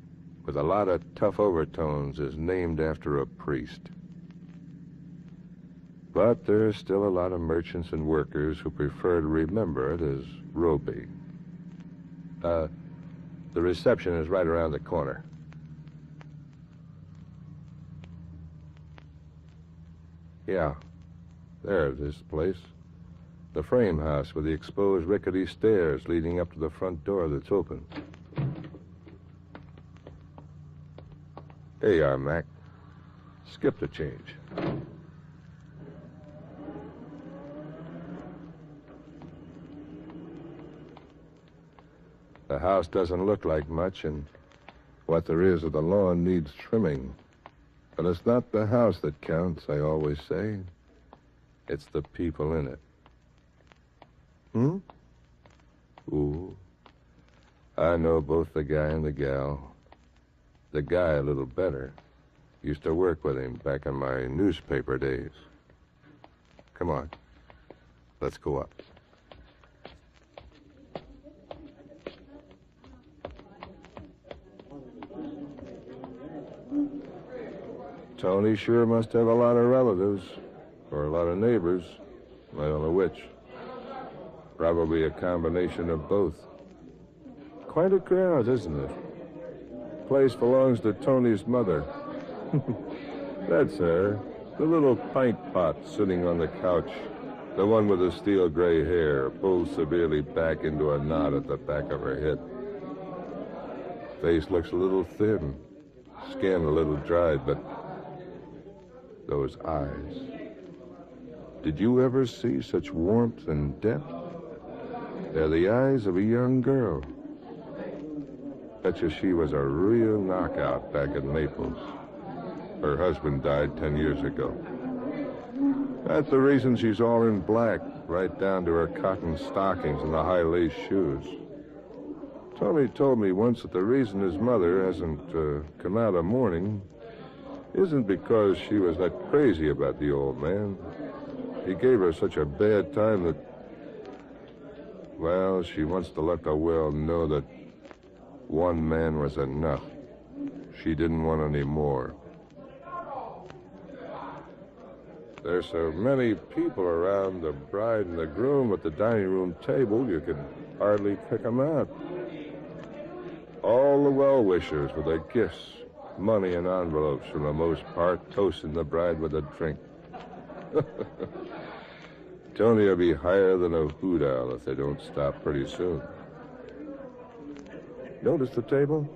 with a lot of tough overtones, is named after a priest. But there's still a lot of merchants and workers who prefer to remember it as Roby. The reception is right around the corner. Yeah, there's this place. The frame house with the exposed rickety stairs leading up to the front door that's open. Here you are, Mac. Skip the change. The house doesn't look like much, and what there is of the lawn needs trimming. But it's not the house that counts, I always say. It's the people in it. Ooh. I know both the guy and the gal. The guy a little better. Used to work with him back in my newspaper days. Come on. Let's go up. Tony sure must have a lot of relatives, or a lot of neighbors. I don't know which. Probably a combination of both. Quite a crowd, isn't it? Place belongs to Tony's mother. That's her. The little pint pot sitting on the couch. The one with the steel gray hair pulled severely back into a knot at the back of her head. Face looks a little thin. Skin a little dried, but those eyes. Did you ever see such warmth and depth? They're the eyes of a young girl. Betcha she was a real knockout back in Naples. Her husband died 10 years ago. That's the reason she's all in black, right down to her cotton stockings and the high lace shoes. Tony told me once that the reason his mother hasn't come out of mourning isn't because she was that crazy about the old man. He gave her such a bad time that, well, she wants to let the world know that one man was enough. She didn't want any more. There's so many people around the bride and the groom at the dining room table, you could hardly pick them out. All the well-wishers with their gifts, money in envelopes for the most part, toasting the bride with a drink. Tony will be higher than a hoot owl if they don't stop pretty soon. Notice the table?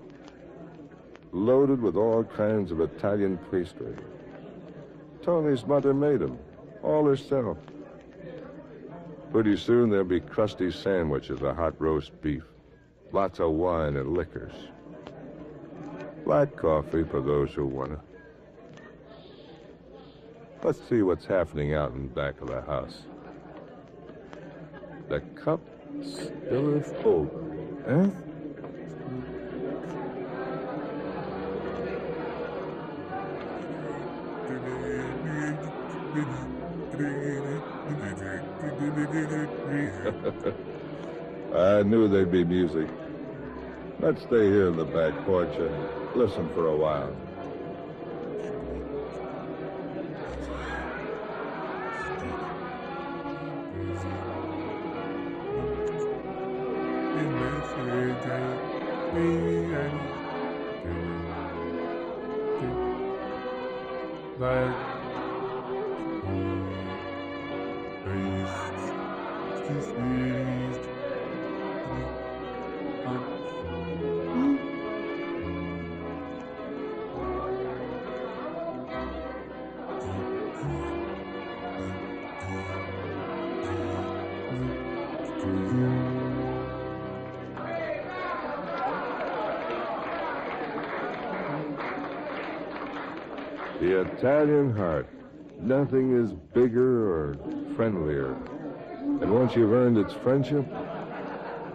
Loaded with all kinds of Italian pastry. Tony's mother made them, all herself. Pretty soon there'll be crusty sandwiches of hot roast beef, lots of wine and liquors. Black coffee for those who want it. Let's see what's happening out in back of the house. The cup still is full, eh? I knew there'd be music. Let's stay here in the back porch and listen for a while. The Italian heart. Nothing is bigger or friendlier. And once you've earned its friendship,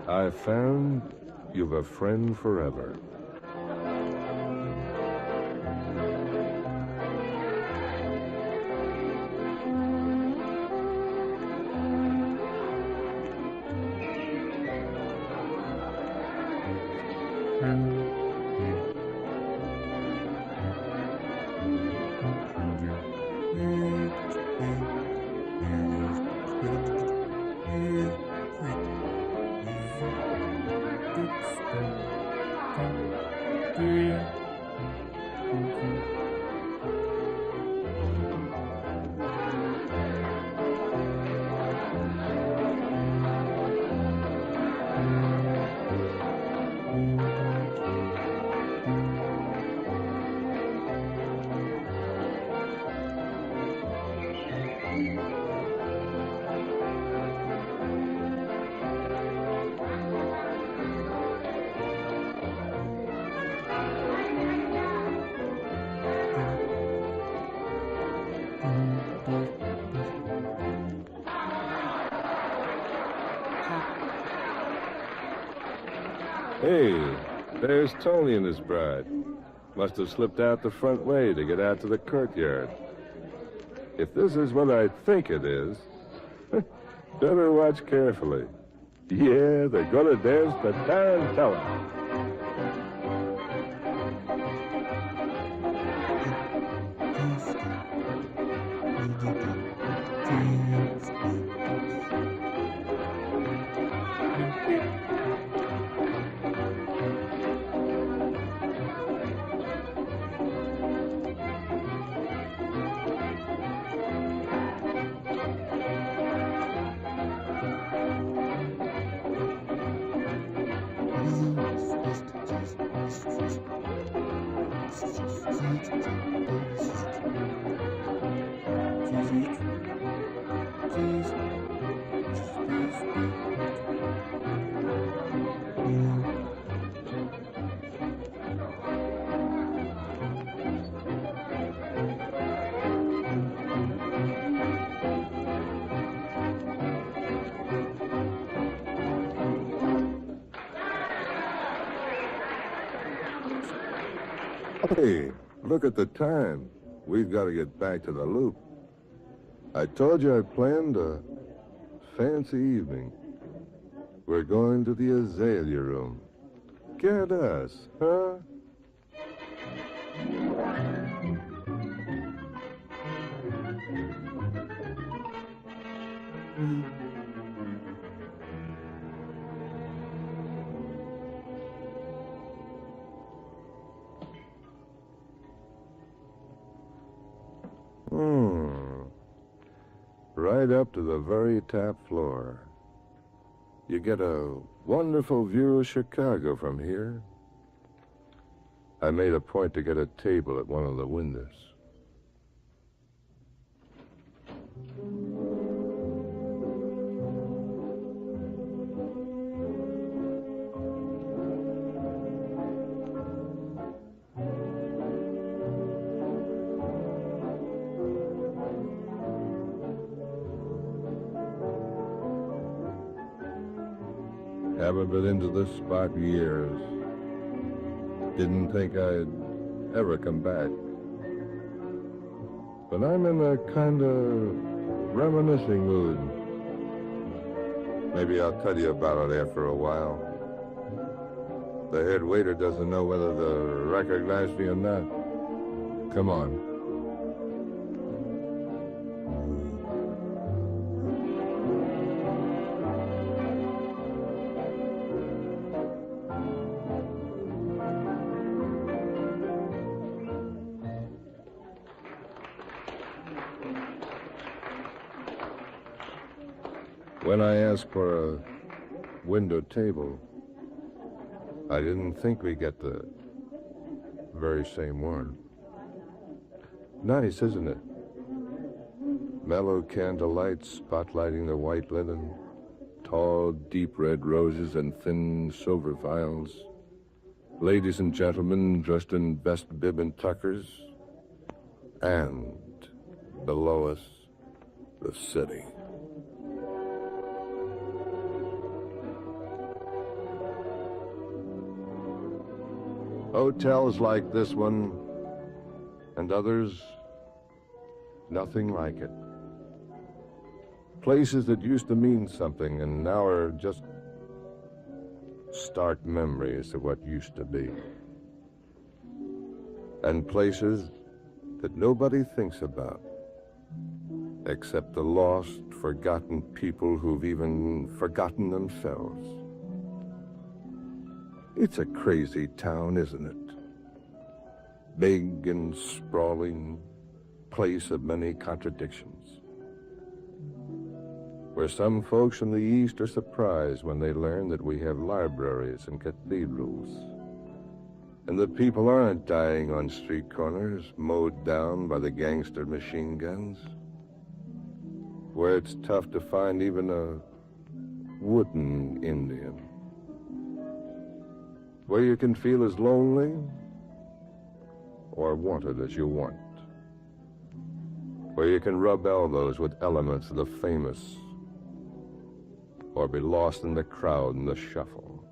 I've found you've a friend forever. Hey, there's Tony and his bride. Must have slipped out the front way to get out to the courtyard. If this is what I think it is, better watch carefully. Yeah, they're gonna dance the tarantella. Hey, look at the time. We've got to get back to the loop. I told you I planned a fancy evening. We're going to the Azalea Room. Get us, huh? Right up to the very top floor. You get a wonderful view of Chicago from here. I made a point to get a table at one of the windows. Haven't been into this spot in years. Didn't think I'd ever come back. But I'm in a kind of reminiscing mood. Maybe I'll tell you about it after a while. The head waiter doesn't know whether to recognize me or not. Come on. When I asked for a window table, I didn't think we'd get the very same one. Nice, isn't it? Mellow candlelight spotlighting the white linen, tall, deep red roses and thin silver vials, ladies and gentlemen dressed in best bib and tuckers, and below us, the city. Hotels like this one, and others, nothing like it. Places that used to mean something and now are just stark memories of what used to be. And places that nobody thinks about, except the lost, forgotten people who've even forgotten themselves. It's a crazy town, isn't it? Big and sprawling, place of many contradictions. Where some folks from the East are surprised when they learn that we have libraries and cathedrals. And that people aren't dying on street corners, mowed down by the gangster machine guns. Where it's tough to find even a wooden Indian. Where you can feel as lonely or wanted as you want. Where you can rub elbows with elements of the famous or be lost in the crowd and the shuffle.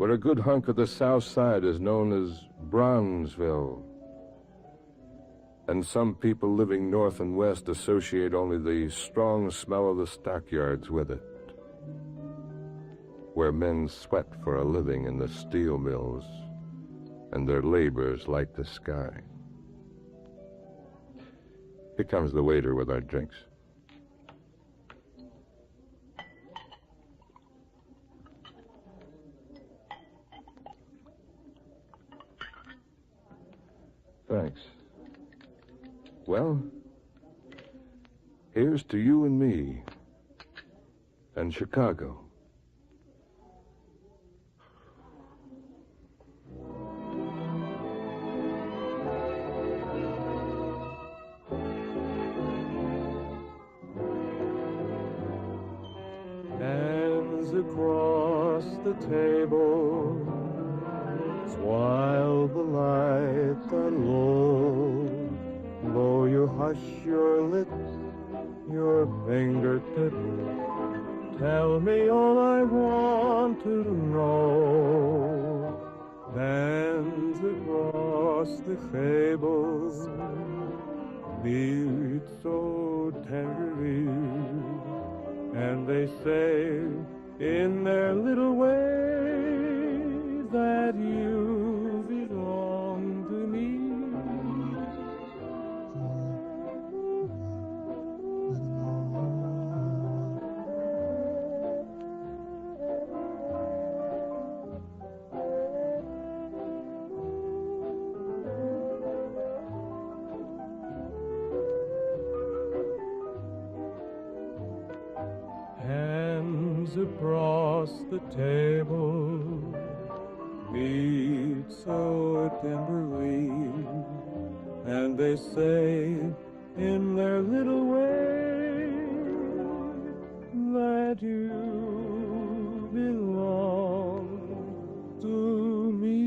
where a good hunk of the South Side is known as Brownsville. And some people living north and west associate only the strong smell of the stockyards with it, where men sweat for a living in the steel mills, and their labors light the sky. Here comes the waiter with our drinks. Thanks. Well, here's to you and me and Chicago. Hands across the table, while the lights are low, though you hush your lips, your fingertips, tell me all I want to know. Hands across the table, beat so tenderly, and they say in their little way that you belong to me. Hands across the table, beat so tenderly, and they say in their little way that you belong to me.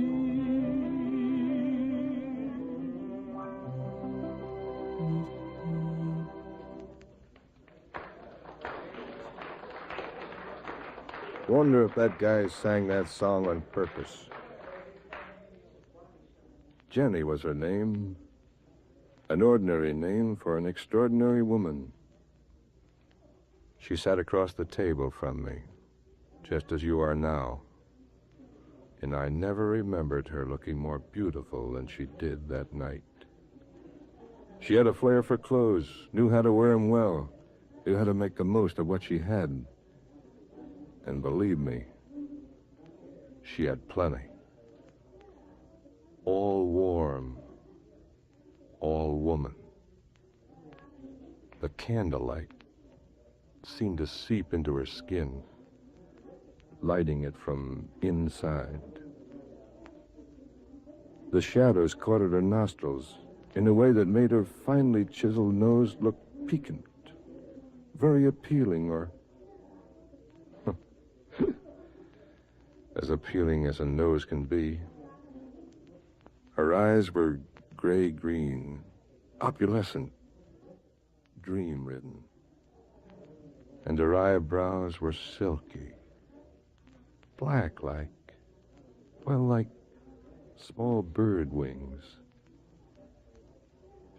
Wonder if that guy sang that song on purpose. Jenny was her name. An ordinary name for an extraordinary woman. She sat across the table from me, just as you are now. And I never remembered her looking more beautiful than she did that night. She had a flair for clothes, knew how to wear them well, knew how to make the most of what she had. And believe me, she had plenty. All warm, all woman. The candlelight seemed to seep into her skin, lighting it from inside. The shadows caught at her nostrils in a way that made her finely chiseled nose look piquant, very appealing, or as appealing as a nose can be. Her eyes were gray-green, opalescent, dream-ridden. And her eyebrows were silky, black-like, well, like small bird wings.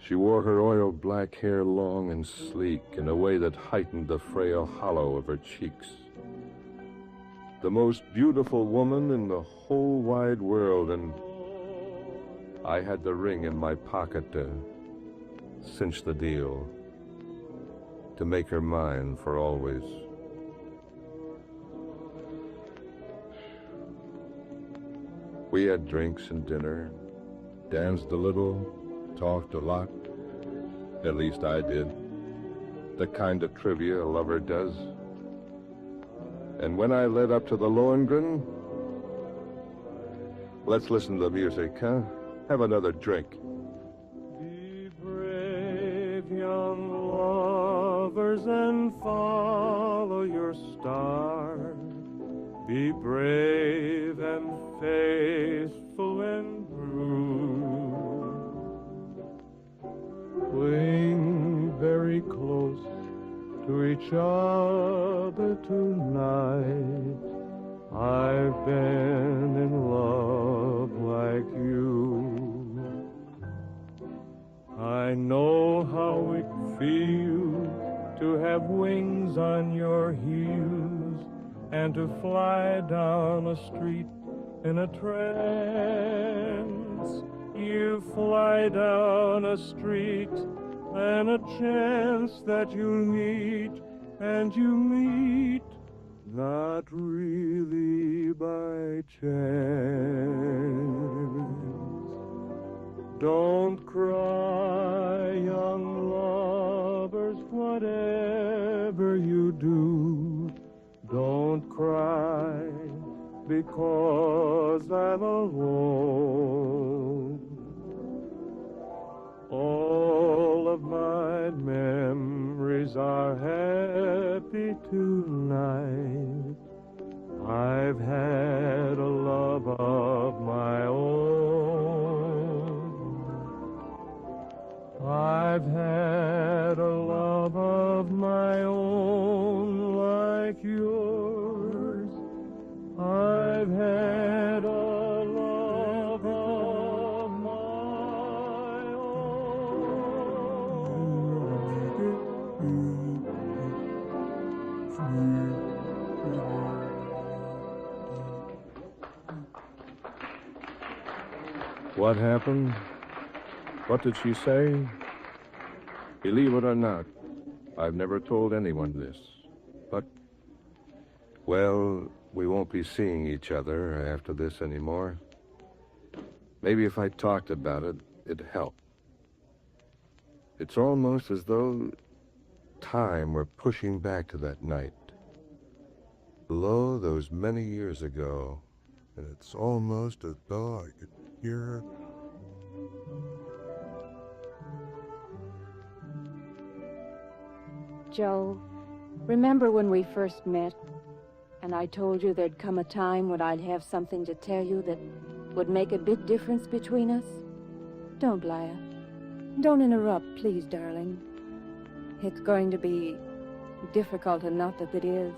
She wore her oiled black hair long and sleek in a way that heightened the frail hollow of her cheeks. The most beautiful woman in the whole wide world, and I had the ring in my pocket to cinch the deal, to make her mine for always. We had drinks and dinner, danced a little, talked a lot. At least I did. The kind of trivia a lover does. And when I led up to the Lohengrin, let's listen to the music, huh? Have another drink. Be brave, young lovers, and follow your star. Be brave and faithful and true. Cling very close to each other tonight I've been in love like you. I know how it feels to have wings on your heels and to fly down a street in a trance. You fly down a street and a chance that you'll meet, and you meet not really by chance. Don't cry, young lovers, whatever you do. Don't cry, because I'm alone. All of my memories are happy tonight. I've had a love of my own. I've had a love of my own like yours. I've had a love of my What happened? What did she say? Believe it or not, I've never told anyone this. But, well, we won't be seeing each other after this anymore. Maybe if I talked about it, it'd help. It's almost as though time were pushing back to that night. Lo, those many years ago, and it's almost as though I could hear her. Joe, remember when we first met, and I told you there'd come a time when I'd have something to tell you that would make a big difference between us? Don't, Laya. Don't interrupt, please, darling. It's going to be difficult enough as it is.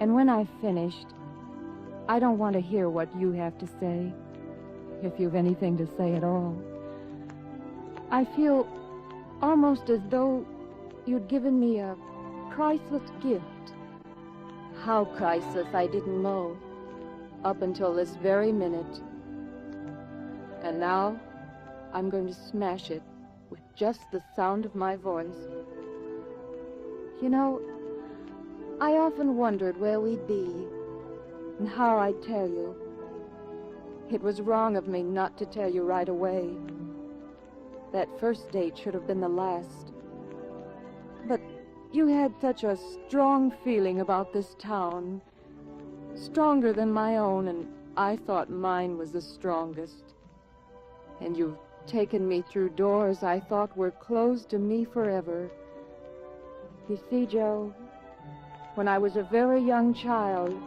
And when I've finished, I don't want to hear what you have to say, if you've anything to say at all. I feel almost as though you'd given me a priceless gift. How priceless, I didn't know, up until this very minute. And now, I'm going to smash it with just the sound of my voice. You know, I often wondered where we'd be and how I'd tell you. It was wrong of me not to tell you right away. That first date should have been the last. But you had such a strong feeling about this town, stronger than my own, and I thought mine was the strongest. And you've taken me through doors I thought were closed to me forever. You see, Joe, when I was a very young child,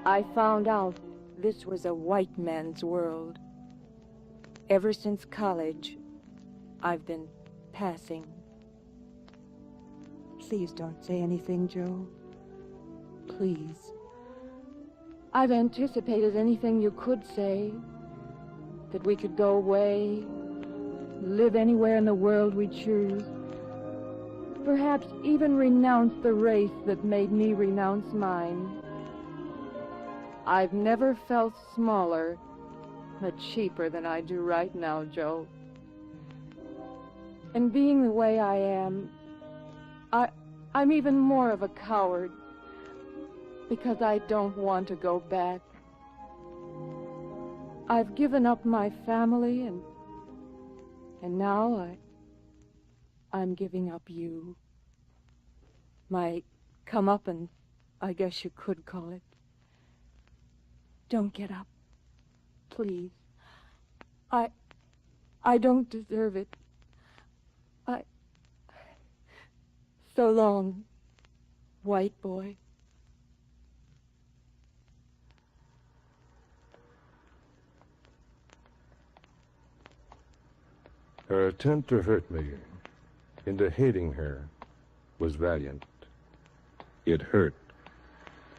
I found out this was a white man's world. Ever since college, I've been passing. Please don't say anything, Joe. Please. I've anticipated anything you could say. That we could go away, live anywhere in the world we choose. Perhaps even renounce the race that made me renounce mine. I've never felt smaller, but cheaper than I do right now, Joe. And being the way I am, I'm even more of a coward because I don't want to go back. I've given up my family and now I'm giving up you. My comeuppance, I guess you could call it. Don't get up, please. I don't deserve it. So long, white boy. Her attempt to hurt me into hating her was valiant. It hurt,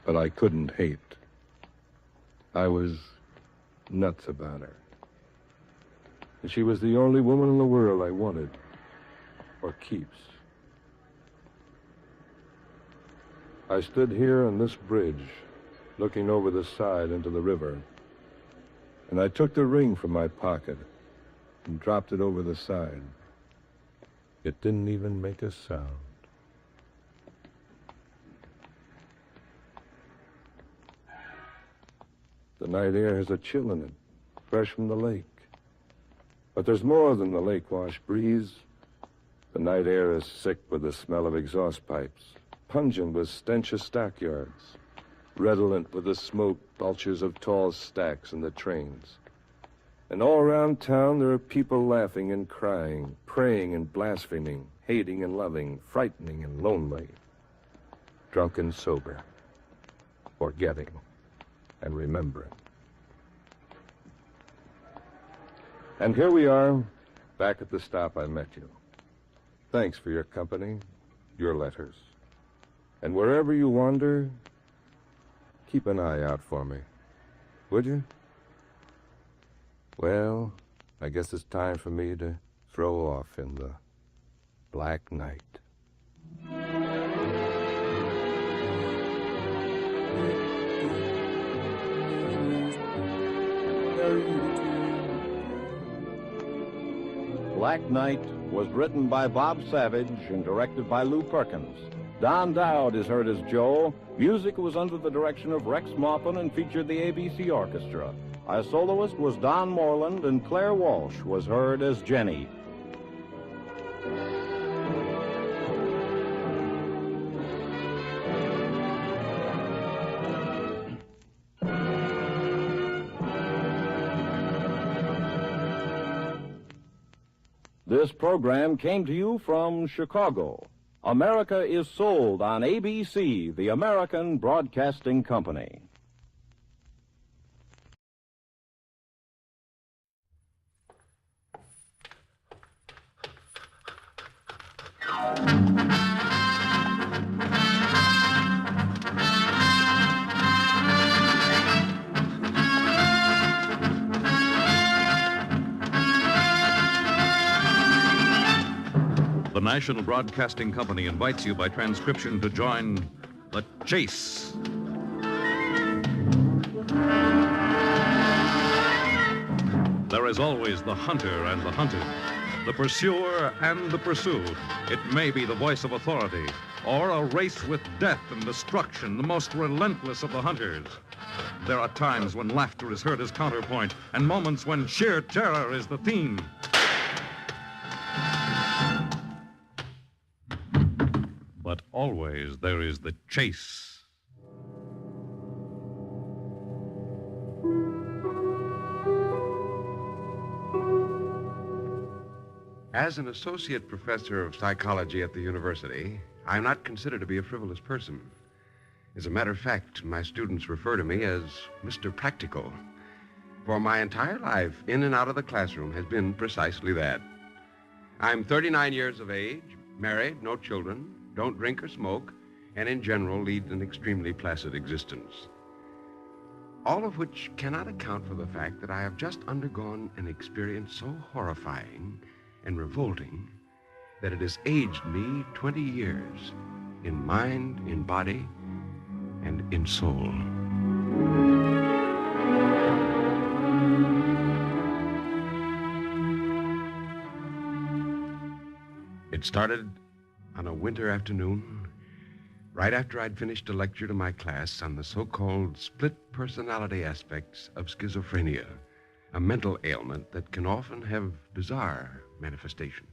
But I couldn't hate. I was nuts about her. And she was the only woman in the world I wanted, or keeps. I stood here on this bridge, looking over the side into the river, and I took the ring from my pocket and dropped it over the side. It didn't even make a sound. The night air has a chill in it, fresh from the lake. But there's more than the lake-wash breeze. The night air is sick with the smell of exhaust pipes, pungent with stench of stockyards, redolent with the smoke belches of tall stacks in the trains. And all around town there are people laughing and crying, praying and blaspheming, hating and loving, frightening and lonely, drunk and sober, forgetting and remembering. And here we are, back at the stop I met you. Thanks for your company, your letters. And wherever you wander, keep an eye out for me, would you? Well, I guess it's time for me to throw off in the black night. Black Night was written by Bob Savage and directed by Lou Perkins. Don Dowd is heard as Joe. Music was under the direction of Rex Maupin and featured the ABC Orchestra. Our soloist was Don Moreland, and Claire Walsh was heard as Jenny. This program came to you from Chicago. America is sold on ABC, the American Broadcasting Company. The National Broadcasting Company invites you by transcription to join The Chase. There is always the hunter and the hunted, the pursuer and the pursued. It may be the voice of authority, or a race with death and destruction, the most relentless of the hunters. There are times when laughter is heard as counterpoint, and moments when sheer terror is the theme. But always there is the chase. As an associate professor of psychology at the university, I'm not considered to be a frivolous person. As a matter of fact, my students refer to me as Mr. Practical. For my entire life, in and out of the classroom, has been precisely that. I'm 39 years of age, married, no children, don't drink or smoke, and in general lead an extremely placid existence. All of which cannot account for the fact that I have just undergone an experience so horrifying and revolting that it has aged me 20 years in mind, in body, and in soul. It started on a winter afternoon, right after I'd finished a lecture to my class on the so-called split personality aspects of schizophrenia, a mental ailment that can often have bizarre manifestations.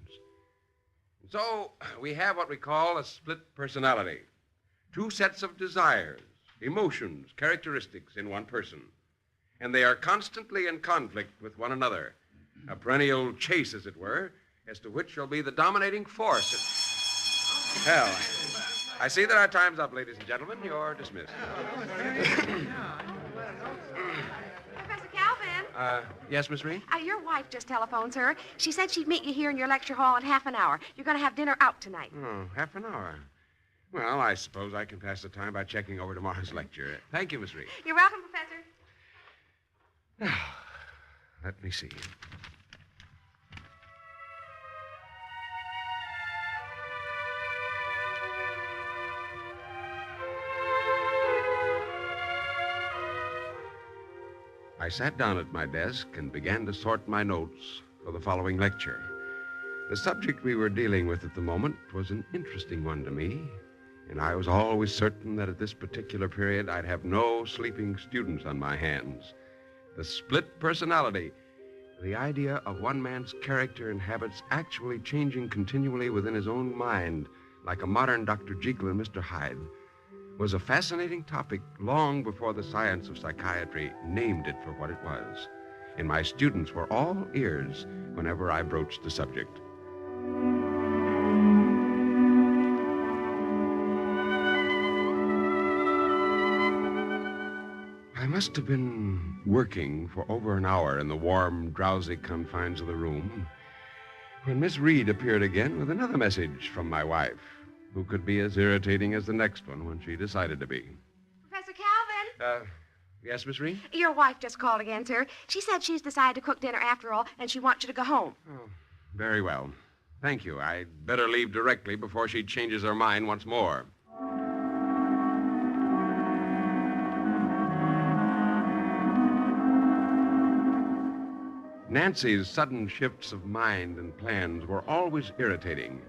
So we have what we call a split personality. Two sets of desires, emotions, characteristics in one person. And they are constantly in conflict with one another. A perennial chase, as it were, as to which shall be the dominating force. Hell, I see that our time's up, ladies and gentlemen. You're dismissed. Professor Calvin? Yes, Miss Reed? Your wife just telephoned, sir. She said she'd meet you here in your lecture hall in half an hour. You're going to have dinner out tonight. Oh, half an hour. Well, I suppose I can pass the time by checking over tomorrow's lecture. Thank you, Miss Reed. You're welcome, Professor. Now, let me see. I sat down at my desk and began to sort my notes for the following lecture. The subject we were dealing with at the moment was an interesting one to me, and I was always certain that at this particular period I'd have no sleeping students on my hands. The split personality, the idea of one man's character and habits actually changing continually within his own mind, like a modern Dr. Jekyll and Mr. Hyde, was a fascinating topic long before the science of psychiatry named it for what it was. And my students were all ears whenever I broached the subject. I must have been working for over an hour in the warm, drowsy confines of the room when Miss Reed appeared again with another message from my wife, who could be as irritating as the next one when she decided to be. Professor Calvin? Yes, Miss Reed? Your wife just called again, sir. She said she's decided to cook dinner after all, and she wants you to go home. Oh, very well. Thank you. I'd better leave directly before she changes her mind once more. Nancy's sudden shifts of mind and plans were always irritating,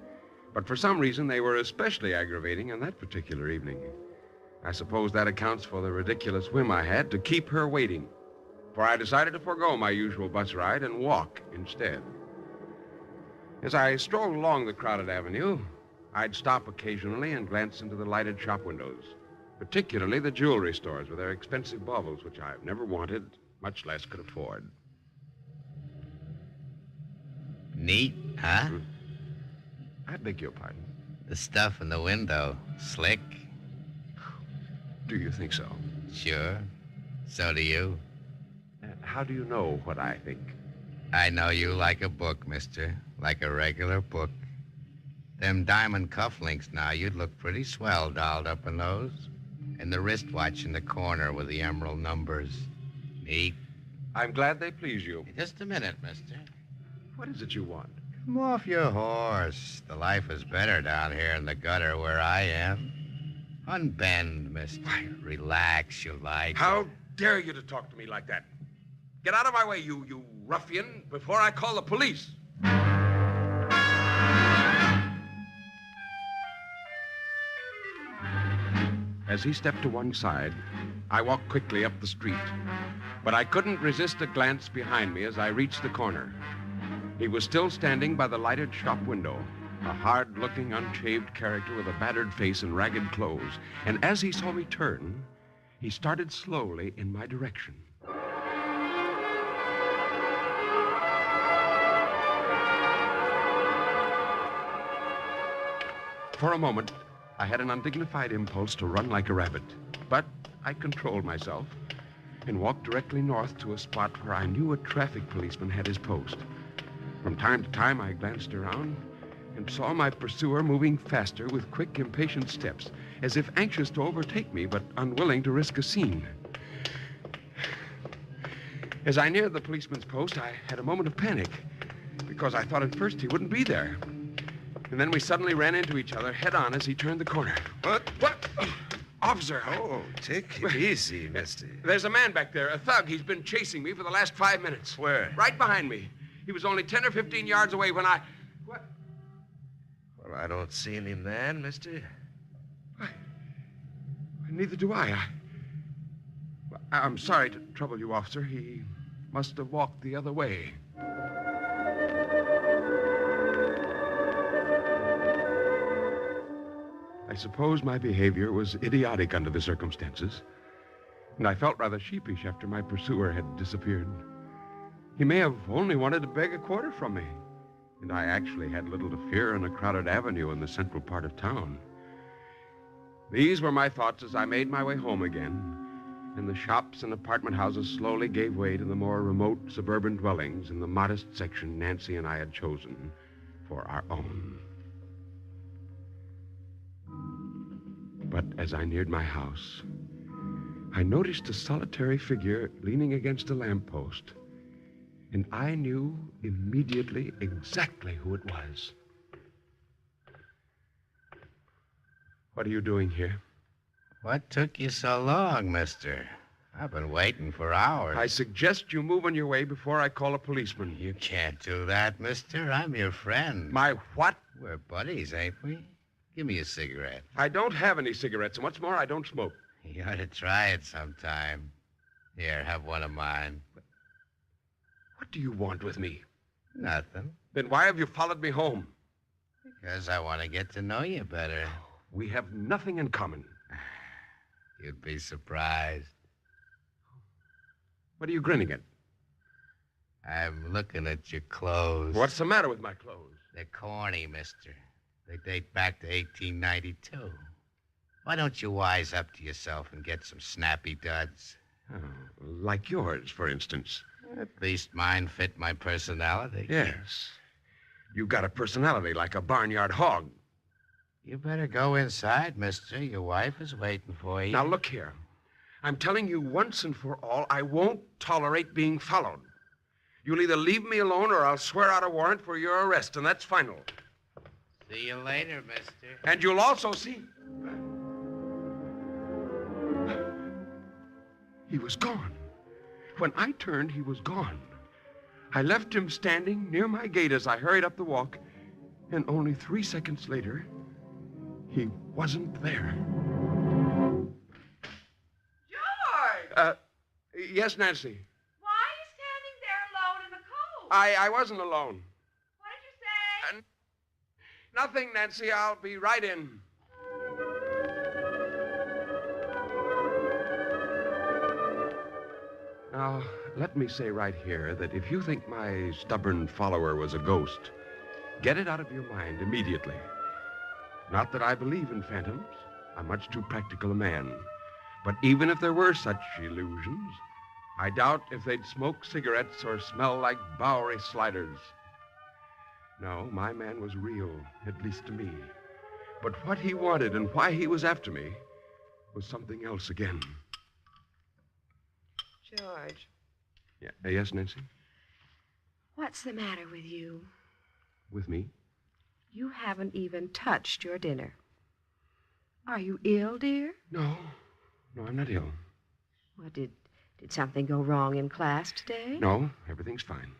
but for some reason they were especially aggravating on that particular evening. I suppose that accounts for the ridiculous whim I had to keep her waiting, for I decided to forego my usual bus ride and walk instead. As I strolled along the crowded avenue, I'd stop occasionally and glance into the lighted shop windows, particularly the jewelry stores with their expensive baubles, which I've never wanted, much less could afford. Neat, huh? I beg your pardon? The stuff in the window. Slick. Do you think so? Sure. So do you. How do you know what I think? I know you like a book, mister. Like a regular book. Them diamond cufflinks now, you'd look pretty swell dolled up in those. And the wristwatch in the corner with the emerald numbers. Neat. I'm glad they please you. Just a minute, mister. What is it you want? Come off your horse. The life is better down here in the gutter where I am. Unbend, mister. Relax, you like. How dare you to talk to me like that? Get out of my way, you ruffian, before I call the police. As he stepped to one side, I walked quickly up the street. But I couldn't resist a glance behind me as I reached the corner. He was still standing by the lighted shop window, a hard-looking, unshaved character with a battered face and ragged clothes. And as he saw me turn, he started slowly in my direction. For a moment, I had an undignified impulse to run like a rabbit, but I controlled myself and walked directly north to a spot where I knew a traffic policeman had his post. From time to time, I glanced around and saw my pursuer moving faster with quick, impatient steps, as if anxious to overtake me, but unwilling to risk a scene. As I neared the policeman's post, I had a moment of panic, because I thought at first he wouldn't be there. And then we suddenly ran into each other head-on as he turned the corner. What? Officer! Oh, take it easy, mister. There's a man back there, a thug. He's been chasing me for the last 5 minutes. Where? Right behind me. He was only 10 or 15 yards away when I... What? Well, I don't see any man, mister. Neither do I. I'm sorry to trouble you, officer. He must have walked the other way. I suppose my behavior was idiotic under the circumstances, and I felt rather sheepish after my pursuer had disappeared. He may have only wanted to beg a quarter from me, and I actually had little to fear on a crowded avenue in the central part of town. These were my thoughts as I made my way home again, and the shops and apartment houses slowly gave way to the more remote suburban dwellings in the modest section Nancy and I had chosen for our own. As I neared my house, I noticed a solitary figure leaning against a lamppost, and I knew immediately exactly who it was. What are you doing here? What took you so long, mister? I've been waiting for hours. I suggest you move on your way before I call a policeman. You can't do that, mister. I'm your friend. My what? We're buddies, ain't we? Give me a cigarette. I don't have any cigarettes, and what's more, I don't smoke. You ought to try it sometime. Here, have one of mine. What do you want with me? Nothing. Then why have you followed me home? Because I want to get to know you better. We have nothing in common. You'd be surprised. What are you grinning at? I'm looking at your clothes. What's the matter with my clothes? They're corny, mister. They date back to 1892. Why don't you wise up to yourself and get some snappy duds? Oh, like yours, for instance. At least mine fit my personality. Yes. You got a personality like a barnyard hog. You better go inside, mister. Your wife is waiting for you. Now, look here. I'm telling you once and for all, I won't tolerate being followed. You'll either leave me alone or I'll swear out a warrant for your arrest, and that's final. See you later, mister. And you'll also see... He was gone. When I turned, he was gone. I left him standing near my gate as I hurried up the walk, and only 3 seconds later, he wasn't there. George! Yes, Nancy. Why are you standing there alone in the cold? I wasn't alone. What did you say? Nothing, Nancy. I'll be right in. Now, let me say right here that if you think my stubborn follower was a ghost, get it out of your mind immediately. Not that I believe in phantoms. I'm much too practical a man. But even if there were such illusions, I doubt if they'd smoke cigarettes or smell like Bowery sliders. No, my man was real, at least to me. But what he wanted and why he was after me was something else again. George. Yeah, yes, Nancy? What's the matter with you? With me? You haven't even touched your dinner. Are you ill, dear? No, I'm not ill. Well, did something go wrong in class today? No, everything's fine.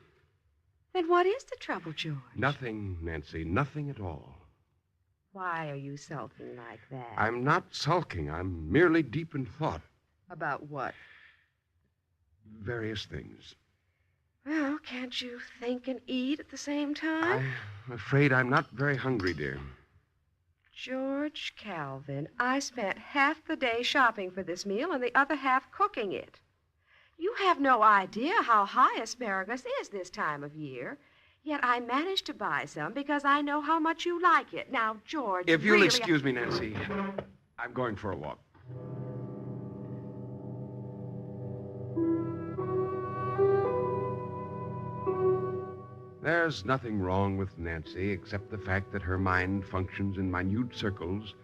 Then what is the trouble, George? Nothing, Nancy, nothing at all. Why are you sulking like that? I'm not sulking. I'm merely deep in thought. About what? Various things. Well, can't you think and eat at the same time? I'm afraid I'm not very hungry, dear. George Calvin, I spent half the day shopping for this meal and the other half cooking it. You have no idea how high asparagus is this time of year. Yet I managed to buy some because I know how much you like it. Now, George, if you'll really, excuse me, Nancy, I'm going for a walk. There's nothing wrong with Nancy except the fact that her mind functions in minute circles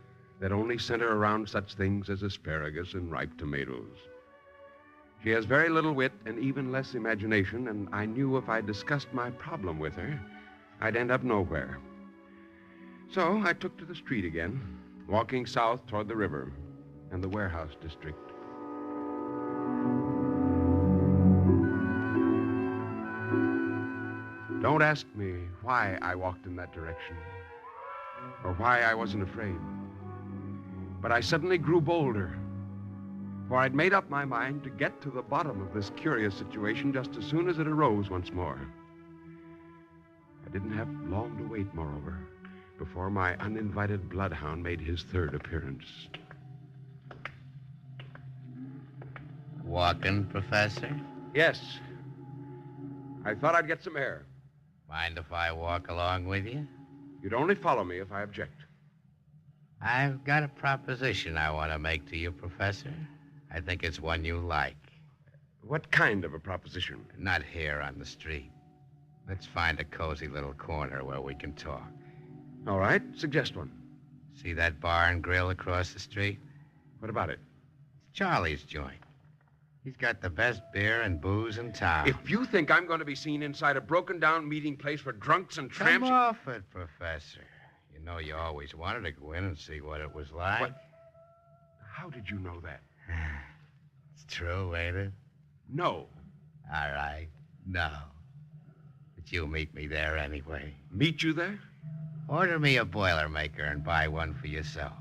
that only center around such things as asparagus and ripe tomatoes. She has very little wit and even less imagination, and I knew if I discussed my problem with her, I'd end up nowhere. So I took to the street again, walking south toward the river and the warehouse district. Don't ask me why I walked in that direction or why I wasn't afraid. But I suddenly grew bolder, for I'd made up my mind to get to the bottom of this curious situation just as soon as it arose once more. I didn't have long to wait, moreover, before my uninvited bloodhound made his third appearance. Walking, Professor? Yes. I thought I'd get some air. Mind if I walk along with you? You'd only follow me if I object. I've got a proposition I want to make to you, Professor. I think it's one you like. What kind of a proposition? Not here on the street. Let's find a cozy little corner where we can talk. All right, suggest one. See that bar and grill across the street? What about it? It's Charlie's joint. He's got the best beer and booze in town. If you think I'm going to be seen inside a broken-down meeting place for drunks and tramps... Come off it, Professor. You know you always wanted to go in and see what it was like. What? How did you know that? It's true, ain't it? No. All right, no. But you'll meet me there anyway. Meet you there? Order me a Boilermaker and buy one for yourself.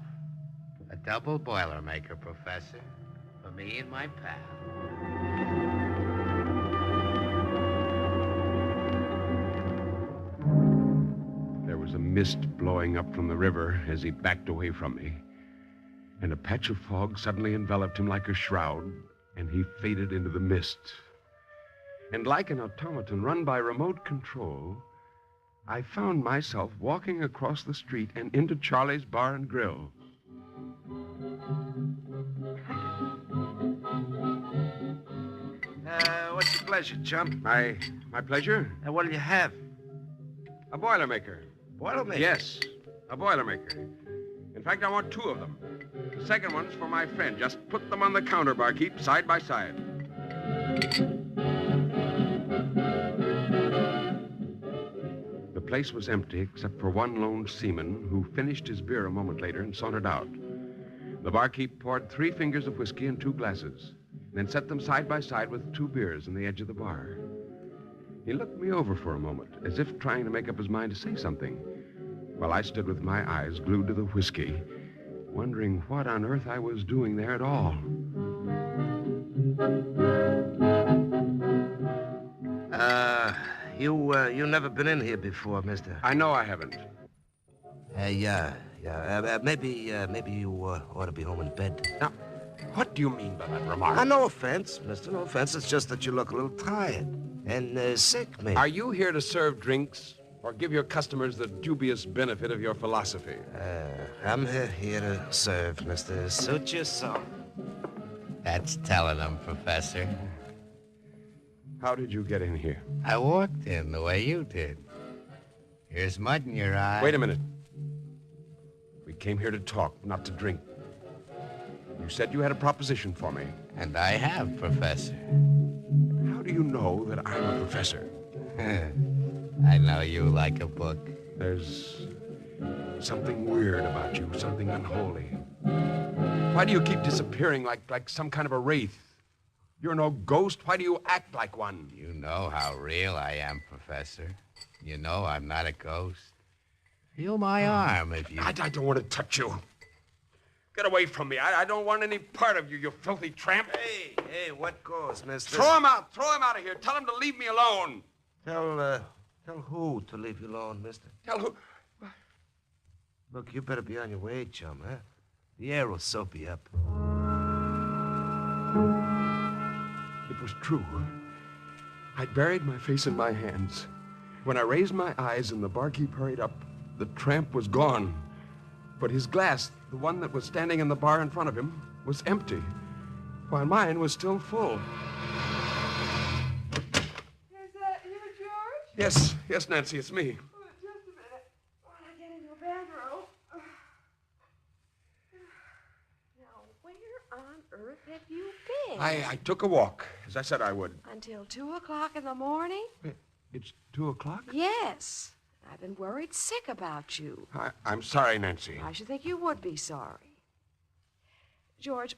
A double Boilermaker, Professor, for me and my pal. There was a mist blowing up from the river as he backed away from me. And a patch of fog suddenly enveloped him like a shroud, and he faded into the mist. And like an automaton run by remote control, I found myself walking across the street and into Charlie's Bar and Grill. What's your pleasure, chump? My pleasure? What'll you have? A Boilermaker. Boilermaker? Yes, a Boilermaker. In fact, I want two of them. The second one's for my friend. Just put them on the counter, barkeep, side by side. The place was empty except for one lone seaman who finished his beer a moment later and sauntered out. The barkeep poured 3 fingers of whiskey in 2 glasses, then set them side by side with 2 beers on the edge of the bar. He looked me over for a moment, as if trying to make up his mind to say something, while I stood with my eyes glued to the whiskey, wondering what on earth I was doing there at all. You never been in here before, mister. I know I haven't. Maybe you ought to be home in bed. Now, what do you mean by that remark? No offense, mister, no offense. It's just that you look a little tired and sick, maybe. Are you here to serve drinks or give your customers the dubious benefit of your philosophy? I'm here to serve, mister. Suit yourself. That's telling them, Professor. How did you get in here? I walked in the way you did. Here's mud in your eye. Wait a minute. We came here to talk, not to drink. You said you had a proposition for me. And I have, Professor. How do you know that I'm a professor? I know you like a book. There's something weird about you, something unholy. Why do you keep disappearing like some kind of a wraith? You're no ghost. Why do you act like one? You know how real I am, Professor. You know I'm not a ghost. Feel my arm if you... I don't want to touch you. Get away from me. I don't want any part of you, you filthy tramp. Hey, what goes, mister? Throw him out. Throw him out of here. Tell him to leave me alone. Tell who to leave you alone, mister? Tell who? Look, you better be on your way, chum, huh? The air will soap you up. It was true. I'd buried my face in my hands. When I raised my eyes and the barkeep hurried up, the tramp was gone. But his glass, the one that was standing in the bar in front of him, was empty, while mine was still full. Is that you, George? Yes, Nancy, it's me. Oh, just a minute. While I get into a bathroom. Now, where on earth have you been? I took a walk, as I said I would. Until 2 o'clock in the morning? It's 2 o'clock? Yes. I've been worried sick about you. I'm sorry, Nancy. I should think you would be sorry. George,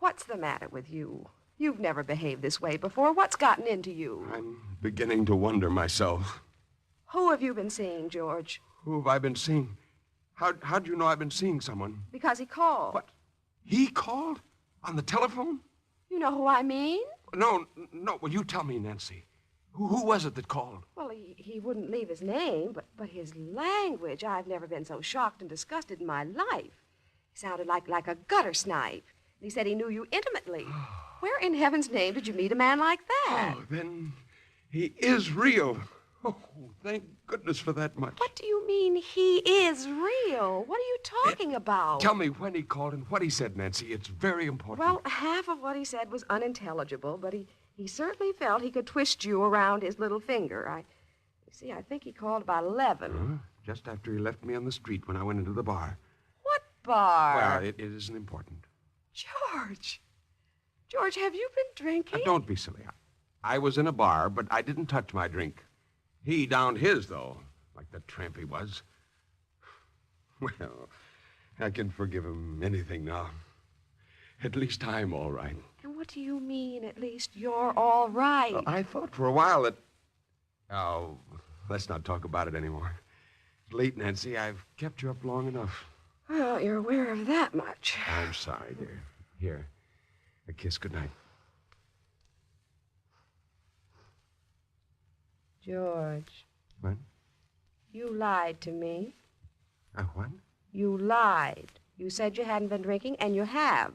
what's the matter with you? You've never behaved this way before. What's gotten into you? I'm beginning to wonder myself. Who have you been seeing, George? Who have I been seeing? How'd you know I've been seeing someone? Because he called. What? He called? On the telephone? You know who I mean? No. Well, you tell me, Nancy. Who was it that called? Well, he wouldn't leave his name, but his language, I've never been so shocked and disgusted in my life. He sounded like a gutter snipe. He said he knew you intimately. Where in heaven's name did you meet a man like that? Oh, then he is real. Oh, thank goodness for that much. What do you mean he is real? What are you talking about? Tell me when he called and what he said, Nancy. It's very important. Well, half of what he said was unintelligible, but he certainly felt he could twist you around his little finger. I think he called about 11. Just after he left me on the street when I went into the bar. What bar? Well, it isn't important. George! George, have you been drinking? Don't be silly. I was in a bar, but I didn't touch my drink. He downed his, though, like the tramp he was. Well, I can forgive him anything now. At least I'm all right. And what do you mean, at least you're all right? Well, I thought for a while that... Oh, let's not talk about it anymore. It's late, Nancy. I've kept you up long enough. Well, you're aware of that much. I'm sorry, dear. Here, a kiss goodnight. George. What? You lied to me. What? You lied. You said you hadn't been drinking, and you have.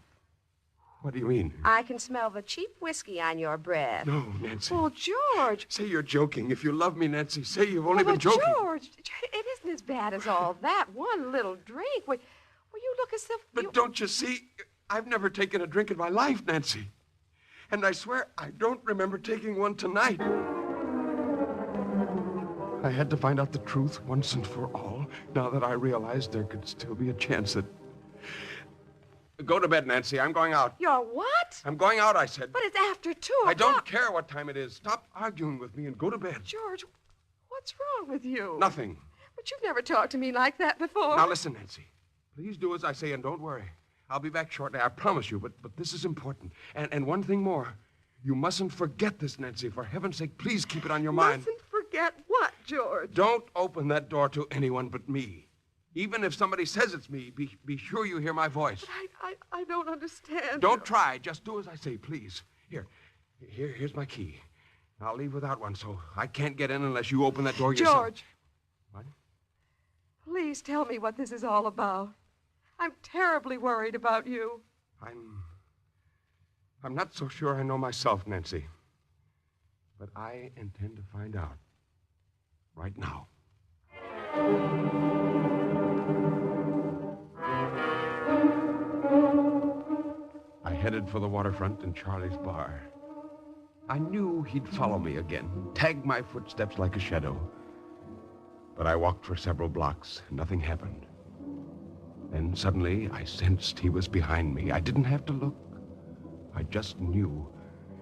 What do you mean? I can smell the cheap whiskey on your breath. No, Nancy. Oh, George. Say you're joking. If you love me, Nancy, say you've only been joking. George, it isn't as bad as all that. One little drink. Well, you look as if But don't you see? I've never taken a drink in my life, Nancy. And I swear I don't remember taking one tonight. I had to find out the truth once and for all, now that I realized there could still be a chance that... Go to bed, Nancy. I'm going out. You're what? I'm going out, I said. But it's after 2 o'clock. I don't care what time it is. Stop arguing with me and go to bed. George, what's wrong with you? Nothing. But you've never talked to me like that before. Now listen, Nancy. Please do as I say and don't worry. I'll be back shortly, I promise you, but this is important. And one thing more. You mustn't forget this, Nancy. For heaven's sake, please keep it on your mind. Mustn't forget what, George? Don't open that door to anyone but me. Even if somebody says it's me, be sure you hear my voice. But I don't understand. Don't try. Just do as I say, please. Here's my key. I'll leave without one, so I can't get in unless you open that door yourself. George. What? Please tell me what this is all about. I'm terribly worried about you. I'm not so sure I know myself, Nancy. But I intend to find out. Right now. I headed for the waterfront and Charlie's bar. I knew he'd follow me again, tag my footsteps like a shadow. But I walked for several blocks, and nothing happened. Then suddenly I sensed he was behind me. I didn't have to look. I just knew.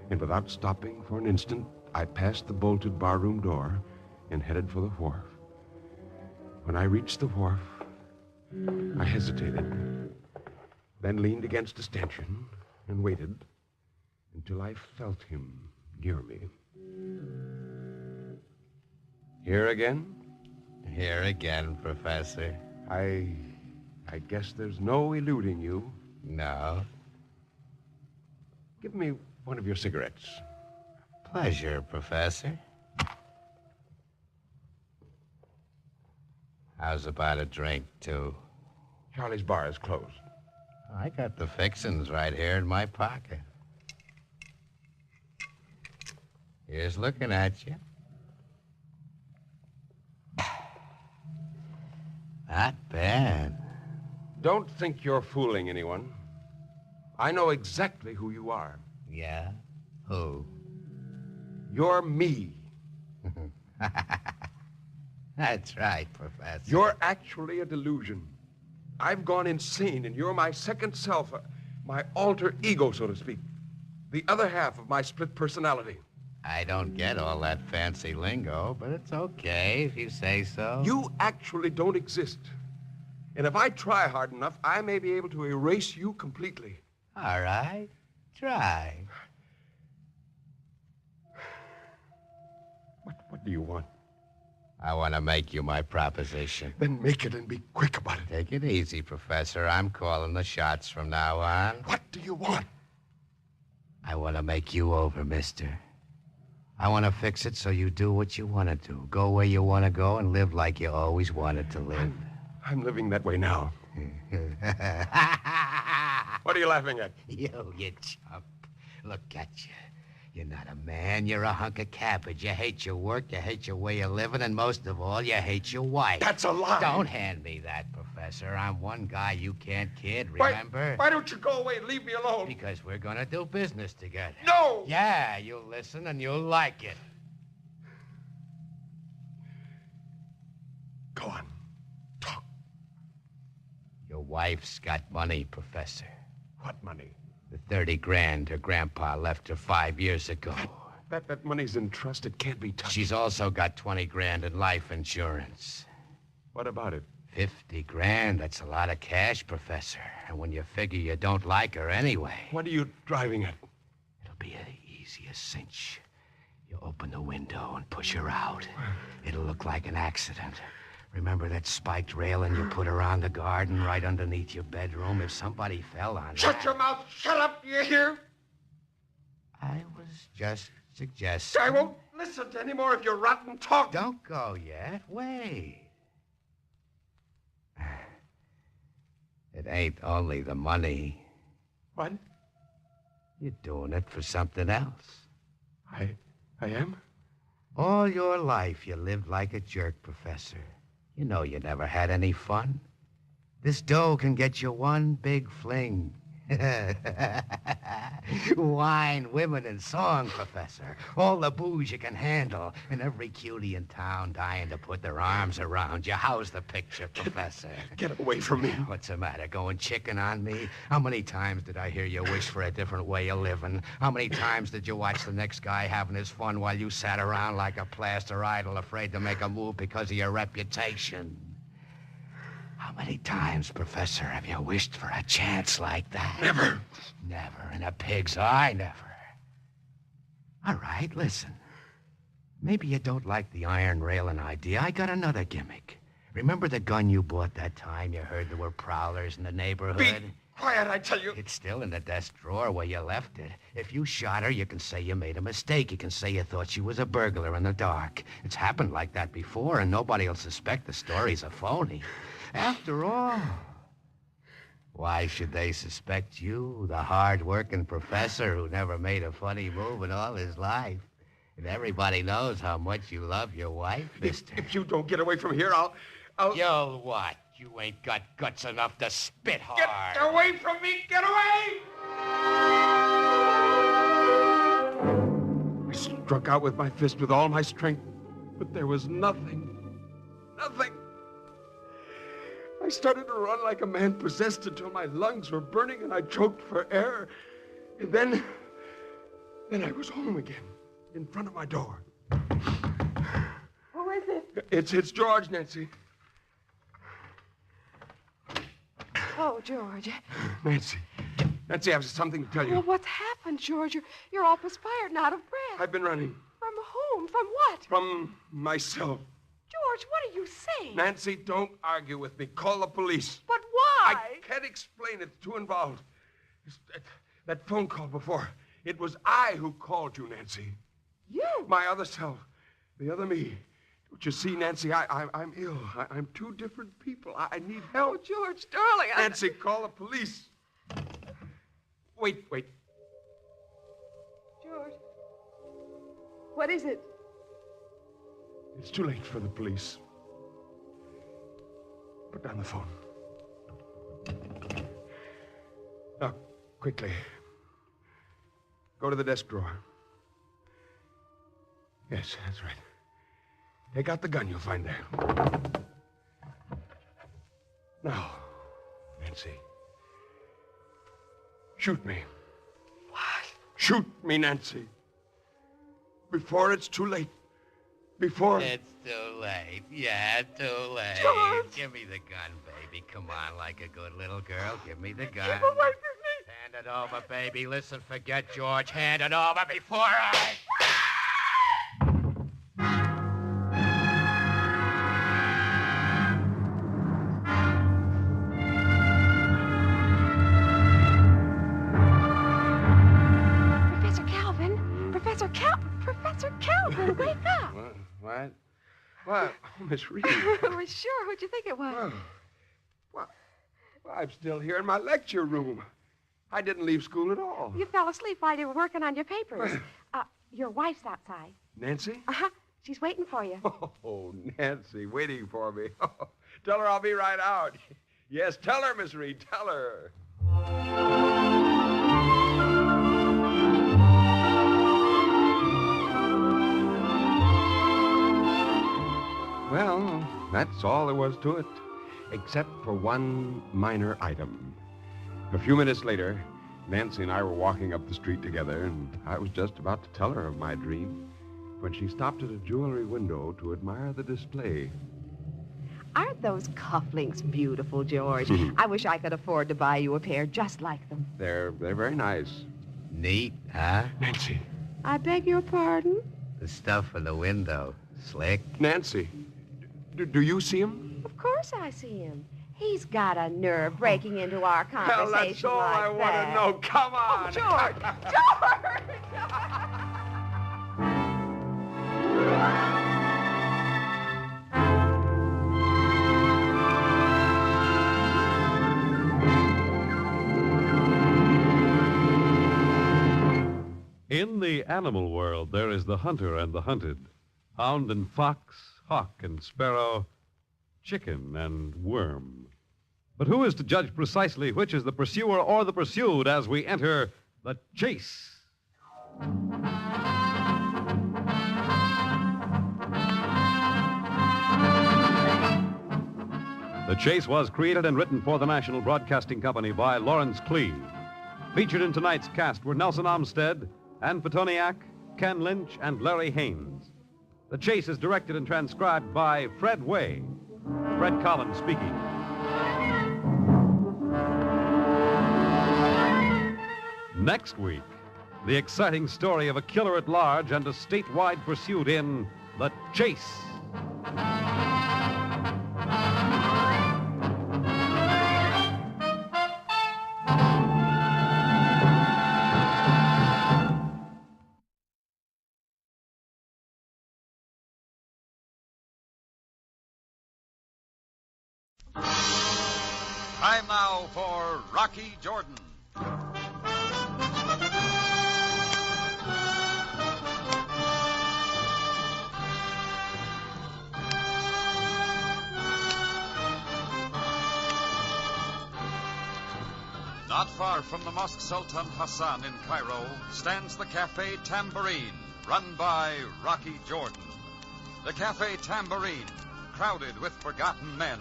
And without stopping for an instant, I passed the bolted barroom door and headed for the wharf. When I reached the wharf, I hesitated, then leaned against a stanchion and waited until I felt him near me. Here again? Here again, Professor. I guess there's no eluding you. No. Give me one of your cigarettes. Pleasure, Professor. How's about a drink, too? Charlie's bar is closed. I got the fixings right here in my pocket. Here's looking at you. Not bad. Don't think you're fooling anyone. I know exactly who you are. Yeah? Who? You're me. That's right, Professor. You're actually a delusion. I've gone insane, and you're my second self, my alter ego, so to speak. The other half of my split personality. I don't get all that fancy lingo, but it's okay if you say so. You actually don't exist. And if I try hard enough, I may be able to erase you completely. All right. Try. What do you want? I want to make you my proposition. Then make it and be quick about it. Take it easy, Professor. I'm calling the shots from now on. What do you want? I want to make you over, mister. I want to fix it so you do what you want to do. Go where you want to go and live like you always wanted to live. I'm living that way now. What are you laughing at? You chump. Look at you. You're not a man. You're a hunk of cabbage. You hate your work, you hate your way of living, and most of all, you hate your wife. That's a lie. Don't hand me that, Professor. I'm one guy you can't kid, remember? Why don't you go away and leave me alone? Because we're going to do business together. No! Yeah, you'll listen and you'll like it. Go on. Talk. Your wife's got money, Professor. What money? The 30 grand her grandpa left her 5 years ago. That money's in trust. It can't be touched. She's also got 20 grand in life insurance. What about it? 50 grand, that's a lot of cash, Professor. And when you figure you don't like her anyway. What are you driving at? It'll be the easiest cinch. You open the window and push her out. It'll look like an accident. Remember that spiked railing you put around the garden right underneath your bedroom? If somebody fell on Shut your mouth! Shut up! Do you hear? I was just suggesting. I won't listen to any more of your rotten talk. Don't go yet. Wait. It ain't only the money. What? You're doing it for something else. I am? All your life you lived like a jerk, Professor. You know you never had any fun. This dough can get you one big fling. Wine, women, and song, Professor. All the booze you can handle. And every cutie in town dying to put their arms around you. How's the picture, Professor? Get away from me. What's the matter, going chicken on me? How many times did I hear you wish for a different way of living? How many times did you watch the next guy having his fun while you sat around like a plaster idol afraid to make a move because of your reputation? How many times, Professor, have you wished for a chance like that? Never. Never in a pig's eye, never. All right, listen. Maybe you don't like the iron railing idea. I got another gimmick. Remember the gun you bought that time you heard there were prowlers in the neighborhood? Be quiet, I tell you. It's still in the desk drawer where you left it. If you shot her, you can say you made a mistake. You can say you thought she was a burglar in the dark. It's happened like that before, and nobody will suspect the story's a phony. After all, why should they suspect you, the hard-working professor who never made a funny move in all his life? And everybody knows how much you love your wife, mister. If you don't get away from here, I'll... You'll what? You ain't got guts enough to spit hard. Get away from me! Get away! I struck out with my fist with all my strength, but there was nothing. Nothing. I started to run like a man possessed until my lungs were burning and I choked for air. And then I was home again, in front of my door. Who is it? It's George, Nancy. Oh, George. Nancy, I have something to tell you. Well, what's happened, George? You're all perspired and out of breath. I've been running. From whom? From what? From myself. George, what are you saying? Nancy, don't argue with me. Call the police. But why? I can't explain it. It's too involved. That phone call before. It was I who called you, Nancy. You? My other self. The other me. Don't you see, Nancy, I'm ill. I'm two different people. I need help. Oh, George, darling. Nancy, call the police. Wait. George. What is it? It's too late for the police. Put down the phone. Now, quickly. Go to the desk drawer. Yes, that's right. Take out the gun you'll find there. Now, Nancy. Shoot me. What? Shoot me, Nancy. Before it's too late. Before... It's too late. Yeah, too late. George. Give me the gun, baby. Come on, like a good little girl. Give me the gun. Keep away from me. Hand it over, baby. Listen, forget George. Hand it over before I... Professor Calvin, wake up. What? What? Oh, Miss Reed. Well, sure. Who'd you think it was? Well, I'm still here in my lecture room. I didn't leave school at all. You fell asleep while you were working on your papers. Your wife's outside. Nancy? Uh-huh. She's waiting for you. Oh, Nancy, waiting for me. Tell her I'll be right out. Yes, tell her, Miss Reed, tell her. Well, that's all there was to it, except for one minor item. A few minutes later, Nancy and I were walking up the street together, and I was just about to tell her of my dream when she stopped at a jewelry window to admire the display. Aren't those cufflinks beautiful, George? I wish I could afford to buy you a pair just like them. They're very nice. Neat, huh? Nancy. I beg your pardon? The stuff for the window. Slick. Nancy, do you see him? Of course I see him. He's got a nerve breaking into our conversation Well, that's all I want to know. Come on. Oh, George! In the animal world, there is the hunter and the hunted, hound and fox, hawk and sparrow, chicken and worm. But who is to judge precisely which is the pursuer or the pursued as we enter the chase? The Chase was created and written for the National Broadcasting Company by Lawrence Clee. Featured in tonight's cast were Nelson Olmsted, Ann Petoniak, Ken Lynch, and Larry Haynes. The Chase is directed and transcribed by Fred Way. Fred Collins speaking. Next week, the exciting story of a killer at large and a statewide pursuit in The Chase. Time now for Rocky Jordan. Not far from the Mosque Sultan Hassan in Cairo stands the Cafe Tambourine, run by Rocky Jordan. The Cafe Tambourine, crowded with forgotten men,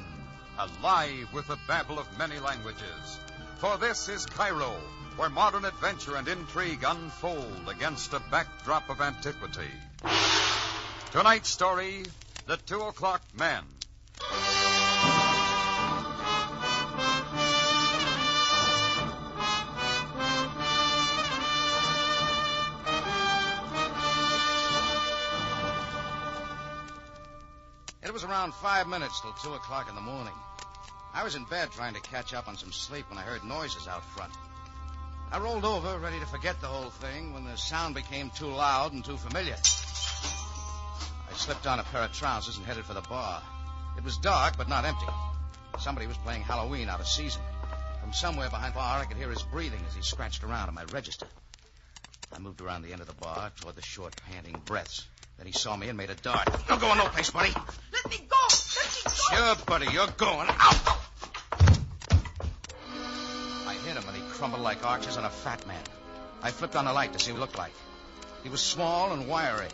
alive with the babble of many languages. For this is Cairo, where modern adventure and intrigue unfold against a backdrop of antiquity. Tonight's story, The 2 O'Clock Man. It was around 5 minutes till 2 o'clock in the morning. I was in bed trying to catch up on some sleep when I heard noises out front. I rolled over, ready to forget the whole thing, when the sound became too loud and too familiar. I slipped on a pair of trousers and headed for the bar. It was dark, but not empty. Somebody was playing Halloween out of season. From somewhere behind the bar, I could hear his breathing as he scratched around on my register. I moved around the end of the bar toward the short, panting breaths. Then he saw me and made a dart. You're going no place, buddy. Let me go! Let me go! Sure, buddy, you're going. Out! I hit him, and he crumbled like arches on a fat man. I flipped on the light to see what he looked like. He was small and wiry.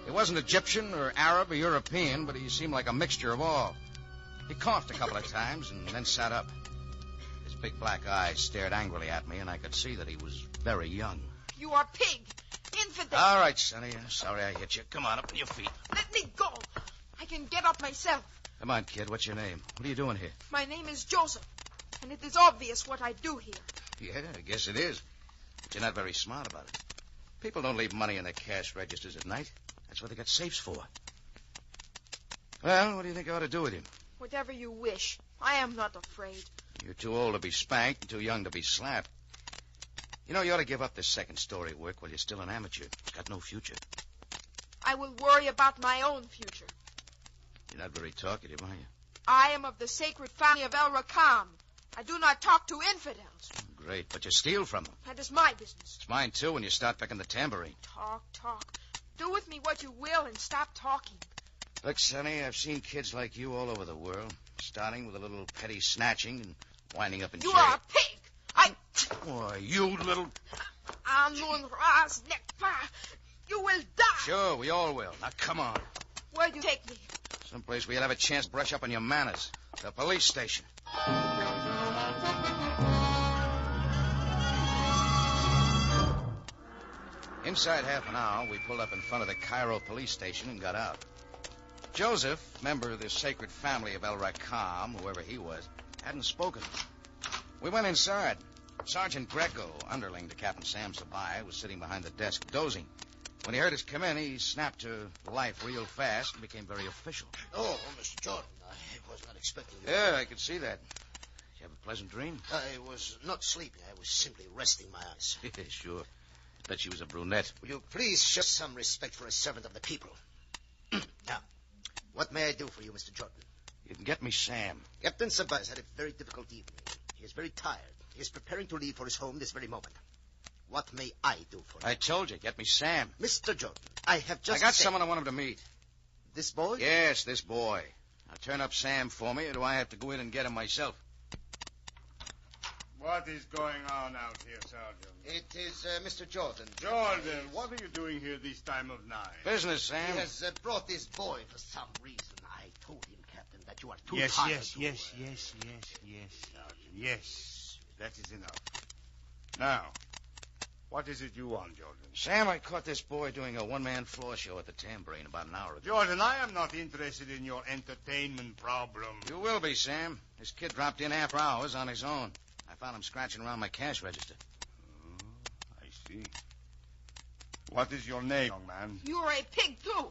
He wasn't Egyptian or Arab or European, but he seemed like a mixture of all. He coughed a couple of times and then sat up. His big black eyes stared angrily at me, and I could see that he was very young. You are pig! Infidel! All right, Sonny. Sorry I hit you. Come on, up on your feet. Let me go! I can get up myself. Come on, kid. What's your name? What are you doing here? My name is Joseph, and it is obvious what I do here. Yeah, I guess it is. But you're not very smart about it. People don't leave money in their cash registers at night. That's what they got safes for. Well, what do you think I ought to do with him? Whatever you wish. I am not afraid. You're too old to be spanked and too young to be slapped. You know, you ought to give up this second-story work while you're still an amateur. It's got no future. I will worry about my own future. You're not very talkative, are you? I am of the sacred family of El Rakam. I do not talk to infidels. Great, but you steal from them. That is my business. It's mine, too, when you start picking the tambourine. Talk. Do with me what you will and stop talking. Look, Sonny, I've seen kids like you all over the world, starting with a little petty snatching and winding up in jail. You are a pig! Why, you little... Amun Ras Nekpa! You will die! Sure, we all will. Now, come on. Where do you take me? Someplace where you'll have a chance to brush up on your manners. The police station. Inside half an hour, we pulled up in front of the Cairo police station and got out. Joseph, member of the sacred family of El Racam, whoever he was, hadn't spoken. We went inside. Sergeant Greco, underling to Captain Sam Sabai, was sitting behind the desk, dozing. When he heard us come in, he snapped to life real fast and became very official. Oh, Mr. Jordan, I was not expecting you. Yeah, I could see that. Did you have a pleasant dream? I was not sleeping. I was simply resting my eyes. Sure. Bet she was a brunette. Will you please show some respect for a servant of the people? Now, what may I do for you, Mr. Jordan? You can get me Sam. Captain Sabai has had a very difficult evening. He is very tired. He is preparing to leave for his home this very moment. What may I do for you? I told you, get me Sam. Mr. Jordan, I have just I got said... someone I want him to meet. This boy? Yes, this boy. Now turn up Sam for me, or do I have to go in and get him myself? What is going on out here, Sergeant? It is Mr. Jordan. Jordan, what are you doing here this time of night? Business, Sam. He has brought this boy for some reason. I told him, Captain, that you are too Yes, tired yes, to... yes, Sergeant. Yes, that is enough. Now, what is it you want, Jordan? Sam, I caught this boy doing a one-man floor show at the Tambourine about an hour ago. Jordan, I am not interested in your entertainment problem. You will be, Sam. This kid dropped in after hours on his own. I found him scratching around my cash register. I see. What is your name, young man? You're a pig, too.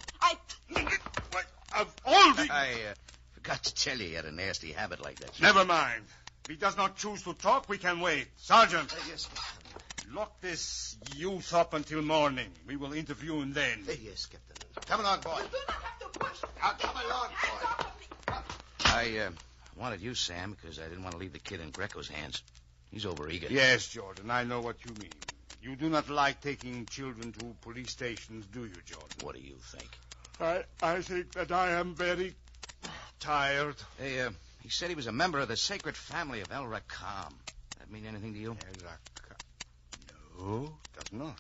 Of all the... I forgot to tell you he had a nasty habit like that. Never mind. If he does not choose to talk, we can wait. Sergeant. Yes, Captain. Lock this youth up until morning. We will interview him then. Yes, Captain. Come along, boy. You do not have to push. Come along, boy. I wanted you, Sam, because I didn't want to leave the kid in Greco's hands. He's overeager. Yes, Jordan, I know what you mean. You do not like taking children to police stations, do you, Jordan? What do you think? I think that I am very tired. Hey, he said he was a member of the sacred family of El Racam. That mean anything to you? El Racam? No, does not.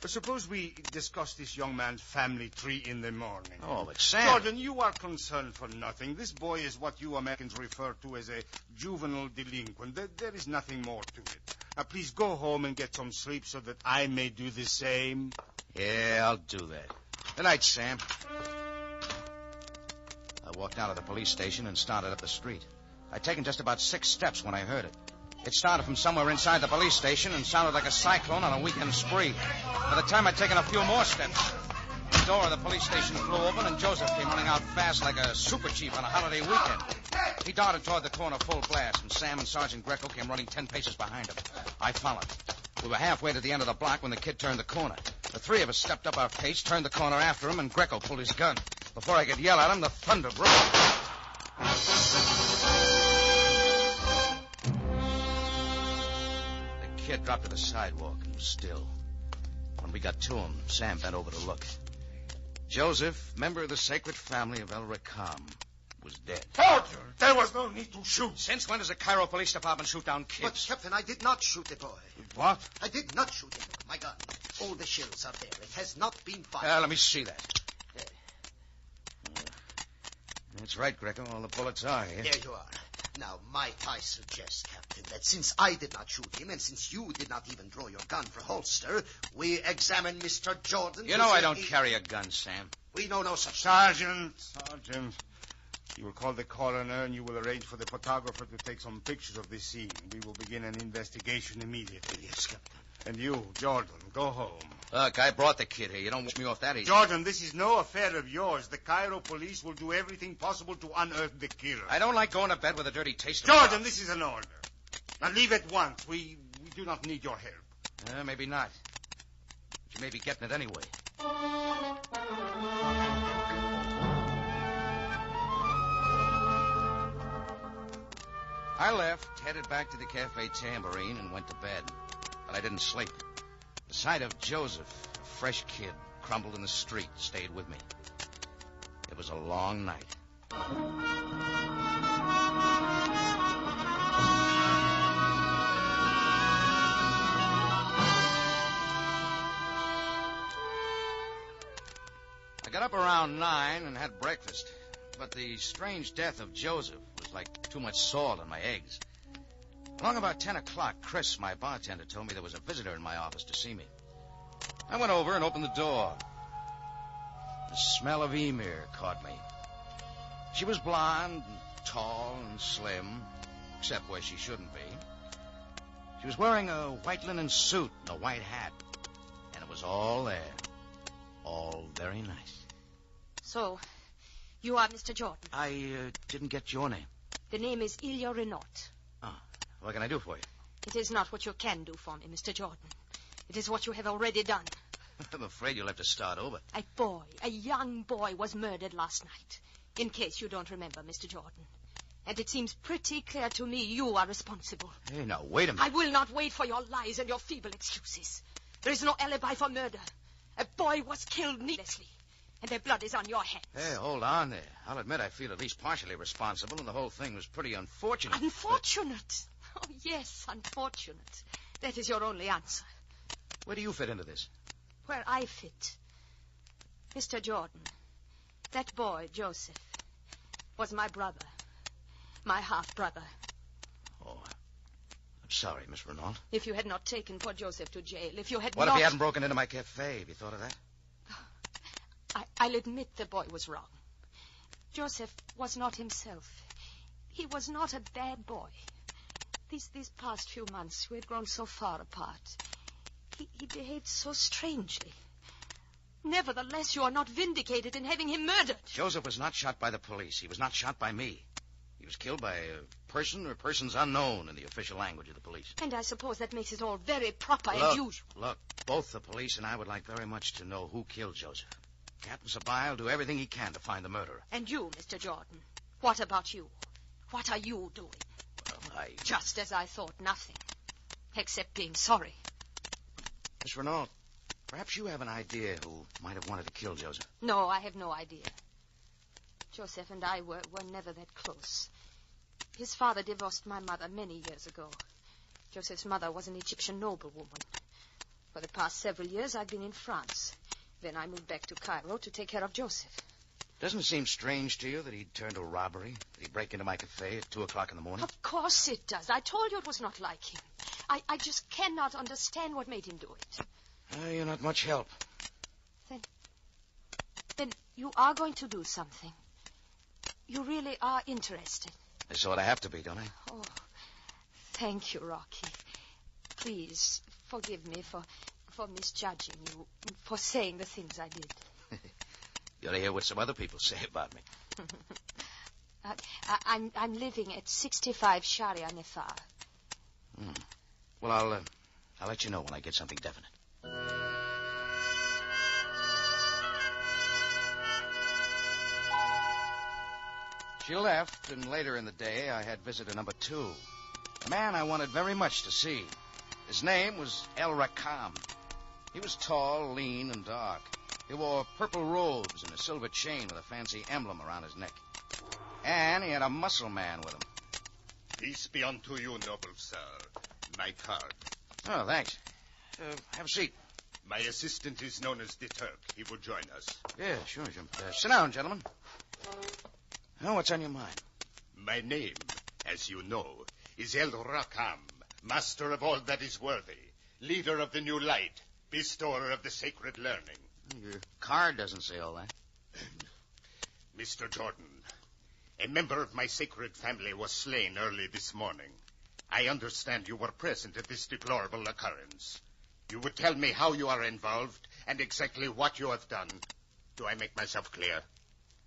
But suppose we discuss this young man's family tree in the morning. Oh, but Sam... Jordan, you are concerned for nothing. This boy is what you Americans refer to as a juvenile delinquent. There is nothing more to it. Now, please go home and get some sleep so that I may do the same. Yeah, I'll do that. Good night, Sam. I walked out of the police station and started up the street. I'd taken just about 6 steps when I heard it. It started from somewhere inside the police station and sounded like a cyclone on a weekend spree. By the time I'd taken a few more steps, the door of the police station flew open and Joseph came running out fast like a super chief on a holiday weekend. He darted toward the corner full blast, and Sam and Sergeant Greco came running 10 paces behind him. I followed. We were halfway to the end of the block when the kid turned the corner. The 3 of us stepped up our pace, turned the corner after him, and Greco pulled his gun. Before I could yell at him, the thunder broke. The kid dropped to the sidewalk and was still. When we got to him, Sam bent over to look. Joseph, member of the sacred family of El Racam, was dead. Sergeant, there was no need to shoot. Since when does the Cairo Police Department shoot down kids? But, Captain, I did not shoot the boy. What? I did not shoot him. My gun. All the shells are there. It has not been fired. Let me see that. That's right, Greco. All the bullets are here. There you are. Now, might I suggest, Captain, that since I did not shoot him, and since you did not even draw your gun for holster, we examine Mr. Jordan. You know I don't carry a gun, Sam. We know no such... Sergeant, you will call the coroner and you will arrange for the photographer to take some pictures of this scene. We will begin an investigation immediately. Yes, Captain. And you, Jordan, go home. Look, I brought the kid here. You don't wish me off that easy. Jordan, this is no affair of yours. The Cairo police will do everything possible to unearth the killer. I don't like going to bed with a dirty taste of Jordan, this is an order. Now leave at once. We do not need your help. Maybe not. But you may be getting it anyway. I left, headed back to the Cafe Tambourine, and went to bed. But I didn't sleep. The sight of Joseph, a fresh kid, crumbled in the street, stayed with me. It was a long night. I got up around 9 and had breakfast. But the strange death of Joseph was like too much salt on my eggs. Along about 10 o'clock, Chris, my bartender, told me there was a visitor in my office to see me. I went over and opened the door. The smell of Emir caught me. She was blonde and tall and slim, except where she shouldn't be. She was wearing a white linen suit and a white hat, and it was all there. All very nice. So, you are Mr. Jordan? I didn't get your name. The name is Ilya Renault. Oh, what can I do for you? It is not what you can do for me, Mr. Jordan. It is what you have already done. I'm afraid you'll have to start over. A young boy was murdered last night. In case you don't remember, Mr. Jordan. And it seems pretty clear to me you are responsible. Hey, now, wait a minute. I will not wait for your lies and your feeble excuses. There is no alibi for murder. A boy was killed needlessly, and their blood is on your hands. Hey, hold on there. I'll admit I feel at least partially responsible, and the whole thing was pretty unfortunate. Unfortunate? Oh, yes, unfortunate. That is your only answer. Where do you fit into this? Where I fit. Mr. Jordan, that boy, Joseph, was my brother. My half-brother. Oh, I'm sorry, Miss Renault. If you had not taken poor Joseph to jail, if you had What not... if he hadn't broken into my cafe? Have you thought of that? I'll admit the boy was wrong. Joseph was not himself. He was not a bad boy. These past few months, we had grown so far apart. He behaved so strangely. Nevertheless, you are not vindicated in having him murdered. Joseph was not shot by the police. He was not shot by me. He was killed by a person or persons unknown in the official language of the police. And I suppose that makes it all very proper and usual. Look, both the police and I would like very much to know who killed Joseph. Captain Sabine will do everything he can to find the murderer. And you, Mr. Jordan, what about you? What are you doing? Well, Just as I thought, nothing. Except being sorry. Miss Renault, perhaps you have an idea who might have wanted to kill Joseph. No, I have no idea. Joseph and I were never that close. His father divorced my mother many years ago. Joseph's mother was an Egyptian noblewoman. For the past several years, I've been in France. Then I moved back to Cairo to take care of Joseph. Doesn't it seem strange to you that he'd turn to robbery? That he'd break into my cafe at 2 o'clock in the morning? Of course it does. I told you it was not like him. I just cannot understand what made him do it. You're not much help. Then you are going to do something. You really are interested. I sort of have to be, don't I? Oh, thank you, Rocky. Please forgive me for misjudging you, for saying the things I did. You ought to hear what some other people say about me. I'm living at 65 Sharia Nefar. Well, I'll let you know when I get something definite. She left, and later in the day, I had visitor number 2. A man I wanted very much to see. His name was El Rakam. He was tall, lean, and dark. He wore purple robes and a silver chain with a fancy emblem around his neck. And he had a muscle man with him. Peace be unto you, noble sir. My card. Oh, thanks. Have a seat. My assistant is known as the Turk. He will join us. Yeah, sure. Sit down, gentlemen. Oh, what's on your mind? My name, as you know, is El Rakam, master of all that is worthy, leader of the new light, bestower of the sacred learning. Your card doesn't say all that. Mr. Jordan, a member of my sacred family was slain early this morning. I understand you were present at this deplorable occurrence. You would tell me how you are involved and exactly what you have done. Do I make myself clear?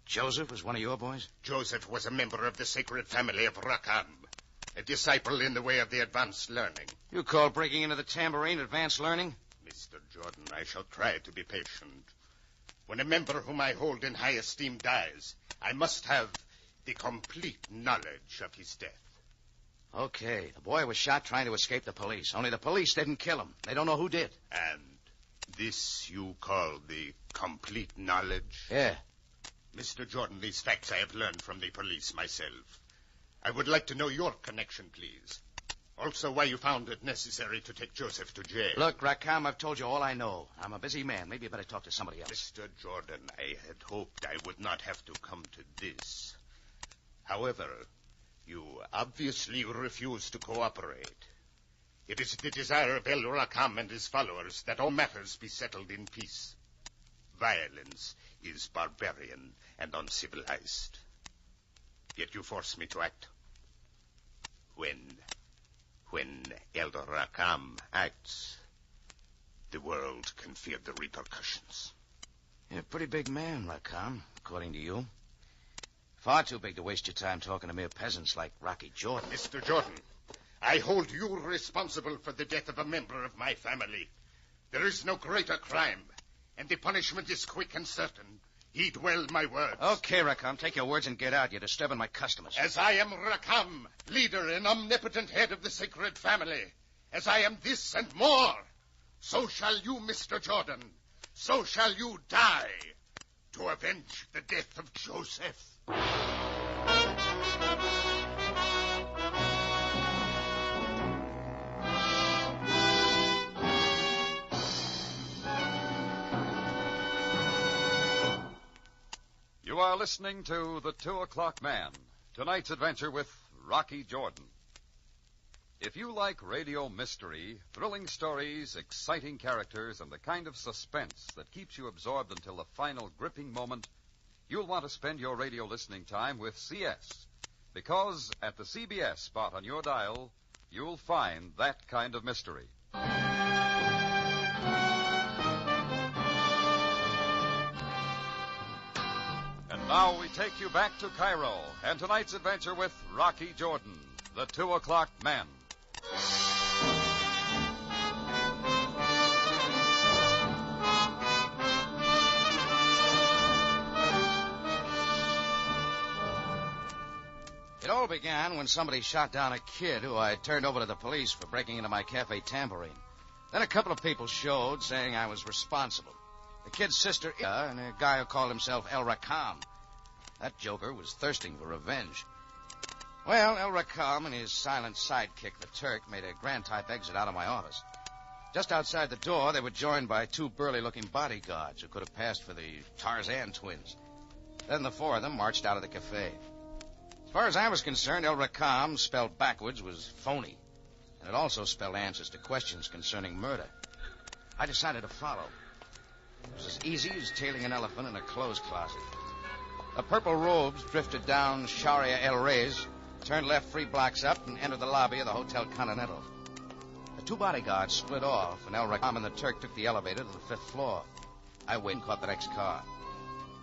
Joseph was one of your boys? Joseph was a member of the sacred family of Rakam, a disciple in the way of the advanced learning. You call breaking into the tambourine advanced learning? Mr. Jordan, I shall try to be patient. When a member whom I hold in high esteem dies, I must have the complete knowledge of his death. Okay, the boy was shot trying to escape the police. Only the police didn't kill him. They don't know who did. And this you call the complete knowledge? Yeah. Mr. Jordan, these facts I have learned from the police myself. I would like to know your connection, please. Also, why you found it necessary to take Joseph to jail. Look, Rakam, I've told you all I know. I'm a busy man. Maybe you better talk to somebody else. Mr. Jordan, I had hoped I would not have to come to this. However, you obviously refuse to cooperate. It is the desire of El Rakam and his followers that all matters be settled in peace. Violence is barbarian and uncivilized. Yet you force me to act. When El Rakam acts, the world can fear the repercussions. You're a pretty big man, Rakam, according to you. Far too big to waste your time talking to mere peasants like Rocky Jordan. Mr. Jordan, I hold you responsible for the death of a member of my family. There is no greater crime, and the punishment is quick and certain. Heed well my words. Okay, Rakam, take your words and get out. You're disturbing my customers. As I am Rakam, leader and omnipotent head of the sacred family, as I am this and more, so shall you, Mr. Jordan. So shall you die to avenge the death of Joseph. You are listening to The 2 O'Clock Man, tonight's adventure with Rocky Jordan. If you like radio mystery, thrilling stories, exciting characters, and the kind of suspense that keeps you absorbed until the final gripping moment, you'll want to spend your radio listening time with CS. Because at the CBS spot on your dial, you'll find that kind of mystery. And now we take you back to Cairo and tonight's adventure with Rocky Jordan, the 2 O'Clock Man. It all began when somebody shot down a kid who I turned over to the police for breaking into my cafe tambourine. Then a couple of people showed saying I was responsible. The kid's sister, and a guy who called himself El Rakam. That joker was thirsting for revenge. Well, El Rakam and his silent sidekick, the Turk, made a grand-type exit out of my office. Just outside the door, they were joined by 2 burly-looking bodyguards who could have passed for the Tarzan twins. Then the 4 of them marched out of the cafe. As far as I was concerned, El Rakam, spelled backwards, was phony. And it also spelled answers to questions concerning murder. I decided to follow. It was as easy as tailing an elephant in a clothes closet. The purple robes drifted down Sharia El Reyes, turned left 3 blocks up, and entered the lobby of the Hotel Continental. The 2 bodyguards split off, and El Rakam and the Turk took the elevator to the 5th floor. I waited and caught the next car.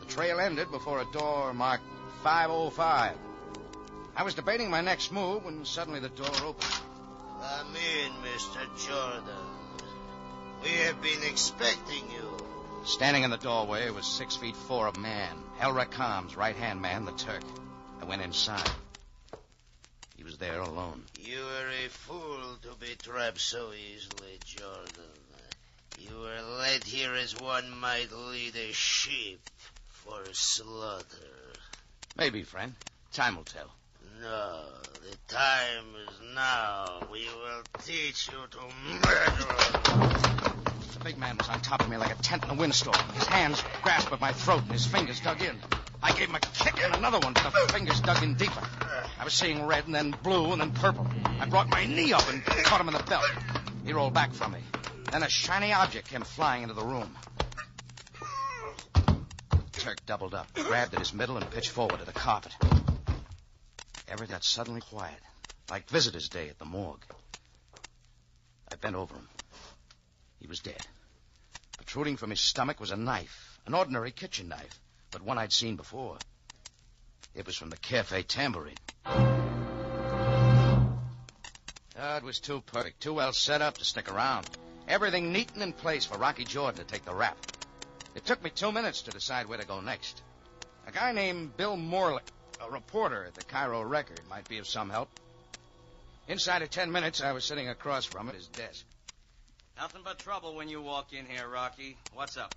The trail ended before a door marked 505. I was debating my next move when suddenly the door opened. Come in, Mr. Jordan. We have been expecting you. Standing in the doorway was 6'4" of man, El Rakam's right-hand man, the Turk. I went inside. He was there alone. You were a fool to be trapped so easily, Jordan. You were led here as one might lead a sheep for slaughter. Maybe, friend. Time will tell. No, the time is now. We will teach you to murder. The big man was on top of me like a tent in a windstorm. His hands grasped at my throat and his fingers dug in. I gave him a kick and another one, but the fingers dug in deeper. I was seeing red and then blue and then purple. I brought my knee up and caught him in the belt. He rolled back from me. Then a shiny object came flying into the room. Turk doubled up, grabbed at his middle, and pitched forward to the carpet. Everett got suddenly quiet, like visitor's day at the morgue. I bent over him. He was dead. Protruding from his stomach was a knife, an ordinary kitchen knife, but one I'd seen before. It was from the cafe tambourine. It was too perfect, too well set up to stick around. Everything neat and in place for Rocky Jordan to take the rap. It took me 2 minutes to decide where to go next. A guy named Bill Morley, a reporter at the Cairo Record, might be of some help. Inside of 10 minutes, I was sitting across from him at his desk. Nothing but trouble when you walk in here, Rocky. What's up?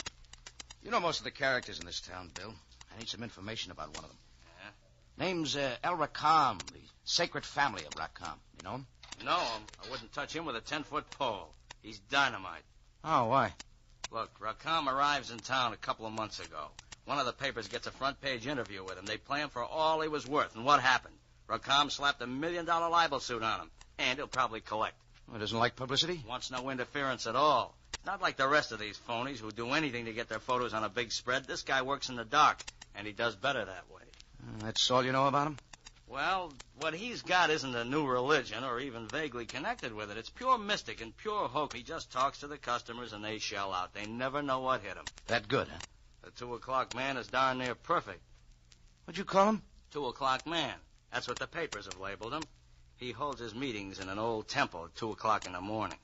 You know most of the characters in this town, Bill. I need some information about one of them. Yeah? Name's El Rakam, the sacred family of Rakam. You know him? No, I wouldn't touch him with a 10-foot pole. He's dynamite. Oh, why? Look, Rakam arrives in town a couple of months ago. One of the papers gets a front-page interview with him. They play him for all he was worth. And what happened? Rakam slapped $1 million libel suit on him. And he'll probably collect. Oh, doesn't like publicity? Wants no interference at all. Not like the rest of these phonies who do anything to get their photos on a big spread. This guy works in the dark, and he does better that way. That's all you know about him? Well, what he's got isn't a new religion or even vaguely connected with it. It's pure mystic and pure hope. He just talks to the customers and they shell out. They never know what hit them. That good, huh? The 2 o'clock man is darn near perfect. What'd you call him? 2 o'clock man. That's what the papers have labeled him. He holds his meetings in an old temple at 2 o'clock in the morning.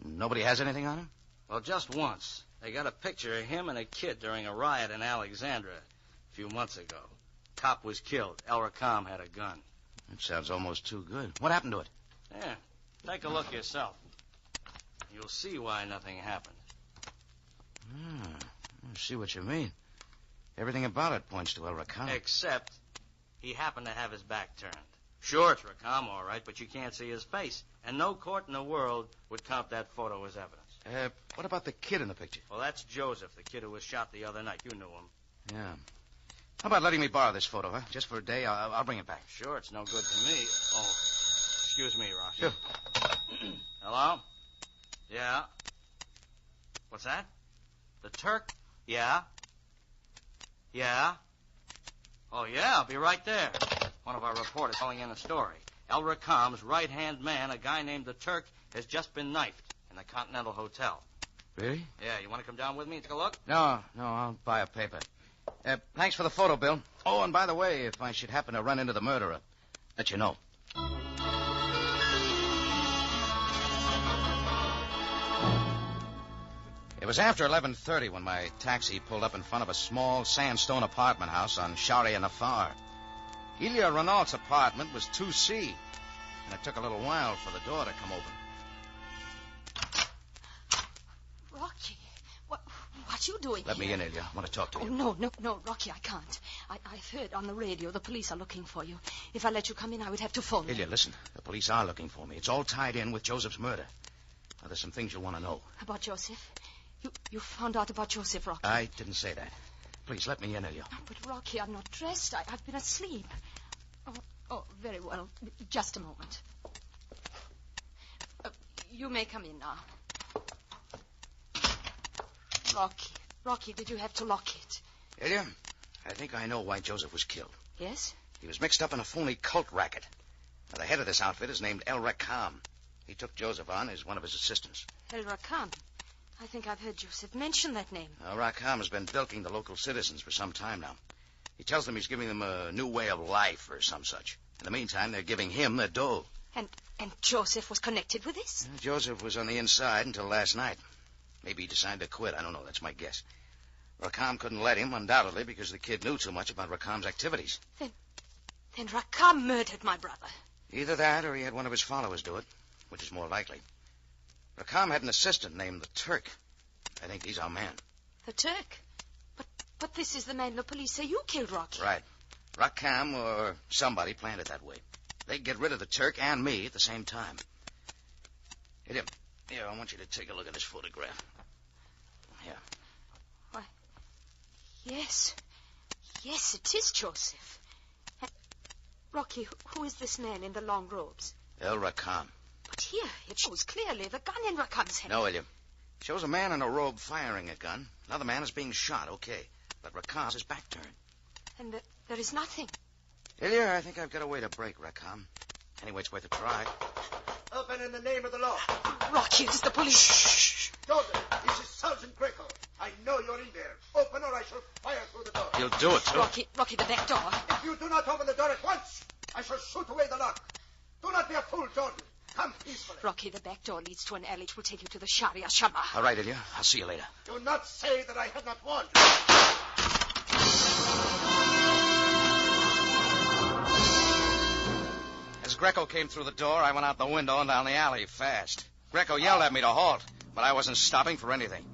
Nobody has anything on him? Well, just once. They got a picture of him and a kid during a riot in Alexandria a few months ago. Cop was killed. El Rakam had a gun. That sounds almost too good. What happened to it? Yeah, take a look yourself. You'll see why nothing happened. I see what you mean. Everything about it points to El Rakam. Except he happened to have his back turned. Sure, it's Rakam, all right, but you can't see his face. And no court in the world would count that photo as evidence. What about the kid in the picture? Well, that's Joseph, the kid who was shot the other night. You knew him. Yeah. How about letting me borrow this photo, huh? Just for a day. I'll bring it back. Sure, it's no good to me. Oh, excuse me, Rocky. Sure. Hello? Yeah. What's that? The Turk? Yeah. Yeah. Oh, yeah, I'll be right there. One of our reporters calling in a story. El Rakam's right-hand man, a guy named the Turk, has just been knifed in the Continental Hotel. Really? Yeah, you want to come down with me and take a look? No, I'll buy a paper. Thanks for the photo, Bill. Oh, and by the way, if I should happen to run into the murderer, let you know. It was after 11:30 when my taxi pulled up in front of a small sandstone apartment house on Sharia Nafar. Ilya Renault's apartment was 2C, and it took a little while for the door to come open. Rocky, what you doing Let here? me in, Ilya. I want to talk to you. Oh, no, Rocky, I can't. I've heard on the radio the police are looking for you. If I let you come in, I would have to phone them. Ilya, listen. The police are looking for me. It's all tied in with Joseph's murder. Now, there's some things you'll want to know. About Joseph? You found out about Joseph, Rocky? I didn't say that. Please, let me in, Ilya. But, Rocky, I'm not dressed. I've been asleep. Oh, very well. Just a moment. You may come in now. Rocky, did you have to lock it? Ilya, I think I know why Joseph was killed. Yes? He was mixed up in a phony cult racket. Now, the head of this outfit is named El Rakam. He took Joseph on as one of his assistants. El Rakam? I think I've heard Joseph mention that name. Rakam has been bilking the local citizens for some time now. He tells them he's giving them a new way of life or some such. In the meantime, they're giving him their dough. And Joseph was connected with this? Joseph was on the inside until last night. Maybe he decided to quit. I don't know. That's my guess. Rakam couldn't let him, undoubtedly, because the kid knew too much about Rakam's activities. Then Rakam murdered my brother. Either that or he had one of his followers do it, which is more likely. Rakam had an assistant named the Turk. I think he's our man. The Turk? But this is the man the police say you killed, Rocky. Right. Rakam or somebody planned it that way. They'd get rid of the Turk and me at the same time. Here, I want you to take a look at this photograph. Here. Why, yes, it is Joseph. Rocky, who is this man in the long robes? El Rakam. But here, it shows clearly the gun in Rakam's hand. No, Ilya. It shows a man in a robe firing a gun. Another man is being shot, okay. But Rakam's his back turned. And there is nothing. Ilya, I think I've got a way to break Rakam. Anyway, it's worth a try. Open in the name of the law. Rocky, it is the police. Shh. Jordan, this is Sergeant Greco. I know you're in there. Open or I shall fire through the door. You'll do it, too. Rocky, the back door. If you do not open the door at once, I shall shoot away the lock. Do not be a fool, Jordan. Come peacefully. Rocky, the back door leads to an alley which will take you to the Sharia Shama. All right, Ilya. I'll see you later. Do not say that I have not warned you. As Greco came through the door, I went out the window and down the alley fast. Greco yelled at me to halt, but I wasn't stopping for anything.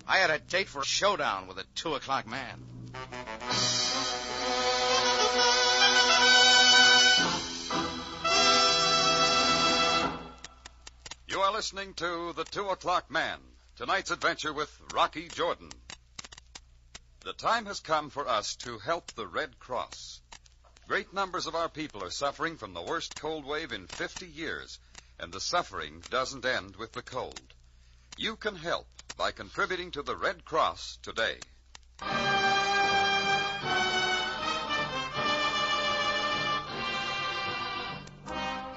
I had a date for a showdown with a 2 o'clock man. You are listening to The 2 O'Clock Man, tonight's adventure with Rocky Jordan. The time has come for us to help the Red Cross. Great numbers of our people are suffering from the worst cold wave in 50 years, and the suffering doesn't end with the cold. You can help by contributing to the Red Cross today.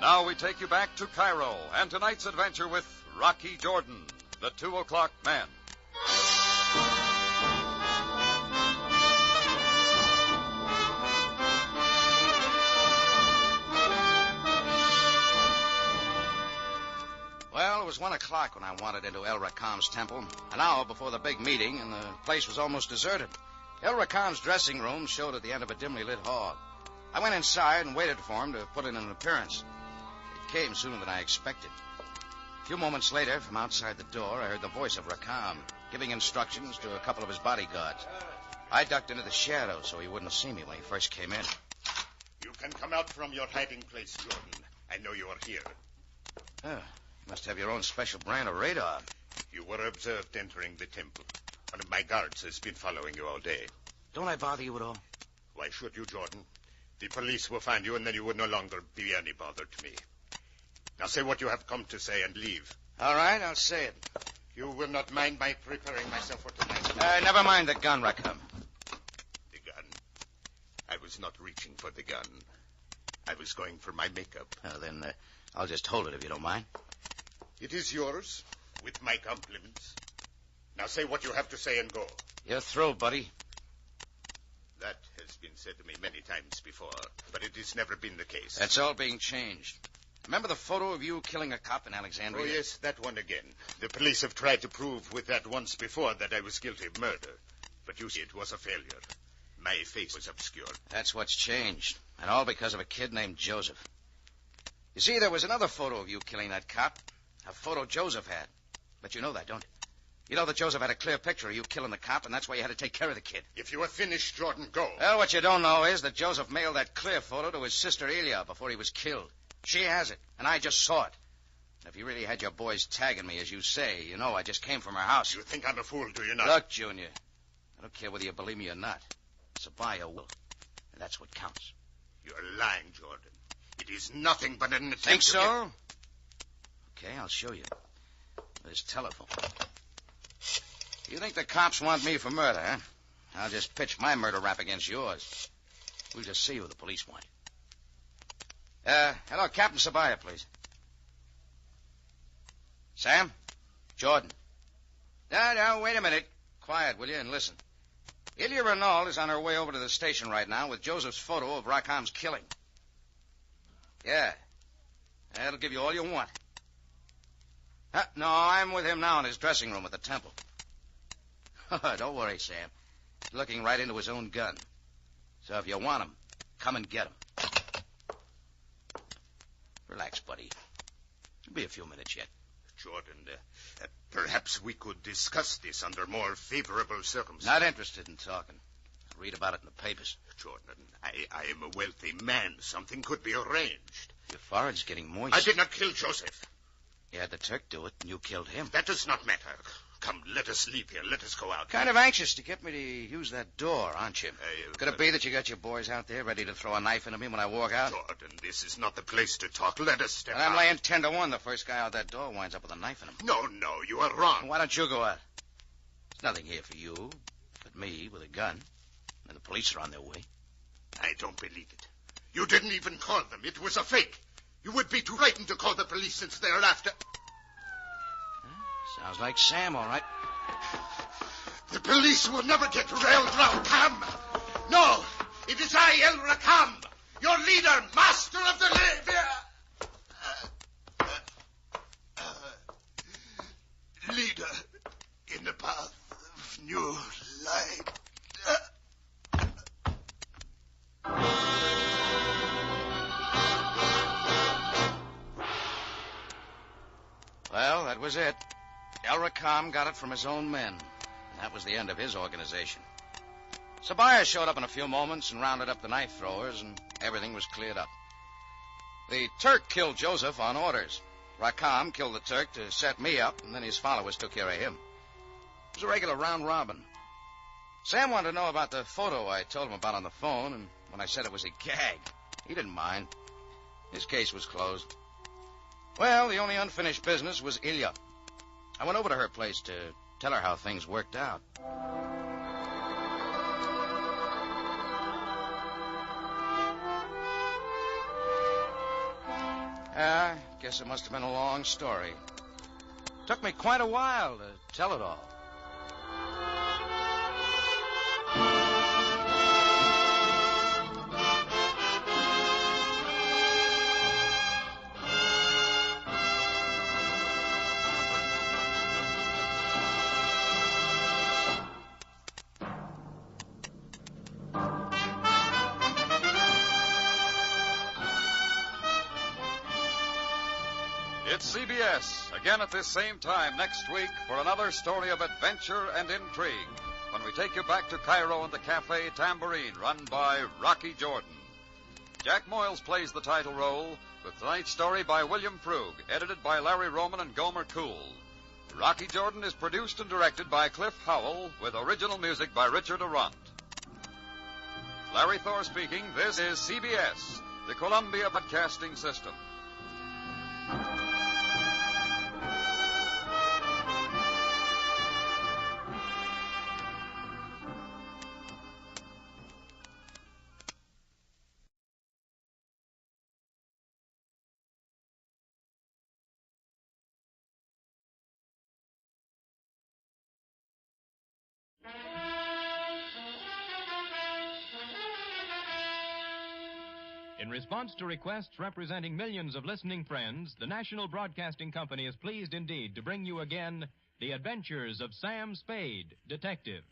Now we take you back to Cairo and tonight's adventure with Rocky Jordan, the 2 o'clock man. Well, it was 1 o'clock when I wandered into El Rakam's temple, an hour before the big meeting, and the place was almost deserted. El Rakam's dressing room showed at the end of a dimly lit hall. I went inside and waited for him to put in an appearance. It came sooner than I expected. A few moments later, from outside the door, I heard the voice of Rakam giving instructions to a couple of his bodyguards. I ducked into the shadows so he wouldn't see me when he first came in. You can come out from your hiding place, Jordan. I know you are here. Oh, you must have your own special brand of radar. You were observed entering the temple. One of my guards has been following you all day. Don't I bother you at all? Why should you, Jordan? The police will find you, and then you would no longer be any bother to me. Now say what you have come to say and leave. All right, I'll say it. You will not mind my preparing myself for tonight? Never mind the gun, Rakam. The gun? I was not reaching for the gun. I was going for my makeup. Then I'll just hold it if you don't mind. It is yours, with my compliments. Now say what you have to say and go. You're through, buddy. That has been said to me many times before, but it has never been the case. That's all being changed. Remember the photo of you killing a cop in Alexandria? Oh, yes, that one again. The police have tried to prove with that once before that I was guilty of murder. But you see, it was a failure. My face was obscured. That's what's changed. And all because of a kid named Joseph. You see, there was another photo of you killing that cop. A photo Joseph had. But you know that, don't you? You know that Joseph had a clear picture of you killing the cop, and that's why you had to take care of the kid. If you are finished, Jordan, go. Well, what you don't know is that Joseph mailed that clear photo to his sister Elia before he was killed. She has it, and I just saw it. And if you really had your boys tagging me, as you say, you know I just came from her house. You think I'm a fool, do you not? Look, Junior, I don't care whether you believe me or not. Sabaya will, and that's what counts. You're lying, Jordan. It is nothing but an attempt. Think so? Okay, I'll show you. This telephone. You think the cops want me for murder, huh? I'll just pitch my murder rap against yours. We'll just see who the police want. Hello, Captain Sabaya, please. Sam? Jordan. No, wait a minute. Quiet, will you, and listen. Ilya Renault is on her way over to the station right now with Joseph's photo of Rakam's killing. Yeah. That'll give you all you want. No, I'm with him now in his dressing room at the temple. Don't worry, Sam. He's looking right into his own gun. So if you want him, come and get him. Relax, buddy. It'll be a few minutes yet. Jordan, perhaps we could discuss this under more favorable circumstances. Not interested in talking. I'll read about it in the papers. Jordan, I am a wealthy man. Something could be arranged. Your forehead's getting moist. I did not kill Joseph. You had the Turk do it, and you killed him. That does not matter. Come, let us leave here. Let us go out. Kind of anxious to get me to use that door, aren't you? Could it be that you got your boys out there ready to throw a knife into me when I walk out? Jordan, this is not the place to talk. Let us step out. And I'm laying 10 to 1. The first guy out that door winds up with a knife in him. No, you are wrong. Why don't you go out? There's nothing here for you but me with a gun. And the police are on their way. I don't believe it. You didn't even call them. It was a fake. You would be too frightened to call the police since they're after... Sounds like Sam, all right. The police will never get to El Rakam. No, it is I, El Rakam, your leader, master of the leader in the path of new light. Well, that was it. El Rakam got it from his own men, and that was the end of his organization. Sabaya showed up in a few moments and rounded up the knife throwers, and everything was cleared up. The Turk killed Joseph on orders. Rakam killed the Turk to set me up, and then his followers took care of him. It was a regular round robin. Sam wanted to know about the photo I told him about on the phone, and when I said it was a gag, he didn't mind. His case was closed. Well, the only unfinished business was Ilya. I went over to her place to tell her how things worked out. I guess it must have been a long story. Took me quite a while to tell it all. It's CBS, again at this same time next week for another story of adventure and intrigue, when we take you back to Cairo and the Cafe Tambourine, run by Rocky Jordan. Jack Moyles plays the title role, with tonight's story by William Frug, edited by Larry Roman and Gomer Cool. Rocky Jordan is produced and directed by Cliff Howell, with original music by Richard Arant. Larry Thor speaking. This is CBS, the Columbia Broadcasting System. In response to requests representing millions of listening friends, the National Broadcasting Company is pleased indeed to bring you again The Adventures of Sam Spade, Detective.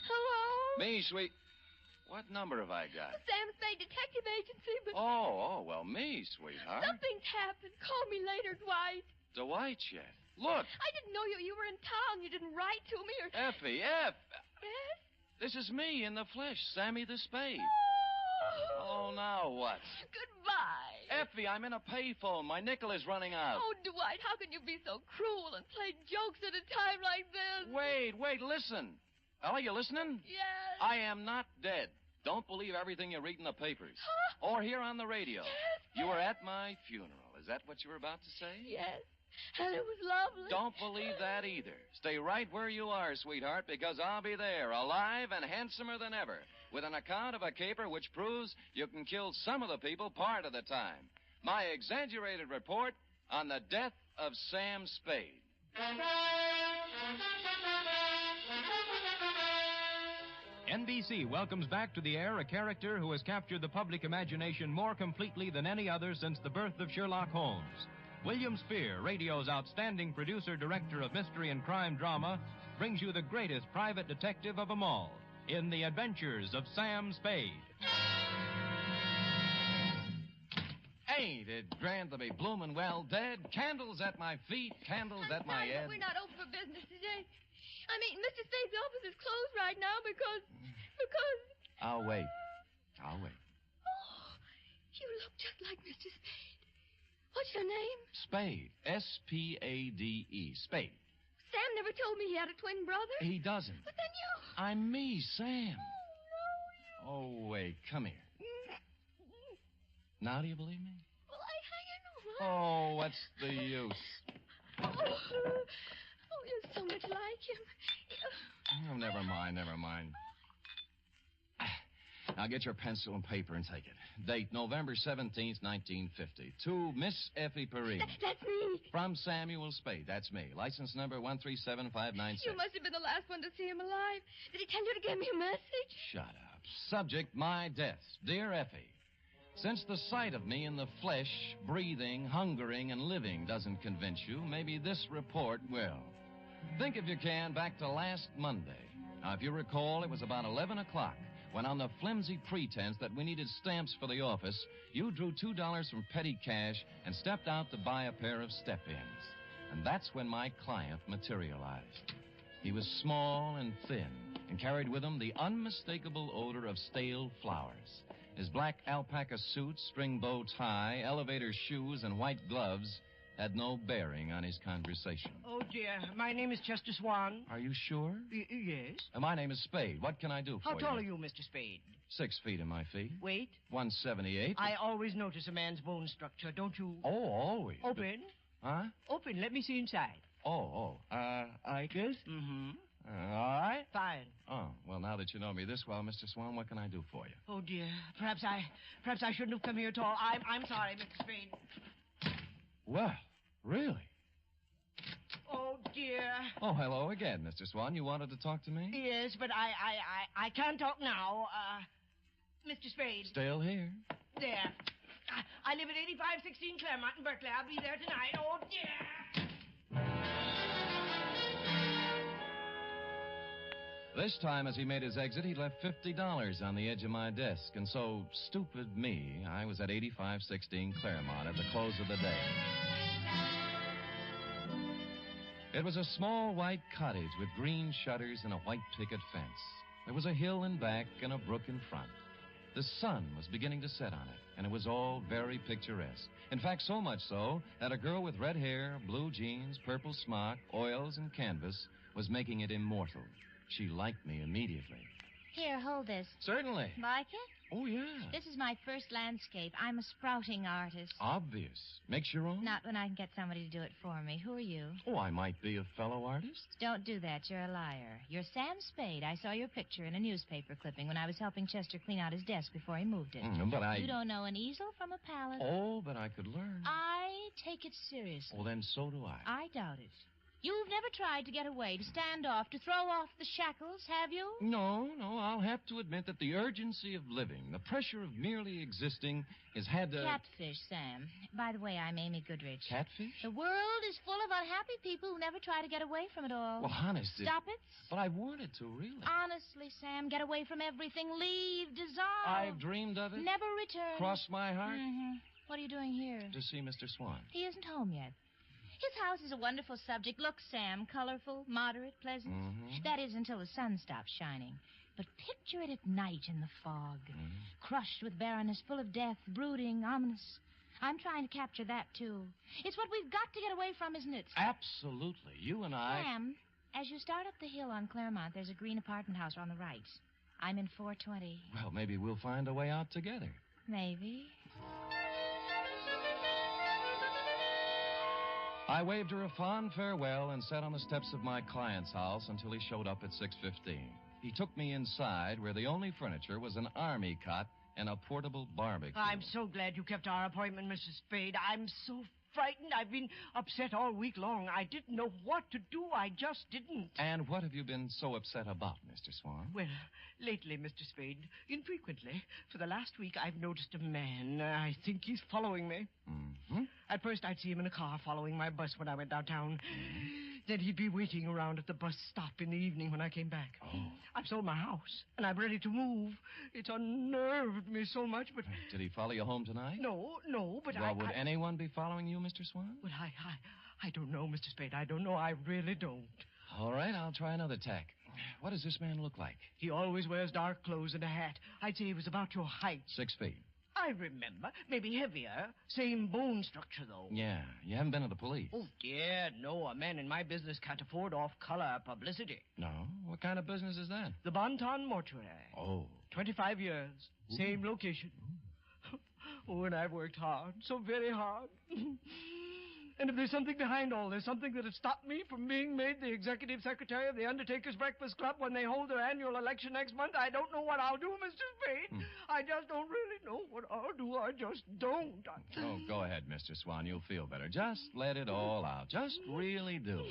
Hello? Me, sweet. What number have I got? The Sam Spade Detective Agency, but... Well, me, sweetheart. Something's happened. Call me later, Dwight. Dwight yet? Look. I didn't know you were in town. You didn't write to me or... Effie. Yes? This is me in the flesh, Sammy the Spade. Oh, now what? Goodbye. Effie, I'm in a payphone. My nickel is running out. Oh, Dwight, how can you be so cruel and play jokes at a time like this? Wait, listen. Are you listening? Yes. I am not dead. Don't believe everything you read in the papers. Huh? Or hear on the radio. Yes. You were at my funeral. Is that what you were about to say? Yes. And it was lovely. Don't believe that either. Stay right where you are, sweetheart, because I'll be there, alive and handsomer than ever, with an account of a caper which proves you can kill some of the people part of the time. My exaggerated report on the death of Sam Spade. NBC welcomes back to the air a character who has captured the public imagination more completely than any other since the birth of Sherlock Holmes. William Spear, radio's outstanding producer-director of mystery and crime drama, brings you the greatest private detective of them all in The Adventures of Sam Spade. Ain't it grand to be bloomin' well dead? Candles at my feet, candles at my head. We're not open for business today. I mean, Mr. Spade's office is closed right now because... I'll wait. Oh, you look just like Mr. Spade. What's your name? Spade. S-P-A-D-E. Spade. Sam never told me he had a twin brother. He doesn't. But then you... I'm me, Sam. Oh, no, wait. Come here. Now do you believe me? Well, I know. Oh, what's the use? Oh, you're so much like him. Oh, never mind. Now get your pencil and paper and take it. Date November 17th, 1950. To Miss Effie Perrine. That's me. From Samuel Spade. That's me. License number 137596. You must have been the last one to see him alive. Did he tell you to give me a message? Shut up. Subject, my death. Dear Effie, since the sight of me in the flesh, breathing, hungering, and living doesn't convince you, maybe this report will. Think, if you can, back to last Monday. Now, if you recall, it was about 11 o'clock when, on the flimsy pretense that we needed stamps for the office, you drew $2 from petty cash and stepped out to buy a pair of step-ins. And that's when my client materialized. He was small and thin and carried with him the unmistakable odor of stale flowers. His black alpaca suit, string bow tie, elevator shoes, and white gloves had no bearing on his conversation. Oh, dear. My name is Chester Swan. Are you sure? Yes. My name is Spade. What can I do for you? How tall are you, Mr. Spade? 6 feet in my feet. Weight? 178. I always notice a man's bone structure, don't you? Oh, always. Open. Huh? Open. Let me see inside. I guess? Mm-hmm. All right. Fine. Oh, well, now that you know me this well, Mr. Swan, what can I do for you? Oh, dear. Perhaps I shouldn't have come here at all. I'm sorry, Mr. Spade. Well, really? Oh, dear. Oh, hello again, Mr. Swan. You wanted to talk to me? Yes, but I can't talk now. Mr. Spade. Still here. There. I live at 8516 Claremont in Berkeley. I'll be there tonight. Oh, dear. This time, as he made his exit, he left $50 on the edge of my desk. And so, stupid me, I was at 8516 Claremont at the close of the day. It was a small white cottage with green shutters and a white picket fence. There was a hill in back and a brook in front. The sun was beginning to set on it, and it was all very picturesque. In fact, so much so that a girl with red hair, blue jeans, purple smock, oils, and canvas was making it immortal. She liked me immediately. Here, hold this. Certainly. Like it? Oh, yeah. This is my first landscape. I'm a sprouting artist. Obvious. Makes your own? Not when I can get somebody to do it for me. Who are you? Oh, I might be a fellow artist. Don't do that. You're a liar. You're Sam Spade. I saw your picture in a newspaper clipping when I was helping Chester clean out his desk before he moved it. But You don't know an easel from a palette. Oh, but I could learn. I take it seriously. Well, then so do I. I doubt it. You've never tried to get away, to stand off, to throw off the shackles, have you? No. I'll have to admit that the urgency of living, the pressure of merely existing, has had to... Catfish, Sam. By the way, I'm Amy Goodrich. Catfish? The world is full of unhappy people who never try to get away from it all. Well, honest... Stop it. But I wanted to, really. Honestly, Sam, get away from everything. Leave, dissolve. I've dreamed of it. Never return. Cross my heart. Mm-hmm. What are you doing here? To see Mr. Swan. He isn't home yet. His house is a wonderful subject. Look, Sam, colorful, moderate, pleasant. Mm-hmm. That is until the sun stops shining. But picture it at night in the fog, crushed with barrenness, full of death, brooding, ominous. I'm trying to capture that, too. It's what we've got to get away from, isn't it? Absolutely. You and I... Sam, as you start up the hill on Claremont, there's a green apartment house on the right. I'm in 420. Well, maybe we'll find a way out together. Maybe. I waved her a fond farewell and sat on the steps of my client's house until he showed up at 6:15. He took me inside, where the only furniture was an army cot and a portable barbecue. I'm so glad you kept our appointment, Mrs. Spade. I'm so frightened. I've been upset all week long. I didn't know what to do. I just didn't. And what have you been so upset about, Mr. Swan? Well, lately, Mr. Spade, infrequently, for the last week, I've noticed a man. I think he's following me. Mm-hmm. At first, I'd see him in a car following my bus when I went downtown. Then he'd be waiting around at the bus stop in the evening when I came back. Oh. I've sold my house, and I'm ready to move. It's unnerved me so much, but... Did he follow you home tonight? No, but well, would anyone be following you, Mr. Swan? Well, I don't know, Mr. Spade. I don't know. I really don't. All right, I'll try another tack. What does this man look like? He always wears dark clothes and a hat. I'd say he was about your height. 6 feet. I remember. Maybe heavier. Same bone structure, though. Yeah. You haven't been to the police? Oh, dear, no. A man in my business can't afford off-color publicity. No? What kind of business is that? The Bonton Mortuary. Oh. 25 years. Ooh. Same location. Oh, and I've worked hard. So very hard. And if there's something behind all this, something that has stopped me from being made the executive secretary of the Undertakers Breakfast Club when they hold their annual election next month, I don't know what I'll do, Mr. Spade. I just don't really know what I'll do. I just don't. Oh, go ahead, Mr. Swan. You'll feel better. Just let it all out. Just really do.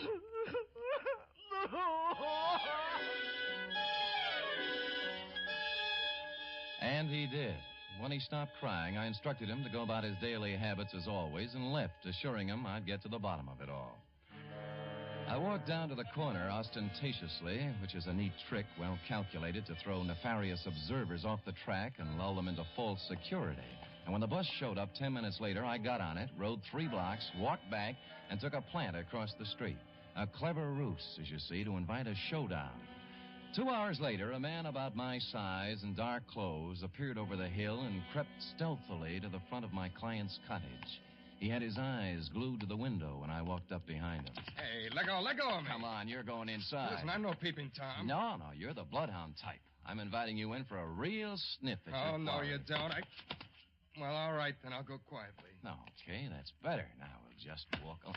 And he did. When he stopped crying, I instructed him to go about his daily habits as always and left, assuring him I'd get to the bottom of it all. I walked down to the corner ostentatiously, which is a neat trick well calculated to throw nefarious observers off the track and lull them into false security. And when the bus showed up 10 minutes later, I got on it, rode 3 blocks, walked back, and took a plant across the street. A clever ruse, as you see, to invite a showdown. 2 hours later, a man about my size in dark clothes appeared over the hill and crept stealthily to the front of my client's cottage. He had his eyes glued to the window when I walked up behind him. Hey, let go of me. Come on, you're going inside. Listen, I'm no peeping Tom. No, you're the bloodhound type. I'm inviting you in for a real sniff at your Oh, no, quarry. you don't. Well, all right, then. I'll go quietly. Okay, that's better. Now we'll just walk on.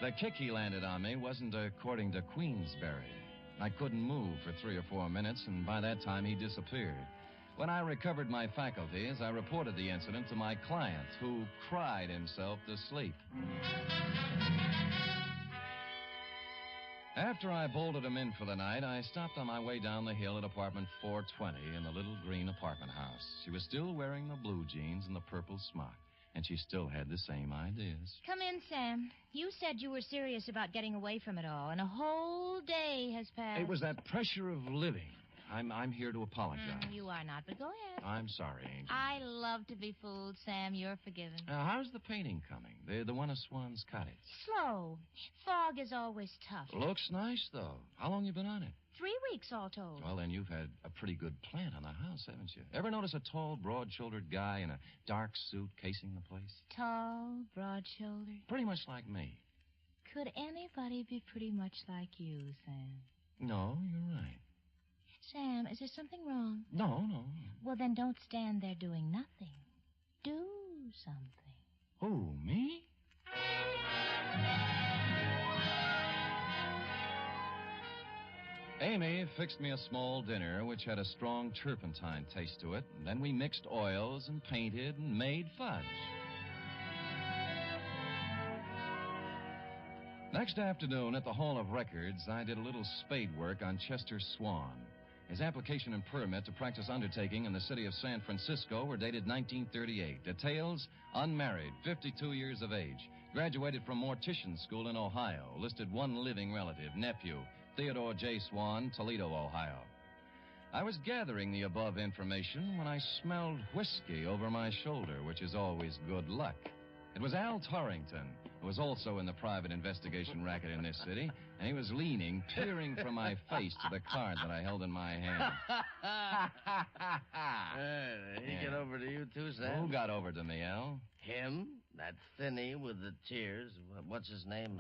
The kick he landed on me wasn't according to Queensberry. I couldn't move for 3 or 4 minutes, and by that time he disappeared. When I recovered my faculties, I reported the incident to my client, who cried himself to sleep. After I bolted him in for the night, I stopped on my way down the hill at apartment 420 in the little green apartment house. She was still wearing the blue jeans and the purple smock, and she still had the same ideas. Come in, Sam. You said you were serious about getting away from it all, and a whole day has passed. It was that pressure of living. I'm here to apologize. You are not, but go ahead. I'm sorry, Angel. I love to be fooled, Sam. You're forgiven. How's the painting coming? The one of Swan's cottage. Slow. Fog is always tough. Looks nice, though. How long you been on it? 3 weeks all told. Well, then you've had a pretty good plant on the house, haven't you? Ever notice a tall, broad-shouldered guy in a dark suit casing the place? Tall, broad-shouldered. Pretty much like me. Could anybody be pretty much like you, Sam? No, you're right. Sam, is there something wrong? No. Well, then don't stand there doing nothing. Do something. Who, me? Amy fixed me a small dinner which had a strong turpentine taste to it, and then we mixed oils and painted and made fudge. Next afternoon at the Hall of Records, I did a little spade work on Chester Swan. His application and permit to practice undertaking in the city of San Francisco were dated 1938. Details: unmarried, 52 years of age, graduated from mortician school in Ohio, listed one living relative, nephew, Theodore J. Swan, Toledo, Ohio. I was gathering the above information when I smelled whiskey over my shoulder, which is always good luck. It was Al Torrington, who was also in the private investigation racket in this city, and he was leaning, peering from my face to the card that I held in my hand. He get over to you, too, Sam? Who got over to me, Al? Him? That thinny with the tears. What's his name?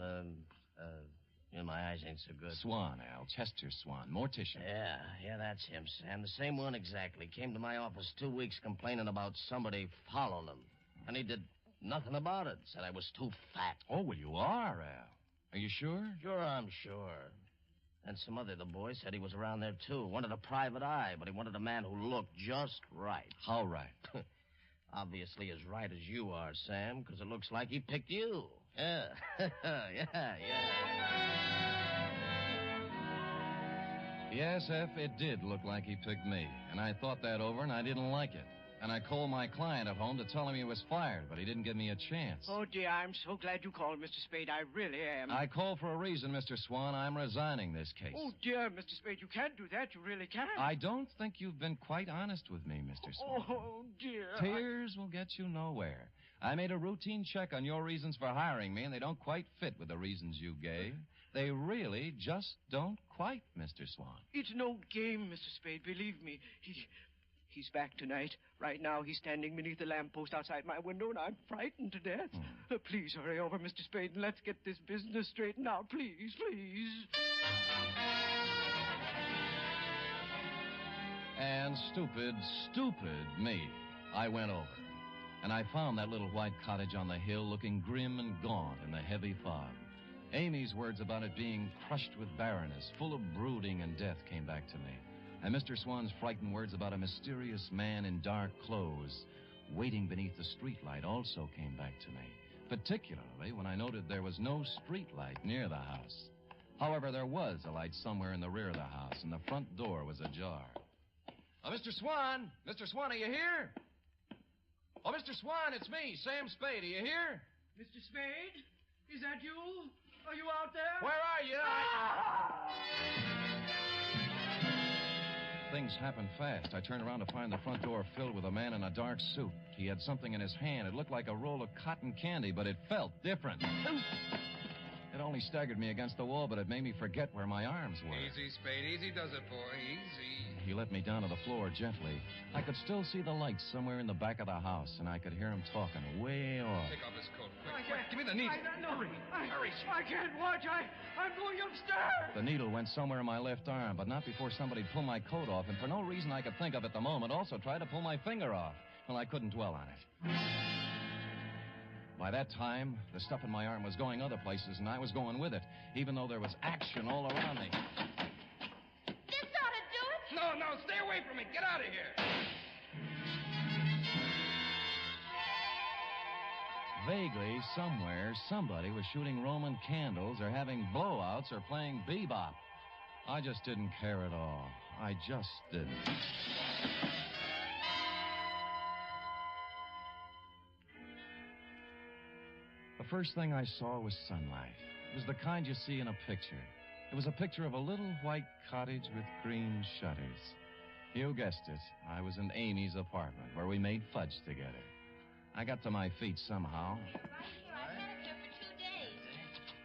My eyes ain't so good. Swan, Al. Chester Swan. Mortician. Yeah, that's him, Sam. The same one exactly. Came to my office 2 weeks complaining about somebody following him. And he did nothing about it. Said I was too fat. Oh, well, you are, Al. Are you sure? Sure, I'm sure. And some other of the boys said he was around there, too. Wanted a private eye, but he wanted a man who looked just right. How right? Obviously as right as you are, Sam, because it looks like he picked you. Yeah. Yes, F, it did look like he picked me. And I thought that over, and I didn't like it. And I called my client at home to tell him he was fired, but he didn't give me a chance. Oh, dear, I'm so glad you called, Mr. Spade. I really am. I called for a reason, Mr. Swan. I'm resigning this case. Oh, dear, Mr. Spade, you can't do that. You really can't. I don't think you've been quite honest with me, Mr. Swan. Oh, dear. Tears will get you nowhere. I made a routine check on your reasons for hiring me, and they don't quite fit with the reasons you gave. They really just don't quite, Mr. Swan. It's no game, Mr. Spade. Believe me. He's back tonight. Right now, he's standing beneath the lamppost outside my window, and I'm frightened to death. Please hurry over, Mr. Spade, and let's get this business straightened out. Please. And stupid me. I went over. And I found that little white cottage on the hill looking grim and gaunt in the heavy fog. Amy's words about it being crushed with barrenness, full of brooding and death, came back to me. And Mr. Swan's frightened words about a mysterious man in dark clothes waiting beneath the streetlight also came back to me, particularly when I noted there was no streetlight near the house. However, there was a light somewhere in the rear of the house, and the front door was ajar. Oh, Mr. Swan! Mr. Swan, are you here? Oh, Mr. Swan, it's me, Sam Spade. Are you here? Mr. Spade? Is that you? Are you out there? Where are you? Things happened fast. I turned around to find the front door filled with a man in a dark suit. He had something in his hand. It looked like a roll of cotton candy, but it felt different. It only staggered me against the wall, but it made me forget where my arms were. Easy, Spade. Easy does it, boy. Easy. He let me down to the floor gently. I could still see the lights somewhere in the back of the house, and I could hear him talking way off. Take off his coat. Quick. Give me the needle. Hurry. Hurry. I can't watch. I'm going upstairs. The needle went somewhere in my left arm, but not before somebody pulled my coat off, and for no reason I could think of at the moment, also tried to pull my finger off. Well, I couldn't dwell on it. By that time, the stuff in my arm was going other places, and I was going with it, even though there was action all around me. This ought to do it. No, stay away from me. Get out of here. Vaguely, somewhere, somebody was shooting Roman candles or having blowouts or playing bebop. I just didn't care at all. I just didn't. The first thing I saw was sunlight. It was the kind you see in a picture. It was a picture of a little white cottage with green shutters. You guessed it. I was in Amy's apartment, where we made fudge together. I got to my feet somehow. Right here. I've had it there for 2 days.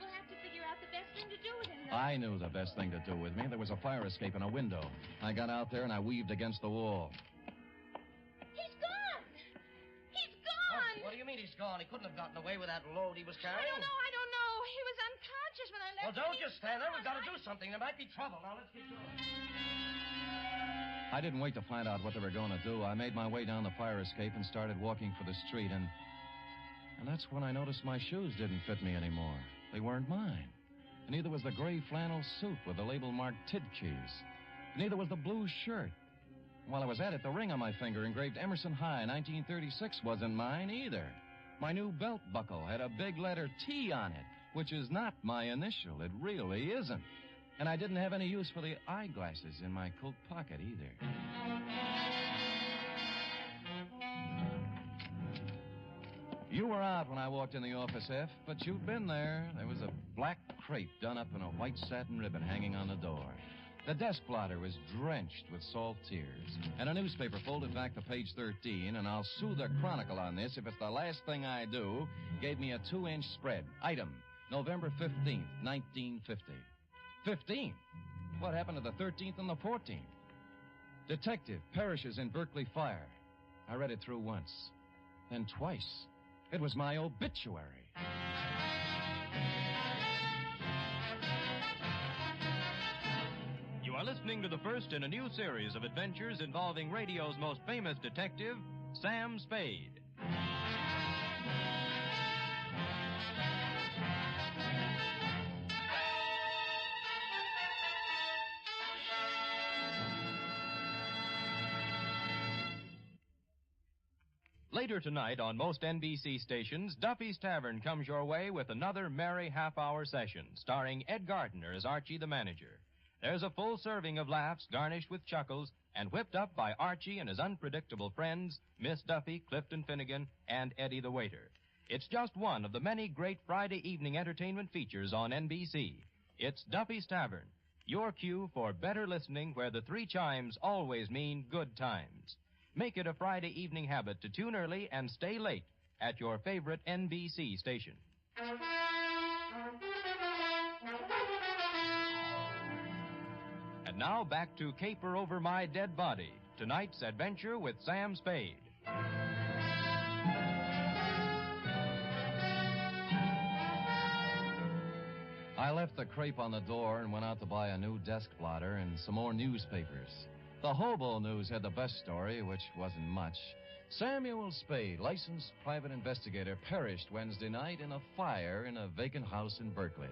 We'll have to figure out the best thing to do with him, though. I knew the best thing to do with me. There was a fire escape in a window. I got out there and I weaved against the wall. He's gone. He's gone. What do you mean he's gone? He couldn't have gotten away with that load he was carrying. I don't know. He was unconscious when I left. Well, don't just stand there. We've got to do something. There might be trouble. Now, let's get going. I didn't wait to find out what they were going to do. I made my way down the fire escape and started walking for the street, and that's when I noticed my shoes didn't fit me anymore. They weren't mine. And neither was the gray flannel suit with the label marked Tidkeys. Neither was the blue shirt. While I was at it, the ring on my finger engraved Emerson High 1936 wasn't mine either. My new belt buckle had a big letter T on it, which is not my initial. It really isn't. And I didn't have any use for the eyeglasses in my coat pocket either. You were out when I walked in the office, F, but you'd been there. There was a black crepe done up in a white satin ribbon hanging on the door. The desk blotter was drenched with salt tears, and a newspaper folded back to page 13, and I'll sue the Chronicle on this if it's the last thing I do, gave me a 2-inch spread. Item, November 15th, 1950. 15? What happened to the 13th and the 14th? Detective perishes in Berkeley fire. I read it through once, then twice. It was my obituary. You are listening to the first in a new series of adventures involving radio's most famous detective, Sam Spade. Later tonight on most NBC stations, Duffy's Tavern comes your way with another merry half-hour session, starring Ed Gardner as Archie the manager. There's a full serving of laughs garnished with chuckles and whipped up by Archie and his unpredictable friends, Miss Duffy, Clifton Finnegan, and Eddie the waiter. It's just one of the many great Friday evening entertainment features on NBC. It's Duffy's Tavern, your cue for better listening where the 3 chimes always mean good times. Make it a Friday evening habit to tune early and stay late at your favorite NBC station. And now back to Caper Over My Dead Body, tonight's adventure with Sam Spade. I left the crepe on the door and went out to buy a new desk blotter and some more newspapers. The Hobo News had the best story, which wasn't much. Samuel Spade, licensed private investigator, perished Wednesday night in a fire in a vacant house in Berkeley.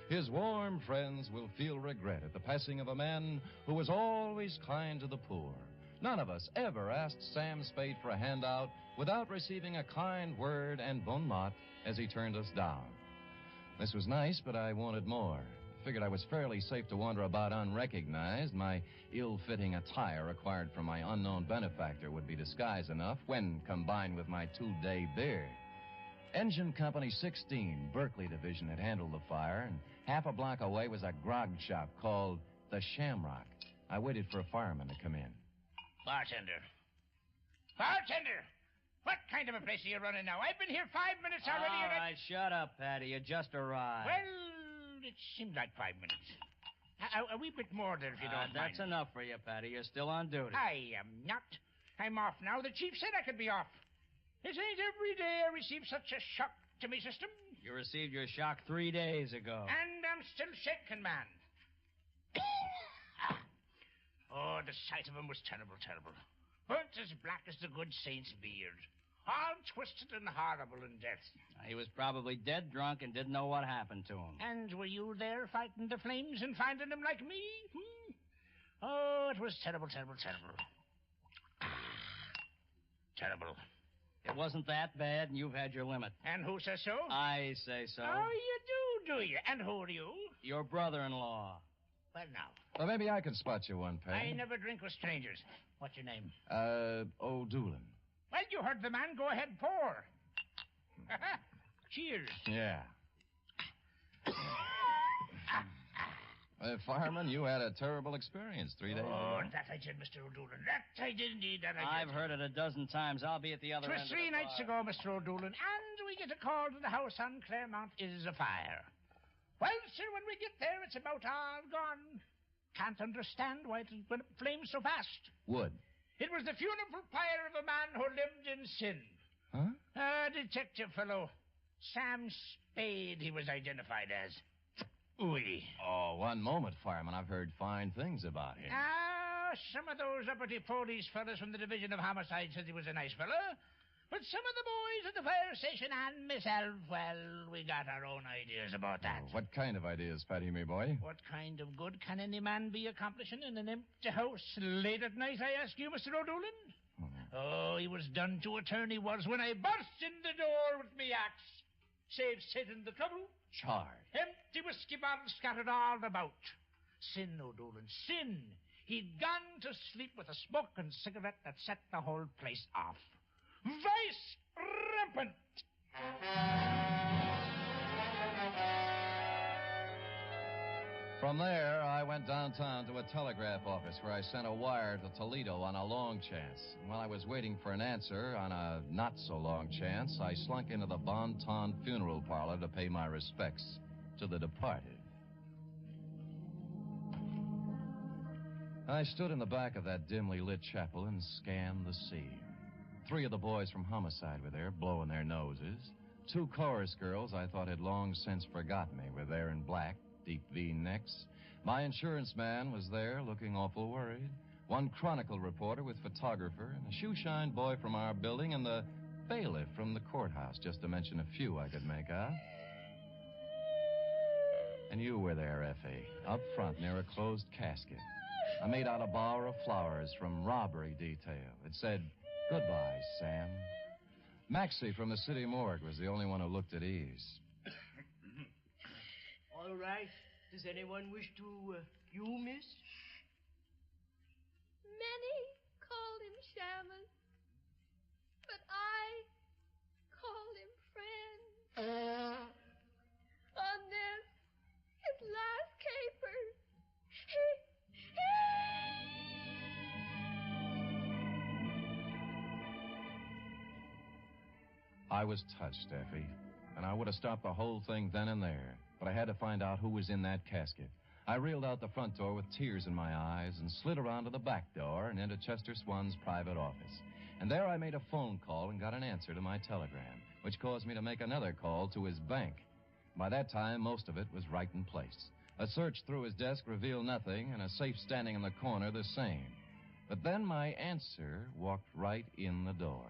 His warm friends will feel regret at the passing of a man who was always kind to the poor. None of us ever asked Sam Spade for a handout without receiving a kind word and bon mot as he turned us down. This was nice, but I wanted more. Figured I was fairly safe to wander about unrecognized. My ill-fitting attire acquired from my unknown benefactor would be disguise enough when combined with my 2-day beard. Engine Company 16, Berkeley Division, had handled the fire, and half a block away was a grog shop called the Shamrock. I waited for a fireman to come in. Bartender! What kind of a place are you running now? I've been here 5 minutes already. All right, shut up, Patty. You just arrived. Well, it seemed like 5 minutes. A wee bit more than if you don't mind. That's enough for you, Patty. You're still on duty. I am not. I'm off now. The chief said I could be off. It ain't every day I receive such a shock to me system. You received your shock 3 days ago. And I'm still shaking, man. Oh, the sight of him was terrible, terrible. Burnt as black as the good saint's beard. All twisted and horrible in death. He was probably dead drunk and didn't know what happened to him. And were you there fighting the flames and finding him like me? Oh, it was terrible, terrible, terrible. Terrible. It wasn't that bad, and you've had your limit. And who says so? I say so. Oh, you do you? And who are you? Your brother-in-law. Well, now. Well, maybe I could spot you one, Patty. I never drink with strangers. What's your name? O'Doolin. Well, you heard the man. Go ahead, pour. Cheers. Yeah. Fireman, you had a terrible experience 3 days ago. Oh, that I did, Mr. O'Doolin. That I did indeed, that I did. I've heard it a dozen times. I'll be at the other end of the 'Twas 3 nights ago, Mr. O'Doolin, and we get a call to the house on Claremont is afire. Well, sir, when we get there, it's about all gone. Can't understand why it went up flames so fast. Wood. It was the funeral pyre of a man who lived in sin. Huh? A detective fellow. Sam Spade, he was identified as. Oui. Oh, one moment, Fireman. I've heard fine things about him. Some of those uppity police fellas from the Division of Homicide said he was a nice fellow. But some of the boys at the fire station and myself, well, we got our own ideas about that. Oh, what kind of ideas, Patty, me boy? What kind of good can any man be accomplishing in an empty house late at night, I ask you, Mr. O'Doolin? Oh, he was done to a turn, he was, when I burst in the door with me axe. Saved Satan the trouble. Charred. Empty whiskey bottles scattered all about. Sin, O'Doolin, sin. He'd gone to sleep with a smoking cigarette that set the whole place off. Vice rampant. From there, I went downtown to a telegraph office where I sent a wire to Toledo on a long chance. And while I was waiting for an answer on a not-so-long chance, I slunk into the Bon Ton funeral parlor to pay my respects to the departed. I stood in the back of that dimly lit chapel and scanned the scene. 3 of the boys from Homicide were there, blowing their noses. 2 chorus girls I thought had long since forgotten me were there in black, deep V-necks. My insurance man was there, looking awful worried. 1 Chronicle reporter with photographer, and a shoe-shine boy from our building, and the bailiff from the courthouse, just to mention a few I could make out. And you were there, Effie, up front near a closed casket. I made out a bower of flowers from robbery detail. It said, "Goodbye, Sam." Maxie from the city morgue was the only one who looked at ease. All right. Does anyone wish to, you, miss? Many called him Shamus, but I called him friend. On this, his last caper, I was touched, Effie, and I would have stopped the whole thing then and there, but I had to find out who was in that casket. I reeled out the front door with tears in my eyes and slid around to the back door and into Chester Swan's private office. And there I made a phone call and got an answer to my telegram, which caused me to make another call to his bank. By that time, most of it was right in place. A search through his desk revealed nothing, and a safe standing in the corner the same. But then my answer walked right in the door.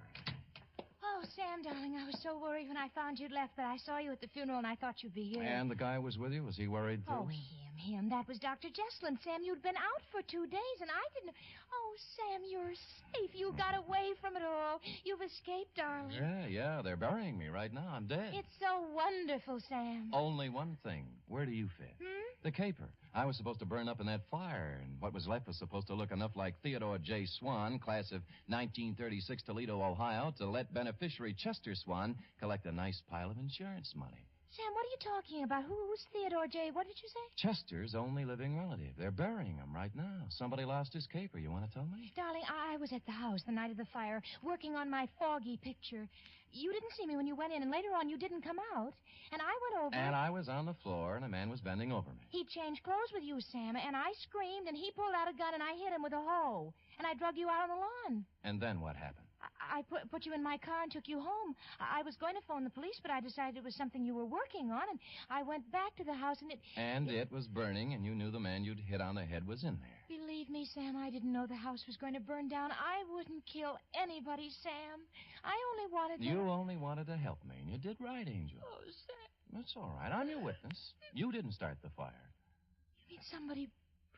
Oh, Sam, darling, I was so worried when I found you'd left, but I saw you at the funeral and I thought you'd be here. And the guy was with you? Was he worried, too? Oh, him. That was Dr. Jesslyn. Sam, you'd been out for 2 days, and I didn't... Oh, Sam, you're safe. You got away from it all. You've escaped, darling. Yeah. They're burying me right now. I'm dead. It's so wonderful, Sam. Only one thing. Where do you fit? The caper. I was supposed to burn up in that fire, and what was left was supposed to look enough like Theodore J. Swan, class of 1936, Toledo, Ohio, to let beneficiary Chester Swan collect a nice pile of insurance money. Sam, what are you talking about? Who's Theodore J.? What did you say? Chester's only living relative. They're burying him right now. Somebody lost his caper. You want to tell me? Darling, I was at the house the night of the fire, working on my foggy picture. You didn't see me when you went in, and later on you didn't come out. And I went over... And I was on the floor, and a man was bending over me. He changed clothes with you, Sam, and I screamed, and he pulled out a gun, and I hit him with a hoe. And I drug you out on the lawn. And then what happened? I put you in my car and took you home. I was going to phone the police, but I decided it was something you were working on, and I went back to the house, and it was burning, and you knew the man you'd hit on the head was in there. Believe me, Sam, I didn't know the house was going to burn down. I wouldn't kill anybody, Sam. I only wanted to... You only wanted to help me, and you did right, Angel. Oh, Sam. That's all right. I'm your witness. You didn't start the fire. You mean somebody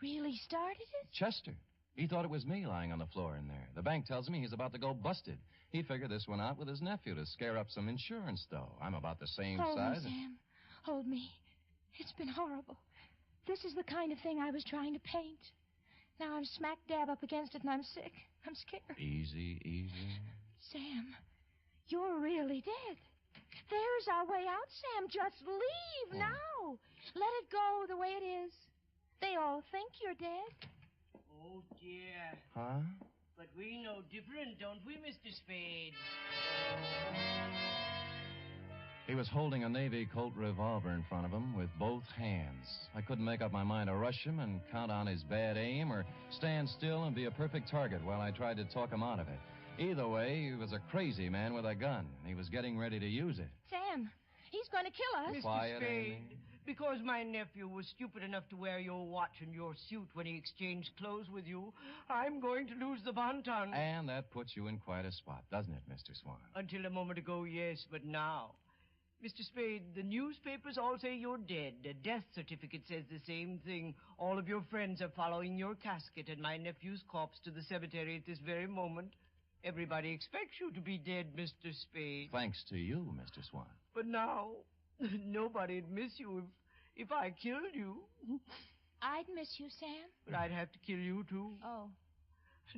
really started it? Chester. He thought it was me lying on the floor in there. The bank tells me he's about to go busted. He figured this one out with his nephew to scare up some insurance, though. I'm about the same size. Hold me, Sam. Hold me. It's been horrible. This is the kind of thing I was trying to paint. Now I'm smack dab up against it, and I'm sick. I'm scared. Easy, easy. Sam, you're really dead. There's our way out, Sam. Just leave now. Let it go the way it is. They all think you're dead. Oh, dear. Huh? But we know different, don't we, Mr. Spade? He was holding a Navy Colt revolver in front of him with both hands. I couldn't make up my mind to rush him and count on his bad aim or stand still and be a perfect target while I tried to talk him out of it. Either way, he was a crazy man with a gun. He was getting ready to use it. Sam, he's going to kill us. Mr. Quiet, Spade, Amy. because my nephew was stupid enough to wear your watch and your suit when he exchanged clothes with you, I'm going to lose the Bon Ton. And that puts you in quite a spot, doesn't it, Mr. Swan? Until a moment ago, yes, but now... Mr. Spade, the newspapers all say you're dead. The death certificate says the same thing. All of your friends are following your casket and my nephew's corpse to the cemetery at this very moment. Everybody expects you to be dead, Mr. Spade. Thanks to you, Mr. Swan. But now, nobody'd miss you if I killed you. I'd miss you, Sam. But I'd have to kill you, too. Oh.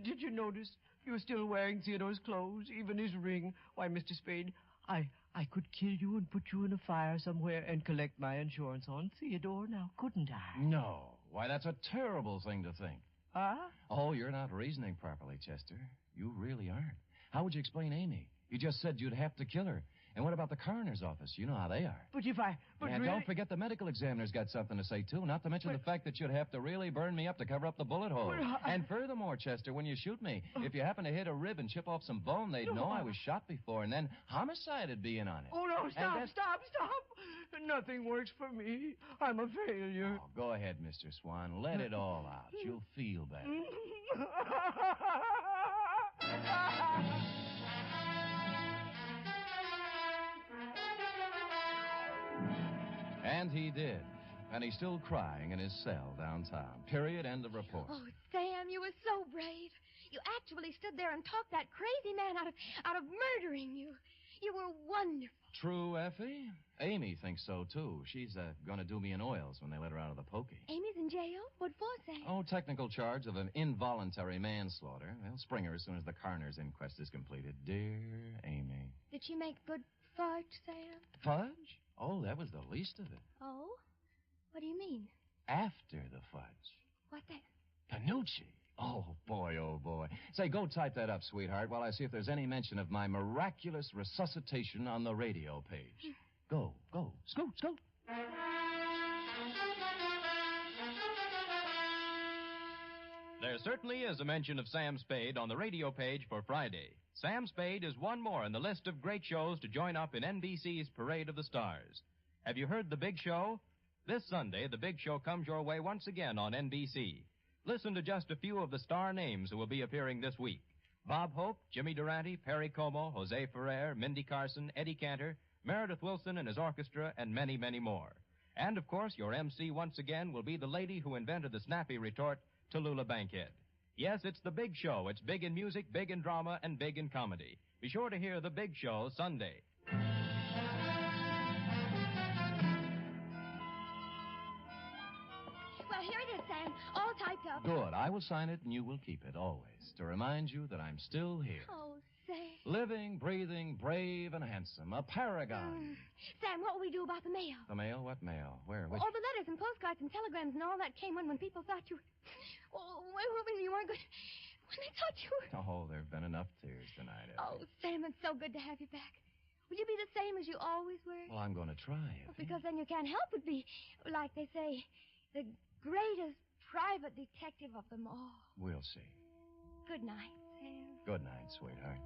Did you notice you're still wearing Theodore's clothes, even his ring? Why, Mr. Spade, I could kill you and put you in a fire somewhere and collect my insurance on Theodore now, couldn't I? No. Why, that's a terrible thing to think. Huh? Oh, you're not reasoning properly, Chester. You really aren't. How would you explain Amy? You just said you'd have to kill her. And what about the coroner's office? You know how they are. But if I... But and really... don't forget the medical examiner's got something to say, too. Not to mention the fact that you'd have to really burn me up to cover up the bullet hole. And furthermore, Chester, when you shoot me, if you happen to hit a rib and chip off some bone, they'd know I was shot before, and then homicide would be in on it. Oh, no, stop. Nothing works for me. I'm a failure. Oh, go ahead, Mr. Swan. Let it all out. You'll feel better. And he did. And he's still crying in his cell downtown. Period. End of report. Oh, Sam, you were so brave. You actually stood there and talked that crazy man out of murdering you. You were wonderful. True, Effie? Amy thinks so, too. She's going to do me in oils when they let her out of the pokey. Amy's in jail? What for, Sam? Oh, technical charge of an involuntary manslaughter. They'll spring her as soon as the coroner's inquest is completed. Dear Amy. Did she make good fudge, Sam? Fudge? Oh, that was the least of it. Oh? What do you mean? After the fudge. What then? Panucci. Oh, boy. Say, go type that up, sweetheart, while I see if there's any mention of my miraculous resuscitation on the radio page. Go. Scoot. There certainly is a mention of Sam Spade on the radio page for Friday. Sam Spade is one more in the list of great shows to join up in NBC's Parade of the Stars. Have you heard The Big Show? This Sunday, The Big Show comes your way once again on NBC. Listen to just a few of the star names who will be appearing this week. Bob Hope, Jimmy Durante, Perry Como, Jose Ferrer, Mindy Carson, Eddie Cantor, Meredith Wilson and his orchestra, and many, many more. And, of course, your MC once again will be the lady who invented the snappy retort, Tallulah Bankhead. Yes, it's The Big Show. It's big in music, big in drama, and big in comedy. Be sure to hear The Big Show Sunday. Well, here it is, Sam. All typed up. Good. I will sign it, and you will keep it, always, to remind you that I'm still here. Oh, Sam. Living, breathing, brave, and handsome. A paragon. Sam, what will we do about the mail? The mail? What mail? Where? Which? All the letters and postcards and telegrams and all that came when people thought you... Oh, when you weren't good... When they thought you were... Oh, there have been enough tears tonight, Effie. Oh, Sam, it's so good to have you back. Will you be the same as you always were? Well, I'm going to try, Effie. Well, because then you can't help but be, like they say, the greatest private detective of them all. We'll see. Good night, Sam. Good night, sweetheart.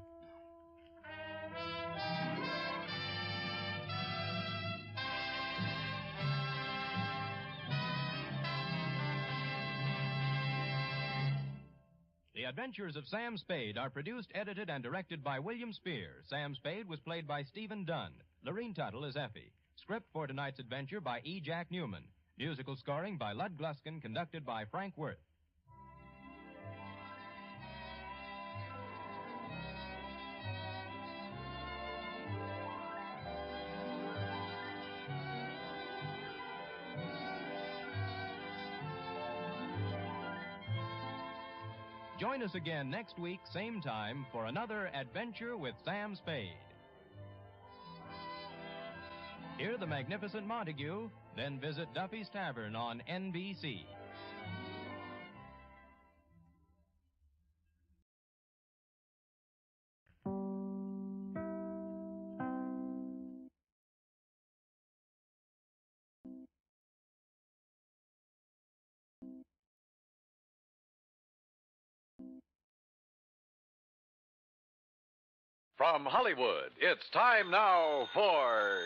The Adventures of Sam Spade are produced, edited, and directed by William Spear. Sam Spade was played by Stephen Dunn. Lorene Tuttle is Effie. Script for tonight's adventure by E. Jack Newman. Musical scoring by Lud Gluskin, conducted by Frank Worth. Join us again next week, same time, for another adventure with Sam Spade. Hear the magnificent Montague, then visit Duffy's Tavern on NBC. From Hollywood, it's time now for...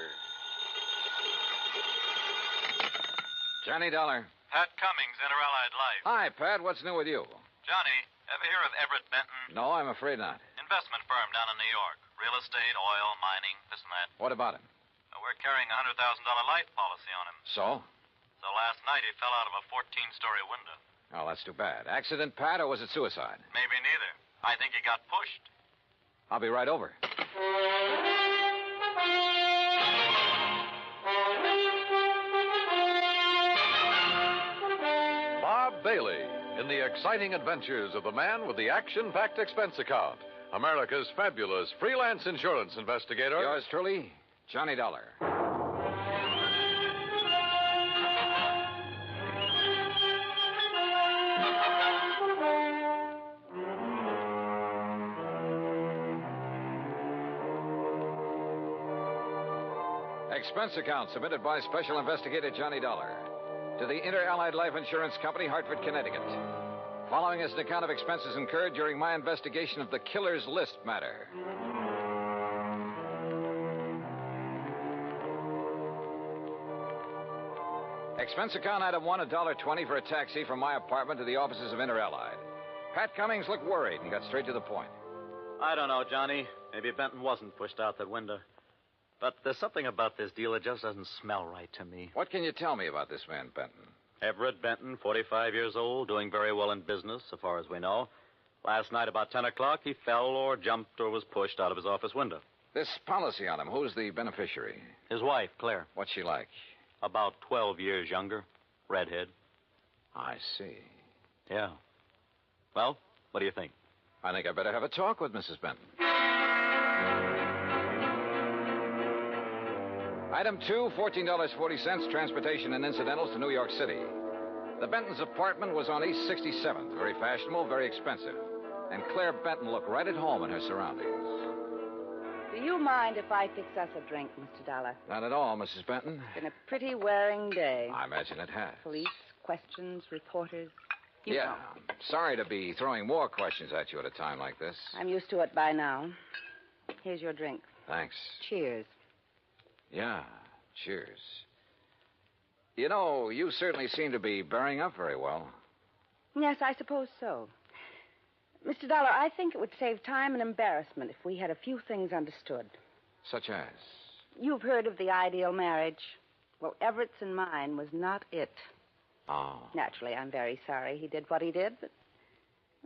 Johnny Dollar. Pat Cummings, Inter-Allied Life. Hi, Pat. What's new with you? Johnny, ever hear of Everett Benton? No, I'm afraid not. Investment firm down in New York. Real estate, oil, mining, this and that. What about him? We're carrying a $100,000 life policy on him. So? So last night he fell out of a 14-story window. Oh, that's too bad. Accident, Pat, or was it suicide? Maybe neither. I think he got pushed. I'll be right over. Bob Bailey in the exciting adventures of the man with the action-packed expense account. America's fabulous freelance insurance investigator. Yours truly, Johnny Dollar. Expense account submitted by Special Investigator Johnny Dollar to the Inter-Allied Life Insurance Company, Hartford, Connecticut. Following is an account of expenses incurred during my investigation of the Killer's List matter. Expense account item 1, $1.20 for a taxi from my apartment to the offices of Inter-Allied. Pat Cummings looked worried and got straight to the point. I don't know, Johnny. Maybe Benton wasn't pushed out that window. But there's something about this deal that just doesn't smell right to me. What can you tell me about this man, Benton? Everett Benton, 45 years old, doing very well in business, so far as we know. Last night about 10 o'clock, he fell or jumped or was pushed out of his office window. This policy on him, who's the beneficiary? His wife, Claire. What's she like? About 12 years younger. Redhead. I see. Yeah. Well, what do you think? I think I better have a talk with Mrs. Benton. Item 2, $14.40, transportation and incidentals to New York City. The Benton's apartment was on East 67th. Very fashionable, very expensive. And Claire Benton looked right at home in her surroundings. Do you mind if I fix us a drink, Mr. Dollar? Not at all, Mrs. Benton. It's been a pretty wearing day. I imagine it has. Police, questions, reporters. Yeah. Sorry to be throwing more questions at you at a time like this. I'm used to it by now. Here's your drink. Thanks. Cheers. Yeah, cheers. You know, you certainly seem to be bearing up very well. Yes, I suppose so. Mr. Dollar, I think it would save time and embarrassment if we had a few things understood. Such as? You've heard of the ideal marriage. Well, Everett's and mine was not it. Oh. Naturally, I'm very sorry he did what he did, but...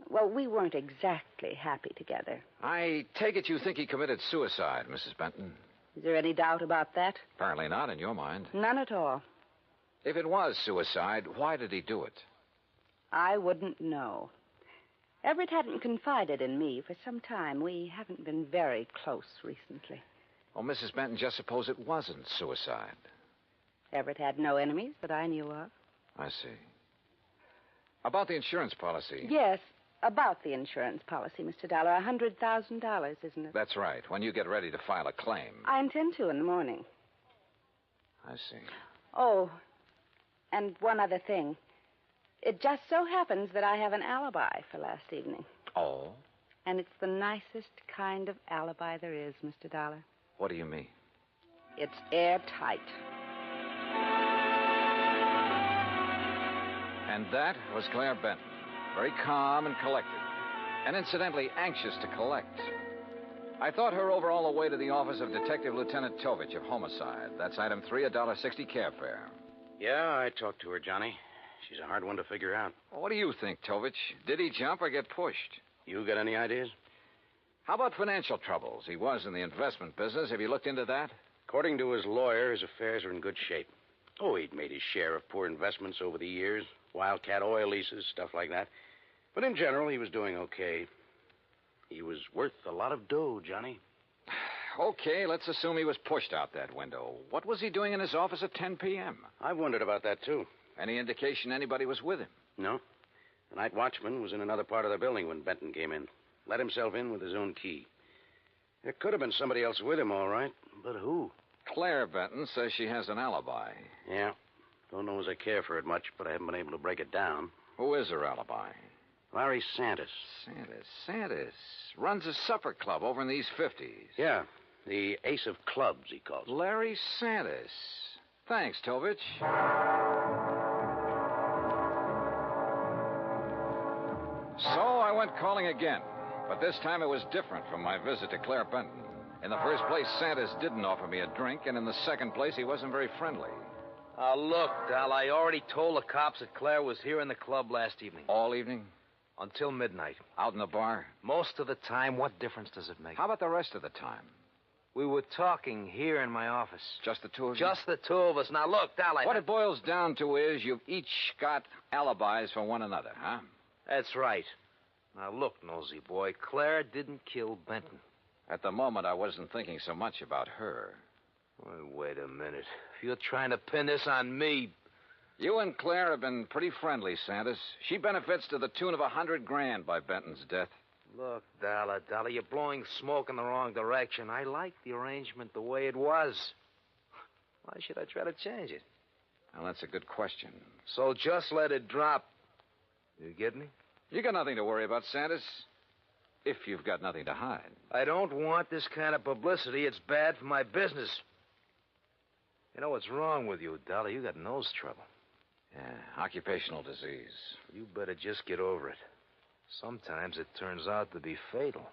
Well, we weren't exactly happy together. I take it you think he committed suicide, Mrs. Benton. Is there any doubt about that? Apparently not, in your mind. None at all. If it was suicide, why did he do it? I wouldn't know. Everett hadn't confided in me for some time. We haven't been very close recently. Oh, Mrs. Benton, just suppose it wasn't suicide. Everett had no enemies that I knew of. I see. About the insurance policy. Yes, about the insurance policy, Mr. Dollar. $100,000, isn't it? That's right. When you get ready to file a claim. I intend to in the morning. I see. Oh, and one other thing. It just so happens that I have an alibi for last evening. Oh? And it's the nicest kind of alibi there is, Mr. Dollar. What do you mean? It's airtight. And that was Claire Benton. Very calm and collected. And incidentally, anxious to collect. I thought her over all the way to the office of Detective Lieutenant Tovich of Homicide. That's item 3, $1.60 cab fare. Yeah, I talked to her, Johnny. She's a hard one to figure out. What do you think, Tovich? Did he jump or get pushed? You got any ideas? How about financial troubles? He was in the investment business. Have you looked into that? According to his lawyer, his affairs are in good shape. Oh, he'd made his share of poor investments over the years. Wildcat oil leases, stuff like that. But in general, he was doing okay. He was worth a lot of dough, Johnny. Okay, let's assume he was pushed out that window. What was he doing in his office at 10 p.m.? I've wondered about that, too. Any indication anybody was with him? No. The night watchman was in another part of the building when Benton came in. Let himself in with his own key. There could have been somebody else with him, all right. But who? Claire Benton says she has an alibi. Yeah. Don't know as I care for it much, but I haven't been able to break it down. Who is her alibi? Larry Santis. Santis. Runs a supper club over in the East 50s. Yeah. The Ace of Clubs, he calls it. Larry Santis. Thanks, Tovich. So I went calling again. But this time it was different from my visit to Claire Benton. In the first place, Santis didn't offer me a drink, and in the second place, he wasn't very friendly. Look, Dal, I already told the cops that Claire was here in the club last evening. All evening? Until midnight. Out in the bar? Most of the time. What difference does it make? How about the rest of the time? We were talking here in my office. Just the two of you? Just the two of us. Now, look, Dal, What it boils down to is you've each got alibis for one another, huh? That's right. Now, look, nosy boy, Claire didn't kill Benton. At the moment, I wasn't thinking so much about her. Wait a minute. If you're trying to pin this on me... You and Claire have been pretty friendly, Santis. She benefits to the tune of $100,000 by Benton's death. Look, Dollar, you're blowing smoke in the wrong direction. I like the arrangement the way it was. Why should I try to change it? Well, that's a good question. So just let it drop. You get me? You got nothing to worry about, Santis. If you've got nothing to hide. I don't want this kind of publicity. It's bad for my business. You know what's wrong with you, Dollar? You got nose trouble. Yeah, occupational disease. You better just get over it. Sometimes it turns out to be fatal.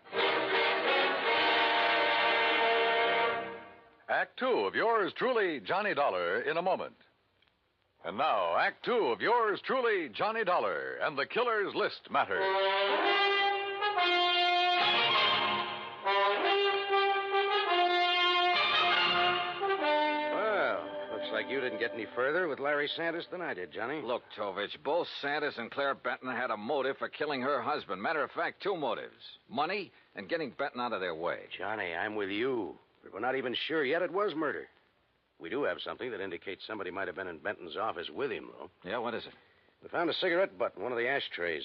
Act 2 of yours truly, Johnny Dollar, in a moment. And now, Act 2 of yours truly, Johnny Dollar, and the Killer's List Matter. Like you didn't get any further with Larry Santis than I did, Johnny. Look, Tovich, both Santis and Claire Benton had a motive for killing her husband. Matter of fact, two motives. Money and getting Benton out of their way. Johnny, I'm with you. But we're not even sure yet it was murder. We do have something that indicates somebody might have been in Benton's office with him, though. Yeah, what is it? We found a cigarette butt in one of the ashtrays.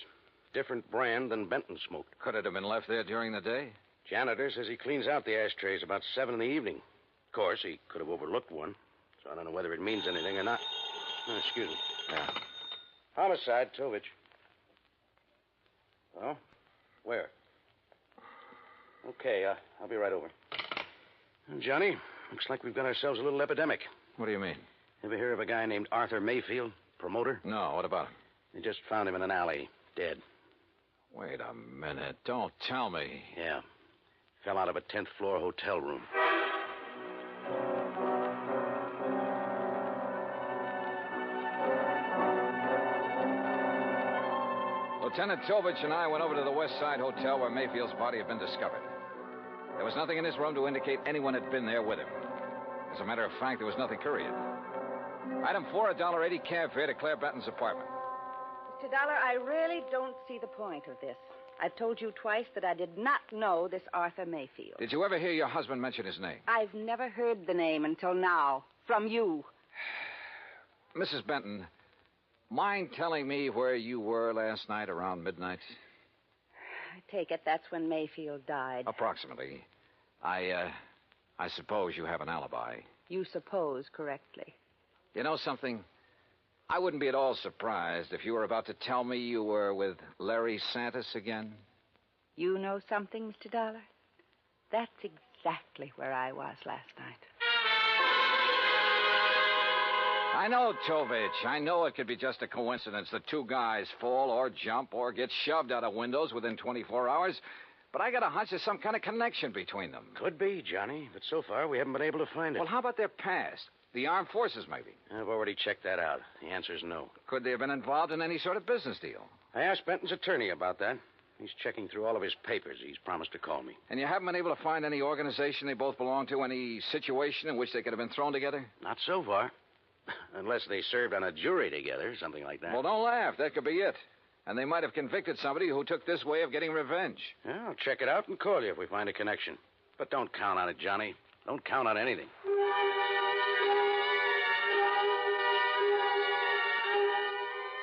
Different brand than Benton smoked. Could it have been left there during the day? Janitor says he cleans out the ashtrays about 7 in the evening. Of course, he could have overlooked one. So I don't know whether it means anything or not. Oh, excuse me. Yeah. Homicide, Tovich. Oh? Where? Okay, I'll be right over. Well, Johnny, looks like we've got ourselves a little epidemic. What do you mean? Ever hear of a guy named Arthur Mayfield, promoter? No, what about him? They just found him in an alley, dead. Wait a minute. Don't tell me. Yeah. Fell out of a 10th floor hotel room. Lieutenant Tovich and I went over to the West Side Hotel where Mayfield's body had been discovered. There was nothing in his room to indicate anyone had been there with him. As a matter of fact, there was nothing, period. Item 4, $1.80 cab fare to Claire Benton's apartment. Mr. Dollar, I really don't see the point of this. I've told you twice that I did not know this Arthur Mayfield. Did you ever hear your husband mention his name? I've never heard the name until now. From you. Mrs. Benton, mind telling me where you were last night around midnight? I take it that's when Mayfield died. Approximately. I suppose you have an alibi. You suppose correctly. You know something? I wouldn't be at all surprised if you were about to tell me you were with Larry Santis again. You know something, Mr. Dollar? That's exactly where I was last night. I know, Tovich. I know it could be just a coincidence that two guys fall or jump or get shoved out of windows within 24 hours. But I got a hunch there's some kind of connection between them. Could be, Johnny, but so far we haven't been able to find it. Well, how about their past? The armed forces, maybe? I've already checked that out. The answer's no. Could they have been involved in any sort of business deal? I asked Benton's attorney about that. He's checking through all of his papers. He's promised to call me. And you haven't been able to find any organization they both belong to, any situation in which they could have been thrown together? Not so far. Unless they served on a jury together, something like that. Well, don't laugh. That could be it. And they might have convicted somebody who took this way of getting revenge. Yeah, I'll check it out and call you if we find a connection. But don't count on it, Johnny. Don't count on anything.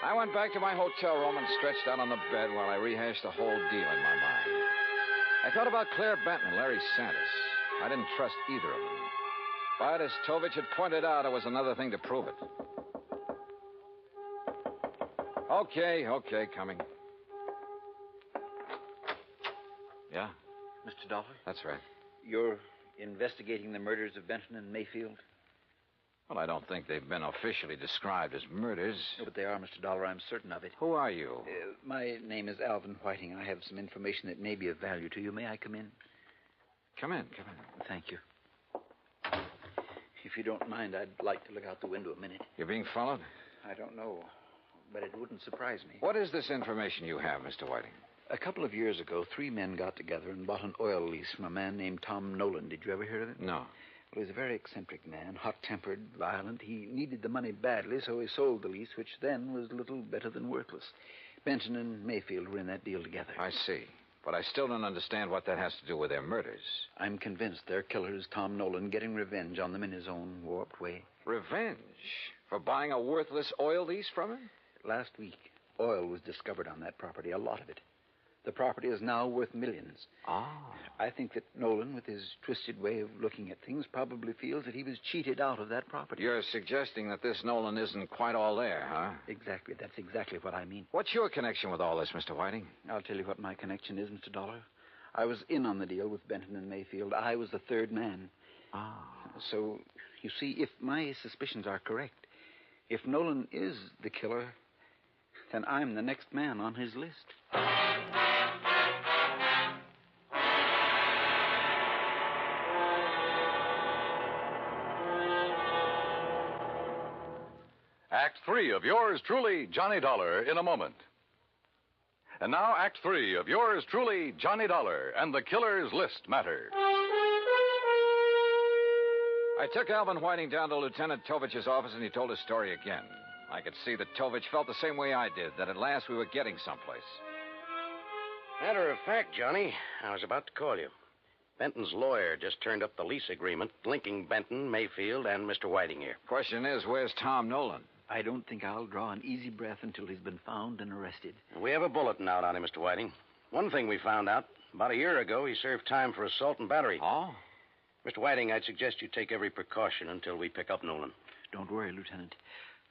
I went back to my hotel room and stretched out on the bed while I rehashed the whole deal in my mind. I thought about Claire Benton and Larry Santis. I didn't trust either of them. But as Tovich had pointed out, it was another thing to prove it. Okay, coming. Yeah? Mr. Dollar? That's right. You're investigating the murders of Benton and Mayfield? Well, I don't think they've been officially described as murders. No, but they are, Mr. Dollar. I'm certain of it. Who are you? My name is Alvin Whiting. I have some information that may be of value to you. May I come in? Come in. Thank you. If you don't mind, I'd like to look out the window a minute. You're being followed? I don't know, but it wouldn't surprise me. What is this information you have, Mr. Whiting? A couple of years ago, 3 men got together and bought an oil lease from a man named Tom Nolan. Did you ever hear of it? No. Well, he was a very eccentric man, hot-tempered, violent. He needed the money badly, so he sold the lease, which then was little better than worthless. Benton and Mayfield were in that deal together. I see. But I still don't understand what that has to do with their murders. I'm convinced their killer is Tom Nolan, getting revenge on them in his own warped way. Revenge? For buying a worthless oil lease from him? Last week, oil was discovered on that property, a lot of it. The property is now worth millions. I think that Nolan, with his twisted way of looking at things, probably feels that he was cheated out of that property. You're suggesting that this Nolan isn't quite all there, huh? Exactly. That's exactly what I mean. What's your connection with all this, Mr. Whiting? I'll tell you what my connection is, Mr. Dollar. I was in on the deal with Benton and Mayfield. I was the third man. So, you see, if my suspicions are correct, if Nolan is the killer, then I'm the next man on his list. Act 3 of yours truly, Johnny Dollar, in a moment. And now, Act 3 of yours truly, Johnny Dollar, and the Killer's List matter. I took Alvin Whiting down to Lieutenant Tovich's office, and he told his story again. I could see that Tovich felt the same way I did, that at last we were getting someplace. Matter of fact, Johnny, I was about to call you. Benton's lawyer just turned up the lease agreement linking Benton, Mayfield, and Mr. Whiting here. Question is, where's Tom Nolan? I don't think I'll draw an easy breath until he's been found and arrested. We have a bulletin out on him, Mr. Whiting. One thing we found out, about a year ago, he served time for assault and battery. Oh? Mr. Whiting, I'd suggest you take every precaution until we pick up Nolan. Don't worry, Lieutenant.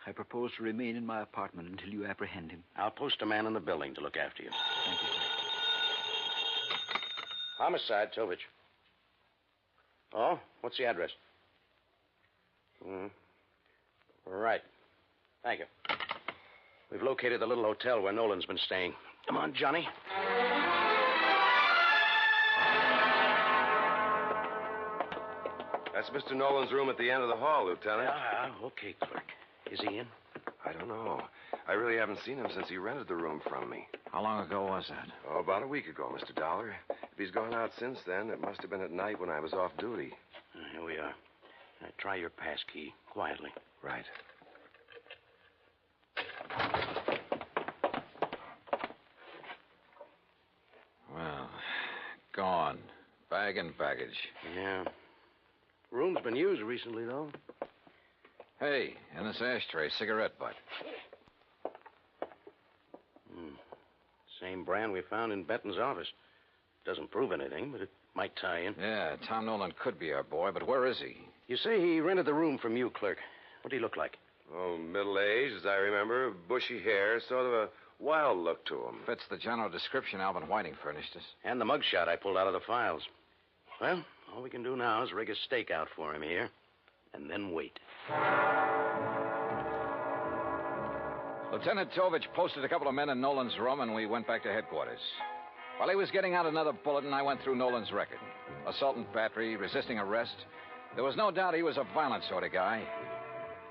I propose to remain in my apartment until you apprehend him. I'll post a man in the building to look after you. Thank you, sir. Homicide, Tovich. Oh? What's the address? Right. Thank you. We've located the little hotel where Nolan's been staying. Come on, Johnny. That's Mr. Nolan's room at the end of the hall, Lieutenant. Okay, clerk. Is he in? I don't know. I really haven't seen him since he rented the room from me. How long ago was that? Oh, about a week ago, Mr. Dollar. If he's gone out since then, it must have been at night when I was off duty. Here we are. Now, try your pass key, quietly. Right. Bag and baggage. Yeah. Room's been used recently, though. Hey, in this ashtray, cigarette butt. Same brand we found in Benton's office. Doesn't prove anything, but it might tie in. Yeah, Tom Nolan could be our boy, but where is he? You say he rented the room from you, clerk. What did he look like? Oh, middle-aged, as I remember. Bushy hair, sort of a wild look to him. Fits the general description Alvin Whiting furnished us. And the mugshot I pulled out of the files. Well, all we can do now is rig a stakeout for him here, and then wait. Lieutenant Tovich posted a couple of men in Nolan's room, and we went back to headquarters. While he was getting out another bulletin, I went through Nolan's record. Assault and battery, resisting arrest. There was no doubt he was a violent sort of guy.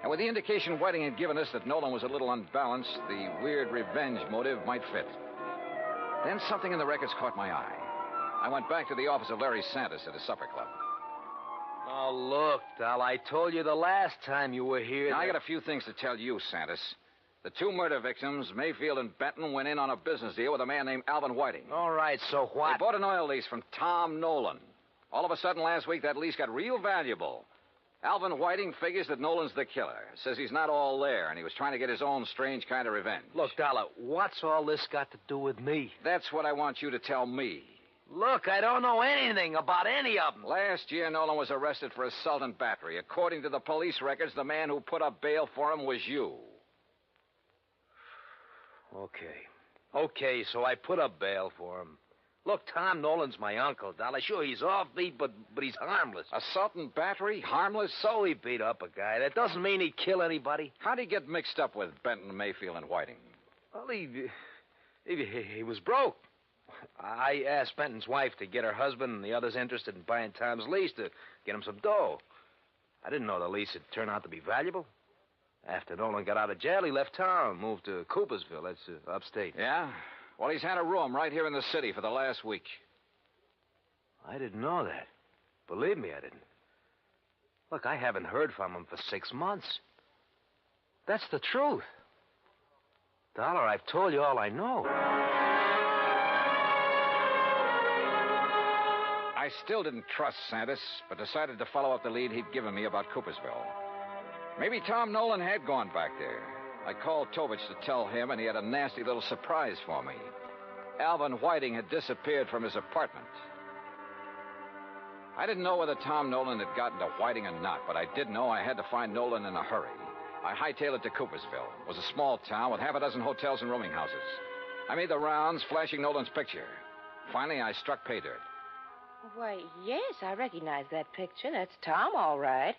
And with the indication Whiting had given us that Nolan was a little unbalanced, the weird revenge motive might fit. Then something in the records caught my eye. I went back to the office of Larry Santos at a supper club. Oh, look, Dal, I told you the last time you were here. Now, I got a few things to tell you, Santos. The two murder victims, Mayfield and Benton, went in on a business deal with a man named Alvin Whiting. All right, so what? They bought an oil lease from Tom Nolan. All of a sudden last week, that lease got real valuable. Alvin Whiting figures that Nolan's the killer. Says he's not all there, and he was trying to get his own strange kind of revenge. Look, Dollar, what's all this got to do with me? That's what I want you to tell me. Look, I don't know anything about any of them. Last year, Nolan was arrested for assault and battery. According to the police records, the man who put up bail for him was you. Okay, so I put up bail for him. Look, Tom Nolan's my uncle, Dollar. Sure, he's offbeat, but he's harmless. Assault and battery? Harmless? So he beat up a guy. That doesn't mean he'd kill anybody. How'd he get mixed up with Benton, Mayfield, and Whiting? Well, he was broke. I asked Benton's wife to get her husband and the others interested in buying Tom's lease to get him some dough. I didn't know the lease would turn out to be valuable. After Nolan got out of jail, he left town, moved to Coopersville. That's upstate. Yeah? Well, he's had a room right here in the city for the last week. I didn't know that. Believe me, I didn't. Look, I haven't heard from him for 6 months. That's the truth. Dollar, I've told you all I know. I still didn't trust Santos, but decided to follow up the lead he'd given me about Coopersville. Maybe Tom Nolan had gone back there. I called Tovich to tell him, and he had a nasty little surprise for me. Alvin Whiting had disappeared from his apartment. I didn't know whether Tom Nolan had gotten to Whiting or not, but I did know I had to find Nolan in a hurry. I hightailed it to Coopersville. It was a small town with half a dozen hotels and rooming houses. I made the rounds, flashing Nolan's picture. Finally, I struck pay dirt. Why, yes, I recognize that picture. That's Tom, all right.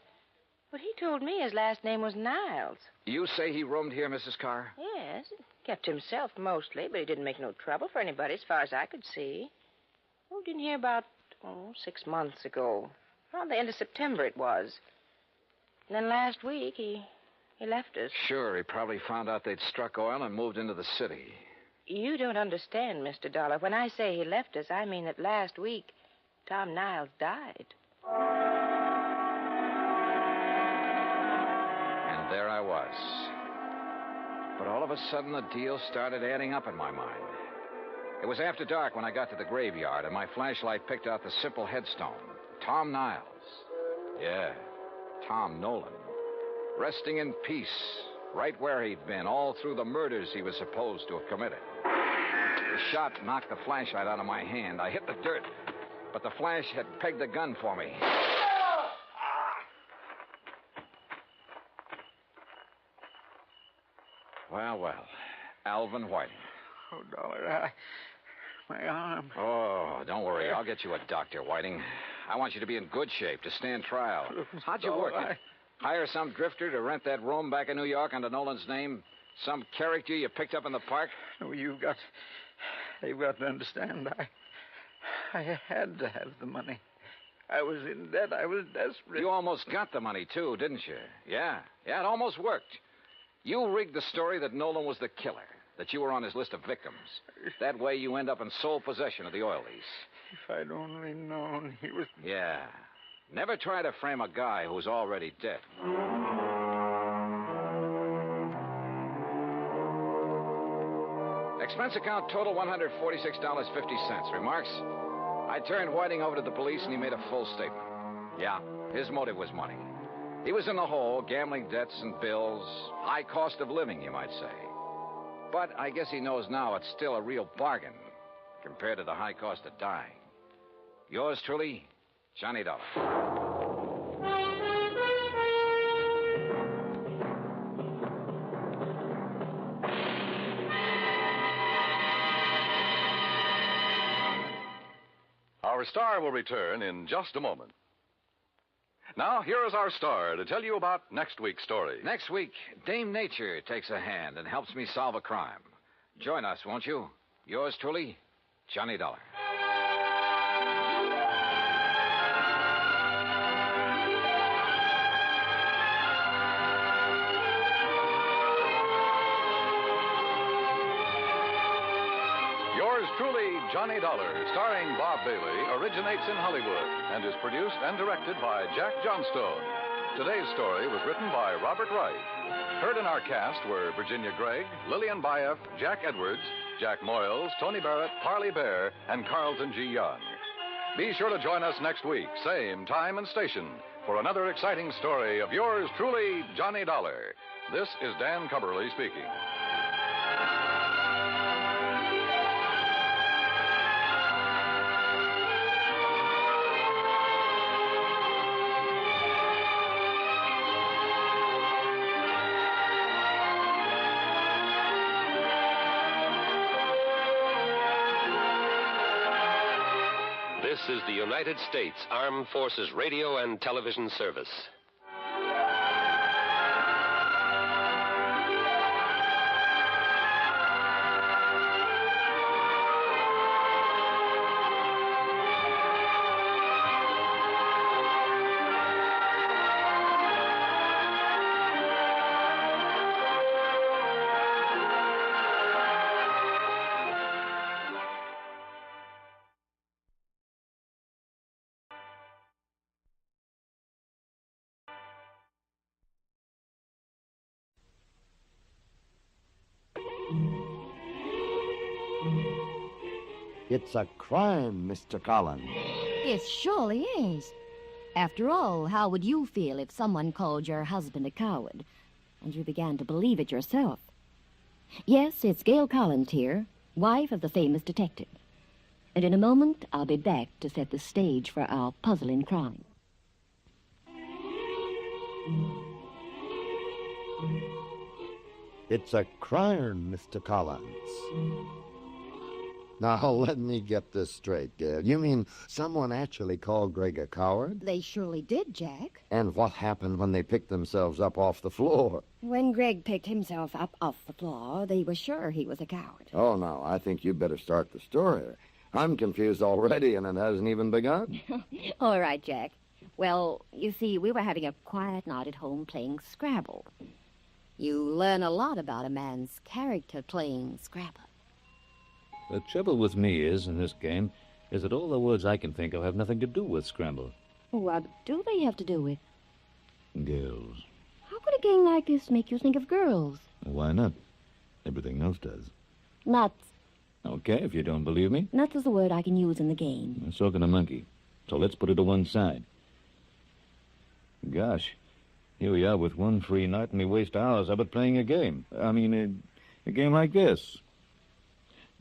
But he told me his last name was Niles. You say he roomed here, Mrs. Carr? Yes, kept to himself mostly, but he didn't make no trouble for anybody as far as I could see. Moved in here about, 6 months ago. Around the end of September it was. And then last week he left us. Sure, he probably found out they'd struck oil and moved into the city. You don't understand, Mr. Dollar. When I say he left us, I mean that last week Tom Niles died. And there I was. But all of a sudden, the deal started adding up in my mind. It was after dark when I got to the graveyard, and my flashlight picked out the simple headstone. Tom Niles. Yeah, Tom Nolan. Resting in peace, right where he'd been, all through the murders he was supposed to have committed. The shot knocked the flashlight out of my hand. I hit the dirt, but the flash had pegged the gun for me. Well, Alvin Whiting. Oh, Dollar, my arm. Oh, don't worry. I'll get you a doctor, Whiting. I want you to be in good shape to stand trial. How'd you work it? Hire some drifter to rent that room back in New York under Nolan's name? Some character you picked up in the park? No, you've got to understand. I had to have the money. I was in debt. I was desperate. You almost got the money, too, didn't you? Yeah, it almost worked. You rigged the story that Nolan was the killer, that you were on his list of victims. That way you end up in sole possession of the oil lease. If I'd only known he was... Yeah. Never try to frame a guy who's already dead. Expense account total $146.50. Remarks? I turned Whiting over to the police, and he made a full statement. Yeah, his motive was money. He was in the hole, gambling debts and bills, high cost of living, you might say. But I guess he knows now it's still a real bargain compared to the high cost of dying. Yours truly, Johnny Dollar. Our star will return in just a moment. Now, here is our star to tell you about next week's story. Next week, Dame Nature takes a hand and helps me solve a crime. Join us, won't you? Yours truly, Johnny Dollar. Yours truly, Johnny Dollar, starring Bob Bailey, originates in Hollywood and is produced and directed by Jack Johnstone. Today's story was written by Robert Wright. Heard in our cast were Virginia Gregg, Lillian Baeff, Jack Edwards, Jack Moyles, Tony Barrett, Parley Bear, and Carlton G. Young. Be sure to join us next week, same time and station, for another exciting story of yours truly, Johnny Dollar. This is Dan Cumberly speaking. This is the United States Armed Forces Radio and Television Service. It's a crime, Mr. Collins. It surely is. After all, how would you feel if someone called your husband a coward and you began to believe it yourself? Yes, it's Gail Collins here, wife of the famous detective. And in a moment, I'll be back to set the stage for our puzzling crime. It's a crime, Mr. Collins. Now, let me get this straight, Gail. You mean someone actually called Greg a coward? They surely did, Jack. And what happened when they picked themselves up off the floor? When Greg picked himself up off the floor, they were sure he was a coward. Oh, no, I think you better start the story. I'm confused already, and it hasn't even begun. All right, Jack. Well, you see, we were having a quiet night at home playing Scrabble. You learn a lot about a man's character playing Scrabble. The trouble with me is, in this game, is that all the words I can think of have nothing to do with Scrabble. What do they have to do with? Girls. How could a game like this make you think of girls? Why not? Everything else does. Nuts. Okay, if you don't believe me. Nuts is a word I can use in the game. So can a monkey. So let's put it to one side. Gosh, here we are with one free night, and we waste hours of it playing a game. I mean, a game like this.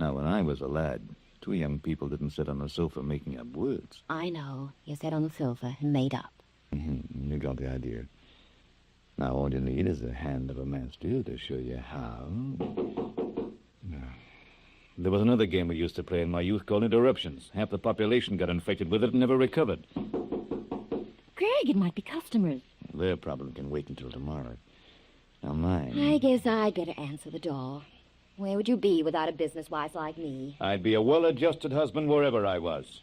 Now, when I was a lad, two young people didn't sit on the sofa making up words. I know. You sat on the sofa and made up. You got the idea. Now, all you need is the hand of a master to show you how. There was another game we used to play in my youth called Interruptions. Half the population got infected with it and never recovered. Greg, it might be customers. Their problem can wait until tomorrow. Now, mine... I guess I'd better answer the door. Where would you be without a business wife like me? I'd be a well-adjusted husband wherever I was.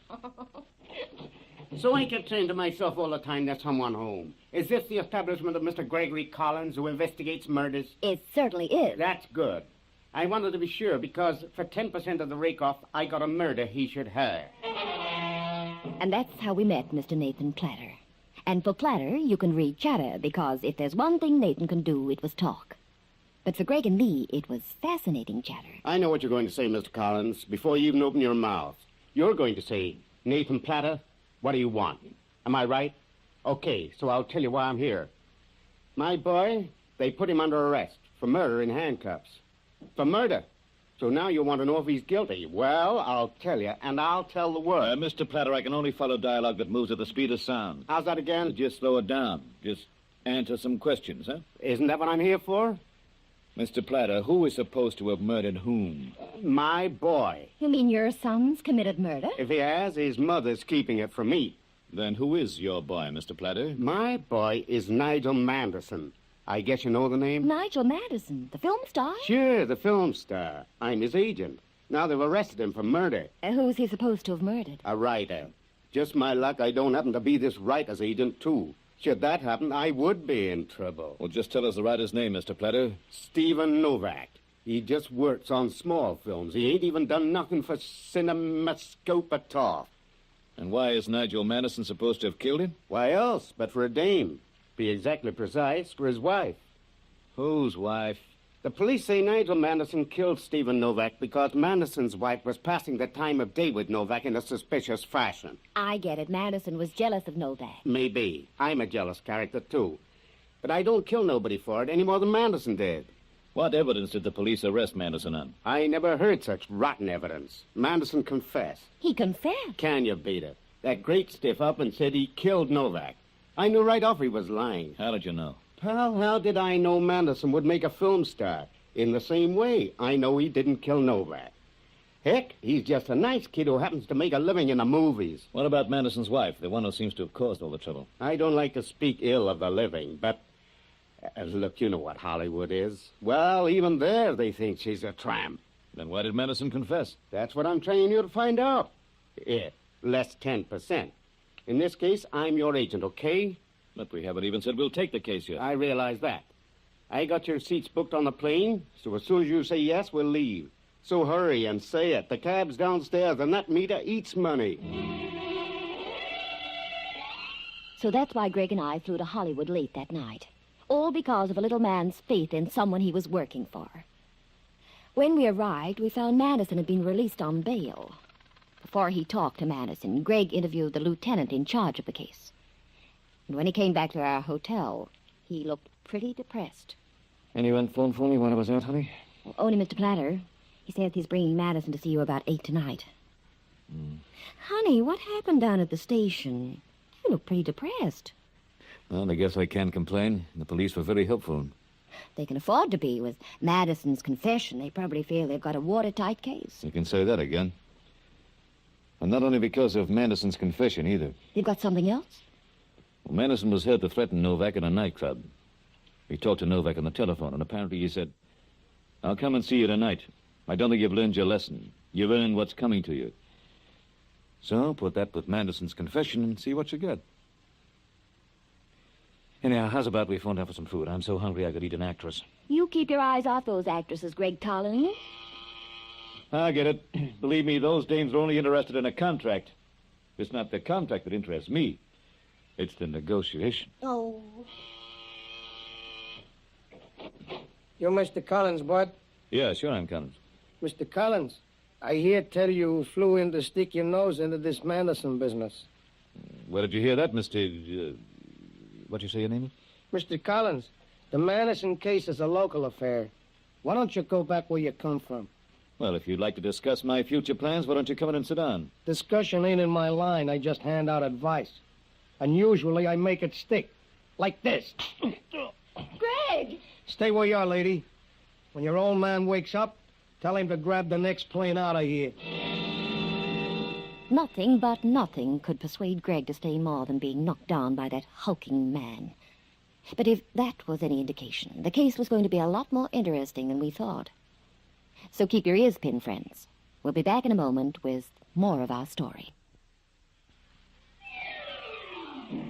So I kept saying to myself all the time, there's someone home. Is this the establishment of Mr. Gregory Collins, who investigates murders? It certainly is. That's good. I wanted to be sure, because for 10% of the rake-off, I got a murder he should have. And that's how we met, Mr. Nathan Platter. And for Platter, you can read chatter, because if there's one thing Nathan can do, it was talk. But for Greg and me, it was fascinating chatter. I know what you're going to say, Mr. Collins, before you even open your mouth. You're going to say, Nathan Platter, what do you want? Am I right? Okay, so I'll tell you why I'm here. My boy, they put him under arrest for murder in handcuffs. For murder. So now you want to know if he's guilty. Well, I'll tell you, and I'll tell the world. Mr. Platter, I can only follow dialogue that moves at the speed of sound. How's that again? Just slow it down. Just answer some questions, huh? Isn't that what I'm here for? Mr. Platter, who is supposed to have murdered whom? My boy. You mean your son's committed murder? If he has, his mother's keeping it from me. Then who is your boy, Mr. Platter? My boy is Nigel Manderson. I guess you know the name? Nigel Madison, the film star? Sure, the film star. I'm his agent. Now they've arrested him for murder. Who's he supposed to have murdered? A writer. Just my luck I don't happen to be this writer's agent, too. Should that happen, I would be in trouble. Well, just tell us the writer's name, Mr. Platter. Stephen Novak. He just works on small films. He ain't even done nothing for CinemaScope at all. And why is Nigel Madison supposed to have killed him? Why else but for a dame? Be exactly precise, for his wife. Whose wife? The police say Nigel Madison killed Stephen Novak because Madison's wife was passing the time of day with Novak in a suspicious fashion. I get it. Madison was jealous of Novak. Maybe. I'm a jealous character, too. But I don't kill nobody for it any more than Madison did. What evidence did the police arrest Madison on? I never heard such rotten evidence. Madison confessed. He confessed? Can you beat it? That great stiff up and said he killed Novak. I knew right off he was lying. How did you know? Pal, how did I know Madison would make a film star? In the same way, I know he didn't kill Novak. Heck, he's just a nice kid who happens to make a living in the movies. What about Madison's wife, the one who seems to have caused all the trouble? I don't like to speak ill of the living, but... look, you know what Hollywood is. Well, even there they think she's a tramp. Then why did Madison confess? That's what I'm trying you to find out. Yeah, less 10%. In this case, I'm your agent, okay? But we haven't even said we'll take the case yet. I realize that. I got your seats booked on the plane, so as soon as you say yes, we'll leave. So hurry and say it. The cab's downstairs, and that meter eats money. So that's why Greg and I flew to Hollywood late that night. All because of a little man's faith in someone he was working for. When we arrived, we found Madison had been released on bail. Before he talked to Madison, Greg interviewed the lieutenant in charge of the case. And when he came back to our hotel, he looked pretty depressed. Anyone phone for me while I was out, honey? Well, only Mr. Platter. He says he's bringing Madison to see you about 8 tonight. Honey, what happened down at the station? You look pretty depressed. Well, I guess I can't complain. The police were very helpful. They can afford to be. With Madison's confession, they probably feel they've got a watertight case. You can say that again. And not only because of Madison's confession, either. You've got something else? Well, Madison was heard to threaten Novak in a nightclub. He talked to Novak on the telephone, and apparently he said, "I'll come and see you tonight. I don't think you've learned your lesson. You've earned what's coming to you." So put that with Madison's confession and see what you get. Anyhow, how's about we phone down for some food? I'm so hungry I could eat an actress. You keep your eyes off those actresses, Greg Collins. I get it. Believe me, those dames are only interested in a contract. It's not the contract that interests me. It's the negotiation. Oh. You're Mr. Collins, bud? Yeah, sure I'm Collins. Mr. Collins, I hear tell you flew in to stick your nose into this Madison business. Where did you hear that, Mr. What'd you say your name is? Mr. Collins, the Madison case is a local affair. Why don't you go back where you come from? Well, if you'd like to discuss my future plans, why don't you come in and sit down? Discussion ain't in my line. I just hand out advice. And usually I make it stick. Like this. Greg! Stay where you are, lady. When your old man wakes up, tell him to grab the next plane out of here. Nothing but nothing could persuade Greg to stay more than being knocked down by that hulking man. But if that was any indication, the case was going to be a lot more interesting than we thought. So keep your ears pinned, friends. We'll be back in a moment with more of our story.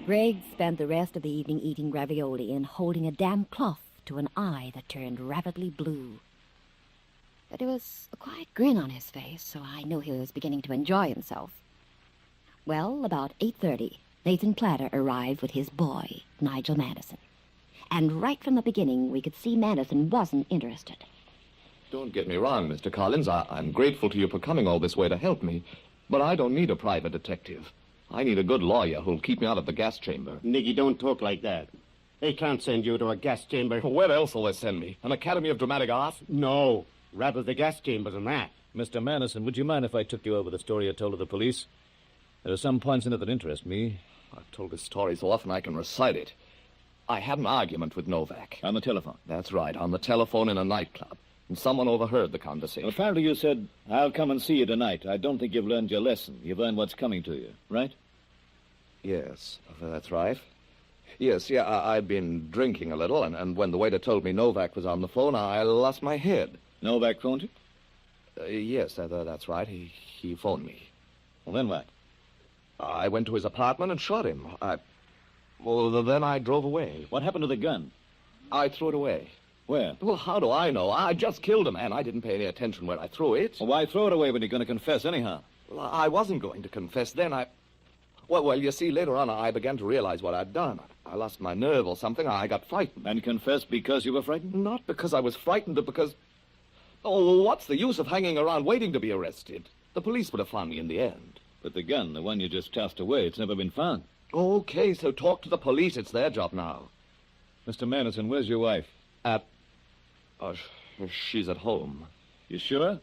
Greg spent the rest of the evening eating ravioli and holding a damp cloth to an eye that turned rapidly blue. But there was a quiet grin on his face, so I knew he was beginning to enjoy himself. Well, about 8:30, Nathan Platter arrived with his boy, Nigel Madison. And right from the beginning, we could see Madison wasn't interested. Don't get me wrong, Mr. Collins. I'm grateful to you for coming all this way to help me. But I don't need a private detective. I need a good lawyer who'll keep me out of the gas chamber. Nicky, don't talk like that. They can't send you to a gas chamber. Where else will they send me? An Academy of Dramatic Art? No, rather the gas chamber than that. Mr. Manderson, would you mind if I took you over the story you told to the police? There are some points in it that interest me. I've told this story so often I can recite it. I had an argument with Novak. On the telephone? That's right, on the telephone in a nightclub. And someone overheard the conversation. Well, apparently you said, I'll come and see you tonight. I don't think you've learned your lesson. You've learned what's coming to you, right? Yes, that's right. Yes, I'd been drinking a little, and when the waiter told me Novak was on the phone, I lost my head. Novak phoned you? Yes, that's right. He phoned me. Well, then what? I went to his apartment and shot him. Then I drove away. What happened to the gun? I threw it away. Where? Well, how do I know? I just killed a man. I didn't pay any attention where I threw it. Well, why throw it away when you're going to confess anyhow? Well, I wasn't going to confess then. Well, you see, later on, I began to realize what I'd done. I lost my nerve or something. I got frightened. And confessed because you were frightened? Not because I was frightened, but because... Oh, what's the use of hanging around waiting to be arrested? The police would have found me in the end. But the gun, the one you just tossed away, it's never been found. Okay, so talk to the police. It's their job now. Mr. Manderson, where's your wife? She's at home. You sure?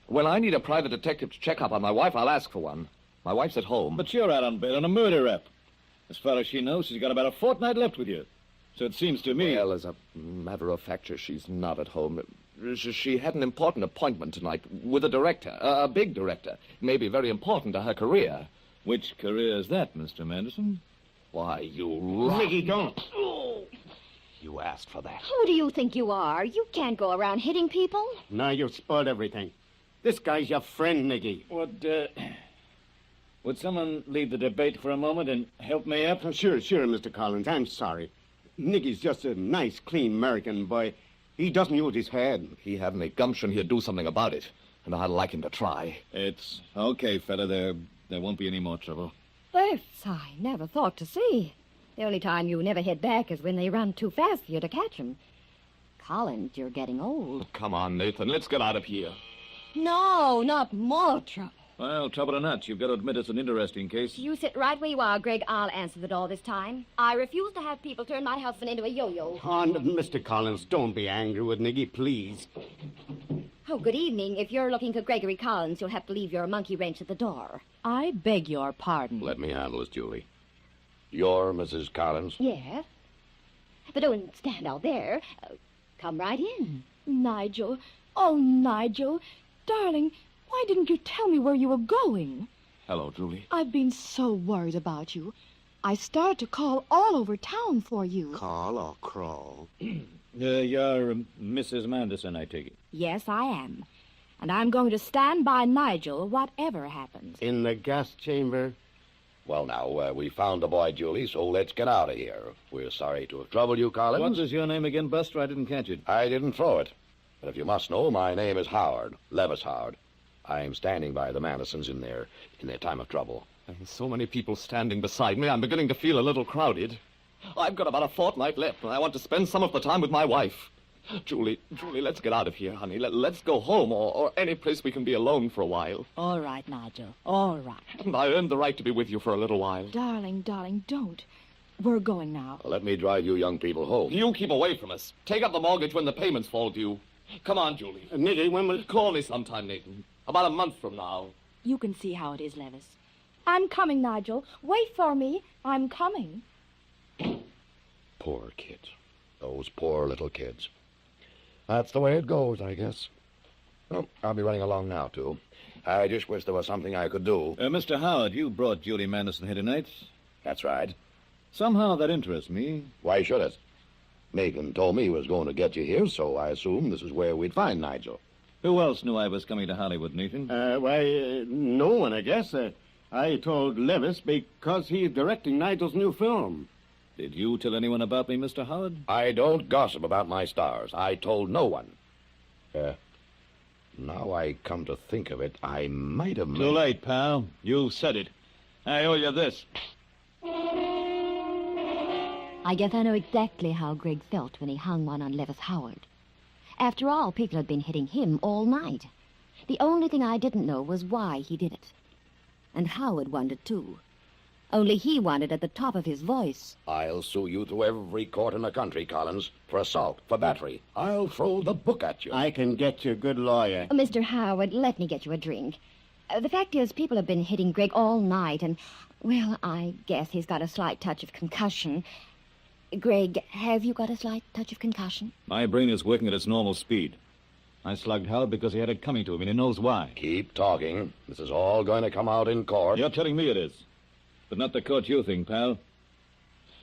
When I need a private detective to check up on my wife, I'll ask for one. My wife's at home. But you're out on bail on a murder rap. As far as she knows, she's got about a fortnight left with you. So it seems to me... Well, as a matter of fact, she's not at home. She had an important appointment tonight with a director, a big director. It may be very important to her career. Which career is that, Mr. Manderson? Why, you... Nicky, don't. You asked for that. Who do you think you are? You can't go around hitting people. Now you've spoiled everything. This guy's your friend, Nicky. Would someone leave the debate for a moment and help me up? Sure, Mr. Collins. I'm sorry. Nicky's just a nice, clean American boy. He doesn't use his head. If he had any gumption, he'd do something about it. And I'd like him to try. It's okay, fella. There won't be any more trouble. This I never thought to see. The only time you never hit back is when they run too fast for you to catch 'em. Collins, you're getting old. Come on, Nathan. Let's get out of here. No, not more trouble. Well, trouble or not, you've got to admit it's an interesting case. You sit right where you are, Greg. I'll answer the door this time. I refuse to have people turn my husband into a yo-yo. Oh, Mr. Collins, don't be angry with Nicky, please. Oh, good evening. If you're looking for Gregory Collins, you'll have to leave your monkey wrench at the door. I beg your pardon. Let me handle this, Julie. You're Mrs. Collins? Yes. But don't stand out there. Come right in. Nigel. Oh, Nigel. Darling, why didn't you tell me where you were going? Hello, Julie. I've been so worried about you. I started to call all over town for you. Call or crawl? You're Mrs. Manderson, I take it. Yes, I am. And I'm going to stand by Nigel, whatever happens. In the gas chamber? Well, now, we found the boy, Julie, so let's get out of here. We're sorry to have troubled you, Collins. What was your name again, Buster? I didn't catch it. I didn't throw it. But if you must know, my name is Howard, Levis Howard. I'm standing by the Mandersons in their time of trouble. And so many people standing beside me, I'm beginning to feel a little crowded. I've got about a fortnight left, and I want to spend some of the time with my wife. Julie, let's get out of here, honey. Let's go home or any place we can be alone for a while. All right, Nigel. All right. And I earned the right to be with you for a little while. Darling, don't. We're going now. Let me drive you young people home. You keep away from us. Take up the mortgage when the payments fall due. Come on, Julie. Nicky, when will... Call me sometime, Nathan. About a month from now. You can see how it is, Levis. I'm coming, Nigel. Wait for me. I'm coming. Poor kids. Those poor little kids. That's the way it goes, I guess. Well, I'll be running along now, too. I just wish there was something I could do. Mr. Howard, you brought Julie Manderson here tonight. That's right. Somehow that interests me. Why should it? Megan told me he was going to get you here, so I assumed this is where we'd find Nigel. Who else knew I was coming to Hollywood, Nathan? No one, I guess. I told Levis because he's directing Nigel's new film. Did you tell anyone about me, Mr. Howard? I don't gossip about my stars. I told no one. Now I come to think of it, I might have... Too late, pal. You said it. I owe you this. I guess I know exactly how Greg felt when he hung one on Levis Howard. After all, people had been hitting him all night. The only thing I didn't know was why he did it. And Howard wanted too. Only he wanted at the top of his voice. I'll sue you to every court in the country, Collins, for assault, for battery. I'll throw the book at you. I can get you a good lawyer. Oh, Mr. Howard, let me get you a drink. The fact is, people have been hitting Greg all night, and, well, I guess he's got a slight touch of concussion. Greg, have you got a slight touch of concussion? My brain is working at its normal speed. I slugged Howard because he had it coming to him, and he knows why. Keep talking. This is all going to come out in court. You're telling me it is. But not the court you think, pal.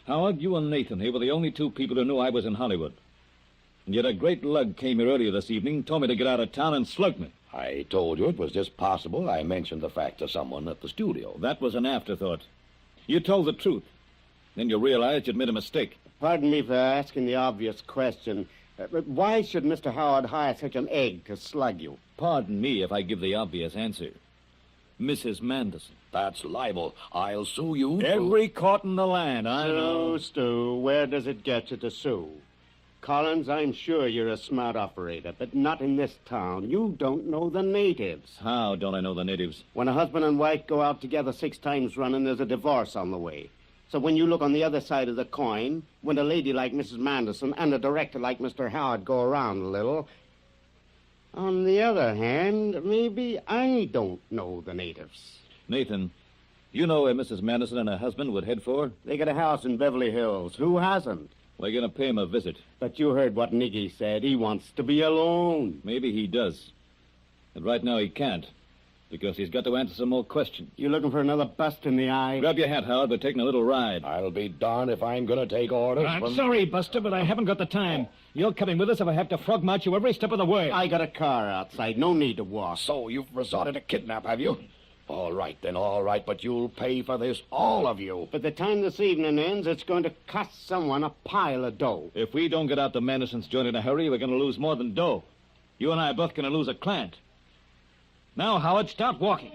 Howard, you and Nathan here were the only two people who knew I was in Hollywood. And yet a great lug came here earlier this evening, told me to get out of town, and slugged me. I told you it was just possible. I mentioned the fact to someone at the studio. That was an afterthought. You told the truth. Then you realized you'd made a mistake. Pardon me for asking the obvious question, but why should Mr. Howard hire such an egg to slug you? Pardon me if I give the obvious answer. Mrs. Manderson. That's libel. I'll sue you. Every court in the land, I know. Stu, where does it get you to sue? Collins, I'm sure you're a smart operator, but not in this town. You don't know the natives. How don't I know the natives? When a husband and wife go out together 6 times running, there's a divorce on the way. So when you look on the other side of the coin, when a lady like Mrs. Manderson and a director like Mr. Howard go around a little, on the other hand, maybe I don't know the natives. Nathan, you know where Mrs. Manderson and her husband would head for? They got a house in Beverly Hills. Who hasn't? We're going to pay him a visit. But you heard what Nicky said. He wants to be alone. Maybe he does. But right now he can't, because he's got to answer some more questions. You looking for another bust in the eye? Grab your hat, Howard. We're taking a little ride. I'll be darned if I'm going to take orders I'm sorry, Buster, but I haven't got the time. You're coming with us if I have to frog march you every step of the way. I got a car outside. No need to walk. So you've resorted to kidnap, have you? All right, then, all right, but you'll pay for this, all of you. By the time this evening ends, it's going to cost someone a pile of dough. If we don't get out to Manderson's joint in a hurry, we're going to lose more than dough. You and I are both going to lose a client. Now, Howard, start walking.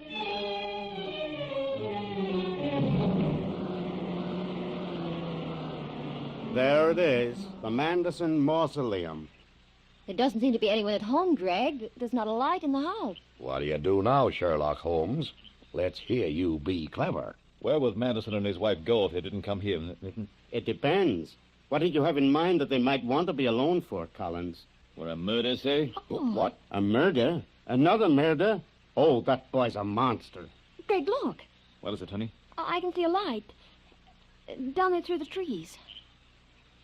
There it is, the Manderson Mausoleum. There doesn't seem to be anyone at home, Greg. There's not a light in the house. What do you do now, Sherlock Holmes? Let's hear you be clever. Where would Manderson and his wife go if they didn't come here? It depends. What did you have in mind that they might want to be alone for, Collins? For a murder, say? Oh. What? A murder? Another murder? Oh, that boy's a monster. Greg, look. What is it, honey? I can see a light. Down there through the trees.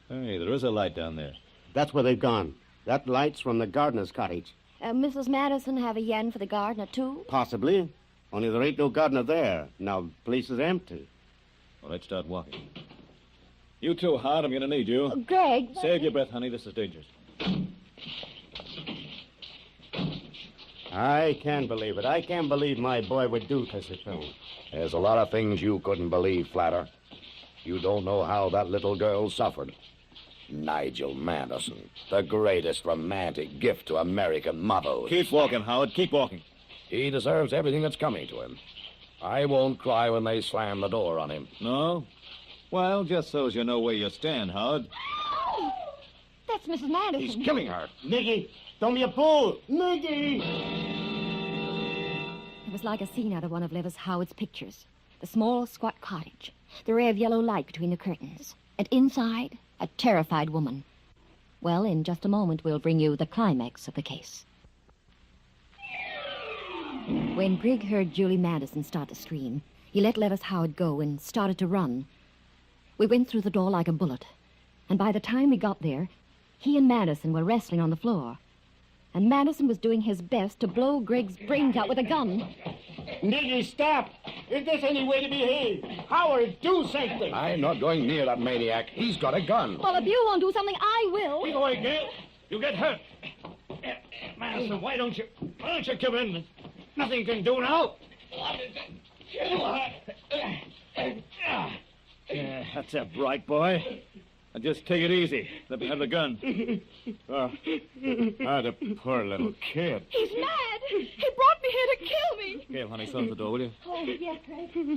Hey, there is a light down there. That's where they've gone. That light's from the gardener's cottage. Mrs. Madison have a yen for the gardener, too? Possibly. Only there ain't no gardener there. Now, the place is empty. Well, let's start walking. You too, Howard. I'm going to need you. Greg. Save your breath, honey. This is dangerous. I can't believe it. I can't believe my boy would do such a thing. There's a lot of things you couldn't believe, Flatter. You don't know how that little girl suffered. Nigel Manderson, the greatest romantic gift to American mothers. Keep walking, Howard. Keep walking. He deserves everything that's coming to him. I won't cry when they slam the door on him. No? Well, just so as you know where you stand, Howard. That's Mrs. Madison. He's killing her. Nicky, don't be a fool. Nicky! It was like a scene out of one of Levis Howard's pictures. The small, squat cottage. The ray of yellow light between the curtains. And inside, a terrified woman. Well, in just a moment, we'll bring you the climax of the case. When Greg heard Julie Madison start to scream, he let Levis Howard go and started to run. We went through the door like a bullet. And by the time we got there, he and Madison were wrestling on the floor. And Madison was doing his best to blow Greg's brains out with a gun. Nicky, stop! Is this any way to behave? Howard, do something! I'm not going near that maniac. He's got a gun. Well, if you won't do something, I will. Get away, Gail. You get hurt. Madison, why don't you come in? There's nothing you can do now. Yeah, that's a bright boy. Now just take it easy. Let me have the gun. The poor little kid. He's mad. He brought me here to kill me. Gail, honey, close the door, will you? Oh, yes, Greg.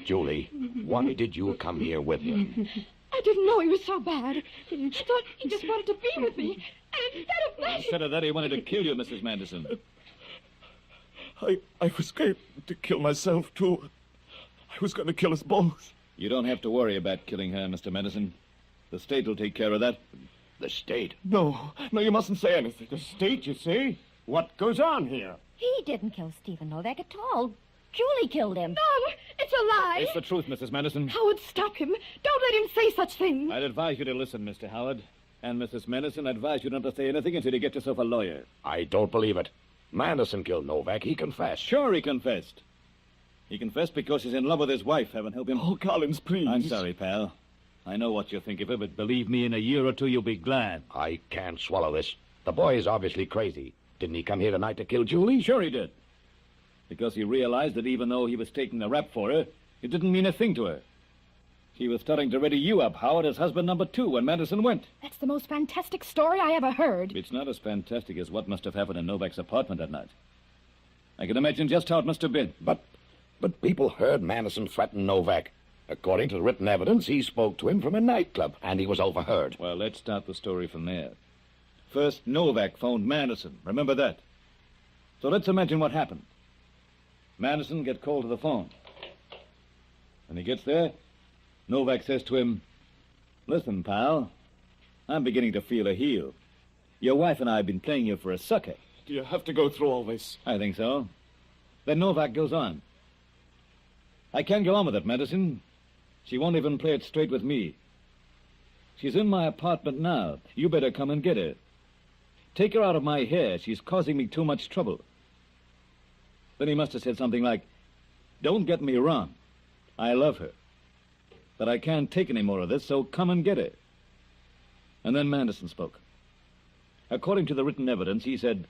Julie, why did you come here with him? I didn't know he was so bad. I thought he just wanted to be with me. And instead of that... Instead of that, he wanted to kill you, Mrs. Manderson. I was going to kill myself, too. I was going to kill us both. You don't have to worry about killing her, Mr. Medicine. The state will take care of that. The state? No, you mustn't say anything. The state, you say? What goes on here? He didn't kill Stephen Novak at all. Julie killed him. No, it's a lie. It's the truth, Mrs. Medicine. Howard, stop him. Don't let him say such things. I'd advise you to listen, Mr. Howard. And Mrs. Medicine, I advise you not to say anything until you get yourself a lawyer. I don't believe it. Manderson killed Novak. He confessed. Sure he confessed. He confessed because he's in love with his wife. Heaven help him. Oh, Collins, please. I'm sorry, pal. I know what you think of it, but believe me, in a year or two, you'll be glad. I can't swallow this. The boy is obviously crazy. Didn't he come here tonight to kill Julie? Sure he did. Because he realized that even though he was taking the rap for her, it didn't mean a thing to her. He was starting to ready you up, Howard, as husband number 2 when Manderson went. That's the most fantastic story I ever heard. It's not as fantastic as what must have happened in Novak's apartment that night. I can imagine just how it must have been. But people heard Manderson threaten Novak. According to the written evidence, he spoke to him from a nightclub, and he was overheard. Well, let's start the story from there. First, Novak phoned Manderson. Remember that? So let's imagine what happened. Manderson gets called to the phone. When he gets there, Novak says to him, "Listen, pal, I'm beginning to feel a heel. Your wife and I have been playing you for a sucker." Do you have to go through all this? I think so. Then Novak goes on. "I can't go on with it, Madison. She won't even play it straight with me. She's in my apartment now. You better come and get her. Take her out of my hair. She's causing me too much trouble." Then he must have said something like, "Don't get me wrong. I love her. But I can't take any more of this, so come and get her." And then Manderson spoke. According to the written evidence, he said,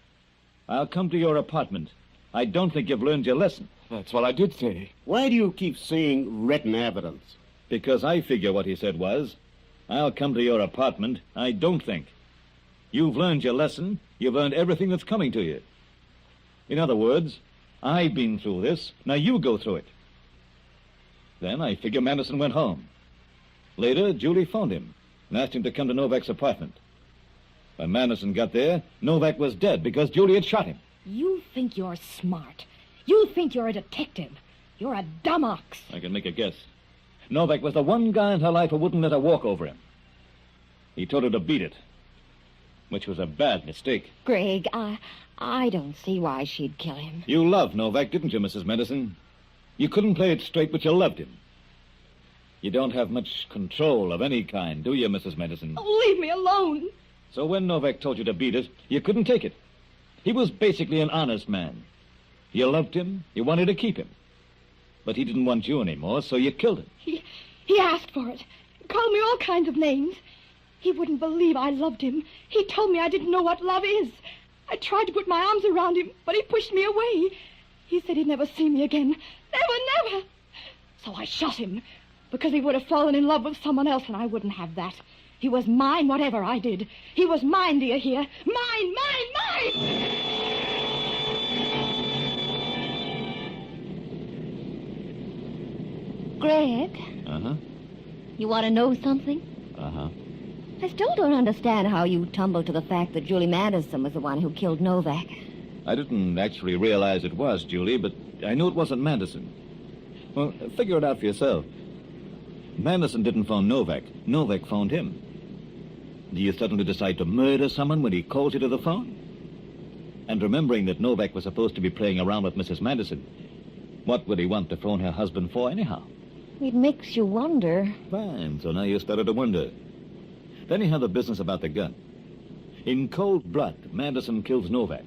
"I'll come to your apartment. I don't think you've learned your lesson." That's what I did say. Why do you keep saying written evidence? Because I figure what he said was, "I'll come to your apartment. I don't think. You've learned your lesson. You've learned everything that's coming to you. In other words, I've been through this. Now you go through it." Then I figure Manderson went home. Later, Julie phoned him and asked him to come to Novak's apartment. When Manderson got there, Novak was dead because Julie had shot him. You think you're smart. You think you're a detective. You're a dumb ox. I can make a guess. Novak was the one guy in her life who wouldn't let her walk over him. He told her to beat it, which was a bad mistake. Greg, I don't see why she'd kill him. You loved Novak, didn't you, Mrs. Medicine? You couldn't play it straight, but you loved him. You don't have much control of any kind, do you, Mrs. Medicine? Oh, leave me alone. So when Novak told you to beat it, you couldn't take it. He was basically an honest man. You loved him, you wanted to keep him. But he didn't want you anymore, so you killed him. He asked for it. Called me all kinds of names. He wouldn't believe I loved him. He told me I didn't know what love is. I tried to put my arms around him, but he pushed me away. He said he'd never see me again. Never. So I shot him, because he would have fallen in love with someone else, and I wouldn't have that. He was mine, whatever I did. He was mine, do you hear? Mine! Greg? Uh-huh. You want to know something? Uh-huh. I still don't understand how you tumbled to the fact that Julie Manderson was the one who killed Novak. I didn't actually realize it was Julie, but I knew it wasn't Manderson. Well, figure it out for yourself. Manderson didn't phone Novak. Novak phoned him. Do you suddenly decide to murder someone when he calls you to the phone? And remembering that Novak was supposed to be playing around with Mrs. Manderson, what would he want to phone her husband for anyhow? It makes you wonder. Fine, so now you started to wonder. Then you have the business about the gun. In cold blood, Manderson kills Novak.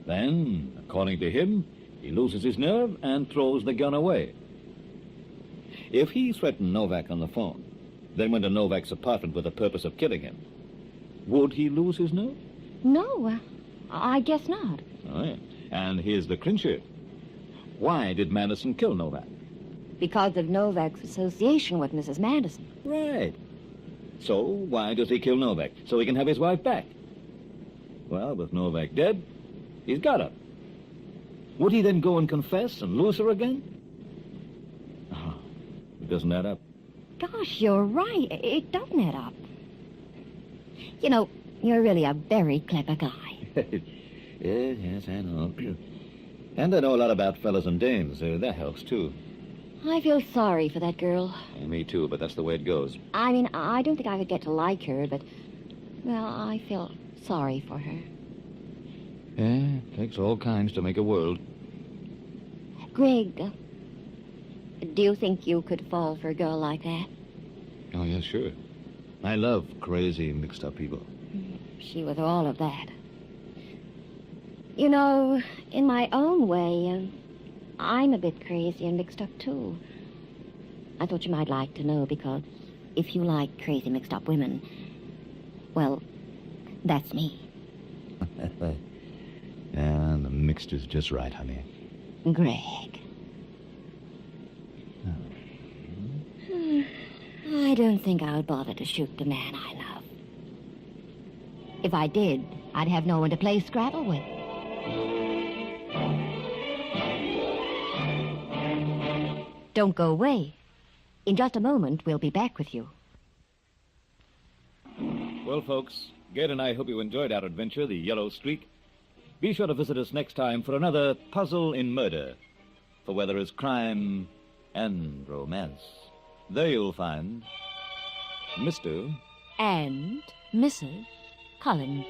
Then, according to him, he loses his nerve and throws the gun away. If he threatened Novak on the phone, then went to Novak's apartment with the purpose of killing him, would he lose his nerve? No, I guess not. Oh, yeah. And here's the clincher. Why did Manderson kill Novak? Because of Novak's association with Mrs. Manderson. Right. So why does he kill Novak? So he can have his wife back. Well, with Novak dead, he's got her. Would he then go and confess and lose her again? Oh, it doesn't add up. Gosh, you're right. It doesn't add up. You know, you're really a very clever guy. Yes, I know. And I know a lot about fellas and dames. That helps, too. I feel sorry for that girl. Me, too, but that's the way it goes. I mean, I don't think I could get to like her, but, well, I feel sorry for her. Yeah, it takes all kinds to make a world. Greg, do you think you could fall for a girl like that? Oh, yeah, sure. I love crazy, mixed-up people. She was all of that. You know, in my own way, I'm a bit crazy and mixed up, too. I thought you might like to know, because if you like crazy, mixed-up women, well, that's me. Yeah, the mixture's just right, honey. Greg. I don't think I would bother to shoot the man I love. If I did, I'd have no one to play Scrabble with. Don't go away. In just a moment, we'll be back with you. Well, folks, Ged and I hope you enjoyed our adventure, The Yellow Streak. Be sure to visit us next time for another Puzzle in Murder. For where there is crime and romance, there you'll find Mr. And Mrs. Cullen.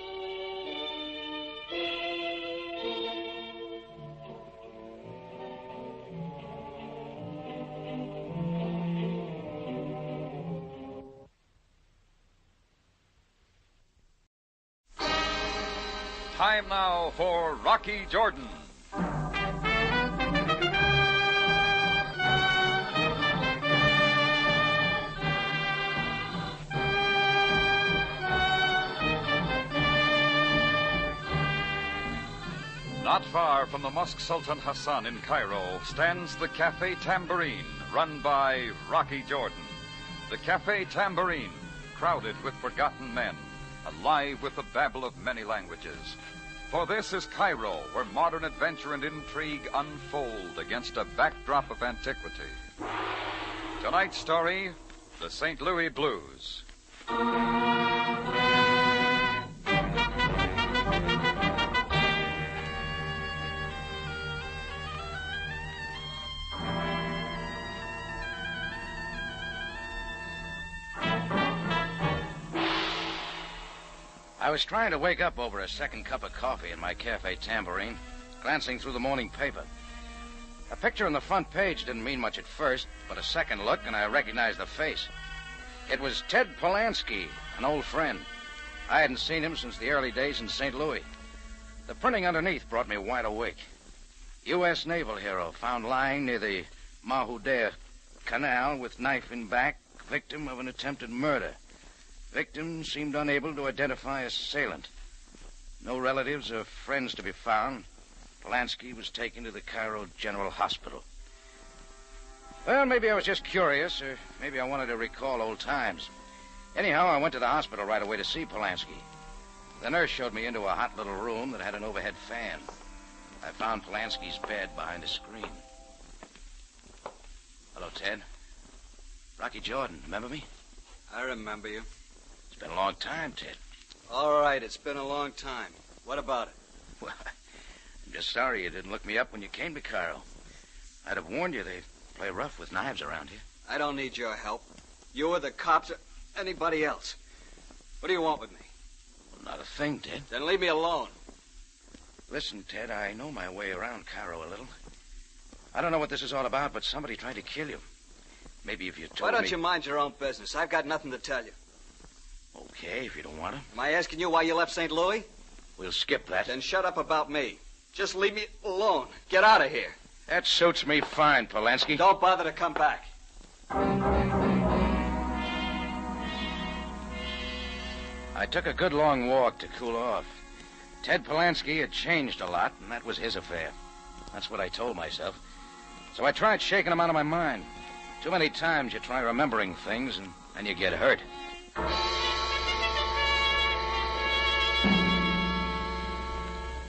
Time now for Rocky Jordan. Not far from the Mosque Sultan Hassan in Cairo stands the Cafe Tambourine, run by Rocky Jordan. The Cafe Tambourine, crowded with forgotten men, alive with the babble of many languages. For this is Cairo, where modern adventure and intrigue unfold against a backdrop of antiquity. Tonight's story, the St. Louis Blues. I was trying to wake up over a second cup of coffee in my Cafe Tambourine, glancing through the morning paper. A picture on the front page didn't mean much at first, but a second look and I recognized the face. It was Ted Polanski, an old friend. I hadn't seen him since the early days in St. Louis. The printing underneath brought me wide awake. U.S. naval hero found lying near the Mahouder Canal with knife in back, victim of an attempted murder. Victim seemed unable to identify assailant. No relatives or friends to be found. Polanski was taken to the Cairo General Hospital. Well, maybe I was just curious, or maybe I wanted to recall old times. Anyhow, I went to the hospital right away to see Polanski. The nurse showed me into a hot little room that had an overhead fan. I found Polanski's bed behind a screen. Hello, Ted. Rocky Jordan, remember me? I remember you. It's been a long time, Ted. All right, it's been a long time. What about it? Well, I'm just sorry you didn't look me up when you came to Cairo. I'd have warned you they play rough with knives around here. I don't need your help. You or the cops or anybody else. What do you want with me? Well, not a thing, Ted. Then leave me alone. Listen, Ted, I know my way around Cairo a little. I don't know what this is all about, but somebody tried to kill you. Maybe if you told me... Why don't you mind your own business? I've got nothing to tell you. Okay, if you don't want to. Am I asking you why you left St. Louis? We'll skip that. Then shut up about me. Just leave me alone. Get out of here. That suits me fine, Polanski. Don't bother to come back. I took a good long walk to cool off. Ted Polanski had changed a lot, and that was his affair. That's what I told myself. So I tried shaking him out of my mind. Too many times you try remembering things, and then you get hurt.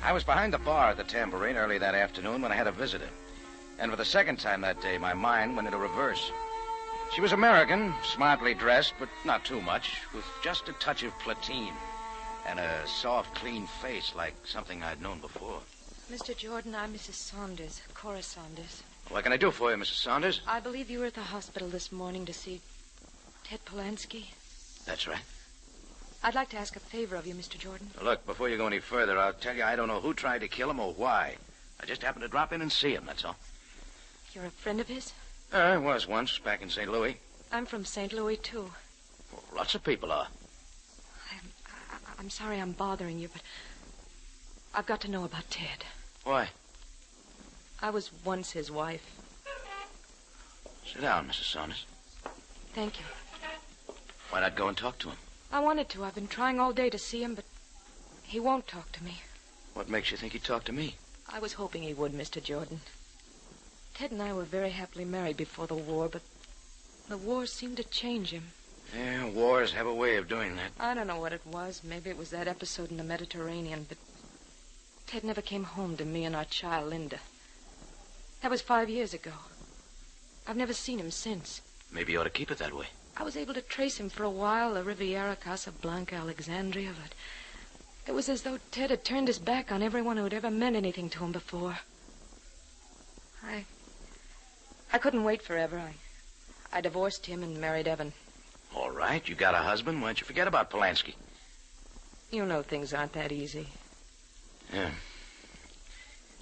I was behind the bar at the Tambourine early that afternoon when I had a visitor. And for the second time that day, my mind went into reverse. She was American, smartly dressed, but not too much, with just a touch of platine, and a soft, clean face like something I'd known before. Mr. Jordan, I'm Mrs. Saunders, Cora Saunders. What can I do for you, Mrs. Saunders? I believe you were at the hospital this morning to see Ted Polanski. That's right. I'd like to ask a favor of you, Mr. Jordan. Look, before you go any further, I'll tell you I don't know who tried to kill him or why. I just happened to drop in and see him, that's all. You're a friend of his? I was once, back in St. Louis. I'm from St. Louis, too. Well, lots of people are. I'm sorry I'm bothering you, but I've got to know about Ted. Why? I was once his wife. Sit down, Mrs. Saunders. Thank you. Why not go and talk to him? I wanted to. I've been trying all day to see him, but he won't talk to me. What makes you think he'd talk to me? I was hoping he would, Mr. Jordan. Ted and I were very happily married before the war, but the war seemed to change him. Yeah, wars have a way of doing that. I don't know what it was. Maybe it was that episode in the Mediterranean, but Ted never came home to me and our child, Linda. That was 5 years ago. I've never seen him since. Maybe you ought to keep it that way. I was able to trace him for a while, the Riviera, Casablanca, Alexandria, but it was as though Ted had turned his back on everyone who had ever meant anything to him before. I couldn't wait forever. I divorced him and married Evan. All right, you got a husband. Why don't you forget about Polanski? You know things aren't that easy. Yeah.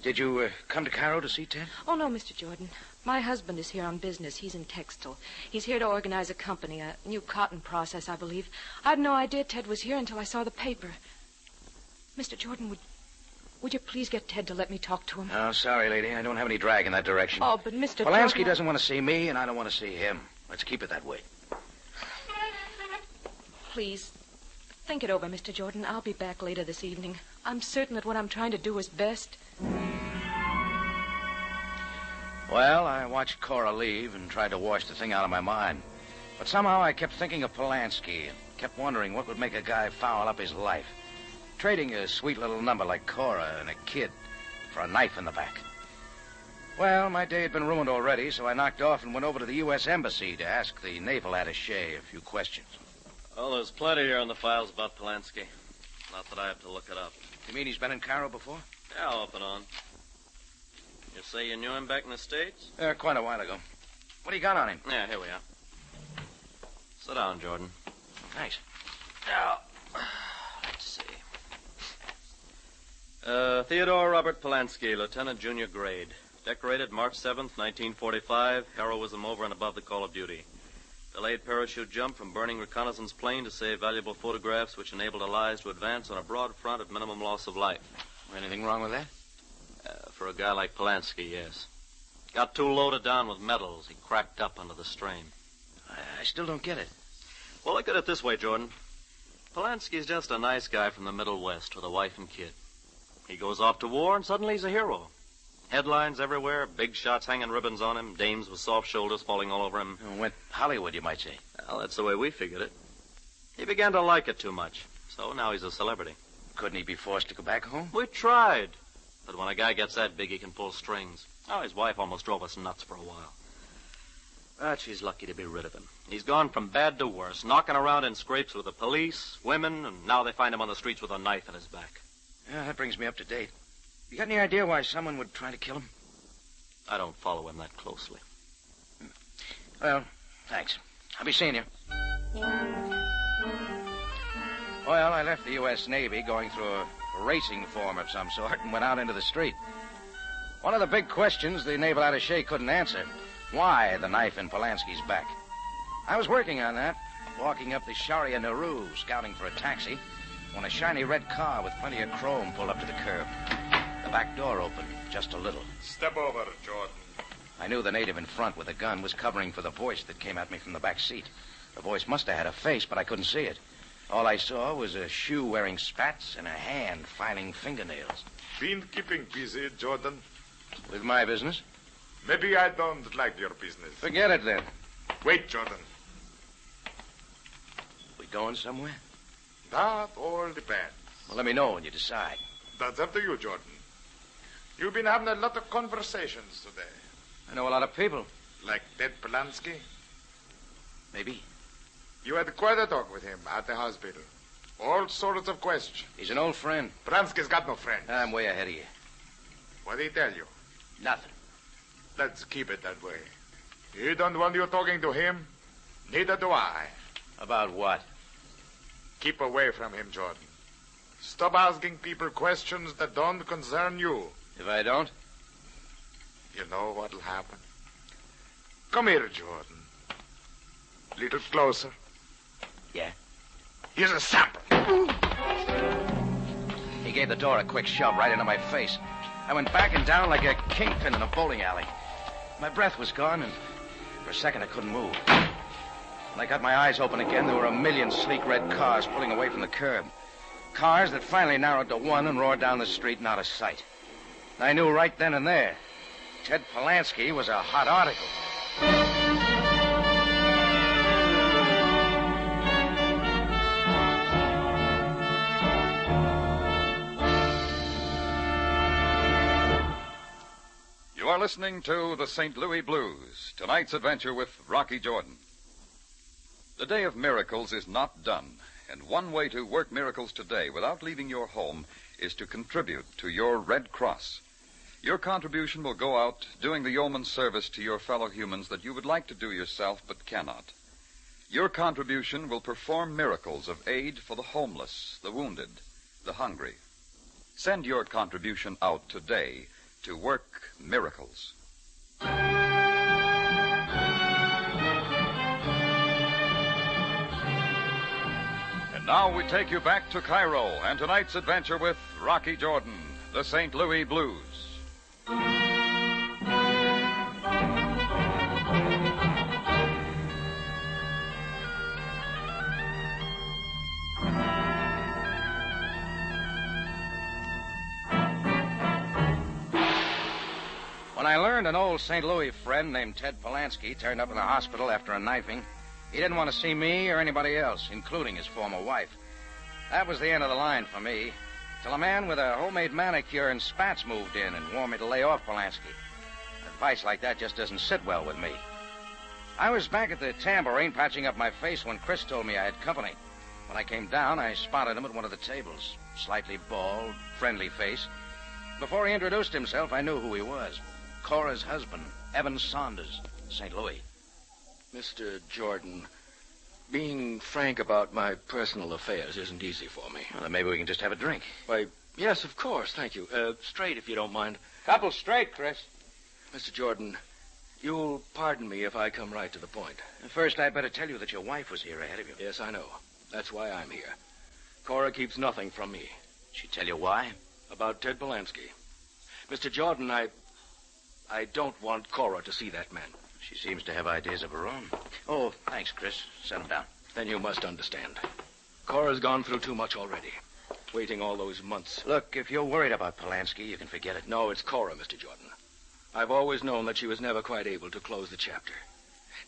Did you come to Cairo to see Ted? Oh, no, Mr. Jordan. My husband is here on business. He's in Textile. He's here to organize a company, a new cotton process, I believe. I had no idea Ted was here until I saw the paper. Mr. Jordan, would you please get Ted to let me talk to him? Oh, sorry, lady. I don't have any drag in that direction. Oh, but Mr. Polanski Jordan... doesn't want to see me, and I don't want to see him. Let's keep it that way. Please, think it over, Mr. Jordan. I'll be back later this evening. I'm certain that what I'm trying to do is best. Well, I watched Cora leave and tried to wash the thing out of my mind. But somehow I kept thinking of Polanski and kept wondering what would make a guy foul up his life. Trading a sweet little number like Cora and a kid for a knife in the back. Well, my day had been ruined already, so I knocked off and went over to the U.S. Embassy to ask the naval attaché a few questions. Well, there's plenty here in the files about Polanski. Not that I have to look it up. You mean he's been in Cairo before? Yeah, off and on. You say you knew him back in the States? Quite a while ago. What do you got on him? Yeah, here we are. Sit down, Jordan. Thanks. Now, let's see. Theodore Robert Polanski, Lieutenant Junior Grade. Decorated March 7th, 1945. Heroism over and above the call of duty. Delayed parachute jump from burning reconnaissance plane to save valuable photographs which enabled Allies to advance on a broad front at minimum loss of life. Anything wrong with that? For a guy like Polanski, yes. Got too loaded down with medals. He cracked up under the strain. I still don't get it. Well, look at it this way, Jordan. Polanski's just a nice guy from the Middle West with a wife and kid. He goes off to war and suddenly he's a hero. Headlines everywhere, big shots hanging ribbons on him, dames with soft shoulders falling all over him. Went Hollywood, you might say. Well, that's the way we figured it. He began to like it too much, so now he's a celebrity. Couldn't he be forced to go back home? We tried. But when a guy gets that big, he can pull strings. Oh, his wife almost drove us nuts for a while. But she's lucky to be rid of him. He's gone from bad to worse, knocking around in scrapes with the police, women, and now they find him on the streets with a knife in his back. Yeah, that brings me up to date. You got any idea why someone would try to kill him? I don't follow him that closely. Well, thanks. I'll be seeing you. Well, I left the U.S. Navy going through a racing form of some sort and went out into the street. One of the big questions the naval attaché couldn't answer. Why the knife in Polanski's back? I was working on that, walking up the Sharia Nauru, scouting for a taxi, when a shiny red car with plenty of chrome pulled up to the curb. The back door opened, just a little. Step over, Jordan. I knew the native in front with a gun was covering for the voice that came at me from the back seat. The voice must have had a face, but I couldn't see it. All I saw was a shoe wearing spats and a hand filing fingernails. Been keeping busy, Jordan? With my business? Maybe I don't like your business. Forget it, then. Wait, Jordan. We going somewhere? That all depends. Well, let me know when you decide. That's up to you, Jordan. You've been having a lot of conversations today. I know a lot of people. Like Ted Polanski? Maybe. You had quite a talk with him at the hospital. All sorts of questions. He's an old friend. Polanski's got no friends. I'm way ahead of you. What did he tell you? Nothing. Let's keep it that way. He don't want you talking to him. Neither do I. About what? Keep away from him, Jordan. Stop asking people questions that don't concern you. If I don't? You know what'll happen. Come here, Jordan. Little closer. Yeah? Here's a sample. He gave the door a quick shove right into my face. I went backing down like a kingpin in a bowling alley. My breath was gone, and for a second I couldn't move. When I got my eyes open again, there were a million sleek red cars pulling away from the curb. Cars that finally narrowed to one and roared down the street and out of sight. I knew right then and there, Ted Pulansky was a hot article. You are listening to the St. Louis Blues, tonight's adventure with Rocky Jordan. The day of miracles is not done, and one way to work miracles today without leaving your home is to contribute to your Red Cross. Your contribution will go out doing the yeoman's service to your fellow humans that you would like to do yourself but cannot. Your contribution will perform miracles of aid for the homeless, the wounded, the hungry. Send your contribution out today to work miracles. And now we take you back to Cairo and tonight's adventure with Rocky Jordan, the St. Louis Blues. When I learned an old St. Louis friend named Ted Pulansky turned up in the hospital after a knifing, he didn't want to see me or anybody else, including his former wife. That was the end of the line for me, till a man with a homemade manicure and spats moved in and warned me to lay off Pulansky. Advice like that just doesn't sit well with me. I was back at the tambourine patching up my face when Chris told me I had company. When I came down, I spotted him at one of the tables. Slightly bald, friendly face. Before he introduced himself, I knew who he was. Cora's husband, Evan Saunders, St. Louis. Mr. Jordan, being frank about my personal affairs isn't easy for me. Well, then maybe we can just have a drink. Why, yes, of course, thank you. Straight, if you don't mind. Couple straight, Chris. Mr. Jordan, you'll pardon me if I come right to the point. First, I'd better tell you that your wife was here ahead of you. Yes, I know. That's why I'm here. Cora keeps nothing from me. She tell you why? About Ted Pulansky. Mr. Jordan, I don't want Cora to see that man. She seems to have ideas of her own. Oh, thanks, Chris. Set him down. Then you must understand. Cora's gone through too much already. Waiting all those months. Look, if you're worried about Pulansky, you can forget it. No, it's Cora, Mr. Jordan. I've always known that she was never quite able to close the chapter.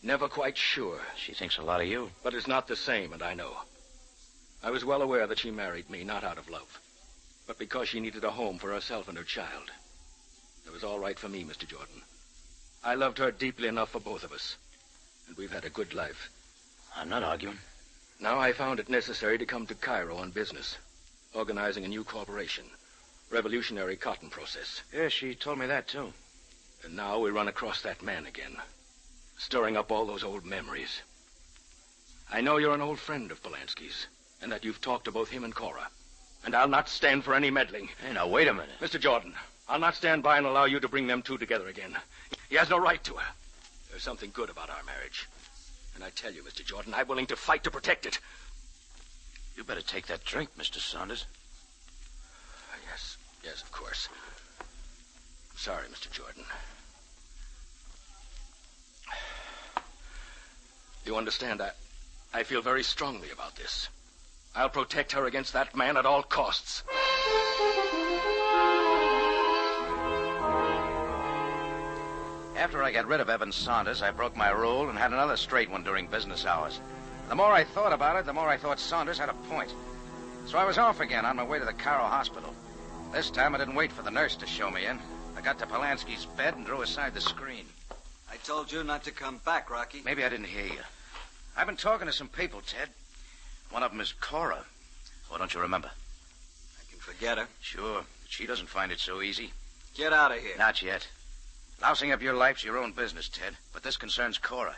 Never quite sure. She thinks a lot of you. But it's not the same, and I know. I was well aware that she married me, not out of love, but because she needed a home for herself and her child. It was all right for me, Mr. Jordan. I loved her deeply enough for both of us, and we've had a good life. I'm not arguing. Now I found it necessary to come to Cairo on business, organizing a new corporation, Revolutionary Cotton Process. Yes, she told me that, too. And now we run across that man again, stirring up all those old memories. I know you're an old friend of Pulansky's, and that you've talked to both him and Cora, and I'll not stand for any meddling. Hey, now, wait a minute. Mr. Jordan, I'll not stand by and allow you to bring them two together again. He has no right to her. There's something good about our marriage. And I tell you, Mr. Jordan, I'm willing to fight to protect it. You better take that drink, Mr. Saunders. Yes, of course. I'm sorry, Mr. Jordan. You understand, I feel very strongly about this. I'll protect her against that man at all costs. After I got rid of Evan Saunders, I broke my rule and had another straight one during business hours. The more I thought about it, the more I thought Saunders had a point. So I was off again on my way to the Cairo hospital. This time I didn't wait for the nurse to show me in. I got to Pulansky's bed and drew aside the screen. I told you not to come back, Rocky. Maybe I didn't hear you. I've been talking to some people, Ted. One of them is Cora. Oh, don't you remember? I can forget her. Sure, but she doesn't find it so easy. Get out of here. Not yet. Lousing up your life's your own business, Ted. But this concerns Cora.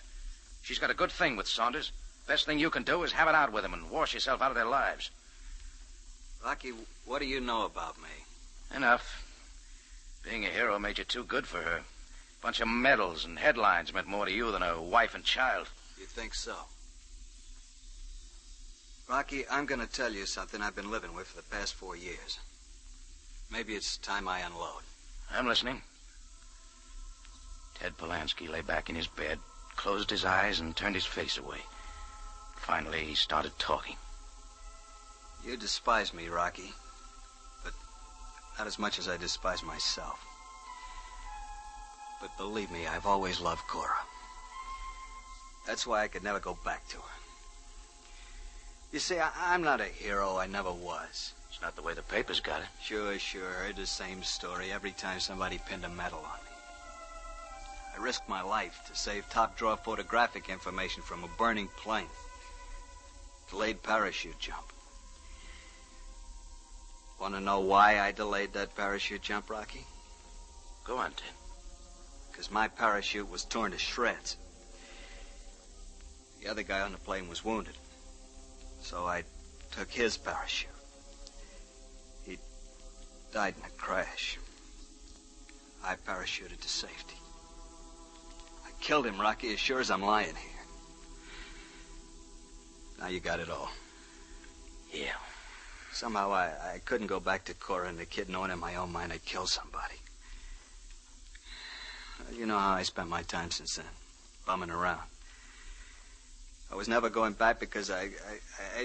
She's got a good thing with Saunders. Best thing you can do is have it out with them and wash yourself out of their lives. Rocky, what do you know about me? Enough. Being a hero made you too good for her. Bunch of medals and headlines meant more to you than a wife and child. You think so? Rocky, I'm going to tell you something I've been living with for the past 4 years. Maybe it's time I unload. I'm listening. Ted Polansky lay back in his bed, closed his eyes, and turned his face away. Finally, he started talking. You despise me, Rocky, but not as much as I despise myself. But believe me, I've always loved Cora. That's why I could never go back to her. You see, I'm not a hero. I never was. It's not the way the papers got it. Sure. Heard the same story every time somebody pinned a medal on me. I risked my life to save top-drawer photographic information from a burning plane. Delayed parachute jump. Want to know why I delayed that parachute jump, Rocky? Go on, Ted. Because my parachute was torn to shreds. The other guy on the plane was wounded. So I took his parachute. He died in a crash. I parachuted to safety. I killed him, Rocky, as sure as I'm lying here. Now you got it all. Yeah. Somehow I couldn't go back to Cora and the kid knowing in my own mind I'd killed somebody. You know how I spent my time since then, bumming around. I was never going back because I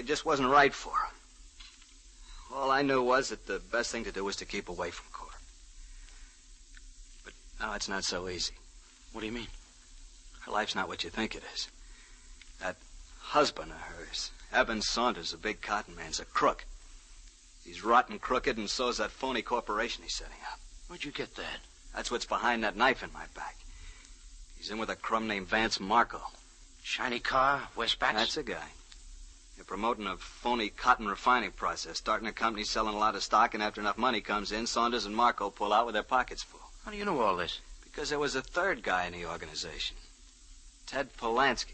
just wasn't right for her. All I knew was that the best thing to do was to keep away from Cora. But now it's not so easy. What do you mean? Her life's not what you think it is. That husband of hers, Evan Saunders, a big cotton man's a crook. He's rotten crooked, and so's that phony corporation he's setting up. Where'd you get that? That's what's behind that knife in my back. He's in with a crumb named Vance Marco. Shiny car, West Bats? That's a guy. They're promoting a phony cotton refining process, starting a company selling a lot of stock, and after enough money comes in, Saunders and Marco pull out with their pockets full. How do you know all this? Because there was a third guy in the organization, Ted Polansky.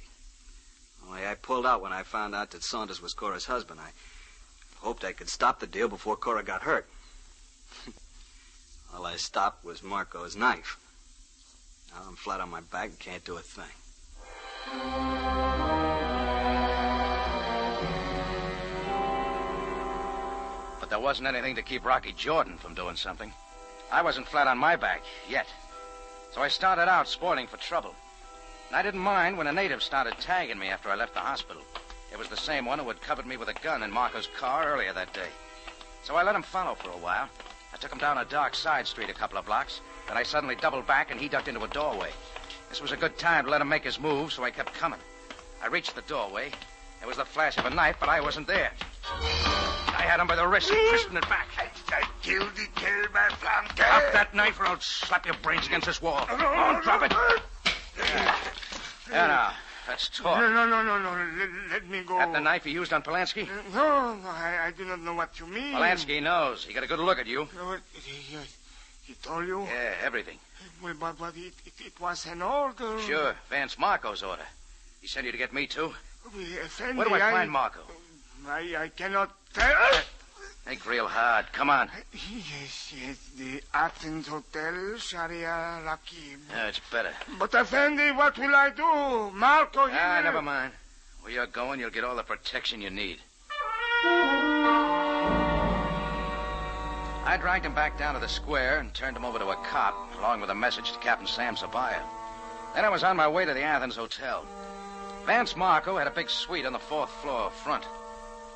Only I pulled out when I found out that Saunders was Cora's husband. I hoped I could stop the deal before Cora got hurt. All I stopped was Marco's knife. Now I'm flat on my back and can't do a thing. But there wasn't anything to keep Rocky Jordan from doing something. I wasn't flat on my back, yet. So I started out spoiling for trouble. And I didn't mind when a native started tagging me after I left the hospital. It was the same one who had covered me with a gun in Marco's car earlier that day. So I let him follow for a while. I took him down a dark side street a couple of blocks. Then I suddenly doubled back and he ducked into a doorway. This was a good time to let him make his move, so I kept coming. I reached the doorway. There was the flash of a knife, but I wasn't there. I had him by the wrist, twisting it back. I killed the kid, my flanker. Drop that knife or I'll slap your brains against this wall. Come on, drop it. There now. Let's talk. No. Let me go. That the knife you used on Polansky? No, I do not know what you mean. Polansky knows. He got a good look at you. He told you? Yeah, everything. Well, but it was an order. Sure, Vance Marco's order. He sent you to get me, too? Effendi, Where do I find Marco? I cannot tell. Think real hard. Come on. Yes, the Athens Hotel, Sharia Rakib. Yeah, it's better. But, Effendi, what will I do? Marco, never mind. Where you're going, you'll get all the protection you need. I dragged him back down to the square and turned him over to a cop, along with a message to Captain Sam Sabaya. Then I was on my way to the Athens Hotel. Vance Marco had a big suite on the 4th floor front.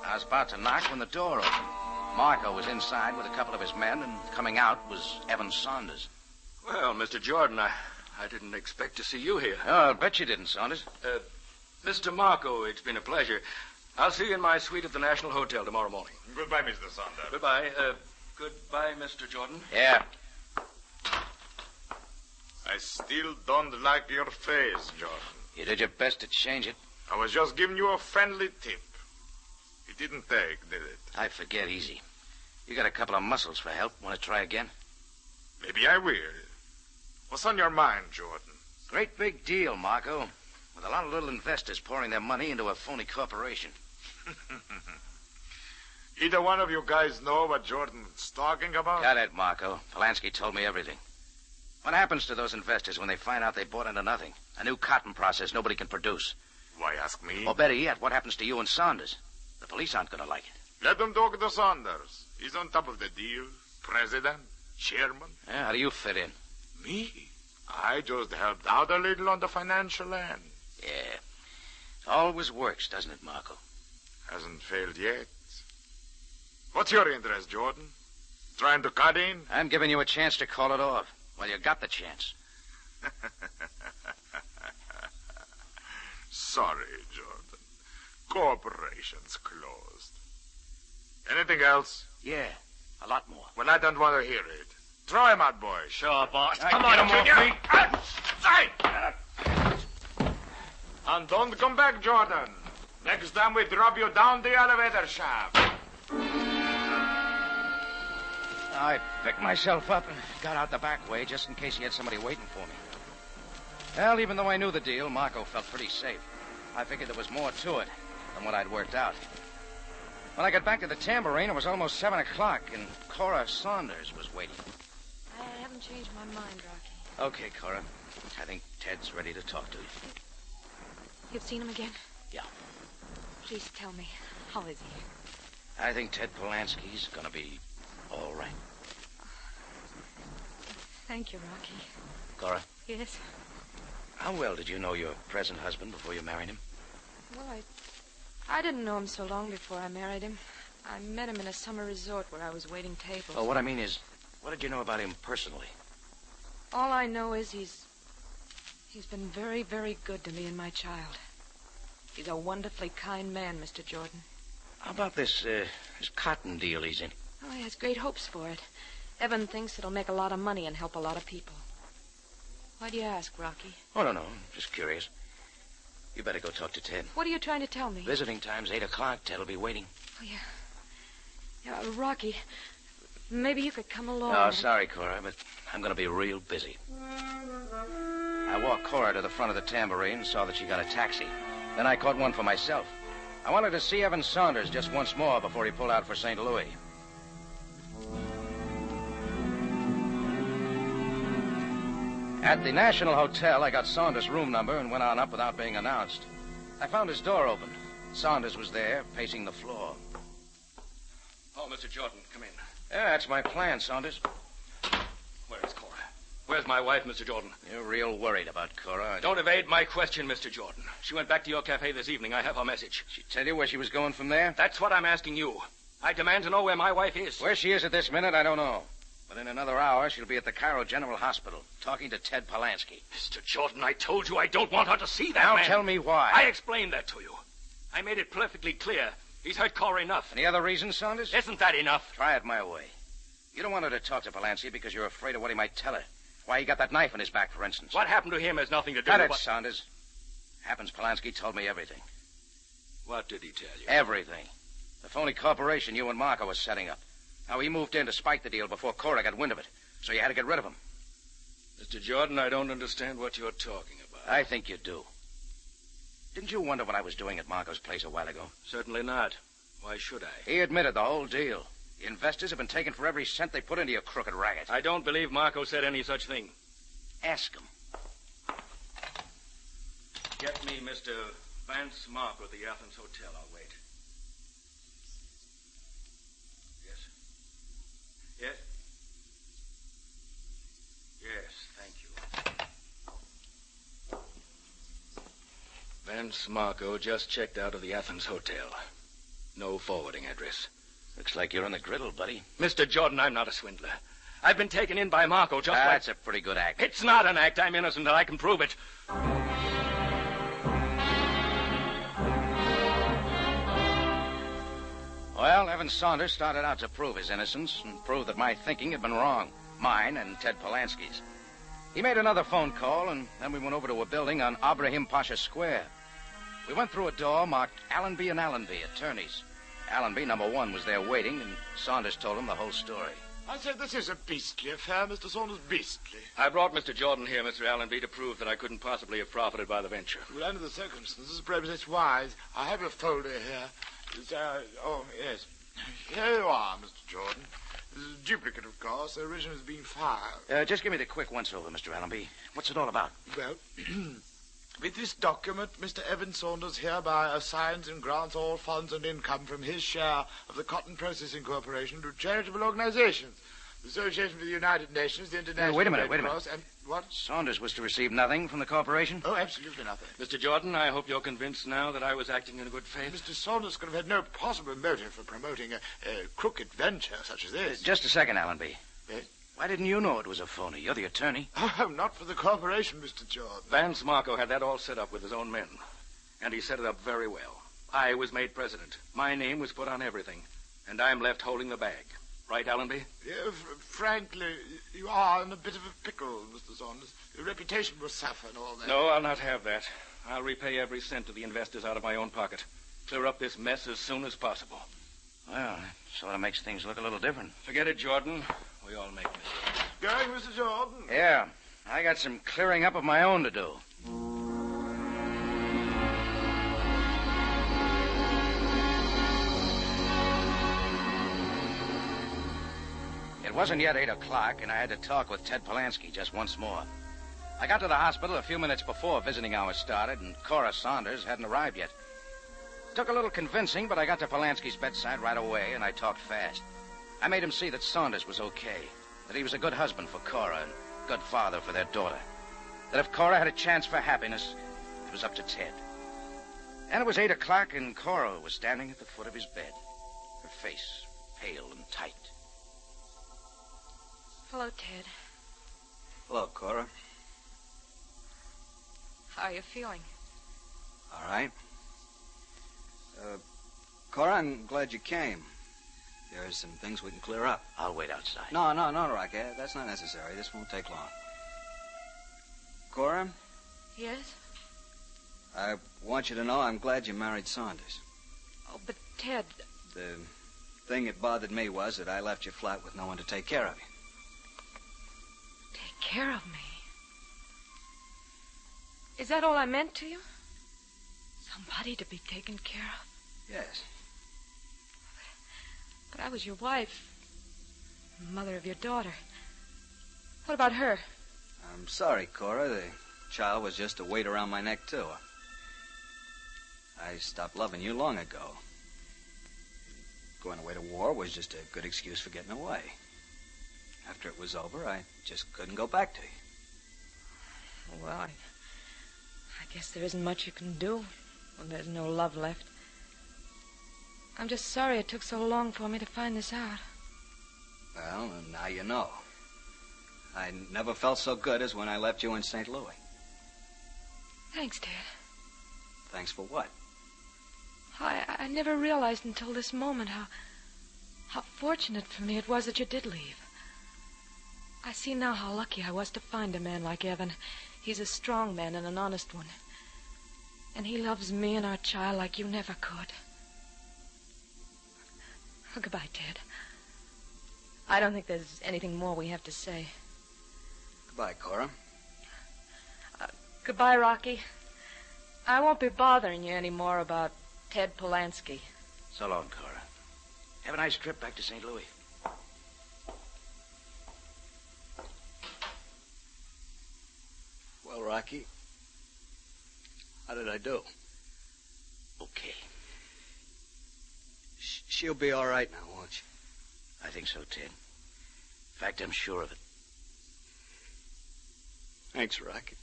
I was about to knock when the door opened. Marco was inside with a couple of his men, and coming out was Evan Saunders. Well, Mr. Jordan, I didn't expect to see you here. Oh, I'll bet you didn't, Saunders. Mr. Marco, it's been a pleasure. I'll see you in my suite at the National Hotel tomorrow morning. Goodbye, Mr. Saunders. Goodbye. Goodbye, Mr. Jordan. Yeah. I still don't like your face, Jordan. You did your best to change it. I was just giving you a friendly tip. It didn't take, did it? I forget easy. You got a couple of muscles for help. Want to try again? Maybe I will. What's on your mind, Jordan? Great big deal, Marco. With a lot of little investors pouring their money into a phony corporation. Either one of you guys know what Jordan's talking about? Got it, Marco. Polanski told me everything. What happens to those investors when they find out they bought into nothing? A new cotton process nobody can produce. Why ask me? Or better yet, what happens to you and Saunders? The police aren't going to like it. Let them talk to Saunders. He's on top of the deal. President, chairman. Yeah, how do you fit in? Me? I just helped out a little on the financial end. Yeah. It always works, doesn't it, Marco? Hasn't failed yet. What's your interest, Jordan? Trying to cut in? I'm giving you a chance to call it off. Well, you got the chance. Sorry, Jordan. Corporation's closed. Anything else? Yeah, a lot more. Well, I don't want to hear it. Throw him out, boys. Sure, boss. Come on, Junior. Outside! And don't come back, Jordan. Next time we drop you down the elevator shaft. I picked myself up and got out the back way just in case he had somebody waiting for me. Well, even though I knew the deal, Marco felt pretty safe. I figured there was more to it than what I'd worked out. When I got back to the tambourine, it was almost 7 o'clock, and Cora Saunders was waiting. I haven't changed my mind, Rocky. Okay, Cora. I think Ted's ready to talk to you. You've seen him again? Yeah. Please tell me, how is he? I think Ted Polanski's gonna be all right. Thank you, Rocky. Cora, Yes? how well did you know your present husband before you married him? Well, I didn't know him so long before I married him. I met him in a summer resort where I was waiting tables. Oh, what I mean is, what did you know about him personally? All I know is he's been very, very good to me and my child. He's a wonderfully kind man, Mr. Jordan. How about this cotton deal he's in? Oh, he has great hopes for it. Evan thinks it'll make a lot of money and help a lot of people. Why do you ask, Rocky? Oh, no, just curious. You better go talk to Ted. What are you trying to tell me? Visiting time's 8 o'clock. Ted'll be waiting. Oh, yeah. Yeah, Rocky, maybe you could come along. Oh, sorry, Cora, but I'm going to be real busy. I walked Cora to the front of the tambourine and saw that she got a taxi. Then I caught one for myself. I wanted to see Evan Saunders just once more before he pulled out for St. Louis. At the National Hotel, I got Saunders' room number and went on up without being announced. I found his door open. Saunders was there, pacing the floor. Oh, Mr. Jordan, come in. Yeah, that's my plan, Saunders. Where is Cora? Where's my wife, Mr. Jordan? You're real worried about Cora. Don't evade my question, Mr. Jordan. She went back to your cafe this evening. I have her message. She tell you where she was going from there? That's what I'm asking you. I demand to know where my wife is. Where she is at this minute, I don't know. But in another hour, she'll be at the Cairo General Hospital, talking to Ted Polanski. Mr. Jordan, I told you I don't want her to see that now man. Now tell me why. I explained that to you. I made it perfectly clear. He's hurt Cora enough. Any other reason, Saunders? Isn't that enough? Try it my way. You don't want her to talk to Polanski because you're afraid of what he might tell her. Why he got that knife in his back, for instance. What happened to him has nothing to do Got with it, what... Saunders. Happens Polanski told me everything. What did he tell you? Everything. The phony corporation you and Marco was setting up. How he moved in to spike the deal before Cora got wind of it. So you had to get rid of him. Mr. Jordan, I don't understand what you're talking about. I think you do. Didn't you wonder what I was doing at Marco's place a while ago? Certainly not. Why should I? He admitted the whole deal. The investors have been taken for every cent they put into your crooked racket. I don't believe Marco said any such thing. Ask him. Get me Mr. Vance Marco at the Athens Hotel. I'll wait. Yes? Yes? Yes, thank you. Vance Marco just checked out of the Athens Hotel. No forwarding address. Looks like you're on the griddle, buddy. Mr. Jordan, I'm not a swindler. I've been taken in by Marco just like... That's a pretty good act. It's not an act. I'm innocent and I can prove it. Well, Evan Saunders started out to prove his innocence and prove that my thinking had been wrong. Mine and Ted Polanski's. He made another phone call, and then we went over to a building on Ibrahim Pasha Square. We went through a door marked Allenby & Allenby, attorneys. Allenby, number 1, was there waiting, and Saunders told him the whole story. I say, this is a beastly affair, Mr. Saunders, beastly. I brought Mr. Jordan here, Mr. Allenby, to prove that I couldn't possibly have profited by the venture. Well, under the circumstances, perhaps it's wise. I have a folder here. It's, oh, yes. Here you are, Mr. Jordan. This is a duplicate, of course. The original has been filed. Just give me the quick once-over, Mr. Allenby. What's it all about? Well, with this document, Mr. Evan Saunders hereby assigns and grants all funds and income from his share of the Cotton Processing Corporation to charitable organizations. The Association for the United Nations, the International wait a minute. And what? Saunders was to receive nothing from the corporation? Oh, absolutely nothing. Mr. Jordan, I hope you're convinced now that I was acting in good faith. Mr. Saunders could have had no possible motive for promoting a crooked venture such as this. Just a second, Allenby. Yes? Why didn't you know it was a phony? You're the attorney. Oh, not for the corporation, Mr. Jordan. Vance Marco had that all set up with his own men. And he set it up very well. I was made president. My name was put on everything. And I'm left holding the bag. Right, Allenby? Yeah, frankly, you are in a bit of a pickle, Mr. Saunders. Your reputation will suffer and all that. No, I'll not have that. I'll repay every cent to the investors out of my own pocket. Clear up this mess as soon as possible. Well, that sort of makes things look a little different. Forget it, Jordan. We all make mistakes. Going, Mr. Jordan? Yeah. I got some clearing up of my own to do. It wasn't yet 8 o'clock, and I had to talk with Ted Polanski just once more. I got to the hospital a few minutes before visiting hours started, and Cora Saunders hadn't arrived yet. Took a little convincing, but I got to Polanski's bedside right away, and I talked fast. I made him see that Saunders was okay, that he was a good husband for Cora and good father for their daughter, that if Cora had a chance for happiness, it was up to Ted. And it was 8 o'clock, and Cora was standing at the foot of his bed, her face pale and tight. Hello, Ted. Hello, Cora. How are you feeling? All right. Cora, I'm glad you came. There's some things we can clear up. I'll wait outside. No, Rocky. That's not necessary. This won't take long. Cora? Yes? I want you to know I'm glad you married Saunders. Oh, but Ted... The thing that bothered me was that I left you flat with no one to take care of you. Take care of me? Is that all I meant to you? Somebody to be taken care of? Yes. But I was your wife, mother of your daughter. What about her? I'm sorry, Cora. The child was just a weight around my neck, too. I stopped loving you long ago. Going away to war was just a good excuse for getting away. After it was over, I just couldn't go back to you. Well, I guess there isn't much you can do when there's no love left. I'm just sorry it took so long for me to find this out. Well, now you know. I never felt so good as when I left you in St. Louis. Thanks, Ted. Thanks for what? I never realized until this moment how fortunate for me it was that you did leave. I see now how lucky I was to find a man like Evan. He's a strong man and an honest one. And he loves me and our child like you never could. Oh, goodbye, Ted. I don't think there's anything more we have to say. Goodbye, Cora. Goodbye, Rocky. I won't be bothering you anymore about Ted Polanski. So long, Cora. Have a nice trip back to St. Louis. Well, Rocky, how did I do? Okay. She'll be all right now, won't she? I think so, Ted. In fact, I'm sure of it. Thanks, Rocky.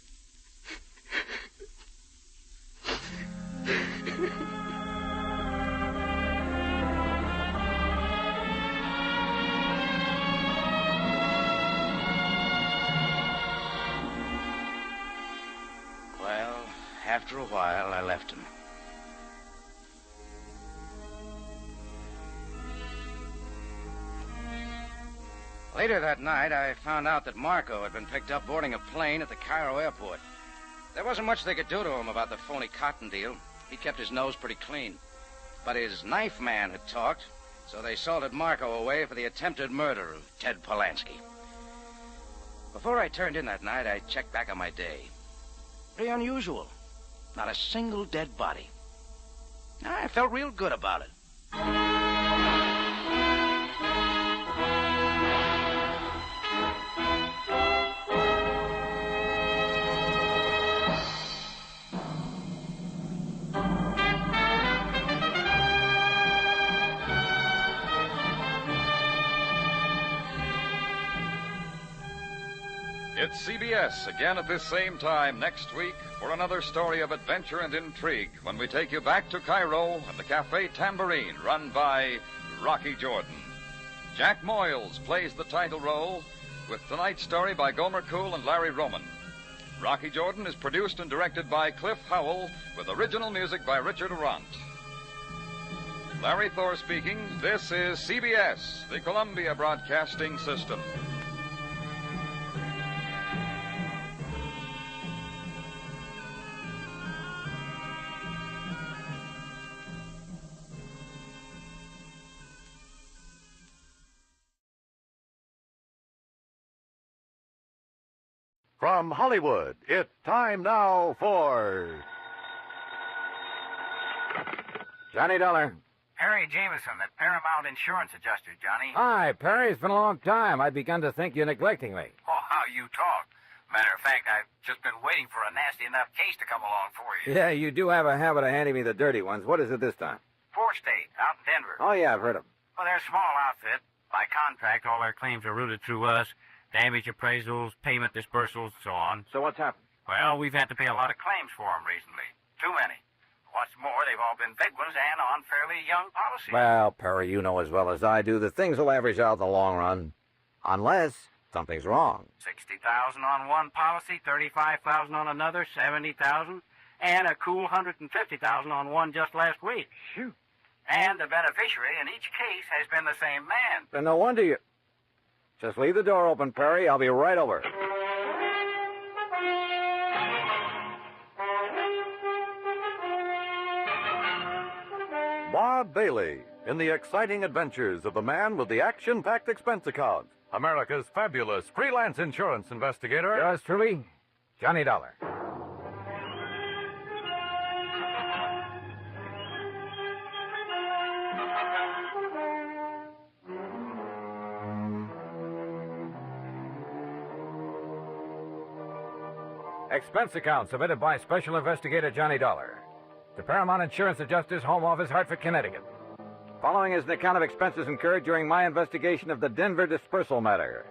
Well, after a while, I left him. Later that night, I found out that Marco had been picked up boarding a plane at the Cairo airport. There wasn't much they could do to him about the phony cotton deal. He kept his nose pretty clean. But his knife man had talked. So they salted Marco away for the attempted murder of Ted Polanski. Before I turned in that night, I checked back on my day. Pretty unusual. Not a single dead body. I felt real good about it. It's CBS again at this same time next week for another story of adventure and intrigue when we take you back to Cairo and the Cafe Tambourine run by Rocky Jordan. Jack Moyles plays the title role with tonight's story by Gomer Cool and Larry Roman. Rocky Jordan is produced and directed by Cliff Howell with original music by Richard Arant. Larry Thor speaking. This is CBS, the Columbia Broadcasting System. From Hollywood, it's time now for... Johnny Dollar. Harry Jameson, the Paramount Insurance Adjuster, Johnny. Hi, Perry. It's been a long time. I'd begun to think you're neglecting me. Oh, how you talk. Matter of fact, I've just been waiting for a nasty enough case to come along for you. Yeah, you do have a habit of handing me the dirty ones. What is it this time? Four-State, out in Denver. Oh, yeah, I've heard of them. Well, they're a small outfit. By contract, all their claims are routed through us. Damage appraisals, payment disbursals, so on. So what's happened? Well, we've had to pay a lot of claims for them recently. Too many. What's more, they've all been big ones and on fairly young policies. Well, Perry, you know as well as I do that things will average out in the long run. Unless something's wrong. 60,000 on one policy, 35,000 on another, 70,000, and a cool 150,000 on one just last week. Shoot. And the beneficiary in each case has been the same man. Then no wonder you... Just leave the door open, Perry. I'll be right over. Bob Bailey in the exciting adventures of the man with the action-packed expense account. America's fabulous freelance insurance investigator. Yours truly, Johnny Dollar. Expense account submitted by Special Investigator Johnny Dollar to Paramount Insurance Adjuster's Home Office, Hartford, Connecticut. Following is an account of expenses incurred during my investigation of the Denver dispersal matter.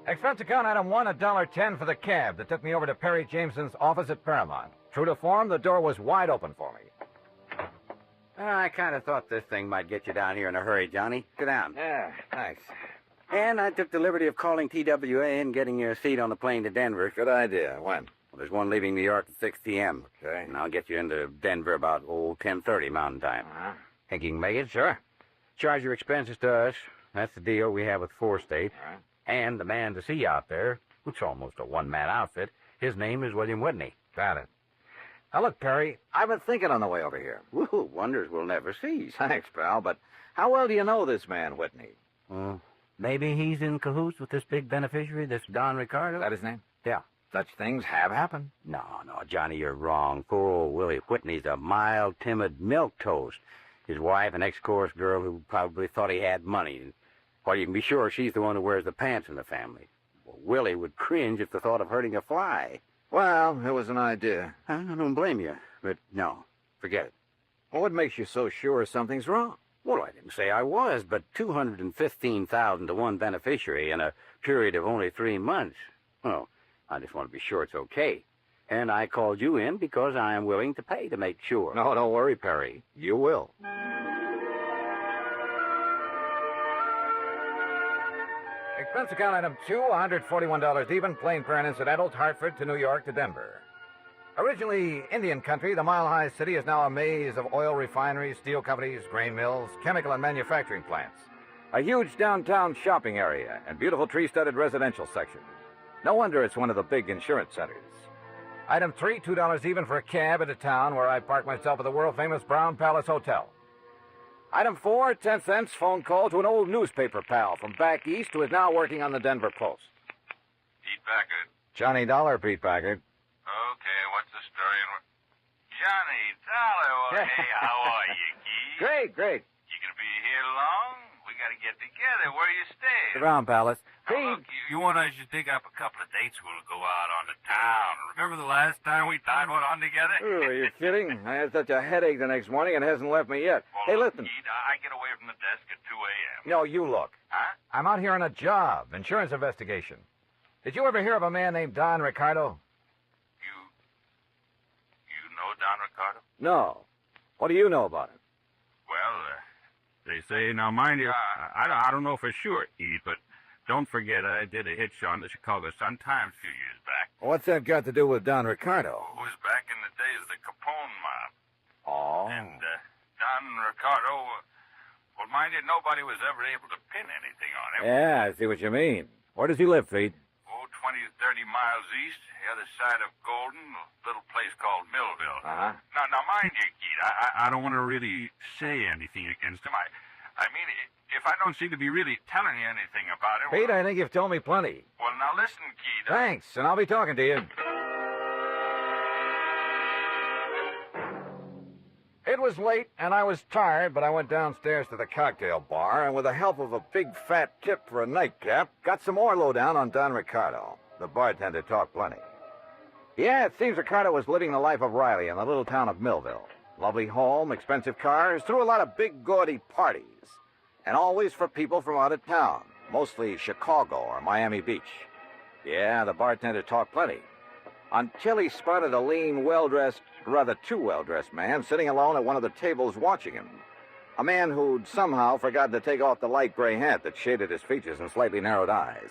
Expense account item 1, $1.10 for the cab that took me over to Perry Jameson's office at Paramount. True to form, the door was wide open for me. I kind of thought this thing might get you down here in a hurry, Johnny. Sit down. Yeah, thanks. And I took the liberty of calling TWA and getting you a seat on the plane to Denver. Good idea. When? Well, there's one leaving New York at 6 p.m. Okay. And I'll get you into Denver about, 10:30 Mountain Time. Uh-huh. Think you can make it? Sure. Charge your expenses to us. That's the deal we have with Four-State. All right. And the man to see you out there, which is almost a one-man outfit, his name is William Whitney. Got it. Now, look, Perry, I've been thinking on the way over here. Woo, wonders will never cease. Thanks, pal, but how well do you know this man, Whitney? Maybe he's in cahoots with this big beneficiary, this Don Ricardo. Is that his name? Yeah. Such things have happened. No, Johnny, you're wrong. Poor old Willie Whitney's a mild, timid milquetoast. His wife, an ex-chorus girl who probably thought he had money. Well, you can be sure she's the one who wears the pants in the family. Well, Willie would cringe at the thought of hurting a fly. Well, it was an idea. I don't blame you, but no, forget it. Well, what makes you so sure something's wrong? Well, I didn't say I was, but $215,000 to one beneficiary in a period of only 3 months. Well, I just want to be sure it's okay. And I called you in because I am willing to pay to make sure. No, don't worry, Perry. You will. Expense account item 2, $141 even, plane fare and incidentals, Hartford to New York to Denver. Originally Indian country, the mile-high city is now a maze of oil refineries, steel companies, grain mills, chemical and manufacturing plants. A huge downtown shopping area and beautiful tree-studded residential sections. No wonder it's one of the big insurance centers. Item 3, $2 even for a cab into town where I park myself at the world-famous Brown Palace Hotel. Item 4, 10 cents phone call to an old newspaper pal from back east who is now working on the Denver Post. Pete Packard. Johnny Dollar, Pete Packard. Okay, what's the story? Johnny Dollar, well, hey, how are you, Keith? Great. You gonna be here long? We gotta get together. Where you staying? The Brown Palace. Look, you want us to dig up a couple of dates? We'll go out on the town. Remember the last time we tied one on together? Oh, are you kidding? I had such a headache the next morning and it hasn't left me yet. Well, Hey, look, listen. Keith, I get away from the desk at 2 a.m. No, you look. Huh? I'm out here on a job, insurance investigation. Did you ever hear of a man named Don Ricardo? You know Don Ricardo? No. What do you know about him? Well, They say, now mind you, I don't know for sure, Eve, but don't forget I did a hitch on the Chicago Sun-Times a few years back. What's that got to do with Don Ricardo? It was back in the days of the Capone mob. Oh. And Don Ricardo, well, mind you, nobody was ever able to pin anything on him. Yeah, I see what you mean. Where does he live, Pete? 20 to 30 miles east, the other side of Golden, a little place called Millville. Uh-huh. Now, mind you, Keith, I don't want to really say anything against him. I mean, if I don't seem to be really telling you anything about it... Pete, I think you've told me plenty. Well, now listen, Keith. Thanks, and I'll be talking to you. It was late, and I was tired, but I went downstairs to the cocktail bar, and with the help of a big fat tip for a nightcap, got some more lowdown on Don Ricardo. The bartender talked plenty. Yeah, it seems Ricardo was living the life of Riley in the little town of Millville. Lovely home, expensive cars, threw a lot of big, gaudy parties. And always for people from out of town, mostly Chicago or Miami Beach. Yeah, the bartender talked plenty. Until he spotted a lean, well-dressed, rather too well-dressed man sitting alone at one of the tables watching him. A man who'd somehow forgotten to take off the light gray hat that shaded his features and slightly narrowed eyes.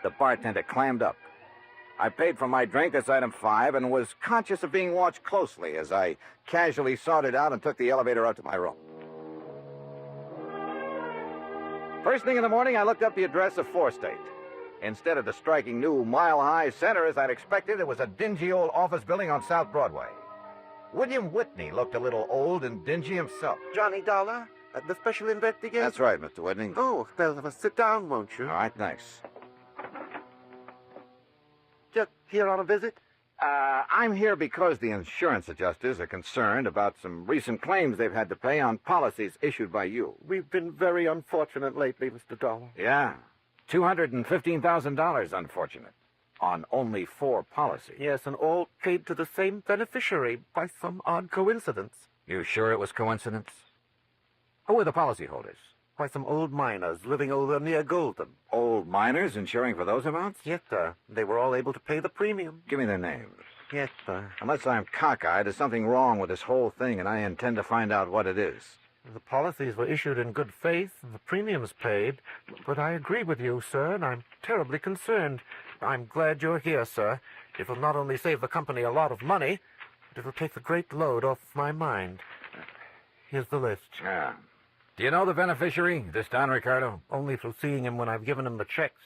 The bartender clammed up. I paid for my drink, that's item 5, and was conscious of being watched closely as I casually sorted out and took the elevator out to my room. First thing in the morning, I looked up the address of 4th State. Instead of the striking new mile-high center as I'd expected, it was a dingy old office building on South Broadway. William Whitney looked a little old and dingy himself. Johnny Dollar, the special investigator? That's right, Mr. Whitney. Oh, well, sit down, won't you? All right, thanks. Just here on a visit? I'm here because the insurance adjusters are concerned about some recent claims they've had to pay on policies issued by you. We've been very unfortunate lately, Mr. Dollar. Yeah. $215,000, unfortunate. On only 4 policies. Yes, and all paid to the same beneficiary by some odd coincidence. You sure it was coincidence? Who were the policyholders? Why, some old miners living over near Golden. Old miners insuring for those amounts? Yes, sir. They were all able to pay the premium. Give me their names. Yes, sir. Unless I'm cockeyed, there's something wrong with this whole thing, and I intend to find out what it is. The policies were issued in good faith, the premiums paid, but I agree with you, sir, and I'm terribly concerned. I'm glad you're here, sir. It will not only save the company a lot of money, but it will take the great load off my mind. Here's the list. Yeah. Do you know the beneficiary, this Don Ricardo? Only through seeing him when I've given him the checks.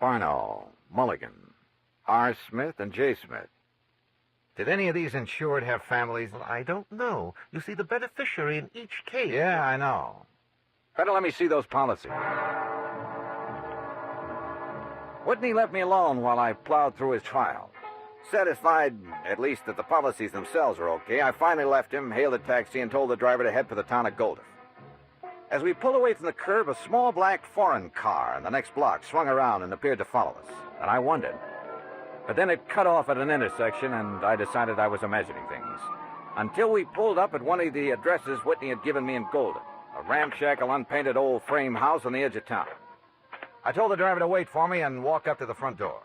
Barno, Mulligan, R. Smith, and J. Smith. Did any of these insured have families? Well, I don't know. You see, the beneficiary in each case... Yeah, I know. Better let me see those policies. Whitney left me alone while I plowed through his file. Satisfied, at least, that the policies themselves are okay, I finally left him, hailed a taxi, and told the driver to head for the town of Golden. As we pulled away from the curb, a small black foreign car in the next block swung around and appeared to follow us. And I wondered. But then it cut off at an intersection, and I decided I was imagining things. Until we pulled up at one of the addresses Whitney had given me in Golden, a ramshackle, unpainted old frame house on the edge of town. I told the driver to wait for me and walk up to the front door.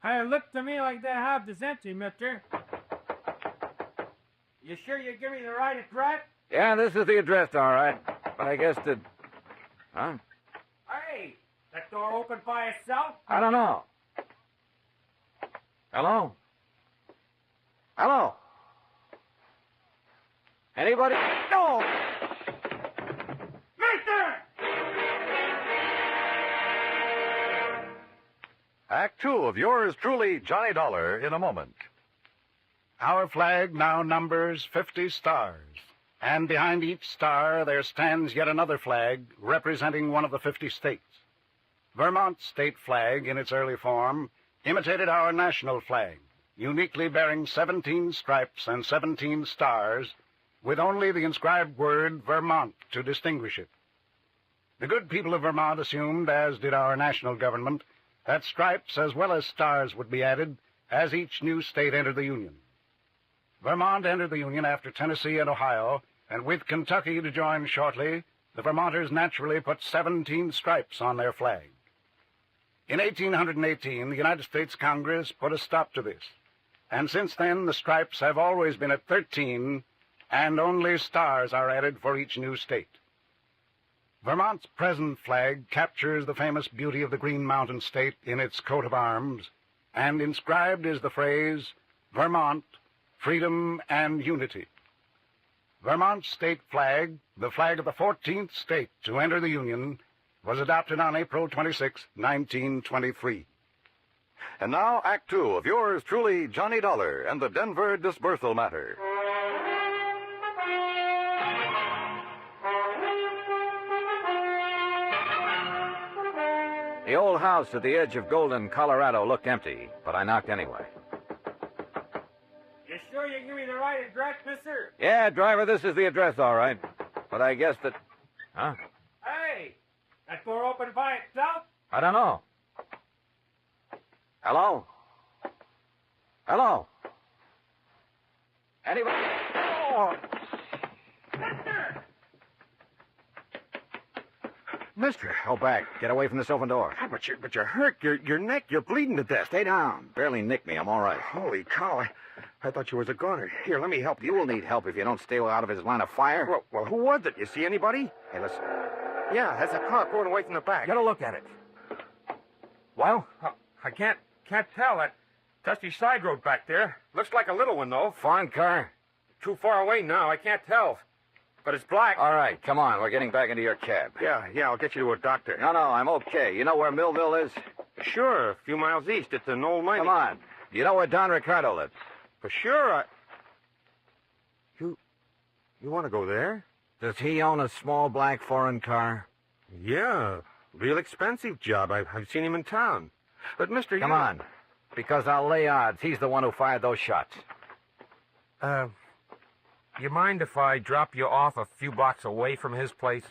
Hey, look to me like that house is empty, mister. You sure you give me the right address? Yeah, this is the address, all right. But I guess the... Huh? Hey, that door open by itself? I don't know. Hello? Hello? Anybody? No! Mister! Act Two of yours truly, Johnny Dollar, in a moment. Our flag now numbers 50 stars, and behind each star there stands yet another flag representing one of the 50 states. Vermont's state flag, in its early form, imitated our national flag, uniquely bearing 17 stripes and 17 stars, with only the inscribed word Vermont to distinguish it. The good people of Vermont assumed, as did our national government, that stripes as well as stars would be added as each new state entered the Union. Vermont entered the Union after Tennessee and Ohio, and with Kentucky to join shortly, the Vermonters naturally put 17 stripes on their flag. In 1818, the United States Congress put a stop to this, and since then the stripes have always been at 13, and only stars are added for each new state. Vermont's present flag captures the famous beauty of the Green Mountain State in its coat of arms, and inscribed is the phrase, Vermont, Freedom and Unity. Vermont's state flag, the flag of the 14th state to enter the Union, was adopted on April 26, 1923. And now, Act Two of yours truly, Johnny Dollar, and the Denver disbursal matter. The old house at the edge of Golden, Colorado looked empty, but I knocked anyway. You sure you give me the right address, mister? Yeah, driver, this is the address, all right. But I guess that... Huh? Hey, that door open by itself? I don't know. Hello? Hello? Anybody? Oh. Mister, go back. Get away from this open door. But you're hurt. Your neck, you're bleeding to death. Stay down. Barely nicked me. I'm all right. Holy cow. I thought you was a goner. Here, let me help you. You will need help if you don't stay out of his line of fire. Well, who was it? You see anybody? Hey, listen. Yeah, that's a car pulling away from the back. Get a look at it. Well, I can't tell. That dusty side road back there. Looks like a little one, though. Foreign car? Too far away now. I can't tell. But it's black. All right, come on. We're getting back into your cab. Yeah, I'll get you to a doctor. No, I'm okay. You know where Millville is? Sure, a few miles east. It's an old mine. Come on. You know where Don Ricardo lives? For sure, You want to go there? Does he own a small black foreign car? Yeah, real expensive job. I've seen him in town. But, mister, Come on, because I'll lay odds he's the one who fired those shots. You mind if I drop you off a few blocks away from his place?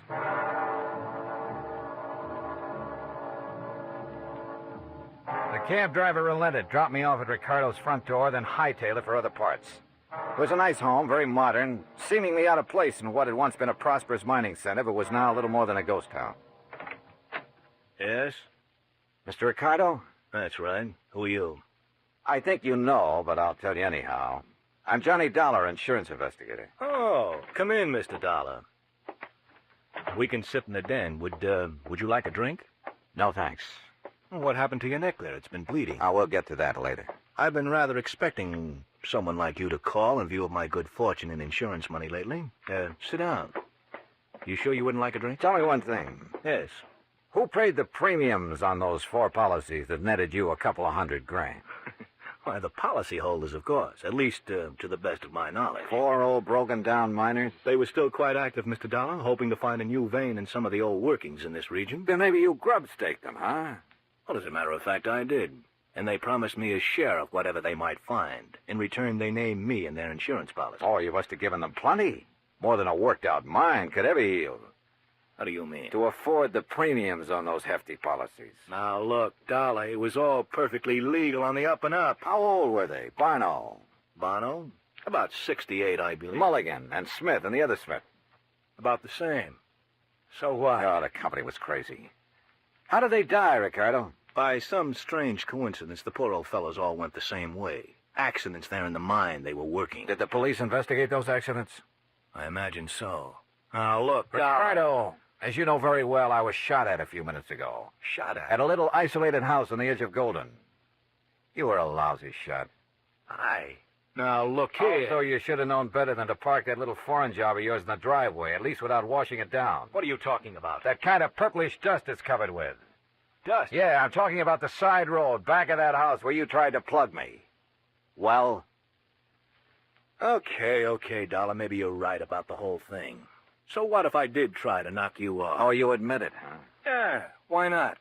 The cab driver relented, dropped me off at Ricardo's front door, then hightailed it for other parts. It was a nice home, very modern, seemingly out of place in what had once been a prosperous mining center, but was now a little more than a ghost town. Yes? Mr. Ricardo? That's right. Who are you? I think you know, but I'll tell you anyhow. I'm Johnny Dollar, insurance investigator. Oh, come in, Mr. Dollar. We can sit in the den. Would you like a drink? No, thanks. What happened to your neck there? It's been bleeding. Oh, we'll get to that later. I've been rather expecting someone like you to call in view of my good fortune in insurance money lately. Sit down. You sure you wouldn't like a drink? Tell me one thing. Yes. Who paid the premiums on those 4 policies that netted you a couple of $100,000? Why, the policyholders, of course, at least to the best of my knowledge. 4 old broken-down miners? They were still quite active, Mr. Dollar, hoping to find a new vein in some of the old workings in this region. Then maybe you grub-staked them, huh? Well, as a matter of fact, I did. And they promised me a share of whatever they might find. In return, they named me in their insurance policy. Oh, you must have given them plenty. More than a worked-out mine could ever yield. How do you mean? To afford the premiums on those hefty policies. Now, look, Dollar, it was all perfectly legal on the up and up. How old were they? Barno? Barno? About 68, I believe. Mulligan and Smith and the other Smith? About the same. So what? Oh, the company was crazy. How did they die, Ricardo? By some strange coincidence, the poor old fellows all went the same way. Accidents there in the mine they were working. Did the police investigate those accidents? I imagine so. Now, look, Ricardo, as you know very well, I was shot at a few minutes ago. Shot at? At a little isolated house on the edge of Golden. You were a lousy shot. Now, look here. Also, you should have known better than to park that little foreign job of yours in the driveway, at least without washing it down. What are you talking about? That kind of purplish dust it's covered with. Dust? Yeah, I'm talking about the side road back of that house where you tried to plug me. Well? Okay, Dollar, maybe you're right about the whole thing. So what if I did try to knock you off? Oh, you admit it, huh? Yeah, why not?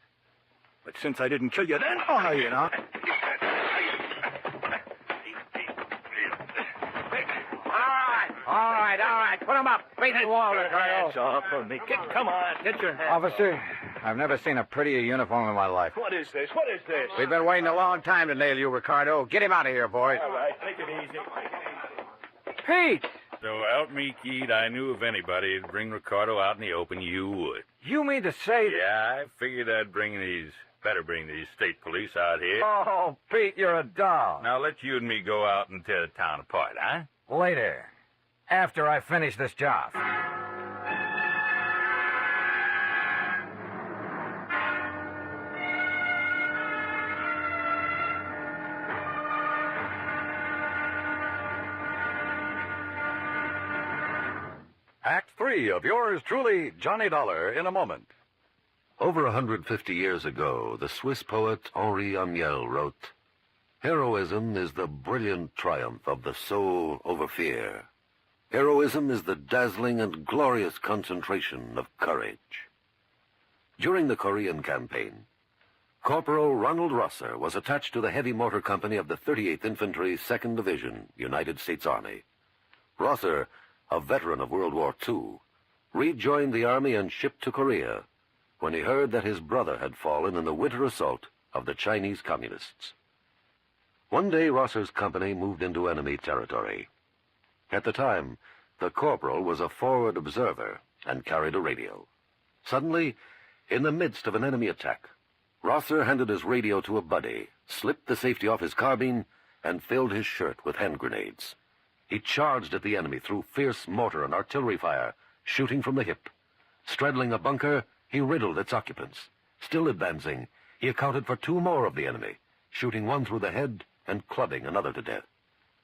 But since I didn't kill you then, you know. All right. Put him up. Face the wall, Ricardo. Hands off of me. Come on, get your hands. Officer, I've never seen a prettier uniform in my life. What is this? We've been waiting a long time to nail you, Ricardo. Get him out of here, boys. All right, take it easy. Pete! So help me, Keith, I knew if anybody would bring Ricardo out in the open, you would. You mean to say... Yeah, I figured I'd better bring these state police out here. Oh, Pete, you're a doll. Now let you and me go out and tear the town apart, huh? Later. After I finish this job. Act 3 of yours truly, Johnny Dollar, in a moment. Over 150 years ago, the Swiss poet Henri Amiel wrote, "Heroism is the brilliant triumph of the soul over fear. Heroism is the dazzling and glorious concentration of courage." During the Korean campaign, Corporal Ronald Rosser was attached to the heavy mortar company of the 38th Infantry, 2nd Division, United States Army. Rosser, a veteran of World War II, rejoined the Army and shipped to Korea when he heard that his brother had fallen in the winter assault of the Chinese Communists. One day, Rosser's company moved into enemy territory. At the time, the corporal was a forward observer and carried a radio. Suddenly, in the midst of an enemy attack, Rosser handed his radio to a buddy, slipped the safety off his carbine, and filled his shirt with hand grenades. He charged at the enemy through fierce mortar and artillery fire, shooting from the hip. Straddling a bunker, he riddled its occupants. Still advancing, he accounted for 2 more of the enemy, shooting one through the head and clubbing another to death.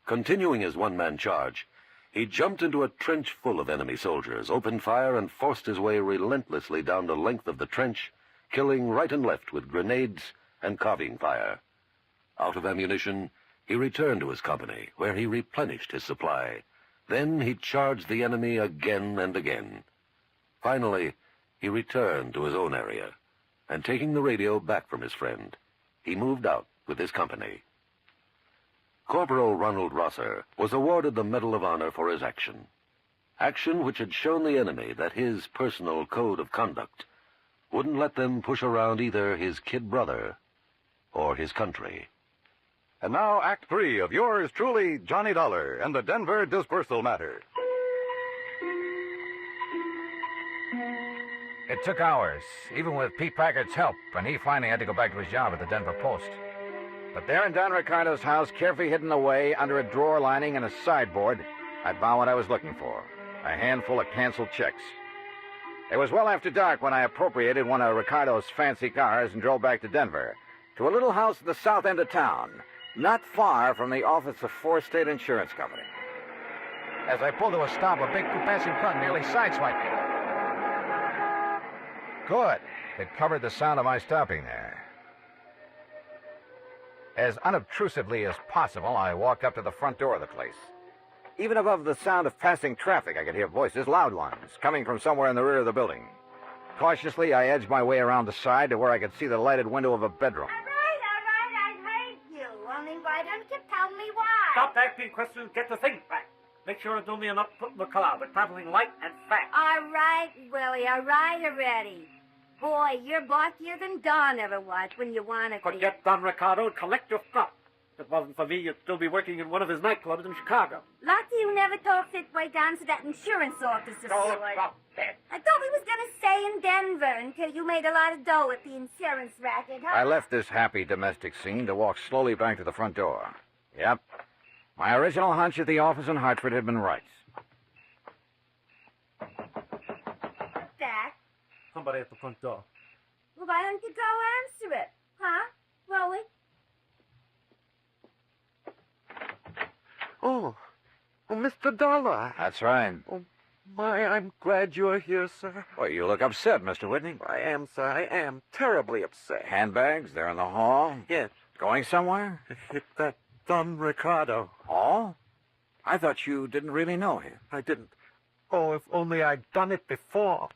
Continuing his one-man charge, he jumped into a trench full of enemy soldiers, opened fire, and forced his way relentlessly down the length of the trench, killing right and left with grenades and carbine fire. Out of ammunition, he returned to his company, where he replenished his supply. Then he charged the enemy again and again. Finally, he returned to his own area, and taking the radio back from his friend, he moved out with his company. Corporal Ronald Rosser was awarded the Medal of Honor for his action. Action which had shown the enemy that his personal code of conduct wouldn't let them push around either his kid brother or his country. And now, Act 3 of yours truly, Johnny Dollar, and the Denver disbursal matter. It took hours, even with Pete Packard's help, and he finally had to go back to his job at the Denver Post. But there in Don Ricardo's house, carefully hidden away under a drawer lining and a sideboard, I found what I was looking for, a handful of canceled checks. It was well after dark when I appropriated one of Ricardo's fancy cars and drove back to Denver, to a little house at the south end of town, not far from the office of 4 State Insurance Company. As I pulled to a stop, a big passing car nearly sideswiped me. Good. It covered the sound of my stopping there. As unobtrusively as possible, I walked up to the front door of the place. Even above the sound of passing traffic, I could hear voices, loud ones, coming from somewhere in the rear of the building. Cautiously, I edged my way around the side to where I could see the lighted window of a bedroom. I heard you. Only why don't you tell me why? Stop asking questions. Get the thing back. Make sure it's only enough to put in the car, but traveling light and fast. All right, Willie. All right already. Boy, you're bosskier than Don ever was when you want to be. Forget Don Ricardo and collect your stuff. If it wasn't for me, you'd still be working in one of his nightclubs in Chicago. Lucky you never talked this way down to that insurance officer. Don't stop that. I thought we was going to stay in Denver until you made a lot of dough at the insurance racket, huh? I left this happy domestic scene to walk slowly back to the front door. Yep. My original hunch at the office in Hartford had been right. What's that? Somebody at the front door. Well, why don't you go answer it? Huh, Willie? Oh, Mr. Dollar. That's right. Oh, My, I'm glad you're here, sir. Well, you look upset, Mr. Whitney. I am, sir. I am terribly upset. Handbags, they're in the hall? Yes. Going somewhere? Hit that Don Ricardo. Oh? I thought you didn't really know him. I didn't. Oh, if only I'd done it before.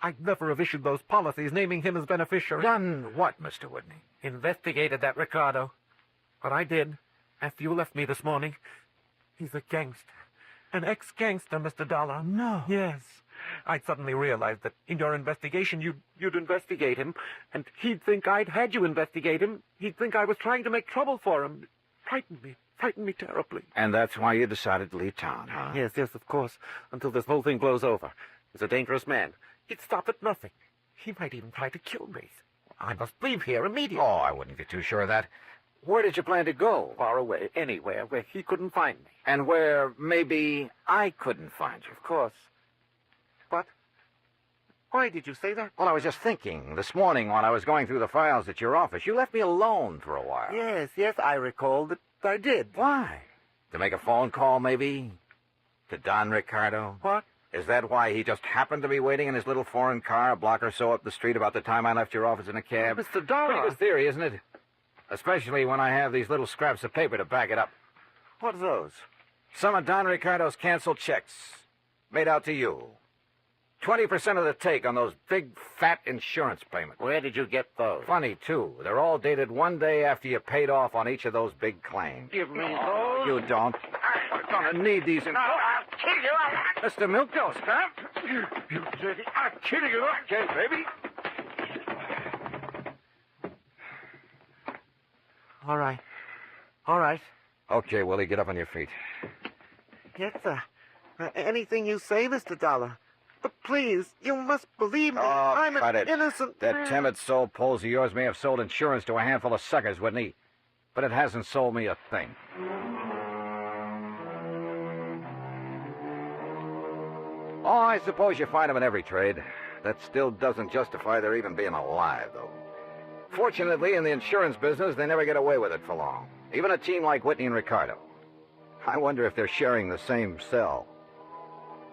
I'd never have issued those policies naming him as beneficiary. Done what, Mr. Whitney? Investigated that Ricardo. But I did, after you left me this morning. He's a gangster. An ex-gangster, Mr. Dollar. No. Yes. I'd suddenly realized that in your investigation you'd investigate him, and he'd think I'd had you investigate him. He'd think I was trying to make trouble for him. Frightened me terribly. And that's why you decided to leave town, huh? Yes, of course, until this whole thing blows over. He's a dangerous man. He'd stop at nothing. He might even try to kill me. I must leave here immediately. Oh, I wouldn't get too sure of that. Where did you plan to go? Far away, anywhere where he couldn't find me. And where maybe I couldn't find you? Of course. But why did you say that? Well, I was just thinking. This morning when I was going through the files at your office, you left me alone for a while. Yes, I recall that I did. Why? To make a phone call, maybe? To Don Ricardo? What? Is that why he just happened to be waiting in his little foreign car a block or so up the street about the time I left your office in a cab? Mr. Dollar. Pretty good theory, isn't it? Especially when I have these little scraps of paper to back it up. What are those? Some of Don Ricardo's canceled checks. Made out to you. 20% of the take on those big, fat insurance payments. Where did you get those? Funny, too. They're all dated one day after you paid off on each of those big claims. Give me those. You don't. I'm gonna need these. No, I'll kill you. Mr. Milktoast, huh? You dirty. I'll kill you. Okay, baby. All right. Okay, Willie, get up on your feet. Yes, sir. Anything you say, Mr. Dollar. But please, you must believe me. Oh, I'm cut an it. innocent That man. timid soul Poles of yours may have sold insurance to a handful of suckers, wouldn't he? But it hasn't sold me a thing. Oh, I suppose you find them in every trade. That still doesn't justify their even being alive, though. Fortunately, in the insurance business, they never get away with it for long. Even a team like Whitney and Ricardo. I wonder if they're sharing the same cell.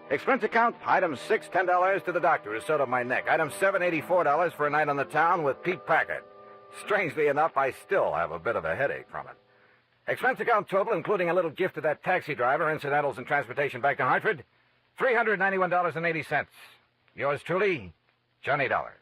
Expense account, item 6, $10 to the doctor who sewed up my neck. Item 7, $84 for a night on the town with Pete Packard. Strangely enough, I still have a bit of a headache from it. Expense account total, including a little gift to that taxi driver, incidentals and transportation back to Hartford, $391.80. Yours truly, Johnny Dollar.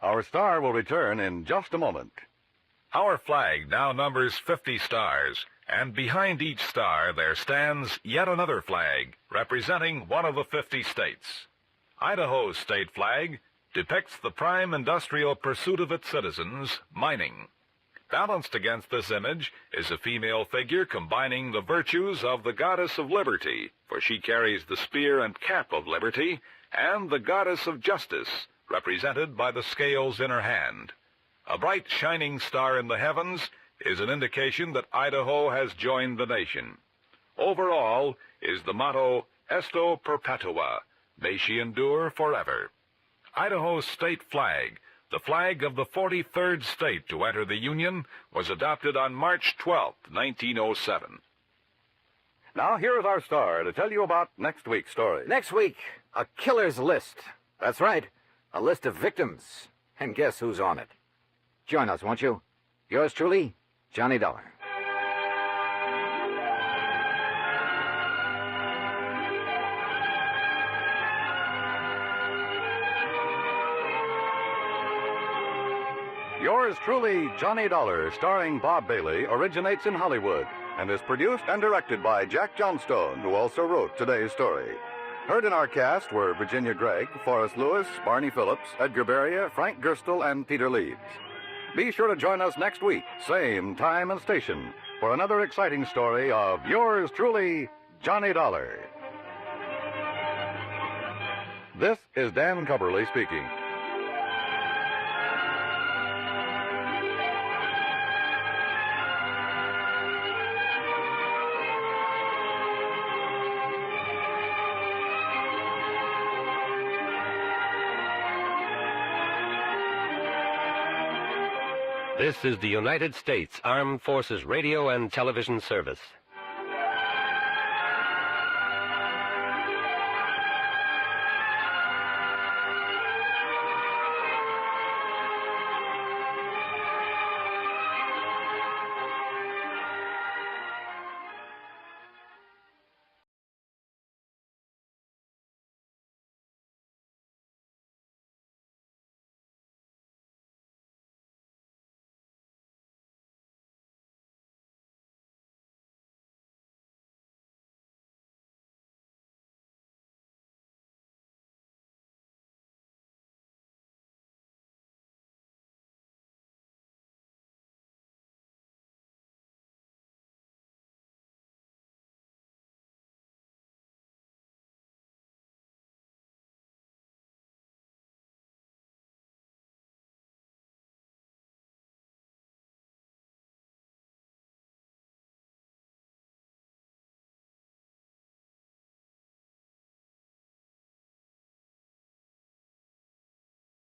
Our star will return in just a moment. Our flag now numbers 50 stars, and behind each star there stands yet another flag representing one of the 50 states. Idaho's state flag depicts the prime industrial pursuit of its citizens, mining. Balanced against this image is a female figure combining the virtues of the goddess of liberty, for she carries the spear and cap of liberty, and the goddess of justice, represented by the scales in her hand. A bright shining star in the heavens is an indication that Idaho has joined the nation. Overall is the motto, Esto Perpetua, may she endure forever. Idaho's state flag, the flag of the 43rd state to enter the Union, was adopted on March 12, 1907. Now, here is our star to tell you about next week's story. Next week, a killer's list. That's right, a list of victims. And guess who's on it? Join us, won't you? Yours truly, Johnny Dollar. Yours truly, Johnny Dollar, starring Bob Bailey, originates in Hollywood and is produced and directed by Jack Johnstone, who also wrote today's story. Heard in our cast were Virginia Gregg, Forrest Lewis, Barney Phillips, Edgar Beria, Frank Gerstle, and Peter Leeds. Be sure to join us next week, same time and station, for another exciting story of yours truly, Johnny Dollar. This is Dan Cubberly speaking. This is the United States Armed Forces Radio and Television Service.